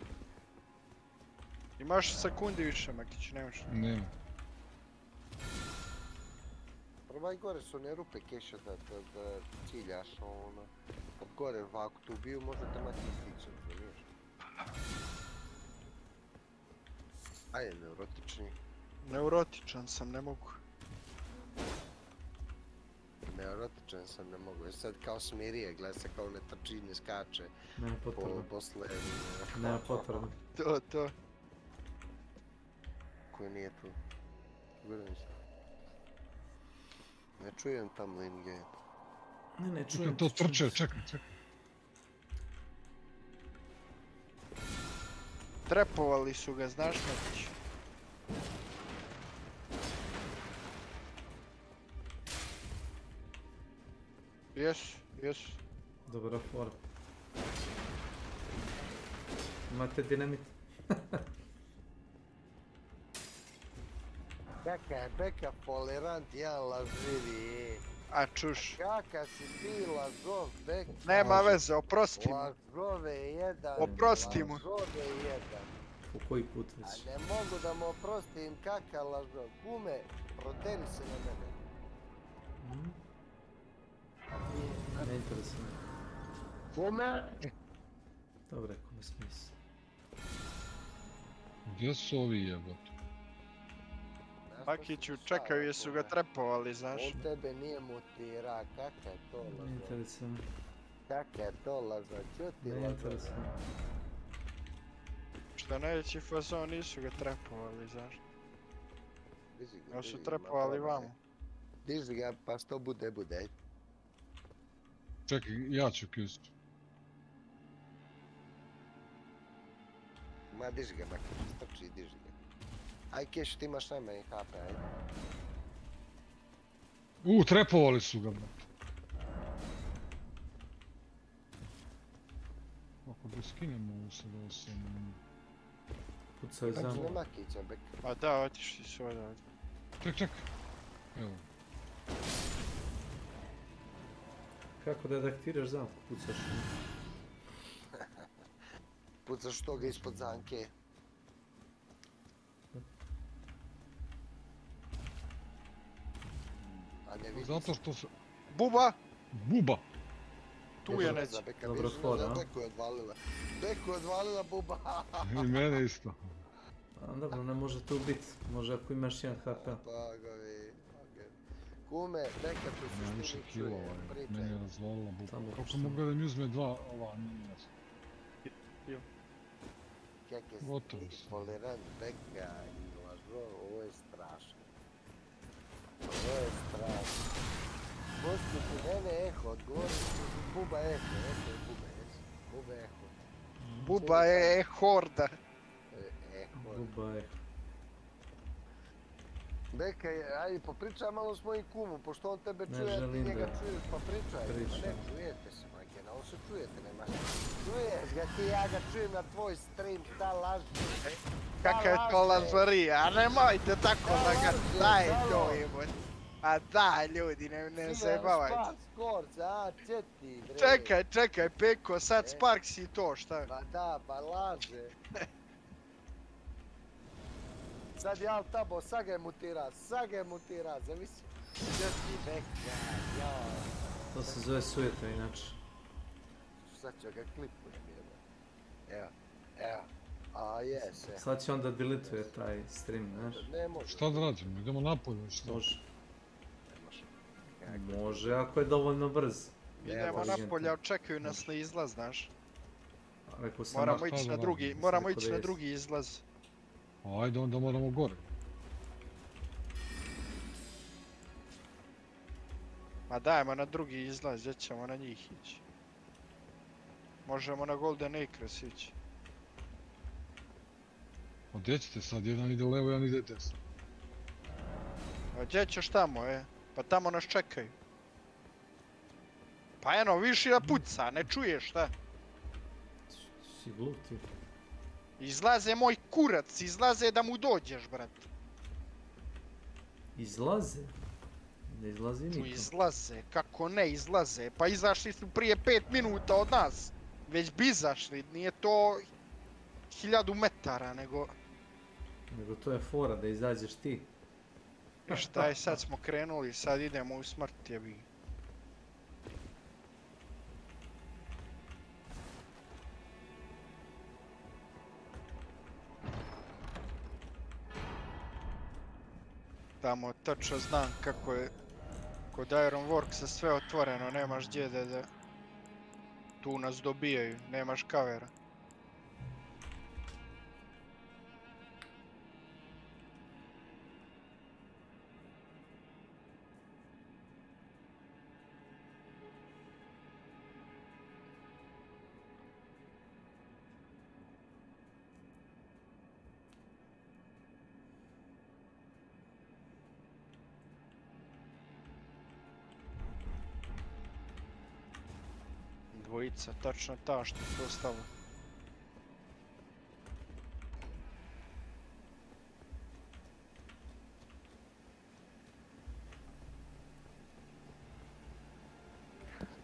Speaker 17: Imaš sekundi više, Makić, nemaš.
Speaker 19: Nema.
Speaker 15: Probaj gore su one rupe keša da ciljaš, ono. gore, ako te ubiju možete mati stići, razumiješ? Ajde, neurotični.
Speaker 17: Neurotičan sam, ne mogu.
Speaker 15: Neurotičan sam, ne mogu. Jer sad kao smirije, gleda se kao ne trči, ne skače.
Speaker 4: Nema potrebe.
Speaker 15: Posle...
Speaker 4: Nema potrebe.
Speaker 17: To.
Speaker 15: Koji nije tu? Gledam se. Ne čujem tam lane game.
Speaker 4: Ne čujem.
Speaker 19: To trče, čekaj.
Speaker 17: Trepovali su ga, znaš Matić? Jesu.
Speaker 4: Dobra fora. Imate dinamit.
Speaker 15: Kaka je Beka tolerant, jedan lažljivi.
Speaker 17: A čuš.
Speaker 15: Kaka si ti lažov, Beka.
Speaker 17: Nema veze, oprosti mu.
Speaker 15: Lažove jedan.
Speaker 17: Oprosti mu.
Speaker 15: Lažove jedan.
Speaker 4: Po koji put već?
Speaker 15: A ne mogu da mu oprostim kaka lažov. Kume, proteri se na mene.
Speaker 4: Ne interesuje.
Speaker 15: Kume!
Speaker 4: Dobre, kome smisla.
Speaker 19: Gdje su ovi jebote?
Speaker 17: Pakiću, čekaju jesu ga trepovali, znaš?
Speaker 15: On tebe nije mutira, kaka je to lažov?
Speaker 4: Ne interesuje.
Speaker 15: Kaka je to lažov? Čuti lažov?
Speaker 4: Ne interesuje.
Speaker 17: Što najveći fazon nisu ga trepovali, znaš? Ja su trepovali vamo.
Speaker 15: Diži ga pa što bude.
Speaker 19: Čekaj, ja ću kist.
Speaker 15: Ma diži ga makar, strči i diži ga. Aj Keš, ti imaš najmanje HP, ajde.
Speaker 19: Trepovali su ga, brate. Ako ga skinemo ovo se da sam...
Speaker 4: Pucao je za mnom.
Speaker 15: Nema kića, Bek.
Speaker 17: Pa da, otišli su ovdje.
Speaker 19: Ček. Evo.
Speaker 4: Kako da deaktiraš zamku, pucaš?
Speaker 15: Pucaš toga ispod zamke. A ne vidi.
Speaker 19: Zato što se...
Speaker 17: Buba!
Speaker 15: Tu je
Speaker 17: neće.
Speaker 4: Dobro skoro, a?
Speaker 15: Beko je odvalila Buba.
Speaker 19: I mene isto.
Speaker 4: Dobro, ne može tu biti. Može ako imaš 1 HP.
Speaker 15: Pagovi. Kume, Beka tu se
Speaker 19: Više
Speaker 15: što mi čuje.
Speaker 19: kilova, meni je razvalila Buba.
Speaker 4: Tamo
Speaker 19: Kako mogu da mi uzme 2 ova, nije jasno.
Speaker 15: Kak je
Speaker 19: Gotovo
Speaker 15: si
Speaker 19: sam.
Speaker 15: tolerant, Beka i lažo, ovo je strašno. Ovo je strašno. Postupi mene eho, odgovori Buba eho, eho je Buba, jesi? Buba eho.
Speaker 17: Buba je horda.
Speaker 4: Buba je.
Speaker 15: Beka, ajde popričaj malo s mojim kumom, pošto on tebe
Speaker 4: Ne
Speaker 15: čuje, ti
Speaker 4: želim
Speaker 15: njega
Speaker 4: da
Speaker 15: čuješ, pa pričaj.
Speaker 4: pričam.
Speaker 15: Ne čujete se, majke, on se čujete, nema. Čuješ ga ti, ja ga čujem na tvoj stream, šta laži.
Speaker 17: Kaka je to lažarija, a nemojte tako da ga daje to jeboj. A da, ljudi, ne zajebavajte.
Speaker 15: Skorca, a, četi, bre.
Speaker 17: Čekaj, Peko, sad Sparks i to, šta?
Speaker 15: Pa da, pa laže. Sad ja tamo, sad ga je mutira, zavisi. Četi Beka, jao.
Speaker 4: To se zove sujeta inače.
Speaker 15: Sad ću ga klipujem, jeba. Evo. A jese.
Speaker 4: Sad će onda deletuje taj stream, znaš?
Speaker 15: Ne može.
Speaker 19: Šta da radimo? Idemo napolje, šta?
Speaker 4: Može. Može ako je dovoljno brz.
Speaker 17: Idemo napolje, očekuju nas na izlaz, znaš.
Speaker 4: Rekao sam
Speaker 17: Moramo ići na drugi izlaz.
Speaker 19: Ajde, onda moramo gore.
Speaker 17: Ma dajmo na drugi izlaz, gdje ćemo na njih ići. Možemo na Golden Acres ići.
Speaker 19: A gdje ćete sad? Jedan ide levo, jedan ide desno.
Speaker 17: A gdje ćeš tamo, Pa tamo nas čekaju. Pa eno, vidiš i da puca, ne čuješ šta?
Speaker 4: Si gluti.
Speaker 17: Izlaze moj kurac, izlaze da mu dođeš, brat.
Speaker 4: Izlaze? Ne izlazi niko.
Speaker 17: Izlaze, kako ne izlaze? Pa izašli su prije 5 minuta od nas. Već bi izašli, nije to 1000 metara, nego...
Speaker 4: Nego to je fora, da izađeš ti.
Speaker 17: Šta je, sad smo krenuli, sad idemo u smrt, jebi. Tamo tačno znam kako je kod Ironworksa sve otvoreno, nemaš gdje da tu nas dobijaju, nemaš kavera. Dvojica, tačno ta što je to stavila.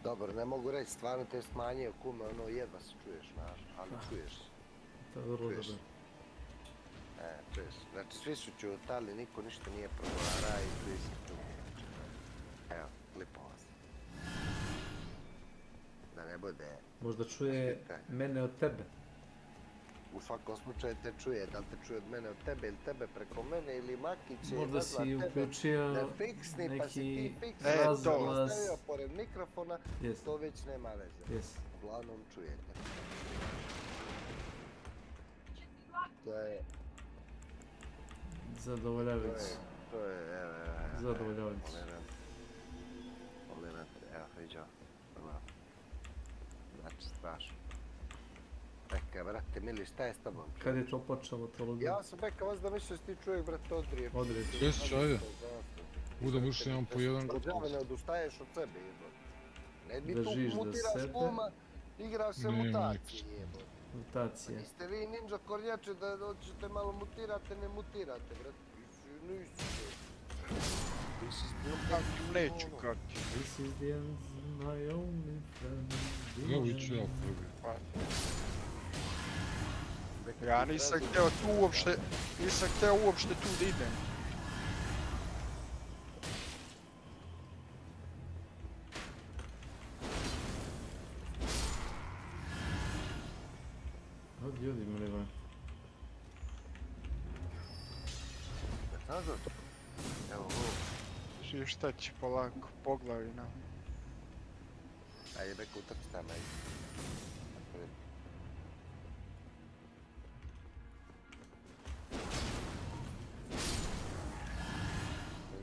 Speaker 15: Dobro, ne mogu reći, stvarno te smanjio kume, ono jedva se čuješ, znaš, ali čuješ se.
Speaker 4: To je vrlo dobro.
Speaker 15: Čuješ. Znači, svi su čutali, niko ništa nije progovara i čuje se tu. Evo, klipova se. Da ne bude...
Speaker 4: Možda čuje mene od tebe.
Speaker 15: U svakom slučaju te čuje, da li te čuje od mene od tebe ili tebe preko mene ili Maki će
Speaker 4: možda si uključio
Speaker 15: da fiksni, pa si ti fiksni,
Speaker 4: razglas.
Speaker 15: Stavio pored mikrofona, to već nema veze. Uglavnom čujete. To je...
Speaker 4: Zadovoljavajući.
Speaker 15: To je, evo.
Speaker 4: Zadovoljavajući.
Speaker 15: Evo, vidio. Znači, strašno. Beka, brate, mili, šta je s tobom?
Speaker 4: Kad je to počelo, to ludo?
Speaker 15: Ja sam Beka, vas da mislio si ti čovjek, brate, odriječ.
Speaker 19: Jesi, ajde. Budem još jedan po jedan gotovo.
Speaker 15: Podržava, ne odustaješ od sebe, jebot. Ne bi tu mutiraš kuma, igraš se mutacije, jebot.
Speaker 4: Mutacije.
Speaker 15: Niste vi ninja kornjače da dođete malo mutirate, ne mutirate, brate. Nisi,
Speaker 17: neću kak.
Speaker 4: This is the end, my only friend.
Speaker 19: Evo iću ja prvi.
Speaker 17: Ja nisam htio uopšte tu da idem.
Speaker 4: Od ljudi mili van.
Speaker 15: Evo ovo.
Speaker 17: Šta će polako, po glavi nam.
Speaker 15: Ajde, Beka, utrci tamo, ajde.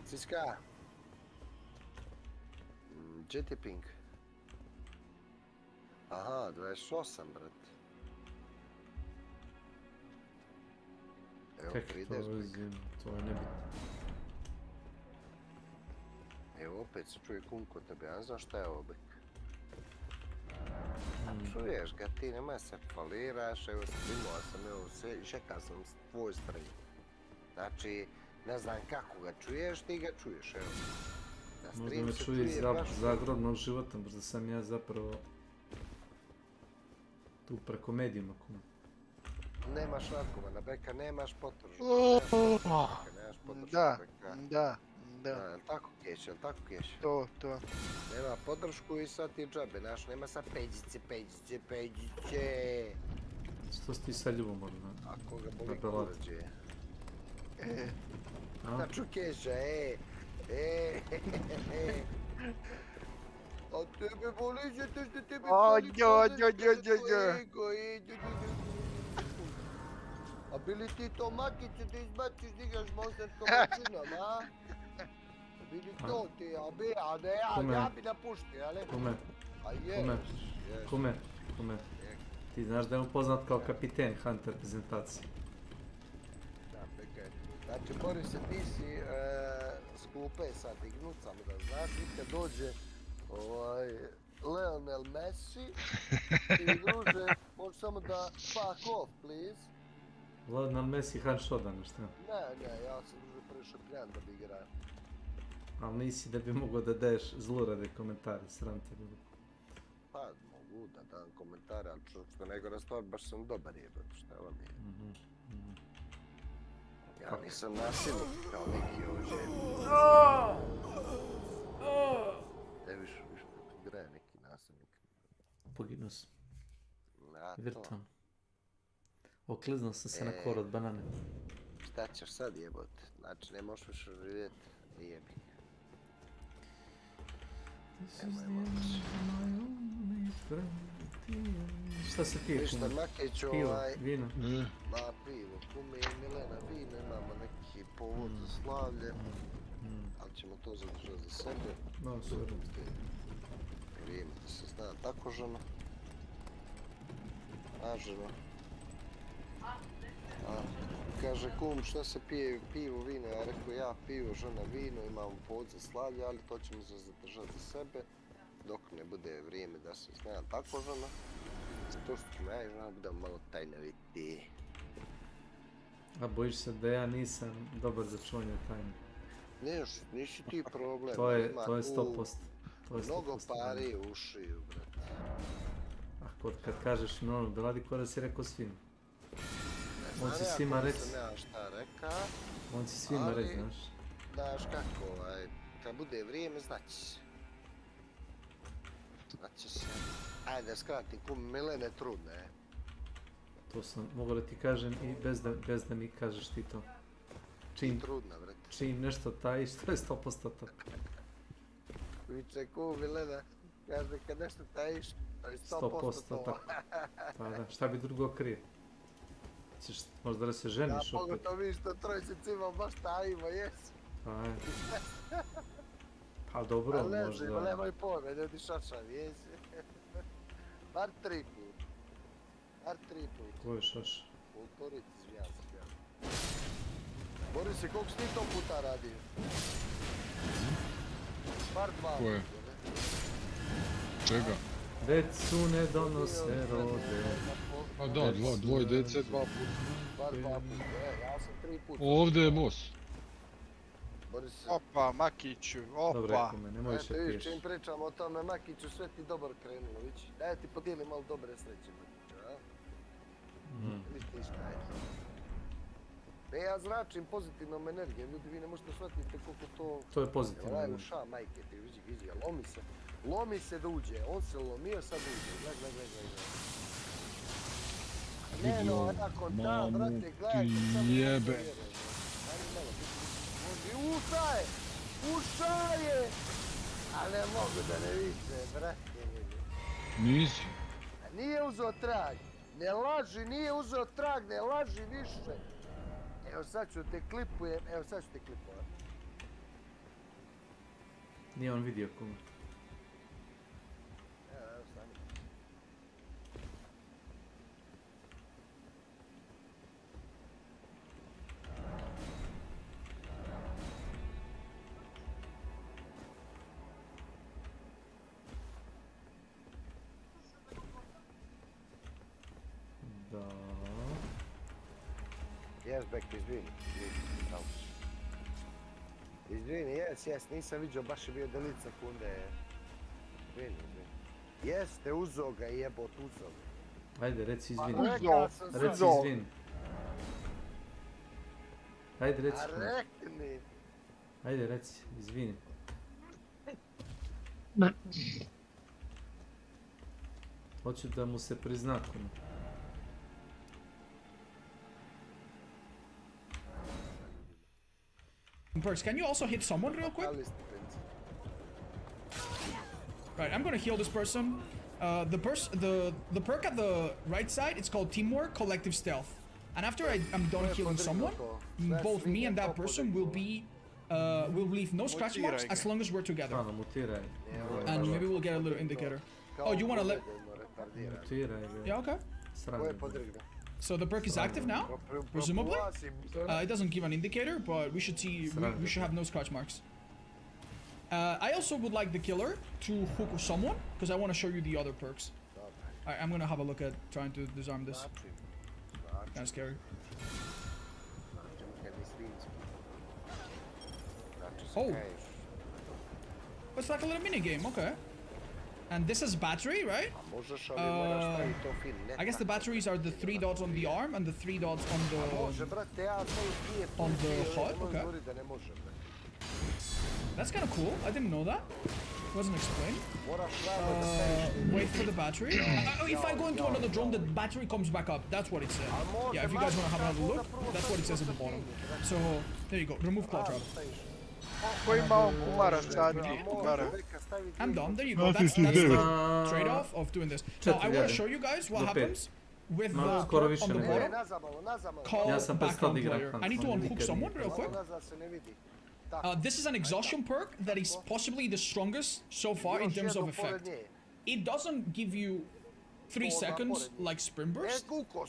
Speaker 15: Ciska. Gdje ti ping? Aha, 28, brate. Evo, prideš, Beka.
Speaker 4: To je nebitno.
Speaker 15: Evo, opet se čuje kum kod tebe, ja ne znam šta je ovo, Beka. Čuješ ga, ti nema se faliraš, evo streamova sam, evo čekao sam tvoj stream. Znači, ne znam kako ga čuješ, ti ga čuješ, evo.
Speaker 4: Možda me čuje iz zagrobnog života, možda sam ja zapravo tu preko medijuma kuma.
Speaker 15: Nemaš argumenta, Beka, nemaš potržu.
Speaker 17: Da.
Speaker 15: Jel' tako keš?
Speaker 17: To.
Speaker 15: Nema podršku i sad ti džabe, znaš, nema sad peđice.
Speaker 4: Što si ti sad ljubomorno?
Speaker 15: A koga boli kurađe? Taču keša, A tebe boli zato što tebe A bili ti to Makiću da izbaciš da igraš monsterskom račinom, a? Bili to ti, a ne, ja bi napuštio, ali?
Speaker 4: Kume. Ti znaš da je on poznat kao kapiten Hunt reprezentacije.
Speaker 15: Da, Beka. Znači, Borise, ti si s klupe sad ignucam, da znaš, i kad dođe Lionel Messi, ti druže, možeš samo da fuck off, please.
Speaker 4: Lionel Messi Hunt Shodan, šta?
Speaker 15: Ne, ja sam druže prešapljan da bi igrao.
Speaker 4: Ali nisi da bi mogao da daješ zlurade komentare, sram te bilo.
Speaker 15: Pa, mogu da dam komentare, ali što najgora stvar, baš sam dobar jebet, šta vam je. Ja nisam nasilnik kao neki ovdje. Viš, greje neki nasilnik.
Speaker 4: Poginuo sam. Virtualno. Okliznao sam se na kor od banane.
Speaker 15: Šta ćeš sad jebote? Znači ne možeš više živjeti. Jebi.
Speaker 4: Šta se pije?
Speaker 15: Ništa, Makić,
Speaker 4: Pivo, vino?
Speaker 15: Ma pivo, kume i Milena vino, imamo neki povod za slavlje. Ali ćemo to zadržati za sebe.
Speaker 4: No, sve.
Speaker 15: Vrijeme da se zna tako žena. A žena. Kaže kum šta se pije pivo, vino, ja rekao ja pivo, žena vino, imamo povod za slavlje, ali to ćemo zadržati za sebe. Dok ne bude vrijeme da se zna tako žena. Zato što ćemo ja i žena budemo malo tajnoviti.
Speaker 4: A bojiš se da ja nisam dobar za čuvanje tajne?
Speaker 15: Nisi ti problem.
Speaker 4: To je 100%.
Speaker 15: Mnogo pari u ušiju, brate.
Speaker 4: A kad kažeš no, da radi ko da si rekao svima. On si svima reci.
Speaker 15: Ne znam ja šta reka.
Speaker 4: On si svima reci, znaš.
Speaker 15: Daš kako, kad bude vrijeme znaći se. Znaći se. Ajde, skratim, kum Milene trudne.
Speaker 4: To sam mogao da ti kažem i bez da mi kažeš ti to.
Speaker 15: Trudna, brate.
Speaker 4: Čim nešto tajiš, to je 100% to.
Speaker 15: Viče kum Milena, kaže kad nešto tajiš, to je 100% to.
Speaker 4: Pa da, šta bi drugo krije? Ćeš možda da se ženiš opet.
Speaker 15: Da, pogotovo vi što trojicima baš tajimo, jesu.
Speaker 4: Pa dobro, možda...
Speaker 15: Ali nemoj pojme, ljudi šašavi, jesi. Bar 3 put. Bar 3 put.
Speaker 4: Ko je šaš?
Speaker 15: Kulturici, izvijam se. Boris, koliko si ti to puta radio? Bar 2
Speaker 19: Ko je? Čega?
Speaker 4: Decu ne donose rode.
Speaker 19: A da, dvoje dece 2 puta.
Speaker 15: Bar 2 puta, ja sam 3 puta.
Speaker 19: Ovdje je most.
Speaker 17: Opa, Makiću, opa.
Speaker 4: Dobro, rekao me, nemoj više piješ.
Speaker 15: Eto, čim pričamo o tome, Makiću, sve ti dobro krenulo, vići. Daj ti podijelim malo dobre sreće, Makiću, a? Viš ti šta je. Ne, ja zračim pozitivnom energijom, ljudi, vi ne možete shvatiti koliko to...
Speaker 4: To je pozitivno.
Speaker 15: Evo, ša, majke, ti vidi, lomi se. Lomi se da uđe, on se lomio, sad uđe, gledaj. Ne, no, nakon da, brate, gledaj, sad
Speaker 19: jebe.
Speaker 15: Ušao je! A ne mogu da ne vide, brate.
Speaker 19: Nisi.
Speaker 15: Nije uzeo trag. Ne laži, nije uzeo trag, ne laži više. Evo sad ću te klipujem,
Speaker 4: Nije on vidio kuma.
Speaker 15: Evo, stani.
Speaker 4: Da.
Speaker 15: Jes, Bek, izvini. Izvini, jes, nisam vidio, baš je bio delić sekunde. Izvini. Jeste, uzo ga jebot, uzo ga.
Speaker 4: Ajde, reci izvini.
Speaker 15: Reci
Speaker 4: izvini. Ajde, reci.
Speaker 15: A rekni.
Speaker 4: Ajde, reci, izvini. Hoću da mu se prizna kuma.
Speaker 12: Perks, can you also hit someone real quick? Right, I'm gonna heal this person. The perk at the right side, it's called Teamwork Collective Stealth. And after I'm done healing someone, both me and that person will leave no scratch marks as long as we're together. And maybe we'll get a little indicator. Oh, you wanna let... Yeah, okay. So the perk is active now, presumably. It doesn't give an indicator, but we should see. We should have no scratch marks. I also would like the killer to hook someone because I want to show you the other perks. Alright, I'm gonna have a look at trying to disarm this. Kind of scary. Oh, it's like a little mini game. Okay. And this is battery, right? I guess the batteries are the 3 dots on the arm and the 3 dots on the HUD. Okay. That's kind of cool. I didn't know that. It wasn't explained. Wait for the battery. If I go into another drone, the battery comes back up. That's what it said. Yeah, if you guys want to have another look, that's what it says at the bottom. So, there you go. Remove cloud trap. I'm done. There you go. That's the trade-off of doing this. Now, I want to show you guys what happens with the perk on the bottom. Call background player. I need to unhook someone real quick. This is an exhaustion perk that is possibly the strongest so far in terms of effect. It doesn't give you 3 seconds like sprint burst.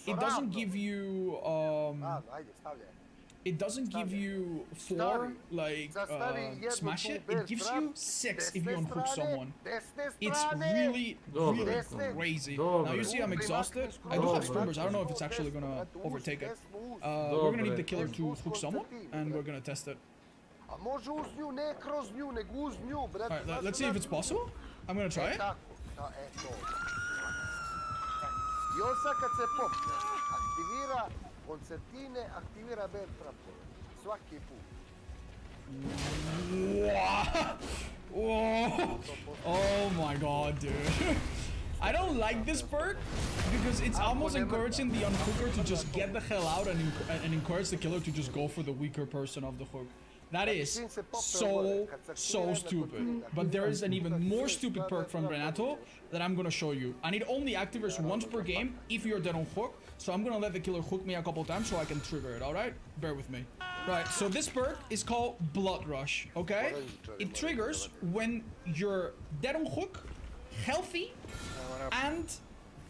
Speaker 12: It doesn't give you it doesn't give you 4 like smash it. It gives you 6 if you unhook someone. It's really crazy. Now you see I'm exhausted. I do have sprint burst. I don't know if it's actually gonna overtake it. We're gonna need the killer to hook someone and we're gonna test it. Alright, let's see if it's possible. I'm gonna try it. Oh my god, dude. I don't like this perk because it's almost encouraging the unhooker to just get the hell out and encourage the killer to just go for the weaker person of the hook. That is so stupid. But there is an even more stupid perk from Renato that I'm gonna show you. And it only activates once per game if you're dead on hook. So I'm gonna let the killer hook me a couple times so I can trigger it, alright? Bear with me. Right, so this perk is called Blood Rush, okay? It triggers when you're dead on hook, healthy, and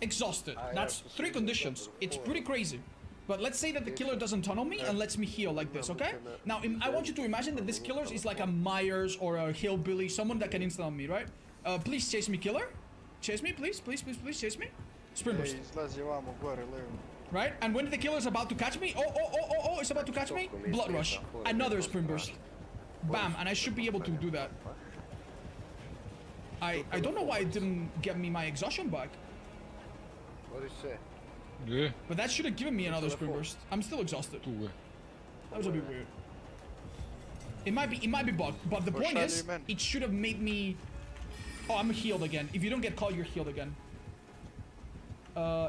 Speaker 12: exhausted. That's 3 conditions. It's pretty crazy. But let's say that the killer doesn't tunnel me and lets me heal like this, okay? Now, I want you to imagine that this killer is like a Myers or a Hillbilly, someone that can instant on me, right? Please chase me, killer. Chase me, please, please, please, please, chase me. Sprint burst. Right? And when the killer is about to catch me, oh, it's about to catch me, Blood Rush. Another sprint burst. Bam, and I should be able to do that. I don't know why it didn't get me my exhaustion back.
Speaker 15: What do you say?
Speaker 19: Yeah.
Speaker 12: But that should have given me another sprint burst. I'm still exhausted. That was a bit weird. It might be bugged, but the point is, it should have made me... Oh, I'm healed again. If you don't get caught, you're healed again.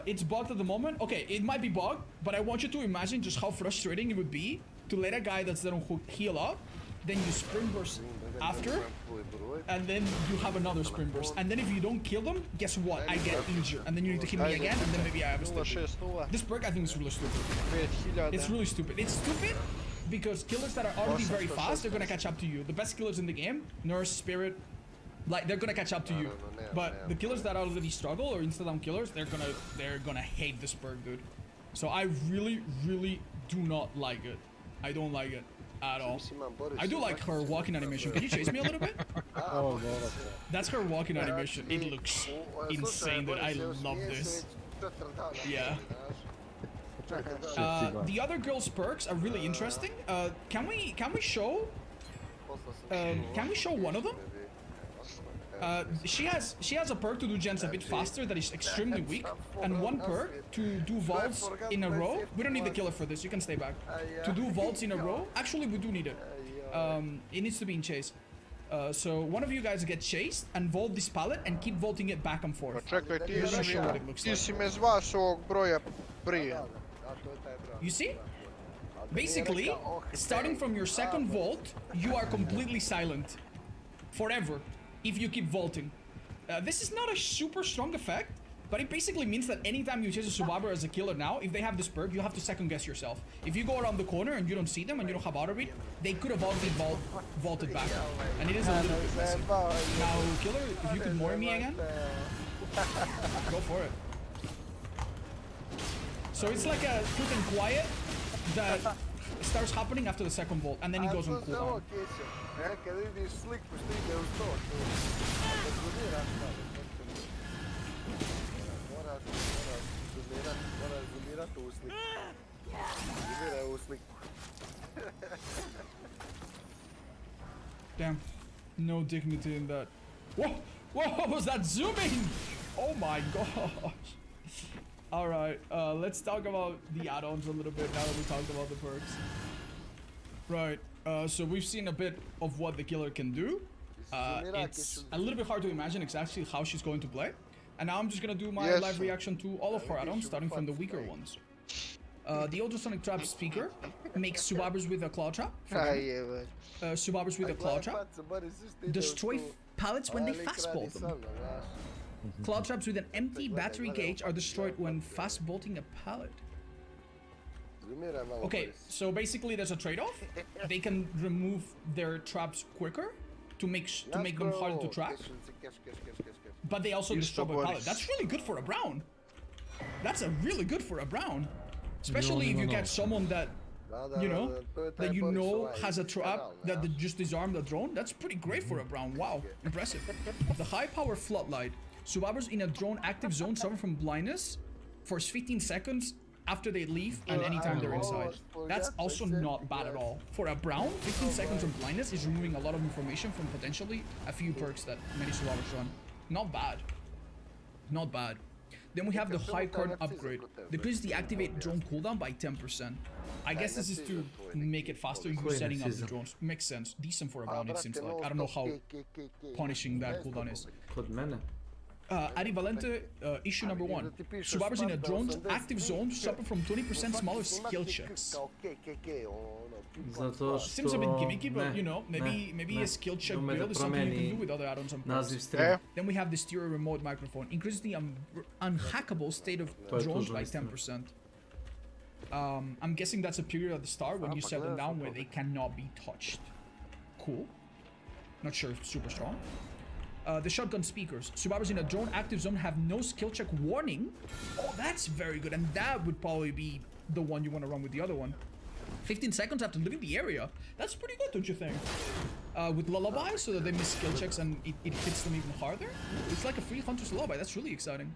Speaker 12: It's bugged at the moment. Okay, it might be bugged, but I want you to imagine just how frustrating it would be to let a guy that's dead on hook heal up, then you sprint burst after, and then you have another sprint burst. And then if you don't kill them, guess what? I get injured, and then you need to hit me again, and then maybe I have a stupid. This perk I think is really stupid. It's really stupid. It's stupid because killers that are already very fast, they're gonna catch up to you. The best killers in the game, Nurse, Spirit, like they're gonna catch up to you. But the killers that already struggle or insta-down killers, they're gonna hate this perk, dude. So I really do not like it. I don't like it at all. I do like her walking animation. Can you chase me a little bit?
Speaker 19: Oh,
Speaker 12: that's her walking animation. It looks insane, dude. I love this. Yeah. The other girls' perks are really interesting. Can we show one of them? She has a perk to do gens a bit faster that is extremely weak, and one perk to do vaults in a row. We don't need the killer for this, you can stay back. To do vaults in a row, actually we do need it. It needs to be in chase. So one of you guys get chased and vault this pallet and keep vaulting it back and forth. You see? Basically, starting from your second vault, you are completely silent. Forever. If you keep vaulting. This is not a super strong effect, but it basically means that anytime you chase a survivor as a killer now, if they have this perk, you have to second guess yourself. If you go around the corner and you don't see them and you don't have auto read, they could have already vaulted back. And it is a little bit messy. Now, killer, if you could more me again, go for it. So it's like a quick and quiet that starts happening after the second vault, and then it goes on cooldown. Damn, no dignity in that. Whoa, what was that zooming? Oh my gosh. All right, let's talk about the add-ons a little bit now that we talked about the perks. Right, so we've seen a bit of what the killer can do. It's a little bit hard to imagine exactly how she's going to play. And now I'm just gonna do my live reaction to all of her add-ons, starting from the weaker ones. The ultrasonic trap speaker makes Subabers with a claw trap. Subabers with a claw trap destroy pallets when they fastbolt them. Claw traps with an empty battery gauge are destroyed when fastbolting a pallet. Okay, so basically there's a trade-off. They can remove their traps quicker to make them harder to track, but they also destroy a pallet. That's really good for a brown. That's really good for a brown, especially if you catch someone that you know has a trap that just disarm the drone. That's pretty great for a brown. Wow, impressive. The high power floodlight. Subabers in a drone active zone suffer from blindness for 15 seconds after they leave and anytime they're inside. That's also not bad at all. For a brown, 15 seconds of blindness is removing a lot of information from potentially a few perks that many Subabers run. Not bad. Not bad. Then we have the high card upgrade. Decreases the activate drone cooldown by 10%. I guess this is to make it faster you setting up the drones. Makes sense. Decent for a brown, it seems like. I don't know how punishing that cooldown is. Arivalente, issue number 1. Subabers in a drone's active zone suffer from 20% smaller skill checks. Seems a bit gimmicky, but you know, maybe a skill check build is something you can do with other add-ons and perks. Then we have the stereo remote microphone. Increases the unhackable state of drones by 10%. I'm guessing that's a period at the start when you set them down where they cannot be touched. Cool. Not sure if super strong. The shotgun speakers. Subabers in a drone active zone have no skill check warning. Oh, that's very good. And that would probably be the one you want to run with the other one. 15 seconds after leaving the area. That's pretty good, don't you think? With Lullaby, so that they miss skill checks and it hits them even harder. It's like a free Hunter's Lullaby. That's really exciting.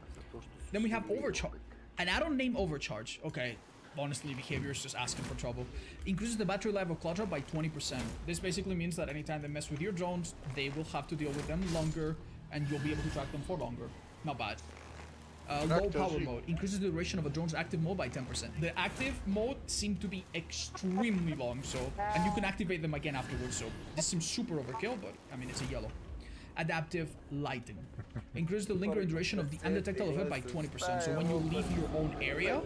Speaker 12: Then we have Overcharge. An add-on named Overcharge. Okay. Honestly, behavior is just asking for trouble. Increases the battery life of Clawtrap by 20%. This basically means that anytime they mess with your drones, they will have to deal with them longer, and you'll be able to track them for longer. Not bad. Low power mode. Increases the duration of a drone's active mode by 10%. The active mode seemed to be extremely long, and you can activate them again afterwards, so this seems super overkill, but I mean, it's a yellow. Adaptive lighting. Increases the lingering duration of the undetectable effect by 20%. So when you leave your own area,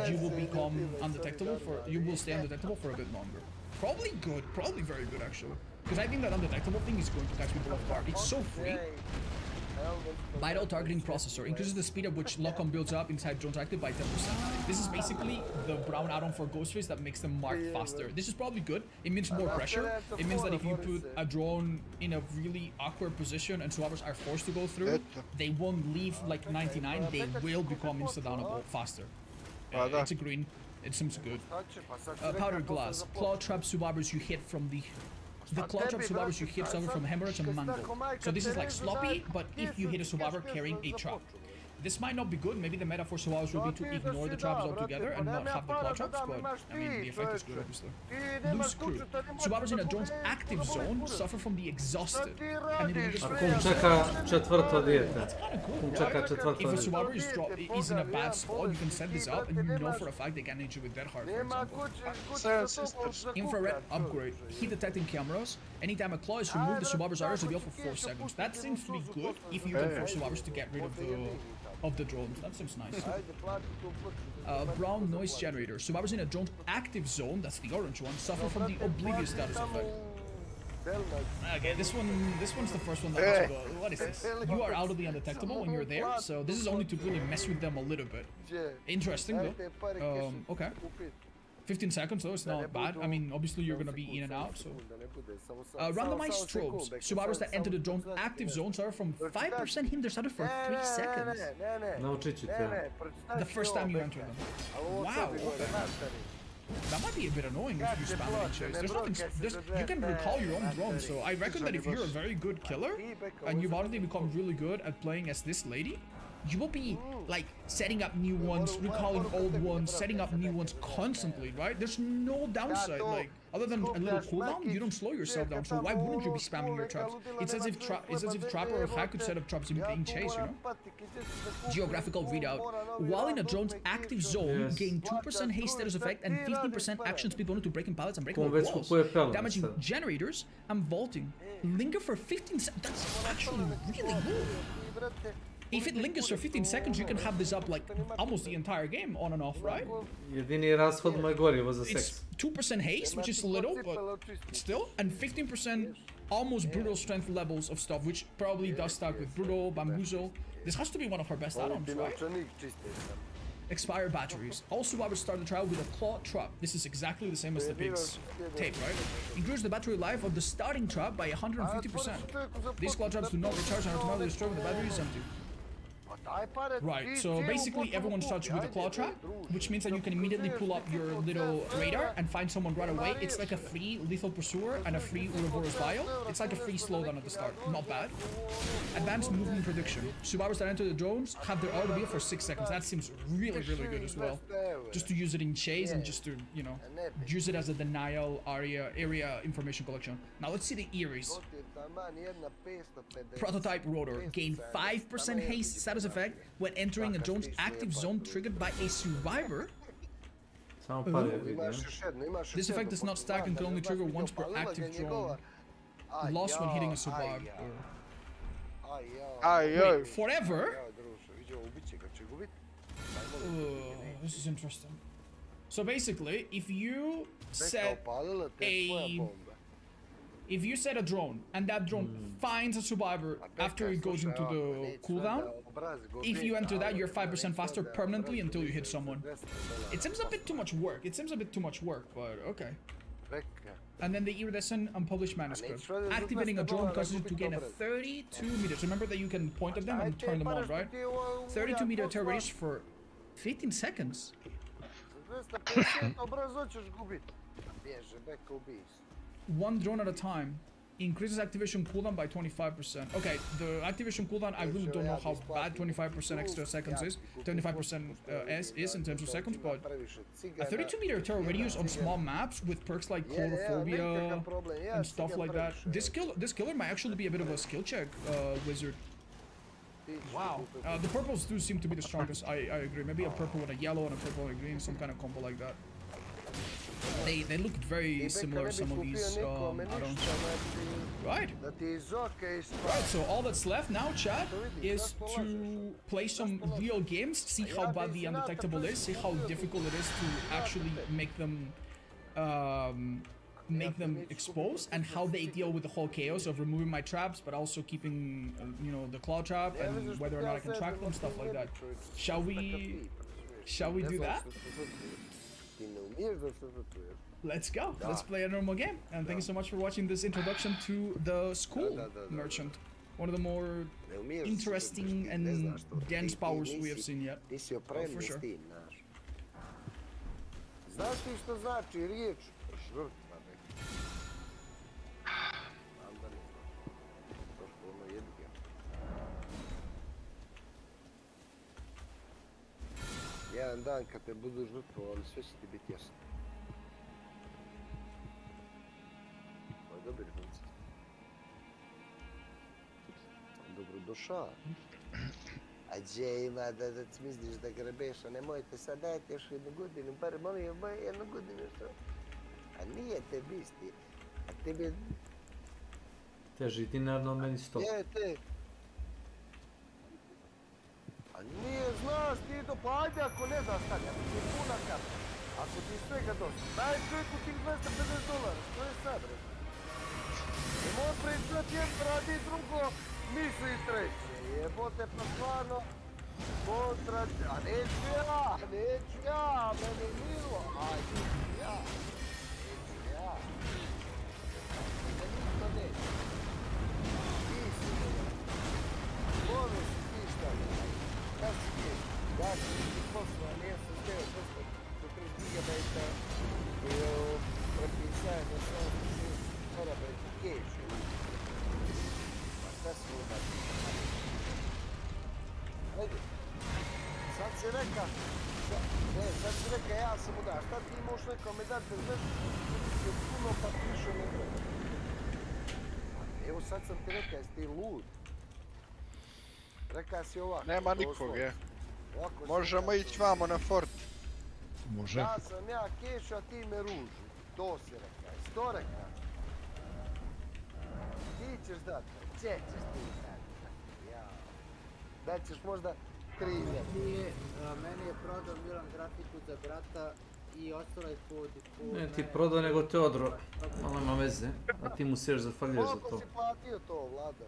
Speaker 12: you will become undetectable you will stay undetectable for a bit longer. Probably good, probably very good actually. Because I think that undetectable thing is going to catch people off guard. It's so free. Vital targeting processor increases the speed at which lock-on builds up inside drones active by 10%. This is basically the brown add-on for Ghostface that makes them mark faster. This is probably good. It means more pressure. It means that if you put a drone in a really awkward position and Subabers are forced to go through, they won't leave like 99. They will become insta-downable faster. It's a green. It seems good. Powdered glass. Claw trap Subabers you hit from the claw trap Subabers you hit suffer from hemorrhage and mangle. So this is like sloppy, but if you hit a Subaber carrying a trap. This might not be good. Maybe the meta for Subabers will be to ignore the traps altogether and not have the claw traps, but I mean, the effect is good, obviously. Loose crew. Subabers in a drone's active zone suffer from the exhausted. And it
Speaker 4: That's kind of cool.
Speaker 12: If a Subaber is in a bad spot, you can set this up and you know for a fact they can hit you with Dead Heart, for example. Infrared upgrade. Heat detecting cameras. Anytime a claw is removed, the Subaber's arrows reveal for 4 seconds. That seems to be good if you can force Subabers to get rid of the drones. That seems nice. Brown noise generator. Subabers in a drone's active zone, that's the orange one, suffer from the oblivious status effect. Okay, this one's the first one that what is this? You are out of the undetectable when you're there, so this is only to really mess with them a little bit. Interesting though. Okay. 15 seconds though, it's not bad. I mean, obviously you're gonna be in and out, so. Randomized strobes. Subabers that enter the drone's active zone suffer from 5% hinder status for 3 seconds. The first time you enter them. Wow, okay. That might be a bit annoying if you spam it chase. There's nothing. You can recall your own drone, so I reckon that if you're a very good killer and you've already become really good at playing as this lady, you will be like setting up new ones, recalling old ones, setting up new ones constantly, right? There's no downside, like other than a little cooldown, you don't slow yourself down. So why wouldn't you be spamming your traps? It's as if Trapper or Hack could set up traps in being chased, you know? Geographical readout. While in a drone's active zone, gain 2% haste status effect and 15% action speed bonus to breaking pallets and breaking walls, damaging generators and vaulting. Linger for 15 seconds. That's actually really good. if it lingers for 15 seconds, you can have this up like almost the entire game, on and off, right?
Speaker 4: Jedini rashod moj gorivo za
Speaker 12: It's
Speaker 4: seks.
Speaker 12: 2% haste, which is little, but still, and 15% almost brutal strength levels of stuff, which probably does stack with brutal, bamboozle. This has to be one of her best add-ons, right? Expired batteries. All survivors start the trial with a claw trap. This is exactly the same as the pig's tape, right? Increase the battery life of the starting trap by 150%. These claw traps do not recharge and automatically destroy when the battery is empty. Right, so basically everyone starts with a claw trap, which means that you can immediately pull up your little radar and find someone right away. It's like a free lethal pursuer and a free Ouroboros vial. It's like a free slowdown at the start, not bad. Advanced movement prediction. Survivors that enter the drones have their RWB for 6 seconds. That seems really, really good as well. Just to use it in chase and just to, you know, use it as a denial area information collection. Now let's see the Eries. Prototype rotor. Gain 5% haste status effect when entering a drone's active zone triggered by a survivor. This effect does not stack and can only trigger once per active drone. Lost when hitting a survivor. Wait, forever? This is interesting. So basically, if you set a drone and that drone finds a survivor after it goes into the cooldown, if you enter that, you're 5% faster permanently until you hit someone. It seems a bit too much work. But okay. And then the iridescent unpublished manuscript. Activating a drone causes it to gain a 32 meters. Remember that you can point at them and turn them on, right? 32 meter terror radius for 15 seconds. One drone at a time. Increases activation cooldown by 25%. Okay, the activation cooldown, I really don't know how bad 25% extra seconds is. 25% is in terms of seconds, but a 32 meter terror radius on small maps with perks like Chlorophoria and stuff like that. This killer might actually be a bit of a skill check wizard. Wow. The purples do seem to be the strongest, I agree. Maybe a purple and a yellow and a purple and a green, some kind of combo like that. They look very similar, some of these add-ons. Right. Right, so all that's left now, chat, is to play some real games, see how bad the undetectable is, see how difficult it is to actually make them exposed, and how they deal with the whole chaos of removing my traps, but also keeping, you know, the claw trap, and whether or not I can track them, stuff like that. Shall we do that? Let's go. Let's play a normal game. And thank you so much for watching this introduction to the school merchant. One of the more interesting and dense powers we have seen yet. Oh, for sure.
Speaker 15: Jedan dan kad te budu žrtvovali, sve će ti biti jasno. Ovo je dobar koncept. Dobrodošao. A gdje ima da ti misliš da grebeš, a nemojte sad, dajte još jednu godinu, bar molim jednu godinu što. A nije te bisti, a tebi...
Speaker 4: Teži dinarno, meni 100.
Speaker 15: Gdje te? Nije, znaš ti to, pa ajde ako ne daš sad, ako ti je puna karta, ako ti svega dosta, daj čovjeku tih $250, što je sad, bre? Nemoj pričati jedno, radi drugo, misli treće, jebote, pa stvarno, a neću ja, meni je milo, ajde, ja, da ništa neće, ti si dobro, mogu si ti šta ne. Ja sam ti poslao, nije sam htio poslao do 3 gigabajta i prepisao za 760 terabajta kešu. Pa šta si ubati? Ajde, sad si reka, ja sam udar, šta ti možeš nekome dati bez veze, ti je puno pa više nego. Evo sad sam ti rekao, jesi ti lud? Reka si ovako.
Speaker 17: Nema nikog, je. Možemo ići vamo na fort.
Speaker 19: Može.
Speaker 15: Ja sam kešu, a ti me ružu. To si rekao, jesi to rekao? Ti ćeš dati, gdje ćeš ti dati? Ja. daćeš možda 3.000.
Speaker 22: Meni je prodao Milan grafiku za brata i ostalo je kod...
Speaker 4: Ne ti prodao nego te odro. Ono ima veze, a ti mu seš zafaljaš za to.
Speaker 15: Koliko si platio to, Vlada?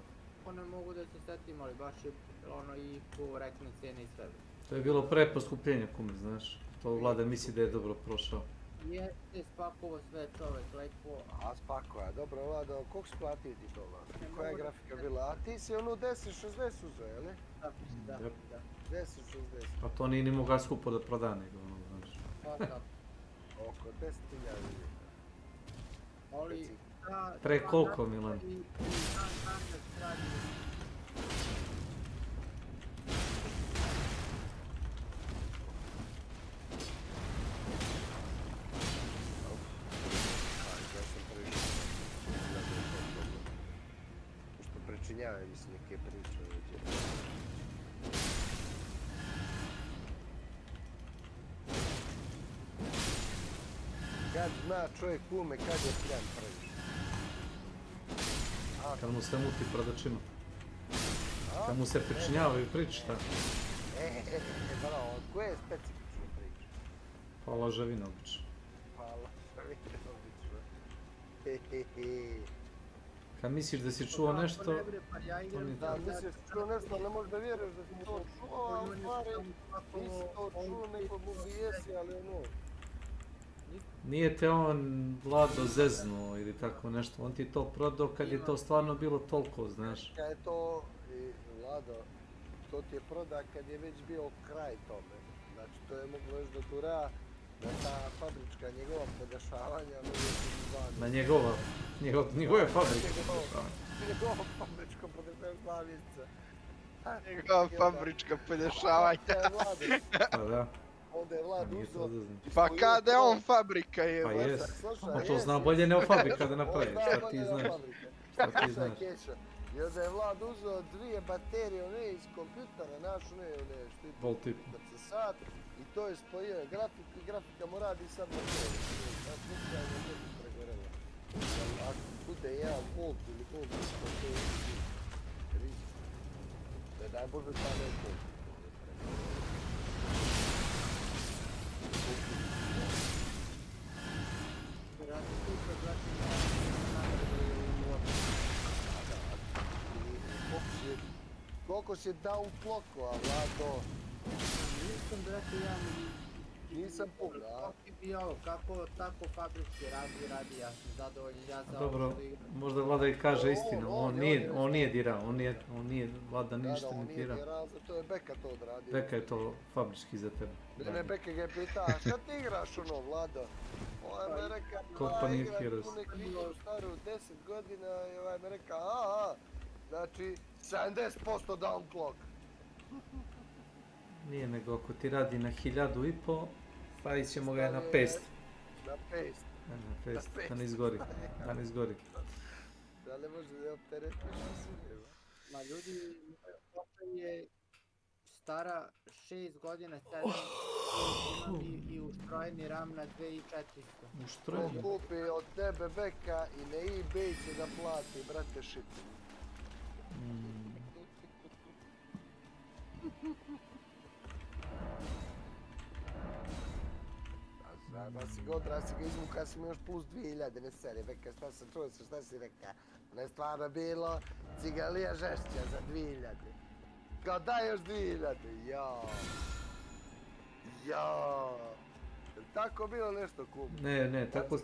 Speaker 22: Ne mogu da se setim, ali baš je ono i korektne cene i sve.
Speaker 4: To je bilo pre poskupljenja, kume, znaš. To Vlada misli da je dobro prošao.
Speaker 22: Jeste spakovo sve čovek, lepo.
Speaker 15: A spakova, dobro Vlada, koliko si platio ti to, Vlada? Koja je grafika bila? A ti si onu 1060 uzeo, jel?
Speaker 22: Da.
Speaker 15: 1060.
Speaker 4: Pa to nije ni mogao skupo da proda nego, ono, znaš.
Speaker 15: Oko 10.000
Speaker 22: ali...
Speaker 4: Pre koliko, Milan?
Speaker 15: Što pričinjavaju mi se neke priče. Kad zna čovjek kume, kad je pljan prvi.
Speaker 4: Kad mu se muti pred očima. Kad mu se pričinjavaju priče, tako.
Speaker 15: Bravo, koje je specifične priče?
Speaker 4: Pa lažavina obično.
Speaker 15: Pa lažavina obično.
Speaker 4: Kad misliš da si čuo nešto...
Speaker 15: Da, misliš da si čuo nešto, ne možeš da vjeruješ da si to čuo, a u stvari nisi to čuo, nego mu jesi, ali ono...
Speaker 4: Nije te on Vlado zeznuo ili tako nešto, on ti to prodao kad je to stvarno bilo toliko, znaš.
Speaker 15: Kad je to, Vlado, to ti je proda kad je već bio kraj tome. Znači to je moglo još do tura, da ta fabrička njegova podešavanja,
Speaker 4: na njegove fabrike podešavanja.
Speaker 15: Njegova fabrička podešavanja.
Speaker 17: Njegova fabrička podešavanja.
Speaker 4: Pa da.
Speaker 15: Onda je Vlad uzeo...
Speaker 17: Pa kada je on fabrika je?
Speaker 4: Pa jes. On to zna bolje nego fabrika da napravi, šta ti znaš. Šta ti znaš.
Speaker 15: I onda je Vlad uzeo 2 baterije, one iz kompjutera, naš one što je sat, i to je spojio grafiku i grafika mu radi sad na to. Ja slučajno ne bi pregorela. Ako bude 1 volt ili volt, to je rizik. Ne daj Bože ta ne je volt. Koliko si downclocko, a Vlado?
Speaker 22: Nisam, brate, ja
Speaker 15: nisam pogledao.
Speaker 22: Kako tako fabrički radi, ja sam zadovoljan.
Speaker 4: Dobro, možda Vlada i kaže istinu, on nije dirao, on nije Vlada ništa ne dirao.
Speaker 15: To je Beka to odradio.
Speaker 4: Beka je to fabrički za tebe.
Speaker 15: Ne, Beka ga je pitao, šta ti igraš ono, Vlado? Ovaj me reka, igram tu neku staru 10 godina i ovaj me reka, znači 70% downclock.
Speaker 4: Nije nego ako ti radi na 1500, stavit ćemo ga na 500.
Speaker 15: Na 500.
Speaker 4: Na 500, da ne izgori. Da ne izgori.
Speaker 15: Da ne može da je opteretiš na sve.
Speaker 22: Ma ljudi, moja je stara 6 godina, 7 imam i ustrojeni RAM na 2400.
Speaker 4: Ustrojeni?
Speaker 15: Ko kupi od tebe Beka i na eBay će da plati, brate, šicu. Da si ga odrasi ga izvuka si mi još plus 2000, ne seri, Beka, šta sam čuo se, šta si reka? Ono je stvarno bilo cigalija žešća za 2000. Kao daj još 2000, jao. Tako bilo nešto kum.
Speaker 4: Ne, tako...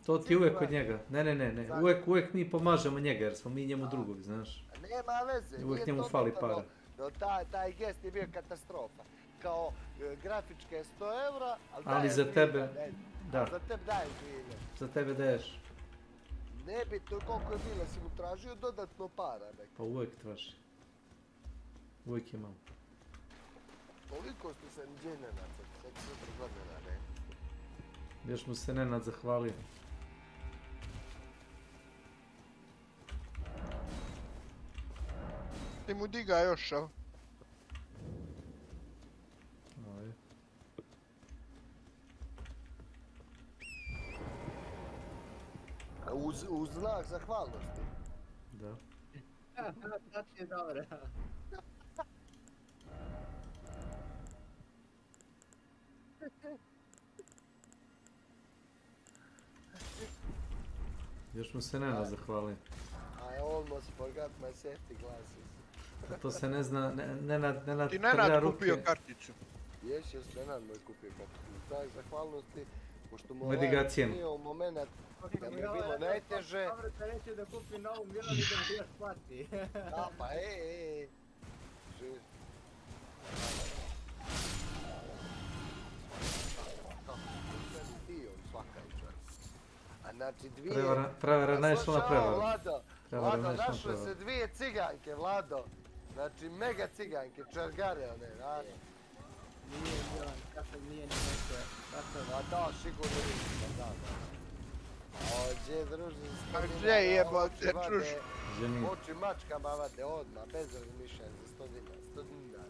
Speaker 4: To ti uvijek kod njega. Ne. Uvijek mi pomažemo njega jer smo mi njemu drugovi, znaš.
Speaker 15: Nema veze.
Speaker 4: Uvijek njemu fali para.
Speaker 15: Taj gest je bio katastrofa. Kao grafička je 100 evra,
Speaker 4: ali za tebe, da.
Speaker 15: Za tebe daješ 2000.
Speaker 4: Za tebe daješ.
Speaker 15: Nebitno koliko je bilo, si mu tražio dodatno para.
Speaker 4: Pa uvijek traži. Uvijek imam.
Speaker 15: Koliko ste se niđe Nenad, sad 4 godina, ne?
Speaker 4: Još mu se Nenad zahvalio.
Speaker 17: Ti mu diga još, a?
Speaker 15: Uz znak zahvalnosti.
Speaker 4: Da.
Speaker 22: Da ti je dobro.
Speaker 4: Još mu se Nenad zahvalio.
Speaker 15: I almost forgot my safety glasses.
Speaker 4: To se ne zna, Nenad
Speaker 17: Ti
Speaker 4: trlja
Speaker 17: Nenad
Speaker 4: ruke.
Speaker 17: kupio karticu.
Speaker 15: Jes, Nenad moj kupio karticu. Znak zahvalnosti, pošto mu
Speaker 4: Medigacijem.
Speaker 15: u moment da mi je bilo najteže.
Speaker 22: Dobro te reći da kupi novu Milan i da mi još plati.
Speaker 15: Da, pa živi. A znači dvije...
Speaker 4: Prevara naišla na prevaru.
Speaker 15: Vlado, našle se dvije ciganke, Vlado. Znači mega ciganke, čergare one, znaš.
Speaker 22: Nije Milan, kako nije ni neke.
Speaker 15: A da, sigurno vidim, da. Ođe, druži,
Speaker 17: Gdje jebote, čuš?
Speaker 15: Oči mačkama vade odmah, bez razmišljanja za 100 dinara.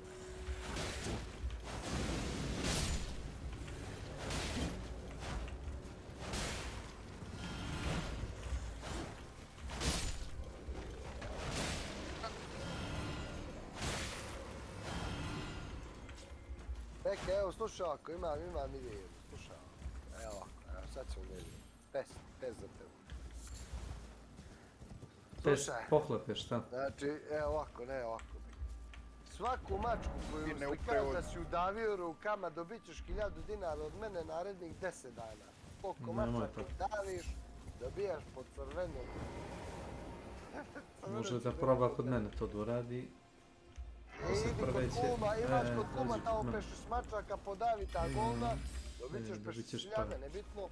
Speaker 15: Beke, evo slušaj ako imam ideju, slušaj. Evo sad ćemo vidjeti. Test za tebe.
Speaker 4: Test pohlepe, šta?
Speaker 15: Znači, evo ovako, ne ovako. Svaku mačku koju slikaš da si udavio rukama dobit ćeš 1000 dinara od mene narednih 10 dana. Koliko mačaka daviš, dobijaš po crvenom.
Speaker 4: Može da proba kod mene to da uradi.
Speaker 15: Idi kod kuma, imaš kod kuma tamo pešeš mačaka, podavi ta golda, dobit ćeš pešešiljane, nebitno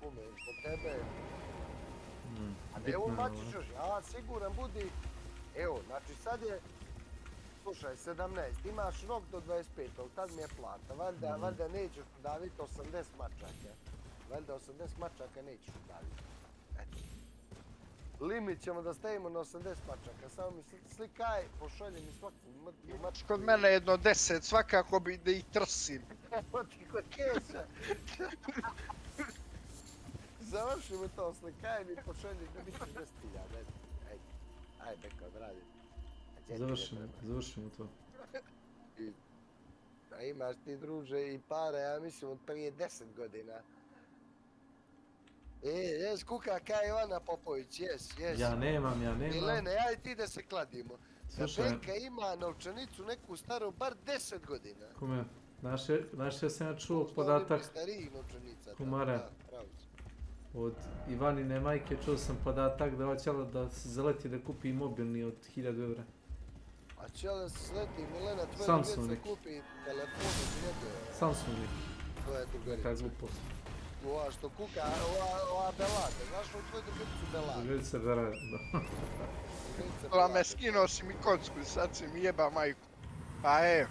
Speaker 15: kume, kod tebe. A evo mačiš još, a siguran budi, evo, znači sad je, slušaj, 17, imaš rok do 25, tad mi je plata, valjda nećeš udaviti 80 mačaka, valjda 80 mačaka nećeš udaviti, eto. Limit ćemo da stavimo na 80 mačaka, samo mi slikaj, pošalji mi svaku mrtvu mačku.
Speaker 17: Kod mene jedno 10, svakako bi da ih trsim.
Speaker 15: Evo ti kod keša. Završimo to, slikaj mi, pošalji, dobit ćeš 10.000, ajde, beka, odradi.
Speaker 4: Završimo to.
Speaker 15: A imaš ti, druže, i pare, ja mislim, od prije 10 godina. Jes, kuka kaj Ivana Popović, jes.
Speaker 4: Ja nemam.
Speaker 15: Milene, ajde ti da se kladimo. Da Beka ima novčanicu neku staru bar 10 godina.
Speaker 4: Kume, znaš ja sam ja čuo podatak kumare. Od Ivanine majke čuo sam podatak da hoćela da se zaleti da kupi mobilni od 1000 €.
Speaker 15: A će da se zaleti, Milena, tvoja djeca kupi telefon od 1000 €.
Speaker 4: Samsungi.
Speaker 15: To je drugarica.
Speaker 4: Kaj glupost.
Speaker 15: Ova što kuka, ova belade, znaš li tvoju drugaricu belade?
Speaker 4: Drugarica belade, da.
Speaker 17: Ova me skinuo si mi kocku, sad si mi jeba majku. Pa evo.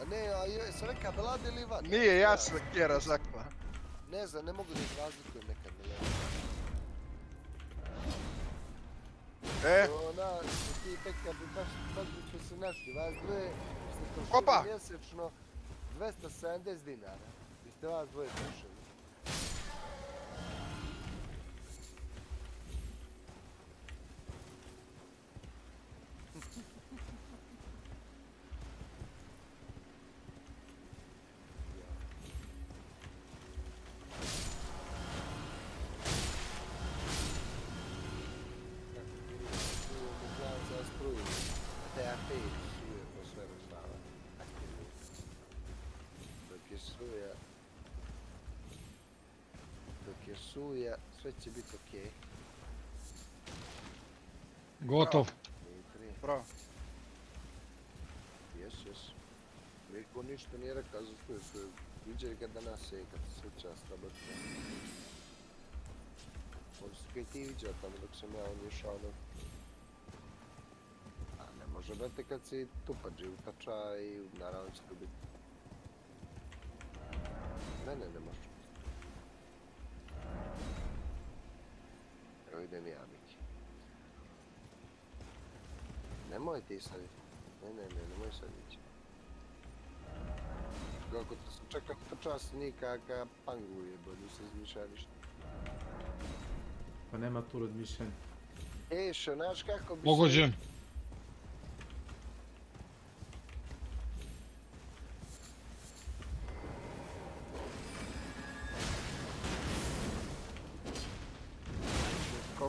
Speaker 15: A ne, sam neka belade ili Ivana?
Speaker 17: Nije jasno gdje razakla.
Speaker 15: Ne znam, ne mogu da ih razlikujem nekad Milena. Ona, ti Beka bi baš bi se našli, vas dvoje ste trošili mjesečno 270 dinara. Vi ste vas dvoje trošili. Suja, sve će biti okej.
Speaker 19: Gotov.
Speaker 17: Bravo.
Speaker 15: Jes. Niko ništa nije rekao za svoju. Viđaj ga danas je kad se čast rabotno. Možda si kaj ti viđao tamo dok sam ja on ješao. A ne može brate kad si tupađi utača i naravno će to biti. Ne može. Evo idem ja, Miki. Nemoj ti sad ići. Nemoj sad ići. Kako to sam čekao čas nikaka panguje, bo nisam izmišljao ništa.
Speaker 4: Pa nema tu razmišljanja.
Speaker 15: Ešo, znaš kako bi se...
Speaker 19: Pogođen.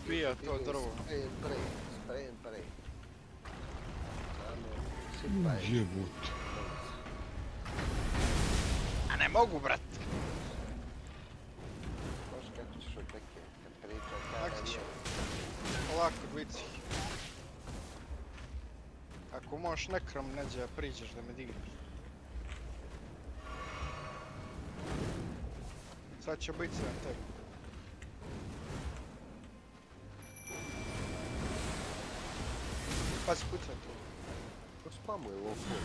Speaker 17: Ubija to drvo.
Speaker 15: Spray and pray. Samo sipaj.
Speaker 19: Jebut.
Speaker 17: A ne mogu, brat.
Speaker 15: Znaš kako ćeš od neke, kad priča
Speaker 17: Tako ću. Ovako, dvici. Ako možeš nekrom neđe priđeš da me digneš. Sad će biti sve na tebi. Pazi, pucaj tu.
Speaker 15: Ko spamuje u ovom polu?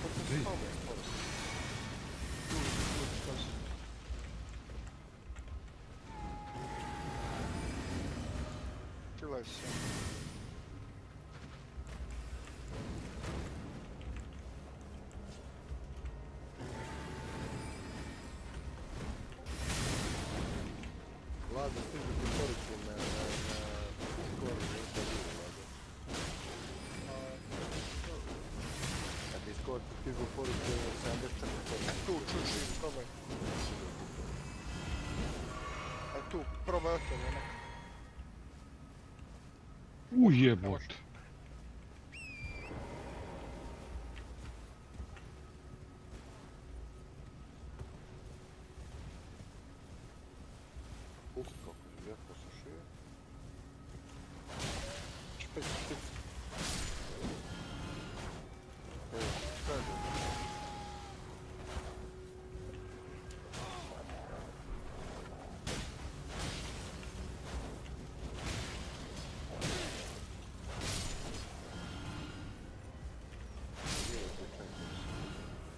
Speaker 15: Ko to spamuje sporo?
Speaker 17: Tu, pazi. Čilaj se.
Speaker 15: Vlada, stižu ti poruke na Discordu, nešto bilo, Vlada. Na Discordu stižu poruke na 74 poruke.
Speaker 17: Tu, čuči, probaj. Tu, probaj od tebe, neka.
Speaker 19: Jebut.
Speaker 15: Kako lijepo se šije.
Speaker 17: Špic, špic.
Speaker 15: Evo, kažem.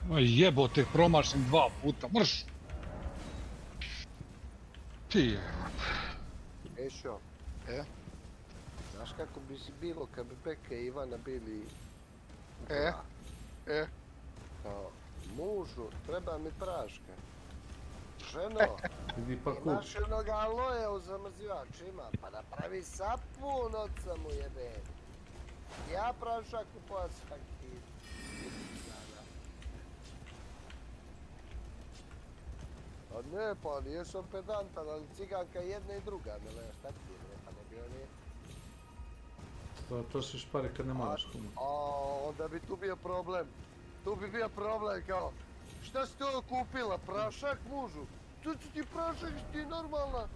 Speaker 19: Ma jebote, promašim 2 puta, mrš! Ti je.
Speaker 15: Ešo. Znaš kako bi si bilo kad bi Beka i Ivana bili... Kao, mužu, treba mi praška. Ženo, imaš jednog aloja u zamrzivačima, pa napravi sapun od samu jebe. Ja prašak kupovao svaki dana. A ne, pa nisam pedantan, ali ciganka jedna i druga, ne, šta ti je, pa ne bi oni...
Speaker 4: To trošiš pare kad ne moraš kumu.
Speaker 15: Onda bi tu bio problem. Tu bi bio problem kao, šta si to kupila, prašak mužu? Tu ću ti prašak, što ti normalna.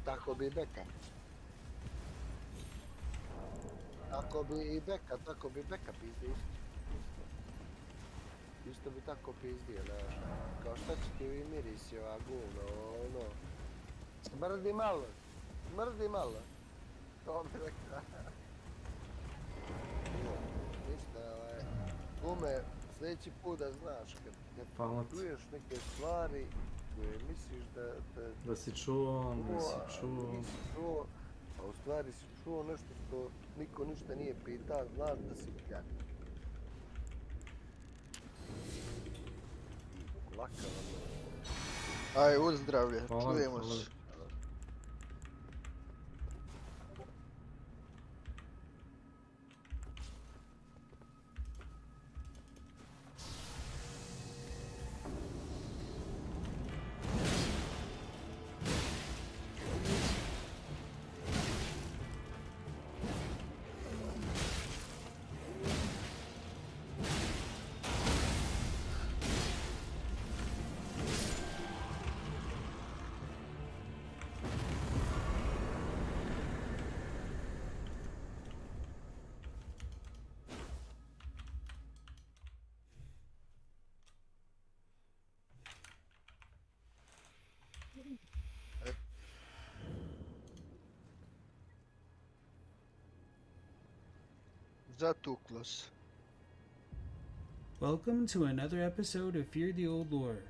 Speaker 15: Tako bi Beka. Tako bi i Beka, tako bi Beka pizdi isto. Isto bi tako pizdio, znaš. Kao šta će ti vi mirisi ova guvno, ono. Smrdi malo, smrdi malo. To bi rekla. Ništa, gume, sljedeći put da znaš, kad čuješ neke stvari koje misliš
Speaker 4: da si čuo, nisi čuo.
Speaker 15: Nisi čuo, a u stvari si čuo nešto što niko ništa nije pitao, znaš da si pjan. Laka vam.
Speaker 17: Aj, uzdravlje, čujemo se. Zatuklos.
Speaker 1: Welcome to another episode of Fear the Old Lore,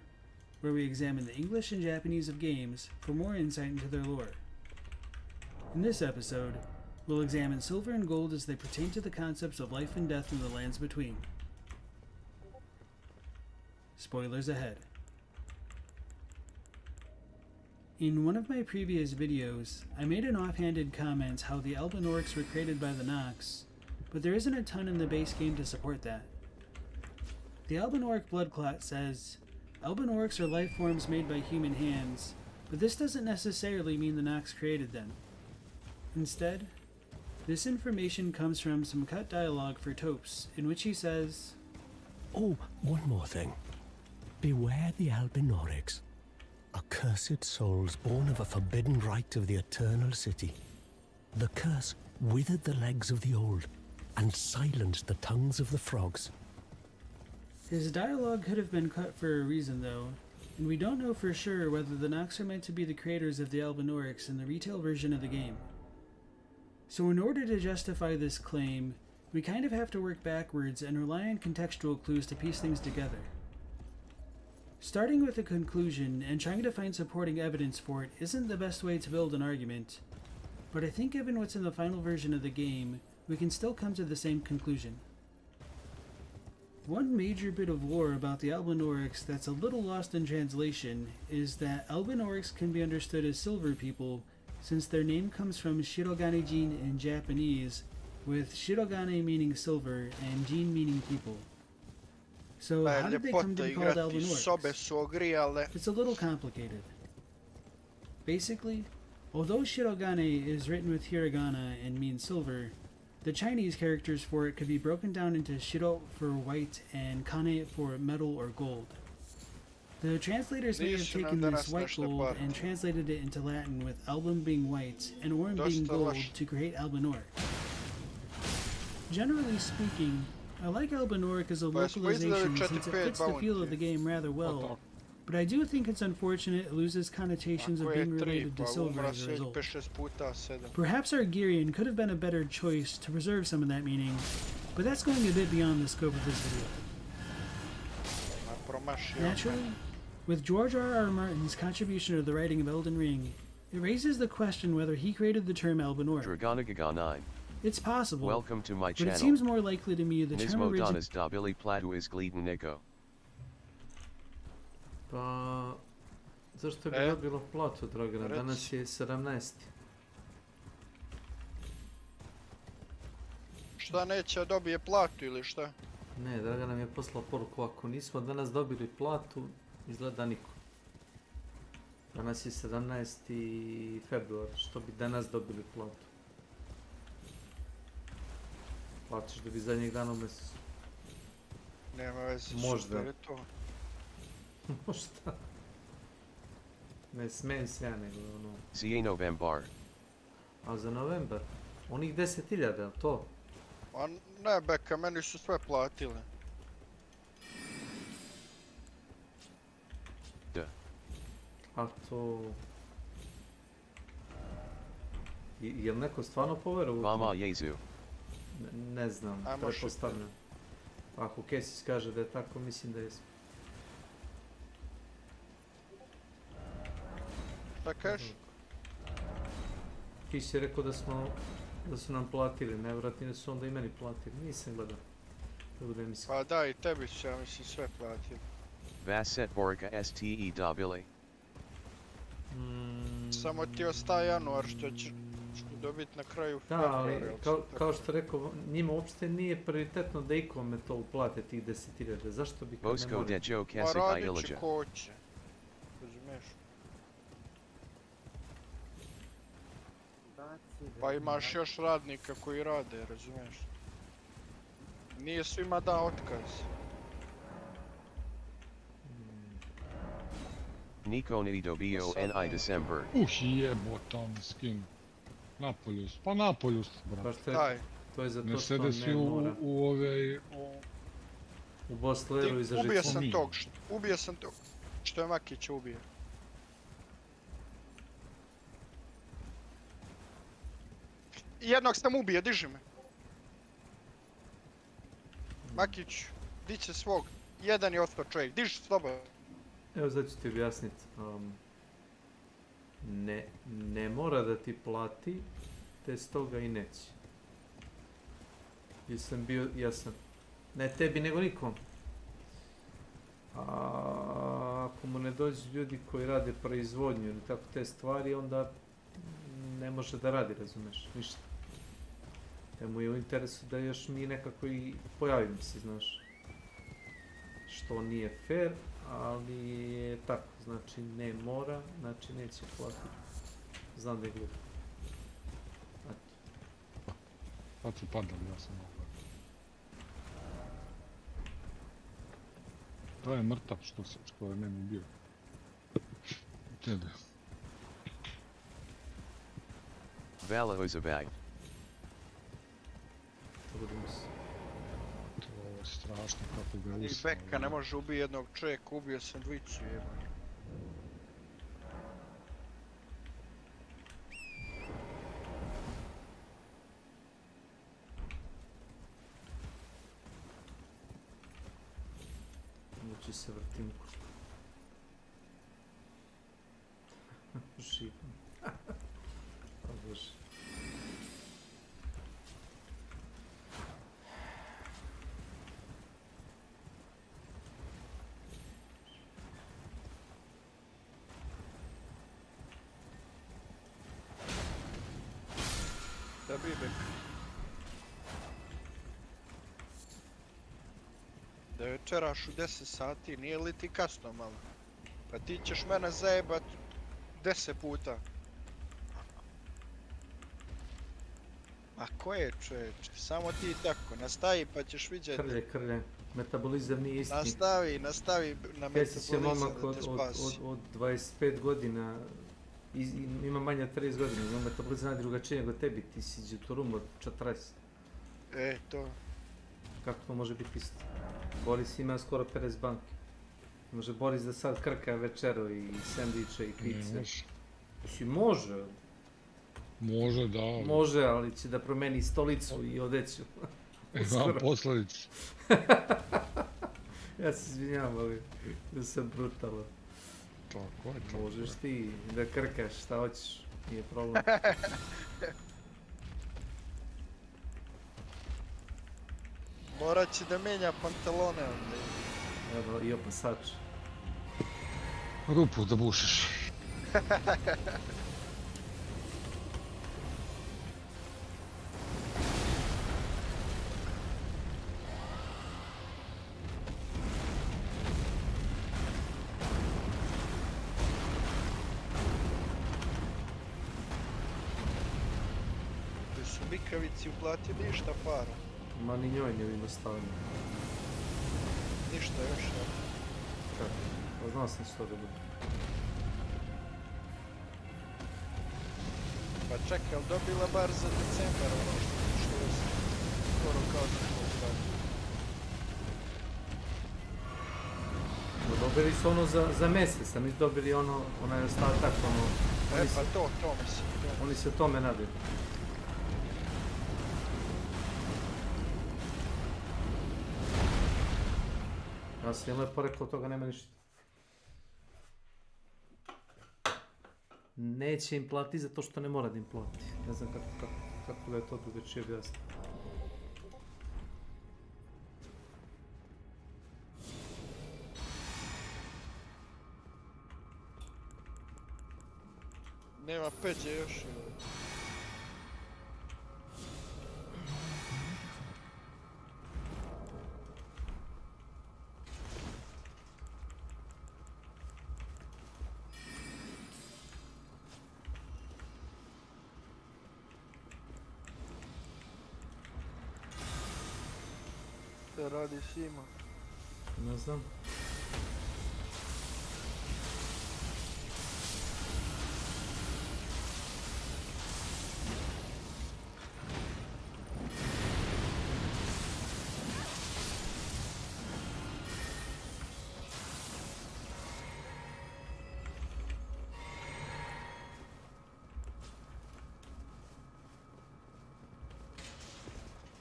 Speaker 1: where we examine the English and Japanese of games for more insight into their lore. In this episode, we'll examine silver and gold as they pertain to the concepts of life and death in the lands between. Spoilers ahead. In one of my previous videos, I made an offhanded comment how the Elven Orcs were created by the Nox, but there isn't a ton in the base game to support that. The Elven Orc Bloodclot says, Elven Orcs are life forms made by human hands, but this doesn't necessarily mean the Nox created them. Instead, this information comes from some cut dialogue for Topes, in which he says,
Speaker 6: "Oh, one more thing. Beware the Albinorics, accursed souls born of a forbidden rite of the Eternal City. The curse withered the legs of the old and silenced the tongues of the frogs."
Speaker 1: His dialogue could have been cut for a reason, though, and we don't know for sure whether the Nox are meant to be the creators of the Albinorics in the retail version of the game. So in order to justify this claim, we kind of have to work backwards and rely on contextual clues to piece things together. Starting with a conclusion and trying to find supporting evidence for it isn't the best way to build an argument, but I think given what's in the final version of the game, we can still come to the same conclusion. One major bit of lore about the Albinorics that's a little lost in translation is that Albinorics can be understood as silver people, since their name comes from Shirogane-jin in Japanese, with Shirogane meaning silver and Jin meaning people. So how did they come to be called Albinorics? It's a little complicated. Basically, although Shirogane is written with hiragana and means silver, the Chinese characters for it could be broken down into Shiro for white and Kane for metal or gold. The translators may have taken this white gold and translated it into Latin with album being white and orm being gold to create Albinoric. Generally speaking, I like Albinoric as a localization since it fits the feel of the game rather well, but I do think it's unfortunate it loses connotations of being related to silver as a result. Perhaps Argirian could have been a better choice to preserve some of that meaning, but that's going a bit beyond the scope of this video. Naturally, with George R.R. Martin's contribution to the writing of Elden Ring, it raises the question whether he created the term Albinoric. It's possible,
Speaker 7: Welcome to my
Speaker 1: but
Speaker 7: channel.
Speaker 1: it seems more likely to me the term
Speaker 7: Nismo
Speaker 1: originated.
Speaker 7: danas dobili platu iz Glidniko.
Speaker 4: Pa, zašto bi dobilo platu, Dragana? Danas je 17.
Speaker 17: Šta neće dobije platu ili šta?
Speaker 4: Ne, Dragana mi je poslala poruku, ako nismo danas dobili platu, izgleda niko. Danas je 17. februar, što bi danas dobili platu. Platiš da bi zadnjeg dana u mjesecu.
Speaker 17: Nema veze,
Speaker 4: možda.
Speaker 17: Super je to.
Speaker 4: Možda. Ne smijem se ja nego ono...
Speaker 7: Cije novembar.
Speaker 4: A za novembar? Onih 10.000, to?
Speaker 17: A ne, Beka, meni su sve platile.
Speaker 7: Da.
Speaker 4: A to... Jel neko stvarno poverovao?
Speaker 7: Vama Jezu.
Speaker 4: Ne znam, pretpostavljam. Ako Kesis kaže da je tako, mislim da je.
Speaker 17: Šta kažeš?
Speaker 4: Ti si rekao da su nam platili, nevjerojatno da su onda i meni platili. Nisam gledao. Da budem iskren.
Speaker 17: Pa da, i tebi su, ja mislim, sve platili.
Speaker 7: Vaset Borka STE dobili.
Speaker 17: Samo ti ostaje januar što će dobiti na kraju
Speaker 4: februara. Da, ali kao što rekao, njima uopšte nije prioritetno da ikome to uplate tih 10.000. Zašto bi kad ne morali?
Speaker 17: Ma radit će ko će. Razumiješ? Pa imaš još radnika koji rade, razumiješ? Nije svima da otkaz.
Speaker 7: Niko ni dobio ni December.
Speaker 19: Jebotan skin. Napolju, pa napolju su,
Speaker 17: brate.
Speaker 4: To je zato
Speaker 19: ne
Speaker 4: što
Speaker 19: sede svi u ove...
Speaker 4: U Bostleru i za žicu.
Speaker 17: Ubio sam tog, što je Makić ubio. Jednog sam ubio, diži me. Makić, di će svog? Jedan je ostao čovjek, diži slobodno.
Speaker 4: Evo sad ću ti objasniti. Ne mora da ti plati, te stoga i neće. Jesam bio, jasam. Ne tebi, nego nikom. Ako mu ne dođu ljudi koji rade proizvodnju ili tako te stvari, onda ne može da radi, razumeš, ništa. Da mu je u interesu da još mi nekako i pojavimo se, znaš. Što nije fair, ali je tako, znači ne mora, znači neće platiti. Znam da je glupo.
Speaker 19: Sad su padali, ja sam ovo. To je mrtav što je meni bio. Tebe.
Speaker 7: Vala Ozabag.
Speaker 19: To je strašno kako ga
Speaker 17: I
Speaker 19: usao.
Speaker 17: Beka ne može ubiti jednog čovjeka, ubio sam dvicu jebanje.
Speaker 4: Ući se vrtim u krug. Živam. O Bože.
Speaker 17: Da bi Beka. Da večeraš u 10 sati, nije li ti kasno malo? Pa ti ćeš mene zajebat 10 puta. A ko je čovječe? Samo ti tako, nastavi pa ćeš vidjeti.
Speaker 4: Krlje, metabolizam nije isti.
Speaker 17: Nastavi na metabolizam da te spasi.
Speaker 4: Od 25 godina, ima manje od 30 godina, ima metabolizam drugačije nego tebi, ti si džuturum od 40.
Speaker 17: To.
Speaker 4: Kako to može biti isto? Boris ima skoro 50 banki. Može Boris da sad krka večeru i sendviče i pice. Mislim, može.
Speaker 19: Može, da.
Speaker 4: Može, ali će da promeni stolicu i odeću.
Speaker 19: Imam posledicu.
Speaker 4: Ja se izvinjam, ali da sam brutalan.
Speaker 19: Tako je.
Speaker 4: Možeš ti da krkaš šta hoćeš, nije problem.
Speaker 17: Morat će da menja pantalone onda.
Speaker 4: Evo i opasač.
Speaker 19: Rupu da bušiš.
Speaker 17: Da su Mikavici uplatili ništa para.
Speaker 4: Ma ni njoj ne ima stavljeno.
Speaker 17: Ništa još, ja.
Speaker 4: Kako? Pa znao sam što da bude.
Speaker 17: Pa čekaj, ali dobila bar za decembar ono što je skoro kao da to stavljeno.
Speaker 4: Dobili su ono za mjesec, a mi dobili ono, onaj ostatak, ono...
Speaker 17: Pa to mislim.
Speaker 4: Oni se tome nadaju. Ja sam lepo rekao, od toga nema ništa. Neće im plati zato što ne mora da im plati. Ne znam kako da je to drugačije objasniti.
Speaker 17: Nema peđe još. Šta radi Sima?
Speaker 4: Ne znam.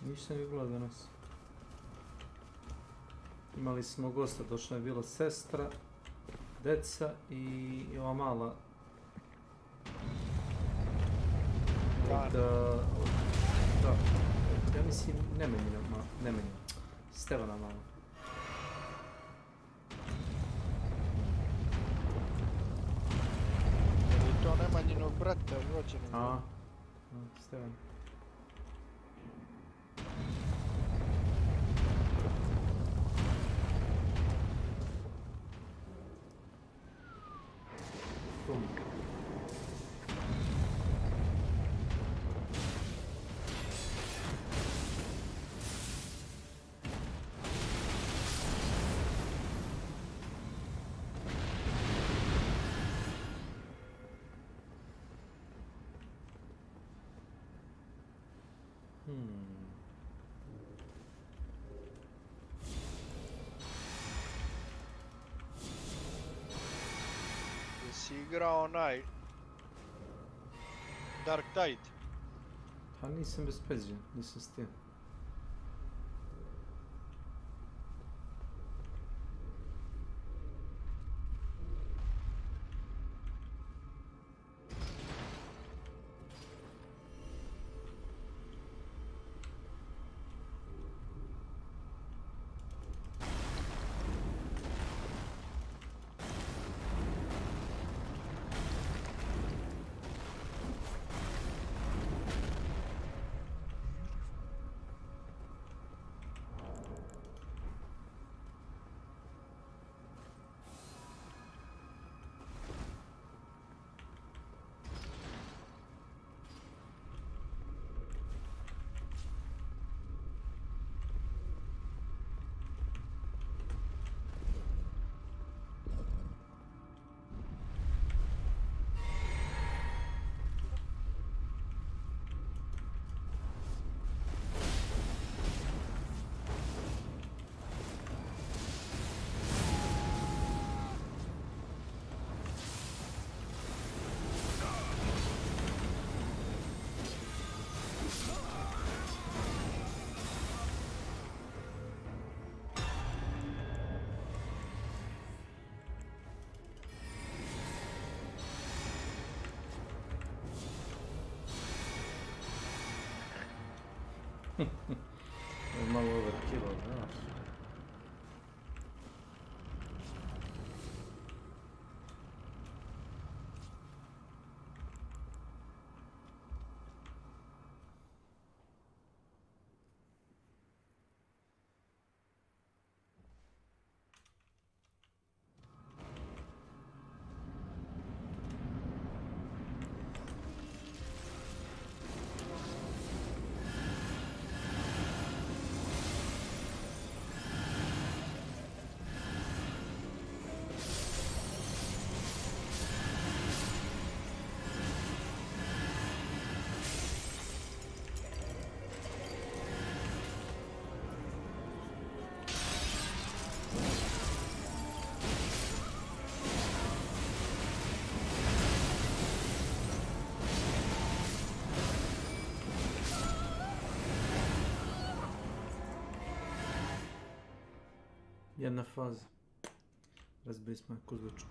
Speaker 4: Ništa nije bilo danas. Imali smo gosta, došla je bila sestra, deca i ova mala ja mislim Nemenjina, Stevana mala.
Speaker 17: brate, rođeni.
Speaker 4: A, Stevan.
Speaker 17: Jesi igrao onaj Dark Tide?
Speaker 4: Pa nisam bezpeđen, nisam s tim. Malo overkill, znaš. Jedna faza. Razbili smo kozličku.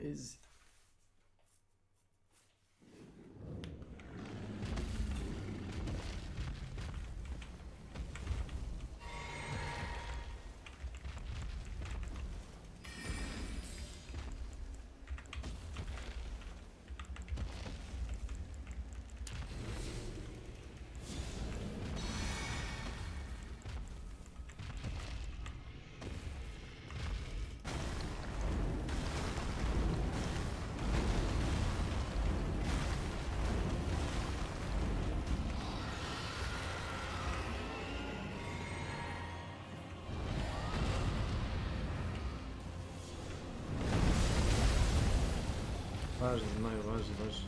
Speaker 4: Is Važi, znaju, važi.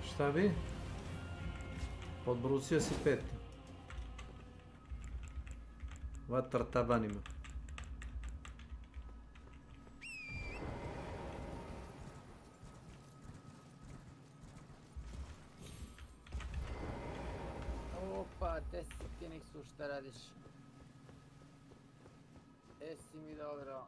Speaker 4: Šta bi? Podbrucio si 5. Vatar tabanima.
Speaker 22: Opa, 10 ti Niksu, šta radiš? Jesi mi dobro.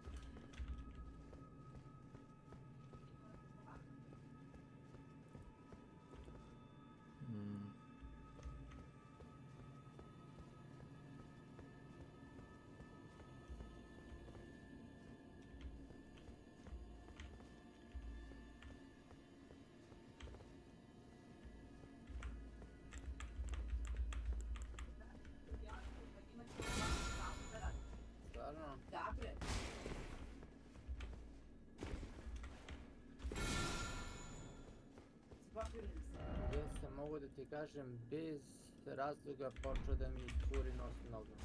Speaker 22: Stvarno? Ja sam, mogu da ti kažem, bez razloga počeo da mi curi nos nogom.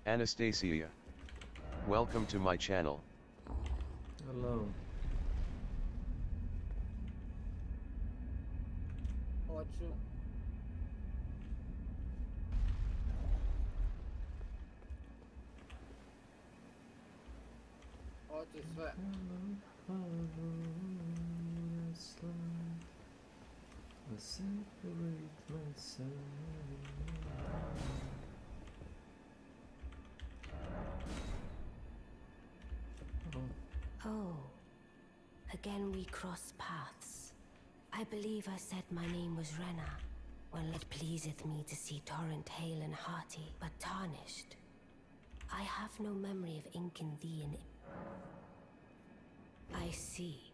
Speaker 7: Anastasia. Welcome to my channel.
Speaker 4: Hello.
Speaker 22: Hoću. Hoću sve.
Speaker 2: Oh, again we cross paths. I believe I said my name was Rena, when it pleaseth me to see Torrent hale and hearty, but tarnished. I have no memory of inking thee in. I see.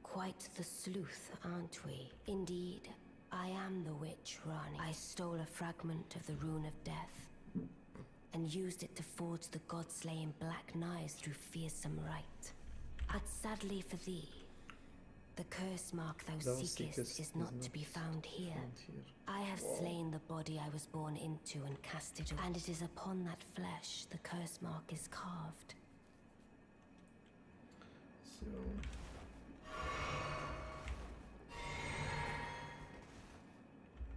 Speaker 2: Quite the sleuth, aren't we? Indeed, I am the witch Rani. I stole a fragment of the Rune of Death, and used it to forge the god-slaying black knives through fearsome rite. But sadly for thee, the curse mark thou seekest is not to be found here. I have slain the body I was born into and cast it away, and it is upon that flesh the curse mark is carved.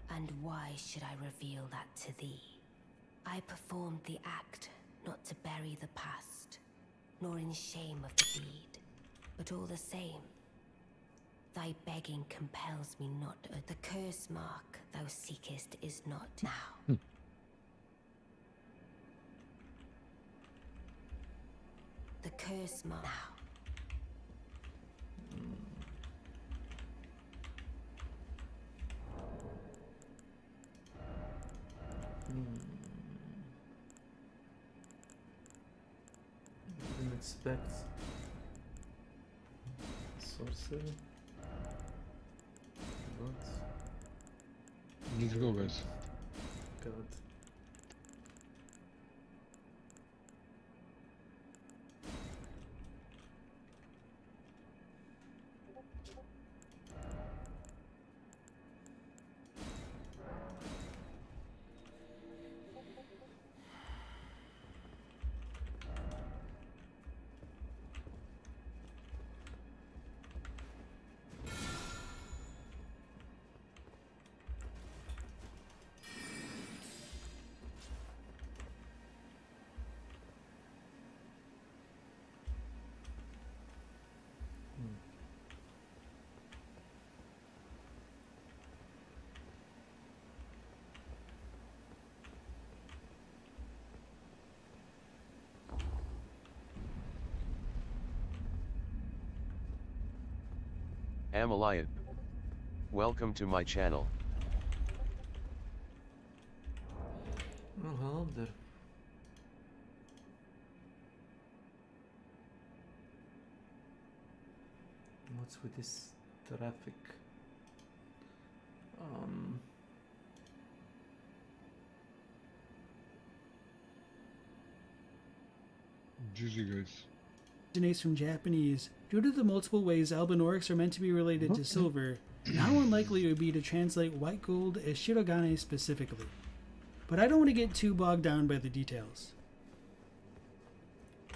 Speaker 2: And why should I reveal that to thee? I performed the act not to bury the past, nor in shame of the deed, but all the same, thy begging compels me not. The curse mark thou seekest is not now. The curse mark now.
Speaker 4: Inspect. Sorcery. What?
Speaker 19: Let's go, guys.
Speaker 4: God.
Speaker 7: Amalaya. Welcome to my channel.
Speaker 4: Oh, hello there. What's with this traffic?
Speaker 19: GG, guys.
Speaker 1: Originates from Japanese due to the multiple ways Albinaurics are meant to be related to silver, and how unlikely it would be to translate white gold as Shirogane specifically. But I don't want to get too bogged down by the details.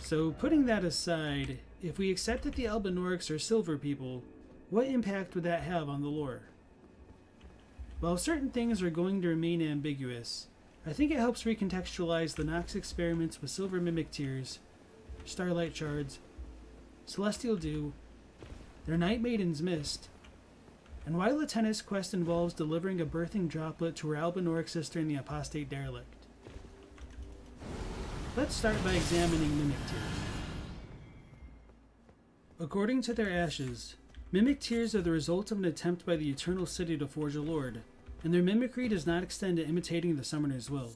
Speaker 1: So putting that aside, if we accept that the Albinaurics are silver people, what impact would that have on the lore? While certain things are going to remain ambiguous, I think it helps recontextualize the Nox experiments with silver mimic tears, starlight shards, celestial dew, their Night Maiden's mist, and why Lieutenant's quest involves delivering a birthing droplet to her Albinauric sister in the apostate derelict. Let's start by examining mimic tears. According to their ashes, mimic tears are the result of an attempt by the Eternal City to forge a lord, and their mimicry does not extend to imitating the summoner's will.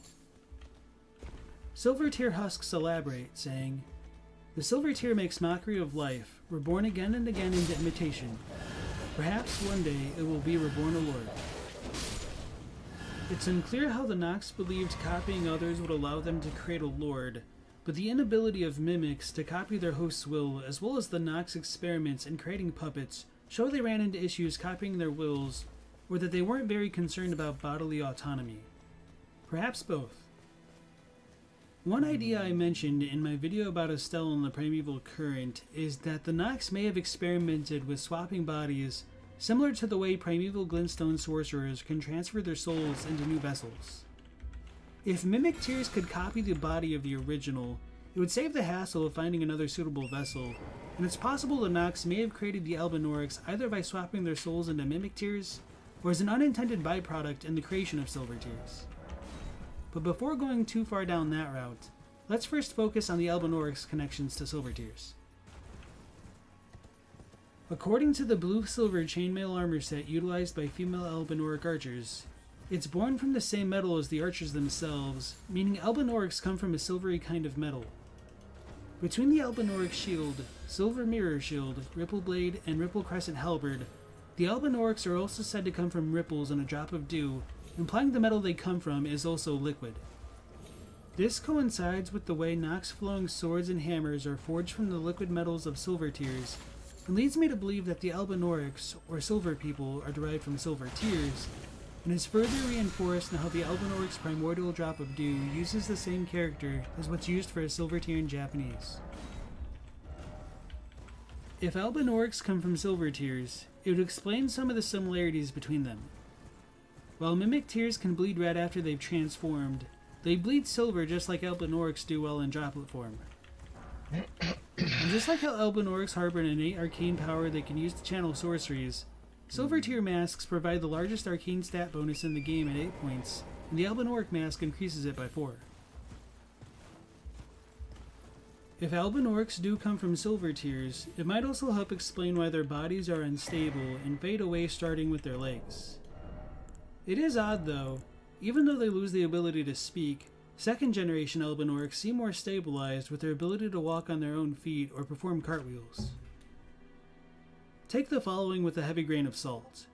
Speaker 1: Silver tear husks elaborate, saying, "The silver tear makes mockery of life, reborn again and again into imitation. Perhaps one day it will be reborn a lord." It's unclear how the Nox believed copying others would allow them to create a lord, but the inability of mimics to copy their host's will, as well as the Nox experiments in creating puppets, show they ran into issues copying their wills, or that they weren't very concerned about bodily autonomy. Perhaps both. One idea I mentioned in my video about Estelle and the Primeval Current is that the Nox may have experimented with swapping bodies, similar to the way primeval glintstone sorcerers can transfer their souls into new vessels. If mimic tears could copy the body of the original, it would save the hassle of finding another suitable vessel, and it's possible the Nox may have created the Albinaurics either by swapping their souls into mimic tears, or as an unintended byproduct in the creation of silver tears. But before going too far down that route, let's first focus on the Albinaurics' connections to silver tears. According to the blue-silver chainmail armor set utilized by female Albinauric archers, it's born from the same metal as the archers themselves, meaning Albinaurics come from a silvery kind of metal. Between the Albinauric shield, silver mirror shield, ripple blade, and ripple crescent halberd, the Albinaurics are also said to come from ripples in a drop of dew, implying the metal they come from is also liquid. This coincides with the way Nox-flowing swords and hammers are forged from the liquid metals of silver tears, and leads me to believe that the Albinaurics, or silver people, are derived from silver tears, and is further reinforced in how the Albinauric's primordial drop of dew uses the same character as what's used for a silver tear in Japanese. If Albinaurics come from silver tears, it would explain some of the similarities between them. While mimic tears can bleed red after they've transformed, they bleed silver just like Albinaurics do while in droplet form. And just like how Albinaurics harbor an innate arcane power they can use to channel sorceries, silver tier masks provide the largest arcane stat bonus in the game at 8 points, and the Albinauric mask increases it by 4. If Albinaurics do come from silver tears, it might also help explain why their bodies are unstable and fade away starting with their legs. It is odd though, even though they lose the ability to speak, Second generation Albinaurics seem more stabilized with their ability to walk on their own feet or perform cartwheels. Take the following with a heavy grain of salt.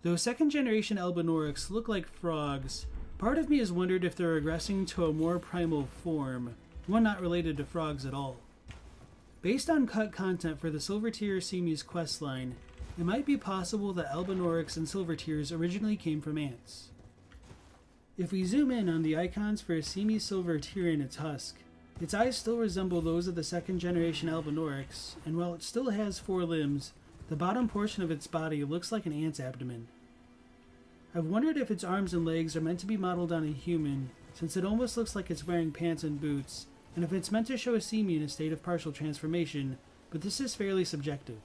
Speaker 1: Though second generation Albinaurics look like frogs, part of me has wondered if they're regressing to a more primal form, one not related to frogs at all. Based on cut content for the Silvertear Seamews questline, it might be possible that Albinaurics and Silvertears originally came from ants. If we zoom in on the icons for a Seamews Silvertear in its husk, its eyes still resemble those of the second generation Albinaurics, and while it still has 4 limbs, the bottom portion of its body looks like an ant's abdomen. I've wondered if its arms and legs are meant to be modeled on a human, since it almost looks like it's wearing pants and boots, and if it's meant to show a Seamew in a state of partial transformation, but this is fairly subjective.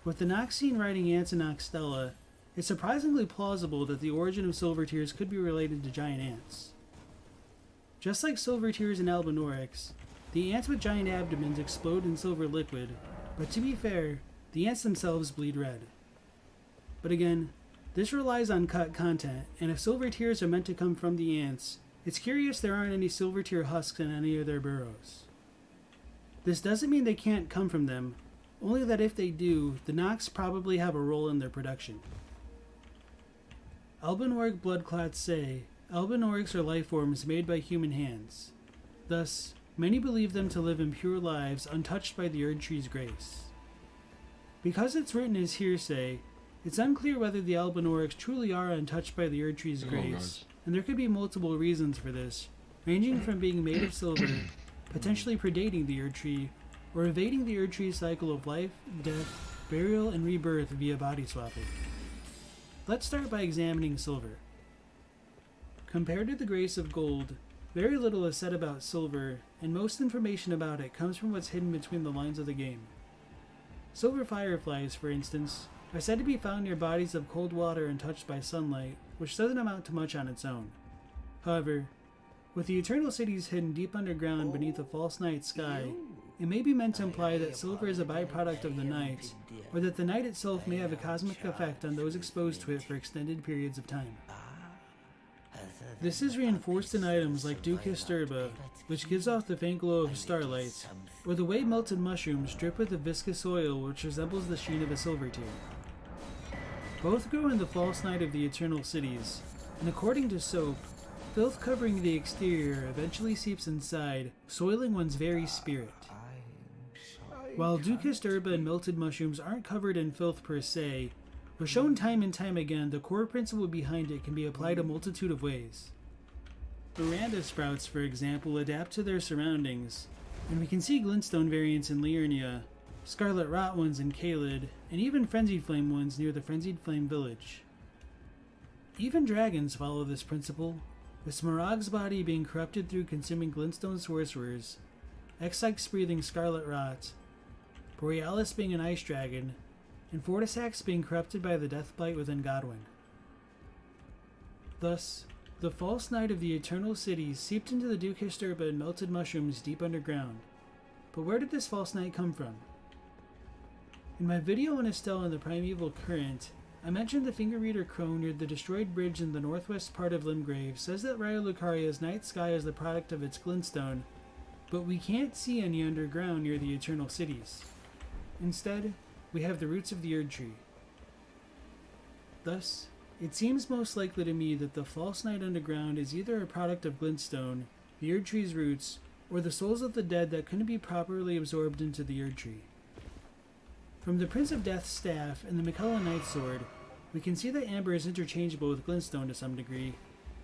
Speaker 1: With the Noxine riding ants in Noxtella, it's surprisingly plausible that the origin of Silvertears could be related to giant ants. Just like Silvertears and Albinaurics, the ants with giant abdomens explode in silver liquid, but to be fair, the ants themselves bleed red. But again, this relies on cut content, and if Silvertears are meant to come from the ants, it's curious there aren't any Silvertear husks in any of their burrows. This doesn't mean they can't come from them, only that if they do, the Nox probably have a role in their production. Albinauric bloodclots say Albinaurics are lifeforms made by human hands. Thus, many believe them to live impure lives untouched by the Erdtree's grace. Because it's written as hearsay, it's unclear whether the Albinaurics truly are untouched by the Erdtree's grace, and there could be multiple reasons for this, ranging from being made of silver, potentially predating the Erdtree, or evading the Erdtree's cycle of life, death, burial, and rebirth via body swapping. Let's start by examining silver. Compared to the grace of gold, very little is said about silver, and most information about it comes from what's hidden between the lines of the game. Silver fireflies, for instance, are said to be found near bodies of cold water and touched by sunlight, which doesn't amount to much on its own. However, with the Eternal Cities hidden deep underground beneath a false night sky, it may be meant to imply that silver is a byproduct of the night, or that the night itself may have a cosmic effect on those exposed to it for extended periods of time. This is reinforced in items like Ducus Durba, which gives off the faint glow of starlight, or the way melted mushrooms drip with a viscous oil which resembles the sheen of a Silvertear. Both grow in the false night of the Eternal Cities, and according to Soap, filth covering the exterior eventually seeps inside, soiling one's very spirit. While Ducus Durba and melted mushrooms aren't covered in filth per se, we're shown time and time again the core principle behind it can be applied a multitude of ways. Veranda sprouts, for example, adapt to their surroundings, and we can see glintstone variants in Liurnia, scarlet rot ones in Caelid, and even frenzied flame ones near the Frenzied Flame village. Even dragons follow this principle, with Smaragd's body being corrupted through consuming glintstone sorcerers, Exyx breathing scarlet rot, Borealis being an ice dragon, and Fortisax being corrupted by the Deathblight within Godwyn. Thus, the false night of the Eternal Cities seeped into the Ducus Durba and melted mushrooms deep underground. But where did this false night come from? In my video on Estelle and the Primeval Current, I mentioned the Finger Reader Crone near the destroyed bridge in the northwest part of Limgrave says that Raya Lucaria's night sky is the product of its glintstone, but we can't see any underground near the Eternal Cities. Instead, we have the roots of the Erdtree. Thus, it seems most likely to me that the false night underground is either a product of glintstone, the Erdtree's roots, or the souls of the dead that couldn't be properly absorbed into the Erdtree. From the Prince of Death's staff and the McCullough Knight's sword, we can see that amber is interchangeable with glintstone to some degree,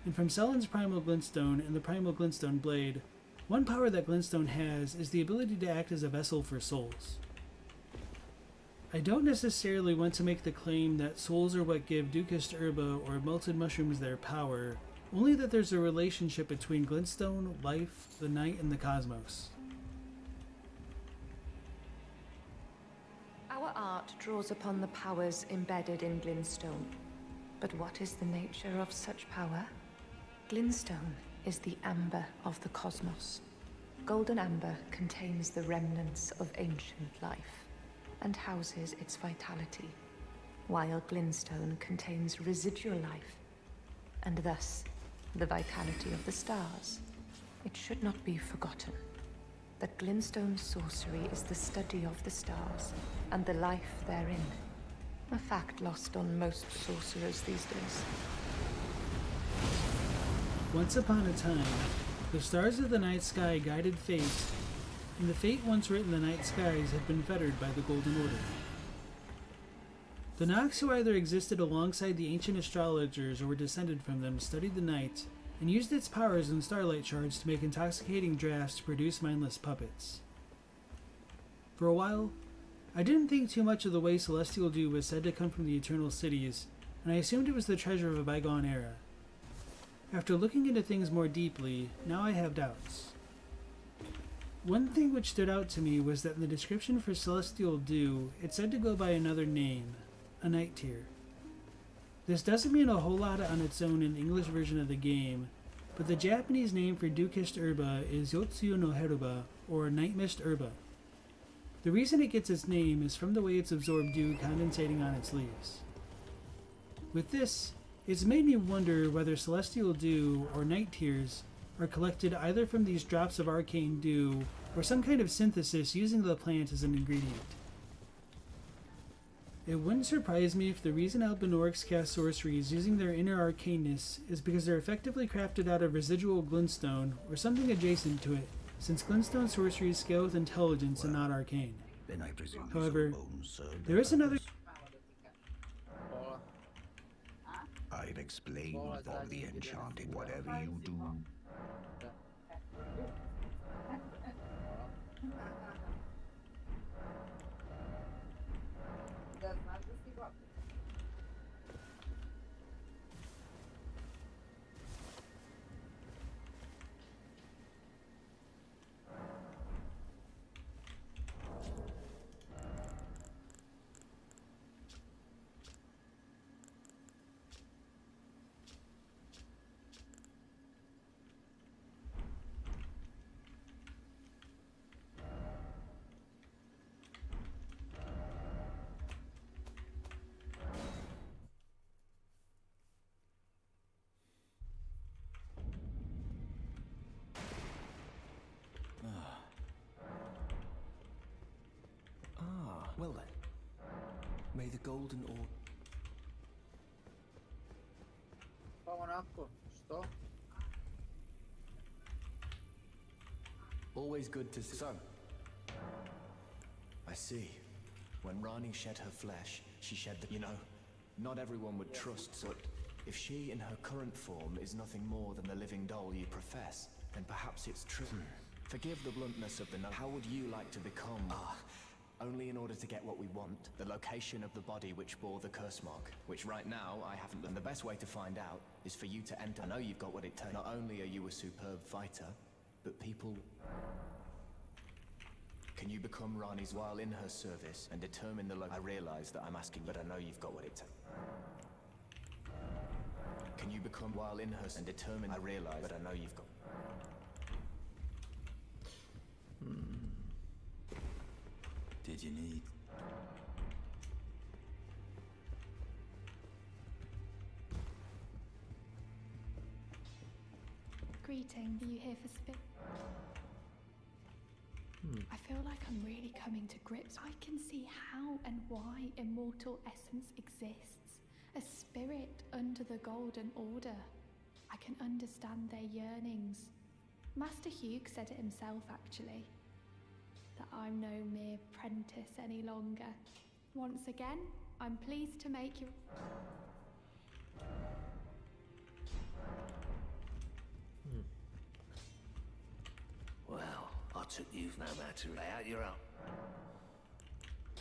Speaker 1: and from Sellen's primal glintstone and the primal glintstone blade, one power that glintstone has is the ability to act as a vessel for souls. I don't necessarily want to make the claim that souls are what give Ducus Durba or melted mushrooms their power, only that there's a relationship between glintstone, life, the night, and the cosmos.
Speaker 10: Our art draws upon the powers embedded in glintstone. But what is the nature of such power? Glintstone is the amber of the cosmos. Golden amber contains the remnants of ancient life and houses its vitality, while glintstone contains residual life and thus the vitality of the stars. It should not be forgotten that Glintstone sorcery is the study of the stars and the life therein. A fact lost on most sorcerers these days.
Speaker 1: Once upon a time, the stars of the night sky guided fate, and the fate once written in the night skies had been fettered by the Golden Order. The Nox, who either existed alongside the ancient astrologers or were descended from them, studied the night and used its powers and starlight shards to make intoxicating drafts to produce mindless puppets. For a while, I didn't think too much of the way celestial dew was said to come from the eternal cities, and I assumed it was the treasure of a bygone era. After looking into things more deeply, now I have doubts. One thing which stood out to me was that in the description for celestial dew, it said to go by another name, a night tier. This doesn't mean a whole lot on its own in the English version of the game, but the Japanese name for dew-kissed herba is Yotsuyo no Heruba, or night mist herba. The reason it gets its name is from the way it's absorbed dew condensating on its leaves. With this, it's made me wonder whether celestial dew, or night tears, are collected either from these drops of arcane dew, or some kind of synthesis using the plant as an ingredient. It wouldn't surprise me if the reason Albinorics cast sorceries using their inner arcaneness is because they're effectively crafted out of residual glintstone, or something adjacent to it, since glintstone sorceries scale with intelligence and not arcane.
Speaker 3: Then I presume
Speaker 1: However,
Speaker 3: these bones serve
Speaker 1: there
Speaker 3: their
Speaker 1: is another...
Speaker 3: I've explained for the enchanted. Whatever you do,
Speaker 6: Well then, may the golden orb...
Speaker 22: Pa onako, što?
Speaker 6: Always good to see. So, I see. When Rani shed her flesh, she shed the... You know, not everyone would trust, but if she in her current form is nothing more than the living doll you profess, then perhaps it's true. Forgive the bluntness of the no. How would you like to become... only in order to get what we want, the location of the body which bore the curse mark, which right now I haven't learned. The best way to find out is for you to enter. I know you've got what it takes. Not only are you a superb fighter, but people... Can you become Rani's while in her service and determine the I realize that I'm asking, but I know you've got what it takes. Can you become while in her and determine... I realize, but I know you've got...
Speaker 8: Did you need?
Speaker 21: Greetings. Are you here for spit? I feel like I'm really coming to grips. I can see how and why immortal essence exists. A spirit under the Golden Order. I can understand their yearnings. Master Hugh said it himself, actually. That I'm no mere apprentice any longer. Once again, I'm pleased to make you...
Speaker 8: Well, I took you no matter how you're up.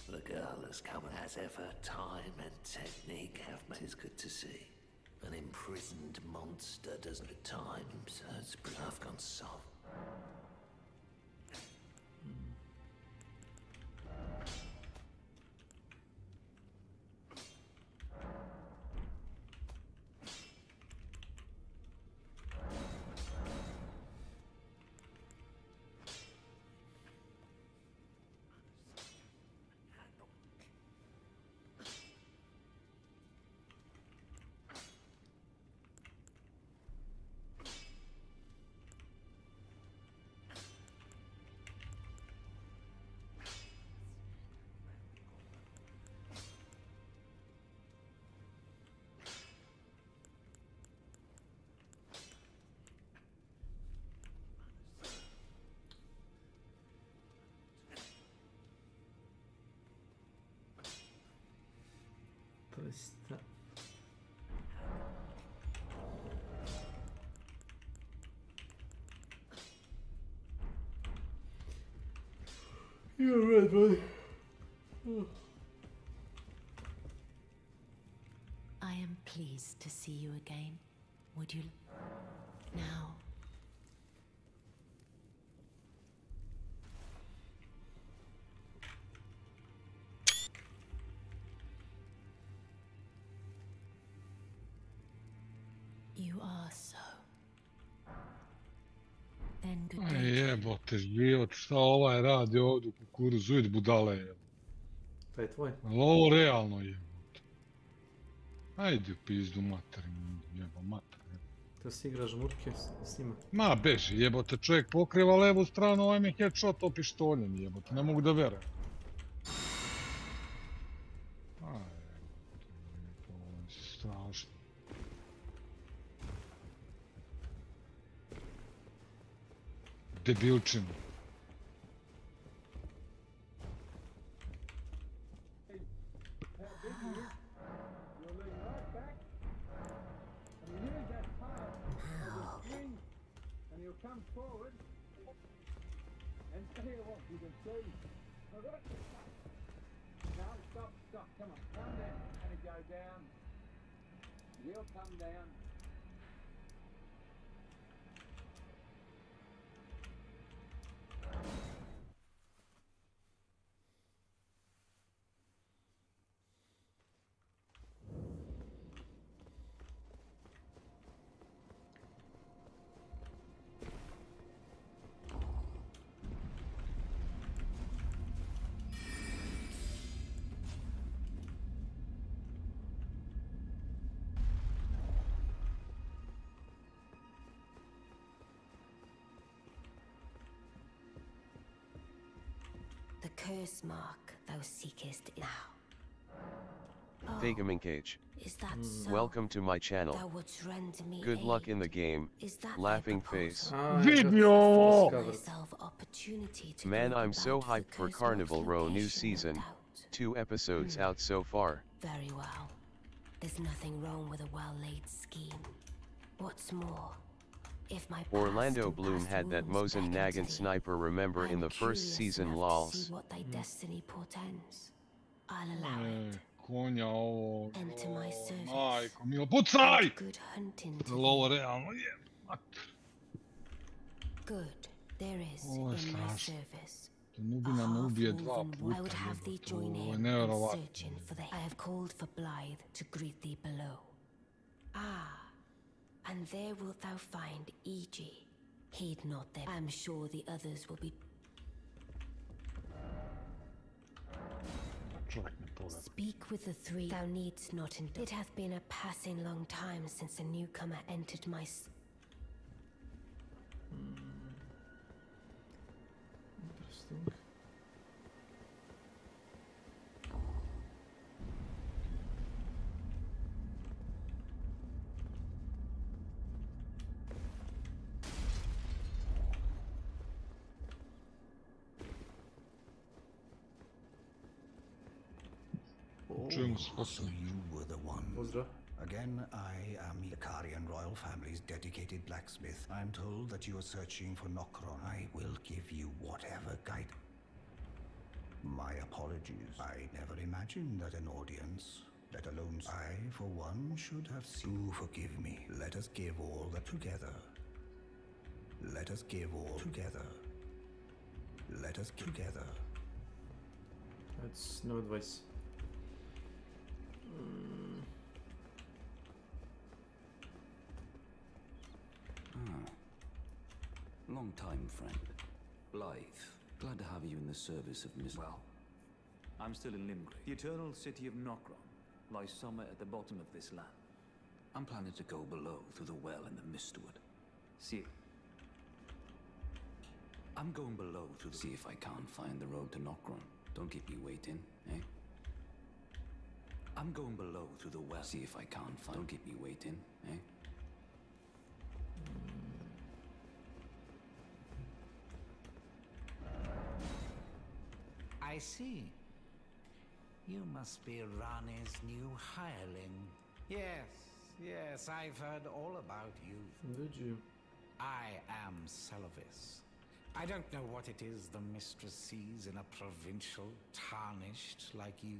Speaker 8: The girl has come as ever. Time and technique have made it good to see. An imprisoned monster doesn't at times. I've gone soft.
Speaker 4: Doista. You're right, buddy.
Speaker 2: I am pleased to see you again. Would you now? You are so. Then good day.
Speaker 19: Jebote, život, šta ovaj radi ovdje u kukuruzu, vid budale, jebote.
Speaker 4: To je tvoj.
Speaker 19: Ali ovo realno jebote. Ajde u pizdu materinu, jebo materinu.
Speaker 4: To si igraš murke s njima.
Speaker 19: Ma beži jebote, čovjek pokriva levu stranu, ovaj mi headshot o pištoljem jebote, ne mogu da verujem. Aj jebote, to je strašno. Debilčina.
Speaker 5: Come forward and say what you can say. Now stop, come on, come down and go down. You'll come down.
Speaker 2: The curse mark thou seekest now.
Speaker 7: Fagaming Cage.
Speaker 2: Is that so?
Speaker 7: Welcome to my channel.
Speaker 2: Thou wouldst render me
Speaker 7: Good luck in the game.
Speaker 2: Is that
Speaker 7: Laughing face.
Speaker 19: Video!
Speaker 7: Man, I'm so hyped for Carnival Row new season. 2 episodes out so far.
Speaker 2: Very well. There's nothing wrong with a well-laid scheme. What's more, if my
Speaker 7: Orlando Bloom had that Mosin Nagin sniper, remember, in the first season, lols.
Speaker 2: See what thy destiny portends. I'll allow it.
Speaker 19: Konja ovo,
Speaker 2: Enter my service.
Speaker 19: majko milo, pucaj!
Speaker 2: Good hunting.
Speaker 19: Jel ovo realno je?
Speaker 2: Good, there is
Speaker 19: Ovo je
Speaker 2: in my
Speaker 19: strašno.
Speaker 2: service.
Speaker 19: To Nubina me ubije 2 puta,
Speaker 2: I would have thee
Speaker 19: jebote,
Speaker 2: join
Speaker 19: ovo je
Speaker 2: him in
Speaker 19: nevjerovatno.
Speaker 2: searching for the. I have called for Blythe to greet thee below. Ah, and there wilt thou find E.G. Heed not them. I am sure the others will be. Speak with the 3. Thou needst not endure. It hath been a passing long time since a newcomer entered my.
Speaker 4: Interesting.
Speaker 3: So you were the one. Again, I am the Ikarian royal family's dedicated blacksmith. I'm told that you are searching for Nokron. I will give you whatever guide. My apologies. I never imagined that an audience, let alone I, for one, should have seen. Forgive me. Let us give all that together. Let us give all together. Let us together.
Speaker 4: That's no advice.
Speaker 8: Long time friend. Blythe. Glad to have you in the service of Miss.
Speaker 13: Well, I'm still in Limgrave. The eternal city of Nokron lies somewhere at the bottom of this land.
Speaker 8: I'm planning to go below through the well in the Mistwood.
Speaker 13: See.
Speaker 8: I'm going below through the... See if I can't find the road to Nokron. Don't keep me waiting, eh? I'm going below through the well. See if I can't find... Don't keep me waiting, eh?
Speaker 16: I see.
Speaker 8: You must be Rani's new hireling. Yes, I've heard all about you.
Speaker 4: Did you?
Speaker 8: I am Selvis. I don't know what it is the mistress sees in a provincial tarnished like you.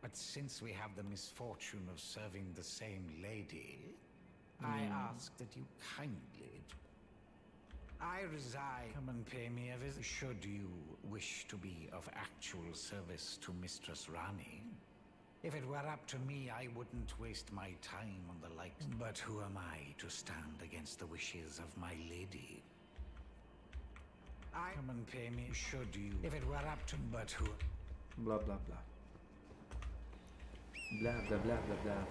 Speaker 8: But since we have the misfortune of serving the same lady, I ask that you kindly... I reside. Come and pay me a visit. Should you wish to be of actual service to Mistress Rani. If it were up to me, I wouldn't waste my time on the likes. But who am I to stand against the wishes of my lady? I come and pay me. Should you? If it were up to... But who...
Speaker 4: Blah, blah, blah. Blah, blah, blah, blah, blah.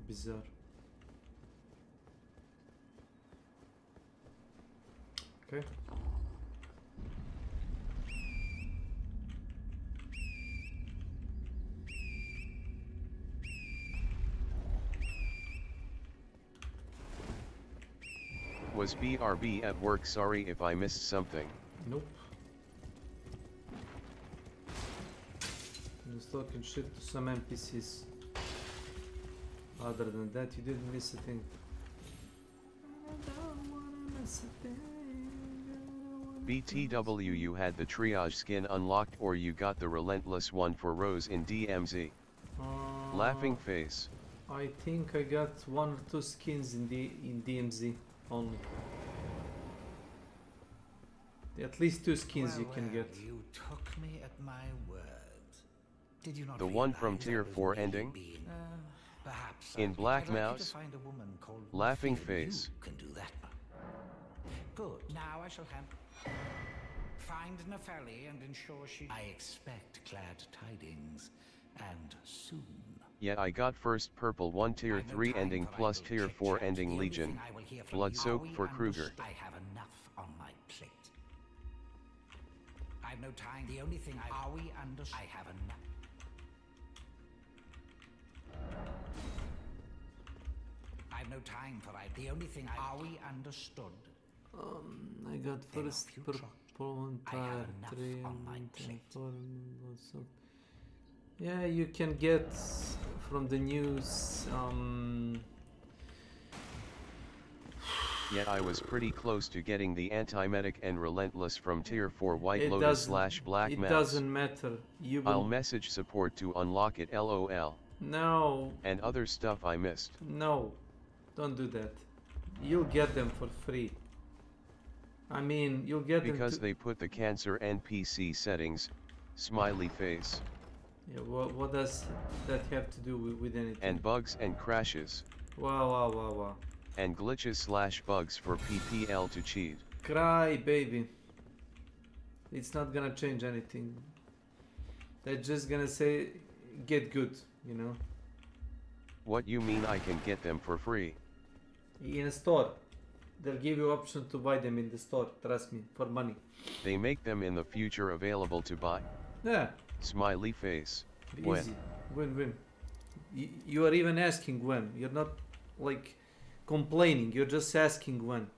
Speaker 4: Bizarre. Okay.
Speaker 7: Was BRB at work? Sorry if I missed something.
Speaker 4: Nope. Just talking shit to some NPCs. Other than that, you didn't miss a thing.
Speaker 7: BTW, you had the triage skin unlocked or you got the relentless one for Rose in DMZ? Laughing face.
Speaker 4: I think I got 1 or 2 skins in DMZ only. At least 2 skins you can get.
Speaker 8: You took me at my word. Did you not
Speaker 7: The one from tier 4 ending?
Speaker 8: Perhaps
Speaker 7: in Black
Speaker 8: I'd like you to
Speaker 7: Mouse?
Speaker 8: find a woman called
Speaker 7: Laughing
Speaker 8: Ophelia.
Speaker 7: face.
Speaker 8: You can do that. Good. Now I shall find Nepheli and ensure she... I expect glad tidings, and soon.
Speaker 7: Yeah, I got first purple 1 tier 3 ending plus tier 4 ending Legion. Blood soak for Kruger.
Speaker 8: I have enough on my plate. I've no time. The only thing Are we understood? I have enough. I've no time for the only thing Are we understood?
Speaker 4: I got first purple 1 tier 3 and 4 so. Yeah, you can get from the news.
Speaker 7: Yeah, I was pretty close to getting the anti-medic and relentless from tier 4 White Lotus / Black Mouse.
Speaker 4: It doesn't matter.
Speaker 7: I'll message support to unlock it, LOL.
Speaker 4: No.
Speaker 7: And other stuff I missed.
Speaker 4: No, don't do that. You'll get them for free. I mean, you'll get them
Speaker 7: because they put the cancer NPC settings. Smiley face.
Speaker 4: Yeah, what does that have to do with anything?
Speaker 7: And bugs and crashes.
Speaker 4: Wow.
Speaker 7: And glitches / bugs for PPL to cheat.
Speaker 4: Cry, baby. It's not gonna change anything. They're just gonna say, get good, you know?
Speaker 7: What you mean I can get them for free?
Speaker 4: In a store. They'll give you option to buy them in the store, trust me, for money.
Speaker 7: They make them in the future available to buy?
Speaker 4: Yeah.
Speaker 7: Smiley face.
Speaker 4: Easy. Win. You are even asking when. You're not like complaining, you're just asking when.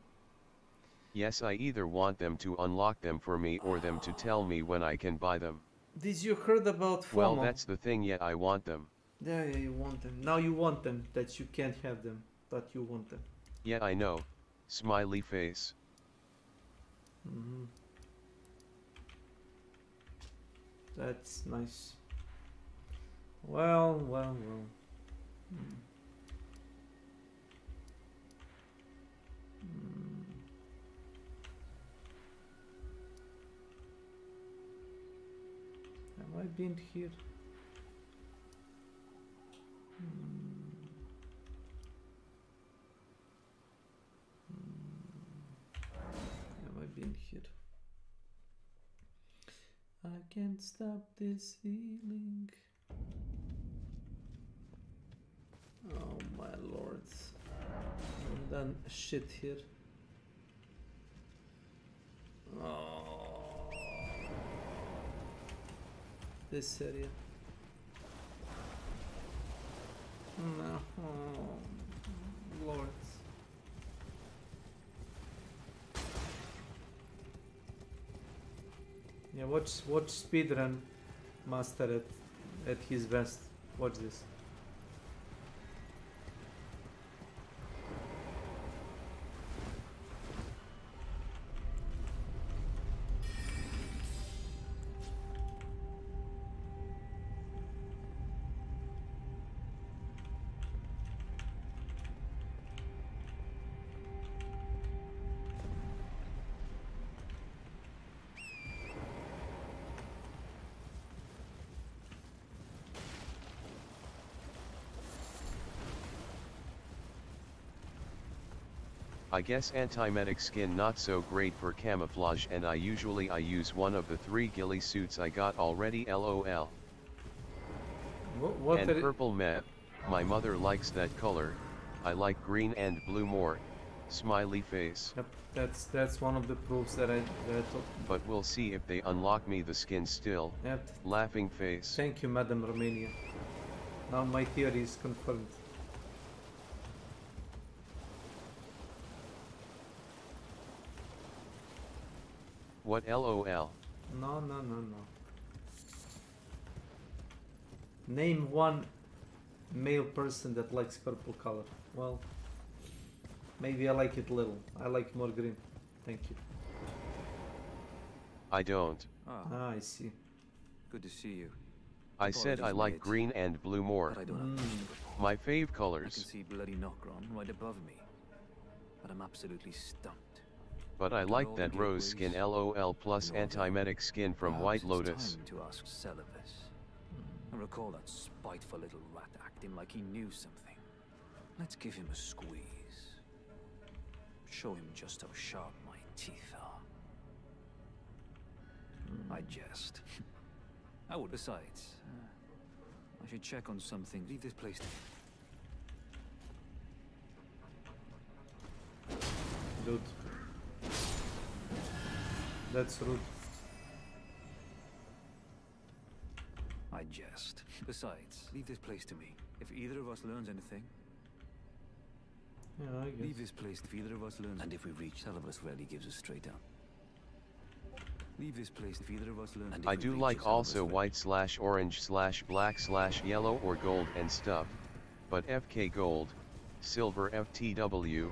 Speaker 7: Yes, I either want them to unlock them for me or them to tell me when I can buy them.
Speaker 4: Did you heard about FOMO?
Speaker 7: Well, that's the thing, yet I want them.
Speaker 4: Yeah, you want them. Now you want them, that you can't have them, but you want them.
Speaker 7: Yeah, I know. Smiley face.
Speaker 4: That's nice. Well. Have I been here? Have I been here? I can't stop this feeling. Oh my lord. I've done shit here. Oh. This area. No. Oh, lord. Yeah, watch speedrun master at his best. Watch this.
Speaker 7: I guess anti-medic skin not so great for camouflage, and I use one of the 3 ghillie suits I got already, lol.
Speaker 4: What
Speaker 7: and purple meh, my mother likes that color, I like green and blue more, smiley face.
Speaker 4: Yep, that's one of the proofs that I
Speaker 7: But we'll see if they unlock me the skin still,
Speaker 4: yep.
Speaker 7: Laughing face.
Speaker 4: Thank you, Madam Romania. Now my theory is confirmed.
Speaker 7: What lol?
Speaker 4: No. Name one male person that likes purple color. Well, maybe I like it little. I like more green. Thank you.
Speaker 7: I don't.
Speaker 4: Ah, I see.
Speaker 13: Good to see you.
Speaker 7: I said I like green and blue more.
Speaker 13: But I don't have
Speaker 7: my fave colors.
Speaker 13: I can see bloody Nokron right above me. But I'm absolutely stumped.
Speaker 7: But I like that rose skin lol plus anti-medic skin from White Lotus.
Speaker 13: Time to ask Celivis. I recall that spiteful little rat acting like he knew something. Let's give him a squeeze. Show him just how sharp my teeth are. I jest. I would. Besides, I should check on something. Leave this place to me.
Speaker 4: Dude. That's rude.
Speaker 13: I jest. Besides, leave this place to me. If either of us learns anything...
Speaker 4: Yeah, I guess.
Speaker 13: Leave this place if either of us learns... And if we reach, Celivis rarely gives us straight up. Leave this place if either of us learns...
Speaker 7: I do like also white/orange/black/yellow or gold and stuff, but FK gold, silver FTW,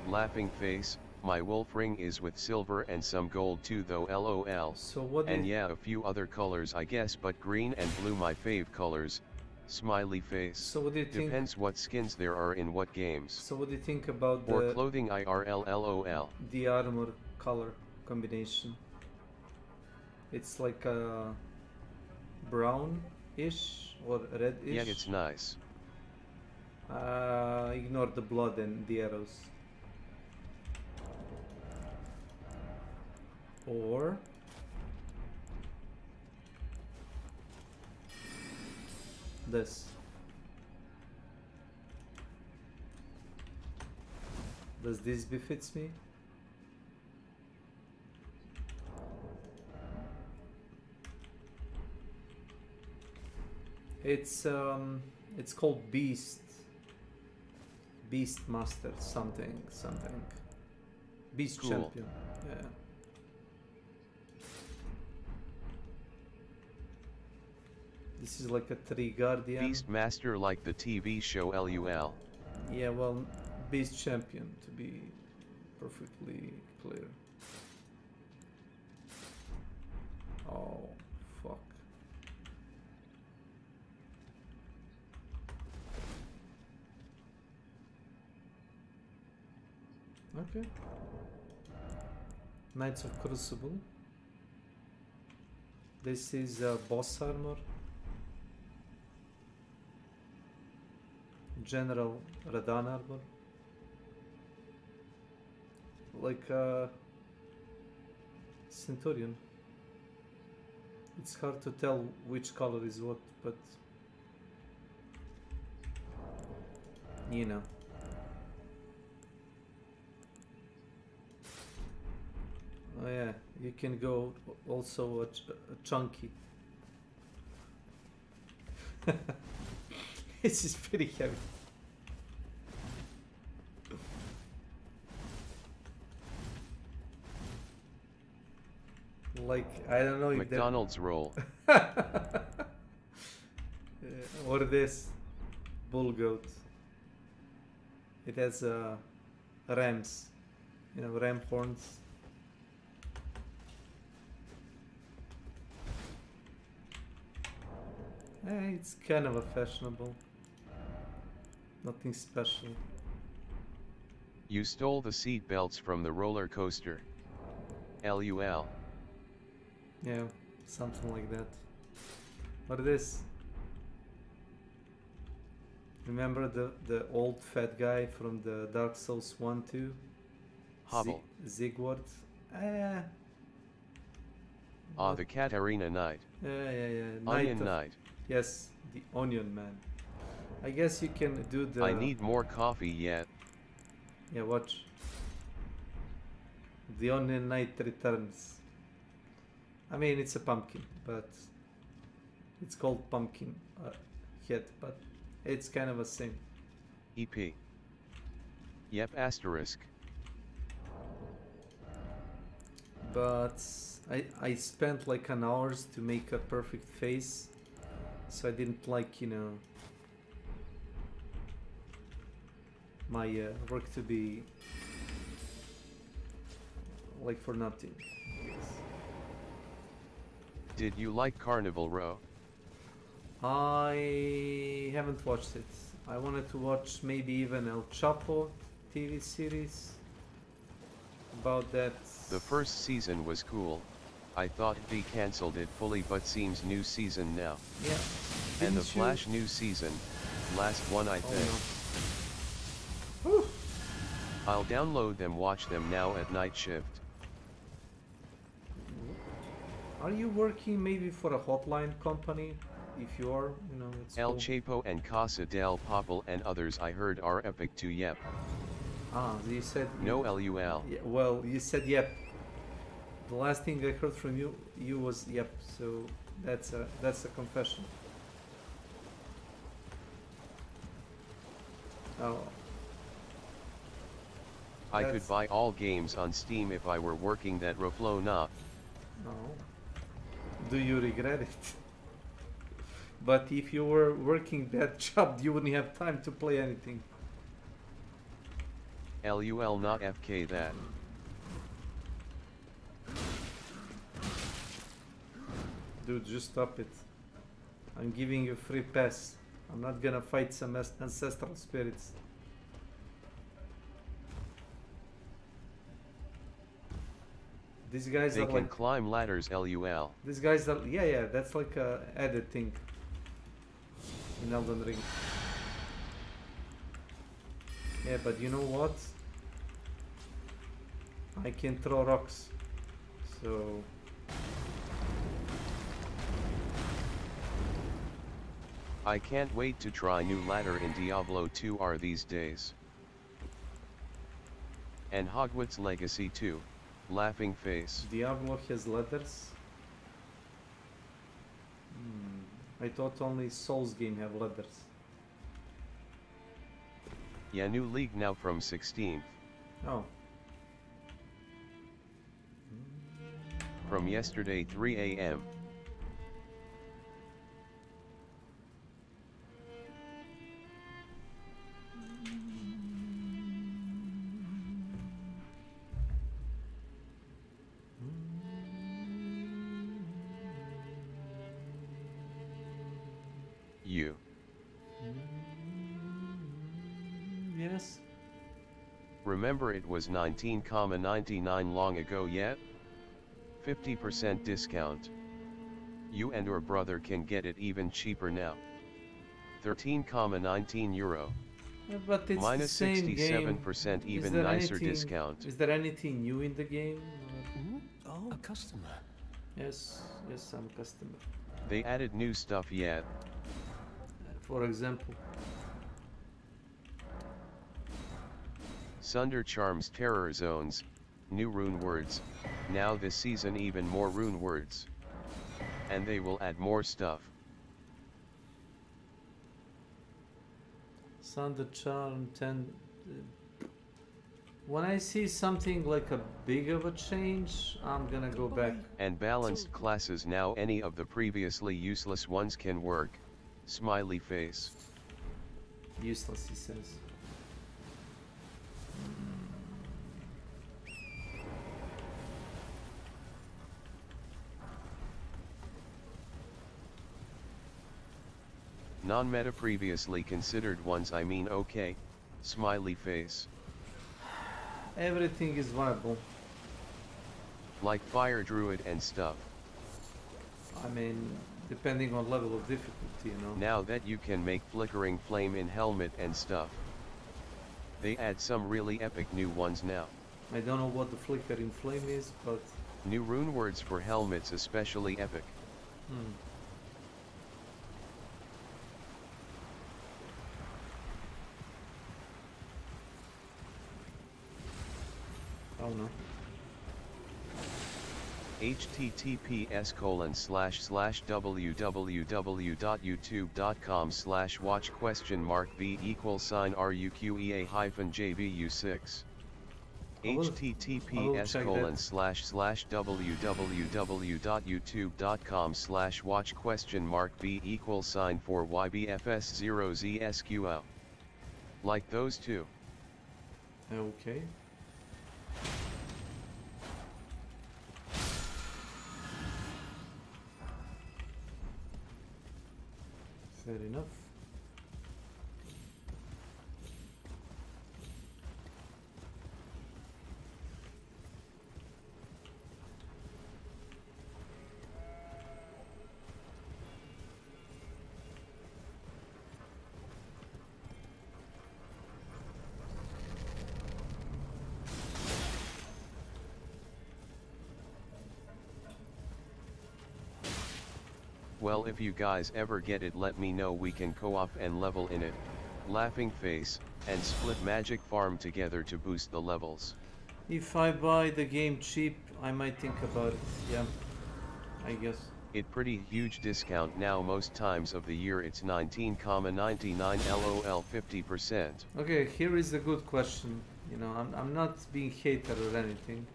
Speaker 7: laughing face, my wolf ring is with silver and some gold too though lol.
Speaker 4: So what
Speaker 7: and yeah, a few other colors I guess, but green and blue my fave colors, smiley face.
Speaker 4: So what do you think?
Speaker 7: Depends what skins there are in what games.
Speaker 4: So what do you think about
Speaker 7: or clothing IRL lol.
Speaker 4: The armor color combination? It's like a brown-ish or red-ish.
Speaker 7: Yeah, it's nice.
Speaker 4: Ignore the blood and the arrows. Or this. Does this befits me? It's called Beast Master something. Beast
Speaker 7: cool.
Speaker 4: Champion. Yeah. This is like a Tree Guardian.
Speaker 7: Beast Master like the TV show LUL.
Speaker 4: Yeah, well, Beast Champion to be perfectly clear. Oh, fuck. Okay. Knights of Crucible. This is boss armor. General Radan armor. Like a Centurion. It's hard to tell which color is what, but you know. Oh yeah, you can go also a chunky. This is pretty heavy. Like, I don't know if
Speaker 7: McDonald's roll.
Speaker 4: Or this bull goat. It has rams, you know, ram horns. It's kind of a fashionable. Nothing special.
Speaker 7: You stole the seat belts from the roller coaster. LUL.
Speaker 4: Yeah, something like that. What is this? Remember the old fat guy from the Dark Souls 1-2?
Speaker 7: Hobble.
Speaker 4: Zigward?
Speaker 7: The Katarina Knight.
Speaker 4: Yeah.
Speaker 7: Onion Knight.
Speaker 4: Yes, the Onion Man. I guess you can do the...
Speaker 7: I need more coffee yet.
Speaker 4: Yeah, watch. The Onion Knight returns. I mean, it's a pumpkin, but it's called pumpkin head, but it's kind of a same.
Speaker 7: EP. Yep, asterisk.
Speaker 4: But I spent like an hours to make a perfect face, so I didn't like, you know, my work to be like for nothing, I guess.
Speaker 7: Did you like Carnival Row?
Speaker 4: I haven't watched it. I wanted to watch maybe even El Chapo TV series about that.
Speaker 7: The first season was cool. I thought they cancelled it fully, but seems new season now.
Speaker 4: Yeah.
Speaker 7: And the Flash new season, last one I think.
Speaker 4: No.
Speaker 7: I'll download them, watch them now at night shift.
Speaker 4: Are you working maybe for a hotline company? If you are, you know, it's
Speaker 7: El
Speaker 4: cool.
Speaker 7: Chapo and Casa del Popol and others I heard are epic too. Yep.
Speaker 4: You said
Speaker 7: no LUL.
Speaker 4: Yeah, well, you said yep. The last thing I heard from you was yep. So that's a confession. Oh.
Speaker 7: I could buy all games on Steam if I were working that Reflow not.
Speaker 4: No. Do you regret it? But if you were working that job, you wouldn't have time to play anything.
Speaker 7: LUL not FK that.
Speaker 4: Dude, just stop it. I'm giving you free pass. I'm not gonna fight some ancestral spirits. These guys
Speaker 7: they
Speaker 4: are
Speaker 7: can
Speaker 4: like
Speaker 7: climb ladders. LUL.
Speaker 4: These guys are yeah. That's like a added thing in Elden Ring. Yeah, but you know what? I can throw rocks, so
Speaker 7: I can't wait to try new ladder in Diablo 2 R these days. And Hogwarts Legacy 2. Laughing face.
Speaker 4: Diablo has ladders. I thought only Souls game have ladders.
Speaker 7: Yeah, new league now from 16th.
Speaker 4: Oh.
Speaker 7: From yesterday 3 AM. You.
Speaker 4: Yes.
Speaker 7: Remember it was 19,99 long ago yet? 50% discount. You and your brother can get it even cheaper now. 13,19 euro.
Speaker 4: Yeah, but it's
Speaker 7: minus
Speaker 4: the same
Speaker 7: 67%
Speaker 4: game.
Speaker 7: even nicer discount.
Speaker 4: Is there anything new in the game?
Speaker 6: Oh, a customer.
Speaker 4: Yes, I'm a customer.
Speaker 7: They added new stuff yet.
Speaker 4: For example,
Speaker 7: Sunder Charms Terror Zones, new rune words, now this season even more rune words. And they will add more stuff.
Speaker 4: Sunder Charm 10. When I see something like a big of a change, I'm gonna go back.
Speaker 7: And balanced classes now any of the previously useless ones can work. Smiley face.
Speaker 4: Useless, he says.
Speaker 7: Non-meta previously considered ones I mean okay. Smiley face.
Speaker 4: Everything is viable.
Speaker 7: Like Fire Druid and stuff.
Speaker 4: I mean, depending on level of difficulty, you know.
Speaker 7: Now that you can make Flickering Flame in helmet and stuff. They add some really epic new ones now.
Speaker 4: I don't know what the Flickering Flame is, but...
Speaker 7: New rune words for helmets especially epic.
Speaker 4: Oh no.
Speaker 7: https://www.youtube.com/watch?v=ruqea-jvu6 https://www.youtube.com/watch?v=4ybfs0zsql. Like those two.
Speaker 4: Okay. Fair enough.
Speaker 7: Well, if you guys ever get it, let me know, we can co-op and level in it. Laughing face, and split magic farm together to boost the levels.
Speaker 4: If I buy the game cheap, I might think about it, yeah. I guess.
Speaker 7: It pretty huge discount now, most times of the year it's 19,99 LOL 50%.
Speaker 4: Okay, here is a good question. You know, I'm not being hater or anything.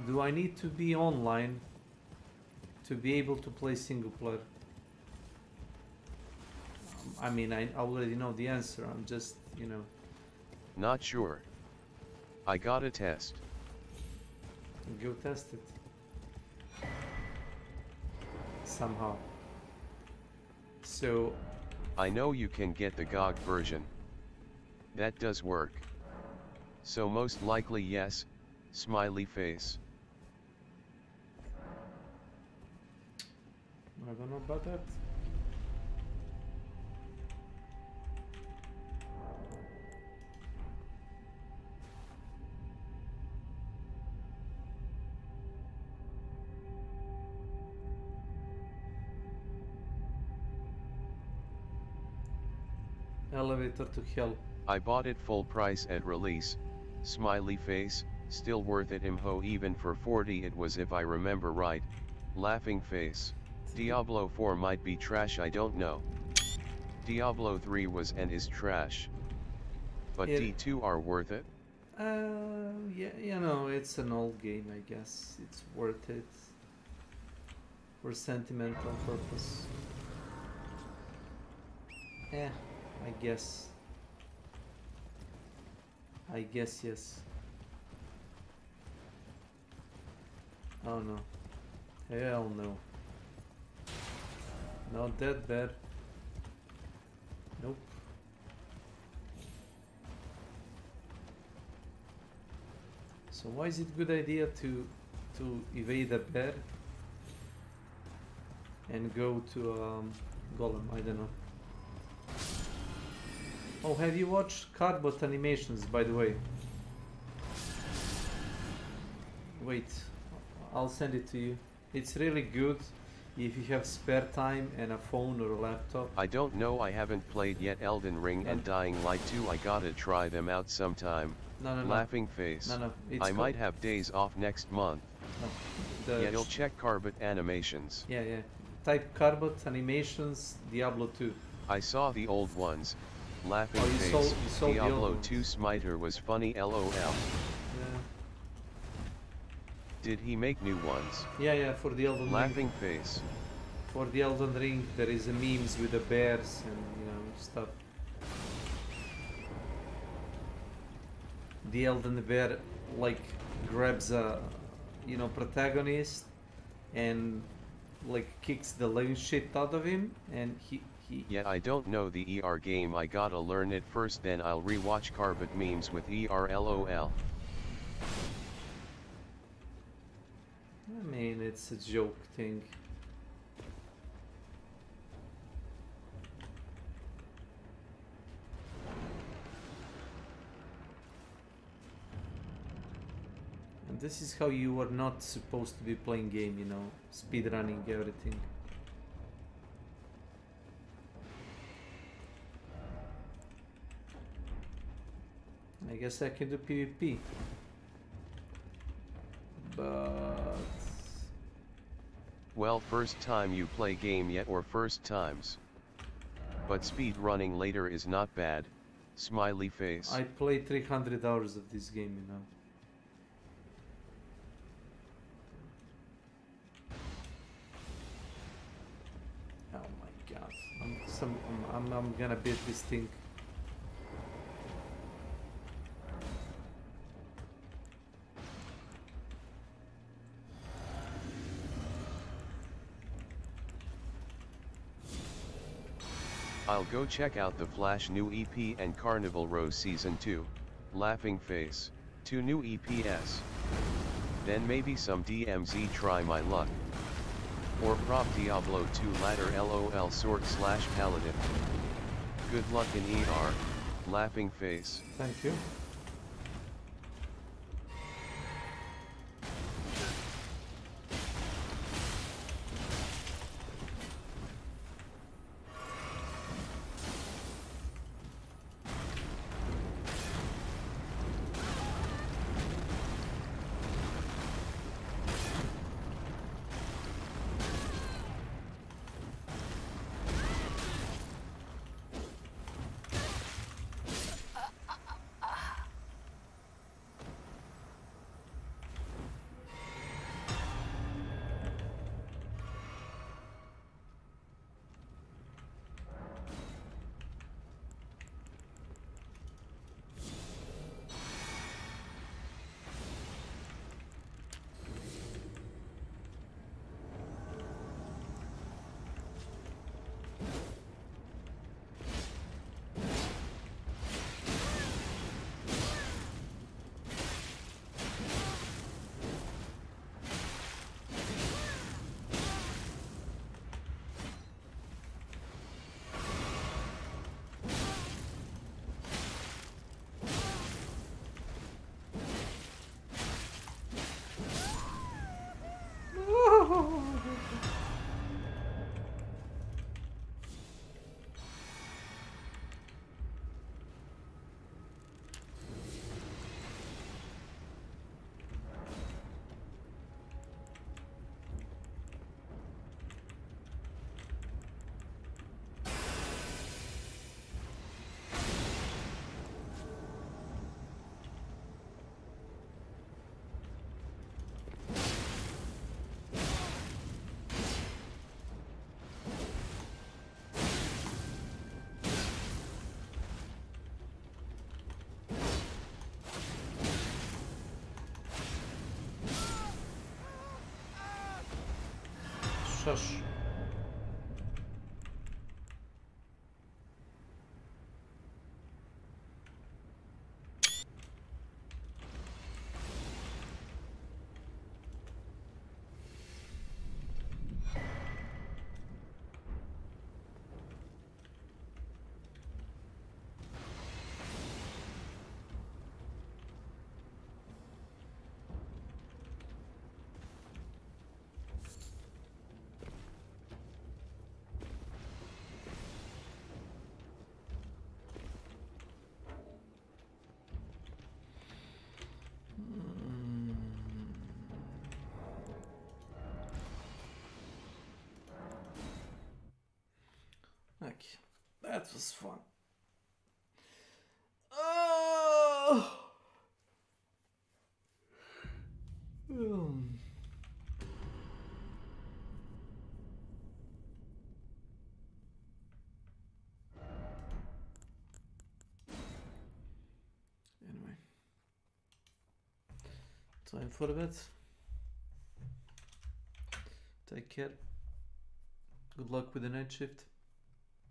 Speaker 4: Do I need to be online to be able to play single player? I mean, I already know the answer, I'm just, you know.
Speaker 7: Not sure. I gotta test.
Speaker 4: Go test it. Somehow. So...
Speaker 7: I know you can get the GOG version. That does work. So most likely yes, smiley face.
Speaker 4: I don't know about that. Elevator to hell.
Speaker 7: I bought it full price at release, smiley face, still worth it imho, even for 40 it was if I remember right, laughing face. Diablo 4 might be trash, I don't know. Diablo 3 was and is trash. But D2 are worth it?
Speaker 4: Yeah, you know, it's an old game, I guess. It's worth it. For sentimental purpose. Yeah, I guess. I guess yes. Oh no. Hell no. Not that bad. Nope. So why is it a good idea to evade a bear? and go to Golem. I don't know. Oh, have you watched Cardboard Animations, by the way? Wait, I'll send it to you. It's really good if you have spare time and a phone or a laptop.
Speaker 7: I don't know, I haven't played yet Elden Ring and Dying Light 2. I gotta try them out sometime.
Speaker 4: No.
Speaker 7: Laughing face.
Speaker 4: No,
Speaker 7: I might have days off next month. Yeah, you'll check Carbot Animations.
Speaker 4: Yeah. Type Carbot Animations Diablo 2.
Speaker 7: I saw the old ones. Laughing
Speaker 4: you
Speaker 7: face.
Speaker 4: saw the old
Speaker 7: Diablo
Speaker 4: ones.
Speaker 7: 2 Smiter was funny, lol.
Speaker 4: Yeah.
Speaker 7: Did he make new ones?
Speaker 4: Yeah, for the Elden Ring.
Speaker 7: Laughing face.
Speaker 4: For the Elden Ring, there is a memes with the bears and stuff. The Elden Bear like grabs a protagonist and like kicks the living shit out of him, and he
Speaker 7: Yet I don't know the ER game. I gotta learn it first, then I'll rewatch Carbot memes with ER lol.
Speaker 4: I mean, it's a joke thing. And this is how you are not supposed to be playing game, speedrunning everything. I guess I can do PvP. But...
Speaker 7: Well, first time you play game yet, or first times. But speed running later is not bad. Smiley face.
Speaker 4: I played 300 hours of this game, Oh my god. I'm gonna beat this thing.
Speaker 7: I'll go check out the Flash new EP and Carnival Row Season 2, Laughing Face, 2 new EPS. Then maybe some DMZ, try my luck. Or prop Diablo 2 ladder lol /paladin. Good luck in ER, Laughing Face.
Speaker 4: Thank you. Shush. majke. That was fun. Oh! Anyway. Time for the bed. Take care. Good luck with the night shift.